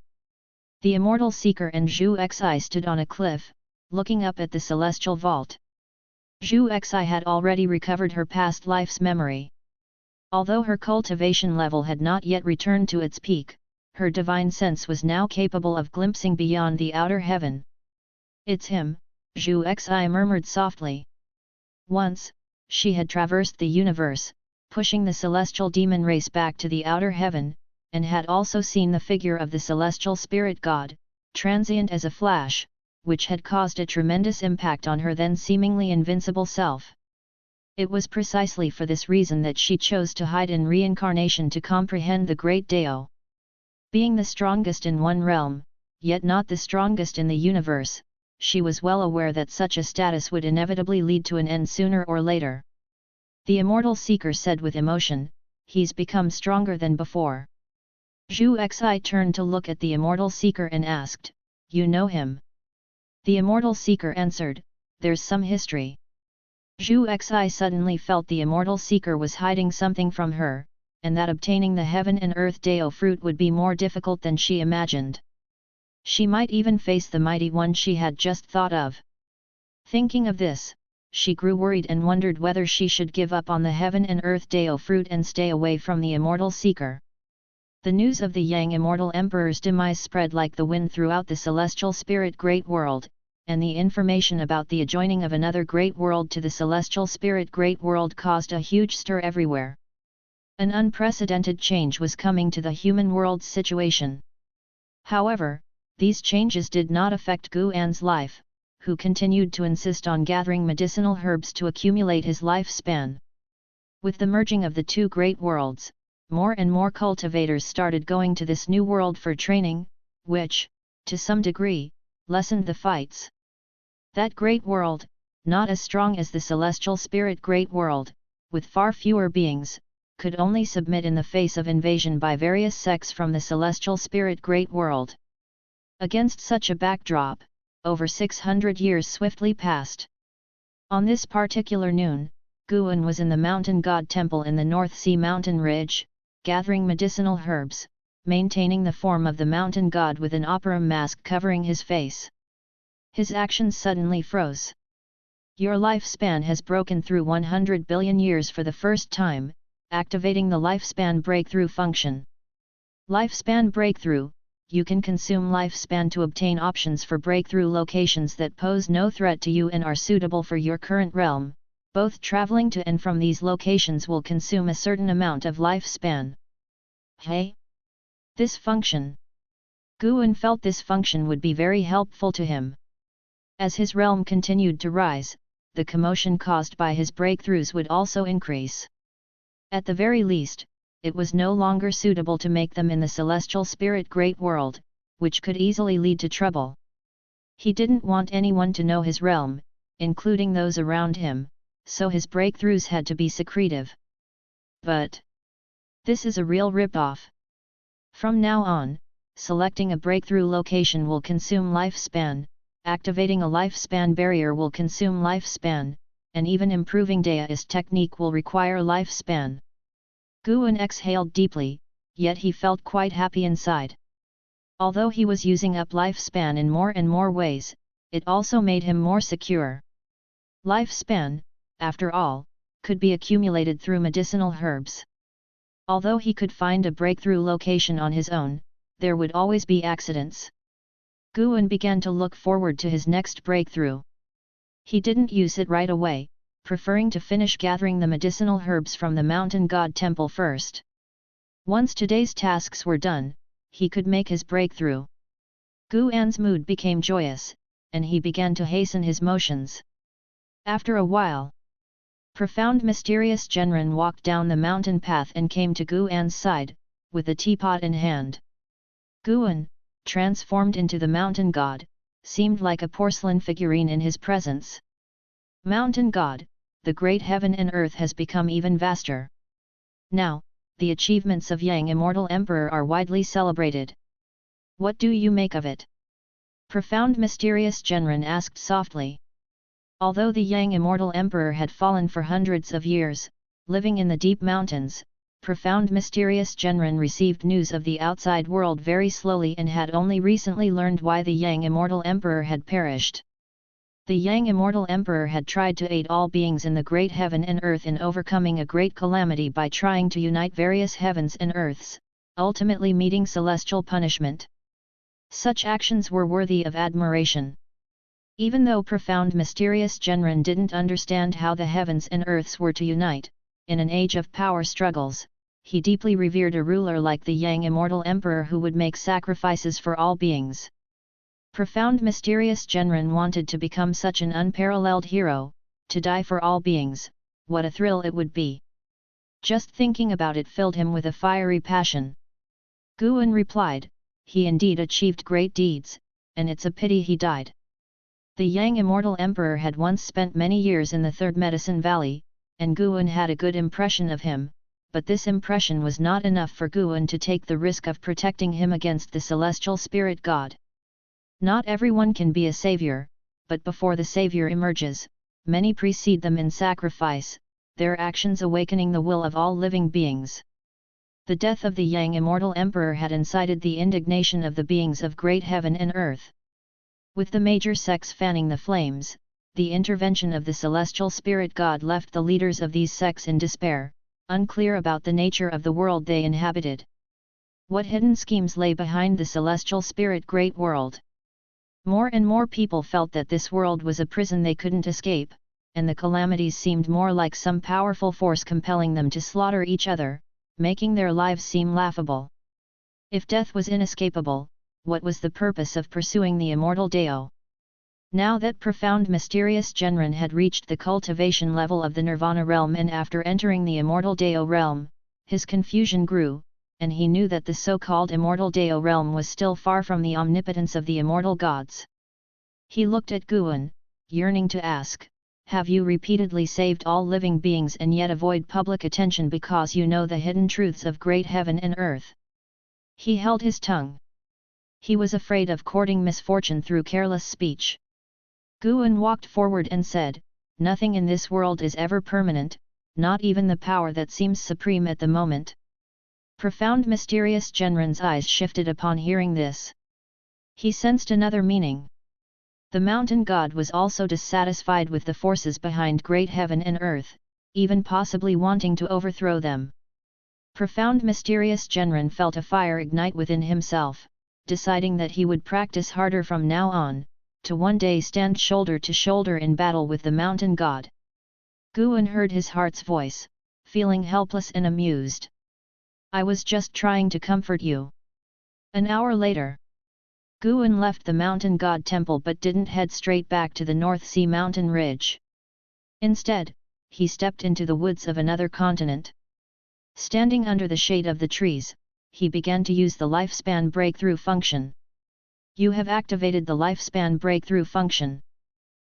The immortal seeker and Zhu Xi stood on a cliff, looking up at the celestial vault. Zhu Xi had already recovered her past life's memory. Although her cultivation level had not yet returned to its peak, her divine sense was now capable of glimpsing beyond the outer heaven. "It's him," Zhu Xi murmured softly. Once, she had traversed the universe, pushing the celestial demon race back to the outer heaven, and had also seen the figure of the celestial spirit god, transient as a flash, which had caused a tremendous impact on her then seemingly invincible self. It was precisely for this reason that she chose to hide in reincarnation to comprehend the great Dao. Being the strongest in one realm, yet not the strongest in the universe, she was well aware that such a status would inevitably lead to an end sooner or later. The immortal seeker said with emotion, "He's become stronger than before." Zhu Xi turned to look at the immortal seeker and asked, "You know him?" The immortal seeker answered, "There's some history." Zhu Xi suddenly felt the immortal seeker was hiding something from her, and that obtaining the heaven and earth Dao fruit would be more difficult than she imagined. She might even face the mighty one she had just thought of. Thinking of this, she grew worried and wondered whether she should give up on the heaven and earth Dao fruit and stay away from the immortal seeker. The news of the Yang Immortal Emperor's demise spread like the wind throughout the celestial spirit great world, and the information about the adjoining of another great world to the celestial spirit great world caused a huge stir everywhere. An unprecedented change was coming to the human world's situation. However, these changes did not affect Gu An's life, who continued to insist on gathering medicinal herbs to accumulate his lifespan. With the merging of the two great worlds, more and more cultivators started going to this new world for training, which, to some degree, lessened the fights. That great world, not as strong as the celestial spirit great world, with far fewer beings, could only submit in the face of invasion by various sects from the celestial spirit great world. Against such a backdrop, over 600 years swiftly passed. On this particular noon, Guan was in the mountain god temple in the North Sea mountain ridge, gathering medicinal herbs, maintaining the form of the mountain god with an opera mask covering his face. His actions suddenly froze. "Your lifespan has broken through 100 billion years for the first time, activating the lifespan breakthrough function." Lifespan breakthrough: you can consume lifespan to obtain options for breakthrough locations that pose no threat to you and are suitable for your current realm. Both traveling to and from these locations will consume a certain amount of lifespan. Hey? This function. Guan felt this function would be very helpful to him. As his realm continued to rise, the commotion caused by his breakthroughs would also increase. At the very least, it was no longer suitable to make them in the celestial spirit great world, which could easily lead to trouble. He didn't want anyone to know his realm, including those around him, so his breakthroughs had to be secretive. But this is a real rip-off. From now on, selecting a breakthrough location will consume lifespan, activating a lifespan barrier will consume lifespan, and even improving deist technique will require lifespan. Guan exhaled deeply, yet he felt quite happy inside. Although he was using up lifespan in more and more ways, it also made him more secure. Lifespan, after all, could be accumulated through medicinal herbs. Although he could find a breakthrough location on his own, there would always be accidents. Guan began to look forward to his next breakthrough. He didn't use it right away, preferring to finish gathering the medicinal herbs from the mountain god temple first. Once today's tasks were done, he could make his breakthrough. Guan's mood became joyous, and he began to hasten his motions. After a while, profound mysterious Genren walked down the mountain path and came to Guan's side, with a teapot in hand. Guan, transformed into the mountain god, seemed like a porcelain figurine in his presence. Mountain god, the great heaven and earth has become even vaster. Now, the achievements of Yang Immortal Emperor are widely celebrated. What do you make of it? Profound mysterious Genren asked softly. Although the Yang Immortal Emperor had fallen for hundreds of years, living in the deep mountains, profound mysterious Genren received news of the outside world very slowly and had only recently learned why the Yang Immortal Emperor had perished. The Yang Immortal Emperor had tried to aid all beings in the great heaven and earth in overcoming a great calamity by trying to unite various heavens and earths, ultimately meeting celestial punishment. Such actions were worthy of admiration. Even though profound mysterious Genren didn't understand how the heavens and earths were to unite, in an age of power struggles, he deeply revered a ruler like the Yang Immortal Emperor who would make sacrifices for all beings. Profound mysterious Genren wanted to become such an unparalleled hero, to die for all beings. What a thrill it would be! Just thinking about it filled him with a fiery passion. Guan replied, he indeed achieved great deeds, and it's a pity he died. The Yang Immortal Emperor had once spent many years in the Third Medicine Valley, and Guan had a good impression of him, but this impression was not enough for Guan to take the risk of protecting him against the celestial spirit god. Not everyone can be a savior, but before the savior emerges, many precede them in sacrifice, their actions awakening the will of all living beings. The death of the Yang Immortal Emperor had incited the indignation of the beings of great heaven and earth. With the major sects fanning the flames, the intervention of the celestial spirit god left the leaders of these sects in despair, unclear about the nature of the world they inhabited. What hidden schemes lay behind the celestial spirit great world? More and more people felt that this world was a prison they couldn't escape, and the calamities seemed more like some powerful force compelling them to slaughter each other, making their lives seem laughable. If death was inescapable, what was the purpose of pursuing the immortal Dao? Now that profound mysterious Genren had reached the cultivation level of the Nirvana realm and after entering the immortal Dao realm, his confusion grew, and he knew that the so-called immortal Dao realm was still far from the omnipotence of the immortal gods. He looked at Guan, yearning to ask, have you repeatedly saved all living beings and yet avoid public attention because you know the hidden truths of great heaven and earth? He held his tongue. He was afraid of courting misfortune through careless speech. Guan walked forward and said, nothing in this world is ever permanent, not even the power that seems supreme at the moment. Profound mysterious Genren's eyes shifted upon hearing this. He sensed another meaning. The mountain god was also dissatisfied with the forces behind great heaven and earth, even possibly wanting to overthrow them. Profound mysterious Genren felt a fire ignite within himself, deciding that he would practice harder from now on, to one day stand shoulder to shoulder in battle with the mountain god. Guan heard his heart's voice, feeling helpless and amused. I was just trying to comfort you. An hour later, Guan left the mountain god temple but didn't head straight back to the North Sea mountain ridge. Instead, he stepped into the woods of another continent. Standing under the shade of the trees, he began to use the lifespan breakthrough function. You have activated the lifespan breakthrough function.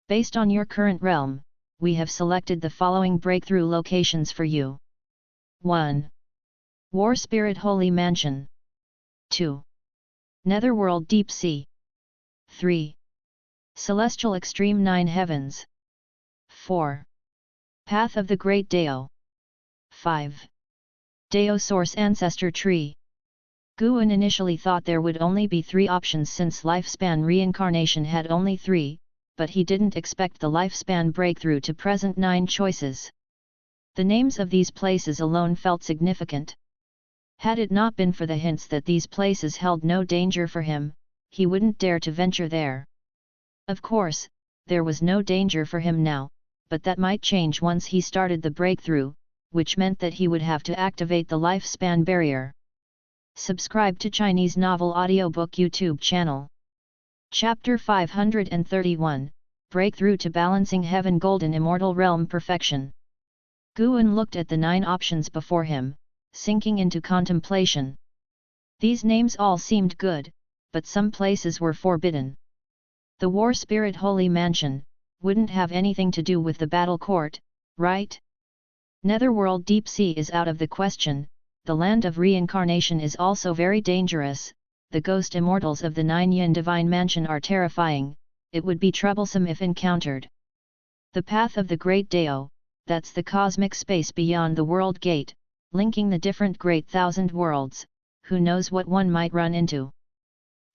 Based on your current realm, we have selected the following breakthrough locations for you. 1. War Spirit Holy Mansion. 2. Netherworld Deep Sea. 3. Celestial Extreme 9 Heavens. 4. Path of the Great Dao. 5. Dao Source Ancestor Tree. Guan initially thought there would only be 3 options since lifespan reincarnation had only 3, but he didn't expect the lifespan breakthrough to present 9 choices. The names of these places alone felt significant. Had it not been for the hints that these places held no danger for him, he wouldn't dare to venture there. Of course, there was no danger for him now, but that might change once he started the breakthrough, which meant that he would have to activate the lifespan barrier. Subscribe to Chinese Novel Audiobook YouTube channel. Chapter 531, Breakthrough to Balancing Heaven Golden Immortal Realm Perfection. Guan looked at the 9 options before him, sinking into contemplation. These names all seemed good, but some places were forbidden. The War Spirit Holy Mansion wouldn't have anything to do with the battle court, right? Netherworld Deep Sea is out of the question. The land of reincarnation is also very dangerous. The ghost immortals of the 9 Yin Divine Mansion are terrifying. It would be troublesome if encountered. The path of the Great Dao, that's the cosmic space beyond the world gate, linking the different great thousand worlds, who knows what one might run into.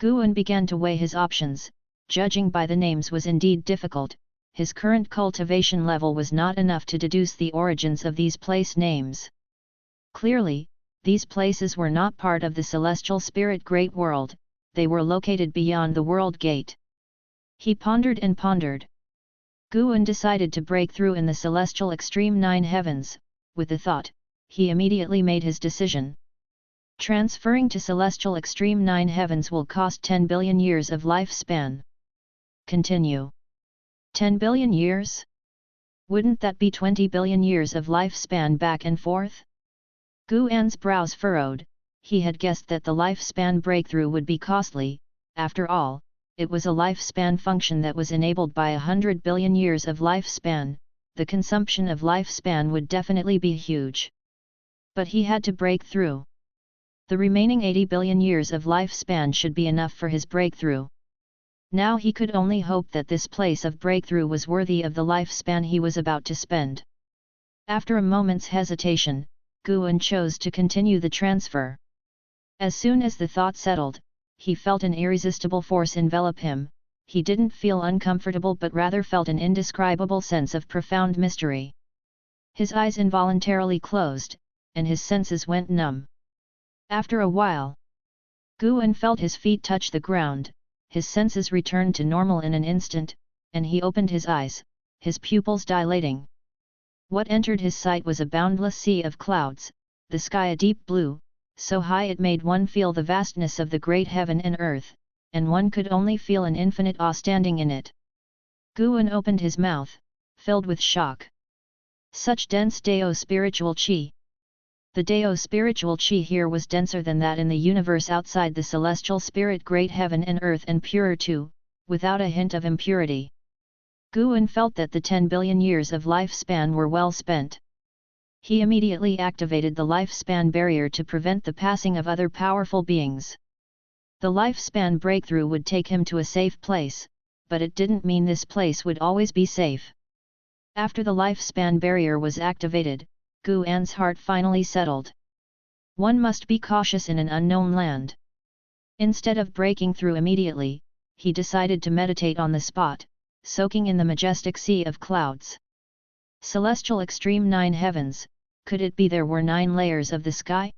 Guan began to weigh his options. Judging by the names was indeed difficult. His current cultivation level was not enough to deduce the origins of these place names. Clearly, these places were not part of the celestial spirit great world, they were located beyond the world gate. He pondered and pondered. Guan decided to break through in the celestial extreme 9 heavens. With the thought, he immediately made his decision. Transferring to celestial extreme 9 heavens will cost 10 billion years of lifespan. Continue. 10 billion years? Wouldn't that be 20 billion years of lifespan back and forth? Guan's brows furrowed. He had guessed that the lifespan breakthrough would be costly. After all, it was a lifespan function that was enabled by 100 billion years of lifespan. The consumption of lifespan would definitely be huge. But he had to break through. The remaining 80 billion years of lifespan should be enough for his breakthrough. Now he could only hope that this place of breakthrough was worthy of the lifespan he was about to spend. After a moment's hesitation, Guan chose to continue the transfer. As soon as the thought settled, he felt an irresistible force envelop him. He didn't feel uncomfortable but rather felt an indescribable sense of profound mystery. His eyes involuntarily closed, and his senses went numb. After a while, Guan felt his feet touch the ground. His senses returned to normal in an instant, and he opened his eyes, his pupils dilating. What entered his sight was a boundless sea of clouds, the sky a deep blue, so high it made one feel the vastness of the great heaven and earth, and one could only feel an infinite awe standing in it. Guan opened his mouth, filled with shock. Such dense Dao spiritual qi. The Dao spiritual qi here was denser than that in the universe outside the celestial spirit great heaven and earth and purer too, without a hint of impurity. Guan felt that the 10 billion years of lifespan were well spent. He immediately activated the lifespan barrier to prevent the passing of other powerful beings. The lifespan breakthrough would take him to a safe place, but it didn't mean this place would always be safe. After the lifespan barrier was activated, Guan's heart finally settled. One must be cautious in an unknown land. Instead of breaking through immediately, he decided to meditate on the spot, soaking in the majestic sea of clouds. Celestial extreme 9 heavens, could it be there were 9 layers of the sky?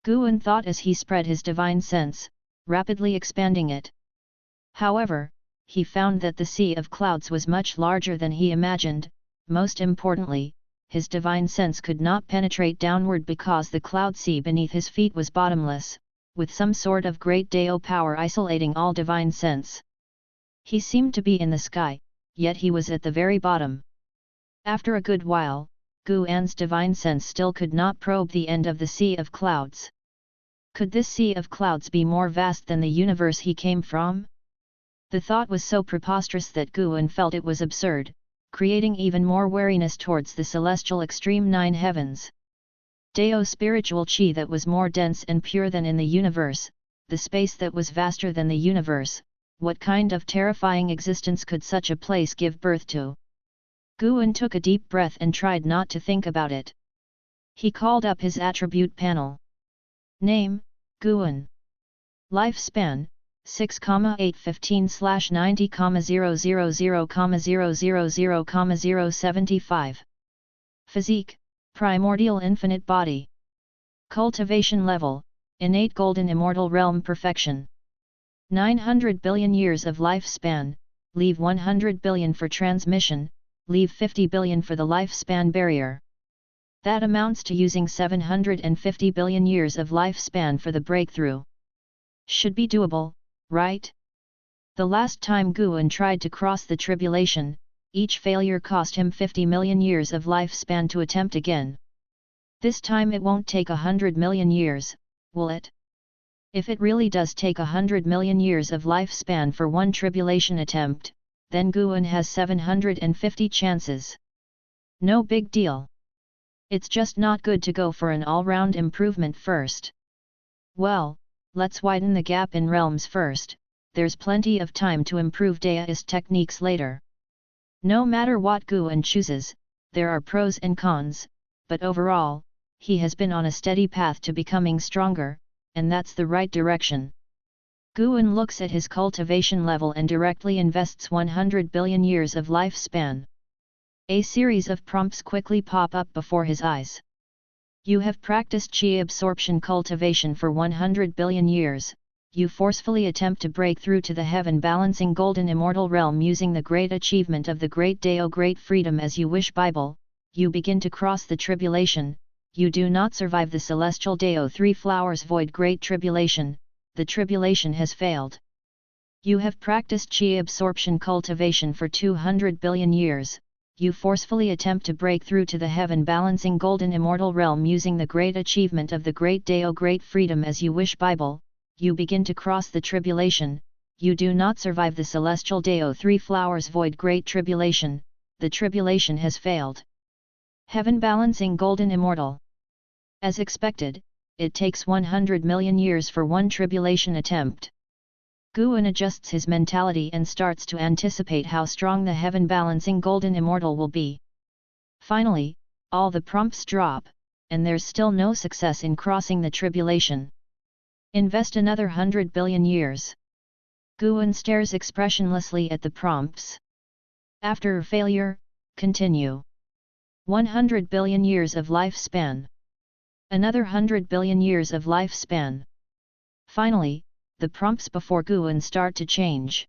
Guan thought as he spread his divine sense, rapidly expanding it. However, he found that the sea of clouds was much larger than he imagined. Most importantly, his divine sense could not penetrate downward because the cloud sea beneath his feet was bottomless, with some sort of great Dao power isolating all divine sense. He seemed to be in the sky, yet he was at the very bottom. After a good while, Guan's divine sense still could not probe the end of the sea of clouds. Could this sea of clouds be more vast than the universe he came from? The thought was so preposterous that Guan felt it was absurd, creating even more wariness towards the celestial extreme 9 heavens. Dao spiritual qi that was more dense and pure than in the universe, the space that was vaster than the universe, what kind of terrifying existence could such a place give birth to? Guan took a deep breath and tried not to think about it. He called up his attribute panel. Name, Guan. Lifespan, 6,815/90,000,000,075. Physique, primordial infinite body. Cultivation level, innate golden immortal realm perfection. 900 billion years of lifespan, leave 100 billion for transmission, leave 50 billion for the lifespan barrier. That amounts to using 750 billion years of lifespan for the breakthrough. Should be doable, right? The last time Guan tried to cross the tribulation, each failure cost him 50 million years of lifespan to attempt again. This time it won't take 100 million years, will it? If it really does take 100 million years of lifespan for one tribulation attempt, then Guan has 750 chances. No big deal. It's just not good to go for an all-round improvement first. Well, let's widen the gap in realms first, there's plenty of time to improve deist techniques later. No matter what Guan chooses, there are pros and cons, but overall, he has been on a steady path to becoming stronger, and that's the right direction. Guan looks at his cultivation level and directly invests 100 billion years of lifespan. A series of prompts quickly pop up before his eyes. You have practiced chi absorption cultivation for 100 billion years, you forcefully attempt to break through to the heaven-balancing golden immortal realm using the great achievement of the great Dao great freedom as you wish Bible, you begin to cross the tribulation, you do not survive the celestial Dao 3 flowers void great tribulation, the tribulation has failed. You have practiced chi absorption cultivation for 200 billion years, you forcefully attempt to break through to the heaven-balancing golden immortal realm using the great achievement of the great Dao great freedom as you wish Bible, you begin to cross the tribulation, you do not survive the celestial Dao 3 flowers void great tribulation, the tribulation has failed. Heaven-balancing golden immortal. As expected, it takes 100 million years for one tribulation attempt. Guan adjusts his mentality and starts to anticipate how strong the heaven-balancing golden immortal will be. Finally, all the prompts drop, and there's still no success in crossing the tribulation. Invest another 100 billion years. Guan stares expressionlessly at the prompts. After failure, continue. 100 billion years of lifespan. Another 100 billion years of lifespan. Finally, the prompts before Guan start to change.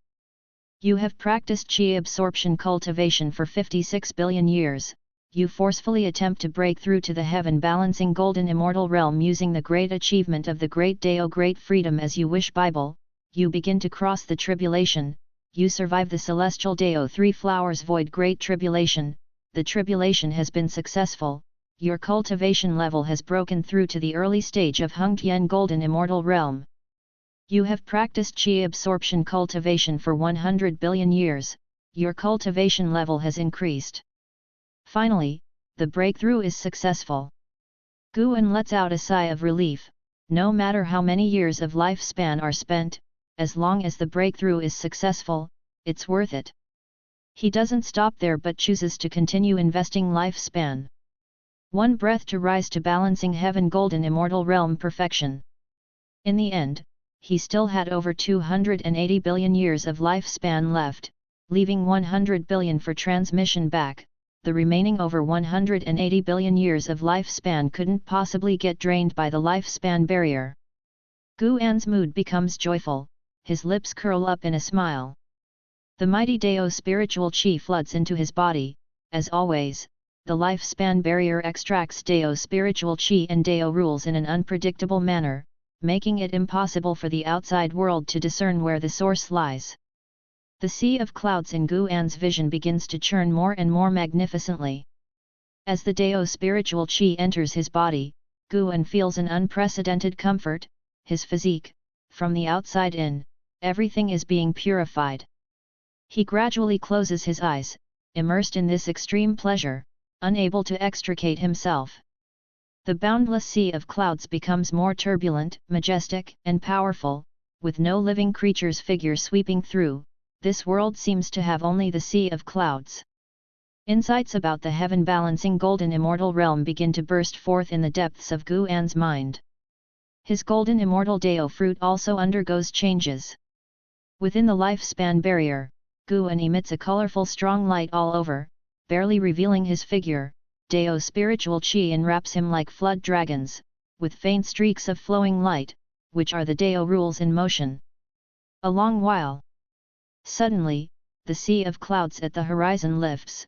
You have practiced chi absorption cultivation for 56 billion years, you forcefully attempt to break through to the heaven-balancing golden immortal realm using the great achievement of the great Dao great freedom as you wish Bible, you begin to cross the tribulation, you survive the celestial Dao 3 flowers void great tribulation, the tribulation has been successful, your cultivation level has broken through to the early stage of Hengtian golden immortal realm. You have practiced chi absorption cultivation for 100 billion years, your cultivation level has increased. Finally, the breakthrough is successful. Guan lets out a sigh of relief, no matter how many years of lifespan are spent, as long as the breakthrough is successful, it's worth it. He doesn't stop there but chooses to continue investing lifespan. One breath to rise to balancing heaven golden immortal realm perfection. In the end, he still had over 280 billion years of lifespan left, leaving 100 billion for transmission back. The remaining over 180 billion years of lifespan couldn't possibly get drained by the lifespan barrier. Guan's mood becomes joyful, his lips curl up in a smile. The mighty Dao spiritual qi floods into his body, as always, the lifespan barrier extracts Dao spiritual qi and Dao rules in an unpredictable manner, making it impossible for the outside world to discern where the source lies. The sea of clouds in Guan's vision begins to churn more and more magnificently. As the Dao spiritual qi enters his body, Guan feels an unprecedented comfort, his physique, from the outside in, everything is being purified. He gradually closes his eyes, immersed in this extreme pleasure, unable to extricate himself. The boundless sea of clouds becomes more turbulent, majestic, and powerful, with no living creature's figure sweeping through. This world seems to have only the sea of clouds. Insights about the heaven-balancing golden immortal realm begin to burst forth in the depths of Guan's mind. His golden immortal Dao fruit also undergoes changes. Within the lifespan barrier, Guan emits a colorful strong light all over, barely revealing his figure. Dao spiritual qi enwraps him like flood dragons, with faint streaks of flowing light, which are the Dao rules in motion. A long while. Suddenly, the sea of clouds at the horizon lifts,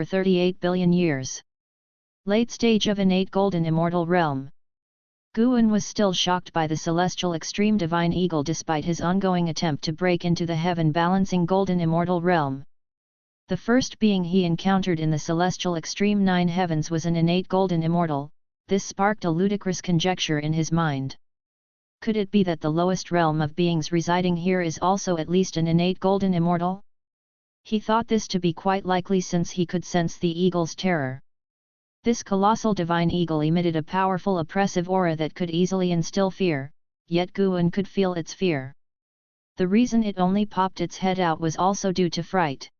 for 38 billion years. Late stage of innate golden immortal realm. Guan was still shocked by the celestial extreme divine eagle despite his ongoing attempt to break into the heaven-balancing golden immortal realm. The first being he encountered in the celestial extreme 9 heavens was an innate golden immortal. This sparked a ludicrous conjecture in his mind. Could it be that the lowest realm of beings residing here is also at least an innate golden immortal? He thought this to be quite likely since he could sense the eagle's terror. This colossal divine eagle emitted a powerful oppressive aura that could easily instill fear, yet Guan could feel its fear. The reason it only popped its head out was also due to fright.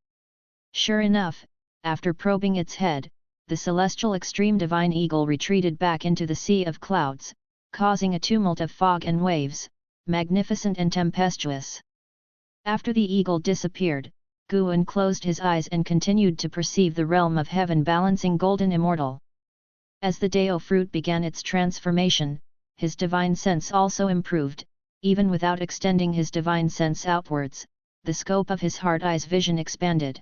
Sure enough, after probing its head, the celestial extreme divine eagle retreated back into the sea of clouds, causing a tumult of fog and waves, magnificent and tempestuous. After the eagle disappeared, Guan closed his eyes and continued to perceive the realm of heaven balancing golden immortal. As the Dao fruit began its transformation, his divine sense also improved. Even without extending his divine sense outwards, the scope of his heart eye's vision expanded.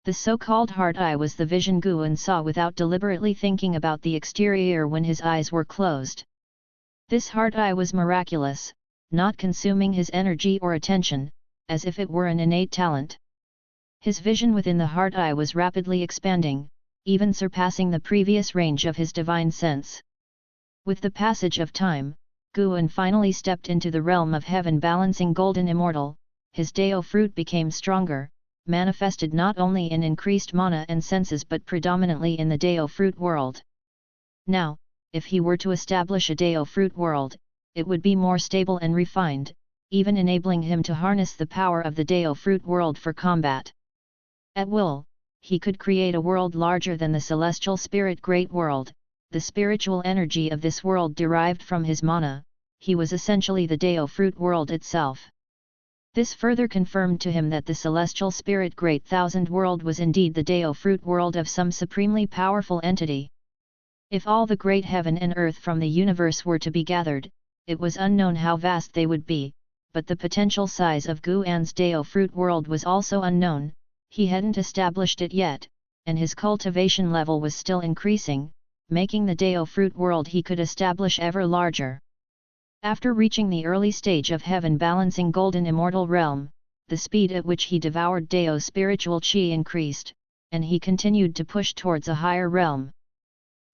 The so-called heart eye was the vision Guan saw without deliberately thinking about the exterior when his eyes were closed. This heart eye was miraculous, not consuming his energy or attention, as if it were an innate talent. His vision within the heart eye was rapidly expanding, even surpassing the previous range of his divine sense. With the passage of time, Guan finally stepped into the realm of heaven balancing golden immortal. His Dao fruit became stronger, manifested not only in increased mana and senses but predominantly in the Dao fruit world. Now, if he were to establish a Dao fruit world, it would be more stable and refined, even enabling him to harness the power of the Dao fruit world for combat. At will, he could create a world larger than the celestial spirit great world. The spiritual energy of this world derived from his mana. He was essentially the Dao fruit world itself. This further confirmed to him that the celestial spirit great thousand world was indeed the Dao fruit world of some supremely powerful entity. If all the great heaven and earth from the universe were to be gathered, it was unknown how vast they would be, but the potential size of Guan's Dao fruit world was also unknown. He hadn't established it yet, and his cultivation level was still increasing, making the Dao fruit world he could establish ever larger. After reaching the early stage of heaven balancing golden immortal realm, the speed at which he devoured Dao spiritual chi increased, and he continued to push towards a higher realm.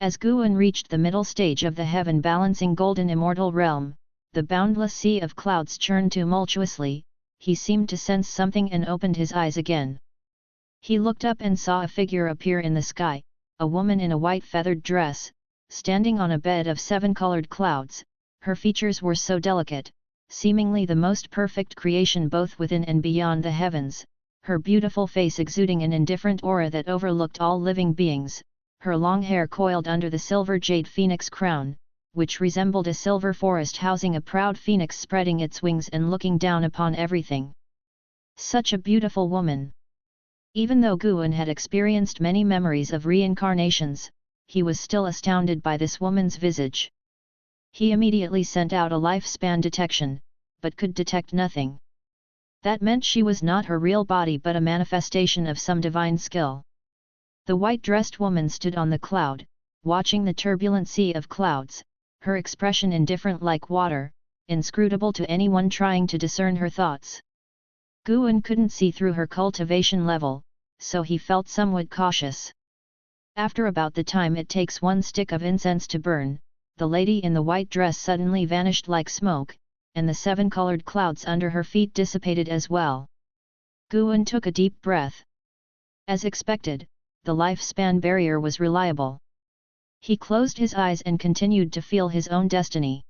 As Guan reached the middle stage of the heaven balancing golden immortal realm, the boundless sea of clouds churned tumultuously. He seemed to sense something and opened his eyes again. He looked up and saw a figure appear in the sky, a woman in a white feathered dress, standing on a bed of 7-colored clouds. Her features were so delicate, seemingly the most perfect creation both within and beyond the heavens, her beautiful face exuding an indifferent aura that overlooked all living beings, her long hair coiled under the silver jade phoenix crown, which resembled a silver forest housing a proud phoenix spreading its wings and looking down upon everything. Such a beautiful woman! Even though Guan had experienced many memories of reincarnations, he was still astounded by this woman's visage. He immediately sent out a lifespan detection, but could detect nothing. That meant she was not her real body but a manifestation of some divine skill. The white-dressed woman stood on the cloud, watching the turbulent sea of clouds, her expression indifferent like water, inscrutable to anyone trying to discern her thoughts. Guan couldn't see through her cultivation level, so he felt somewhat cautious. After about the time it takes one stick of incense to burn, the lady in the white dress suddenly vanished like smoke, and the 7 colored clouds under her feet dissipated as well. Guan took a deep breath. As expected, the lifespan barrier was reliable. He closed his eyes and continued to feel his own destiny.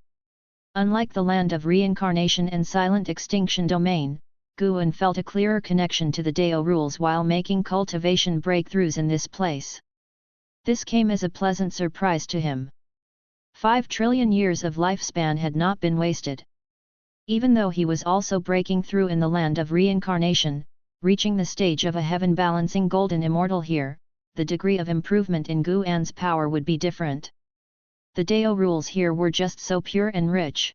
Unlike the land of reincarnation and silent extinction domain, Guan felt a clearer connection to the Dao rules while making cultivation breakthroughs in this place. This came as a pleasant surprise to him. 5 trillion years of lifespan had not been wasted. Even though he was also breaking through in the land of reincarnation, reaching the stage of a heaven-balancing golden immortal here, the degree of improvement in Guan's power would be different. The Dao rules here were just so pure and rich.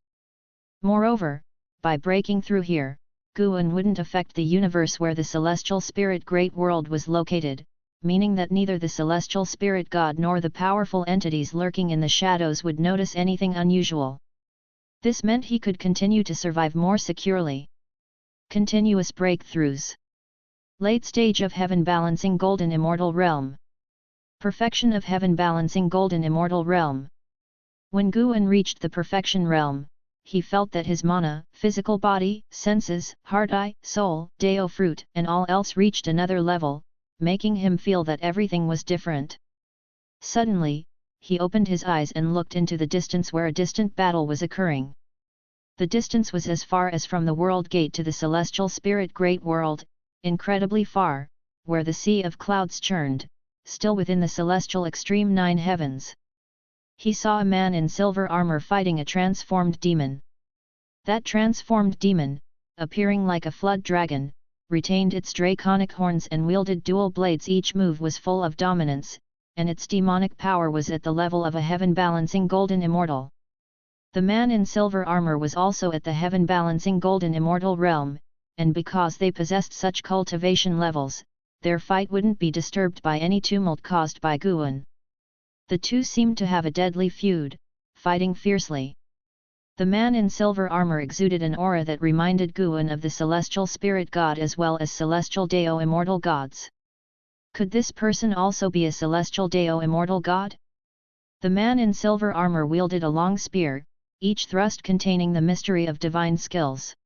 Moreover, by breaking through here, Guan wouldn't affect the universe where the celestial spirit great world was located, meaning that neither the celestial spirit god nor the powerful entities lurking in the shadows would notice anything unusual. This meant he could continue to survive more securely. Continuous breakthroughs. Late stage of heaven balancing golden immortal realm. Perfection of heaven balancing golden immortal realm. When Guan reached the perfection realm, he felt that his mana, physical body, senses, heart-eye, soul, Dao fruit and all else reached another level, making him feel that everything was different. Suddenly, he opened his eyes and looked into the distance where a distant battle was occurring. The distance was as far as from the world gate to the celestial spirit great world, incredibly far, where the sea of clouds churned, still within the celestial extreme 9 heavens. He saw a man in silver armor fighting a transformed demon. That transformed demon, appearing like a flood dragon, retained its draconic horns and wielded dual blades. Each move was full of dominance, and its demonic power was at the level of a heaven-balancing golden immortal. The man in silver armor was also at the heaven-balancing golden immortal realm, and because they possessed such cultivation levels, their fight wouldn't be disturbed by any tumult caused by Guan. The two seemed to have a deadly feud, fighting fiercely. The man in silver armor exuded an aura that reminded Guan of the celestial spirit god as well as celestial Dao immortal gods. Could this person also be a celestial Dao immortal god? The man in silver armor wielded a long spear, each thrust containing the mystery of divine skills.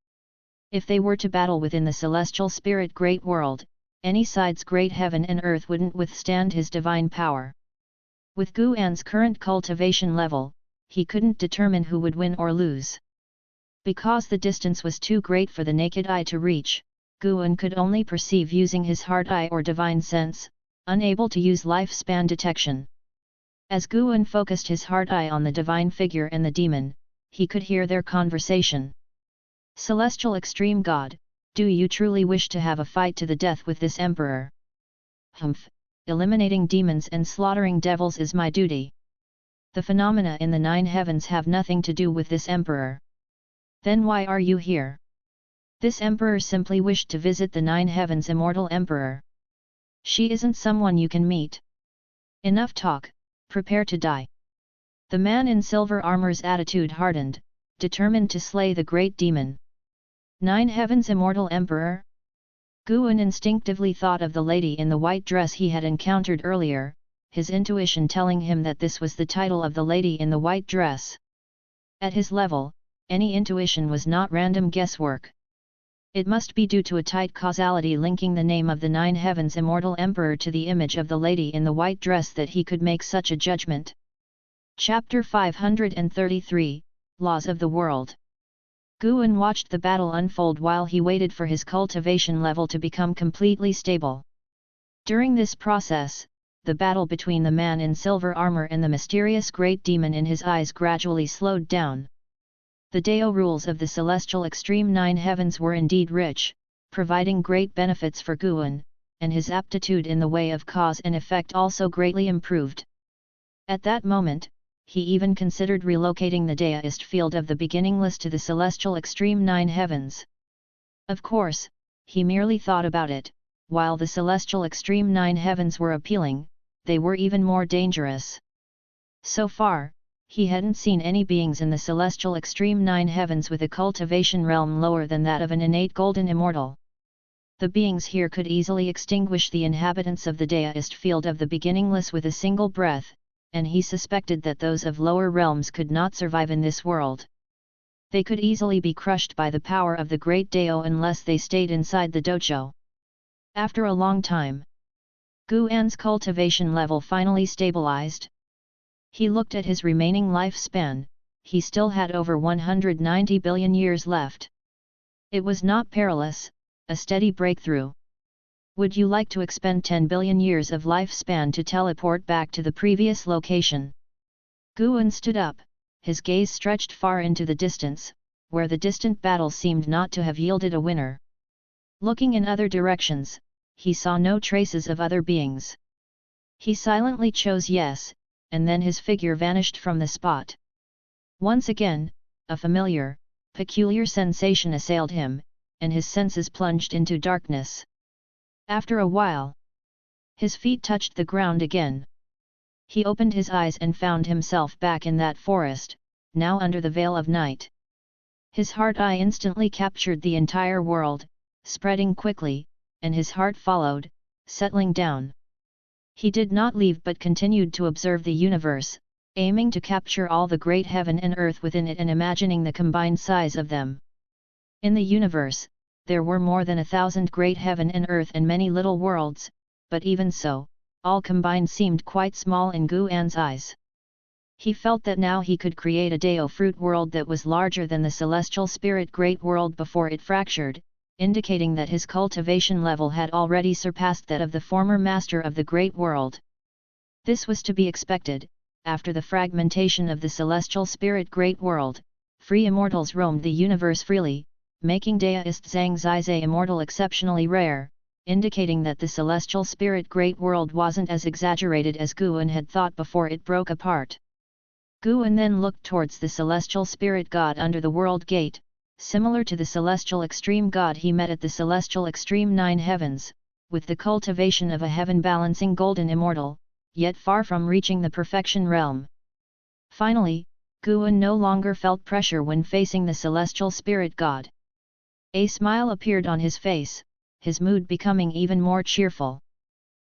If they were to battle within the celestial spirit great world, any side's great heaven and earth wouldn't withstand his divine power. With Guan's current cultivation level, he couldn't determine who would win or lose. Because the distance was too great for the naked eye to reach, Guan could only perceive using his heart eye or divine sense, unable to use lifespan detection. As Guan focused his heart eye on the divine figure and the demon, he could hear their conversation. Celestial Extreme God, do you truly wish to have a fight to the death with this emperor? Humph, eliminating demons and slaughtering devils is my duty. The phenomena in the 9 heavens have nothing to do with this emperor. Then why are you here? This emperor simply wished to visit the 9 heavens immortal emperor. She isn't someone you can meet. Enough talk, prepare to die. The man in silver armor's attitude hardened, determined to slay the great demon. 9 heavens immortal emperor? Guan instinctively thought of the lady in the white dress he had encountered earlier, his intuition telling him that this was the title of the lady in the white dress. At his level, any intuition was not random guesswork. It must be due to a tight causality linking the name of the 9 heavens immortal emperor to the image of the lady in the white dress that he could make such a judgment. Chapter 533, Laws of the World. Guan watched the battle unfold while he waited for his cultivation level to become completely stable. During this process, the battle between the man in silver armor and the mysterious great demon in his eyes gradually slowed down. The Dao rules of the celestial extreme 9 heavens were indeed rich, providing great benefits for Guan, and his aptitude in the way of cause and effect also greatly improved. At that moment, he even considered relocating the deduced field of the beginningless to the celestial extreme 9 heavens. Of course, he merely thought about it. While the celestial extreme 9 heavens were appealing, they were even more dangerous. So far, he hadn't seen any beings in the celestial extreme 9 heavens with a cultivation realm lower than that of an innate golden immortal. The beings here could easily extinguish the inhabitants of the deduced field of the beginningless with a single breath, and he suspected that those of lower realms could not survive in this world. They could easily be crushed by the power of the great Dao unless they stayed inside the dojo. After a long time, Guan's cultivation level finally stabilized. He looked at his remaining lifespan. He still had over 190 billion years left. It was not perilous, a steady breakthrough. Would you like to expend 10 billion years of lifespan to teleport back to the previous location? Guan stood up, his gaze stretched far into the distance, where the distant battle seemed not to have yielded a winner. Looking in other directions, he saw no traces of other beings. He silently chose yes, and then his figure vanished from the spot. Once again, a familiar, peculiar sensation assailed him, and his senses plunged into darkness. After a while, his feet touched the ground again. He opened his eyes and found himself back in that forest, now under the veil of night. His heart eye instantly captured the entire world, spreading quickly, and his heart followed, settling down. He did not leave but continued to observe the universe, aiming to capture all the great heaven and earth within it and imagining the combined size of them. In the universe, there were more than 1,000 great heaven and earth and many little worlds, but even so, all combined seemed quite small in Guan's eyes. He felt that now he could create a Dao fruit world that was larger than the celestial spirit great world before it fractured, indicating that his cultivation level had already surpassed that of the former master of the great world. This was to be expected. After the fragmentation of the celestial spirit great world, free immortals roamed the universe freely, making deist Zhang Zizai immortal exceptionally rare, indicating that the celestial spirit great world wasn't as exaggerated as Guan had thought before it broke apart. Guan then looked towards the celestial spirit god under the world gate, similar to the celestial extreme god he met at the celestial extreme 9 heavens, with the cultivation of a heaven-balancing golden immortal, yet far from reaching the perfection realm. Finally, Guan no longer felt pressure when facing the celestial spirit god. A smile appeared on his face, his mood becoming even more cheerful.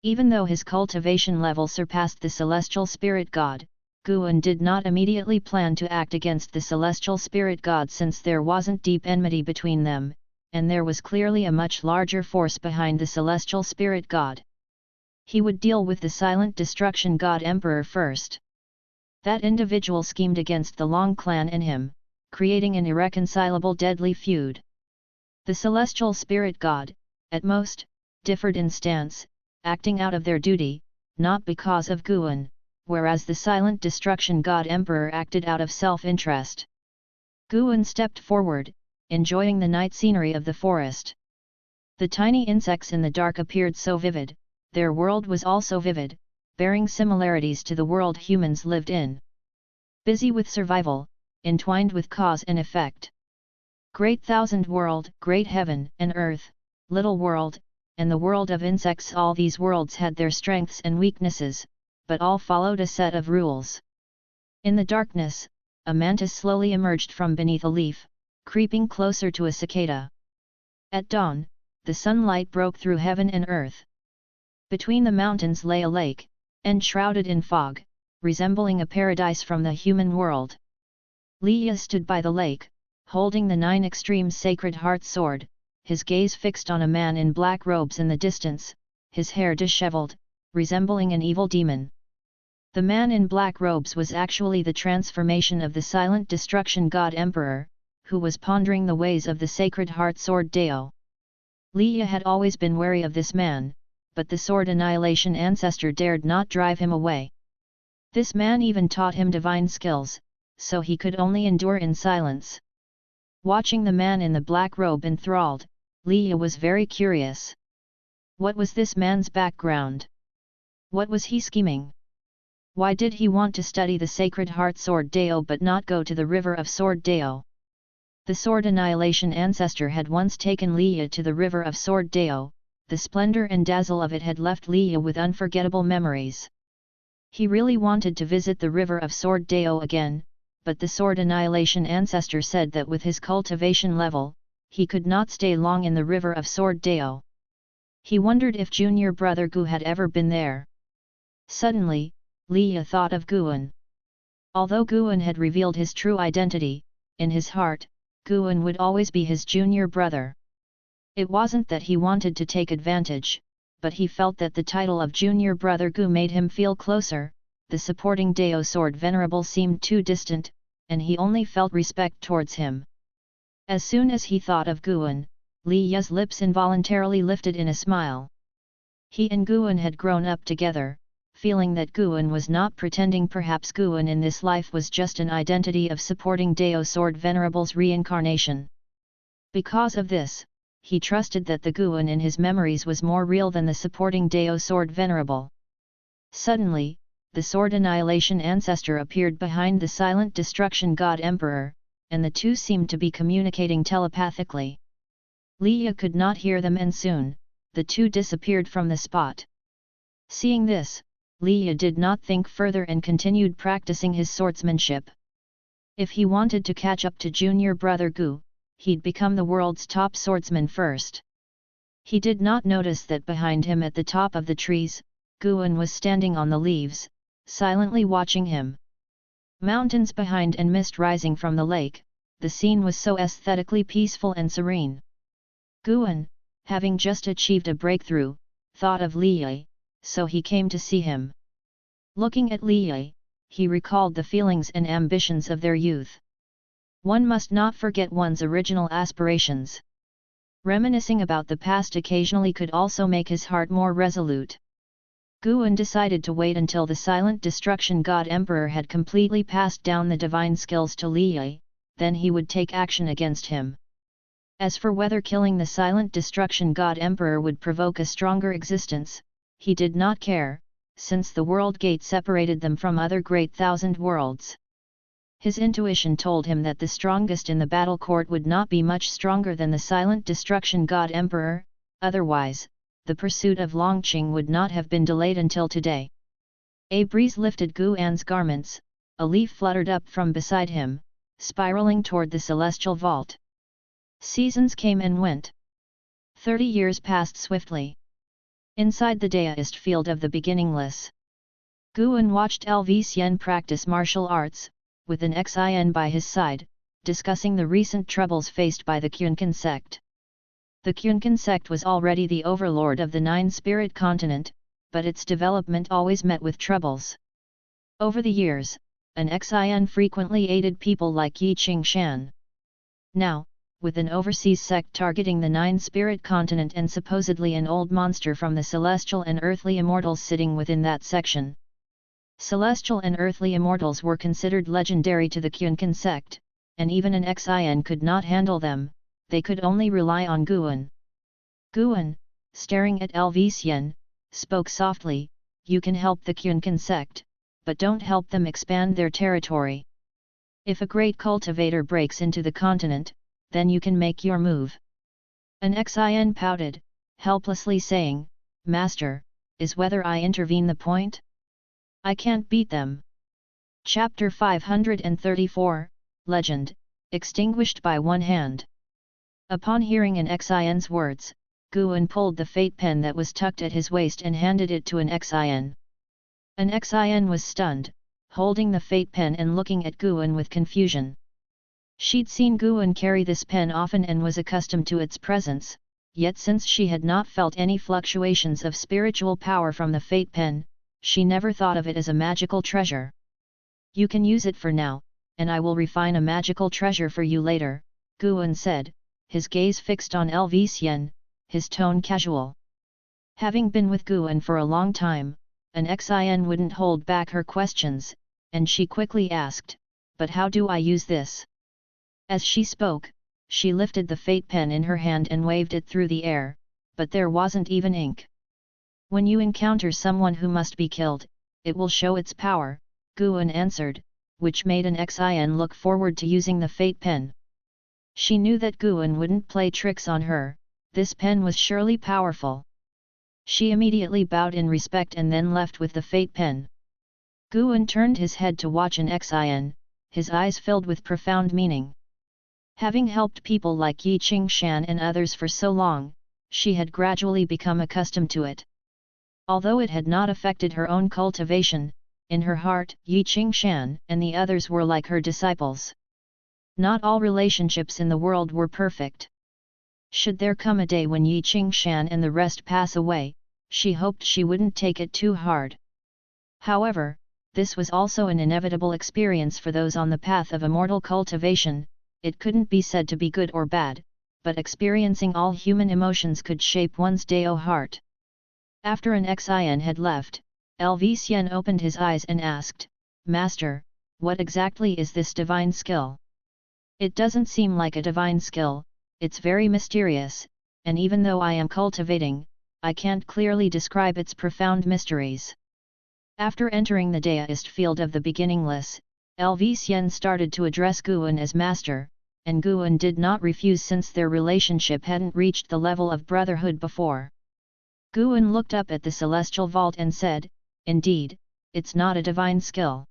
Even though his cultivation level surpassed the celestial spirit god, Guan did not immediately plan to act against the celestial spirit god since there wasn't deep enmity between them, and there was clearly a much larger force behind the celestial spirit god. He would deal with the silent destruction god emperor first. That individual schemed against the Long clan and him, creating an irreconcilable deadly feud. The celestial spirit god, at most, differed in stance, acting out of their duty, not because of Guan, whereas the silent destruction god emperor acted out of self-interest. Guan stepped forward, enjoying the night scenery of the forest. The tiny insects in the dark appeared so vivid, their world was also vivid, bearing similarities to the world humans lived in. Busy with survival, entwined with cause and effect. Great thousand world, great heaven and earth, little world, and the world of insects, all these worlds had their strengths and weaknesses, but all followed a set of rules. In the darkness, a mantis slowly emerged from beneath a leaf, creeping closer to a cicada. At dawn, the sunlight broke through heaven and earth. Between the mountains lay a lake, enshrouded in fog, resembling a paradise from the human world. Liya stood by the lake, holding the 9 extremes sacred heart sword, his gaze fixed on a man in black robes in the distance, his hair disheveled, resembling an evil demon. The man in black robes was actually the transformation of the silent destruction god emperor, who was pondering the ways of the sacred heart sword Dao. Liya had always been wary of this man, but the sword annihilation ancestor dared not drive him away. This man even taught him divine skills, so he could only endure in silence. Watching the man in the black robe enthralled, Liya was very curious. What was this man's background? What was he scheming? Why did he want to study the Sacred Heart Sword Dao but not go to the River of Sword Dao? The Sword Annihilation ancestor had once taken Liya to the River of Sword Dao. The splendor and dazzle of it had left Liya with unforgettable memories. He really wanted to visit the River of Sword Dao again, but the Sword Annihilation ancestor said that with his cultivation level, he could not stay long in the River of Sword Dao. He wondered if junior brother Gu had ever been there. Suddenly, Liya thought of Guan. Although Guan had revealed his true identity, in his heart, Guan would always be his junior brother. It wasn't that he wanted to take advantage, but he felt that the title of junior brother Gu made him feel closer. The supporting Dao sword venerable seemed too distant, and he only felt respect towards him. As soon as he thought of Guan, Liya's lips involuntarily lifted in a smile. He and Guan had grown up together, feeling that Guan was not pretending. Perhaps Guan in this life was just an identity of supporting Dao sword venerable's reincarnation. Because of this, he trusted that the Guan in his memories was more real than the supporting Dao sword venerable. Suddenly, the Sword Annihilation ancestor appeared behind the Silent Destruction God Emperor, and the two seemed to be communicating telepathically. Liya could not hear them, and soon, the two disappeared from the spot. Seeing this, Liya did not think further and continued practicing his swordsmanship. If he wanted to catch up to junior brother Gu, he'd become the world's top swordsman first. He did not notice that behind him at the top of the trees, Guan was standing on the leaves, silently watching him. Mountains behind and mist rising from the lake, the scene was so aesthetically peaceful and serene. Guan, having just achieved a breakthrough, thought of Liya, so he came to see him. Looking at Liya, he recalled the feelings and ambitions of their youth. One must not forget one's original aspirations. Reminiscing about the past occasionally could also make his heart more resolute. Guan decided to wait until the Silent Destruction God Emperor had completely passed down the divine skills to Liya, then he would take action against him. As for whether killing the Silent Destruction God Emperor would provoke a stronger existence, he did not care, since the world gate separated them from other great thousand worlds. His intuition told him that the strongest in the battle court would not be much stronger than the Silent Destruction God Emperor, otherwise, the pursuit of Longqing would not have been delayed until today. A breeze lifted Guan's garments, a leaf fluttered up from beside him, spiraling toward the celestial vault. Seasons came and went. 30 years passed swiftly. Inside the Daoist field of the beginningless, Guan watched Lv practice martial arts, with an Xin by his side, discussing the recent troubles faced by the Taixuan Sect. The Taixuan Sect was already the overlord of the Nine-Spirit continent, but its development always met with troubles. Over the years, an Xin frequently aided people like Yi Qingshan. Now, with an overseas sect targeting the Nine-Spirit continent and supposedly an old monster from the celestial and earthly immortals sitting within that section. Celestial and earthly immortals were considered legendary to the Taixuan Sect, and even an Xin could not handle them, they could only rely on Guan. Guan, staring at Lv, spoke softly, "You can help the Taixuan Sect, but don't help them expand their territory. If a great cultivator breaks into the continent, then you can make your move." An Xin pouted, helplessly saying, "Master, is whether I intervene the point? I can't beat them." Chapter 534, Legend, Extinguished by One Hand. Upon hearing an Xin's words, Guan pulled the fate pen that was tucked at his waist and handed it to an Xin. An Xin was stunned, holding the fate pen and looking at Guan with confusion. She'd seen Guan carry this pen often and was accustomed to its presence, yet since she had not felt any fluctuations of spiritual power from the fate pen, she never thought of it as a magical treasure. "You can use it for now, and I will refine a magical treasure for you later," Guan said, his gaze fixed on Lv, his tone casual. Having been with Guan for a long time, an Xin wouldn't hold back her questions, and she quickly asked, "But how do I use this?" As she spoke, she lifted the fate pen in her hand and waved it through the air. but there wasn't even ink. When you encounter someone who must be killed, it will show its power, Guan answered, which made an Xin look forward to using the fate pen. She knew that Guan wouldn't play tricks on her, this pen was surely powerful. She immediately bowed in respect and then left with the fate pen. Guan turned his head to watch an Xin, his eyes filled with profound meaning. Having helped people like Yi Qingshan and others for so long, she had gradually become accustomed to it. Although it had not affected her own cultivation, in her heart Yi Qingshan and the others were like her disciples. Not all relationships in the world were perfect. Should there come a day when Yi Qingshan and the rest pass away, she hoped she wouldn't take it too hard. However, this was also an inevitable experience for those on the path of immortal cultivation. It couldn't be said to be good or bad, but experiencing all human emotions could shape one's Dao heart. After an Xin had left, Lv opened his eyes and asked, "Master, what exactly is this divine skill? It doesn't seem like a divine skill, it's very mysterious, and even though I am cultivating, I can't clearly describe its profound mysteries." After entering the Daoist field of the beginningless, Lv started to address Guan as master, and Guan did not refuse since their relationship hadn't reached the level of brotherhood before. Guan looked up at the celestial vault and said, "Indeed, it's not a divine skill.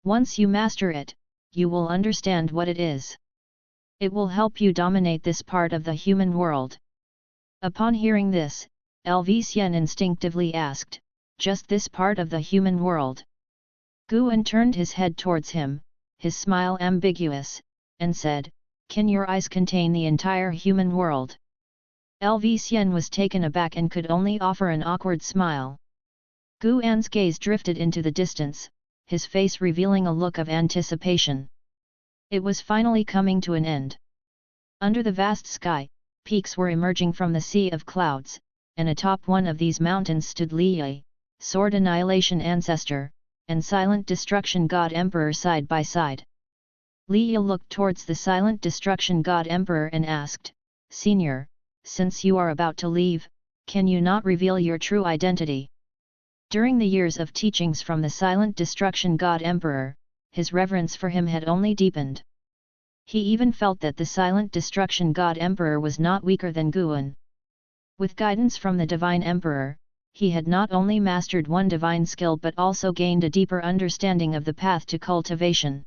Once you master it, you will understand what it is. It will help you dominate this part of the human world." Upon hearing this, Lv instinctively asked, "Just this part of the human world?" Guan turned his head towards him, his smile ambiguous, and said, "Can your eyes contain the entire human world?" Lv was taken aback and could only offer an awkward smile. Guan's gaze drifted into the distance, his face revealing a look of anticipation. It was finally coming to an end. Under the vast sky, peaks were emerging from the sea of clouds, and atop one of these mountains stood Liye, Sword Annihilation Ancestor, and Silent Destruction God Emperor side by side. Liye looked towards the Silent Destruction God Emperor and asked, "Senior, since you are about to leave, can you not reveal your true identity?" During the years of teachings from the Silent Destruction God Emperor, his reverence for him had only deepened. He even felt that the Silent Destruction God Emperor was not weaker than Guan. With guidance from the Divine Emperor, he had not only mastered one divine skill but also gained a deeper understanding of the path to cultivation.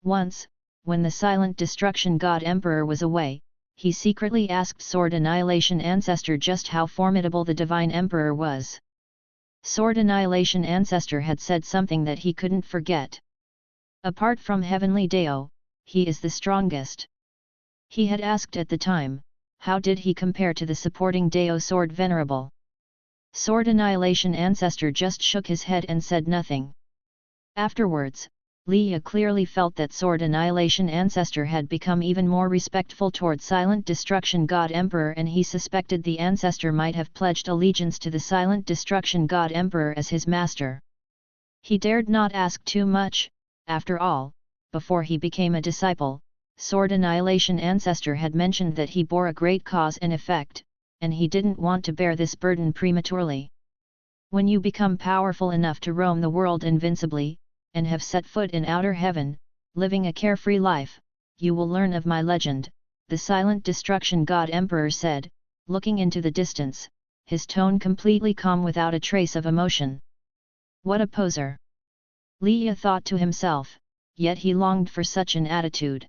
Once, when the Silent Destruction God Emperor was away, he secretly asked Sword Annihilation Ancestor just how formidable the Divine Emperor was. Sword Annihilation Ancestor had said something that he couldn't forget. Apart from Heavenly Dao, he is the strongest. He had asked at the time, how did he compare to the supporting Dao Sword Venerable? Sword Annihilation Ancestor just shook his head and said nothing. Afterwards, Liye clearly felt that Sword Annihilation Ancestor had become even more respectful toward Silent Destruction God Emperor, and he suspected the ancestor might have pledged allegiance to the Silent Destruction God Emperor as his master. He dared not ask too much. After all, before he became a disciple, Sword Annihilation Ancestor had mentioned that he bore a great cause and effect, and he didn't want to bear this burden prematurely. When you become powerful enough to roam the world invincibly, and have set foot in outer heaven, living a carefree life, you will learn of my legend, the Silent Destruction God Emperor said, looking into the distance, his tone completely calm without a trace of emotion. What a poser! Liye thought to himself, yet he longed for such an attitude.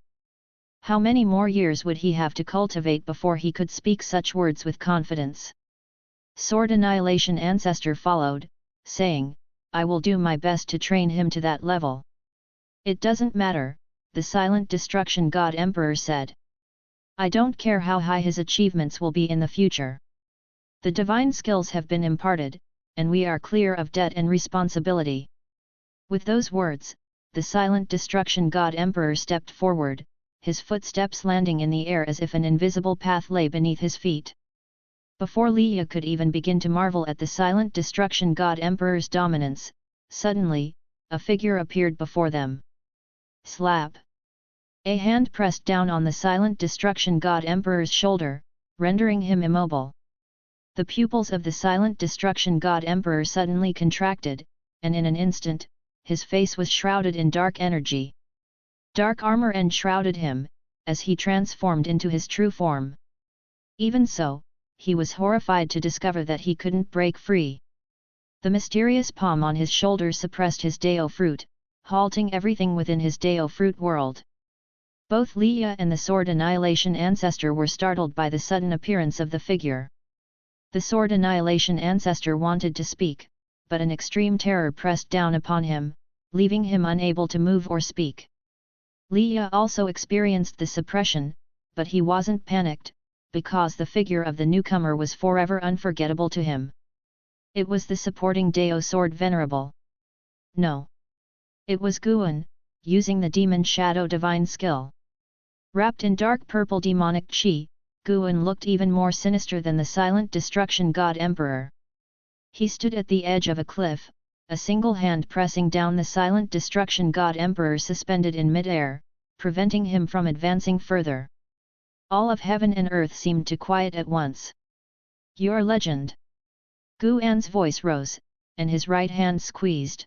How many more years would he have to cultivate before he could speak such words with confidence? Sword Annihilation Ancestor followed, saying, "I will do my best to train him to that level." "It doesn't matter," the Silent Destruction God Emperor said. "I don't care how high his achievements will be in the future. The divine skills have been imparted, and we are clear of debt and responsibility." With those words, the Silent Destruction God Emperor stepped forward, his footsteps landing in the air as if an invisible path lay beneath his feet. Before Liye could even begin to marvel at the Silent Destruction God Emperor's dominance, suddenly, a figure appeared before them. Slap! A hand pressed down on the Silent Destruction God Emperor's shoulder, rendering him immobile. The pupils of the silent destruction god emperor suddenly contracted, and in an instant, his face was shrouded in dark energy. Dark armor enshrouded him, as he transformed into his true form. Even so, he was horrified to discover that he couldn't break free. The mysterious palm on his shoulder suppressed his Dao fruit, halting everything within his Dao fruit world. Both Leia and the Sword Annihilation Ancestor were startled by the sudden appearance of the figure. The Sword Annihilation Ancestor wanted to speak, but an extreme terror pressed down upon him, leaving him unable to move or speak. Leia also experienced the suppression, but he wasn't panicked, because the figure of the newcomer was forever unforgettable to him. It was the supporting Dao sword venerable. No. It was Guan, using the demon shadow divine skill. Wrapped in dark purple demonic chi, Guan looked even more sinister than the silent destruction god emperor. He stood at the edge of a cliff, a single hand pressing down the silent destruction god emperor suspended in mid-air, preventing him from advancing further. All of heaven and earth seemed to quiet at once. Your legend. Guan's voice rose, and his right hand squeezed.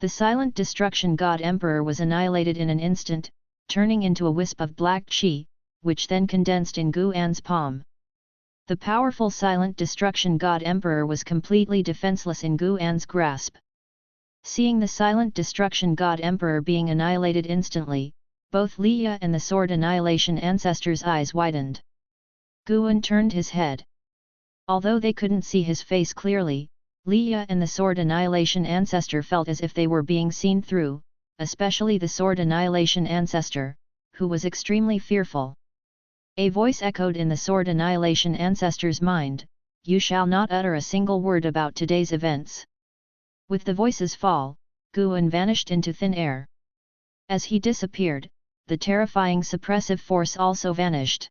The silent destruction god emperor was annihilated in an instant, turning into a wisp of black chi, which then condensed in Guan's palm. The powerful silent destruction god emperor was completely defenseless in Guan's grasp. Seeing the silent destruction god emperor being annihilated instantly, both Leia and the Sword Annihilation Ancestor's eyes widened. Guan turned his head. Although they couldn't see his face clearly, Leia and the Sword Annihilation Ancestor felt as if they were being seen through, especially the Sword Annihilation Ancestor, who was extremely fearful. A voice echoed in the Sword Annihilation Ancestor's mind, "You shall not utter a single word about today's events." With the voice's fall, Guan vanished into thin air. As he disappeared, the terrifying suppressive force also vanished.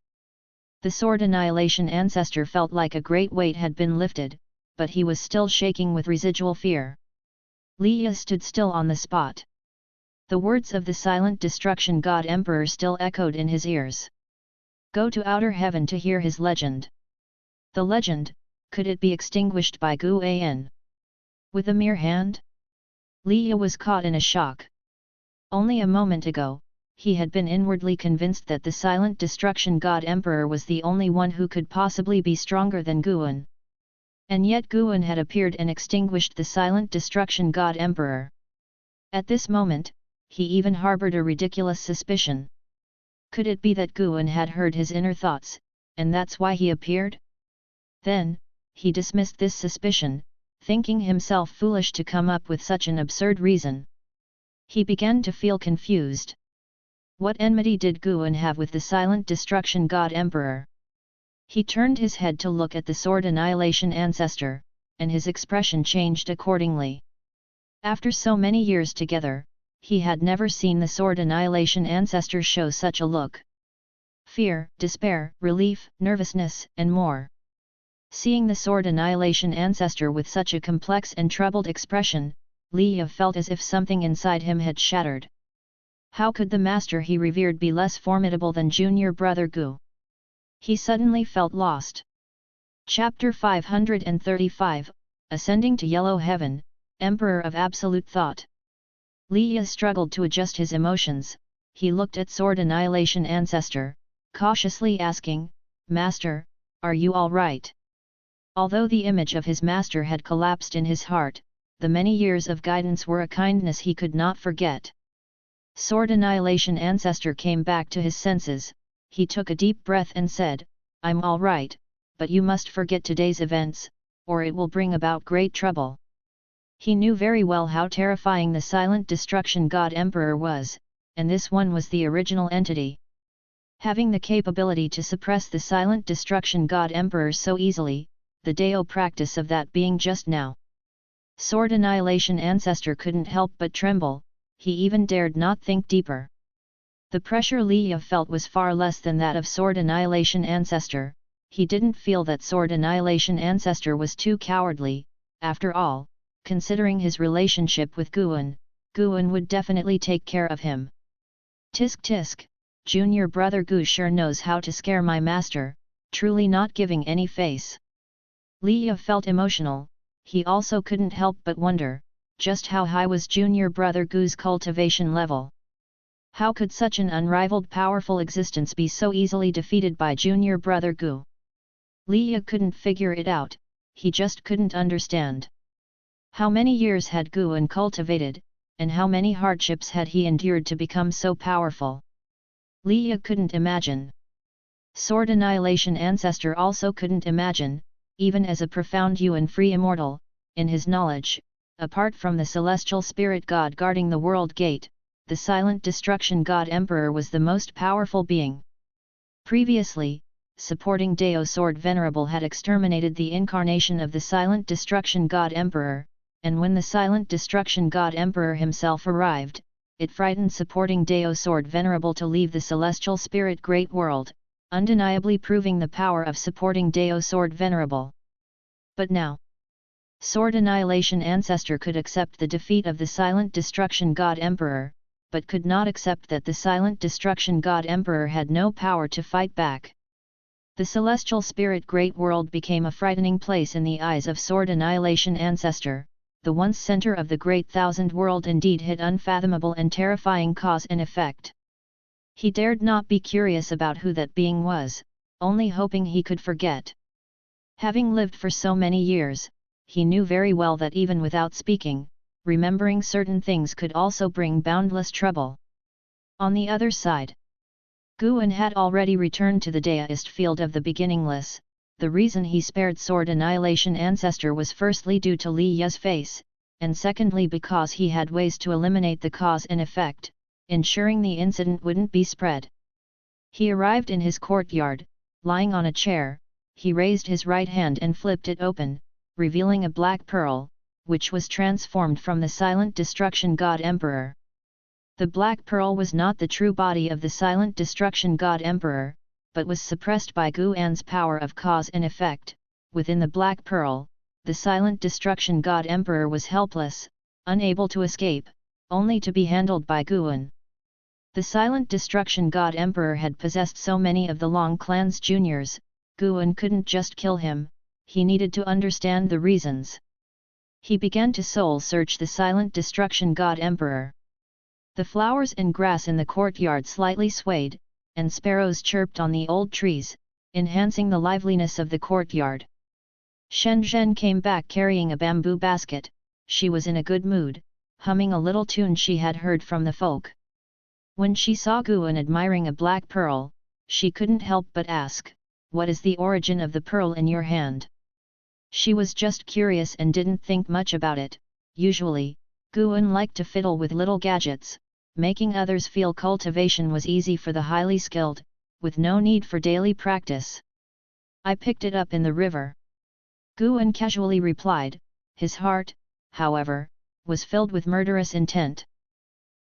The Sword Annihilation Ancestor felt like a great weight had been lifted, but he was still shaking with residual fear. Leia stood still on the spot. The words of the silent destruction god emperor still echoed in his ears. Go to outer heaven to hear his legend. The legend, could it be extinguished by Guan? With a mere hand? Leia was caught in a shock. Only a moment ago, he had been inwardly convinced that the silent destruction god emperor was the only one who could possibly be stronger than Guan. And yet Guan had appeared and extinguished the silent destruction god emperor. At this moment, he even harbored a ridiculous suspicion. Could it be that Guan had heard his inner thoughts, and that's why he appeared? Then, he dismissed this suspicion, thinking himself foolish to come up with such an absurd reason. He began to feel confused. What enmity did Guan have with the silent destruction god emperor? He turned his head to look at the Sword Annihilation Ancestor, and his expression changed accordingly. After so many years together, he had never seen the Sword Annihilation Ancestor show such a look. Fear, despair, relief, nervousness, and more. Seeing the Sword Annihilation Ancestor with such a complex and troubled expression, Leia felt as if something inside him had shattered. How could the master he revered be less formidable than junior brother Gu? He suddenly felt lost. Chapter 535, Ascending to Yellow Heaven, Emperor of Absolute Thought. Leia struggled to adjust his emotions. He looked at Sword Annihilation Ancestor, cautiously asking, "Master, are you all right?" Although the image of his master had collapsed in his heart, the many years of guidance were a kindness he could not forget. Sword Annihilation Ancestor came back to his senses. He took a deep breath and said, "I'm all right, but you must forget today's events, or it will bring about great trouble." He knew very well how terrifying the silent destruction god emperor was, and this one was the original entity. Having the capability to suppress the silent destruction god emperor so easily, the Dao practice of that being just now. Sword Annihilation Ancestor couldn't help but tremble, he even dared not think deeper. The pressure Leia felt was far less than that of Sword Annihilation Ancestor. He didn't feel that Sword Annihilation Ancestor was too cowardly. After all, considering his relationship with Guan, Guan would definitely take care of him. Tisk tisk, junior brother Gu sure knows how to scare my master, truly not giving any face. Li felt emotional. He also couldn't help but wonder, just how high was junior brother Gu's cultivation level? How could such an unrivaled powerful existence be so easily defeated by junior brother Gu? Li couldn't figure it out, he just couldn't understand. How many years had Guan cultivated, and how many hardships had he endured to become so powerful? Li couldn't imagine. Sword Annihilation Ancestor also couldn't imagine, even as a profound Yuan free immortal, in his knowledge, apart from the celestial spirit god guarding the world gate, the silent destruction god emperor was the most powerful being. Previously, supporting Dao Sword Venerable had exterminated the incarnation of the silent destruction god emperor, and when the silent destruction god emperor himself arrived, it frightened supporting Dao Sword Venerable to leave the celestial spirit great world, undeniably proving the power of supporting Dao Sword Venerable. But now, Sword Annihilation Ancestor could accept the defeat of the silent destruction god emperor, but could not accept that the silent destruction god emperor had no power to fight back. The celestial spirit great world became a frightening place in the eyes of Sword Annihilation Ancestor. The once center of the great thousand world indeed hid unfathomable and terrifying cause and effect. He dared not be curious about who that being was, only hoping he could forget. Having lived for so many years, he knew very well that even without speaking, remembering certain things could also bring boundless trouble. On the other side, Guan had already returned to the Daoist field of the beginningless. The reason he spared Sword Annihilation Ancestor was firstly due to Li Yu's face, and secondly because he had ways to eliminate the cause and effect, ensuring the incident wouldn't be spread. He arrived in his courtyard, lying on a chair. He raised his right hand and flipped it open, revealing a black pearl, which was transformed from the silent destruction god emperor. The black pearl was not the true body of the silent destruction god emperor, but was suppressed by Guan's power of cause and effect. Within the black pearl, the silent destruction god emperor was helpless, unable to escape, only to be handled by Guan. The silent destruction god emperor had possessed so many of the Long clan's juniors, Guan couldn't just kill him, he needed to understand the reasons. He began to soul search the silent destruction god emperor. The flowers and grass in the courtyard slightly swayed, and sparrows chirped on the old trees, enhancing the liveliness of the courtyard. Shen Zhen came back carrying a bamboo basket. She was in a good mood, humming a little tune she had heard from the folk. When she saw Guan admiring a black pearl, she couldn't help but ask, "What is the origin of the pearl in your hand?" She was just curious and didn't think much about it. Usually, Guan liked to fiddle with little gadgets, making others feel cultivation was easy for the highly skilled, with no need for daily practice. "I picked it up in the river," Guan casually replied. His heart, however, was filled with murderous intent.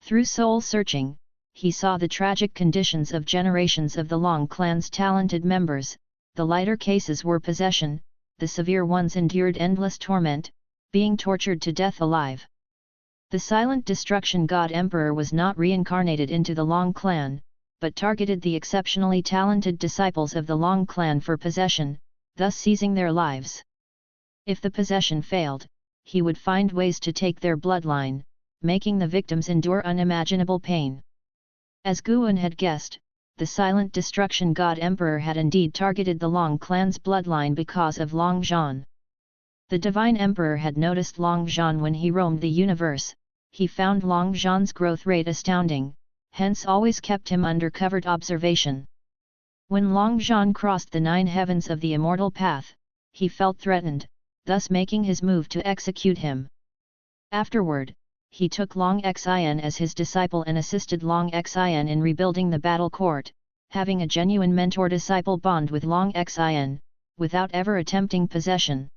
Through soul searching, he saw the tragic conditions of generations of the Long clan's talented members. The lighter cases were possession, the severe ones endured endless torment, being tortured to death alive. The silent destruction god emperor was not reincarnated into the Long clan, but targeted the exceptionally talented disciples of the Long clan for possession, thus seizing their lives. If the possession failed, he would find ways to take their bloodline, making the victims endure unimaginable pain. As Guan had guessed, the silent destruction god emperor had indeed targeted the Long clan's bloodline because of Long Zhan. The divine emperor had noticed Long Zhan when he roamed the universe. He found Long Zhan's growth rate astounding, hence always kept him under covert observation. When Long Zhan crossed the 9 heavens of the immortal path, he felt threatened, thus making his move to execute him. Afterward, he took Long Xin as his disciple and assisted Long Xin in rebuilding the battle court, having a genuine mentor-disciple bond with Long Xin, without ever attempting possession.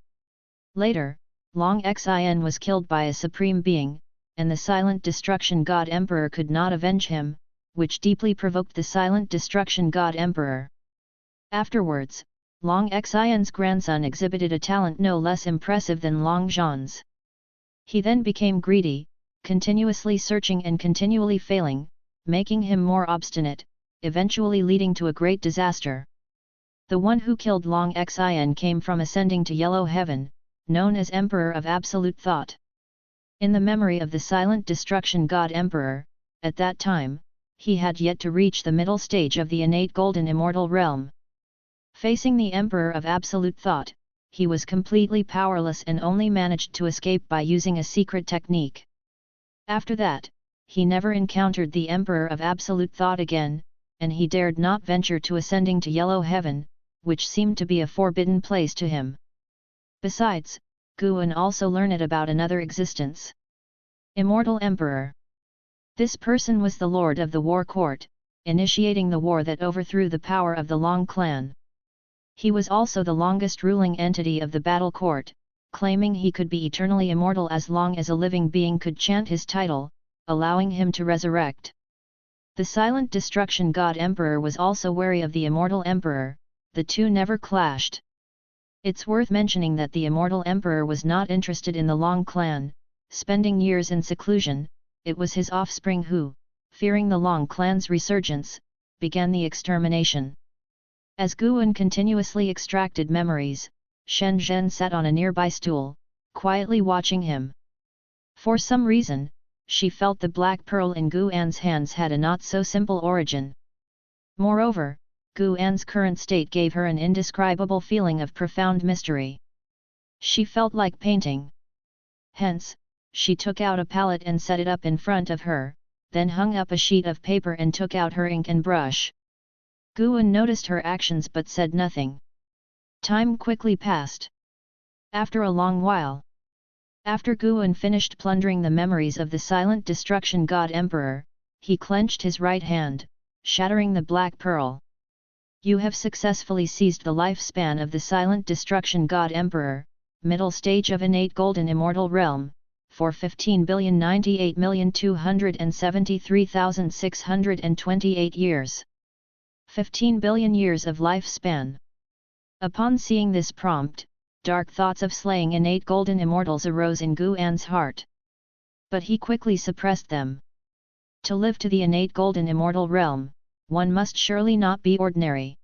Later, Long Xin was killed by a supreme being, and the silent destruction god emperor could not avenge him, which deeply provoked the silent destruction god emperor. Afterwards, Long Xion's grandson exhibited a talent no less impressive than Long Zhan's. He then became greedy, continuously searching and continually failing, making him more obstinate, eventually leading to a great disaster. The one who killed Long Xian came from ascending to Yellow Heaven, known as Emperor of Absolute Thought. In the memory of the silent destruction god Emperor, at that time, he had yet to reach the middle stage of the innate golden immortal realm. Facing the Emperor of Absolute Thought, he was completely powerless and only managed to escape by using a secret technique. After that, he never encountered the Emperor of Absolute Thought again, and he dared not venture to ascending to Yellow Heaven, which seemed to be a forbidden place to him. Besides, Guan also learned about another existence. Immortal Emperor. This person was the lord of the war court, initiating the war that overthrew the power of the Long clan. He was also the longest ruling entity of the battle court, claiming he could be eternally immortal as long as a living being could chant his title, allowing him to resurrect. The silent destruction god Emperor was also wary of the immortal Emperor, the two never clashed. It's worth mentioning that the immortal Emperor was not interested in the Long clan, spending years in seclusion. It was his offspring who, fearing the Long clan's resurgence, began the extermination. As Guan continuously extracted memories, Shen Zhen sat on a nearby stool, quietly watching him. For some reason, she felt the black pearl in Guan's hands had a not-so-simple origin. Moreover, Guan's current state gave her an indescribable feeling of profound mystery. She felt like painting. Hence, she took out a palette and set it up in front of her, then hung up a sheet of paper and took out her ink and brush. Guan noticed her actions but said nothing. Time quickly passed. After a long while, after Guan finished plundering the memories of the silent destruction god Emperor, he clenched his right hand, shattering the black pearl. You have successfully seized the lifespan of the silent destruction god Emperor, middle stage of innate golden immortal realm, for 15,098,273,628 years. 15 billion years of lifespan. Upon seeing this prompt, dark thoughts of slaying innate golden immortals arose in Guan's heart. But he quickly suppressed them. To live to the innate golden immortal realm, one must surely not be ordinary.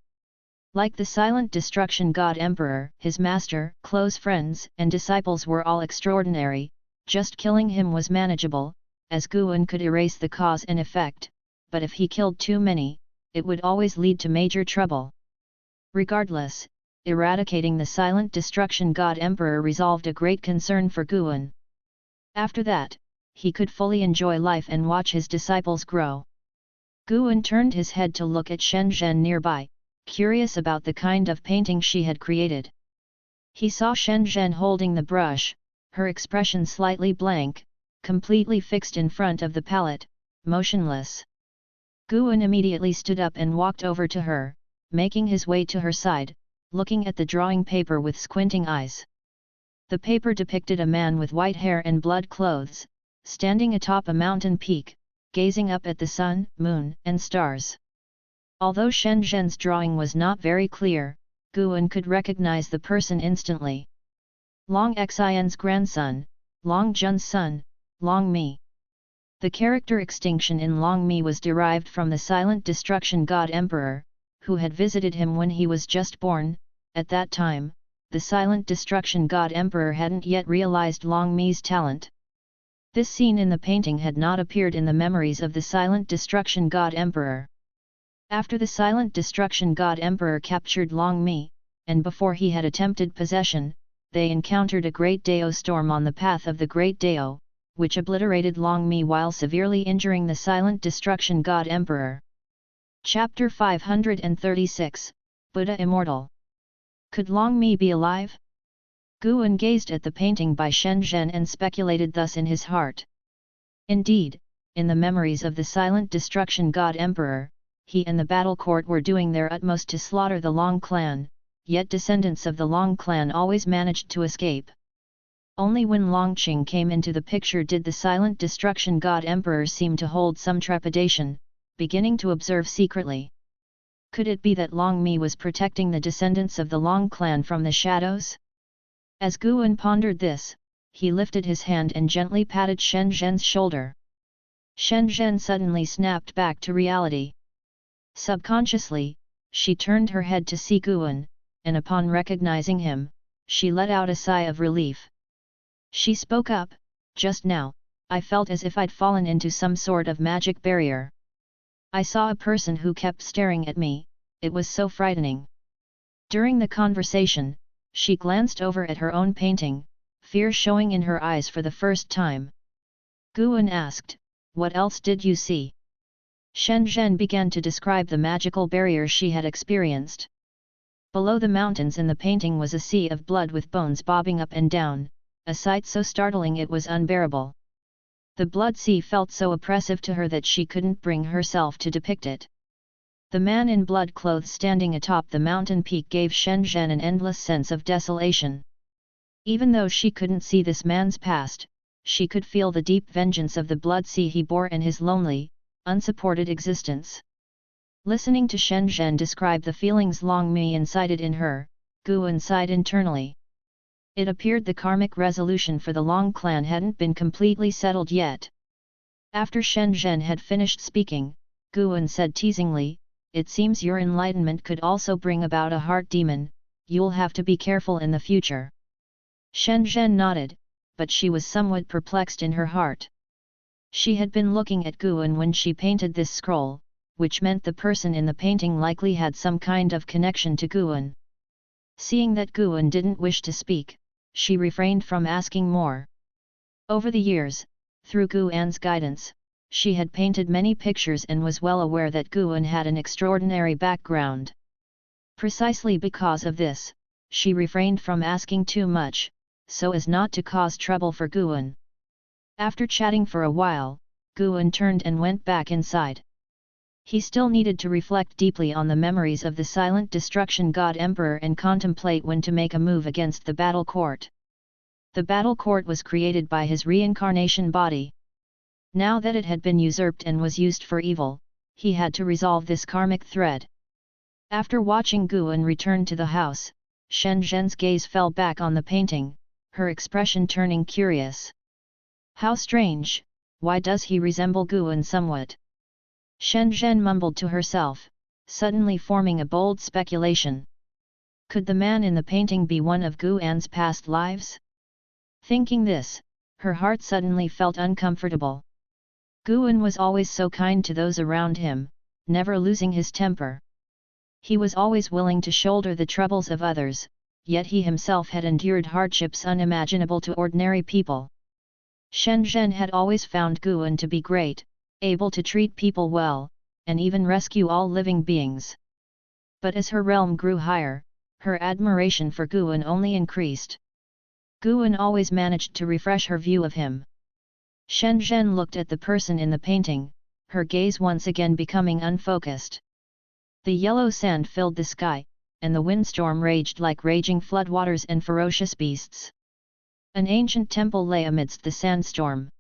Like the silent destruction god Emperor, his master, close friends and disciples were all extraordinary. Just killing him was manageable, as Guan could erase the cause and effect, but if he killed too many, it would always lead to major trouble. Regardless, eradicating the silent destruction god Emperor resolved a great concern for Guan. After that, he could fully enjoy life and watch his disciples grow. Guan turned his head to look at Shen Zhen nearby, curious about the kind of painting she had created. He saw Shen Zhen holding the brush, her expression slightly blank, completely fixed in front of the palette, motionless. Guan immediately stood up and walked over to her, making his way to her side, looking at the drawing paper with squinting eyes. The paper depicted a man with white hair and blood clothes, standing atop a mountain peak, gazing up at the sun, moon, and stars. Although Shen Zhen's drawing was not very clear, Guan could recognize the person instantly. Long Xian's grandson, Long Jun's son, Long Mi. The character extinction in Long Mi was derived from the silent destruction god Emperor, who had visited him when he was just born. At that time, the silent destruction god Emperor hadn't yet realized Long Mi's talent. This scene in the painting had not appeared in the memories of the silent destruction god Emperor. After the silent destruction god Emperor captured Long Mi, and before he had attempted possession, they encountered a great Dao storm on the path of the great Dao, which obliterated Long Mi while severely injuring the silent destruction god Emperor. Chapter 536, Buddha Immortal. Could Long Mi be alive? Guan gazed at the painting by Shen Zhen and speculated thus in his heart. Indeed, in the memories of the silent destruction god Emperor, he and the battle court were doing their utmost to slaughter the Long clan, yet descendants of the Long clan always managed to escape. Only when Longqing came into the picture did the silent destruction god Emperor seem to hold some trepidation, beginning to observe secretly. Could it be that Long Mi was protecting the descendants of the Long clan from the shadows? As Guan pondered this, he lifted his hand and gently patted Shen Zhen's shoulder. Shen Zhen suddenly snapped back to reality. Subconsciously, she turned her head to see Guan, and upon recognizing him, she let out a sigh of relief. She spoke up, "Just now, I felt as if I'd fallen into some sort of magic barrier. I saw a person who kept staring at me, it was so frightening." During the conversation, she glanced over at her own painting, fear showing in her eyes for the first time. Guan asked, "What else did you see?" Shen Zhen began to describe the magical barrier she had experienced. Below the mountains in the painting was a sea of blood with bones bobbing up and down, a sight so startling it was unbearable. The blood sea felt so oppressive to her that she couldn't bring herself to depict it. The man in blood clothes standing atop the mountain peak gave Shen Zhen an endless sense of desolation. Even though she couldn't see this man's past, she could feel the deep vengeance of the blood sea he bore and his lonely, unsupported existence. Listening to Shen Zhen describe the feelings Long Mi incited in her, Guan sighed internally. It appeared the karmic resolution for the Long clan hadn't been completely settled yet. After Shen Zhen had finished speaking, Guan said teasingly, "It seems your enlightenment could also bring about a heart demon, you'll have to be careful in the future." Shen Zhen nodded, but she was somewhat perplexed in her heart. She had been looking at Guan when she painted this scroll, which meant the person in the painting likely had some kind of connection to Guan. Seeing that Guan didn't wish to speak, she refrained from asking more. Over the years, through Guan's guidance, she had painted many pictures and was well aware that Guan had an extraordinary background. Precisely because of this, she refrained from asking too much, so as not to cause trouble for Guan. After chatting for a while, Guan turned and went back inside. He still needed to reflect deeply on the memories of the silent destruction god emperor and contemplate when to make a move against the battle court. The battle court was created by his reincarnation body. Now that it had been usurped and was used for evil, he had to resolve this karmic thread. After watching Guan return to the house, Shen Zhen's gaze fell back on the painting, her expression turning curious. "How strange, why does he resemble Guan somewhat?" Shen Zhen mumbled to herself, suddenly forming a bold speculation. Could the man in the painting be one of Guan's past lives? Thinking this, her heart suddenly felt uncomfortable. Guan was always so kind to those around him, never losing his temper. He was always willing to shoulder the troubles of others, yet he himself had endured hardships unimaginable to ordinary people. Shen Zhen had always found Guan to be great, able to treat people well, and even rescue all living beings. But as her realm grew higher, her admiration for Guan only increased. Guan always managed to refresh her view of him. Shen Zhen looked at the person in the painting, her gaze once again becoming unfocused. The yellow sand filled the sky, and the windstorm raged like raging floodwaters and ferocious beasts. An ancient temple lay amidst the sandstorm.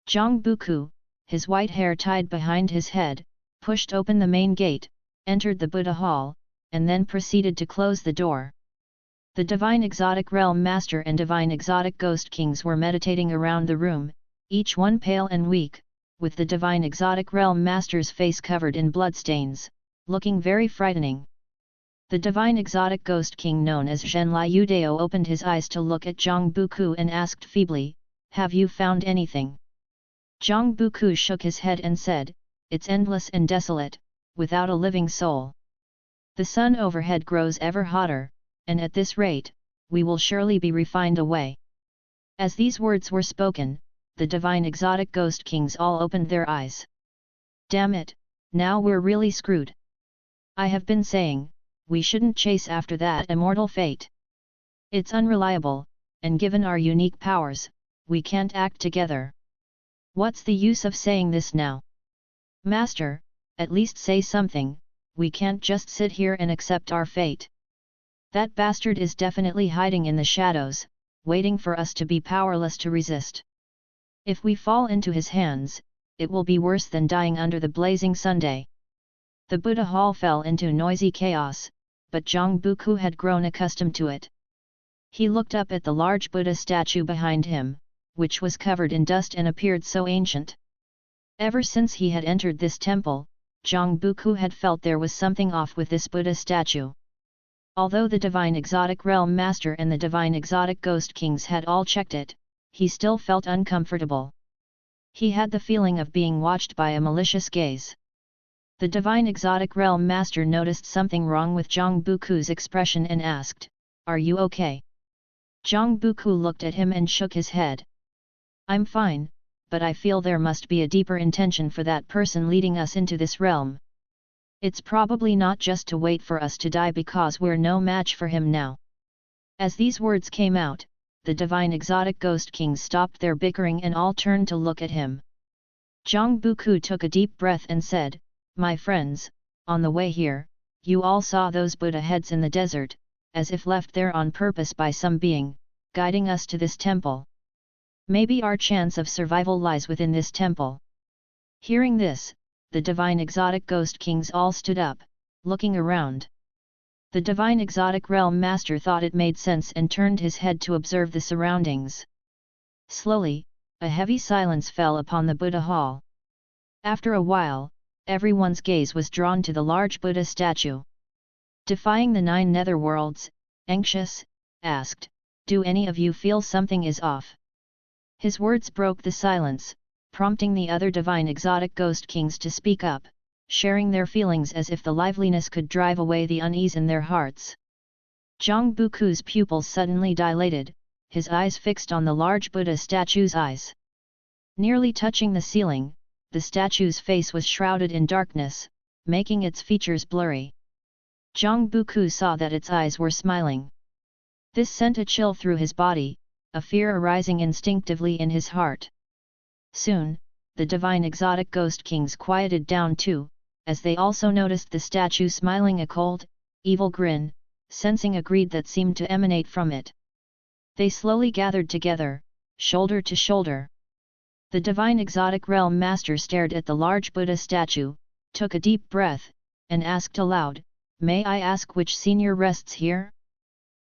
Zhang Buku, his white hair tied behind his head, pushed open the main gate, entered the Buddha hall, and then proceeded to close the door. The Divine Exotic Realm Master and Divine Exotic Ghost Kings were meditating around the room, each one pale and weak, with the Divine Exotic Realm Master's face covered in bloodstains, looking very frightening. The Divine Exotic Ghost King known as Zhen Liu Dao opened his eyes to look at Zhang Buku and asked feebly, "Have you found anything?" Zhang Buku shook his head and said, "It's endless and desolate, without a living soul. The sun overhead grows ever hotter, and at this rate, we will surely be refined away." As these words were spoken, the Divine Exotic Ghost Kings all opened their eyes. "Damn it, now we're really screwed. I have been saying, we shouldn't chase after that immortal fate. It's unreliable, and given our unique powers, we can't act together. What's the use of saying this now? Master, at least say something, we can't just sit here and accept our fate. That bastard is definitely hiding in the shadows, waiting for us to be powerless to resist. If we fall into his hands, it will be worse than dying under the blazing Sunday." The Buddha hall fell into noisy chaos, but Zhang Buku had grown accustomed to it. He looked up at the large Buddha statue behind him, which was covered in dust and appeared so ancient. Ever since he had entered this temple, Zhang Buku had felt there was something off with this Buddha statue. Although the Divine Exotic Realm Master and the Divine Exotic Ghost Kings had all checked it, he still felt uncomfortable. He had the feeling of being watched by a malicious gaze. The Divine Exotic Realm Master noticed something wrong with Zhang Buku's expression and asked, "Are you okay?" Zhang Buku looked at him and shook his head. "I'm fine, but I feel there must be a deeper intention for that person leading us into this realm. It's probably not just to wait for us to die because we're no match for him now." As these words came out, the Divine Exotic Ghost Kings stopped their bickering and all turned to look at him. Zhang Buku took a deep breath and said, "My friends, on the way here, you all saw those Buddha heads in the desert, as if left there on purpose by some being, guiding us to this temple. Maybe our chance of survival lies within this temple." Hearing this, the Divine Exotic Ghost Kings all stood up, looking around. The Divine Exotic Realm Master thought it made sense and turned his head to observe the surroundings. Slowly, a heavy silence fell upon the Buddha hall. After a while, everyone's gaze was drawn to the large Buddha statue. Defying the 9 netherworlds, Anxious asked, "Do any of you feel something is off?" His words broke the silence, prompting the other Divine Exotic Ghost Kings to speak up, sharing their feelings as if the liveliness could drive away the unease in their hearts. Zhang Buku's pupils suddenly dilated, his eyes fixed on the large Buddha statue's eyes. Nearly touching the ceiling, the statue's face was shrouded in darkness, making its features blurry. Zhang Buku saw that its eyes were smiling. This sent a chill through his body, a fear arising instinctively in his heart. Soon, the Divine Exotic Ghost Kings quieted down too, as they also noticed the statue smiling a cold, evil grin, sensing a greed that seemed to emanate from it. They slowly gathered together, shoulder to shoulder. The Divine Exotic Realm Master stared at the large Buddha statue, took a deep breath, and asked aloud, "May I ask which senior rests here?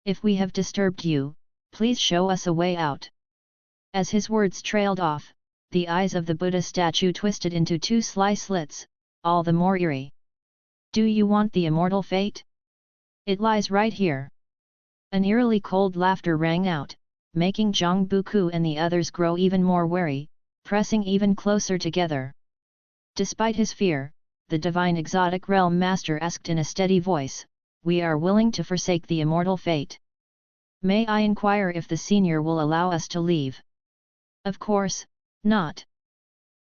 If we have disturbed you, please show us a way out." As his words trailed off, the eyes of the Buddha statue twisted into 2 sly slits, all the more eerie. "Do you want the immortal fate? It lies right here." An eerily cold laughter rang out, making Zhang Buku and the others grow even more wary, pressing even closer together. Despite his fear, the Divine Exotic Realm Master asked in a steady voice, "We are willing to forsake the immortal fate. May I inquire if the senior will allow us to leave?" "Of course, not."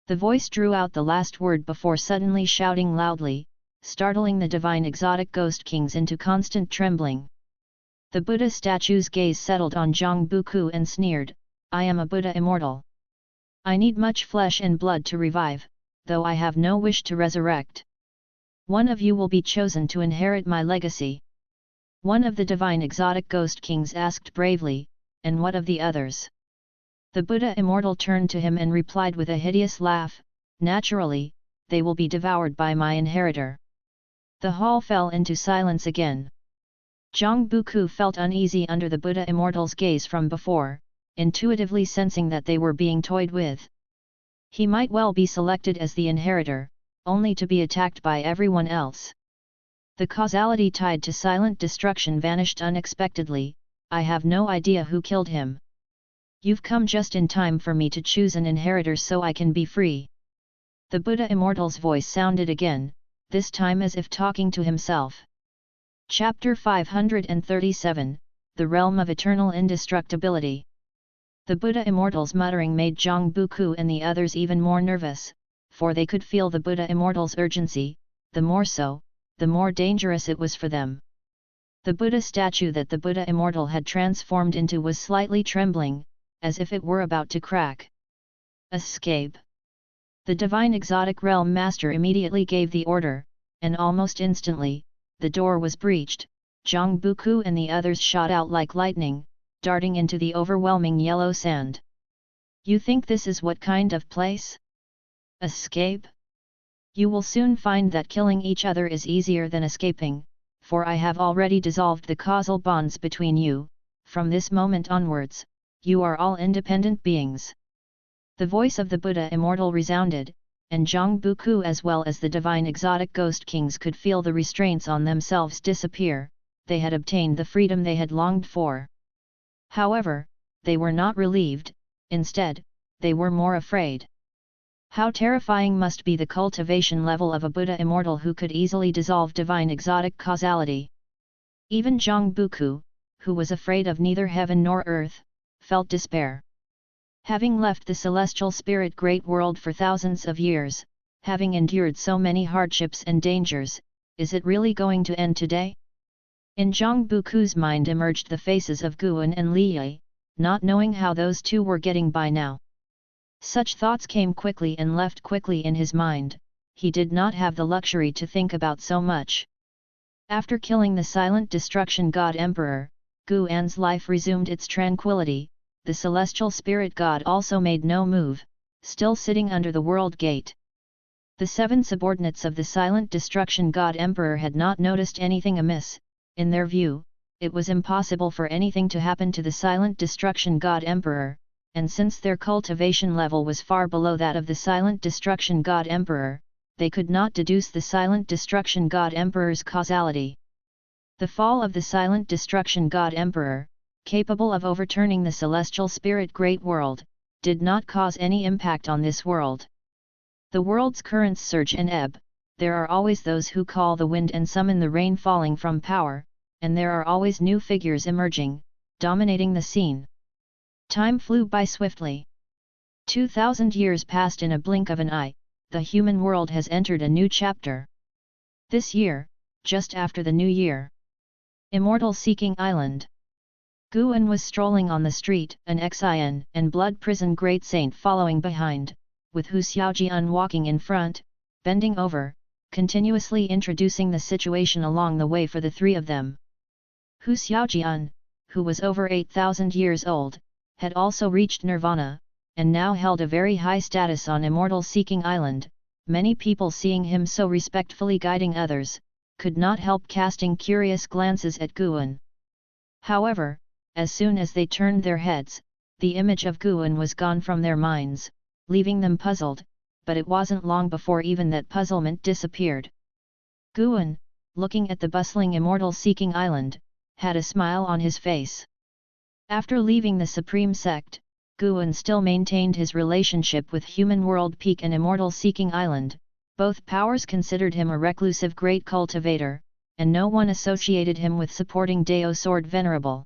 The voice drew out the last word before suddenly shouting loudly, startling the Divine Exotic Ghost Kings into constant trembling. The Buddha statue's gaze settled on Zhang Buku and sneered, "I am a Buddha immortal. I need much flesh and blood to revive, though I have no wish to resurrect. One of you will be chosen to inherit my legacy." One of the Divine Exotic Ghost Kings asked bravely, "And what of the others?" The Buddha Immortal turned to him and replied with a hideous laugh, "Naturally, they will be devoured by my inheritor." The hall fell into silence again. Zhang Buku felt uneasy under the Buddha Immortal's gaze from before, intuitively sensing that they were being toyed with. He might well be selected as the inheritor, only to be attacked by everyone else. The causality tied to silent destruction vanished unexpectedly. "I have no idea who killed him. You've come just in time for me to choose an inheritor so I can be free." The Buddha Immortal's voice sounded again, this time as if talking to himself. Chapter 537, The Realm of Eternal Indestructibility. The Buddha Immortal's muttering made Zhang Buku and the others even more nervous, for they could feel the Buddha Immortal's urgency, the more so, the more dangerous it was for them. The Buddha statue that the Buddha Immortal had transformed into was slightly trembling, as if it were about to crack. "Escape!" The Divine Exotic Realm Master immediately gave the order, and almost instantly, the door was breached. Zhang Buku and the others shot out like lightning, darting into the overwhelming yellow sand. "You think this is what kind of place? Escape? You will soon find that killing each other is easier than escaping, for I have already dissolved the causal bonds between you. From this moment onwards, you are all independent beings." The voice of the Buddha Immortal resounded, and Zhang Buku as well as the divine exotic ghost kings could feel the restraints on themselves disappear. They had obtained the freedom they had longed for. However, they were not relieved, instead, they were more afraid. How terrifying must be the cultivation level of a Buddha immortal who could easily dissolve divine exotic causality. Even Zhang Buku, who was afraid of neither heaven nor earth, felt despair. Having left the celestial spirit great world for thousands of years, having endured so many hardships and dangers, is it really going to end today? In Zhang Buku's mind emerged the faces of Guan and Liyi, not knowing how those two were getting by now. Such thoughts came quickly and left quickly in his mind. He did not have the luxury to think about so much. After killing the silent destruction god emperor, Guan's life resumed its tranquility. The celestial spirit god also made no move, still sitting under the world gate. The 7 subordinates of the silent destruction god emperor had not noticed anything amiss. In their view, it was impossible for anything to happen to the silent destruction god emperor, and since their cultivation level was far below that of the silent destruction god emperor, they could not deduce the silent destruction god emperor's causality. The fall of the silent destruction god emperor, capable of overturning the celestial spirit great world, did not cause any impact on this world. The world's currents surge and ebb. There are always those who call the wind and summon the rain falling from power, and there are always new figures emerging, dominating the scene. Time flew by swiftly. 2,000 years passed in a blink of an eye. The human world has entered a new chapter. This year, just after the new year. Immortal Seeking Island. Guan was strolling on the street, an Xian and Blood Prison Great Saint following behind, with Hu Xiaojian walking in front, bending over, continuously introducing the situation along the way for the three of them. Hu Xiaojian, who was over 8,000 years old, had also reached nirvana, and now held a very high status on Immortal Seeking Island. Many people seeing him so respectfully guiding others, could not help casting curious glances at Guan. However, as soon as they turned their heads, the image of Guan was gone from their minds, leaving them puzzled, but it wasn't long before even that puzzlement disappeared. Guan, looking at the bustling Immortal Seeking Island, had a smile on his face. After leaving the Supreme Sect, Guan still maintained his relationship with Human World Peak and Immortal Seeking Island. Both powers considered him a reclusive great cultivator, and no one associated him with supporting Dao Sword Venerable.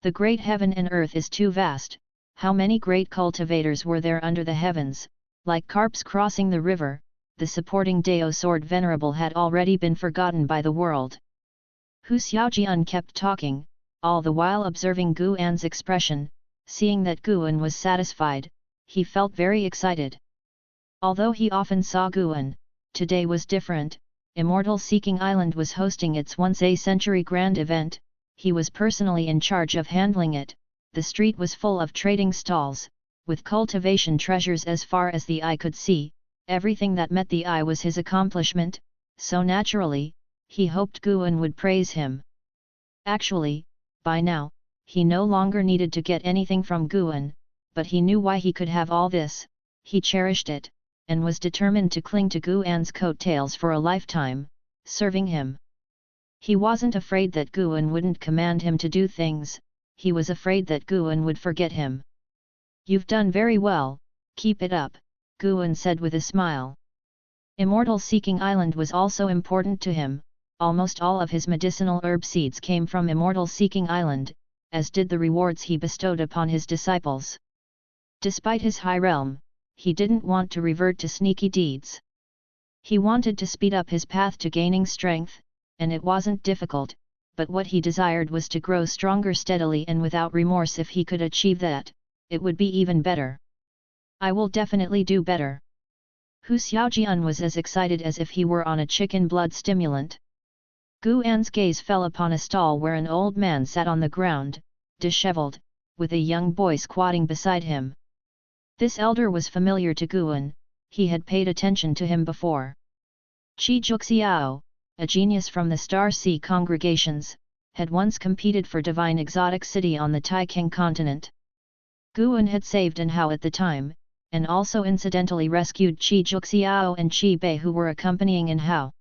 The great heaven and earth is too vast. How many great cultivators were there under the heavens? Like carps crossing the river, the supporting Dao Sword Venerable had already been forgotten by the world. Hu Xiaojian kept talking, all the while observing Guan's expression. Seeing that Guan was satisfied, he felt very excited. Although he often saw Guan, today was different. Immortal Seeking Island was hosting its once-a-century grand event. He was personally in charge of handling it. The street was full of trading stalls, with cultivation treasures as far as the eye could see. Everything that met the eye was his accomplishment, so naturally, he hoped Guan would praise him. Actually, by now, he no longer needed to get anything from Guan, but he knew why he could have all this. He cherished it, and was determined to cling to Guan's coattails for a lifetime, serving him. He wasn't afraid that Guan wouldn't command him to do things, he was afraid that Guan would forget him. "You've done very well, keep it up," Guan said with a smile. Immortal Seeking Island was also important to him. Almost all of his medicinal herb seeds came from Immortal Seeking Island, as did the rewards he bestowed upon his disciples. Despite his high realm, he didn't want to revert to sneaky deeds. He wanted to speed up his path to gaining strength, and it wasn't difficult, but what he desired was to grow stronger steadily and without remorse. If he could achieve that, it would be even better. "I will definitely do better." Hu Xiaojian was as excited as if he were on a chicken blood stimulant. Guan's gaze fell upon a stall where an old man sat on the ground, disheveled, with a young boy squatting beside him. This elder was familiar to Guan, he had paid attention to him before. Qi Juxiao, a genius from the Star Sea congregations, had once competed for Divine Exotic City on the Taixuan continent. Guan had saved Anhao at the time, and also incidentally rescued Qi Juxiao and Qi Bei who were accompanying In Hao.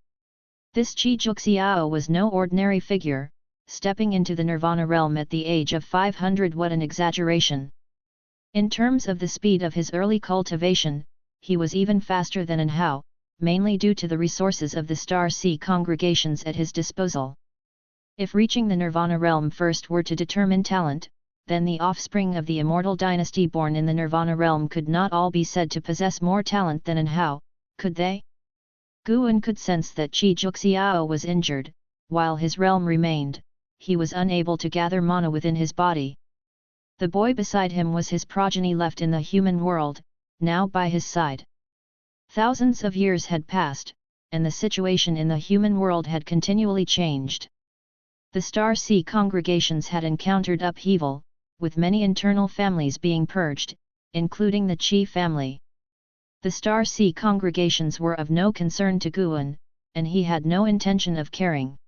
This Qi Juxiao was no ordinary figure, stepping into the nirvana realm at the age of 500. What an exaggeration! In terms of the speed of his early cultivation, he was even faster than In Hao, mainly due to the resources of the Star Sea congregations at his disposal. If reaching the nirvana realm first were to determine talent, then the offspring of the immortal dynasty born in the nirvana realm could not all be said to possess more talent than In Hao, could they? Guan could sense that Qi Juxiao was injured, while his realm remained. He was unable to gather mana within his body. The boy beside him was his progeny left in the human world, now by his side. Thousands of years had passed, and the situation in the human world had continually changed. The Star Sea congregations had encountered upheaval, with many internal families being purged, including the Qi family. The Star Sea congregations were of no concern to Guan, and he had no intention of caring.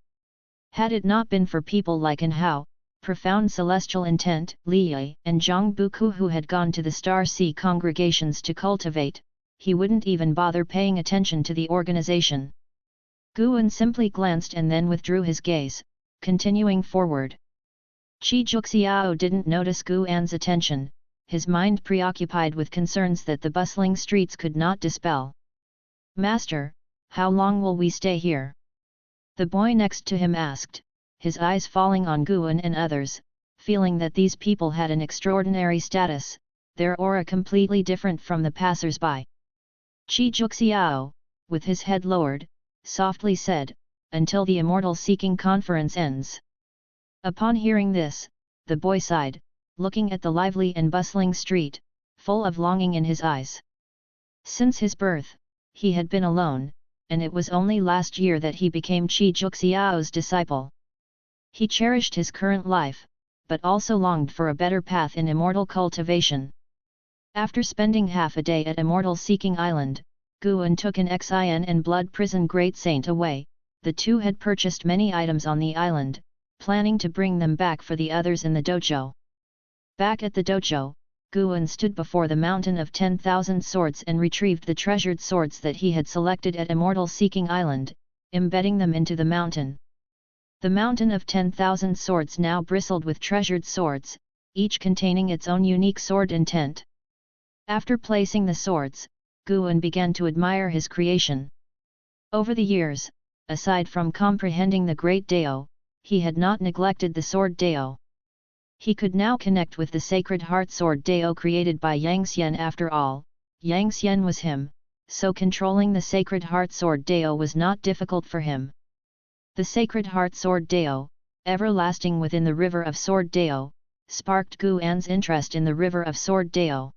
Had it not been for people like In Hao, Profound Celestial Intent, Li and Zhang Buku who had gone to the Star Sea congregations to cultivate, he wouldn't even bother paying attention to the organization. Guan simply glanced and then withdrew his gaze, continuing forward. Qi Juxiao didn't notice Guan's attention, his mind preoccupied with concerns that the bustling streets could not dispel. "Master, how long will we stay here?" the boy next to him asked, his eyes falling on Guan and others, feeling that these people had an extraordinary status, their aura completely different from the passers-by. Qi Juxiao, with his head lowered, softly said, "Until the Immortal Seeking Conference ends." Upon hearing this, the boy sighed, looking at the lively and bustling street, full of longing in his eyes. Since his birth, he had been alone, and it was only last year that he became Qi Juxiao's disciple. He cherished his current life, but also longed for a better path in immortal cultivation. After spending half a day at Immortal Seeking Island, Guan took an Xin and Blood Prison Great Saint away. The two had purchased many items on the island, planning to bring them back for the others in the dojo. Back at the dojo, Guan stood before the Mountain of 10,000 Swords and retrieved the treasured swords that he had selected at Immortal Seeking Island, embedding them into the mountain. The Mountain of 10,000 Swords now bristled with treasured swords, each containing its own unique sword intent. After placing the swords, Guan began to admire his creation. Over the years, aside from comprehending the Great Dao, he had not neglected the Sword Dao. He could now connect with the Sacred Heart Sword Dao created by Yang Xian. After all, Yang Xian was him, so controlling the Sacred Heart Sword Dao was not difficult for him. The Sacred Heart Sword Dao, everlasting within the River of Sword Dao, sparked Guan's interest in the River of Sword Dao.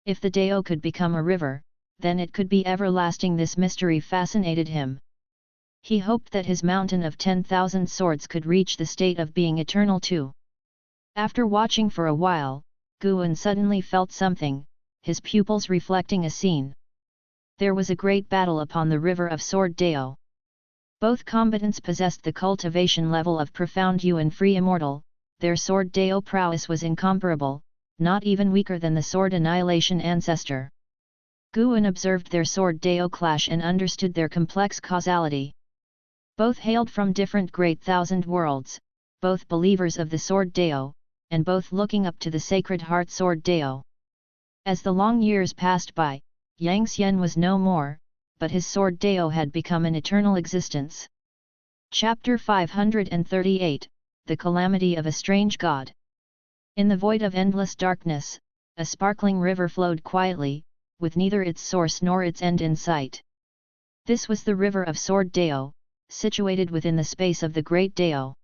If the Dao could become a river, then it could be everlasting. This mystery fascinated him. He hoped that his Mountain of 10,000 Swords could reach the state of being eternal too. After watching for a while, Guan suddenly felt something, his pupils reflecting a scene. There was a great battle upon the River of Sword Dao. Both combatants possessed the cultivation level of Profound and Free Immortal, their Sword Dao prowess was incomparable, not even weaker than the Sword Annihilation ancestor. Guan observed their Sword Dao clash and understood their complex causality. Both hailed from different great thousand worlds, both believers of the Sword Dao, and both looking up to the Sacred Heart Sword Dao. As the long years passed by, Yang Xian was no more, but his Sword Dao had become an eternal existence. Chapter 538, The Calamity of a Strange God. In the void of endless darkness, a sparkling river flowed quietly, with neither its source nor its end in sight. This was the River of Sword Dao, situated within the space of the Great Dao.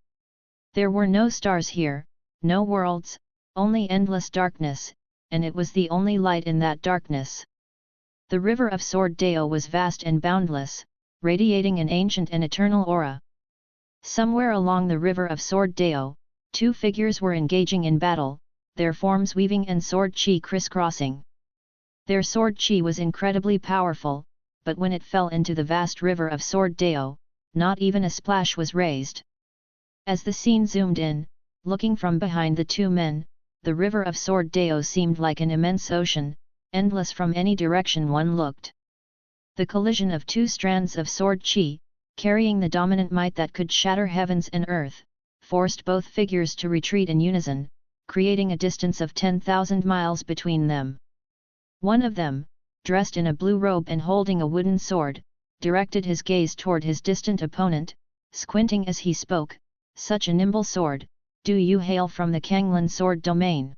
There were no stars here, no worlds, only endless darkness, and it was the only light in that darkness. The River of Sword Dao was vast and boundless, radiating an ancient and eternal aura. Somewhere along the River of Sword Dao, two figures were engaging in battle, their forms weaving and sword chi crisscrossing. Their sword chi was incredibly powerful, but when it fell into the vast River of Sword Dao, not even a splash was raised. As the scene zoomed in, looking from behind the two men, the River of Sword Dao seemed like an immense ocean, endless from any direction one looked. The collision of two strands of sword chi, carrying the dominant might that could shatter heavens and earth, forced both figures to retreat in unison, creating a distance of 10,000 miles between them. One of them, dressed in a blue robe and holding a wooden sword, directed his gaze toward his distant opponent, squinting as he spoke, "Such a nimble sword, do you hail from the Kanglan sword domain?"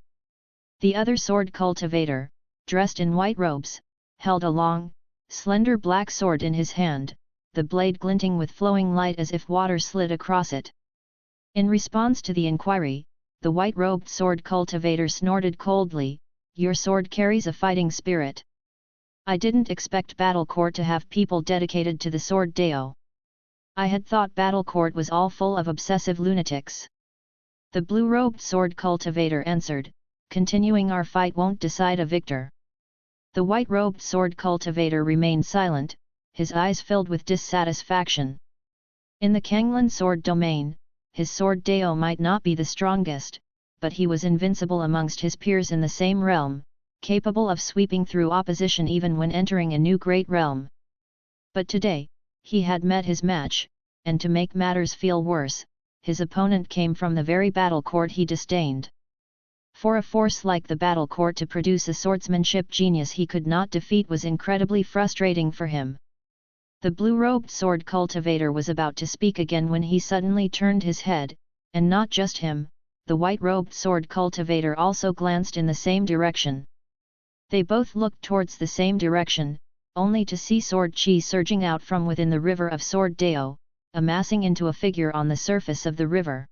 The other sword cultivator, dressed in white robes, held a long, slender black sword in his hand, the blade glinting with flowing light as if water slid across it. In response to the inquiry, the white-robed sword cultivator snorted coldly, "Your sword carries a fighting spirit. I didn't expect Battle Court to have people dedicated to the sword deo. I had thought Battle Court was all full of obsessive lunatics." The blue-robed sword cultivator answered, "Continuing our fight won't decide a victor." The white-robed sword cultivator remained silent, his eyes filled with dissatisfaction. In the Kanglan sword domain, his sword deo might not be the strongest, but he was invincible amongst his peers in the same realm, capable of sweeping through opposition even when entering a new great realm. But today, he had met his match, and to make matters feel worse, his opponent came from the very battle court he disdained. For a force like the battle court to produce a swordsmanship genius he could not defeat was incredibly frustrating for him. The blue-robed sword cultivator was about to speak again when he suddenly turned his head, and not just him, the white-robed sword cultivator also glanced in the same direction. They both looked towards the same direction, only to see sword chi surging out from within the river of sword deo, amassing into a figure on the surface of the river.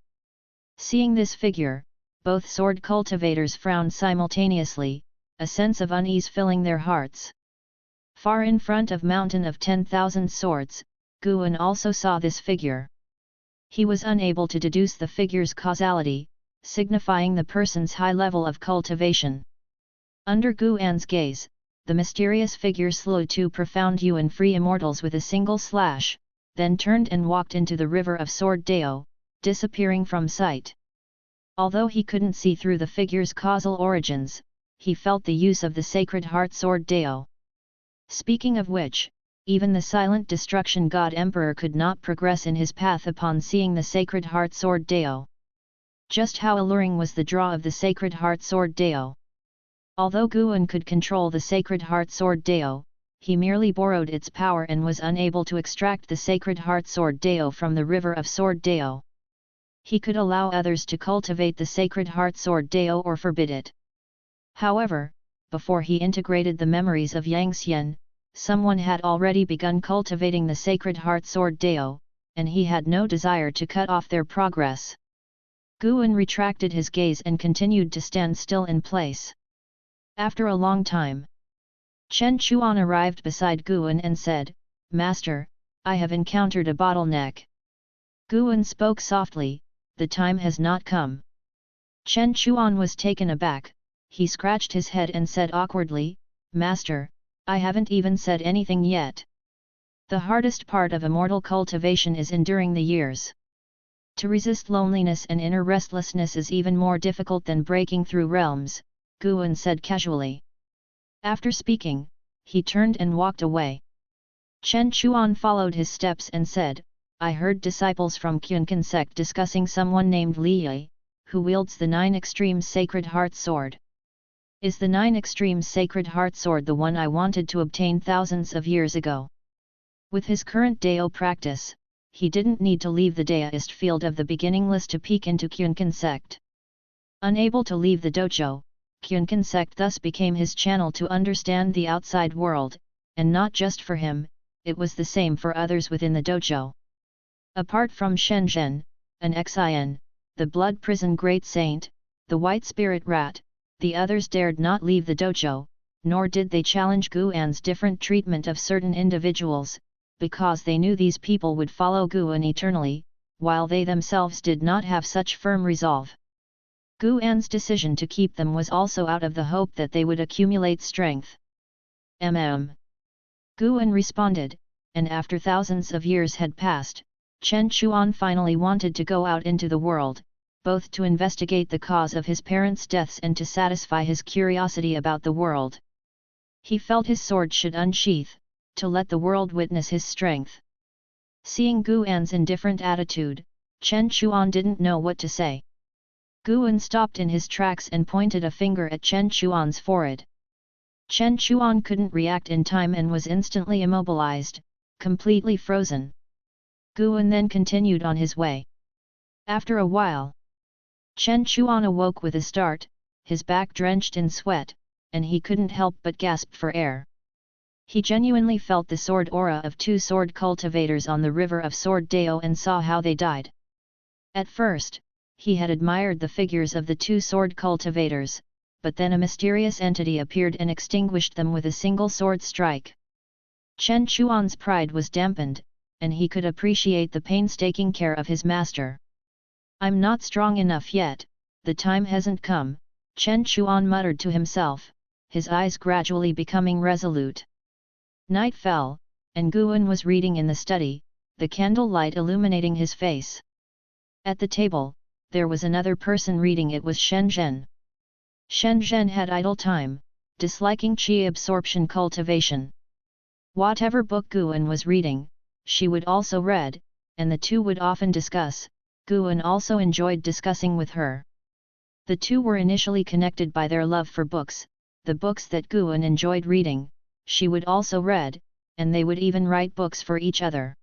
Seeing this figure, both sword cultivators frowned simultaneously, a sense of unease filling their hearts. Far in front of Mountain of 10,000 Swords, Guan also saw this figure. He was unable to deduce the figure's causality, signifying the person's high level of cultivation. Under Guan's gaze, the mysterious figure slew two profound Yuan free immortals with a single slash, then turned and walked into the river of sword deo, disappearing from sight. Although he couldn't see through the figure's causal origins, he felt the use of the Sacred Heart Sword deo. Speaking of which, even the silent destruction god emperor could not progress in his path upon seeing the Sacred Heart Sword deo. Just how alluring was the draw of the Sacred Heart Sword deo? Although Guan could control the Sacred Heart Sword deo, he merely borrowed its power and was unable to extract the Sacred Heart Sword deo from the river of sword deo. He could allow others to cultivate the Sacred Heart Sword deo or forbid it. However, before he integrated the memories of Yang Xian, someone had already begun cultivating the Sacred Heart Sword deo, and he had no desire to cut off their progress. Guan retracted his gaze and continued to stand still in place. After a long time, Chen Chuan arrived beside Guan and said, "Master, I have encountered a bottleneck." Guan spoke softly, "The time has not come." Chen Chuan was taken aback, he scratched his head and said awkwardly, "Master, I haven't even said anything yet. The hardest part of immortal cultivation is enduring the years. To resist loneliness and inner restlessness is even more difficult than breaking through realms," Guan said casually. After speaking, he turned and walked away. Chen Chuan followed his steps and said, "I heard disciples from Taixuan Sect discussing someone named Li Yi, who wields the 9 Extremes Sacred Heart Sword. Is the 9 Extremes Sacred Heart Sword the one I wanted to obtain thousands of years ago?" With his current Deo practice, he didn't need to leave the Daoist field of the beginningless to peek into Taixuan Sect. Unable to leave the dojo, Taixuan Sect thus became his channel to understand the outside world, and not just for him, it was the same for others within the dojo. Apart from Shenzhen, an Xin, the blood prison great saint, the white spirit rat, the others dared not leave the dojo, nor did they challenge Guan's different treatment of certain individuals, because they knew these people would follow Guan eternally, while they themselves did not have such firm resolve. Guan's decision to keep them was also out of the hope that they would accumulate strength. Guan responded, and after thousands of years had passed, Chen Chuan finally wanted to go out into the world, both to investigate the cause of his parents' deaths and to satisfy his curiosity about the world. He felt his sword should unsheath, to let the world witness his strength. Seeing Guan's indifferent attitude, Chen Chuan didn't know what to say. Guan stopped in his tracks and pointed a finger at Chen Chuan's forehead. Chen Chuan couldn't react in time and was instantly immobilized, completely frozen. Guan then continued on his way. After a while, Chen Chuan awoke with a start, his back drenched in sweat, and he couldn't help but gasp for air. He genuinely felt the sword aura of two sword cultivators on the river of Sword Dao and saw how they died. At first, he had admired the figures of the two sword cultivators, but then a mysterious entity appeared and extinguished them with a single sword strike. Chen Chuan's pride was dampened, and he could appreciate the painstaking care of his master. "I'm not strong enough yet, the time hasn't come," Chen Chuan muttered to himself, his eyes gradually becoming resolute. Night fell, and Guan was reading in the study, the candle light illuminating his face. At the table, there was another person reading. It was Shen Zhen. Shen Zhen had idle time, disliking qi absorption cultivation. Whatever book Guan was reading, she would also read, and the two would often discuss. Guan also enjoyed discussing with her. The two were initially connected by their love for books. The books that Guan enjoyed reading, she would also read, and they would even write books for each other.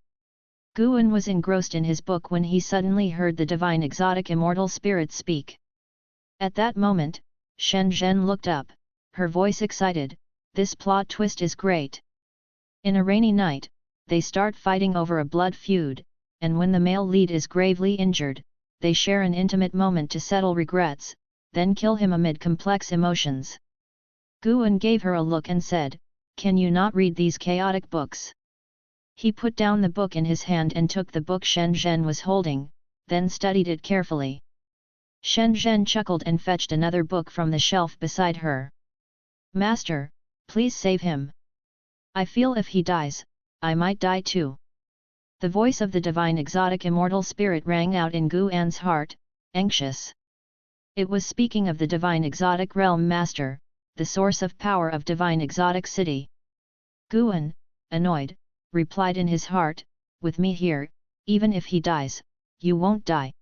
Guan was engrossed in his book when he suddenly heard the divine exotic immortal spirit speak. At that moment, Shen Zhen looked up, her voice excited. "This plot twist is great." In a rainy night, they start fighting over a blood feud, and when the male lead is gravely injured, they share an intimate moment to settle regrets, then kill him amid complex emotions. Guan gave her a look and said, "Can you not read these chaotic books?" He put down the book in his hand and took the book Shen Zhen was holding, then studied it carefully. Shen Zhen chuckled and fetched another book from the shelf beside her. "Master, please save him. I feel if he dies, I might die too." The voice of the divine exotic immortal spirit rang out in Guan's heart, anxious. It was speaking of the divine exotic realm master, the source of power of divine exotic city. Guan, annoyed, replied in his heart, "With me here, even if he dies, you won't die."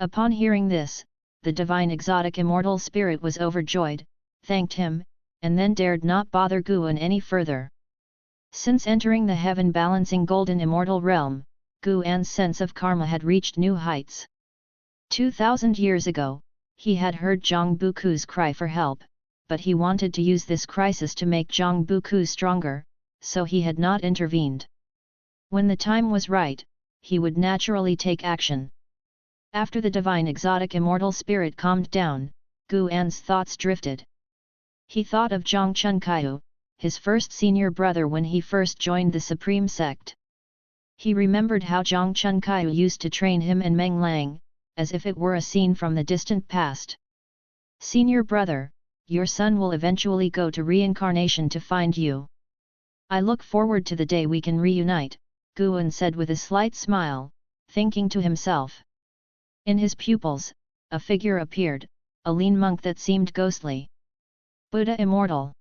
Upon hearing this, the divine exotic immortal spirit was overjoyed, thanked him, and then dared not bother Guan any further. Since entering the heaven-balancing golden immortal realm, Guan's sense of karma had reached new heights. 2,000 years ago, he had heard Zhang Buku's cry for help, but he wanted to use this crisis to make Zhang Buku stronger, so he had not intervened. When the time was right, he would naturally take action. After the divine exotic immortal spirit calmed down, Guan's thoughts drifted. He thought of Zhang Chunkaiyu, his first senior brother when he first joined the Supreme Sect. He remembered how Zhang Chunkaiyu used to train him and Meng Lang, as if it were a scene from the distant past. "Senior brother, your son will eventually go to reincarnation to find you. I look forward to the day we can reunite," Guan said with a slight smile, thinking to himself. In his pupils, a figure appeared, a lean monk that seemed ghostly. Buddha Immortal.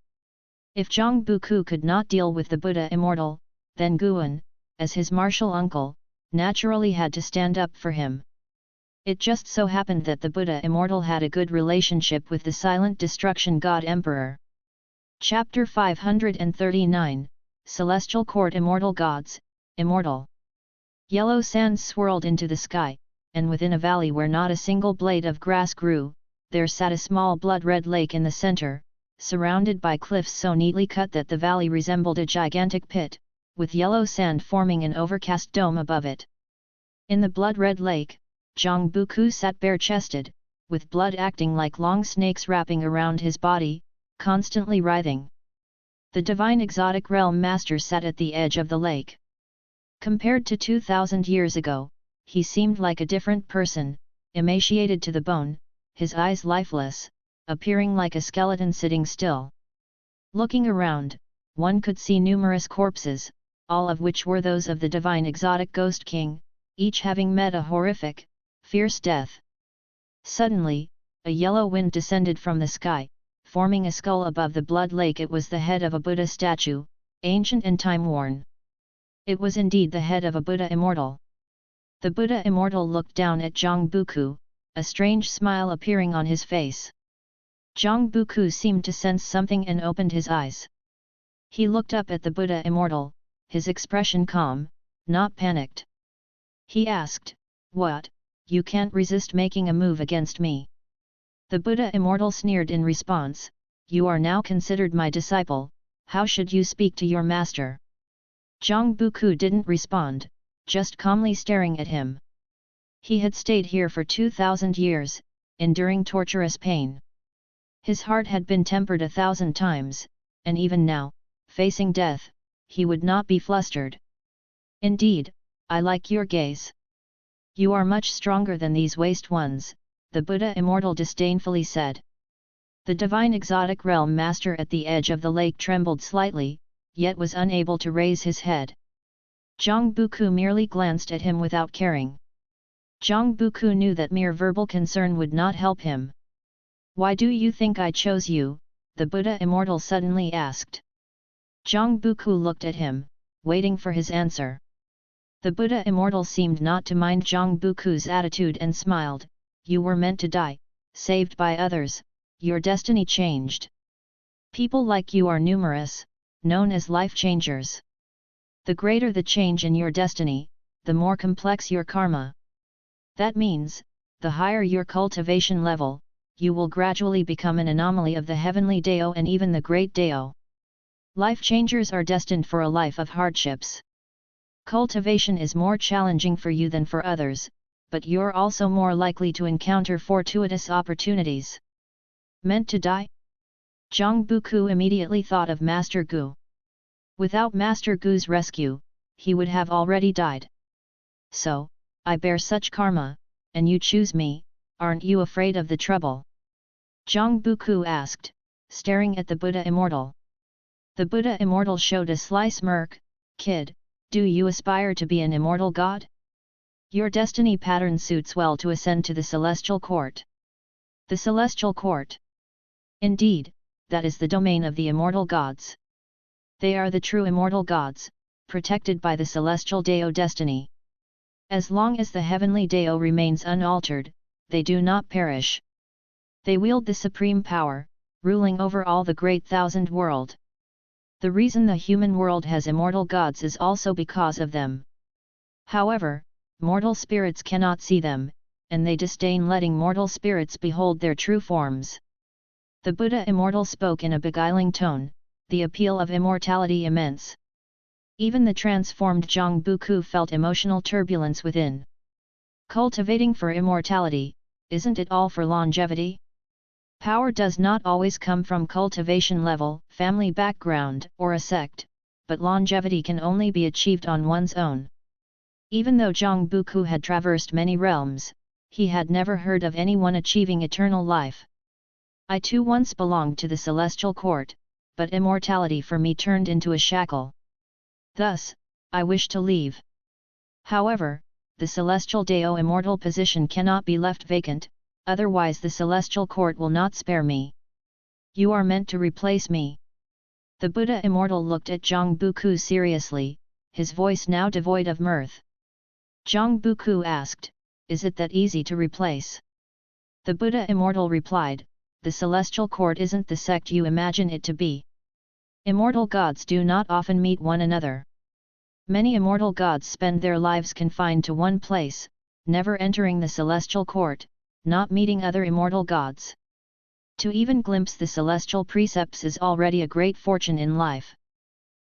If Zhang Buku could not deal with the Buddha Immortal, then Guan, as his martial uncle, naturally had to stand up for him. It just so happened that the Buddha Immortal had a good relationship with the Silent Destruction God Emperor. Chapter 539, Celestial Court Immortal Gods, Immortal. Yellow sands swirled into the sky, and within a valley where not a single blade of grass grew, there sat a small blood-red lake in the center, surrounded by cliffs so neatly cut that the valley resembled a gigantic pit, with yellow sand forming an overcast dome above it. In the blood-red lake, Zhang Buku sat bare-chested, with blood acting like long snakes wrapping around his body, constantly writhing. The divine exotic realm master sat at the edge of the lake. Compared to 2,000 years ago, he seemed like a different person, emaciated to the bone, his eyes lifeless, appearing like a skeleton sitting still. Looking around, one could see numerous corpses, all of which were those of the divine exotic ghost king, each having met a horrific, fierce death. Suddenly, a yellow wind descended from the sky, forming a skull above the blood lake. It was the head of a Buddha statue, ancient and time-worn. It was indeed the head of a Buddha immortal. The Buddha immortal looked down at Zhang Buku, a strange smile appearing on his face. Zhang Buku seemed to sense something and opened his eyes. He looked up at the Buddha immortal, his expression calm, not panicked. He asked, "What, you can't resist making a move against me?" The Buddha immortal sneered in response, "You are now considered my disciple, how should you speak to your master?" Zhang Buku didn't respond, just calmly staring at him. He had stayed here for 2,000 years, enduring torturous pain. His heart had been tempered 1,000 times, and even now, facing death, he would not be flustered. "Indeed, I like your gaze. You are much stronger than these waste ones," the Buddha immortal disdainfully said. The divine exotic realm master at the edge of the lake trembled slightly, yet was unable to raise his head. Zhang Buku merely glanced at him without caring. Zhang Buku knew that mere verbal concern would not help him. "Why do you think I chose you?" the Buddha immortal suddenly asked. Zhang Buku looked at him, waiting for his answer. The Buddha immortal seemed not to mind Zhang Buku's attitude and smiled, "You were meant to die, saved by others, your destiny changed. People like you are numerous, known as life changers. The greater the change in your destiny, the more complex your karma. That means, the higher your cultivation level, you will gradually become an anomaly of the heavenly Dao and even the great Dao. Life changers are destined for a life of hardships. Cultivation is more challenging for you than for others, but you're also more likely to encounter fortuitous opportunities." Meant to die? Zhang Buku immediately thought of Master Gu. Without Master Gu's rescue, he would have already died. "So, I bear such karma, and you choose me, aren't you afraid of the trouble?" Zhang Buku asked, staring at the Buddha immortal. The Buddha immortal showed a sly smirk, "Kid, do you aspire to be an immortal god? Your destiny pattern suits well to ascend to the celestial court." The celestial court. Indeed, that is the domain of the immortal gods. They are the true immortal gods, protected by the celestial Dao destiny. As long as the heavenly Dao remains unaltered, they do not perish. They wield the supreme power, ruling over all the great thousand world. The reason the human world has immortal gods is also because of them. However, mortal spirits cannot see them, and they disdain letting mortal spirits behold their true forms. The Buddha immortal spoke in a beguiling tone, the appeal of immortality immense. Even the transformed Zhang Buku felt emotional turbulence within. Cultivating for immortality, isn't it all for longevity? Power does not always come from cultivation level, family background, or a sect, but longevity can only be achieved on one's own. Even though Zhang Buku had traversed many realms, he had never heard of anyone achieving eternal life. "I too once belonged to the celestial court, but immortality for me turned into a shackle. Thus, I wish to leave. However, the celestial Dao immortal position cannot be left vacant, otherwise the celestial court will not spare me. You are meant to replace me." The Buddha immortal looked at Zhang Buku seriously, his voice now devoid of mirth. Zhang Buku asked, "Is it that easy to replace?" The Buddha immortal replied, "The celestial court isn't the sect you imagine it to be. Immortal gods do not often meet one another. Many immortal gods spend their lives confined to one place, never entering the celestial court, not meeting other immortal gods. To even glimpse the celestial precepts is already a great fortune in life."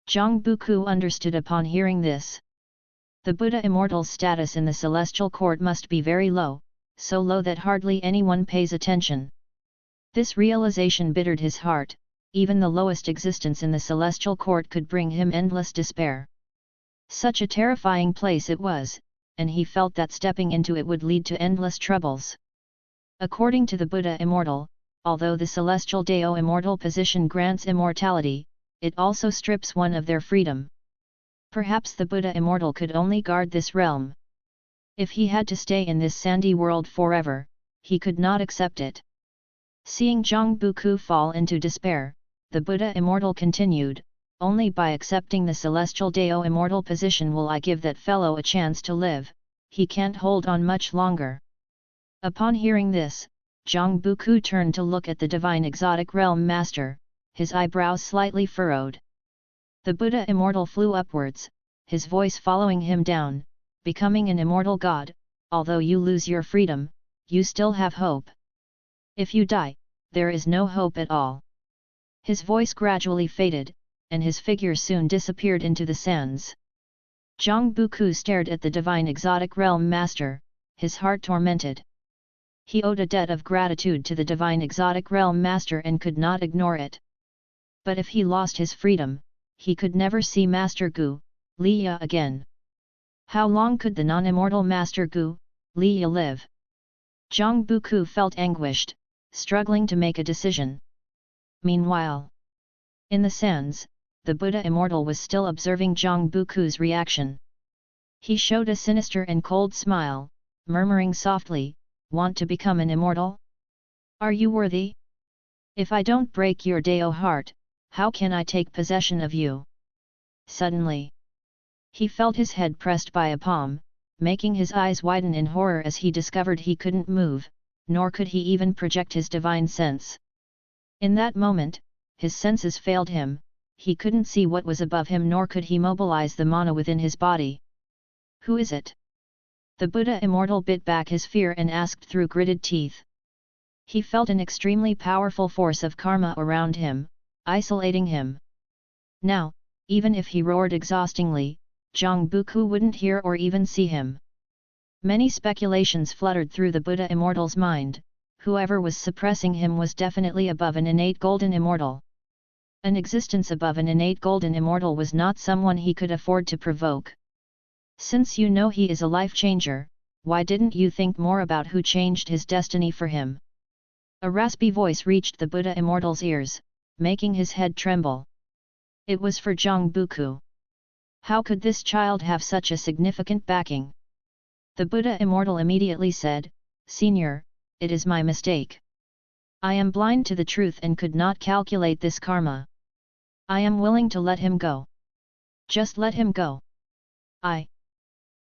Zhang Buku understood upon hearing this. The Buddha immortal's status in the celestial court must be very low, so low that hardly anyone pays attention. This realization bittered his heart, even the lowest existence in the celestial court could bring him endless despair. Such a terrifying place it was, and he felt that stepping into it would lead to endless troubles. According to the Buddha immortal, although the celestial Dao immortal position grants immortality, it also strips one of their freedom. Perhaps the Buddha immortal could only guard this realm. If he had to stay in this sandy world forever, he could not accept it. Seeing Zhang Buku fall into despair, the Buddha Immortal continued, "Only by accepting the celestial Dao immortal position will I give that fellow a chance to live, he can't hold on much longer." Upon hearing this, Zhang Buku turned to look at the divine exotic realm master, his eyebrows slightly furrowed. The Buddha Immortal flew upwards, his voice following him down, "Becoming an immortal god, although you lose your freedom, you still have hope. If you die, there is no hope at all." His voice gradually faded, and his figure soon disappeared into the sands. Zhang Buku stared at the divine exotic realm master, his heart tormented. He owed a debt of gratitude to the divine exotic realm master and could not ignore it. But if he lost his freedom, he could never see Master Gu, Liya again. How long could the non-immortal Master Gu, Liya live? Zhang Buku felt anguished, struggling to make a decision. Meanwhile, in the sands, the Buddha Immortal was still observing Zhang Buku's reaction. He showed a sinister and cold smile, murmuring softly, "Want to become an immortal? Are you worthy? If I don't break your Dao heart, how can I take possession of you?" Suddenly, he felt his head pressed by a palm, making his eyes widen in horror as he discovered he couldn't move, nor could he even project his divine sense. In that moment, his senses failed him, he couldn't see what was above him nor could he mobilize the mana within his body. "Who is it?" The Buddha Immortal bit back his fear and asked through gritted teeth. He felt an extremely powerful force of karma around him, isolating him. Now, even if he roared exhaustingly, Zhang Buku wouldn't hear or even see him. Many speculations fluttered through the Buddha Immortal's mind. Whoever was suppressing him was definitely above an innate golden immortal. An existence above an innate golden immortal was not someone he could afford to provoke. "Since you know he is a life changer, why didn't you think more about who changed his destiny for him?" A raspy voice reached the Buddha Immortal's ears, making his head tremble. It was for Zhang Buku. How could this child have such a significant backing? The Buddha Immortal immediately said, "Senior, it is my mistake. I am blind to the truth and could not calculate this karma. I am willing to let him go. Just let him go.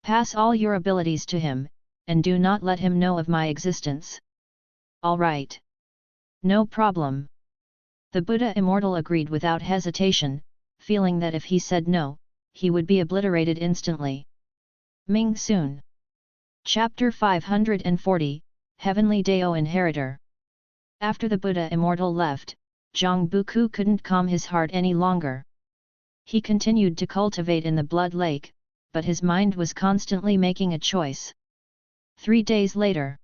Pass all your abilities to him, and do not let him know of my existence." "All right. No problem." The Buddha Immortal agreed without hesitation, feeling that if he said no, he would be obliterated instantly. Ming soon. Chapter 540, Heavenly Dao Inheritor. After the Buddha Immortal left, Zhang Buku couldn't calm his heart any longer. He continued to cultivate in the blood lake, but his mind was constantly making a choice. 3 days later,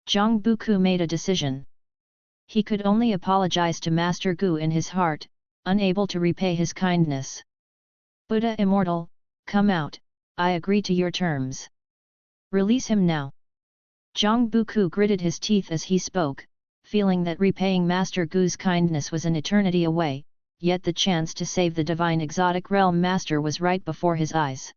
Zhang Buku made a decision. He could only apologize to Master Gu in his heart, unable to repay his kindness. "Buddha Immortal, come out, I agree to your terms. Release him now." Zhang Buku gritted his teeth as he spoke, feeling that repaying Master Gu's kindness was an eternity away, yet the chance to save the divine exotic realm master was right before his eyes.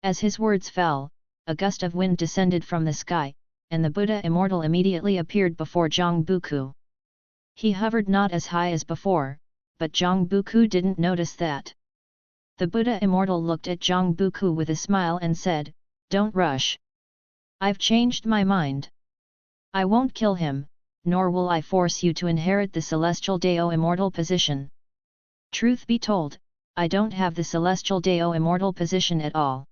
As his words fell, a gust of wind descended from the sky, and the Buddha Immortal immediately appeared before Zhang Buku. He hovered not as high as before, but Zhang Buku didn't notice that. The Buddha Immortal looked at Zhang Buku with a smile and said, "Don't rush. I've changed my mind. I won't kill him, nor will I force you to inherit the celestial Dao immortal position. Truth be told, I don't have the celestial Dao immortal position at all.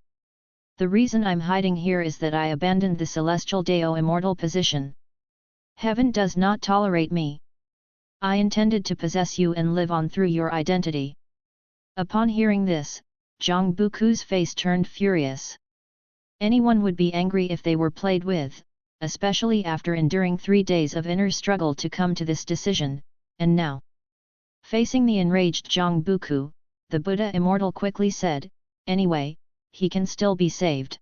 The reason I'm hiding here is that I abandoned the celestial Dao immortal position. Heaven does not tolerate me. I intended to possess you and live on through your identity." Upon hearing this, Zhang Buku's face turned furious. Anyone would be angry if they were played with, especially after enduring 3 days of inner struggle to come to this decision, and now. Facing the enraged Zhang Buku, the Buddha Immortal quickly said, "Anyway, he can still be saved.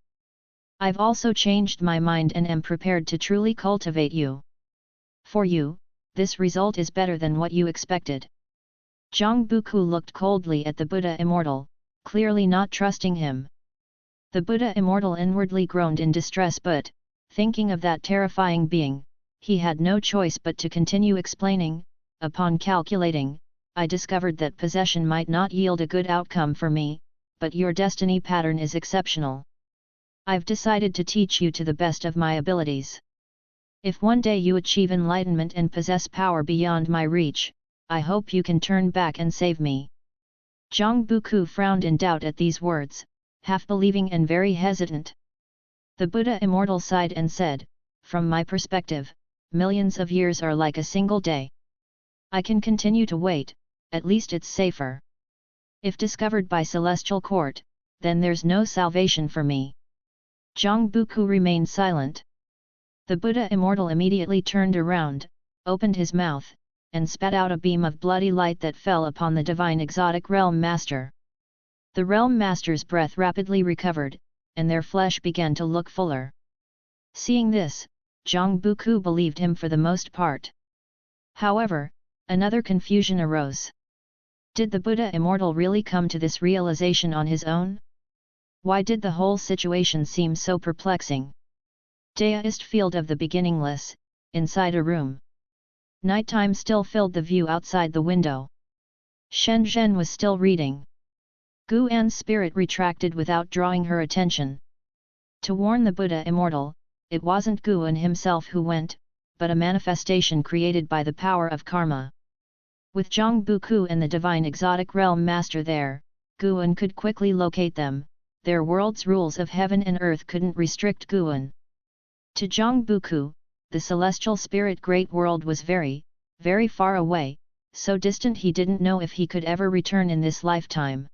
I've also changed my mind and am prepared to truly cultivate you. For you, this result is better than what you expected." Zhang Buku looked coldly at the Buddha Immortal, clearly not trusting him. The Buddha Immortal inwardly groaned in distress but, thinking of that terrifying being, he had no choice but to continue explaining. Upon calculating, I discovered that possession might not yield a good outcome for me, but your destiny pattern is exceptional. I've decided to teach you to the best of my abilities. If one day you achieve enlightenment and possess power beyond my reach, I hope you can turn back and save me. Zhang Buku frowned in doubt at these words, half believing and very hesitant. The Buddha Immortal sighed and said, "From my perspective, millions of years are like a single day. I can continue to wait, at least it's safer. If discovered by Celestial Court, then there's no salvation for me." Zhang Buku remained silent. The Buddha Immortal immediately turned around, opened his mouth, and spat out a beam of bloody light that fell upon the divine exotic realm master. The realm master's breath rapidly recovered, and their flesh began to look fuller. Seeing this, Zhang Buku believed him for the most part. However, another confusion arose. Did the Buddha Immortal really come to this realization on his own? Why did the whole situation seem so perplexing? Deist field of the beginningless, inside a room. Nighttime still filled the view outside the window. Shen Zhen was still reading. Gu An's spirit retracted without drawing her attention. To warn the Buddha Immortal, it wasn't Gu An himself who went, but a manifestation created by the power of karma. With Zhang Buku and the divine exotic realm master there, Gu An could quickly locate them. Their world's rules of heaven and earth couldn't restrict Gu An. To Zhang Buku, the celestial spirit great world was very, very far away, so distant he didn't know if he could ever return in this lifetime.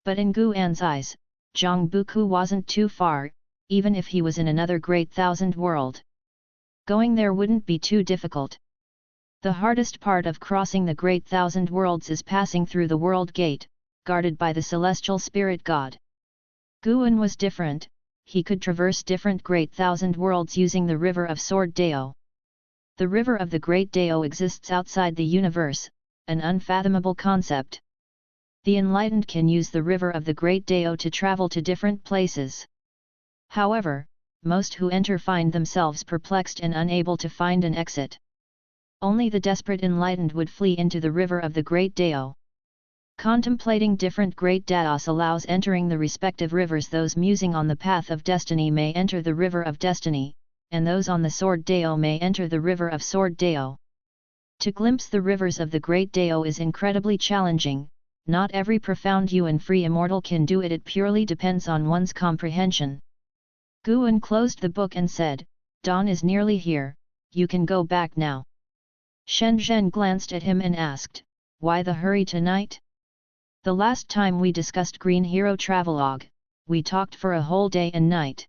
But in Gu An's eyes, Zhang Buku wasn't too far, even if he was in another great thousand world. Going there wouldn't be too difficult. The hardest part of crossing the great thousand worlds is passing through the world gate, guarded by the celestial spirit god. Gu An was different. He could traverse different great thousand worlds using the river of Sword Dao. The river of the Great Dao exists outside the universe, an unfathomable concept. The enlightened can use the river of the Great Dao to travel to different places. However, most who enter find themselves perplexed and unable to find an exit. Only the desperate enlightened would flee into the river of the Great Dao. Contemplating different great daos allows entering the respective rivers. Those musing on the path of destiny may enter the river of destiny, and those on the Sword Dao may enter the river of Sword Dao. To glimpse the rivers of the Great Dao is incredibly challenging. Not every profound and free immortal can do it. It purely depends on one's comprehension. Gu An closed the book and said, "Dawn is nearly here, you can go back now." Shen Zhen glanced at him and asked, "Why the hurry tonight? The last time we discussed Green Hero Travelogue, we talked for a whole day and night.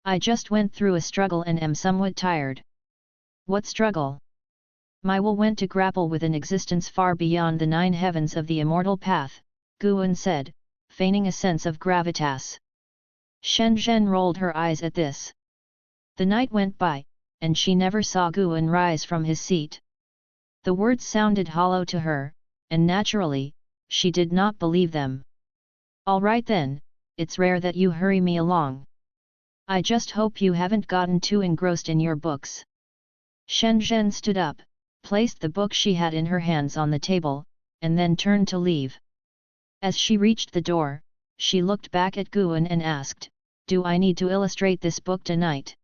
I just went through a struggle and am somewhat tired." "What struggle?" "My will went to grapple with an existence far beyond the 9 heavens of the immortal path," Gu An said, feigning a sense of gravitas. Shen Zhen rolled her eyes at this. The night went by, and she never saw Gu An rise from his seat. The words sounded hollow to her, and naturally, she did not believe them. "All right then, it's rare that you hurry me along. I just hope you haven't gotten too engrossed in your books." Shen Zhen stood up, placed the book she had in her hands on the table, and then turned to leave. As she reached the door, she looked back at Gu An and asked, "Do I need to illustrate this book tonight?"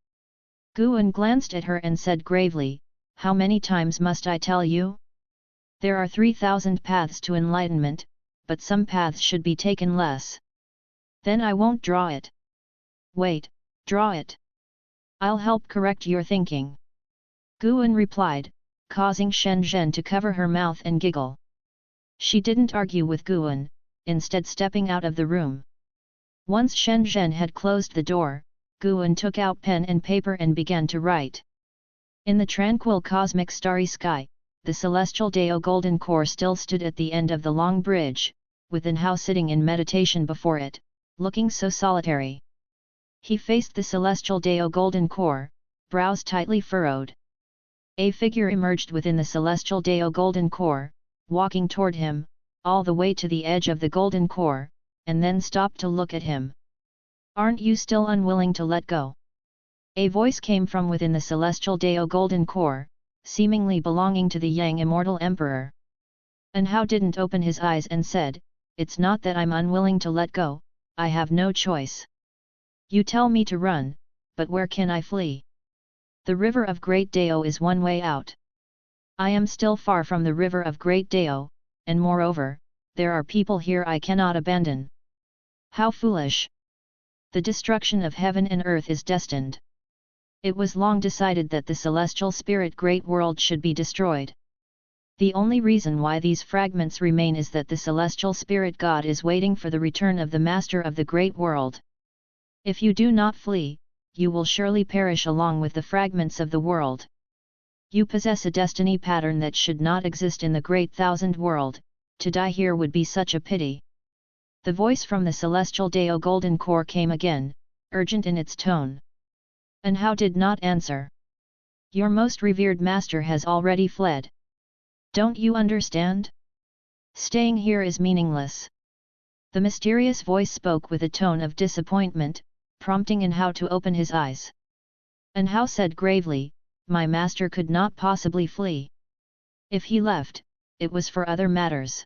Gu An glanced at her and said gravely, "How many times must I tell you? There are 3,000 paths to enlightenment, but some paths should be taken less. Then I won't draw it." "Wait, draw it. I'll help correct your thinking." Gu An replied, causing Shen Zhen to cover her mouth and giggle. She didn't argue with Gu An, instead stepping out of the room. Once Shen Zhen had closed the door, Gu An took out pen and paper and began to write. In the tranquil cosmic starry sky, the celestial Dao golden core still stood at the end of the long bridge, with An Hao sitting in meditation before it, looking so solitary. He faced the celestial Dao golden core, brows tightly furrowed. A figure emerged within the celestial Dao golden core, walking toward him, all the way to the edge of the golden core, and then stopped to look at him. "Aren't you still unwilling to let go?" A voice came from within the celestial Dao golden core, seemingly belonging to the Yang immortal emperor. And Hao didn't open his eyes and said, "It's not that I'm unwilling to let go, I have no choice. You tell me to run, but where can I flee? The river of Great Dao is one way out. I am still far from the river of Great Dao, and moreover, there are people here I cannot abandon. How foolish! The destruction of heaven and earth is destined. It was long decided that the celestial spirit great world should be destroyed. The only reason why these fragments remain is that the celestial spirit God is waiting for the return of the master of the great world. If you do not flee, you will surely perish along with the fragments of the world. You possess a destiny pattern that should not exist in the great thousand world, to die here would be such a pity." The voice from the celestial Dao golden core came again, urgent in its tone. And Hao did not answer. "Your most revered master has already fled. Don't you understand? Staying here is meaningless." The mysterious voice spoke with a tone of disappointment, prompting in Hao to open his eyes. And Hao said gravely, "My master could not possibly flee. If he left, it was for other matters."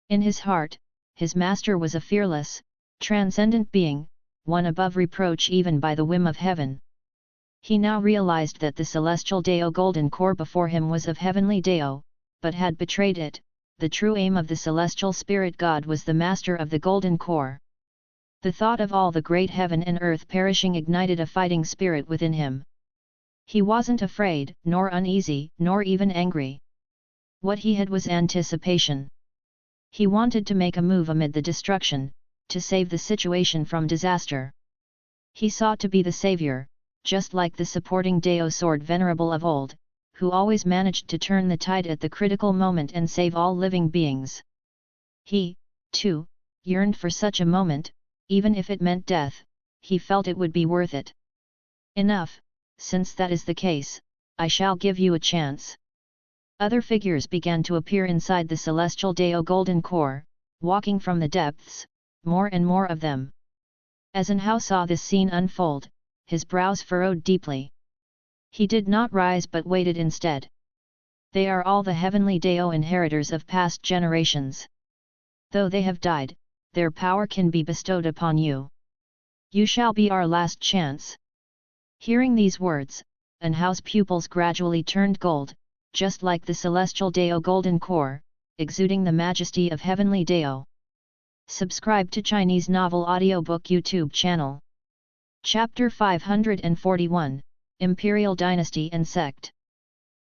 In his heart, his master was a fearless, transcendent being, one above reproach even by the whim of heaven. He now realized that the celestial Dao golden core before him was of heavenly Dao, but had betrayed it. The true aim of the celestial spirit God was the master of the golden core. The thought of all the great heaven and earth perishing ignited a fighting spirit within him. He wasn't afraid, nor uneasy, nor even angry. What he had was anticipation. He wanted to make a move amid the destruction, to save the situation from disaster. He sought to be the savior, just like the supporting Dao sword venerable of old, who always managed to turn the tide at the critical moment and save all living beings. He, too, yearned for such a moment, even if it meant death. He felt it would be worth it. "Enough, since that is the case, I shall give you a chance." Other figures began to appear inside the celestial Dao golden core, walking from the depths, more and more of them. As An Hao saw this scene unfold, his brows furrowed deeply. He did not rise but waited instead. "They are all the heavenly Dao inheritors of past generations. Though they have died, their power can be bestowed upon you. You shall be our last chance." Hearing these words, An Hao's pupils gradually turned gold, just like the celestial Dao golden core, exuding the majesty of heavenly Dao. Subscribe to Chinese Novel Audiobook YouTube channel. Chapter 541, Imperial Dynasty and Sect.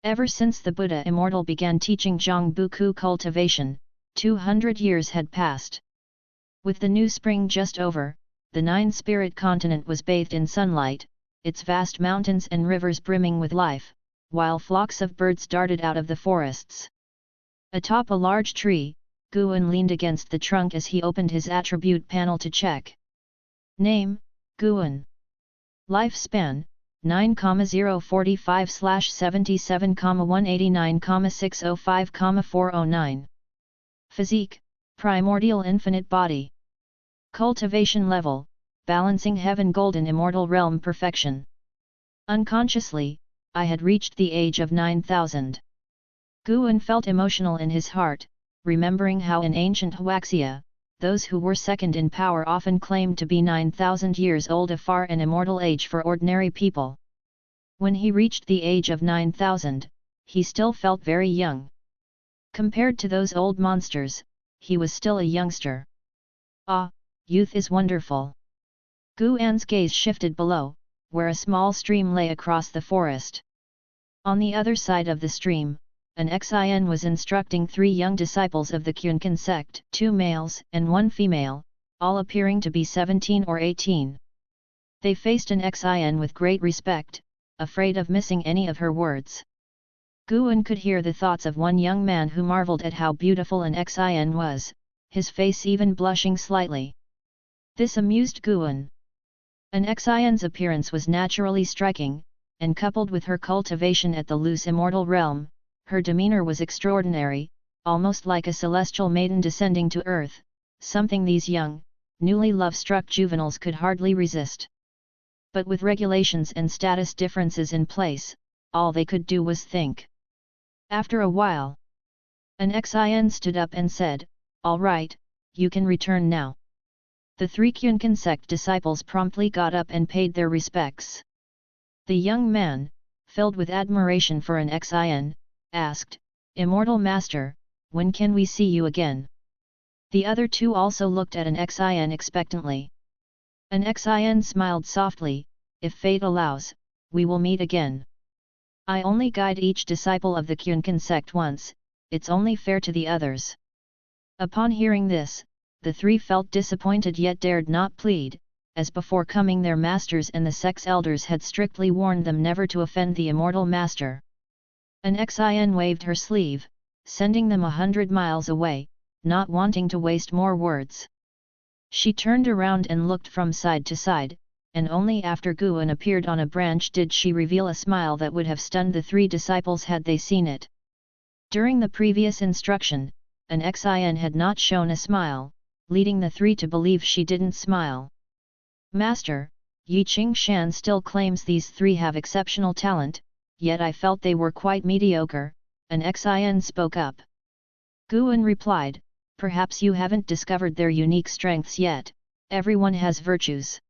Ever since the Buddha Immortal began teaching Zhangbuku cultivation, 200 years had passed. With the new spring just over, the nine-spirit continent was bathed in sunlight, its vast mountains and rivers brimming with life, while flocks of birds darted out of the forests. Atop a large tree, Guan leaned against the trunk as he opened his attribute panel to check. Name, Guan. Lifespan, 9,045/77,189,605,409. Physique, primordial infinite body. Cultivation level, balancing heaven golden immortal realm perfection. Unconsciously, I had reached the age of 9,000. Guan felt emotional in his heart, remembering how in ancient Huaxia, those who were second in power often claimed to be 9,000 years old, a far and immortal age for ordinary people. When he reached the age of 9,000, he still felt very young. Compared to those old monsters, he was still a youngster. Ah, youth is wonderful. Guan's gaze shifted below, where a small stream lay across the forest. On the other side of the stream, an Xin was instructing 3 young disciples of the Taixuan Sect, 2 males and 1 female, all appearing to be 17 or 18. They faced an Xin with great respect, afraid of missing any of her words. Guan could hear the thoughts of one young man who marveled at how beautiful an Xin was, his face even blushing slightly. This amused Guan. An Xin's appearance was naturally striking, and coupled with her cultivation at the loose immortal realm, her demeanor was extraordinary, almost like a celestial maiden descending to earth, something these young, newly love-struck juveniles could hardly resist. But with regulations and status differences in place, all they could do was think. After a while, an Xin stood up and said, "All right, you can return now." The 3 Taixuan Sect disciples promptly got up and paid their respects. The young man, filled with admiration for an Xin, asked, "Immortal Master, when can we see you again?" The other 2 also looked at an Xin expectantly. An Xin smiled softly, "If fate allows, we will meet again. I only guide each disciple of the Taixuan Sect once, it's only fair to the others." Upon hearing this, the 3 felt disappointed yet dared not plead, as before coming their masters and the sect's elders had strictly warned them never to offend the immortal master. An Xin waved her sleeve, sending them 100 miles away, not wanting to waste more words. She turned around and looked from side to side, and only after Guan appeared on a branch did she reveal a smile that would have stunned the 3 disciples had they seen it. During the previous instruction, an Xin had not shown a smile, leading the 3 to believe she didn't smile. "Master, Yi Qing Shan still claims these 3 have exceptional talent, yet I felt they were quite mediocre," an Xin spoke up. Guan replied, "Perhaps you haven't discovered their unique strengths yet, everyone has virtues."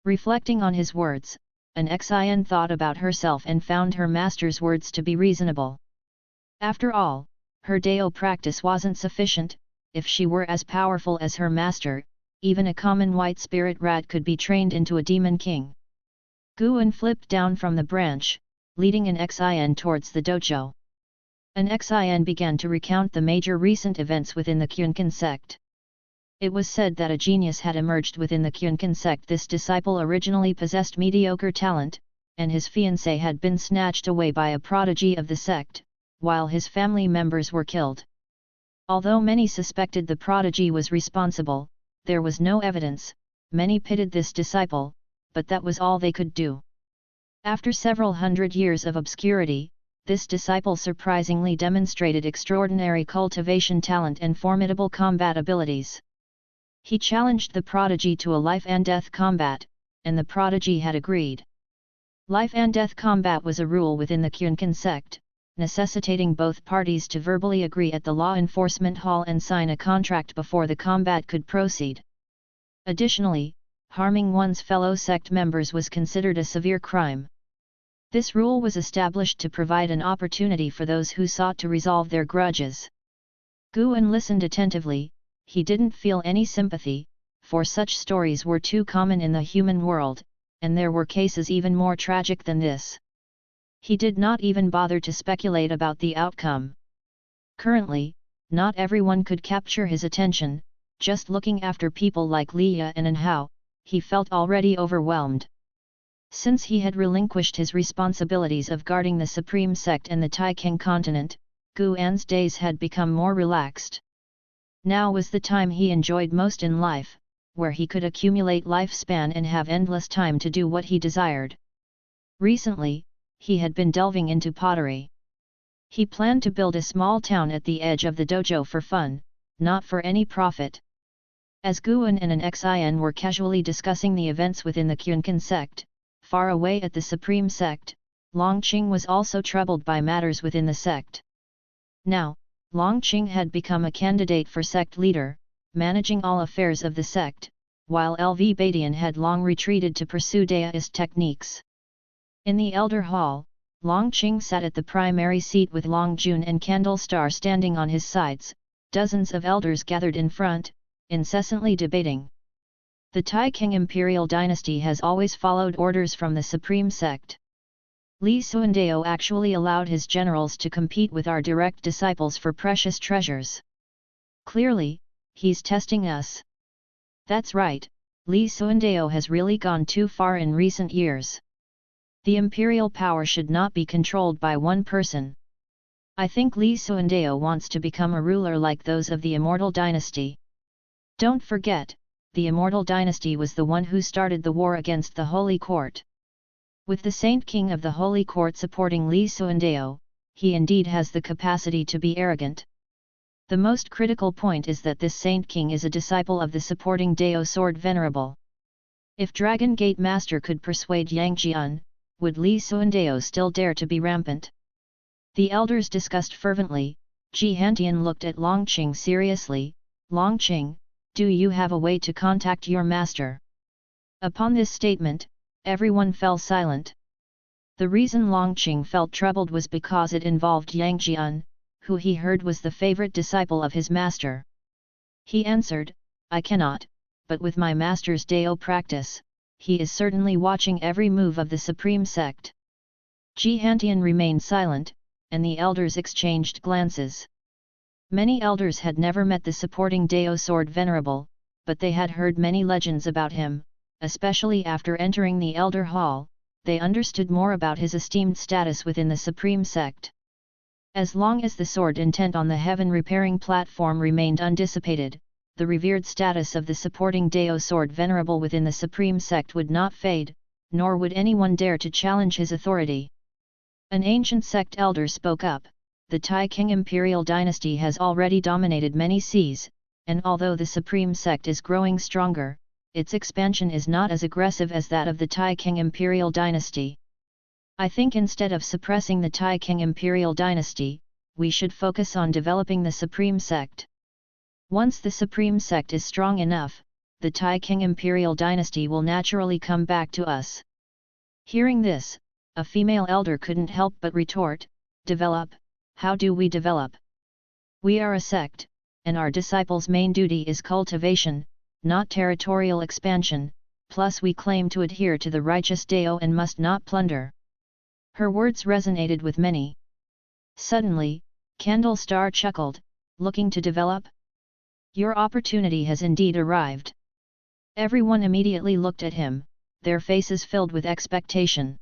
Reflecting on his words, an Xin thought about herself and found her master's words to be reasonable. After all, her Dao practice wasn't sufficient. If she were as powerful as her master, even a common white spirit rat could be trained into a demon king. Guan flipped down from the branch, leading an Xin towards the dojo. An Xin began to recount the major recent events within the Taixuan Sect. It was said that a genius had emerged within the Taixuan Sect. This disciple originally possessed mediocre talent, and his fiancée had been snatched away by a prodigy of the sect, while his family members were killed. Although many suspected the prodigy was responsible, there was no evidence. Many pitied this disciple, but that was all they could do. After several hundred years of obscurity, this disciple surprisingly demonstrated extraordinary cultivation talent and formidable combat abilities. He challenged the prodigy to a life and death combat, and the prodigy had agreed. Life and death combat was a rule within the Taixuan Sect, necessitating both parties to verbally agree at the law enforcement hall and sign a contract before the combat could proceed. Additionally, harming one's fellow sect members was considered a severe crime. This rule was established to provide an opportunity for those who sought to resolve their grudges. Guan listened attentively. He didn't feel any sympathy, for such stories were too common in the human world, and there were cases even more tragic than this. He did not even bother to speculate about the outcome. Currently, not everyone could capture his attention. Just looking after people like Liya and Anhao, he felt already overwhelmed. Since he had relinquished his responsibilities of guarding the Supreme Sect and the Taixing continent, Guan's days had become more relaxed. Now was the time he enjoyed most in life, where he could accumulate lifespan and have endless time to do what he desired. Recently, he had been delving into pottery. He planned to build a small town at the edge of the dojo for fun, not for any profit. As Guan and an Xin were casually discussing the events within the Taixuan Sect, far away at the Supreme Sect, Longqing was also troubled by matters within the sect. Now, Longqing had become a candidate for sect leader, managing all affairs of the sect, while LV Badian had long retreated to pursue Daoist techniques. In the Elder Hall, Longqing sat at the primary seat with Longjun and Candlestar standing on his sides, dozens of elders gathered in front, incessantly debating. The Taixing imperial dynasty has always followed orders from the Supreme Sect. Li Suandao actually allowed his generals to compete with our direct disciples for precious treasures. Clearly, he's testing us. That's right, Li Suandao has really gone too far in recent years. The imperial power should not be controlled by one person. I think Li Suandao wants to become a ruler like those of the Immortal dynasty. Don't forget, the Immortal dynasty was the one who started the war against the Holy Court. With the Saint King of the Holy Court supporting Li Suandao, he indeed has the capacity to be arrogant. The most critical point is that this Saint King is a disciple of the supporting Dao Sword Venerable. If Dragon Gate Master could persuade Yang Jian, would Li Suandao still dare to be rampant? The elders discussed fervently. Ji Hantian looked at Longqing seriously. Longqing, do you have a way to contact your master? Upon this statement, everyone fell silent. The reason Longqing felt troubled was because it involved Yang Jian, who he heard was the favorite disciple of his master. He answered, I cannot, but with my master's Dao practice, he is certainly watching every move of the Supreme Sect. Ji Hantian remained silent, and the elders exchanged glances. Many elders had never met the supporting Dao Sword Venerable, but they had heard many legends about him, especially after entering the Elder Hall. They understood more about his esteemed status within the Supreme Sect. As long as the sword intent on the heaven-repairing platform remained undissipated, the revered status of the supporting Dao Sword Venerable within the Supreme Sect would not fade, nor would anyone dare to challenge his authority. An ancient sect elder spoke up. The Tai King Imperial Dynasty has already dominated many seas, and although the Supreme Sect is growing stronger, its expansion is not as aggressive as that of the Tai King Imperial Dynasty. I think instead of suppressing the Tai King Imperial Dynasty, we should focus on developing the Supreme Sect. Once the Supreme Sect is strong enough, the Tai King Imperial Dynasty will naturally come back to us. Hearing this, a female elder couldn't help but retort, develop? How do we develop? We are a sect, and our disciples' main duty is cultivation, not territorial expansion, plus we claim to adhere to the righteous Dao and must not plunder. Her words resonated with many. Suddenly, Candle Star chuckled, looking to develop? Your opportunity has indeed arrived. Everyone immediately looked at him, their faces filled with expectation.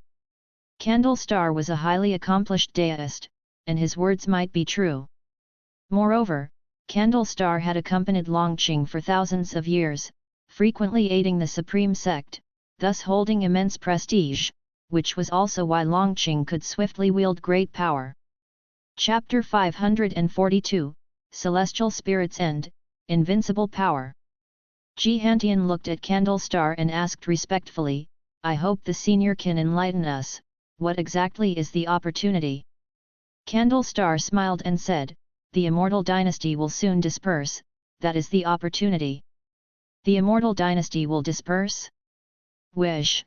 Candle Star was a highly accomplished Daoist, and his words might be true. Moreover, Candle Star had accompanied Longqing for thousands of years, frequently aiding the Supreme Sect, thus holding immense prestige, which was also why Longqing could swiftly wield great power. Chapter 542, Celestial Spirit's End, Invincible Power. Ji Hantian looked at Candle Star and asked respectfully, I hope the senior can enlighten us, what exactly is the opportunity? Candle Star smiled and said, the Immortal Dynasty will soon disperse, that is the opportunity. The Immortal Dynasty will disperse? Wish.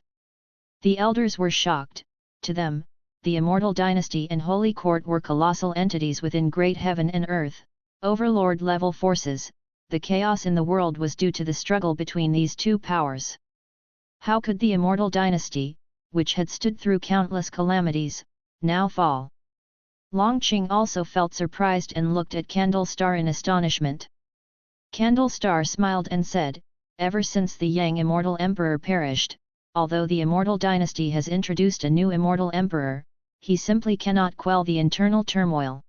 The elders were shocked. To them, the Immortal Dynasty and Holy Court were colossal entities within great heaven and earth, overlord-level forces. The chaos in the world was due to the struggle between these two powers. How could the Immortal Dynasty, which had stood through countless calamities, now fall? Longqing also felt surprised and looked at Candle Star in astonishment. Candle Star smiled and said, ever since the Yang Immortal Emperor perished, although the Immortal Dynasty has introduced a new Immortal Emperor, he simply cannot quell the internal turmoil.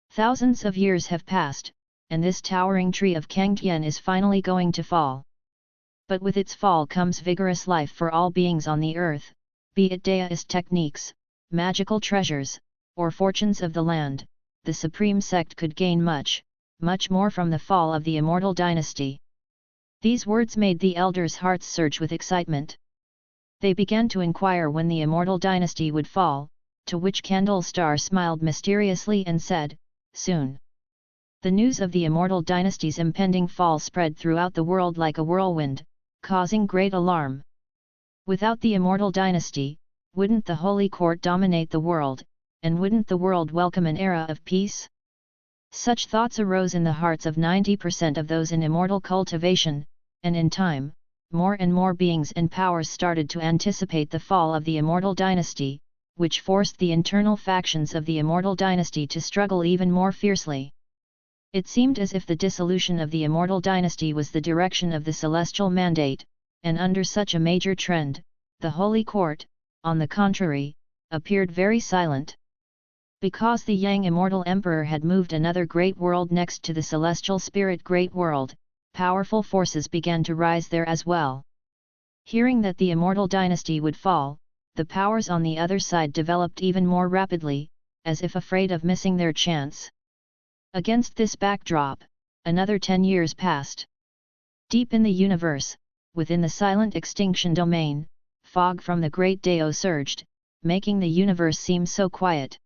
Thousands of years have passed, and this towering tree of Kangtian is finally going to fall. But with its fall comes vigorous life for all beings on the earth, be it Daoist techniques, magical treasures, or fortunes of the land. The Supreme Sect could gain much, much more from the fall of the Immortal Dynasty. These words made the elders' hearts surge with excitement. They began to inquire when the Immortal Dynasty would fall, to which Candle Star smiled mysteriously and said, soon. The news of the Immortal Dynasty's impending fall spread throughout the world like a whirlwind, causing great alarm. Without the Immortal Dynasty, wouldn't the Holy Court dominate the world, and wouldn't the world welcome an era of peace? Such thoughts arose in the hearts of 90% of those in immortal cultivation, and in time, more and more beings and powers started to anticipate the fall of the Immortal Dynasty, which forced the internal factions of the Immortal Dynasty to struggle even more fiercely. It seemed as if the dissolution of the Immortal Dynasty was the direction of the celestial mandate, and under such a major trend, the Holy Court, on the contrary, appeared very silent. Because the Yang Immortal Emperor had moved another great world next to the celestial spirit great world, powerful forces began to rise there as well. Hearing that the Immortal Dynasty would fall, the powers on the other side developed even more rapidly, as if afraid of missing their chance. Against this backdrop, another 10 years passed. Deep in the universe, within the silent extinction domain, fog from the great Dao surged, making the universe seem so quiet.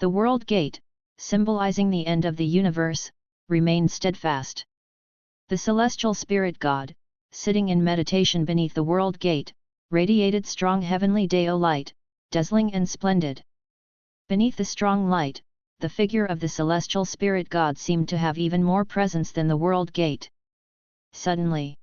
The world gate, symbolizing the end of the universe, remained steadfast. The celestial spirit god, sitting in meditation beneath the world gate, radiated strong heavenly Dao light, dazzling and splendid. Beneath the strong light, the figure of the celestial spirit god seemed to have even more presence than the world gate. Suddenly,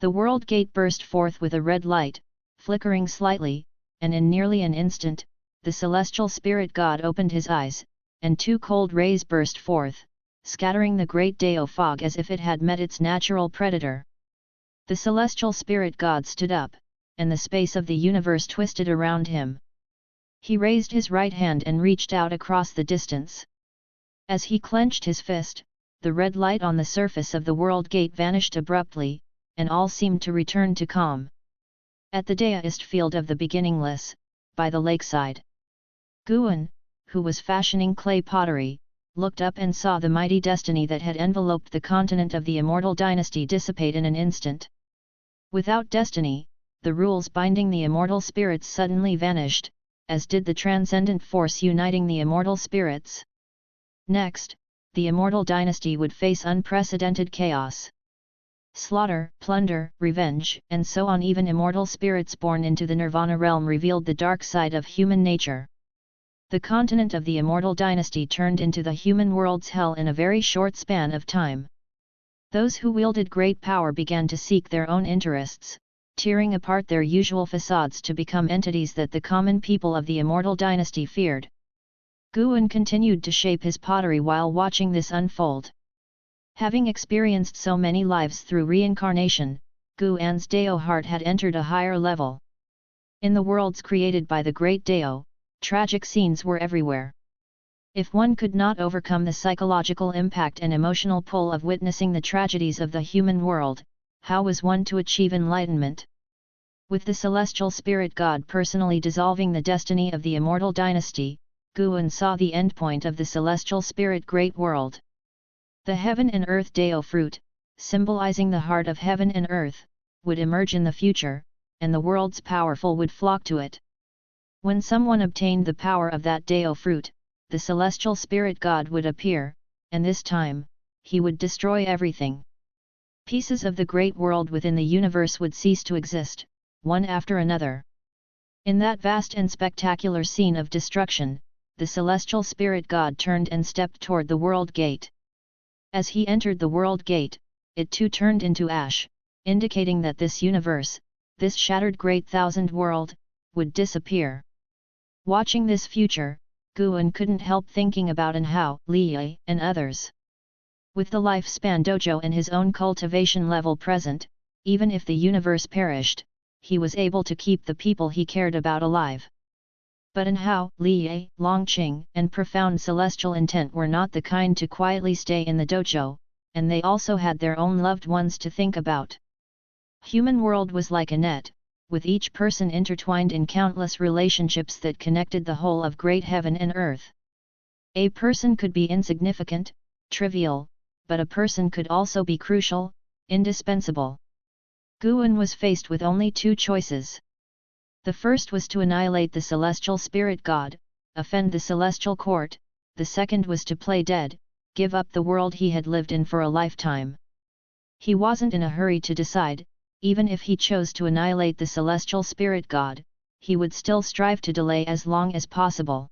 the world gate burst forth with a red light, flickering slightly, and in nearly an instant, the celestial spirit god opened his eyes, and two cold rays burst forth, scattering the great Dao fog as if it had met its natural predator. The celestial spirit god stood up, and the space of the universe twisted around him. He raised his right hand and reached out across the distance. As he clenched his fist, the red light on the surface of the world gate vanished abruptly, and all seemed to return to calm. At the Daoist field of the beginningless, by the lakeside, Guan, who was fashioning clay pottery, looked up and saw the mighty destiny that had enveloped the continent of the immortal dynasty dissipate in an instant. Without destiny, the rules binding the immortal spirits suddenly vanished, as did the transcendent force uniting the immortal spirits. Next, the immortal dynasty would face unprecedented chaos. Slaughter, plunder, revenge, and so on. Even immortal spirits born into the nirvana realm revealed the dark side of human nature. The continent of the immortal dynasty turned into the human world's hell in a very short span of time. Those who wielded great power began to seek their own interests, tearing apart their usual facades to become entities that the common people of the immortal dynasty feared. Guan continued to shape his pottery while watching this unfold. Having experienced so many lives through reincarnation, Guan's Dao heart had entered a higher level. In the worlds created by the great Dao, tragic scenes were everywhere. If one could not overcome the psychological impact and emotional pull of witnessing the tragedies of the human world, how was one to achieve enlightenment? With the celestial spirit god personally dissolving the destiny of the immortal dynasty, Guan saw the endpoint of the celestial spirit great world. The heaven and earth Dao fruit, symbolizing the heart of heaven and earth, would emerge in the future, and the world's powerful would flock to it. When someone obtained the power of that Dao fruit, the celestial spirit god would appear, and this time, he would destroy everything. Pieces of the great world within the universe would cease to exist, one after another. In that vast and spectacular scene of destruction, the celestial spirit god turned and stepped toward the world gate. As he entered the world gate, it too turned into ash, indicating that this universe, this shattered great thousand world, would disappear. Watching this future, Guan couldn't help thinking about Anhao, Liye, and others. With the lifespan dojo and his own cultivation level present, even if the universe perished, he was able to keep the people he cared about alive. But Anhao, Liye, Longqing, and profound celestial intent were not the kind to quietly stay in the dojo, and they also had their own loved ones to think about. Human world was like a net, with each person intertwined in countless relationships that connected the whole of great heaven and earth. A person could be insignificant, trivial, but a person could also be crucial, indispensable. Guan was faced with only two choices. The first was to annihilate the celestial spirit god, offend the celestial court. The second was to play dead, give up the world he had lived in for a lifetime. He wasn't in a hurry to decide. Even if he chose to annihilate the celestial spirit god, he would still strive to delay as long as possible.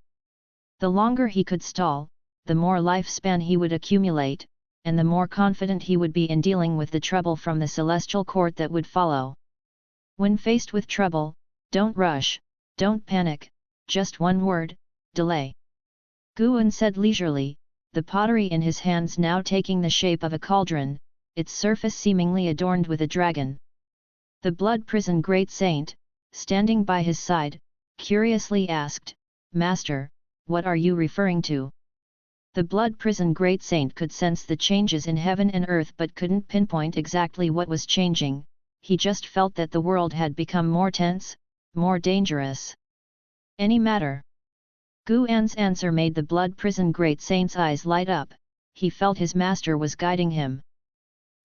The longer he could stall, the more lifespan he would accumulate, and the more confident he would be in dealing with the trouble from the celestial court that would follow. When faced with trouble, don't rush, don't panic, just one word, delay. Guan said leisurely, the pottery in his hands now taking the shape of a cauldron, its surface seemingly adorned with a dragon. The blood prison great saint, standing by his side, curiously asked, "Master, what are you referring to?" The blood prison great saint could sense the changes in heaven and earth but couldn't pinpoint exactly what was changing. He just felt that the world had become more tense, more dangerous. Any matter? Guan's answer made the blood prison great saint's eyes light up. He felt his master was guiding him.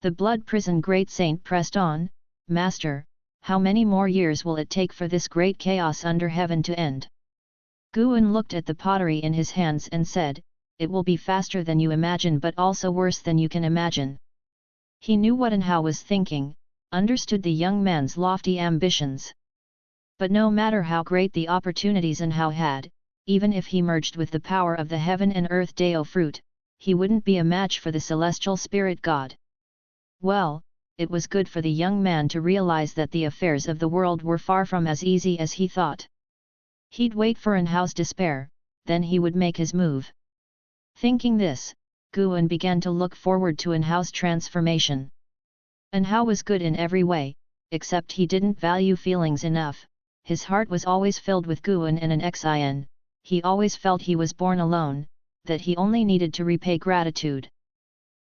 The blood prison great saint pressed on, "Master, how many more years will it take for this great chaos under heaven to end?" Guan looked at the pottery in his hands and said, "It will be faster than you imagine but also worse than you can imagine." He knew what and how was thinking, understood the young man's lofty ambitions. But no matter how great the opportunities and how had, even if he merged with the power of the heaven and earth Dao fruit, he wouldn't be a match for the celestial spirit god. Well, it was good for the young man to realize that the affairs of the world were far from as easy as he thought. He'd wait for Anhao's despair, then he would make his move. Thinking this, Guan began to look forward to Anhao's transformation. Anhao was good in every way, except he didn't value feelings enough. His heart was always filled with Guan and an Xin. He always felt he was born alone, that he only needed to repay gratitude.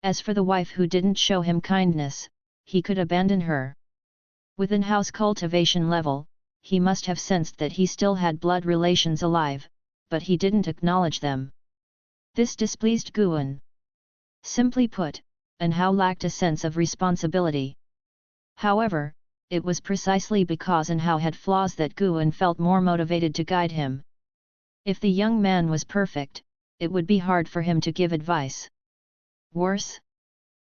As for the wife who didn't show him kindness, he could abandon her. With Anhao's cultivation level, he must have sensed that he still had blood relations alive, but he didn't acknowledge them. This displeased Guan. Simply put, Anhao lacked a sense of responsibility. However, it was precisely because Anhao had flaws that Guan felt more motivated to guide him. If the young man was perfect, it would be hard for him to give advice. Worse?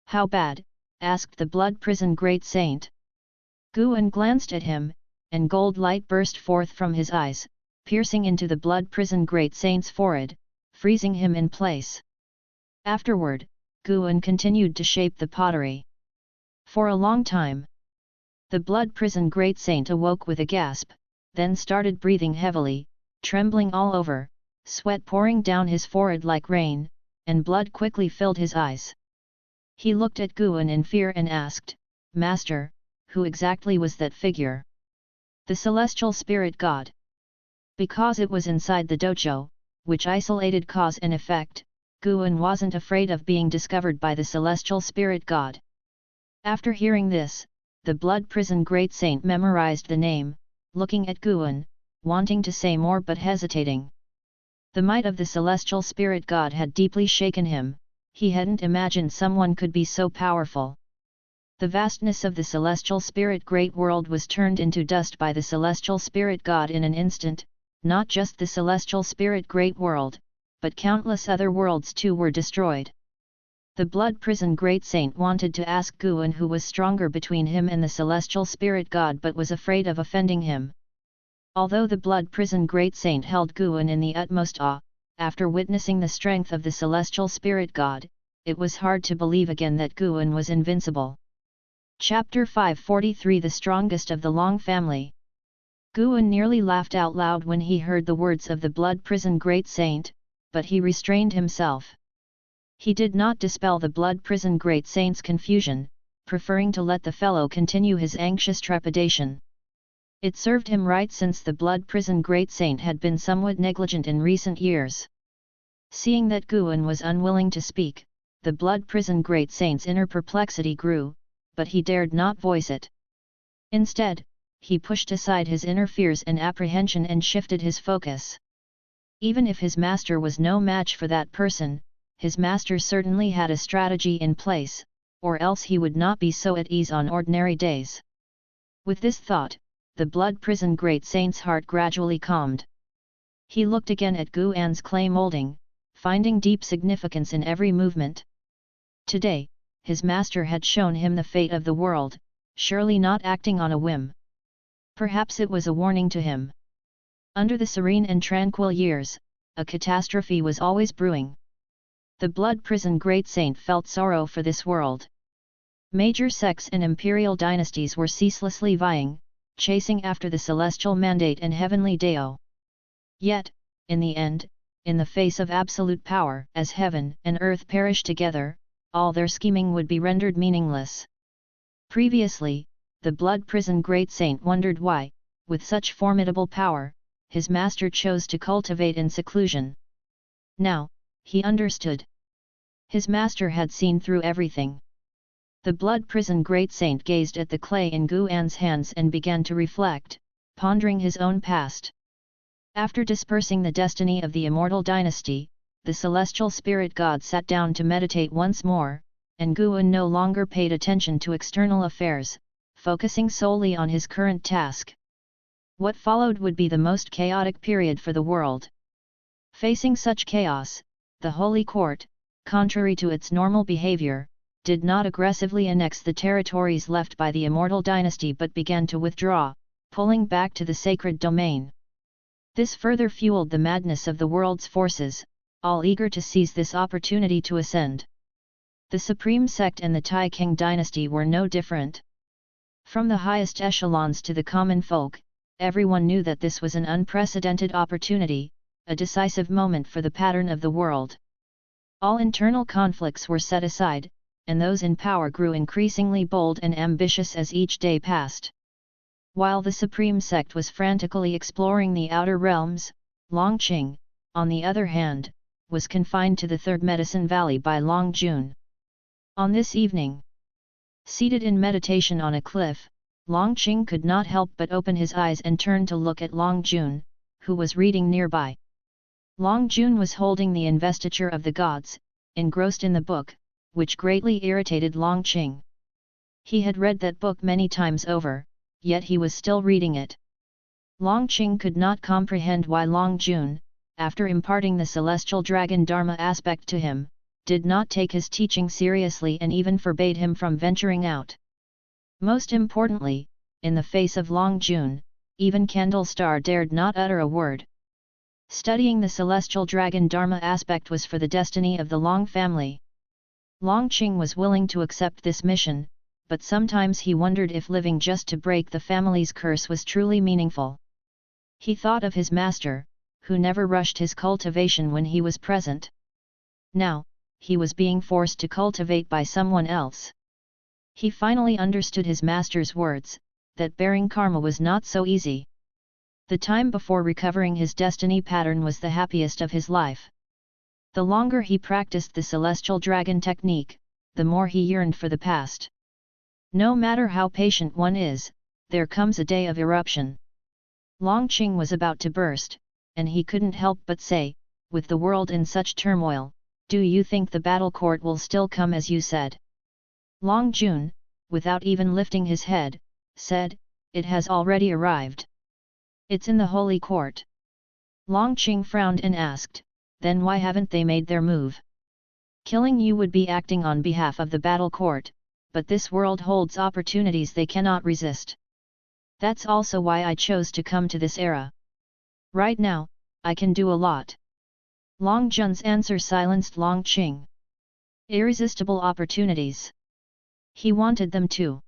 How bad? Asked the blood prison great saint. Guan glanced at him, and gold light burst forth from his eyes, piercing into the blood prison great saint's forehead, freezing him in place. Afterward, Guan continued to shape the pottery. For a long time, the blood prison great saint awoke with a gasp, then started breathing heavily, trembling all over, sweat pouring down his forehead like rain, and blood quickly filled his eyes. He looked at Guan in fear and asked, "Master, who exactly was that figure?" "The celestial spirit god." Because it was inside the dojo, which isolated cause and effect, Guan wasn't afraid of being discovered by the celestial spirit god. After hearing this, the blood prison great saint memorized the name, looking at Guan, wanting to say more but hesitating. The might of the celestial spirit god had deeply shaken him. He hadn't imagined someone could be so powerful. The vastness of the celestial spirit great world was turned into dust by the celestial spirit god in an instant. Not just the celestial spirit great world, but countless other worlds too were destroyed. The blood prison great saint wanted to ask Guan who was stronger between him and the celestial spirit god but was afraid of offending him. Although the blood prison great saint held Guan in the utmost awe, after witnessing the strength of the celestial spirit god, it was hard to believe again that Guan was invincible. Chapter 543 The Strongest of the Long Family. Guan nearly laughed out loud when he heard the words of the blood prison great saint, but he restrained himself. He did not dispel the blood prison great saint's confusion, preferring to let the fellow continue his anxious trepidation. It served him right since the blood prison great saint had been somewhat negligent in recent years. Seeing that Guan was unwilling to speak, the blood prison great saint's inner perplexity grew, but he dared not voice it. Instead, he pushed aside his inner fears and apprehension and shifted his focus. Even if his master was no match for that person, his master certainly had a strategy in place, or else he would not be so at ease on ordinary days. With this thought, the blood prison great saint's heart gradually calmed. He looked again at Guan's clay molding, finding deep significance in every movement. Today, his master had shown him the fate of the world, surely not acting on a whim. Perhaps it was a warning to him. Under the serene and tranquil years, a catastrophe was always brewing. The blood prison great saint felt sorrow for this world. Major sects and imperial dynasties were ceaselessly vying, chasing after the celestial mandate and heavenly Dao. Yet, in the end, in the face of absolute power, as heaven and earth perish together, all their scheming would be rendered meaningless. Previously, the blood prison great saint wondered why, with such formidable power, his master chose to cultivate in seclusion. Now, he understood. His master had seen through everything. The blood prison great saint gazed at the clay in Guan's hands and began to reflect, pondering his own past. After dispersing the destiny of the immortal dynasty, the celestial spirit god sat down to meditate once more, and Guan no longer paid attention to external affairs, focusing solely on his current task. What followed would be the most chaotic period for the world. Facing such chaos, the Holy Court, contrary to its normal behavior, did not aggressively annex the territories left by the Immortal dynasty but began to withdraw, pulling back to the sacred domain. This further fueled the madness of the world's forces, all eager to seize this opportunity to ascend. The Supreme Sect and the Tai King dynasty were no different. From the highest echelons to the common folk, everyone knew that this was an unprecedented opportunity, a decisive moment for the pattern of the world. All internal conflicts were set aside, and those in power grew increasingly bold and ambitious as each day passed. While the Supreme Sect was frantically exploring the outer realms, Longqing, on the other hand, was confined to the Third Medicine Valley by Longjun. On this evening, seated in meditation on a cliff, Longqing could not help but open his eyes and turn to look at Longjun, who was reading nearby. Longjun was holding the investiture of the gods, engrossed in the book, which greatly irritated Longqing. He had read that book many times over, yet he was still reading it. Longqing could not comprehend why Longjun, after imparting the celestial dragon Dharma aspect to him, did not take his teaching seriously and even forbade him from venturing out. Most importantly, in the face of Longjun, even Candlestar dared not utter a word. Studying the celestial dragon Dharma aspect was for the destiny of the Long family. Longqing was willing to accept this mission, but sometimes he wondered if living just to break the family's curse was truly meaningful. He thought of his master, who never rushed his cultivation when he was present. Now, he was being forced to cultivate by someone else. He finally understood his master's words, that bearing karma was not so easy. The time before recovering his destiny pattern was the happiest of his life. The longer he practiced the celestial dragon technique, the more he yearned for the past. No matter how patient one is, there comes a day of eruption. Longqing was about to burst, and he couldn't help but say, with the world in such turmoil, "Do you think the battle court will still come as you said?" Longjun, without even lifting his head, said, "It has already arrived. It's in the Holy Court." Longqing frowned and asked, "Then why haven't they made their move? Killing you would be acting on behalf of the battle court, but this world holds opportunities they cannot resist. That's also why I chose to come to this era. Right now, I can do a lot." Longjun's answer silenced Longqing. Irresistible opportunities. He wanted them too.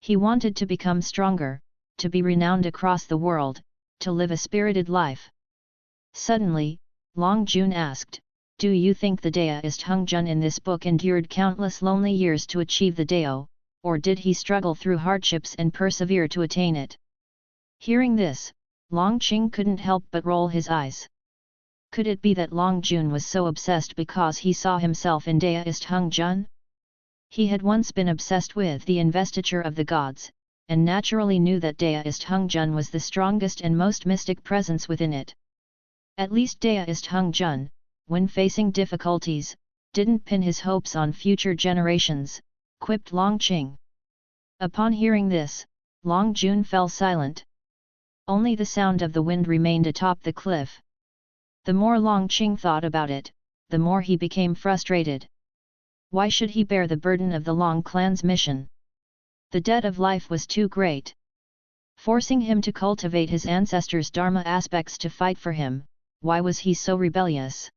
He wanted to become stronger, to be renowned across the world, to live a spirited life. Suddenly, Longjun asked, "Do you think the Taoist Hengjun in this book endured countless lonely years to achieve the Dao, or did he struggle through hardships and persevere to attain it?" Hearing this, Longqing couldn't help but roll his eyes. Could it be that Longjun was so obsessed because he saw himself in Taoist Hengjun? He had once been obsessed with the investiture of the gods, and naturally knew that Taoist Hengjun was the strongest and most mystic presence within it. At least Taoist Hengjun, when facing difficulties, didn't pin his hopes on future generations, quipped Longqing. Upon hearing this, Longjun fell silent. Only the sound of the wind remained atop the cliff. The more Longqing thought about it, the more he became frustrated. Why should he bear the burden of the Long clan's mission? The debt of life was too great. Forcing him to cultivate his ancestors' Dharma aspects to fight for him, why was he so rebellious?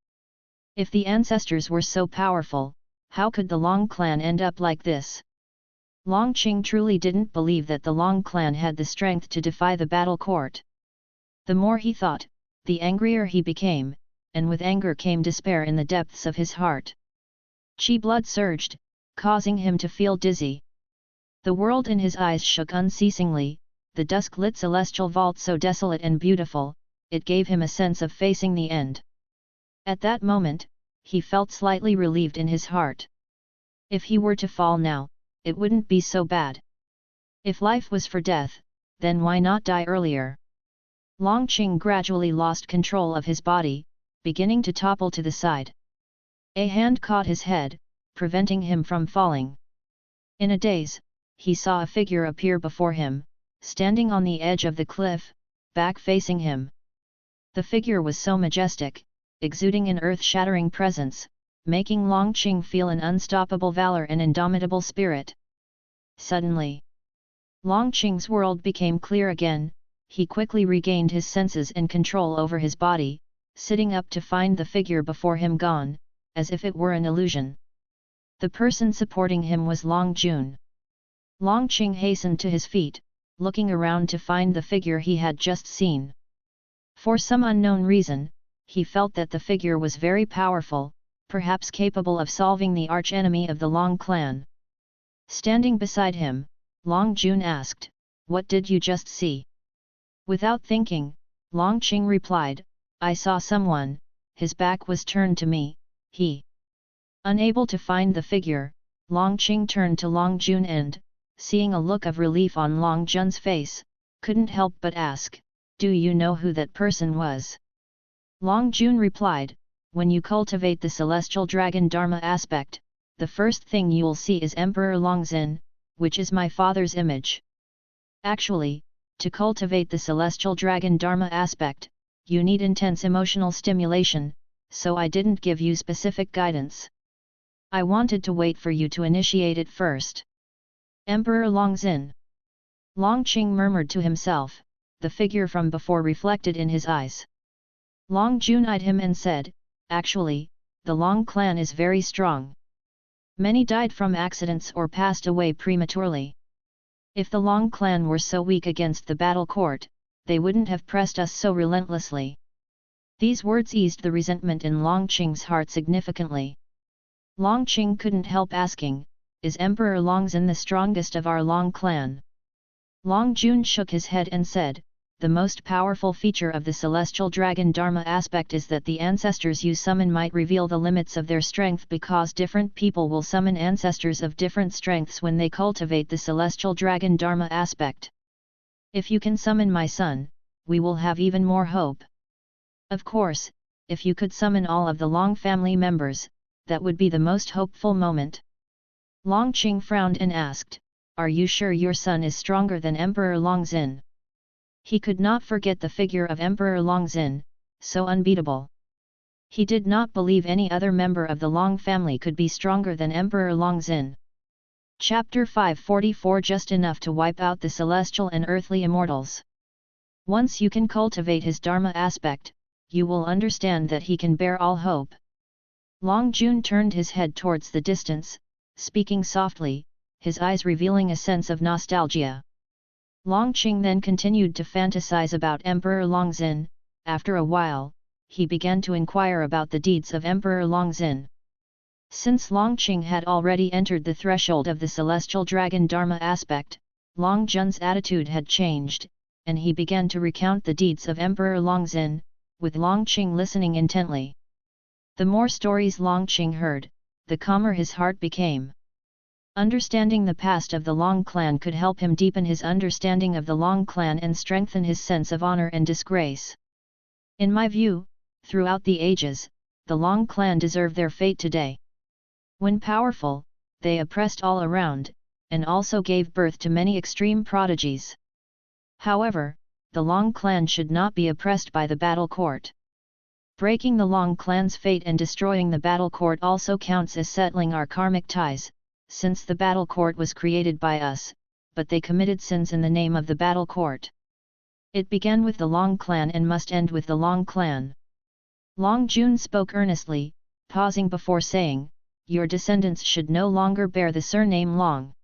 If the ancestors were so powerful, how could the Long clan end up like this? Longqing truly didn't believe that the Long clan had the strength to defy the battle court. The more he thought, the angrier he became, and with anger came despair in the depths of his heart. Qi blood surged, causing him to feel dizzy. The world in his eyes shook unceasingly, the dusk-lit celestial vault so desolate and beautiful, it gave him a sense of facing the end. At that moment, he felt slightly relieved in his heart. If he were to fall now, it wouldn't be so bad. If life was for death, then why not die earlier? Longqing gradually lost control of his body, beginning to topple to the side. A hand caught his head, preventing him from falling. In a daze, he saw a figure appear before him, standing on the edge of the cliff, back facing him. The figure was so majestic, exuding an earth-shattering presence, making Longqing feel an unstoppable valor and indomitable spirit. Suddenly, Longqing's world became clear again. He quickly regained his senses and control over his body, sitting up to find the figure before him gone, as if it were an illusion. The person supporting him was Long Jun. Longqing hastened to his feet, looking around to find the figure he had just seen. For some unknown reason, he felt that the figure was very powerful, perhaps capable of solving the arch-enemy of the Long clan. Standing beside him, Long Jun asked, "What did you just see?" Without thinking, Longqing replied, "I saw someone, his back was turned to me, he." Unable to find the figure, Longqing turned to Long Jun and, seeing a look of relief on Long Jun's face, couldn't help but ask, "Do you know who that person was?" Long Jun replied, "When you cultivate the celestial dragon Dharma aspect, the first thing you'll see is Emperor Longzhen, which is my father's image. Actually, to cultivate the celestial dragon Dharma aspect, you need intense emotional stimulation, so I didn't give you specific guidance. I wanted to wait for you to initiate it first." Emperor Longzhen. Longqing murmured to himself, the figure from before reflected in his eyes. Long Jun eyed him and said, "Actually, the Long clan is very strong. Many died from accidents or passed away prematurely. If the Long clan were so weak against the battle court, they wouldn't have pressed us so relentlessly." These words eased the resentment in Longqing's heart significantly. Longqing couldn't help asking, "Is Emperor Longzhen the strongest of our Long clan?" Long Jun shook his head and said, "The most powerful feature of the celestial dragon Dharma aspect is that the ancestors you summon might reveal the limits of their strength, because different people will summon ancestors of different strengths when they cultivate the celestial dragon Dharma aspect. If you can summon my son, we will have even more hope. Of course, if you could summon all of the Long family members, that would be the most hopeful moment." Longqing frowned and asked, "Are you sure your son is stronger than Emperor Longzhen?" He could not forget the figure of Emperor Longzhen, so unbeatable. He did not believe any other member of the Long family could be stronger than Emperor Longzhen. Chapter 544 Just enough to wipe out the celestial and earthly immortals. Once you can cultivate his Dharma aspect, you will understand that he can bear all hope. Long Jun turned his head towards the distance, speaking softly, his eyes revealing a sense of nostalgia. Longqing then continued to fantasize about Emperor Longzhen. After a while, he began to inquire about the deeds of Emperor Longzhen. Since Longqing had already entered the threshold of the celestial dragon Dharma aspect, Long Jun's attitude had changed, and he began to recount the deeds of Emperor Longzhen, with Longqing listening intently. The more stories Longqing heard, the calmer his heart became. Understanding the past of the Long clan could help him deepen his understanding of the Long clan and strengthen his sense of honor and disgrace. In my view, throughout the ages, the Long clan deserve their fate today. When powerful, they oppressed all around, and also gave birth to many extreme prodigies. However, the Long clan should not be oppressed by the battle court. Breaking the Long clan's fate and destroying the battle court also counts as settling our karmic ties, since the battle court was created by us, but they committed sins in the name of the battle court. It began with the Long clan and must end with the Long clan." Long Jun spoke earnestly, pausing before saying, "Your descendants should no longer bear the surname Long."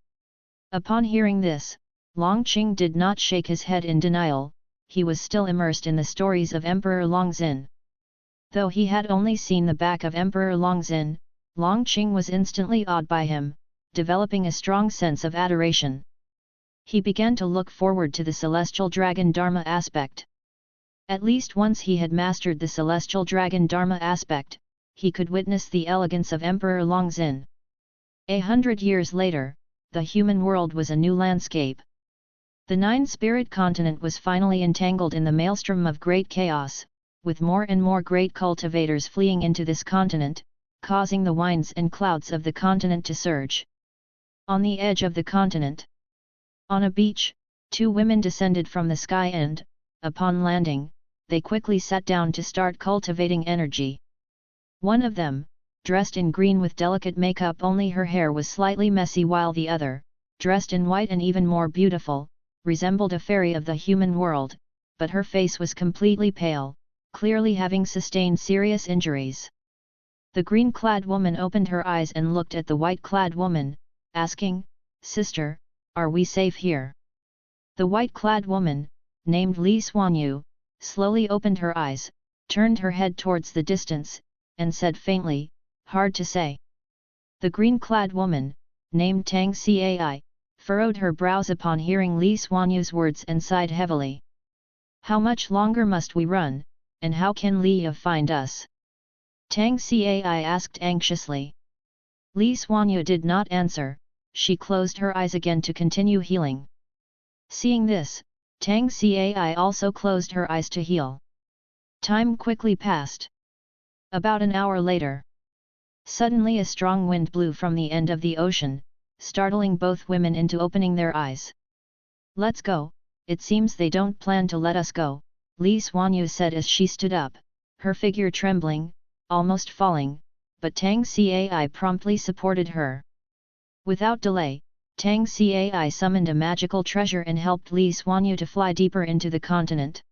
Upon hearing this, Longqing did not shake his head in denial. He was still immersed in the stories of Emperor Longzhen. Though he had only seen the back of Emperor Longzhen, Longqing was instantly awed by him, developing a strong sense of adoration. He began to look forward to the celestial dragon Dharma aspect. At least once he had mastered the celestial dragon Dharma aspect, he could witness the elegance of Emperor Longzhen. 100 years later, the human world was a new landscape. The nine-spirit continent was finally entangled in the maelstrom of great chaos, with more and more great cultivators fleeing into this continent, causing the winds and clouds of the continent to surge. On the edge of the continent, On a beach, two women descended from the sky and, upon landing, they quickly sat down to start cultivating energy. One of them, dressed in green with delicate makeup, only her hair was slightly messy, while the other, dressed in white and even more beautiful, resembled a fairy of the human world, but her face was completely pale, clearly having sustained serious injuries. The green-clad woman opened her eyes and looked at the white-clad woman, asking, "Sister, are we safe here?" The white-clad woman, named Li Xuanyu, slowly opened her eyes, turned her head towards the distance, and said faintly, "Hard to say." The green-clad woman, named Tang Cai, furrowed her brows upon hearing Li Xuanyu's words and sighed heavily. "How much longer must we run, and how can Li find us?" Tang Cai asked anxiously. Li Xuanyu did not answer, she closed her eyes again to continue healing. Seeing this, Tang Cai also closed her eyes to heal. Time quickly passed. About an hour later, suddenly a strong wind blew from the end of the ocean, startling both women into opening their eyes. "Let's go, it seems they don't plan to let us go," Li Xuanyu said as she stood up, her figure trembling, almost falling, but Tang Cai promptly supported her. Without delay, Tang Cai summoned a magical treasure and helped Li Xuanyu to fly deeper into the continent.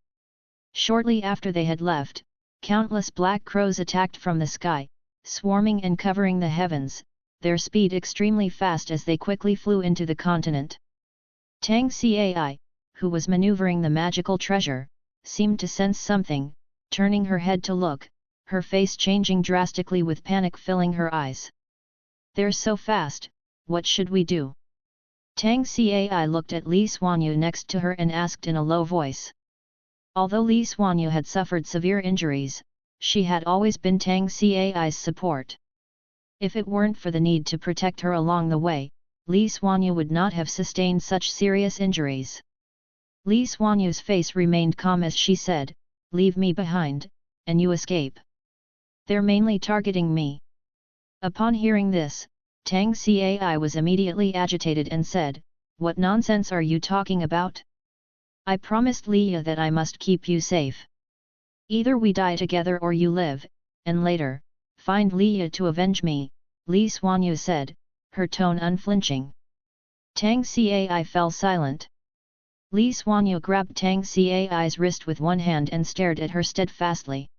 Shortly after they had left, countless black crows attacked from the sky, swarming and covering the heavens, their speed extremely fast as they quickly flew into the continent. Tang Cai, who was maneuvering the magical treasure, seemed to sense something, turning her head to look, her face changing drastically with panic filling her eyes. "They're so fast, what should we do?" Tang Cai looked at Li Xuanyu next to her and asked in a low voice. Although Li Xuanyu had suffered severe injuries, she had always been Tang Cai's support. If it weren't for the need to protect her along the way, Li Xuanyu would not have sustained such serious injuries. Li Xuanyu's face remained calm as she said, "Leave me behind, and you escape. They're mainly targeting me." Upon hearing this, Tang Cai was immediately agitated and said, "What nonsense are you talking about? I promised Liya that I must keep you safe. Either we die together or you live, and later, find Liya to avenge me," Li Xuanyu said, her tone unflinching. Tang Cai fell silent. Li Xuanyu grabbed Tang Cai's wrist with one hand and stared at her steadfastly.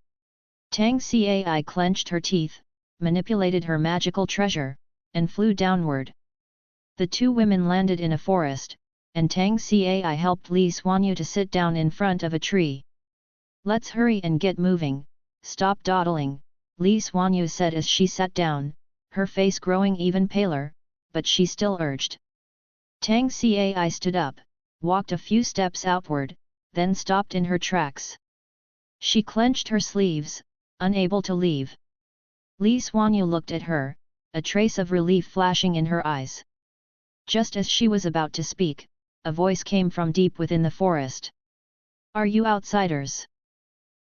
Tang Cai clenched her teeth, manipulated her magical treasure, and flew downward. The two women landed in a forest, and Tang Cai helped Li Xuanyu to sit down in front of a tree. "Let's hurry and get moving, stop dawdling," Li Xuanyu said as she sat down, her face growing even paler, but she still urged. Tang Cai stood up, walked a few steps outward, then stopped in her tracks. She clenched her sleeves, unable to leave. Li Xuanyu looked at her, a trace of relief flashing in her eyes. Just as she was about to speak, a voice came from deep within the forest. "Are you outsiders?"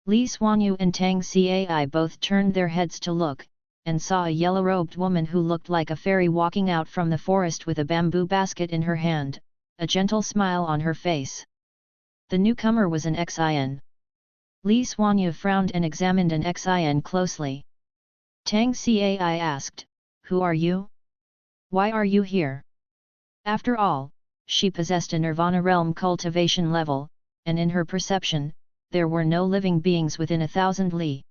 Li Xuanyu and Tang Cai both turned their heads to look, and saw a yellow-robed woman who looked like a fairy walking out from the forest with a bamboo basket in her hand, a gentle smile on her face. The newcomer was an Xin. Li Xuanyu frowned and examined an Xin closely. Tang Cai asked, "Who are you? Why are you here?" After all, she possessed a nirvana realm cultivation level, and in her perception, there were no living beings within 1,000 li.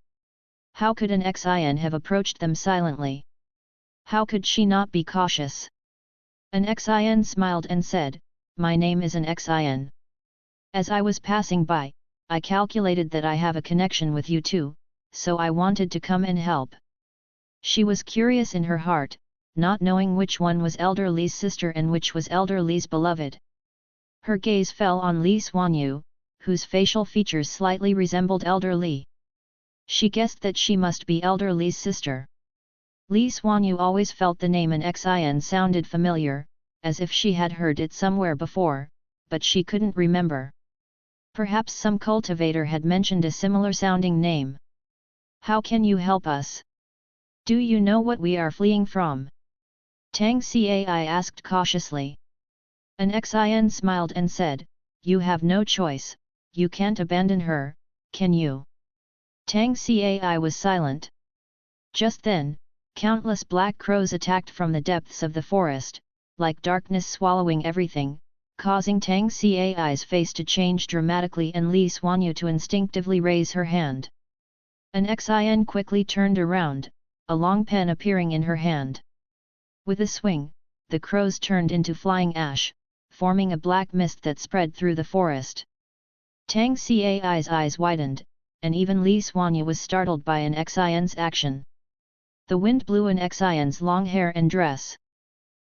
How could an Xin have approached them silently? How could she not be cautious? An Xin smiled and said, "My name is an Xin. As I was passing by, I calculated that I have a connection with you too, so I wanted to come and help." She was curious in her heart, not knowing which one was Elder Li's sister and which was Elder Li's beloved. Her gaze fell on Li Xuanyu, whose facial features slightly resembled Elder Li. She guessed that she must be Elder Li's sister. Li Xuanyu always felt the name an Xin sounded familiar, as if she had heard it somewhere before, but she couldn't remember. Perhaps some cultivator had mentioned a similar sounding name. "How can you help us? Do you know what we are fleeing from?" Tang Cai asked cautiously. An Xin smiled and said, "You have no choice, you can't abandon her, can you?" Tang Cai was silent. Just then, countless black crows attacked from the depths of the forest, like darkness swallowing everything, causing Tang Cai's face to change dramatically and Li Xuanyu to instinctively raise her hand. An Xin quickly turned around, a long pen appearing in her hand. With a swing, the crows turned into flying ash, forming a black mist that spread through the forest. Tang Cai's eyes widened, and even Li Xuanyu was startled by an Xin's action. The wind blew an Xin's long hair and dress.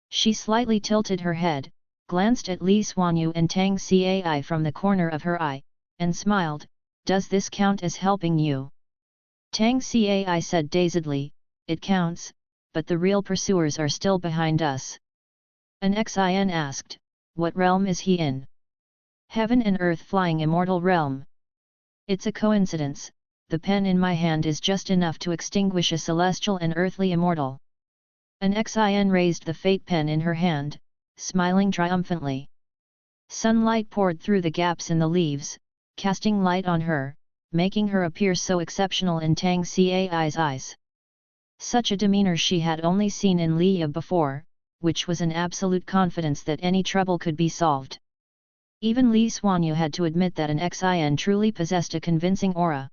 She slightly tilted her head, glanced at Li Xuanyu and Tang Cai from the corner of her eye, and smiled, "Does this count as helping you?" Tang Cai said dazedly, "It counts, but the real pursuers are still behind us." An Xin asked, "What realm is he in?" "Heaven and Earth Flying Immortal Realm." "It's a coincidence, the pen in my hand is just enough to extinguish a celestial and earthly immortal." An Xin raised the fate pen in her hand, smiling triumphantly. Sunlight poured through the gaps in the leaves, casting light on her, making her appear so exceptional in Tang Cai's eyes. Such a demeanor she had only seen in Liya before, which was an absolute confidence that any trouble could be solved. Even Li Xuanyu had to admit that an Xin truly possessed a convincing aura.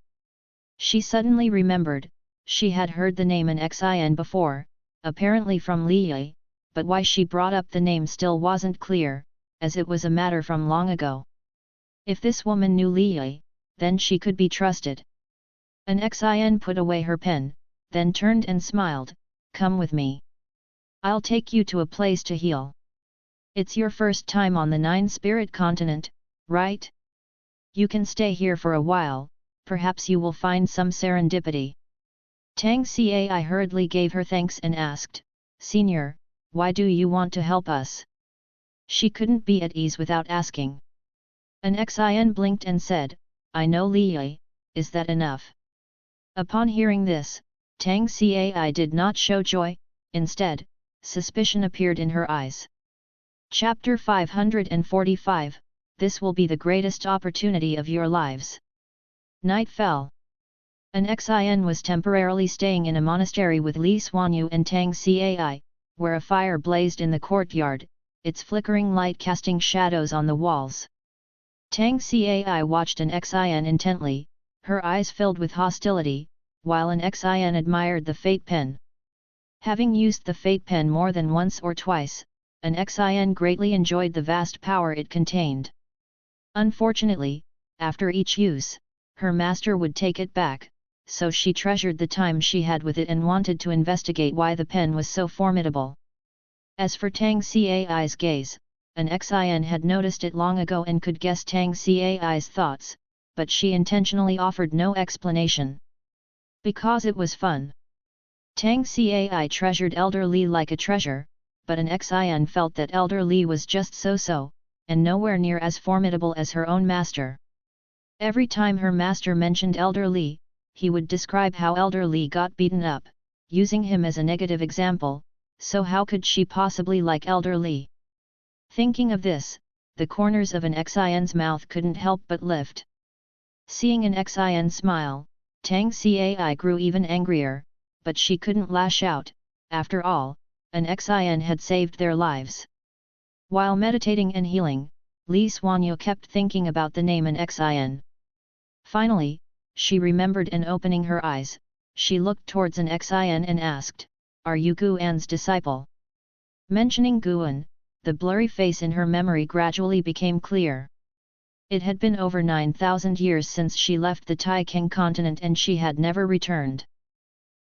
She suddenly remembered, she had heard the name an Xin before, apparently from Liya, but why she brought up the name still wasn't clear, as it was a matter from long ago. If this woman knew Liya, then she could be trusted. An Xin put away her pen, then turned and smiled, "Come with me. I'll take you to a place to heal. It's your first time on the Nine-Spirit continent, right? You can stay here for a while, perhaps you will find some serendipity." Tang Cai hurriedly gave her thanks and asked, "Senior, why do you want to help us?" She couldn't be at ease without asking. An Xin blinked and said, "I know Liya, is that enough?" Upon hearing this, Tang Cai did not show joy, instead, suspicion appeared in her eyes. Chapter 545, This will be the greatest opportunity of your lives. Night fell. An Xin was temporarily staying in a monastery with Li Xuanyu and Tang Cai, where a fire blazed in the courtyard, its flickering light casting shadows on the walls. Tang Cai watched an Xin intently, her eyes filled with hostility, while an Xin admired the fate pen. Having used the fate pen more than once or twice, an Xin greatly enjoyed the vast power it contained. Unfortunately, after each use, her master would take it back, so she treasured the time she had with it and wanted to investigate why the pen was so formidable. As for Tang Cai's gaze, an Xin had noticed it long ago and could guess Tang Cai's thoughts, but she intentionally offered no explanation. Because it was fun. Tang Cai treasured Elder Li like a treasure, but an Xin felt that Elder Li was just so-so, and nowhere near as formidable as her own master. Every time her master mentioned Elder Li, he would describe how Elder Li got beaten up, using him as a negative example, so how could she possibly like Elder Li? Thinking of this, the corners of an Xin's mouth couldn't help but lift. Seeing an Xin smile, Tang Cai grew even angrier, but she couldn't lash out, after all, an Xin had saved their lives. While meditating and healing, Li Xuanyu kept thinking about the name an Xin. Finally, she remembered and opening her eyes, she looked towards an Xin and asked, "Are you Guan's disciple?" Mentioning Guan, the blurry face in her memory gradually became clear. It had been over 9,000 years since she left the Taixuan continent and she had never returned.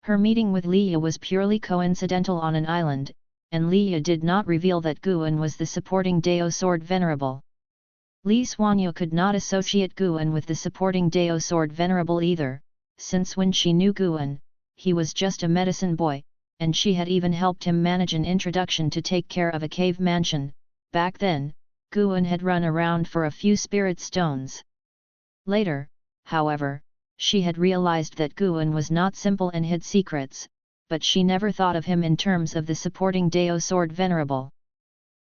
Her meeting with Liya was purely coincidental on an island, and Liya did not reveal that Guan was the supporting Dao sword venerable. Li Xuanyu could not associate Guan with the supporting Dao sword venerable either, since when she knew Guan, he was just a medicine boy, and she had even helped him manage an introduction to take care of a cave mansion. Back then, Guan had run around for a few spirit stones. Later, however, she had realized that Guan was not simple and hid secrets, but she never thought of him in terms of the supporting Dao sword venerable.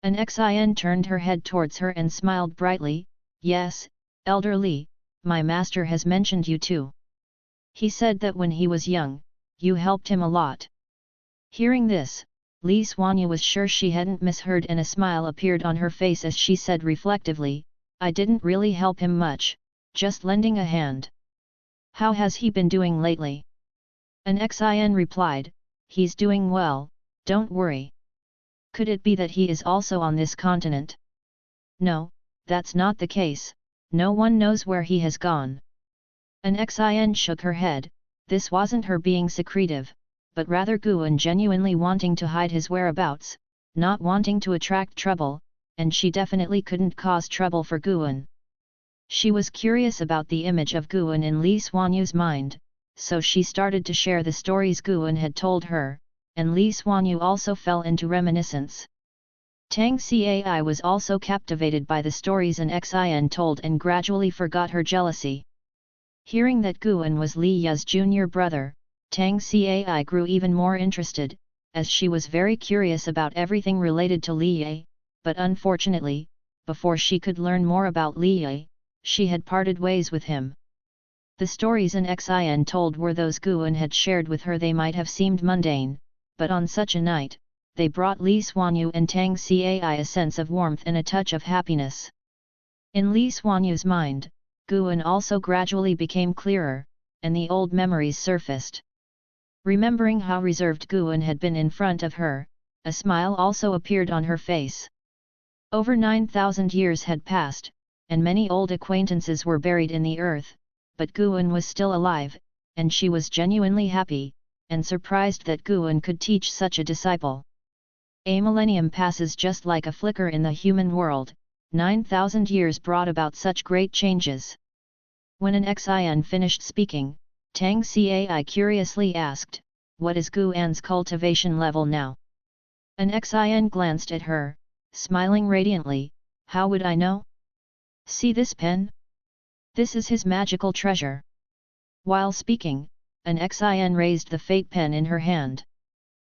An Xin turned her head towards her and smiled brightly. Yes, Elder Li, my master has mentioned you too. He said that when he was young, you helped him a lot. Hearing this, Li Xuanyu was sure she hadn't misheard and a smile appeared on her face as she said reflectively, I didn't really help him much, just lending a hand. How has he been doing lately? An Xin replied, he's doing well, don't worry. Could it be that he is also on this continent? No, that's not the case, no one knows where he has gone. An Xin shook her head, this wasn't her being secretive, but rather Guan genuinely wanting to hide his whereabouts, not wanting to attract trouble, and she definitely couldn't cause trouble for Guan. She was curious about the image of Guan in Li Xuanyu's mind, so she started to share the stories Guan had told her, and Li Xuanyu also fell into reminiscence. Tang Cai was also captivated by the stories an Xin told and gradually forgot her jealousy. Hearing that Guan was Li Ye's junior brother, Tang Cai grew even more interested, as she was very curious about everything related to Li Ye, but unfortunately, before she could learn more about Li Ye, she had parted ways with him. The stories an Xin told were those Guan had shared with her. They might have seemed mundane, but on such a night, they brought Li Xuanyu and Tang Cai a sense of warmth and a touch of happiness. In Li Xuanyu's mind, Guan also gradually became clearer, and the old memories surfaced. Remembering how reserved Guan had been in front of her, a smile also appeared on her face. Over 9,000 years had passed, and many old acquaintances were buried in the earth, but Guan was still alive, and she was genuinely happy, and surprised that Guan could teach such a disciple. A millennium passes just like a flicker in the human world, 9,000 years brought about such great changes. When an Xin finished speaking, Tang Cai curiously asked, what is Guan's cultivation level now? An Xin glanced at her, smiling radiantly, how would I know? See this pen? This is his magical treasure. While speaking, an Xin raised the fate pen in her hand.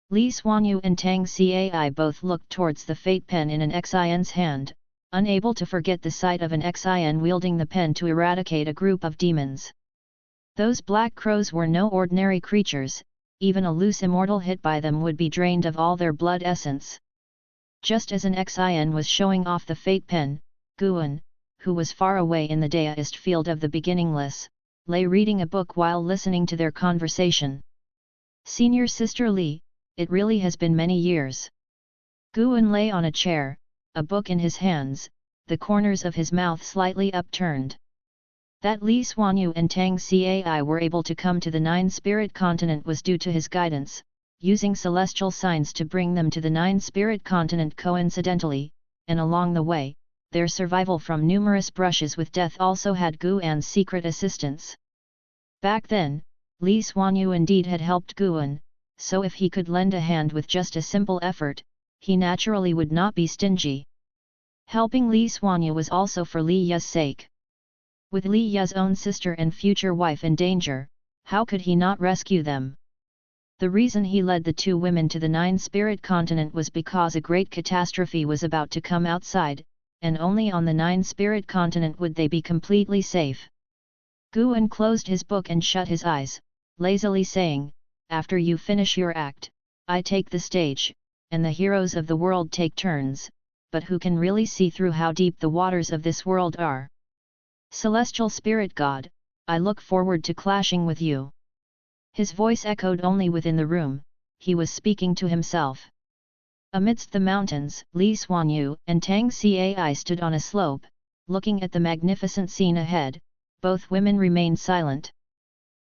Li Xuanyu and Tang Cai both looked towards the fate pen in an Xin's hand, unable to forget the sight of an Xin wielding the pen to eradicate a group of demons. Those black crows were no ordinary creatures, even a loose immortal hit by them would be drained of all their blood essence. Just as an Xin was showing off the fate pen, Guan, who was far away in the daist field of the beginningless, lay reading a book while listening to their conversation. Senior Sister Li, it really has been many years. Guan lay on a chair, a book in his hands, the corners of his mouth slightly upturned. That Li Xuanyu and Tang Cai were able to come to the Nine-Spirit Continent was due to his guidance, using celestial signs to bring them to the Nine-Spirit Continent coincidentally, and along the way, their survival from numerous brushes with death also had Guan's secret assistance. Back then, Li Xuanyu indeed had helped Guan, so if he could lend a hand with just a simple effort, he naturally would not be stingy. Helping Li Xuanyu was also for Li Ye's sake. With Li Ye's own sister and future wife in danger, how could he not rescue them? The reason he led the two women to the Nine-Spirit Continent was because a great catastrophe was about to come outside, and only on the Nine-Spirit Continent would they be completely safe. Guan closed his book and shut his eyes, lazily saying, after you finish your act, I take the stage, and the heroes of the world take turns, but who can really see through how deep the waters of this world are? Celestial Spirit God, I look forward to clashing with you. His voice echoed only within the room, he was speaking to himself. Amidst the mountains, Li Xuanyu and Tang Cai stood on a slope, looking at the magnificent scene ahead. Both women remained silent.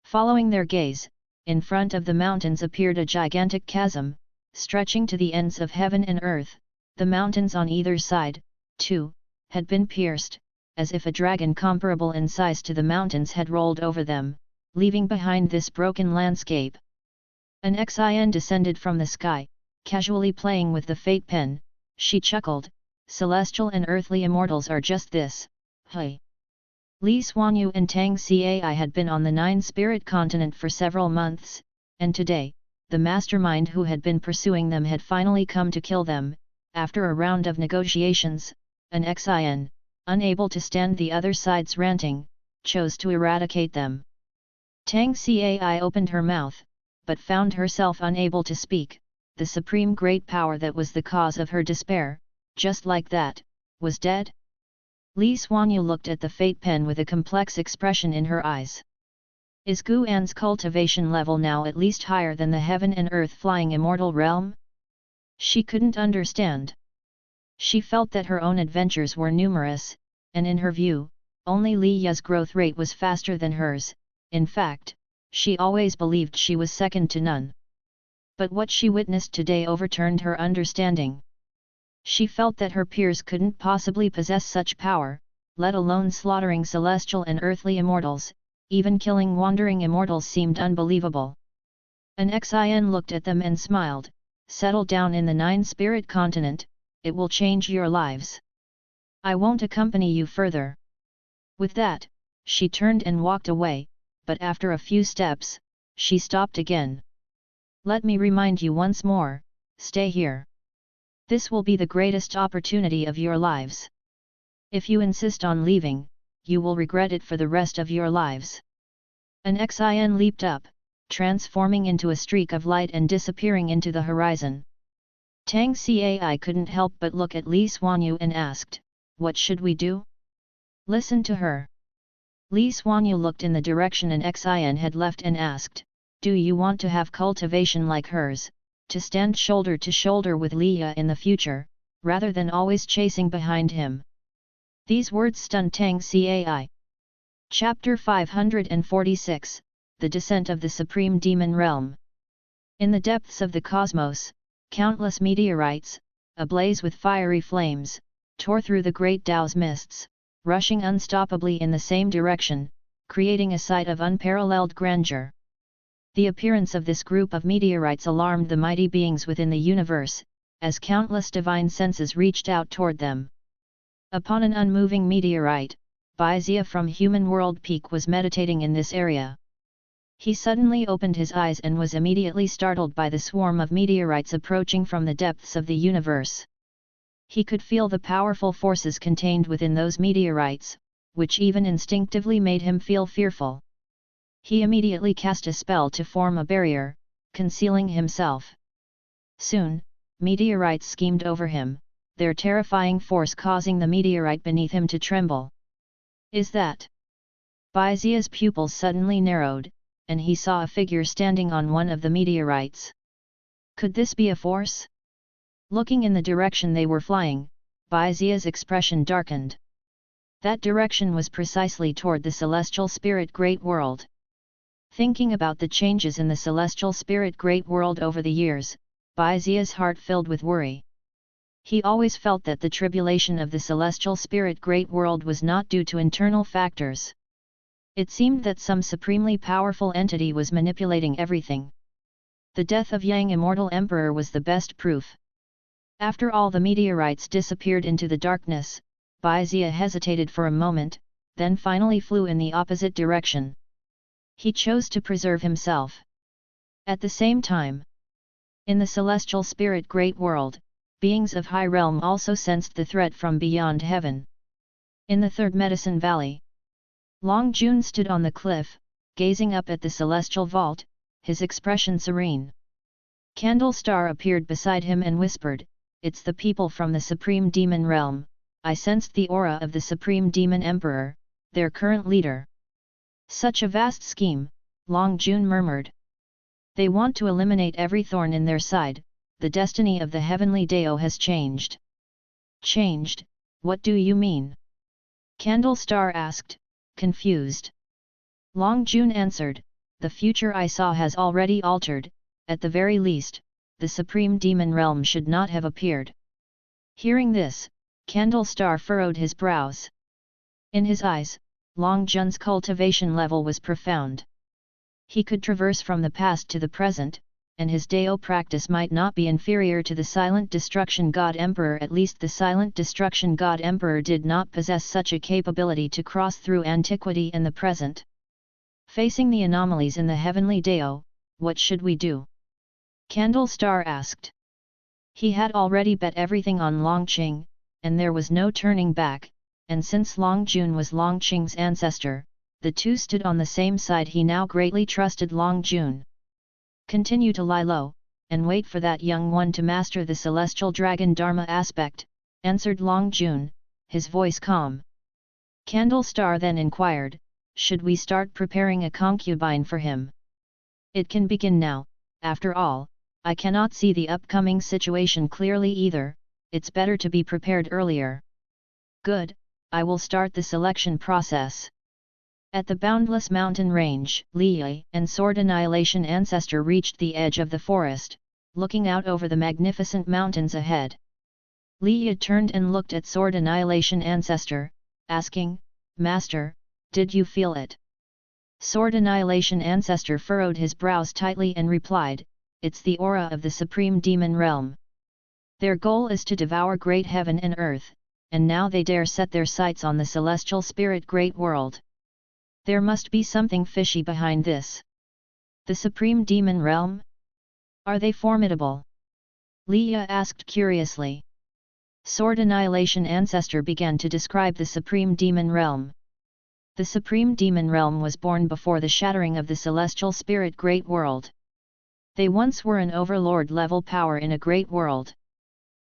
Following their gaze, in front of the mountains appeared a gigantic chasm, stretching to the ends of heaven and earth. The mountains on either side, too, had been pierced, as if a dragon comparable in size to the mountains had rolled over them, leaving behind this broken landscape. An Xin descended from the sky, casually playing with the fate pen. She chuckled, celestial and earthly immortals are just this, hey. Li Xuanyu and Tang Cai had been on the Nine-Spirit Continent for several months, and today, the mastermind who had been pursuing them had finally come to kill them, after a round of negotiations, an Xin, unable to stand the other side's ranting, chose to eradicate them. Tang Cai opened her mouth, but found herself unable to speak. The supreme great power that was the cause of her despair, just like that, was dead? Li Xuanyu looked at the fate pen with a complex expression in her eyes. Is Gu An's cultivation level now at least higher than the heaven and earth flying immortal realm? She couldn't understand. She felt that her own adventures were numerous, and in her view, only Li Ya's growth rate was faster than hers. In fact, she always believed she was second to none. But what she witnessed today overturned her understanding. She felt that her peers couldn't possibly possess such power, let alone slaughtering celestial and earthly immortals. Even killing wandering immortals seemed unbelievable. An Xin looked at them and smiled. Settle down in the nine-spirit continent, it will change your lives. I won't accompany you further. With that, she turned and walked away, but after a few steps, she stopped again. Let me remind you once more, stay here. This will be the greatest opportunity of your lives. If you insist on leaving, you will regret it for the rest of your lives. An Xin leaped up, transforming into a streak of light and disappearing into the horizon. Tang Cai couldn't help but look at Li Xuanyu and asked, what should we do? Listen to her. Li Xuanyu looked in the direction an Xin had left and asked, do you want to have cultivation like hers, to stand shoulder to shoulder with Li Ya in the future, rather than always chasing behind him? These words stunned Tang Cai. Chapter 546, The Descent of the Supreme Demon Realm. In the depths of the cosmos, countless meteorites, ablaze with fiery flames, tore through the great Tao's mists, rushing unstoppably in the same direction, creating a sight of unparalleled grandeur. The appearance of this group of meteorites alarmed the mighty beings within the universe, as countless divine senses reached out toward them. Upon an unmoving meteorite, Baizia from Human World Peak was meditating in this area. He suddenly opened his eyes and was immediately startled by the swarm of meteorites approaching from the depths of the universe. He could feel the powerful forces contained within those meteorites, which even instinctively made him feel fearful. He immediately cast a spell to form a barrier, concealing himself. Soon, meteorites schemed over him, their terrifying force causing the meteorite beneath him to tremble. Is that? Baizia's pupils suddenly narrowed, and he saw a figure standing on one of the meteorites. Could this be a force? Looking in the direction they were flying, Baizia's expression darkened. That direction was precisely toward the celestial spirit great world. Thinking about the changes in the celestial spirit great world over the years, Baizia's heart filled with worry. He always felt that the tribulation of the celestial spirit great world was not due to internal factors. It seemed that some supremely powerful entity was manipulating everything. The death of Yang Immortal Emperor was the best proof. After all the meteorites disappeared into the darkness, Baizia hesitated for a moment, then finally flew in the opposite direction. He chose to preserve himself. At the same time, in the celestial spirit great world, beings of high realm also sensed the threat from beyond heaven. In the third medicine valley, Long Jun stood on the cliff, gazing up at the celestial vault, his expression serene. Candle Star appeared beside him and whispered, "It's the people from the Supreme Demon Realm. I sensed the aura of the Supreme Demon Emperor, their current leader." "Such a vast scheme," Long Jun murmured. "They want to eliminate every thorn in their side. The destiny of the heavenly Dao has changed." "Changed? What do you mean?" Candle Star asked, confused. Long Jun answered, "The future I saw has already altered. At the very least, the Supreme Demon Realm should not have appeared." Hearing this, Candle Star furrowed his brows. In his eyes, Long Jun's cultivation level was profound. He could traverse from the past to the present, and his Dao practice might not be inferior to the Silent Destruction God Emperor. At least the Silent Destruction God Emperor did not possess such a capability to cross through antiquity and the present. Facing the anomalies in the heavenly Dao, what should we do? Candle Star asked. He had already bet everything on Longqing, and there was no turning back, and since Longjun was Longqing's ancestor, the two stood on the same side. He now greatly trusted Longjun. Continue to lie low, and wait for that young one to master the celestial dragon Dharma aspect, answered Longjun, his voice calm. Candlestar then inquired, should we start preparing a concubine for him? It can begin now, after all, I cannot see the upcoming situation clearly either, it's better to be prepared earlier. Good, I will start the selection process. At the boundless mountain range, Li and Sword Annihilation Ancestor reached the edge of the forest, looking out over the magnificent mountains ahead. Li turned and looked at Sword Annihilation Ancestor, asking, Master, did you feel it? Sword Annihilation Ancestor furrowed his brows tightly and replied, it's the aura of the Supreme Demon Realm. Their goal is to devour great heaven and earth, and now they dare set their sights on the celestial spirit great world. There must be something fishy behind this. The Supreme Demon Realm? Are they formidable? Leah asked curiously. Sword Annihilation Ancestor began to describe the Supreme Demon Realm. The Supreme Demon Realm was born before the shattering of the celestial spirit great world. They once were an overlord-level power in a great world.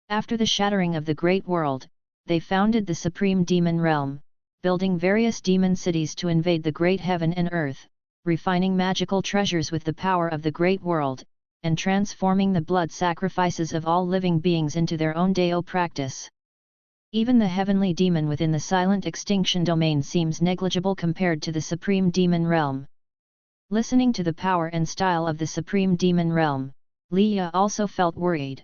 After the shattering of the great world, they founded the Supreme Demon Realm, building various demon cities to invade the great heaven and earth, refining magical treasures with the power of the great world, and transforming the blood sacrifices of all living beings into their own Dao practice. Even the heavenly demon within the silent extinction domain seems negligible compared to the Supreme Demon Realm. Listening to the power and style of the Supreme Demon Realm, Leah also felt worried.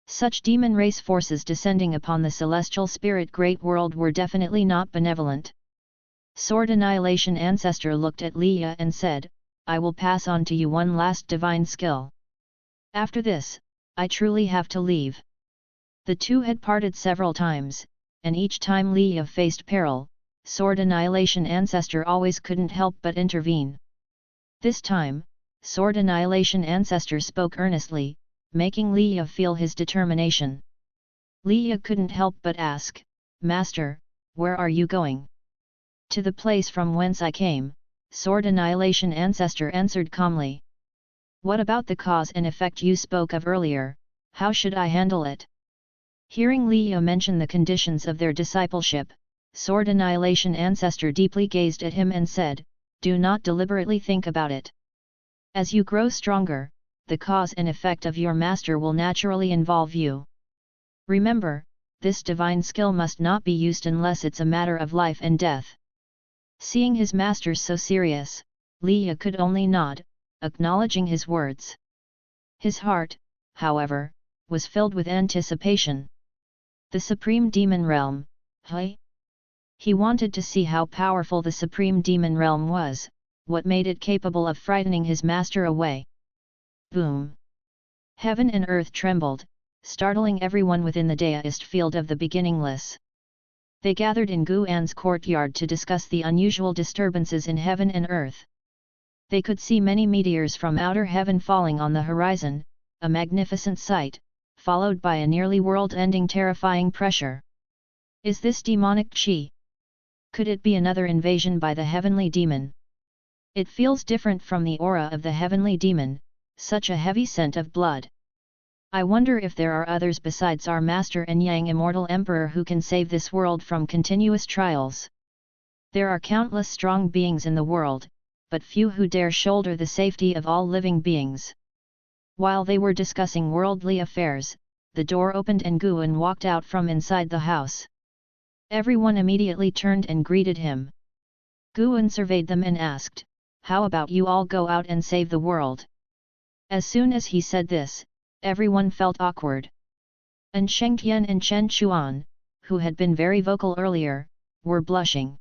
Such demon race forces descending upon the celestial spirit great world were definitely not benevolent. Sword Annihilation Ancestor looked at Leah and said, I will pass on to you one last divine skill. After this, I truly have to leave. The two had parted several times, and each time Leah faced peril, Sword Annihilation Ancestor always couldn't help but intervene. This time, Sword Annihilation Ancestor spoke earnestly, making Leah feel his determination. Leah couldn't help but ask, Master, where are you going? To the place from whence I came, Sword Annihilation Ancestor answered calmly. What about the cause and effect you spoke of earlier, how should I handle it? Hearing Leah mention the conditions of their discipleship, Sword Annihilation Ancestor deeply gazed at him and said, do not deliberately think about it. As you grow stronger, the cause and effect of your master will naturally involve you. Remember, this divine skill must not be used unless it's a matter of life and death. Seeing his master so serious, Leah could only nod, acknowledging his words. His heart, however, was filled with anticipation. The Supreme Demon Realm, hey? He wanted to see how powerful the Supreme Demon Realm was, what made it capable of frightening his master away. Boom! Heaven and earth trembled, startling everyone within the Daoist field of the beginningless. They gathered in Guan's courtyard to discuss the unusual disturbances in heaven and earth. They could see many meteors from outer heaven falling on the horizon, a magnificent sight, followed by a nearly world-ending terrifying pressure. Is this demonic qi? Could it be another invasion by the heavenly demon? It feels different from the aura of the heavenly demon, such a heavy scent of blood. I wonder if there are others besides our master and Yang Immortal Emperor who can save this world from continuous trials. There are countless strong beings in the world, but few who dare shoulder the safety of all living beings. While they were discussing worldly affairs, the door opened and Guan walked out from inside the house. Everyone immediately turned and greeted him. Guan surveyed them and asked, how about you all go out and save the world? As soon as he said this, everyone felt awkward. And Shengqian and Chen Chuan, who had been very vocal earlier, were blushing.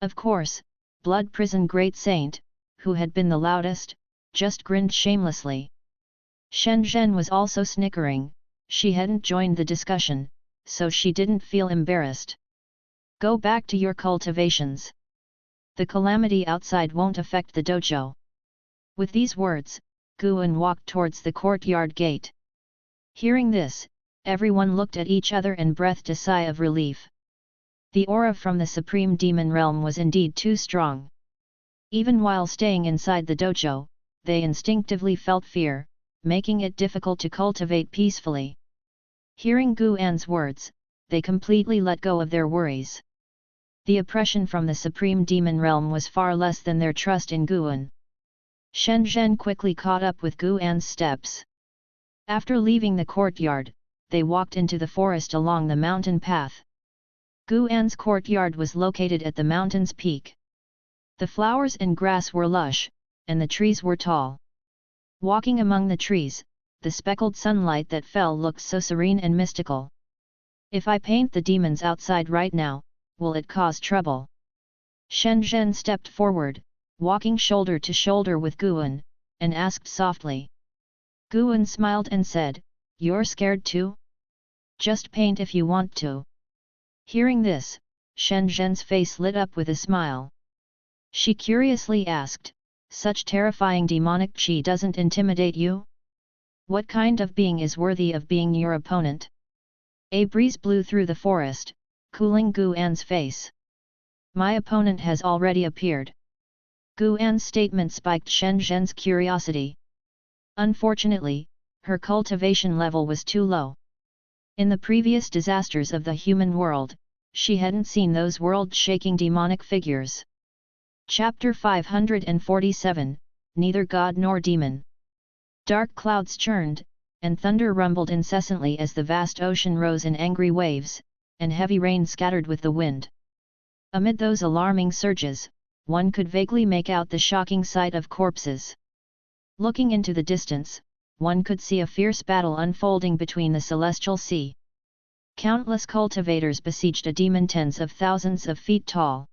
Of course, Blood Prison Great Saint, who had been the loudest, just grinned shamelessly. Shen Zhen was also snickering, she hadn't joined the discussion, so she didn't feel embarrassed. Go back to your cultivations. The calamity outside won't affect the dojo. With these words, Guan walked towards the courtyard gate. Hearing this, everyone looked at each other and breathed a sigh of relief. The aura from the supreme demon realm was indeed too strong. Even while staying inside the dojo, they instinctively felt fear, making it difficult to cultivate peacefully. Hearing Gu An's words, they completely let go of their worries. The oppression from the supreme demon realm was far less than their trust in Guan. Shen Zhen quickly caught up with Gu An's steps. After leaving the courtyard, they walked into the forest along the mountain path. Gu An's courtyard was located at the mountain's peak. The flowers and grass were lush, and the trees were tall. Walking among the trees, the speckled sunlight that fell looked so serene and mystical. If I paint the demons outside right now, will it cause trouble? Shen Zhen stepped forward, walking shoulder to shoulder with Guan, and asked softly. Guan smiled and said, "You're scared too? Just paint if you want to." Hearing this, Shen Zhen's face lit up with a smile. She curiously asked, "Such terrifying demonic qi doesn't intimidate you? What kind of being is worthy of being your opponent?" A breeze blew through the forest, cooling Gu An's face. "My opponent has already appeared." Gu An's statement spiked Shen Zhen's curiosity. Unfortunately, her cultivation level was too low. In the previous disasters of the human world, she hadn't seen those world-shaking demonic figures. Chapter 547, Neither God nor Demon. Dark clouds churned, and thunder rumbled incessantly as the vast ocean rose in angry waves, and heavy rain scattered with the wind. Amid those alarming surges, one could vaguely make out the shocking sight of corpses. Looking into the distance, one could see a fierce battle unfolding between the celestial sea. Countless cultivators besieged a demon tens of thousands of feet tall.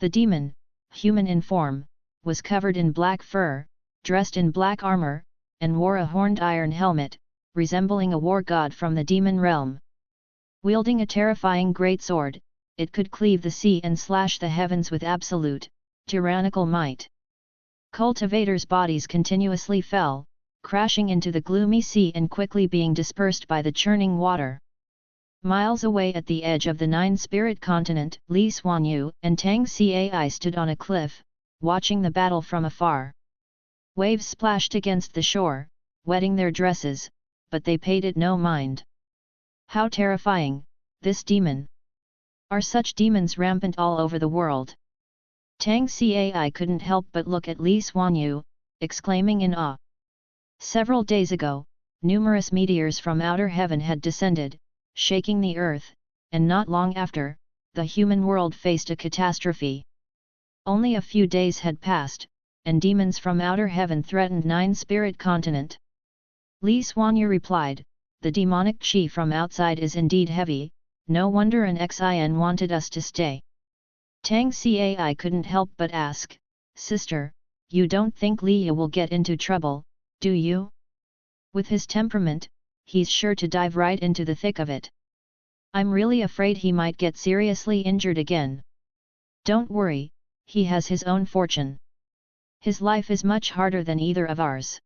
The demon, human in form, was covered in black fur, dressed in black armor, and wore a horned iron helmet, resembling a war god from the demon realm. Wielding a terrifying great sword, it could cleave the sea and slash the heavens with absolute, tyrannical might. Cultivators' bodies continuously fell, crashing into the gloomy sea and quickly being dispersed by the churning water. Miles away at the edge of the Nine-Spirit Continent, Li Xuanyu and Tang Cai stood on a cliff, watching the battle from afar. Waves splashed against the shore, wetting their dresses, but they paid it no mind. How terrifying, this demon! Are such demons rampant all over the world? Tang Cai couldn't help but look at Li Xuanyu, exclaiming in awe. Several days ago, numerous meteors from outer heaven had descended, shaking the earth, and not long after, the human world faced a catastrophe. Only a few days had passed, and demons from outer heaven threatened Nine-Spirit Continent. Li Xuanyu replied, "The demonic qi from outside is indeed heavy, no wonder an Xin wanted us to stay." Tang Cai couldn't help but ask, "Sister, you don't think Liya will get into trouble, do you? With his temperament, he's sure to dive right into the thick of it. I'm really afraid he might get seriously injured again." "Don't worry, he has his own fortune. His life is much harder than either of ours."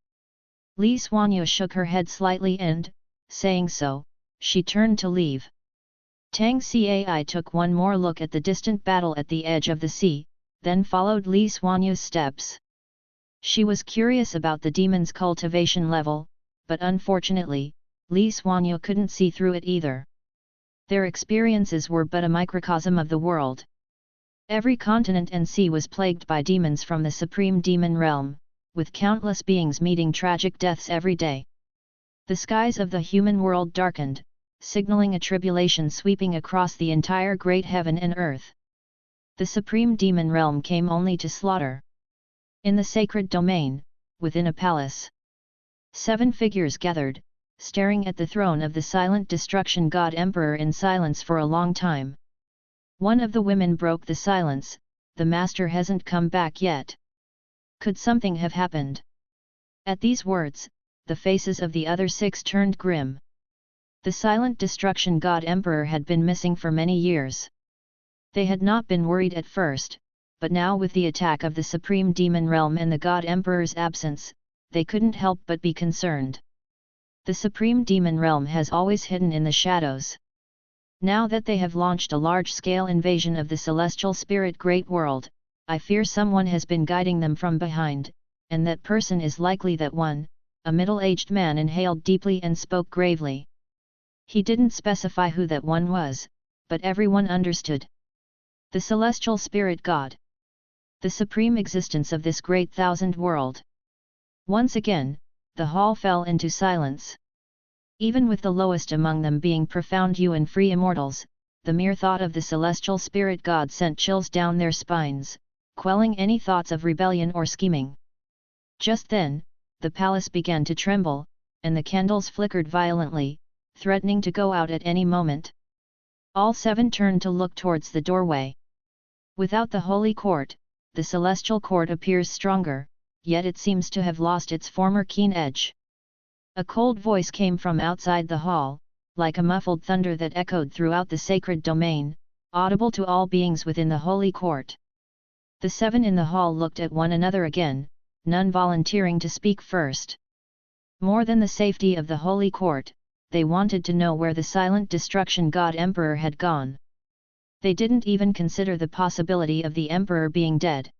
Li Xuanyu shook her head slightly and, saying so, she turned to leave. Tang Cai took one more look at the distant battle at the edge of the sea, then followed Li Xuanyu's steps. She was curious about the demon's cultivation level, but unfortunately, Li Xuanyu couldn't see through it either. Their experiences were but a microcosm of the world. Every continent and sea was plagued by demons from the supreme demon realm, with countless beings meeting tragic deaths every day. The skies of the human world darkened, signaling a tribulation sweeping across the entire great heaven and earth. The supreme demon realm came only to slaughter. In the sacred domain, within a palace, 7 figures gathered, staring at the throne of the silent destruction god emperor in silence for a long time. One of the women broke the silence, "The master hasn't come back yet. Could something have happened?" At these words, the faces of the other 6 turned grim. The silent destruction god emperor had been missing for many years. They had not been worried at first, but now with the attack of the supreme demon realm and the god emperor's absence, they couldn't help but be concerned. The supreme demon realm has always hidden in the shadows. Now that they have launched a large-scale invasion of the celestial spirit great world, I fear someone has been guiding them from behind, and that person is likely that one. A middle-aged man inhaled deeply and spoke gravely. He didn't specify who that one was, but everyone understood. The celestial spirit god. The supreme existence of this great thousand world. Once again, the hall fell into silence. Even with the lowest among them being profound and free immortals, the mere thought of the celestial spirit god sent chills down their spines, quelling any thoughts of rebellion or scheming. Just then, the palace began to tremble, and the candles flickered violently, threatening to go out at any moment. All seven turned to look towards the doorway. Without the holy court, the celestial court appears stronger, yet it seems to have lost its former keen edge. A cold voice came from outside the hall, like a muffled thunder that echoed throughout the sacred domain, audible to all beings within the holy court. The seven in the hall looked at one another again, none volunteering to speak first. More than the safety of the holy court, they wanted to know where the silent destruction god emperor had gone. They didn't even consider the possibility of the emperor being dead.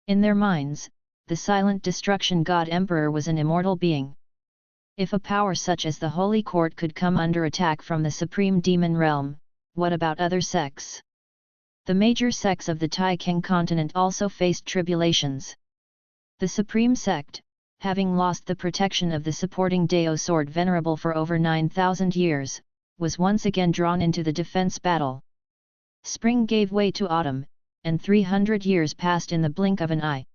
In their minds, the silent destruction god emperor was an immortal being. If a power such as the holy court could come under attack from the supreme demon realm, what about other sects? The major sects of the Taixuan continent also faced tribulations. The Supreme Sect, having lost the protection of the supporting Dao sword venerable for over 9,000 years, was once again drawn into the defense battle. Spring gave way to autumn, and 300 years passed in the blink of an eye.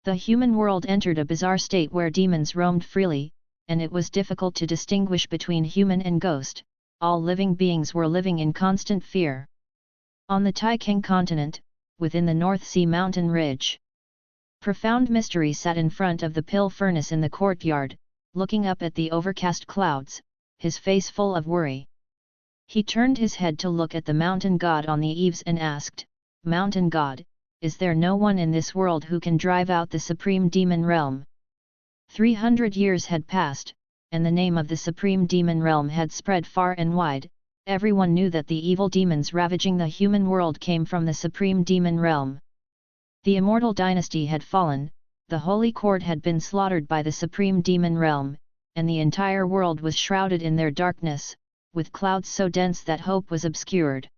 The human world entered a bizarre state where demons roamed freely, and it was difficult to distinguish between human and ghost. All living beings were living in constant fear. On the Taixuan continent, within the North Sea mountain ridge, profound mystery sat in front of the pill furnace in the courtyard, looking up at the overcast clouds, his face full of worry. He turned his head to look at the mountain god on the eaves and asked, "Mountain god, is there no one in this world who can drive out the supreme demon realm?" 300 years had passed, and the name of the supreme demon realm had spread far and wide. Everyone knew that the evil demons ravaging the human world came from the supreme demon realm. The immortal dynasty had fallen, the holy court had been slaughtered by the supreme demon realm, and the entire world was shrouded in their darkness, with clouds so dense that hope was obscured.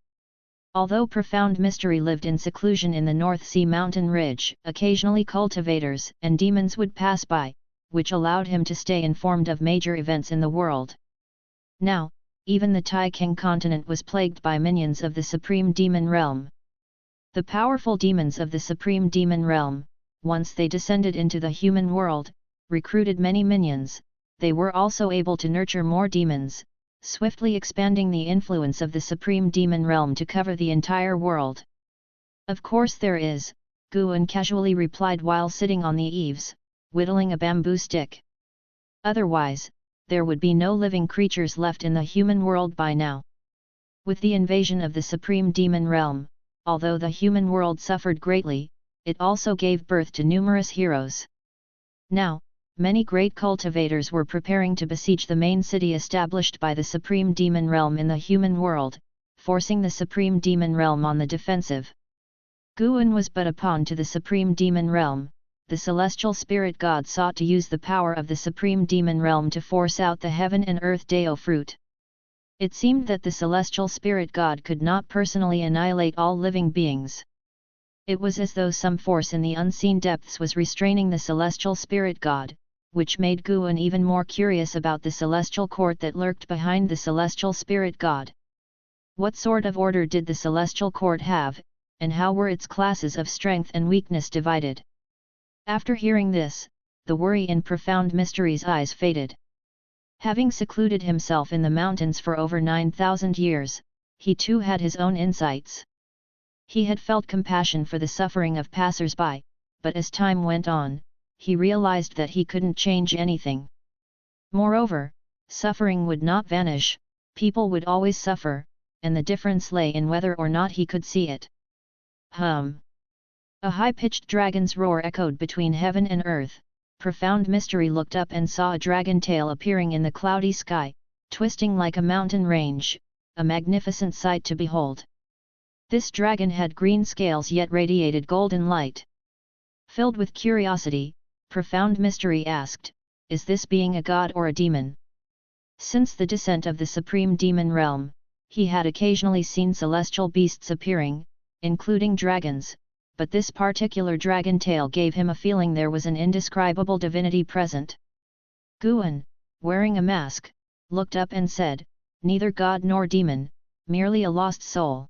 Although profound mystery lived in seclusion in the North Sea mountain ridge, occasionally cultivators and demons would pass by, which allowed him to stay informed of major events in the world. Now, even the Taixuan continent was plagued by minions of the supreme demon realm. The powerful demons of the supreme demon realm, once they descended into the human world, recruited many minions. They were also able to nurture more demons, swiftly expanding the influence of the supreme demon realm to cover the entire world. "Of course there is," Guan casually replied while sitting on the eaves, whittling a bamboo stick. "Otherwise, there would be no living creatures left in the human world by now." With the invasion of the supreme demon realm, although the human world suffered greatly, it also gave birth to numerous heroes. Now, many great cultivators were preparing to besiege the main city established by the supreme demon realm in the human world, forcing the supreme demon realm on the defensive. Guan was but a pawn to the supreme demon realm. The celestial spirit god sought to use the power of the supreme demon realm to force out the heaven and earth Dao fruit. It seemed that the celestial spirit god could not personally annihilate all living beings. It was as though some force in the unseen depths was restraining the celestial spirit god, which made Guan even more curious about the celestial court that lurked behind the celestial spirit god. What sort of order did the celestial court have, and how were its classes of strength and weakness divided? After hearing this, the worry in profound mystery's eyes faded. Having secluded himself in the mountains for over 9,000 years, he too had his own insights. He had felt compassion for the suffering of passers-by, but as time went on, he realized that he couldn't change anything. Moreover, suffering would not vanish, people would always suffer, and the difference lay in whether or not he could see it. Hum! A high-pitched dragon's roar echoed between heaven and earth, Profound Mystery looked up and saw a dragon tail appearing in the cloudy sky, twisting like a mountain range, a magnificent sight to behold. This dragon had green scales yet radiated golden light. Filled with curiosity, Profound Mystery asked, "Is this being a god or a demon?" Since the descent of the supreme demon realm, he had occasionally seen celestial beasts appearing, including dragons, but this particular dragon tail gave him a feeling there was an indescribable divinity present. Guan, wearing a mask, looked up and said, "Neither god nor demon, merely a lost soul."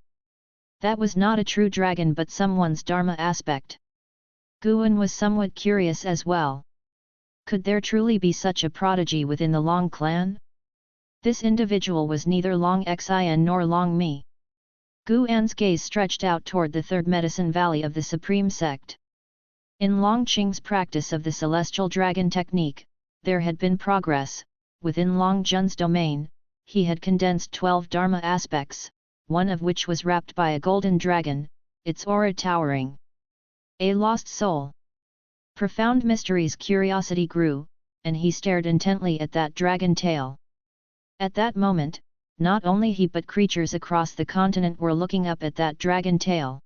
That was not a true dragon but someone's dharma aspect. Guan was somewhat curious as well. Could there truly be such a prodigy within the Long clan? This individual was neither Long Xin nor Long Mi. Guan's gaze stretched out toward the third medicine valley of the Supreme Sect. In Long Qing's practice of the celestial dragon technique, there had been progress. Within Long Jun's domain, he had condensed 12 dharma aspects, one of which was wrapped by a golden dragon, its aura towering. A lost soul. Profound Mystery's curiosity grew, and he stared intently at that dragon tail. At that moment, not only he but creatures across the continent were looking up at that dragon tail.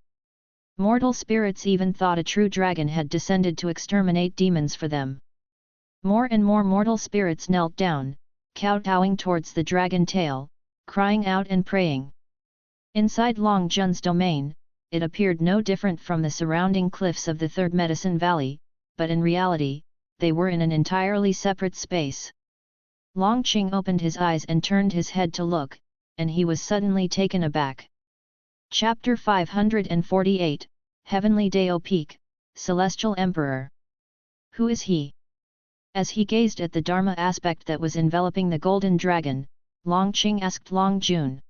Mortal spirits even thought a true dragon had descended to exterminate demons for them. More and more mortal spirits knelt down, kowtowing towards the dragon tail, crying out and praying. Inside Long Jun's domain, it appeared no different from the surrounding cliffs of the Third Medicine Valley, but in reality, they were in an entirely separate space. Long Qing opened his eyes and turned his head to look, and he was suddenly taken aback. Chapter 548, Heavenly Dao Peak, Celestial Emperor. Who is he? As he gazed at the Dharma aspect that was enveloping the golden dragon, Long Qing asked Long Jun.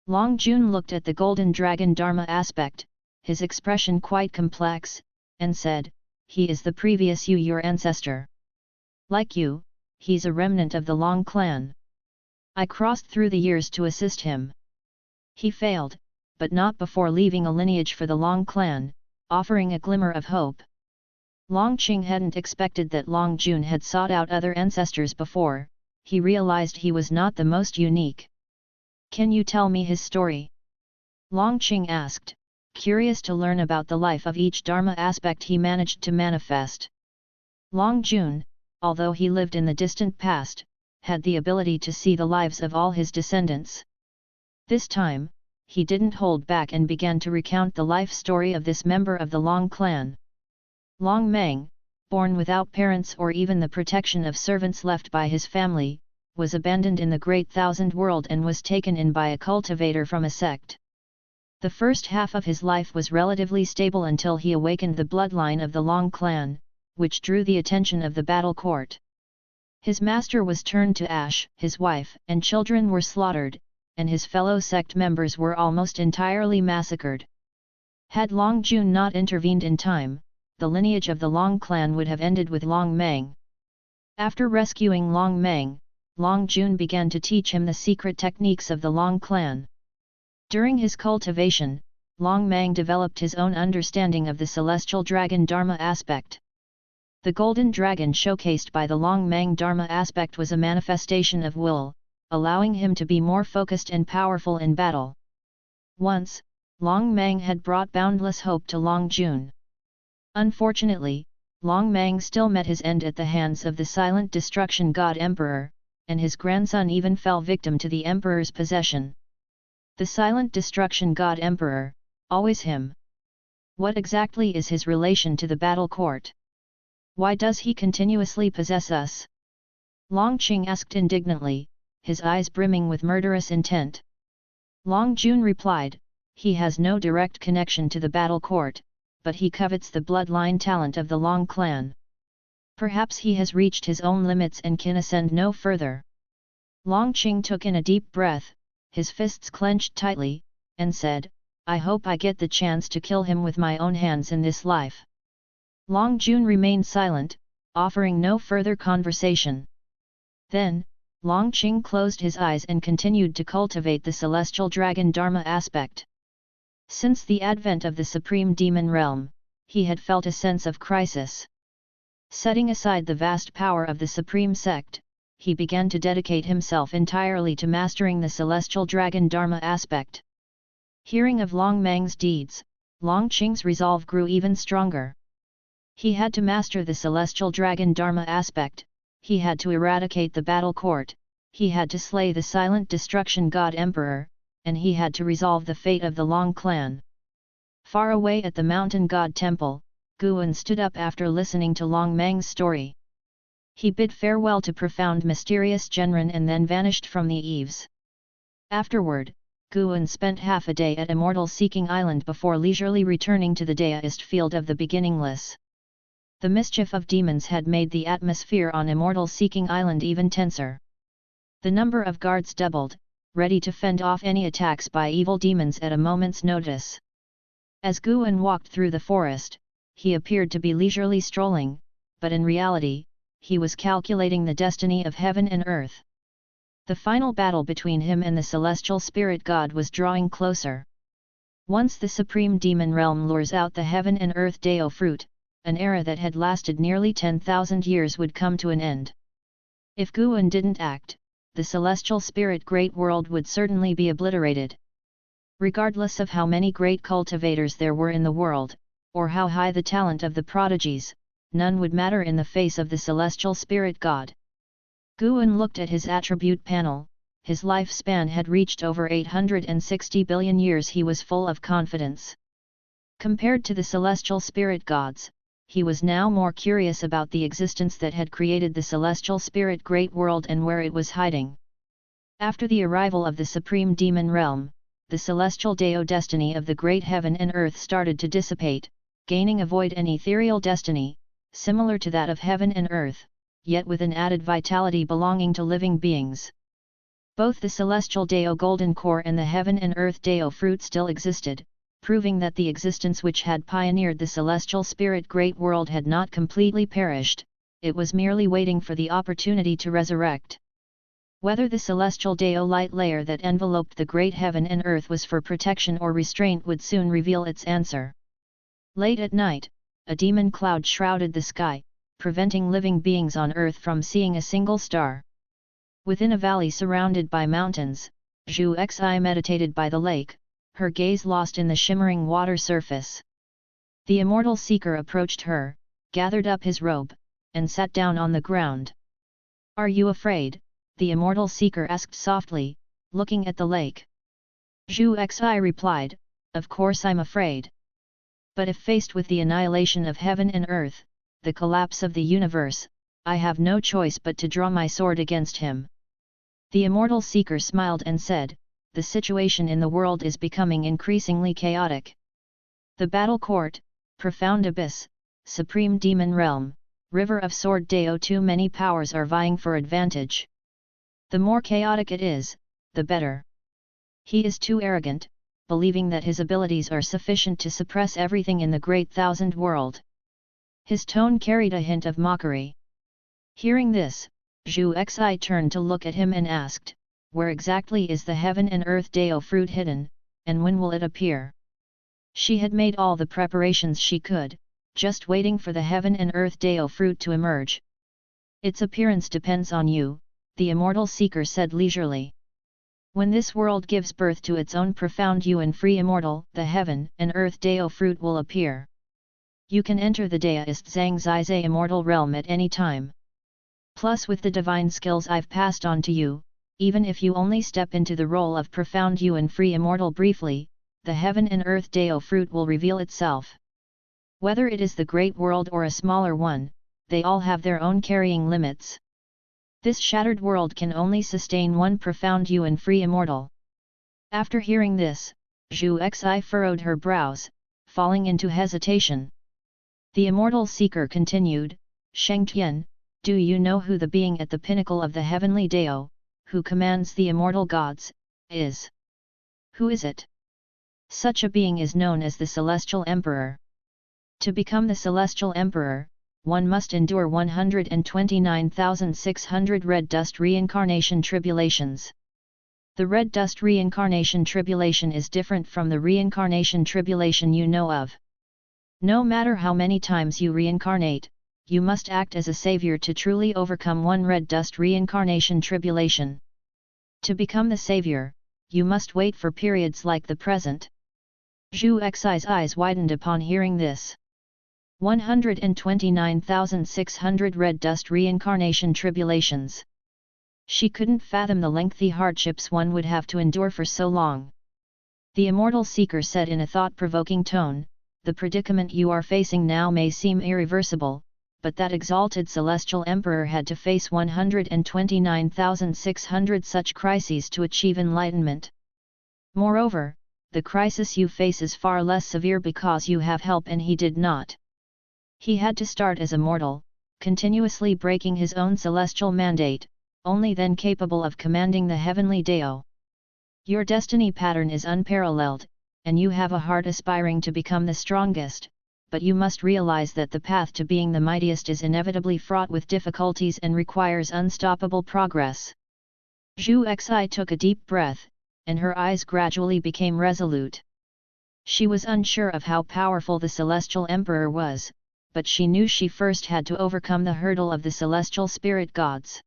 Long Jun looked at the golden dragon Dharma aspect, his expression quite complex, and said, "He is the previous you, your ancestor. Like you, he's a remnant of the Long clan. I crossed through the years to assist him. He failed, but not before leaving a lineage for the Long clan, offering a glimmer of hope." Long Qing hadn't expected that Long Jun had sought out other ancestors before. He realized he was not the most unique. "Can you tell me his story?" Long Qing asked, curious to learn about the life of each Dharma aspect he managed to manifest. Long Jun, although he lived in the distant past, had the ability to see the lives of all his descendants. This time, he didn't hold back and began to recount the life story of this member of the Long clan. Long Meng, born without parents or even the protection of servants left by his family, was abandoned in the Great Thousand World and was taken in by a cultivator from a sect. The first half of his life was relatively stable until he awakened the bloodline of the Long clan, which drew the attention of the battle court. His master was turned to ash, his wife and children were slaughtered, and his fellow sect members were almost entirely massacred. Had Long Jun not intervened in time, the lineage of the Long clan would have ended with Long Meng. After rescuing Long Meng, Long Jun began to teach him the secret techniques of the Long clan. During his cultivation, Long Meng developed his own understanding of the celestial dragon Dharma aspect. The golden dragon showcased by the Long Meng Dharma aspect was a manifestation of will, allowing him to be more focused and powerful in battle. Once, Long Meng had brought boundless hope to Long Jun. Unfortunately, Long Meng still met his end at the hands of the silent destruction god Emperor, and his grandson even fell victim to the Emperor's possession. The silent destruction god Emperor, always him. What exactly is his relation to the battle court? Why does he continuously possess us? Long Qing asked indignantly, his eyes brimming with murderous intent. Long Jun replied, "He has no direct connection to the battle court, but he covets the bloodline talent of the Long clan. Perhaps he has reached his own limits and can ascend no further." Long Qing took in a deep breath, his fists clenched tightly, and said, "I hope I get the chance to kill him with my own hands in this life." Long Jun remained silent, offering no further conversation. Then, Long Qing closed his eyes and continued to cultivate the celestial dragon Dharma aspect. Since the advent of the supreme demon realm, he had felt a sense of crisis. Setting aside the vast power of the Supreme Sect, he began to dedicate himself entirely to mastering the celestial dragon Dharma aspect. Hearing of Long Mang's deeds, Long Qing's resolve grew even stronger. He had to master the celestial dragon Dharma aspect, he had to eradicate the battle court, he had to slay the silent destruction god emperor, and he had to resolve the fate of the Long clan. Far away at the mountain god temple, Guan stood up after listening to Long Mang's story. He bid farewell to profound mysterious Genren and then vanished from the eaves. Afterward, Guan spent half a day at Immortal Seeking Island before leisurely returning to the Daoist field of the beginningless. The mischief of demons had made the atmosphere on Immortal Seeking Island even tenser. The number of guards doubled, ready to fend off any attacks by evil demons at a moment's notice. As Guan walked through the forest, he appeared to be leisurely strolling, but in reality, he was calculating the destiny of heaven and earth. The final battle between him and the celestial spirit god was drawing closer. Once the supreme demon realm lures out the heaven and earth Dao fruit, an era that had lasted nearly 10,000 years would come to an end. If Guan didn't act, the celestial spirit great world would certainly be obliterated. Regardless of how many great cultivators there were in the world, or how high the talent of the prodigies, none would matter in the face of the celestial spirit god. Guan looked at his attribute panel, his lifespan had reached over 860 billion years. He was full of confidence. Compared to the celestial spirit gods, he was now more curious about the existence that had created the celestial spirit great world and where it was hiding. After the arrival of the supreme demon realm, the celestial Dao destiny of the great heaven and earth started to dissipate, gaining a void and ethereal destiny, similar to that of heaven and earth, yet with an added vitality belonging to living beings. Both the celestial Dao golden core and the heaven and earth Dao fruit still existed, proving that the existence which had pioneered the celestial spirit great world had not completely perished, it was merely waiting for the opportunity to resurrect. Whether the celestial Dao light layer that enveloped the great heaven and earth was for protection or restraint would soon reveal its answer. Late at night, a demon cloud shrouded the sky, preventing living beings on earth from seeing a single star. Within a valley surrounded by mountains, Zhu Xi meditated by the lake, her gaze lost in the shimmering water surface. The immortal seeker approached her, gathered up his robe, and sat down on the ground. "Are you afraid?" the immortal seeker asked softly, looking at the lake. Zhu Xi replied, "Of course I'm afraid. But if faced with the annihilation of heaven and earth, the collapse of the universe, I have no choice but to draw my sword against him." The immortal seeker smiled and said, "The situation in the world is becoming increasingly chaotic. The battle court, profound abyss, supreme demon realm, river of sword Dao, too many powers are vying for advantage. The more chaotic it is, the better. He is too arrogant, believing that his abilities are sufficient to suppress everything in the great thousand world." His tone carried a hint of mockery. Hearing this, Zhu Xi turned to look at him and asked, "Where exactly is the heaven and earth Dao fruit hidden, and when will it appear?" She had made all the preparations she could, just waiting for the heaven and earth Dao fruit to emerge. "Its appearance depends on you," the immortal seeker said leisurely. "When this world gives birth to its own profound you and free immortal, the heaven and earth Dao fruit will appear. You can enter the Daoist Zhang Zizai immortal realm at any time. Plus with the divine skills I've passed on to you, even if you only step into the role of profound you and free immortal briefly, the heaven and earth Dao fruit will reveal itself. Whether it is the great world or a smaller one, they all have their own carrying limits. This shattered world can only sustain one profound you and free immortal." After hearing this, Zhu Xi furrowed her brows, falling into hesitation. The immortal seeker continued, "Sheng Tian, do you know who the being at the pinnacle of the heavenly Dao, who commands the immortal gods, is? Who is it?" "Such a being is known as the Celestial Emperor. To become the Celestial Emperor, one must endure 129,600 red dust reincarnation tribulations. The red dust reincarnation tribulation is different from the reincarnation tribulation you know of. No matter how many times you reincarnate, you must act as a savior to truly overcome one red dust reincarnation tribulation. To become the savior, you must wait for periods like the present. Zhu Xi's eyes widened upon hearing this. 129,600 red dust reincarnation tribulations. She couldn't fathom the lengthy hardships one would have to endure for so long. The immortal seeker said in a thought-provoking tone, "The predicament you are facing now may seem irreversible, but that exalted celestial emperor had to face 129,600 such crises to achieve enlightenment. Moreover, the crisis you face is far less severe because you have help and he did not. He had to start as a mortal, continuously breaking his own celestial mandate, only then capable of commanding the heavenly Dao. Your destiny pattern is unparalleled, and you have a heart aspiring to become the strongest, but you must realize that the path to being the mightiest is inevitably fraught with difficulties and requires unstoppable progress." Zhu Xi took a deep breath, and her eyes gradually became resolute. She was unsure of how powerful the Celestial Emperor was, but she knew she first had to overcome the hurdle of the celestial spirit gods.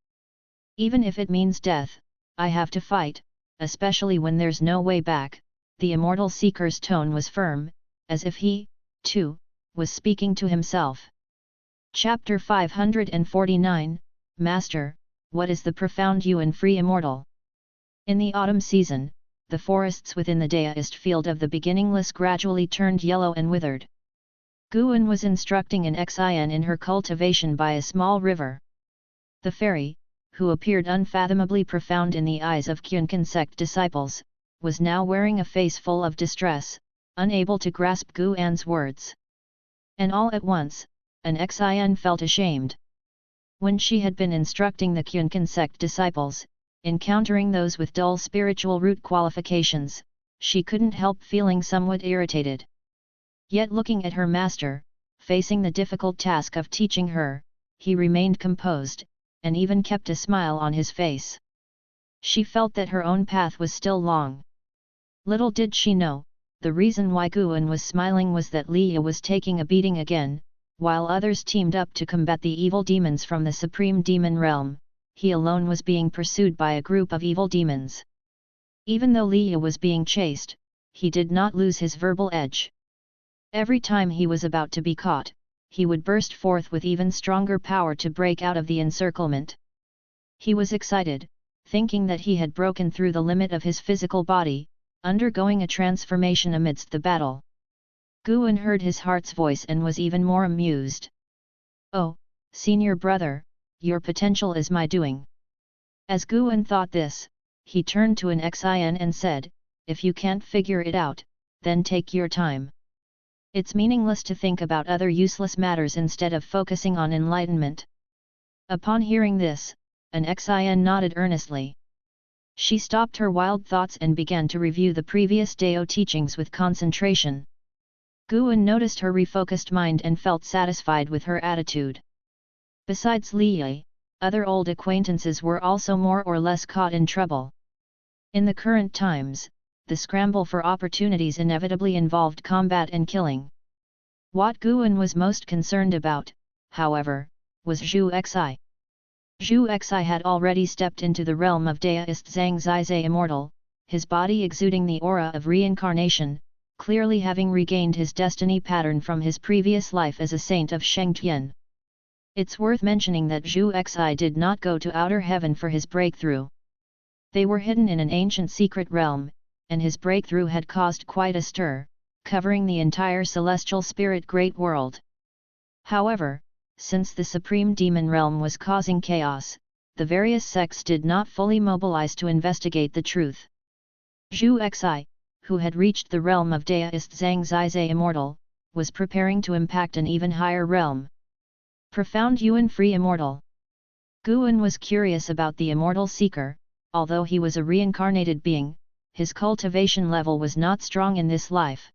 "Even if it means death, I have to fight, especially when there's no way back." The immortal seeker's tone was firm, as if he, too, was speaking to himself. Chapter 549, Master, what is the profound you and free immortal? In the autumn season, the forests within the deist field of the beginningless gradually turned yellow and withered. Guan was instructing an Xin in her cultivation by a small river. The fairy, who appeared unfathomably profound in the eyes of Taixuan Sect disciples, was now wearing a face full of distress, unable to grasp Guan's words. And all at once, an Xin felt ashamed. When she had been instructing the Taixuan Sect disciples, encountering those with dull spiritual root qualifications, she couldn't help feeling somewhat irritated. Yet looking at her master, facing the difficult task of teaching her, he remained composed, and even kept a smile on his face. She felt that her own path was still long. Little did she know, the reason why Guan was smiling was that Leia was taking a beating again, while others teamed up to combat the evil demons from the Supreme Demon Realm. He alone was being pursued by a group of evil demons. Even though Leia was being chased, he did not lose his verbal edge. Every time he was about to be caught, he would burst forth with even stronger power to break out of the encirclement. He was excited, thinking that he had broken through the limit of his physical body, undergoing a transformation amidst the battle. Guan heard his heart's voice and was even more amused. "Oh, senior brother, your potential is my doing." As Guan thought this, he turned to an Xin and said, "If you can't figure it out, then take your time. It's meaningless to think about other useless matters instead of focusing on enlightenment." Upon hearing this, an Xin nodded earnestly. She stopped her wild thoughts and began to review the previous Dao teachings with concentration. Guan noticed her refocused mind and felt satisfied with her attitude. Besides Leia, other old acquaintances were also more or less caught in trouble. In the current times, the scramble for opportunities inevitably involved combat and killing. What Guan was most concerned about, however, was Zhu Xi. Zhu Xi had already stepped into the realm of deist Zhang Zizai Immortal, his body exuding the aura of reincarnation, clearly having regained his destiny pattern from his previous life as a saint of Shengtian. It's worth mentioning that Zhu Xi did not go to outer heaven for his breakthrough. They were hidden in an ancient secret realm, and his breakthrough had caused quite a stir, covering the entire celestial spirit great world. However, since the Supreme Demon Realm was causing chaos, the various sects did not fully mobilize to investigate the truth. Zhu Xi, who had reached the realm of deist Zhang Zizai Immortal, was preparing to impact an even higher realm. Profound Yuan Free Immortal. Guan was curious about the immortal seeker. Although he was a reincarnated being, his cultivation level was not strong in this life.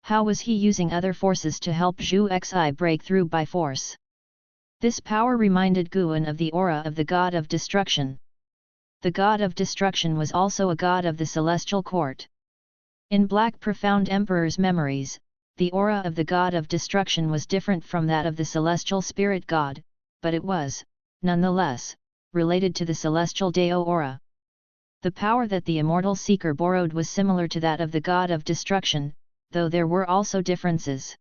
How was he using other forces to help Zhu Xi break through by force? This power reminded Guan of the aura of the god of destruction. The god of destruction was also a god of the celestial court. In Black Profound Emperor's memories, The aura of the god of destruction was different from that of the celestial spirit god, but it was, nonetheless, related to the celestial Deo aura. The power that the immortal seeker borrowed was similar to that of the god of destruction, though there were also differences.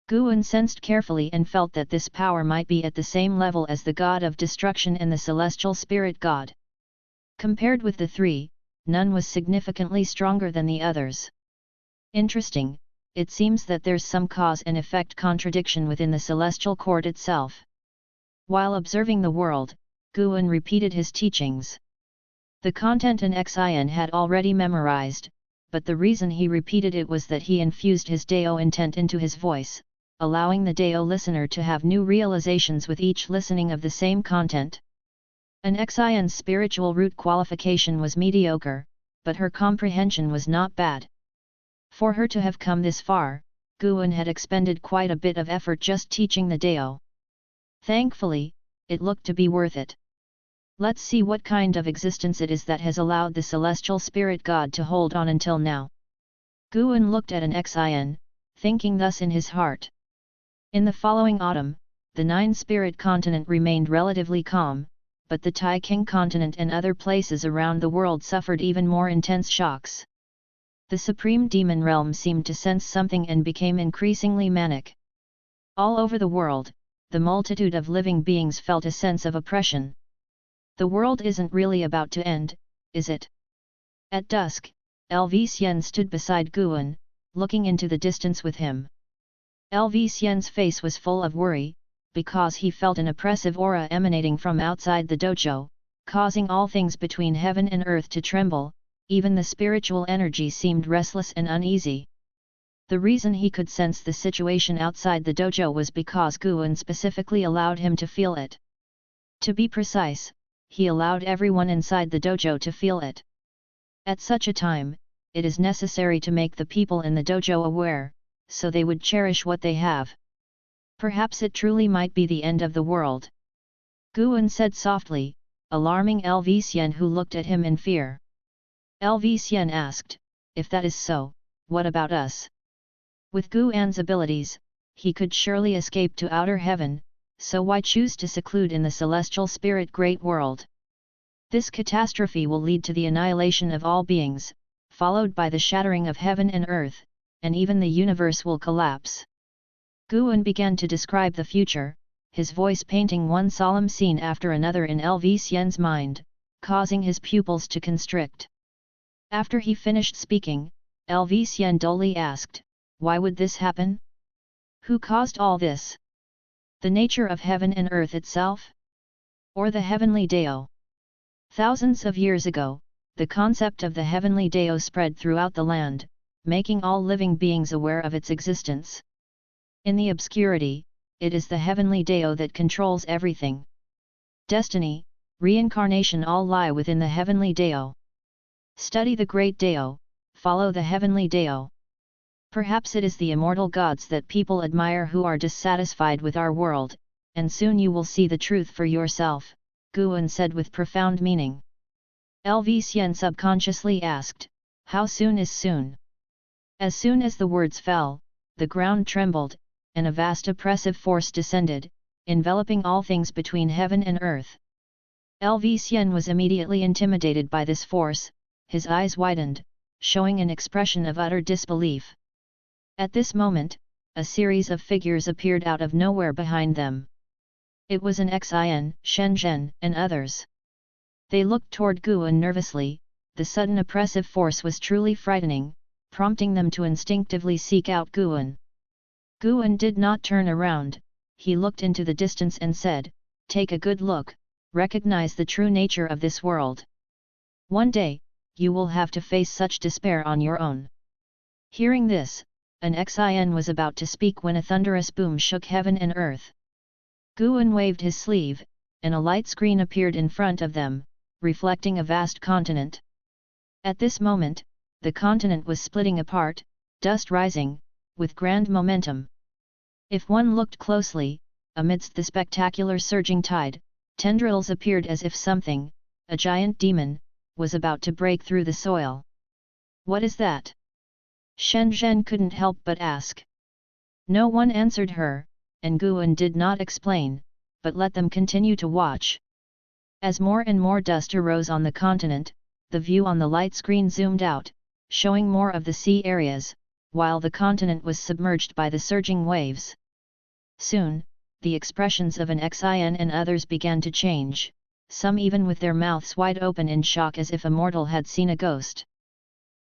Guan sensed carefully and felt that this power might be at the same level as the god of destruction and the celestial spirit god. Compared with the three, none was significantly stronger than the others. Interesting, it seems that there's some cause and effect contradiction within the celestial court itself. While observing the world, Guan repeated his teachings. The content an Xin had already memorized, but the reason he repeated it was that he infused his Deo intent into his voice, allowing the Deo listener to have new realizations with each listening of the same content. An Xin's spiritual root qualification was mediocre, but her comprehension was not bad. For her to have come this far, Guan had expended quite a bit of effort just teaching the Deo. Thankfully, it looked to be worth it. Let's see what kind of existence it is that has allowed the celestial spirit god to hold on until now. Guan looked at an Xin, thinking thus in his heart. In the following autumn, the nine-spirit continent remained relatively calm, but the Taixuan continent and other places around the world suffered even more intense shocks. The supreme demon realm seemed to sense something and became increasingly manic. All over the world, the multitude of living beings felt a sense of oppression. The world isn't really about to end, is it? At dusk, Lv stood beside Guan, looking into the distance with him. Lv face was full of worry, because he felt an oppressive aura emanating from outside the dojo, causing all things between heaven and earth to tremble. Even the spiritual energy seemed restless and uneasy. The reason he could sense the situation outside the dojo was because Guan specifically allowed him to feel it. To be precise, he allowed everyone inside the dojo to feel it. At such a time, it is necessary to make the people in the dojo aware, so they would cherish what they have. Perhaps it truly might be the end of the world. Guan said softly, alarming Lv who looked at him in fear. Lv asked, if that is so, what about us? With Guan's abilities, he could surely escape to outer heaven, so why choose to seclude in the celestial spirit great world? This catastrophe will lead to the annihilation of all beings, followed by the shattering of heaven and earth, and even the universe will collapse. Guan began to describe the future, his voice painting one solemn scene after another in Lv mind, causing his pupils to constrict. After he finished speaking, Lv dully asked, why would this happen? Who caused all this? The nature of heaven and earth itself? Or the heavenly Deo? Thousands of years ago, the concept of the heavenly Deo spread throughout the land, making all living beings aware of its existence. In the obscurity, it is the heavenly Deo that controls everything. Destiny, reincarnation all lie within the heavenly Deo. Study the great Deo, follow the heavenly Deo. Perhaps it is the immortal gods that people admire who are dissatisfied with our world, and soon you will see the truth for yourself, Guan said with profound meaning. Lv subconsciously asked, how soon is soon? As soon as the words fell, the ground trembled, and a vast oppressive force descended, enveloping all things between heaven and earth. Lv was immediately intimidated by this force, his eyes widened, showing an expression of utter disbelief. At this moment, a series of figures appeared out of nowhere behind them. It was an Xin, Shenzhen, and others. They looked toward Guan nervously. The sudden oppressive force was truly frightening, prompting them to instinctively seek out Guan. Guan did not turn around, he looked into the distance and said, take a good look, recognize the true nature of this world. One day, you will have to face such despair on your own. Hearing this, an Xin was about to speak when a thunderous boom shook heaven and earth. Guan waved his sleeve, and a light screen appeared in front of them, reflecting a vast continent. At this moment, the continent was splitting apart, dust rising, with grand momentum. If one looked closely, amidst the spectacular surging tide, tendrils appeared as if something, a giant demon, was about to break through the soil. What is that? Shenzhen couldn't help but ask. No one answered her, and Guan did not explain, but let them continue to watch. As more and more dust arose on the continent, the view on the light screen zoomed out, showing more of the sea areas, while the continent was submerged by the surging waves. Soon, the expressions of an Xin and others began to change, some even with their mouths wide open in shock as if a mortal had seen a ghost.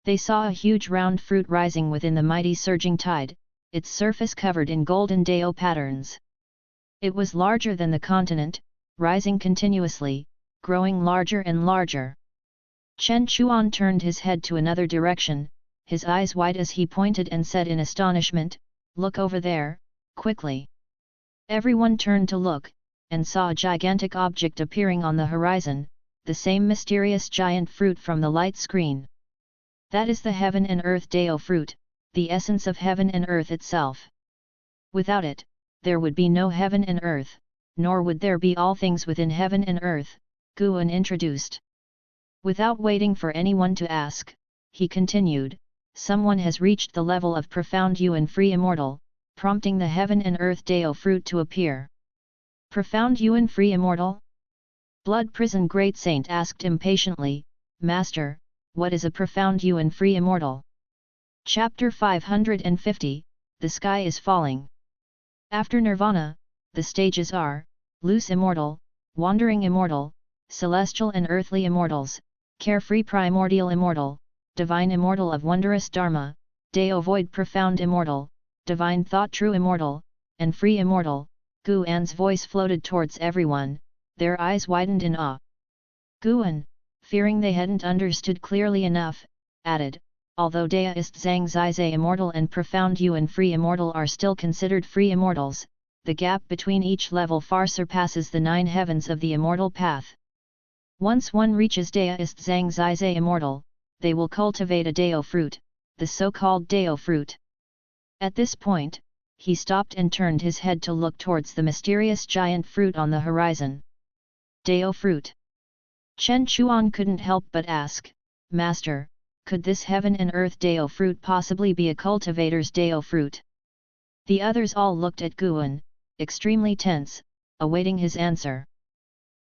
They saw a huge round fruit rising within the mighty surging tide, its surface covered in golden Dao patterns. It was larger than the continent, rising continuously, growing larger and larger. Chen Chuan turned his head to another direction, his eyes wide as he pointed and said in astonishment, "Look over there, quickly." Everyone turned to look, and saw a gigantic object appearing on the horizon, the same mysterious giant fruit from the light screen. That is the heaven and earth Dao fruit, the essence of heaven and earth itself. Without it, there would be no heaven and earth, nor would there be all things within heaven and earth, Guan introduced. Without waiting for anyone to ask, he continued, "Someone has reached the level of profound Yuan free immortal, prompting the heaven and earth Dao fruit to appear." Profound Yuan free immortal? Blood Prison Great Saint asked impatiently, "Master, what is a profound Yuan free immortal?" Chapter 550, The Sky is Falling. After Nirvana, the stages are, loose immortal, wandering immortal, celestial and earthly immortals, carefree primordial immortal, divine immortal of wondrous dharma, Dao void profound immortal, divine thought true immortal, and free immortal. Guan's voice floated towards everyone, their eyes widened in awe. Guan, fearing they hadn't understood clearly enough, added, "Although Deist Zhang Zizai immortal and profound Yuan free immortal are still considered free immortals, the gap between each level far surpasses the 9 heavens of the immortal path. Once one reaches Deist Zhang Zizai immortal, they will cultivate a Dao fruit, the so-called Dao fruit." At this point, he stopped and turned his head to look towards the mysterious giant fruit on the horizon. Dao fruit. Chen Chuan couldn't help but ask, "Master, could this heaven and earth Dao fruit possibly be a cultivator's Dao fruit?" The others all looked at Guan, extremely tense, awaiting his answer.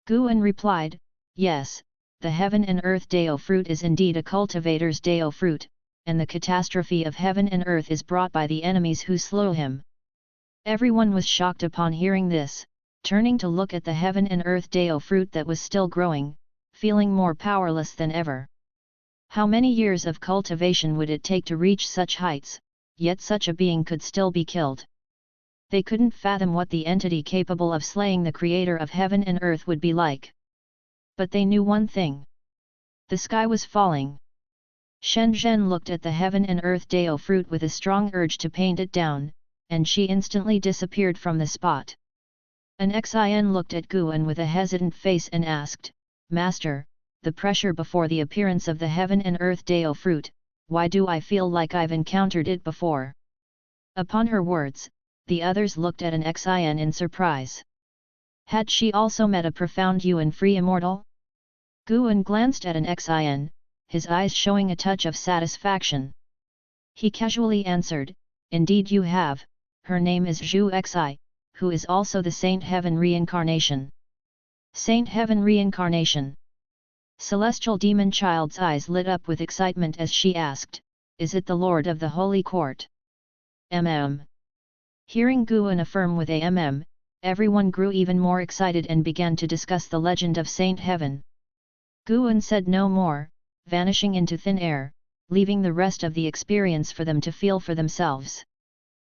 Guan replied, "Yes, the heaven and earth Dao fruit is indeed a cultivator's Dao fruit, and the catastrophe of heaven and earth is brought by the enemies who slew him." Everyone was shocked upon hearing this, turning to look at the heaven and earth Dao fruit that was still growing, feeling more powerless than ever. How many years of cultivation would it take to reach such heights, yet such a being could still be killed? They couldn't fathom what the entity capable of slaying the creator of heaven and earth would be like. But they knew one thing. The sky was falling. Shen Zhen looked at the heaven and earth Dao fruit with a strong urge to paint it down, and she instantly disappeared from the spot. An Xin looked at Guan with a hesitant face and asked, "Master, the pressure before the appearance of the heaven and earth Dao fruit, why do I feel like I've encountered it before?" Upon her words, the others looked at an Xin in surprise. Had she also met a profound Yuan free immortal? Guan glanced at an Xin, his eyes showing a touch of satisfaction. He casually answered, "Indeed you have, her name is Zhu Xi, who is also the Saint Heaven reincarnation." Saint Heaven reincarnation. Celestial demon child's eyes lit up with excitement as she asked, "Is it the Lord of the Holy Court?" Hearing Guan affirm with everyone grew even more excited and began to discuss the legend of Saint Heaven. Guan said no more, vanishing into thin air, leaving the rest of the experience for them to feel for themselves.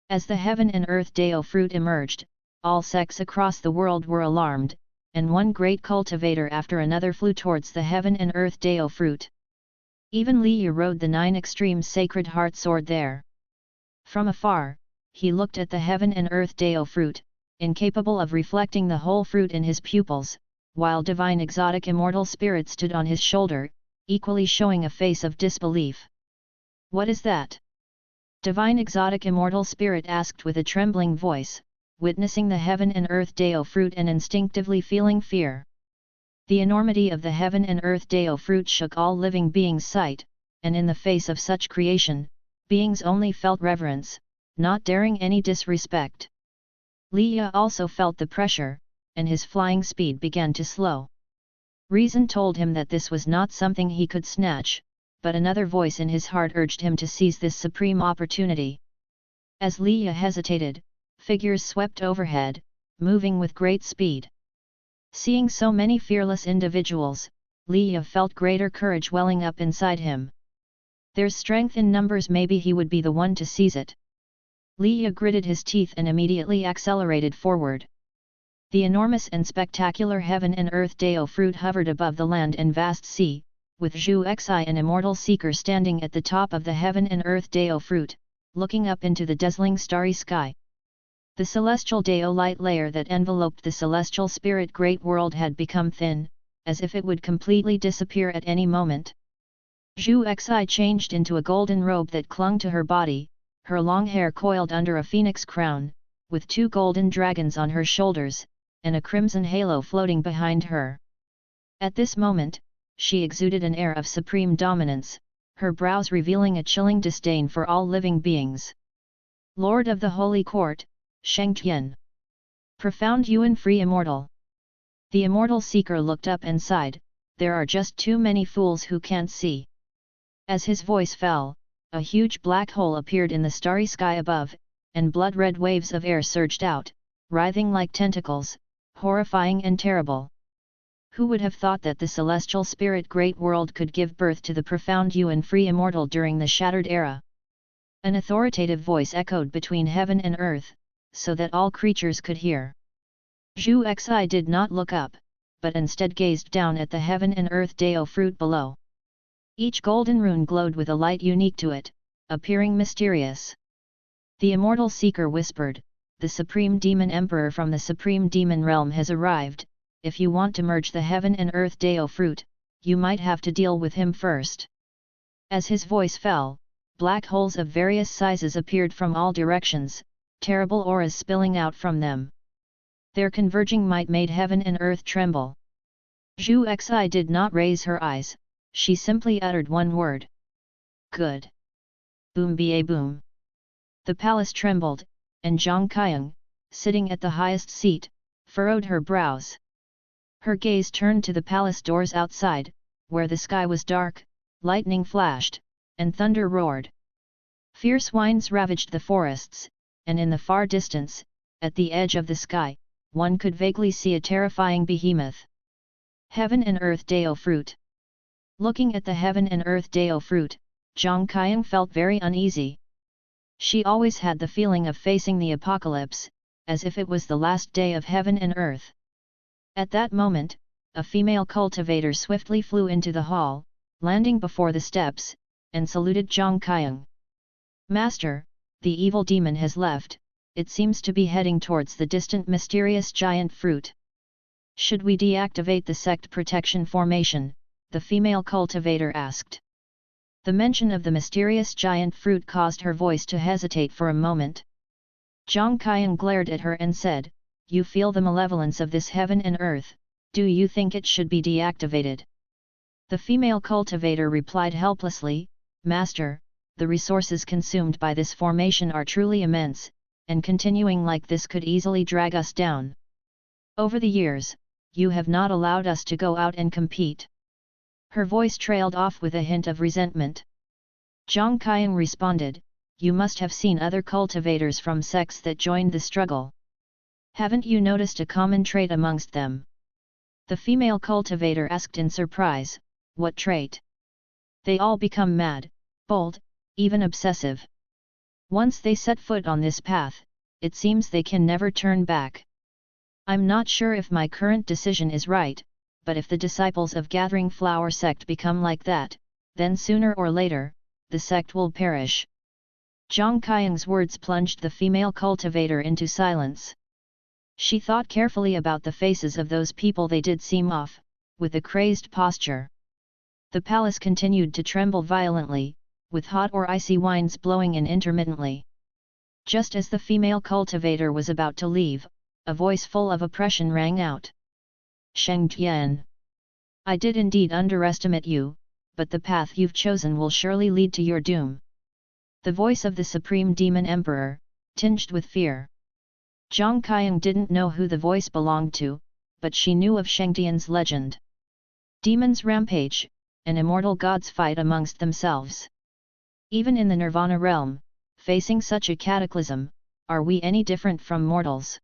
As the heaven and earth Dao fruit emerged, all sects across the world were alarmed, and one great cultivator after another flew towards the heaven and earth Dao fruit. Even Li Yu rode the 9 extreme sacred heart sword there. From afar, he looked at the heaven and earth Dao fruit, incapable of reflecting the whole fruit in his pupils, while divine exotic immortal spirit stood on his shoulder, equally showing a face of disbelief. "What is that?" Divine exotic immortal spirit asked with a trembling voice, witnessing the heaven and earth Dao fruit and instinctively feeling fear. The enormity of the heaven and earth Dao fruit shook all living beings' sight, and in the face of such creation, beings only felt reverence, not daring any disrespect. Liya also felt the pressure, and his flying speed began to slow. Reason told him that this was not something he could snatch, but another voice in his heart urged him to seize this supreme opportunity. As Liya hesitated, figures swept overhead, moving with great speed. Seeing so many fearless individuals, Liya felt greater courage welling up inside him. There's strength in numbers, maybe he would be the one to seize it. Liya gritted his teeth and immediately accelerated forward. The enormous and spectacular heaven and earth Dao fruit hovered above the land and vast sea, with Zhu Xi an immortal seeker standing at the top of the heaven and earth Dao fruit, looking up into the dazzling starry sky. The celestial Dao light layer that enveloped the celestial spirit great world had become thin, as if it would completely disappear at any moment. Zhu Xi changed into a golden robe that clung to her body, her long hair coiled under a phoenix crown, with 2 golden dragons on her shoulders, and a crimson halo floating behind her. At this moment, she exuded an air of supreme dominance, her brows revealing a chilling disdain for all living beings. Lord of the Holy Court, Shengtian. Profound Yuan free immortal. The immortal seeker looked up and sighed, there are just too many fools who can't see. As his voice fell, a huge black hole appeared in the starry sky above, and blood-red waves of air surged out, writhing like tentacles, horrifying and terrible. Who would have thought that the celestial spirit great world could give birth to the profound Yuan free immortal during the shattered era? An authoritative voice echoed between heaven and earth, so that all creatures could hear. Zhu Xi did not look up, but instead gazed down at the heaven and earth Dao fruit below. Each golden rune glowed with a light unique to it, appearing mysterious. The immortal seeker whispered, the supreme demon emperor from the supreme demon realm has arrived. If you want to merge the heaven and earth Dao fruit, you might have to deal with him first. As his voice fell, black holes of various sizes appeared from all directions, terrible auras spilling out from them. Their converging might made heaven and earth tremble. Zhu Xi did not raise her eyes, she simply uttered one word. Good. Boom ba boom. The palace trembled, and Zhang Qiang, sitting at the highest seat, furrowed her brows. Her gaze turned to the palace doors outside, where the sky was dark, lightning flashed, and thunder roared. Fierce winds ravaged the forests, and in the far distance, at the edge of the sky, one could vaguely see a terrifying behemoth. Heaven and earth Dao fruit. Looking at the heaven and earth Dao fruit, Zhang Qiang felt very uneasy. She always had the feeling of facing the apocalypse, as if it was the last day of heaven and earth. At that moment, a female cultivator swiftly flew into the hall, landing before the steps, and saluted Zhang Qiang. Master, the evil demon has left, it seems to be heading towards the distant mysterious giant fruit. Should we deactivate the sect protection formation? The female cultivator asked. The mention of the mysterious giant fruit caused her voice to hesitate for a moment. Zhang Qiang glared at her and said, you feel the malevolence of this heaven and earth, do you think it should be deactivated? The female cultivator replied helplessly, Master, the resources consumed by this formation are truly immense, and continuing like this could easily drag us down. Over the years, you have not allowed us to go out and compete. Her voice trailed off with a hint of resentment. Zhang Qiang responded, you must have seen other cultivators from sects that joined the struggle. Haven't you noticed a common trait amongst them? The female cultivator asked in surprise, what trait? They all become mad, bold, even obsessive. Once they set foot on this path, it seems they can never turn back. I'm not sure if my current decision is right, but if the disciples of Gathering Flower sect become like that, then sooner or later, the sect will perish. Zhang Qiang's words plunged the female cultivator into silence. She thought carefully about the faces of those people. They did seem off, with a crazed posture. The palace continued to tremble violently, with hot or icy winds blowing in intermittently. Just as the female cultivator was about to leave, a voice full of oppression rang out. Sheng Tian. I did indeed underestimate you, but the path you've chosen will surely lead to your doom. The voice of the Supreme Demon Emperor, tinged with fear. Zhang Qiang didn't know who the voice belonged to, but she knew of Shengdian's legend. Demons rampage, and immortal gods fight amongst themselves. Even in the Nirvana realm, facing such a cataclysm, are we any different from mortals?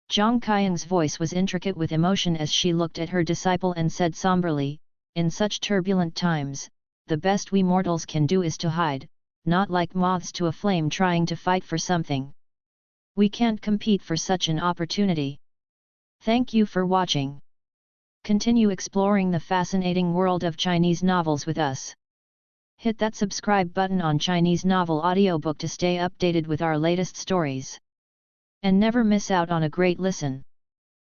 Zhang Qiang's voice was intricate with emotion as she looked at her disciple and said somberly, in such turbulent times, the best we mortals can do is to hide, not like moths to a flame trying to fight for something. We can't compete for such an opportunity. Thank you for watching. Continue exploring the fascinating world of Chinese novels with us. Hit that subscribe button on Chinese Novel Audiobook to stay updated with our latest stories. And never miss out on a great listen.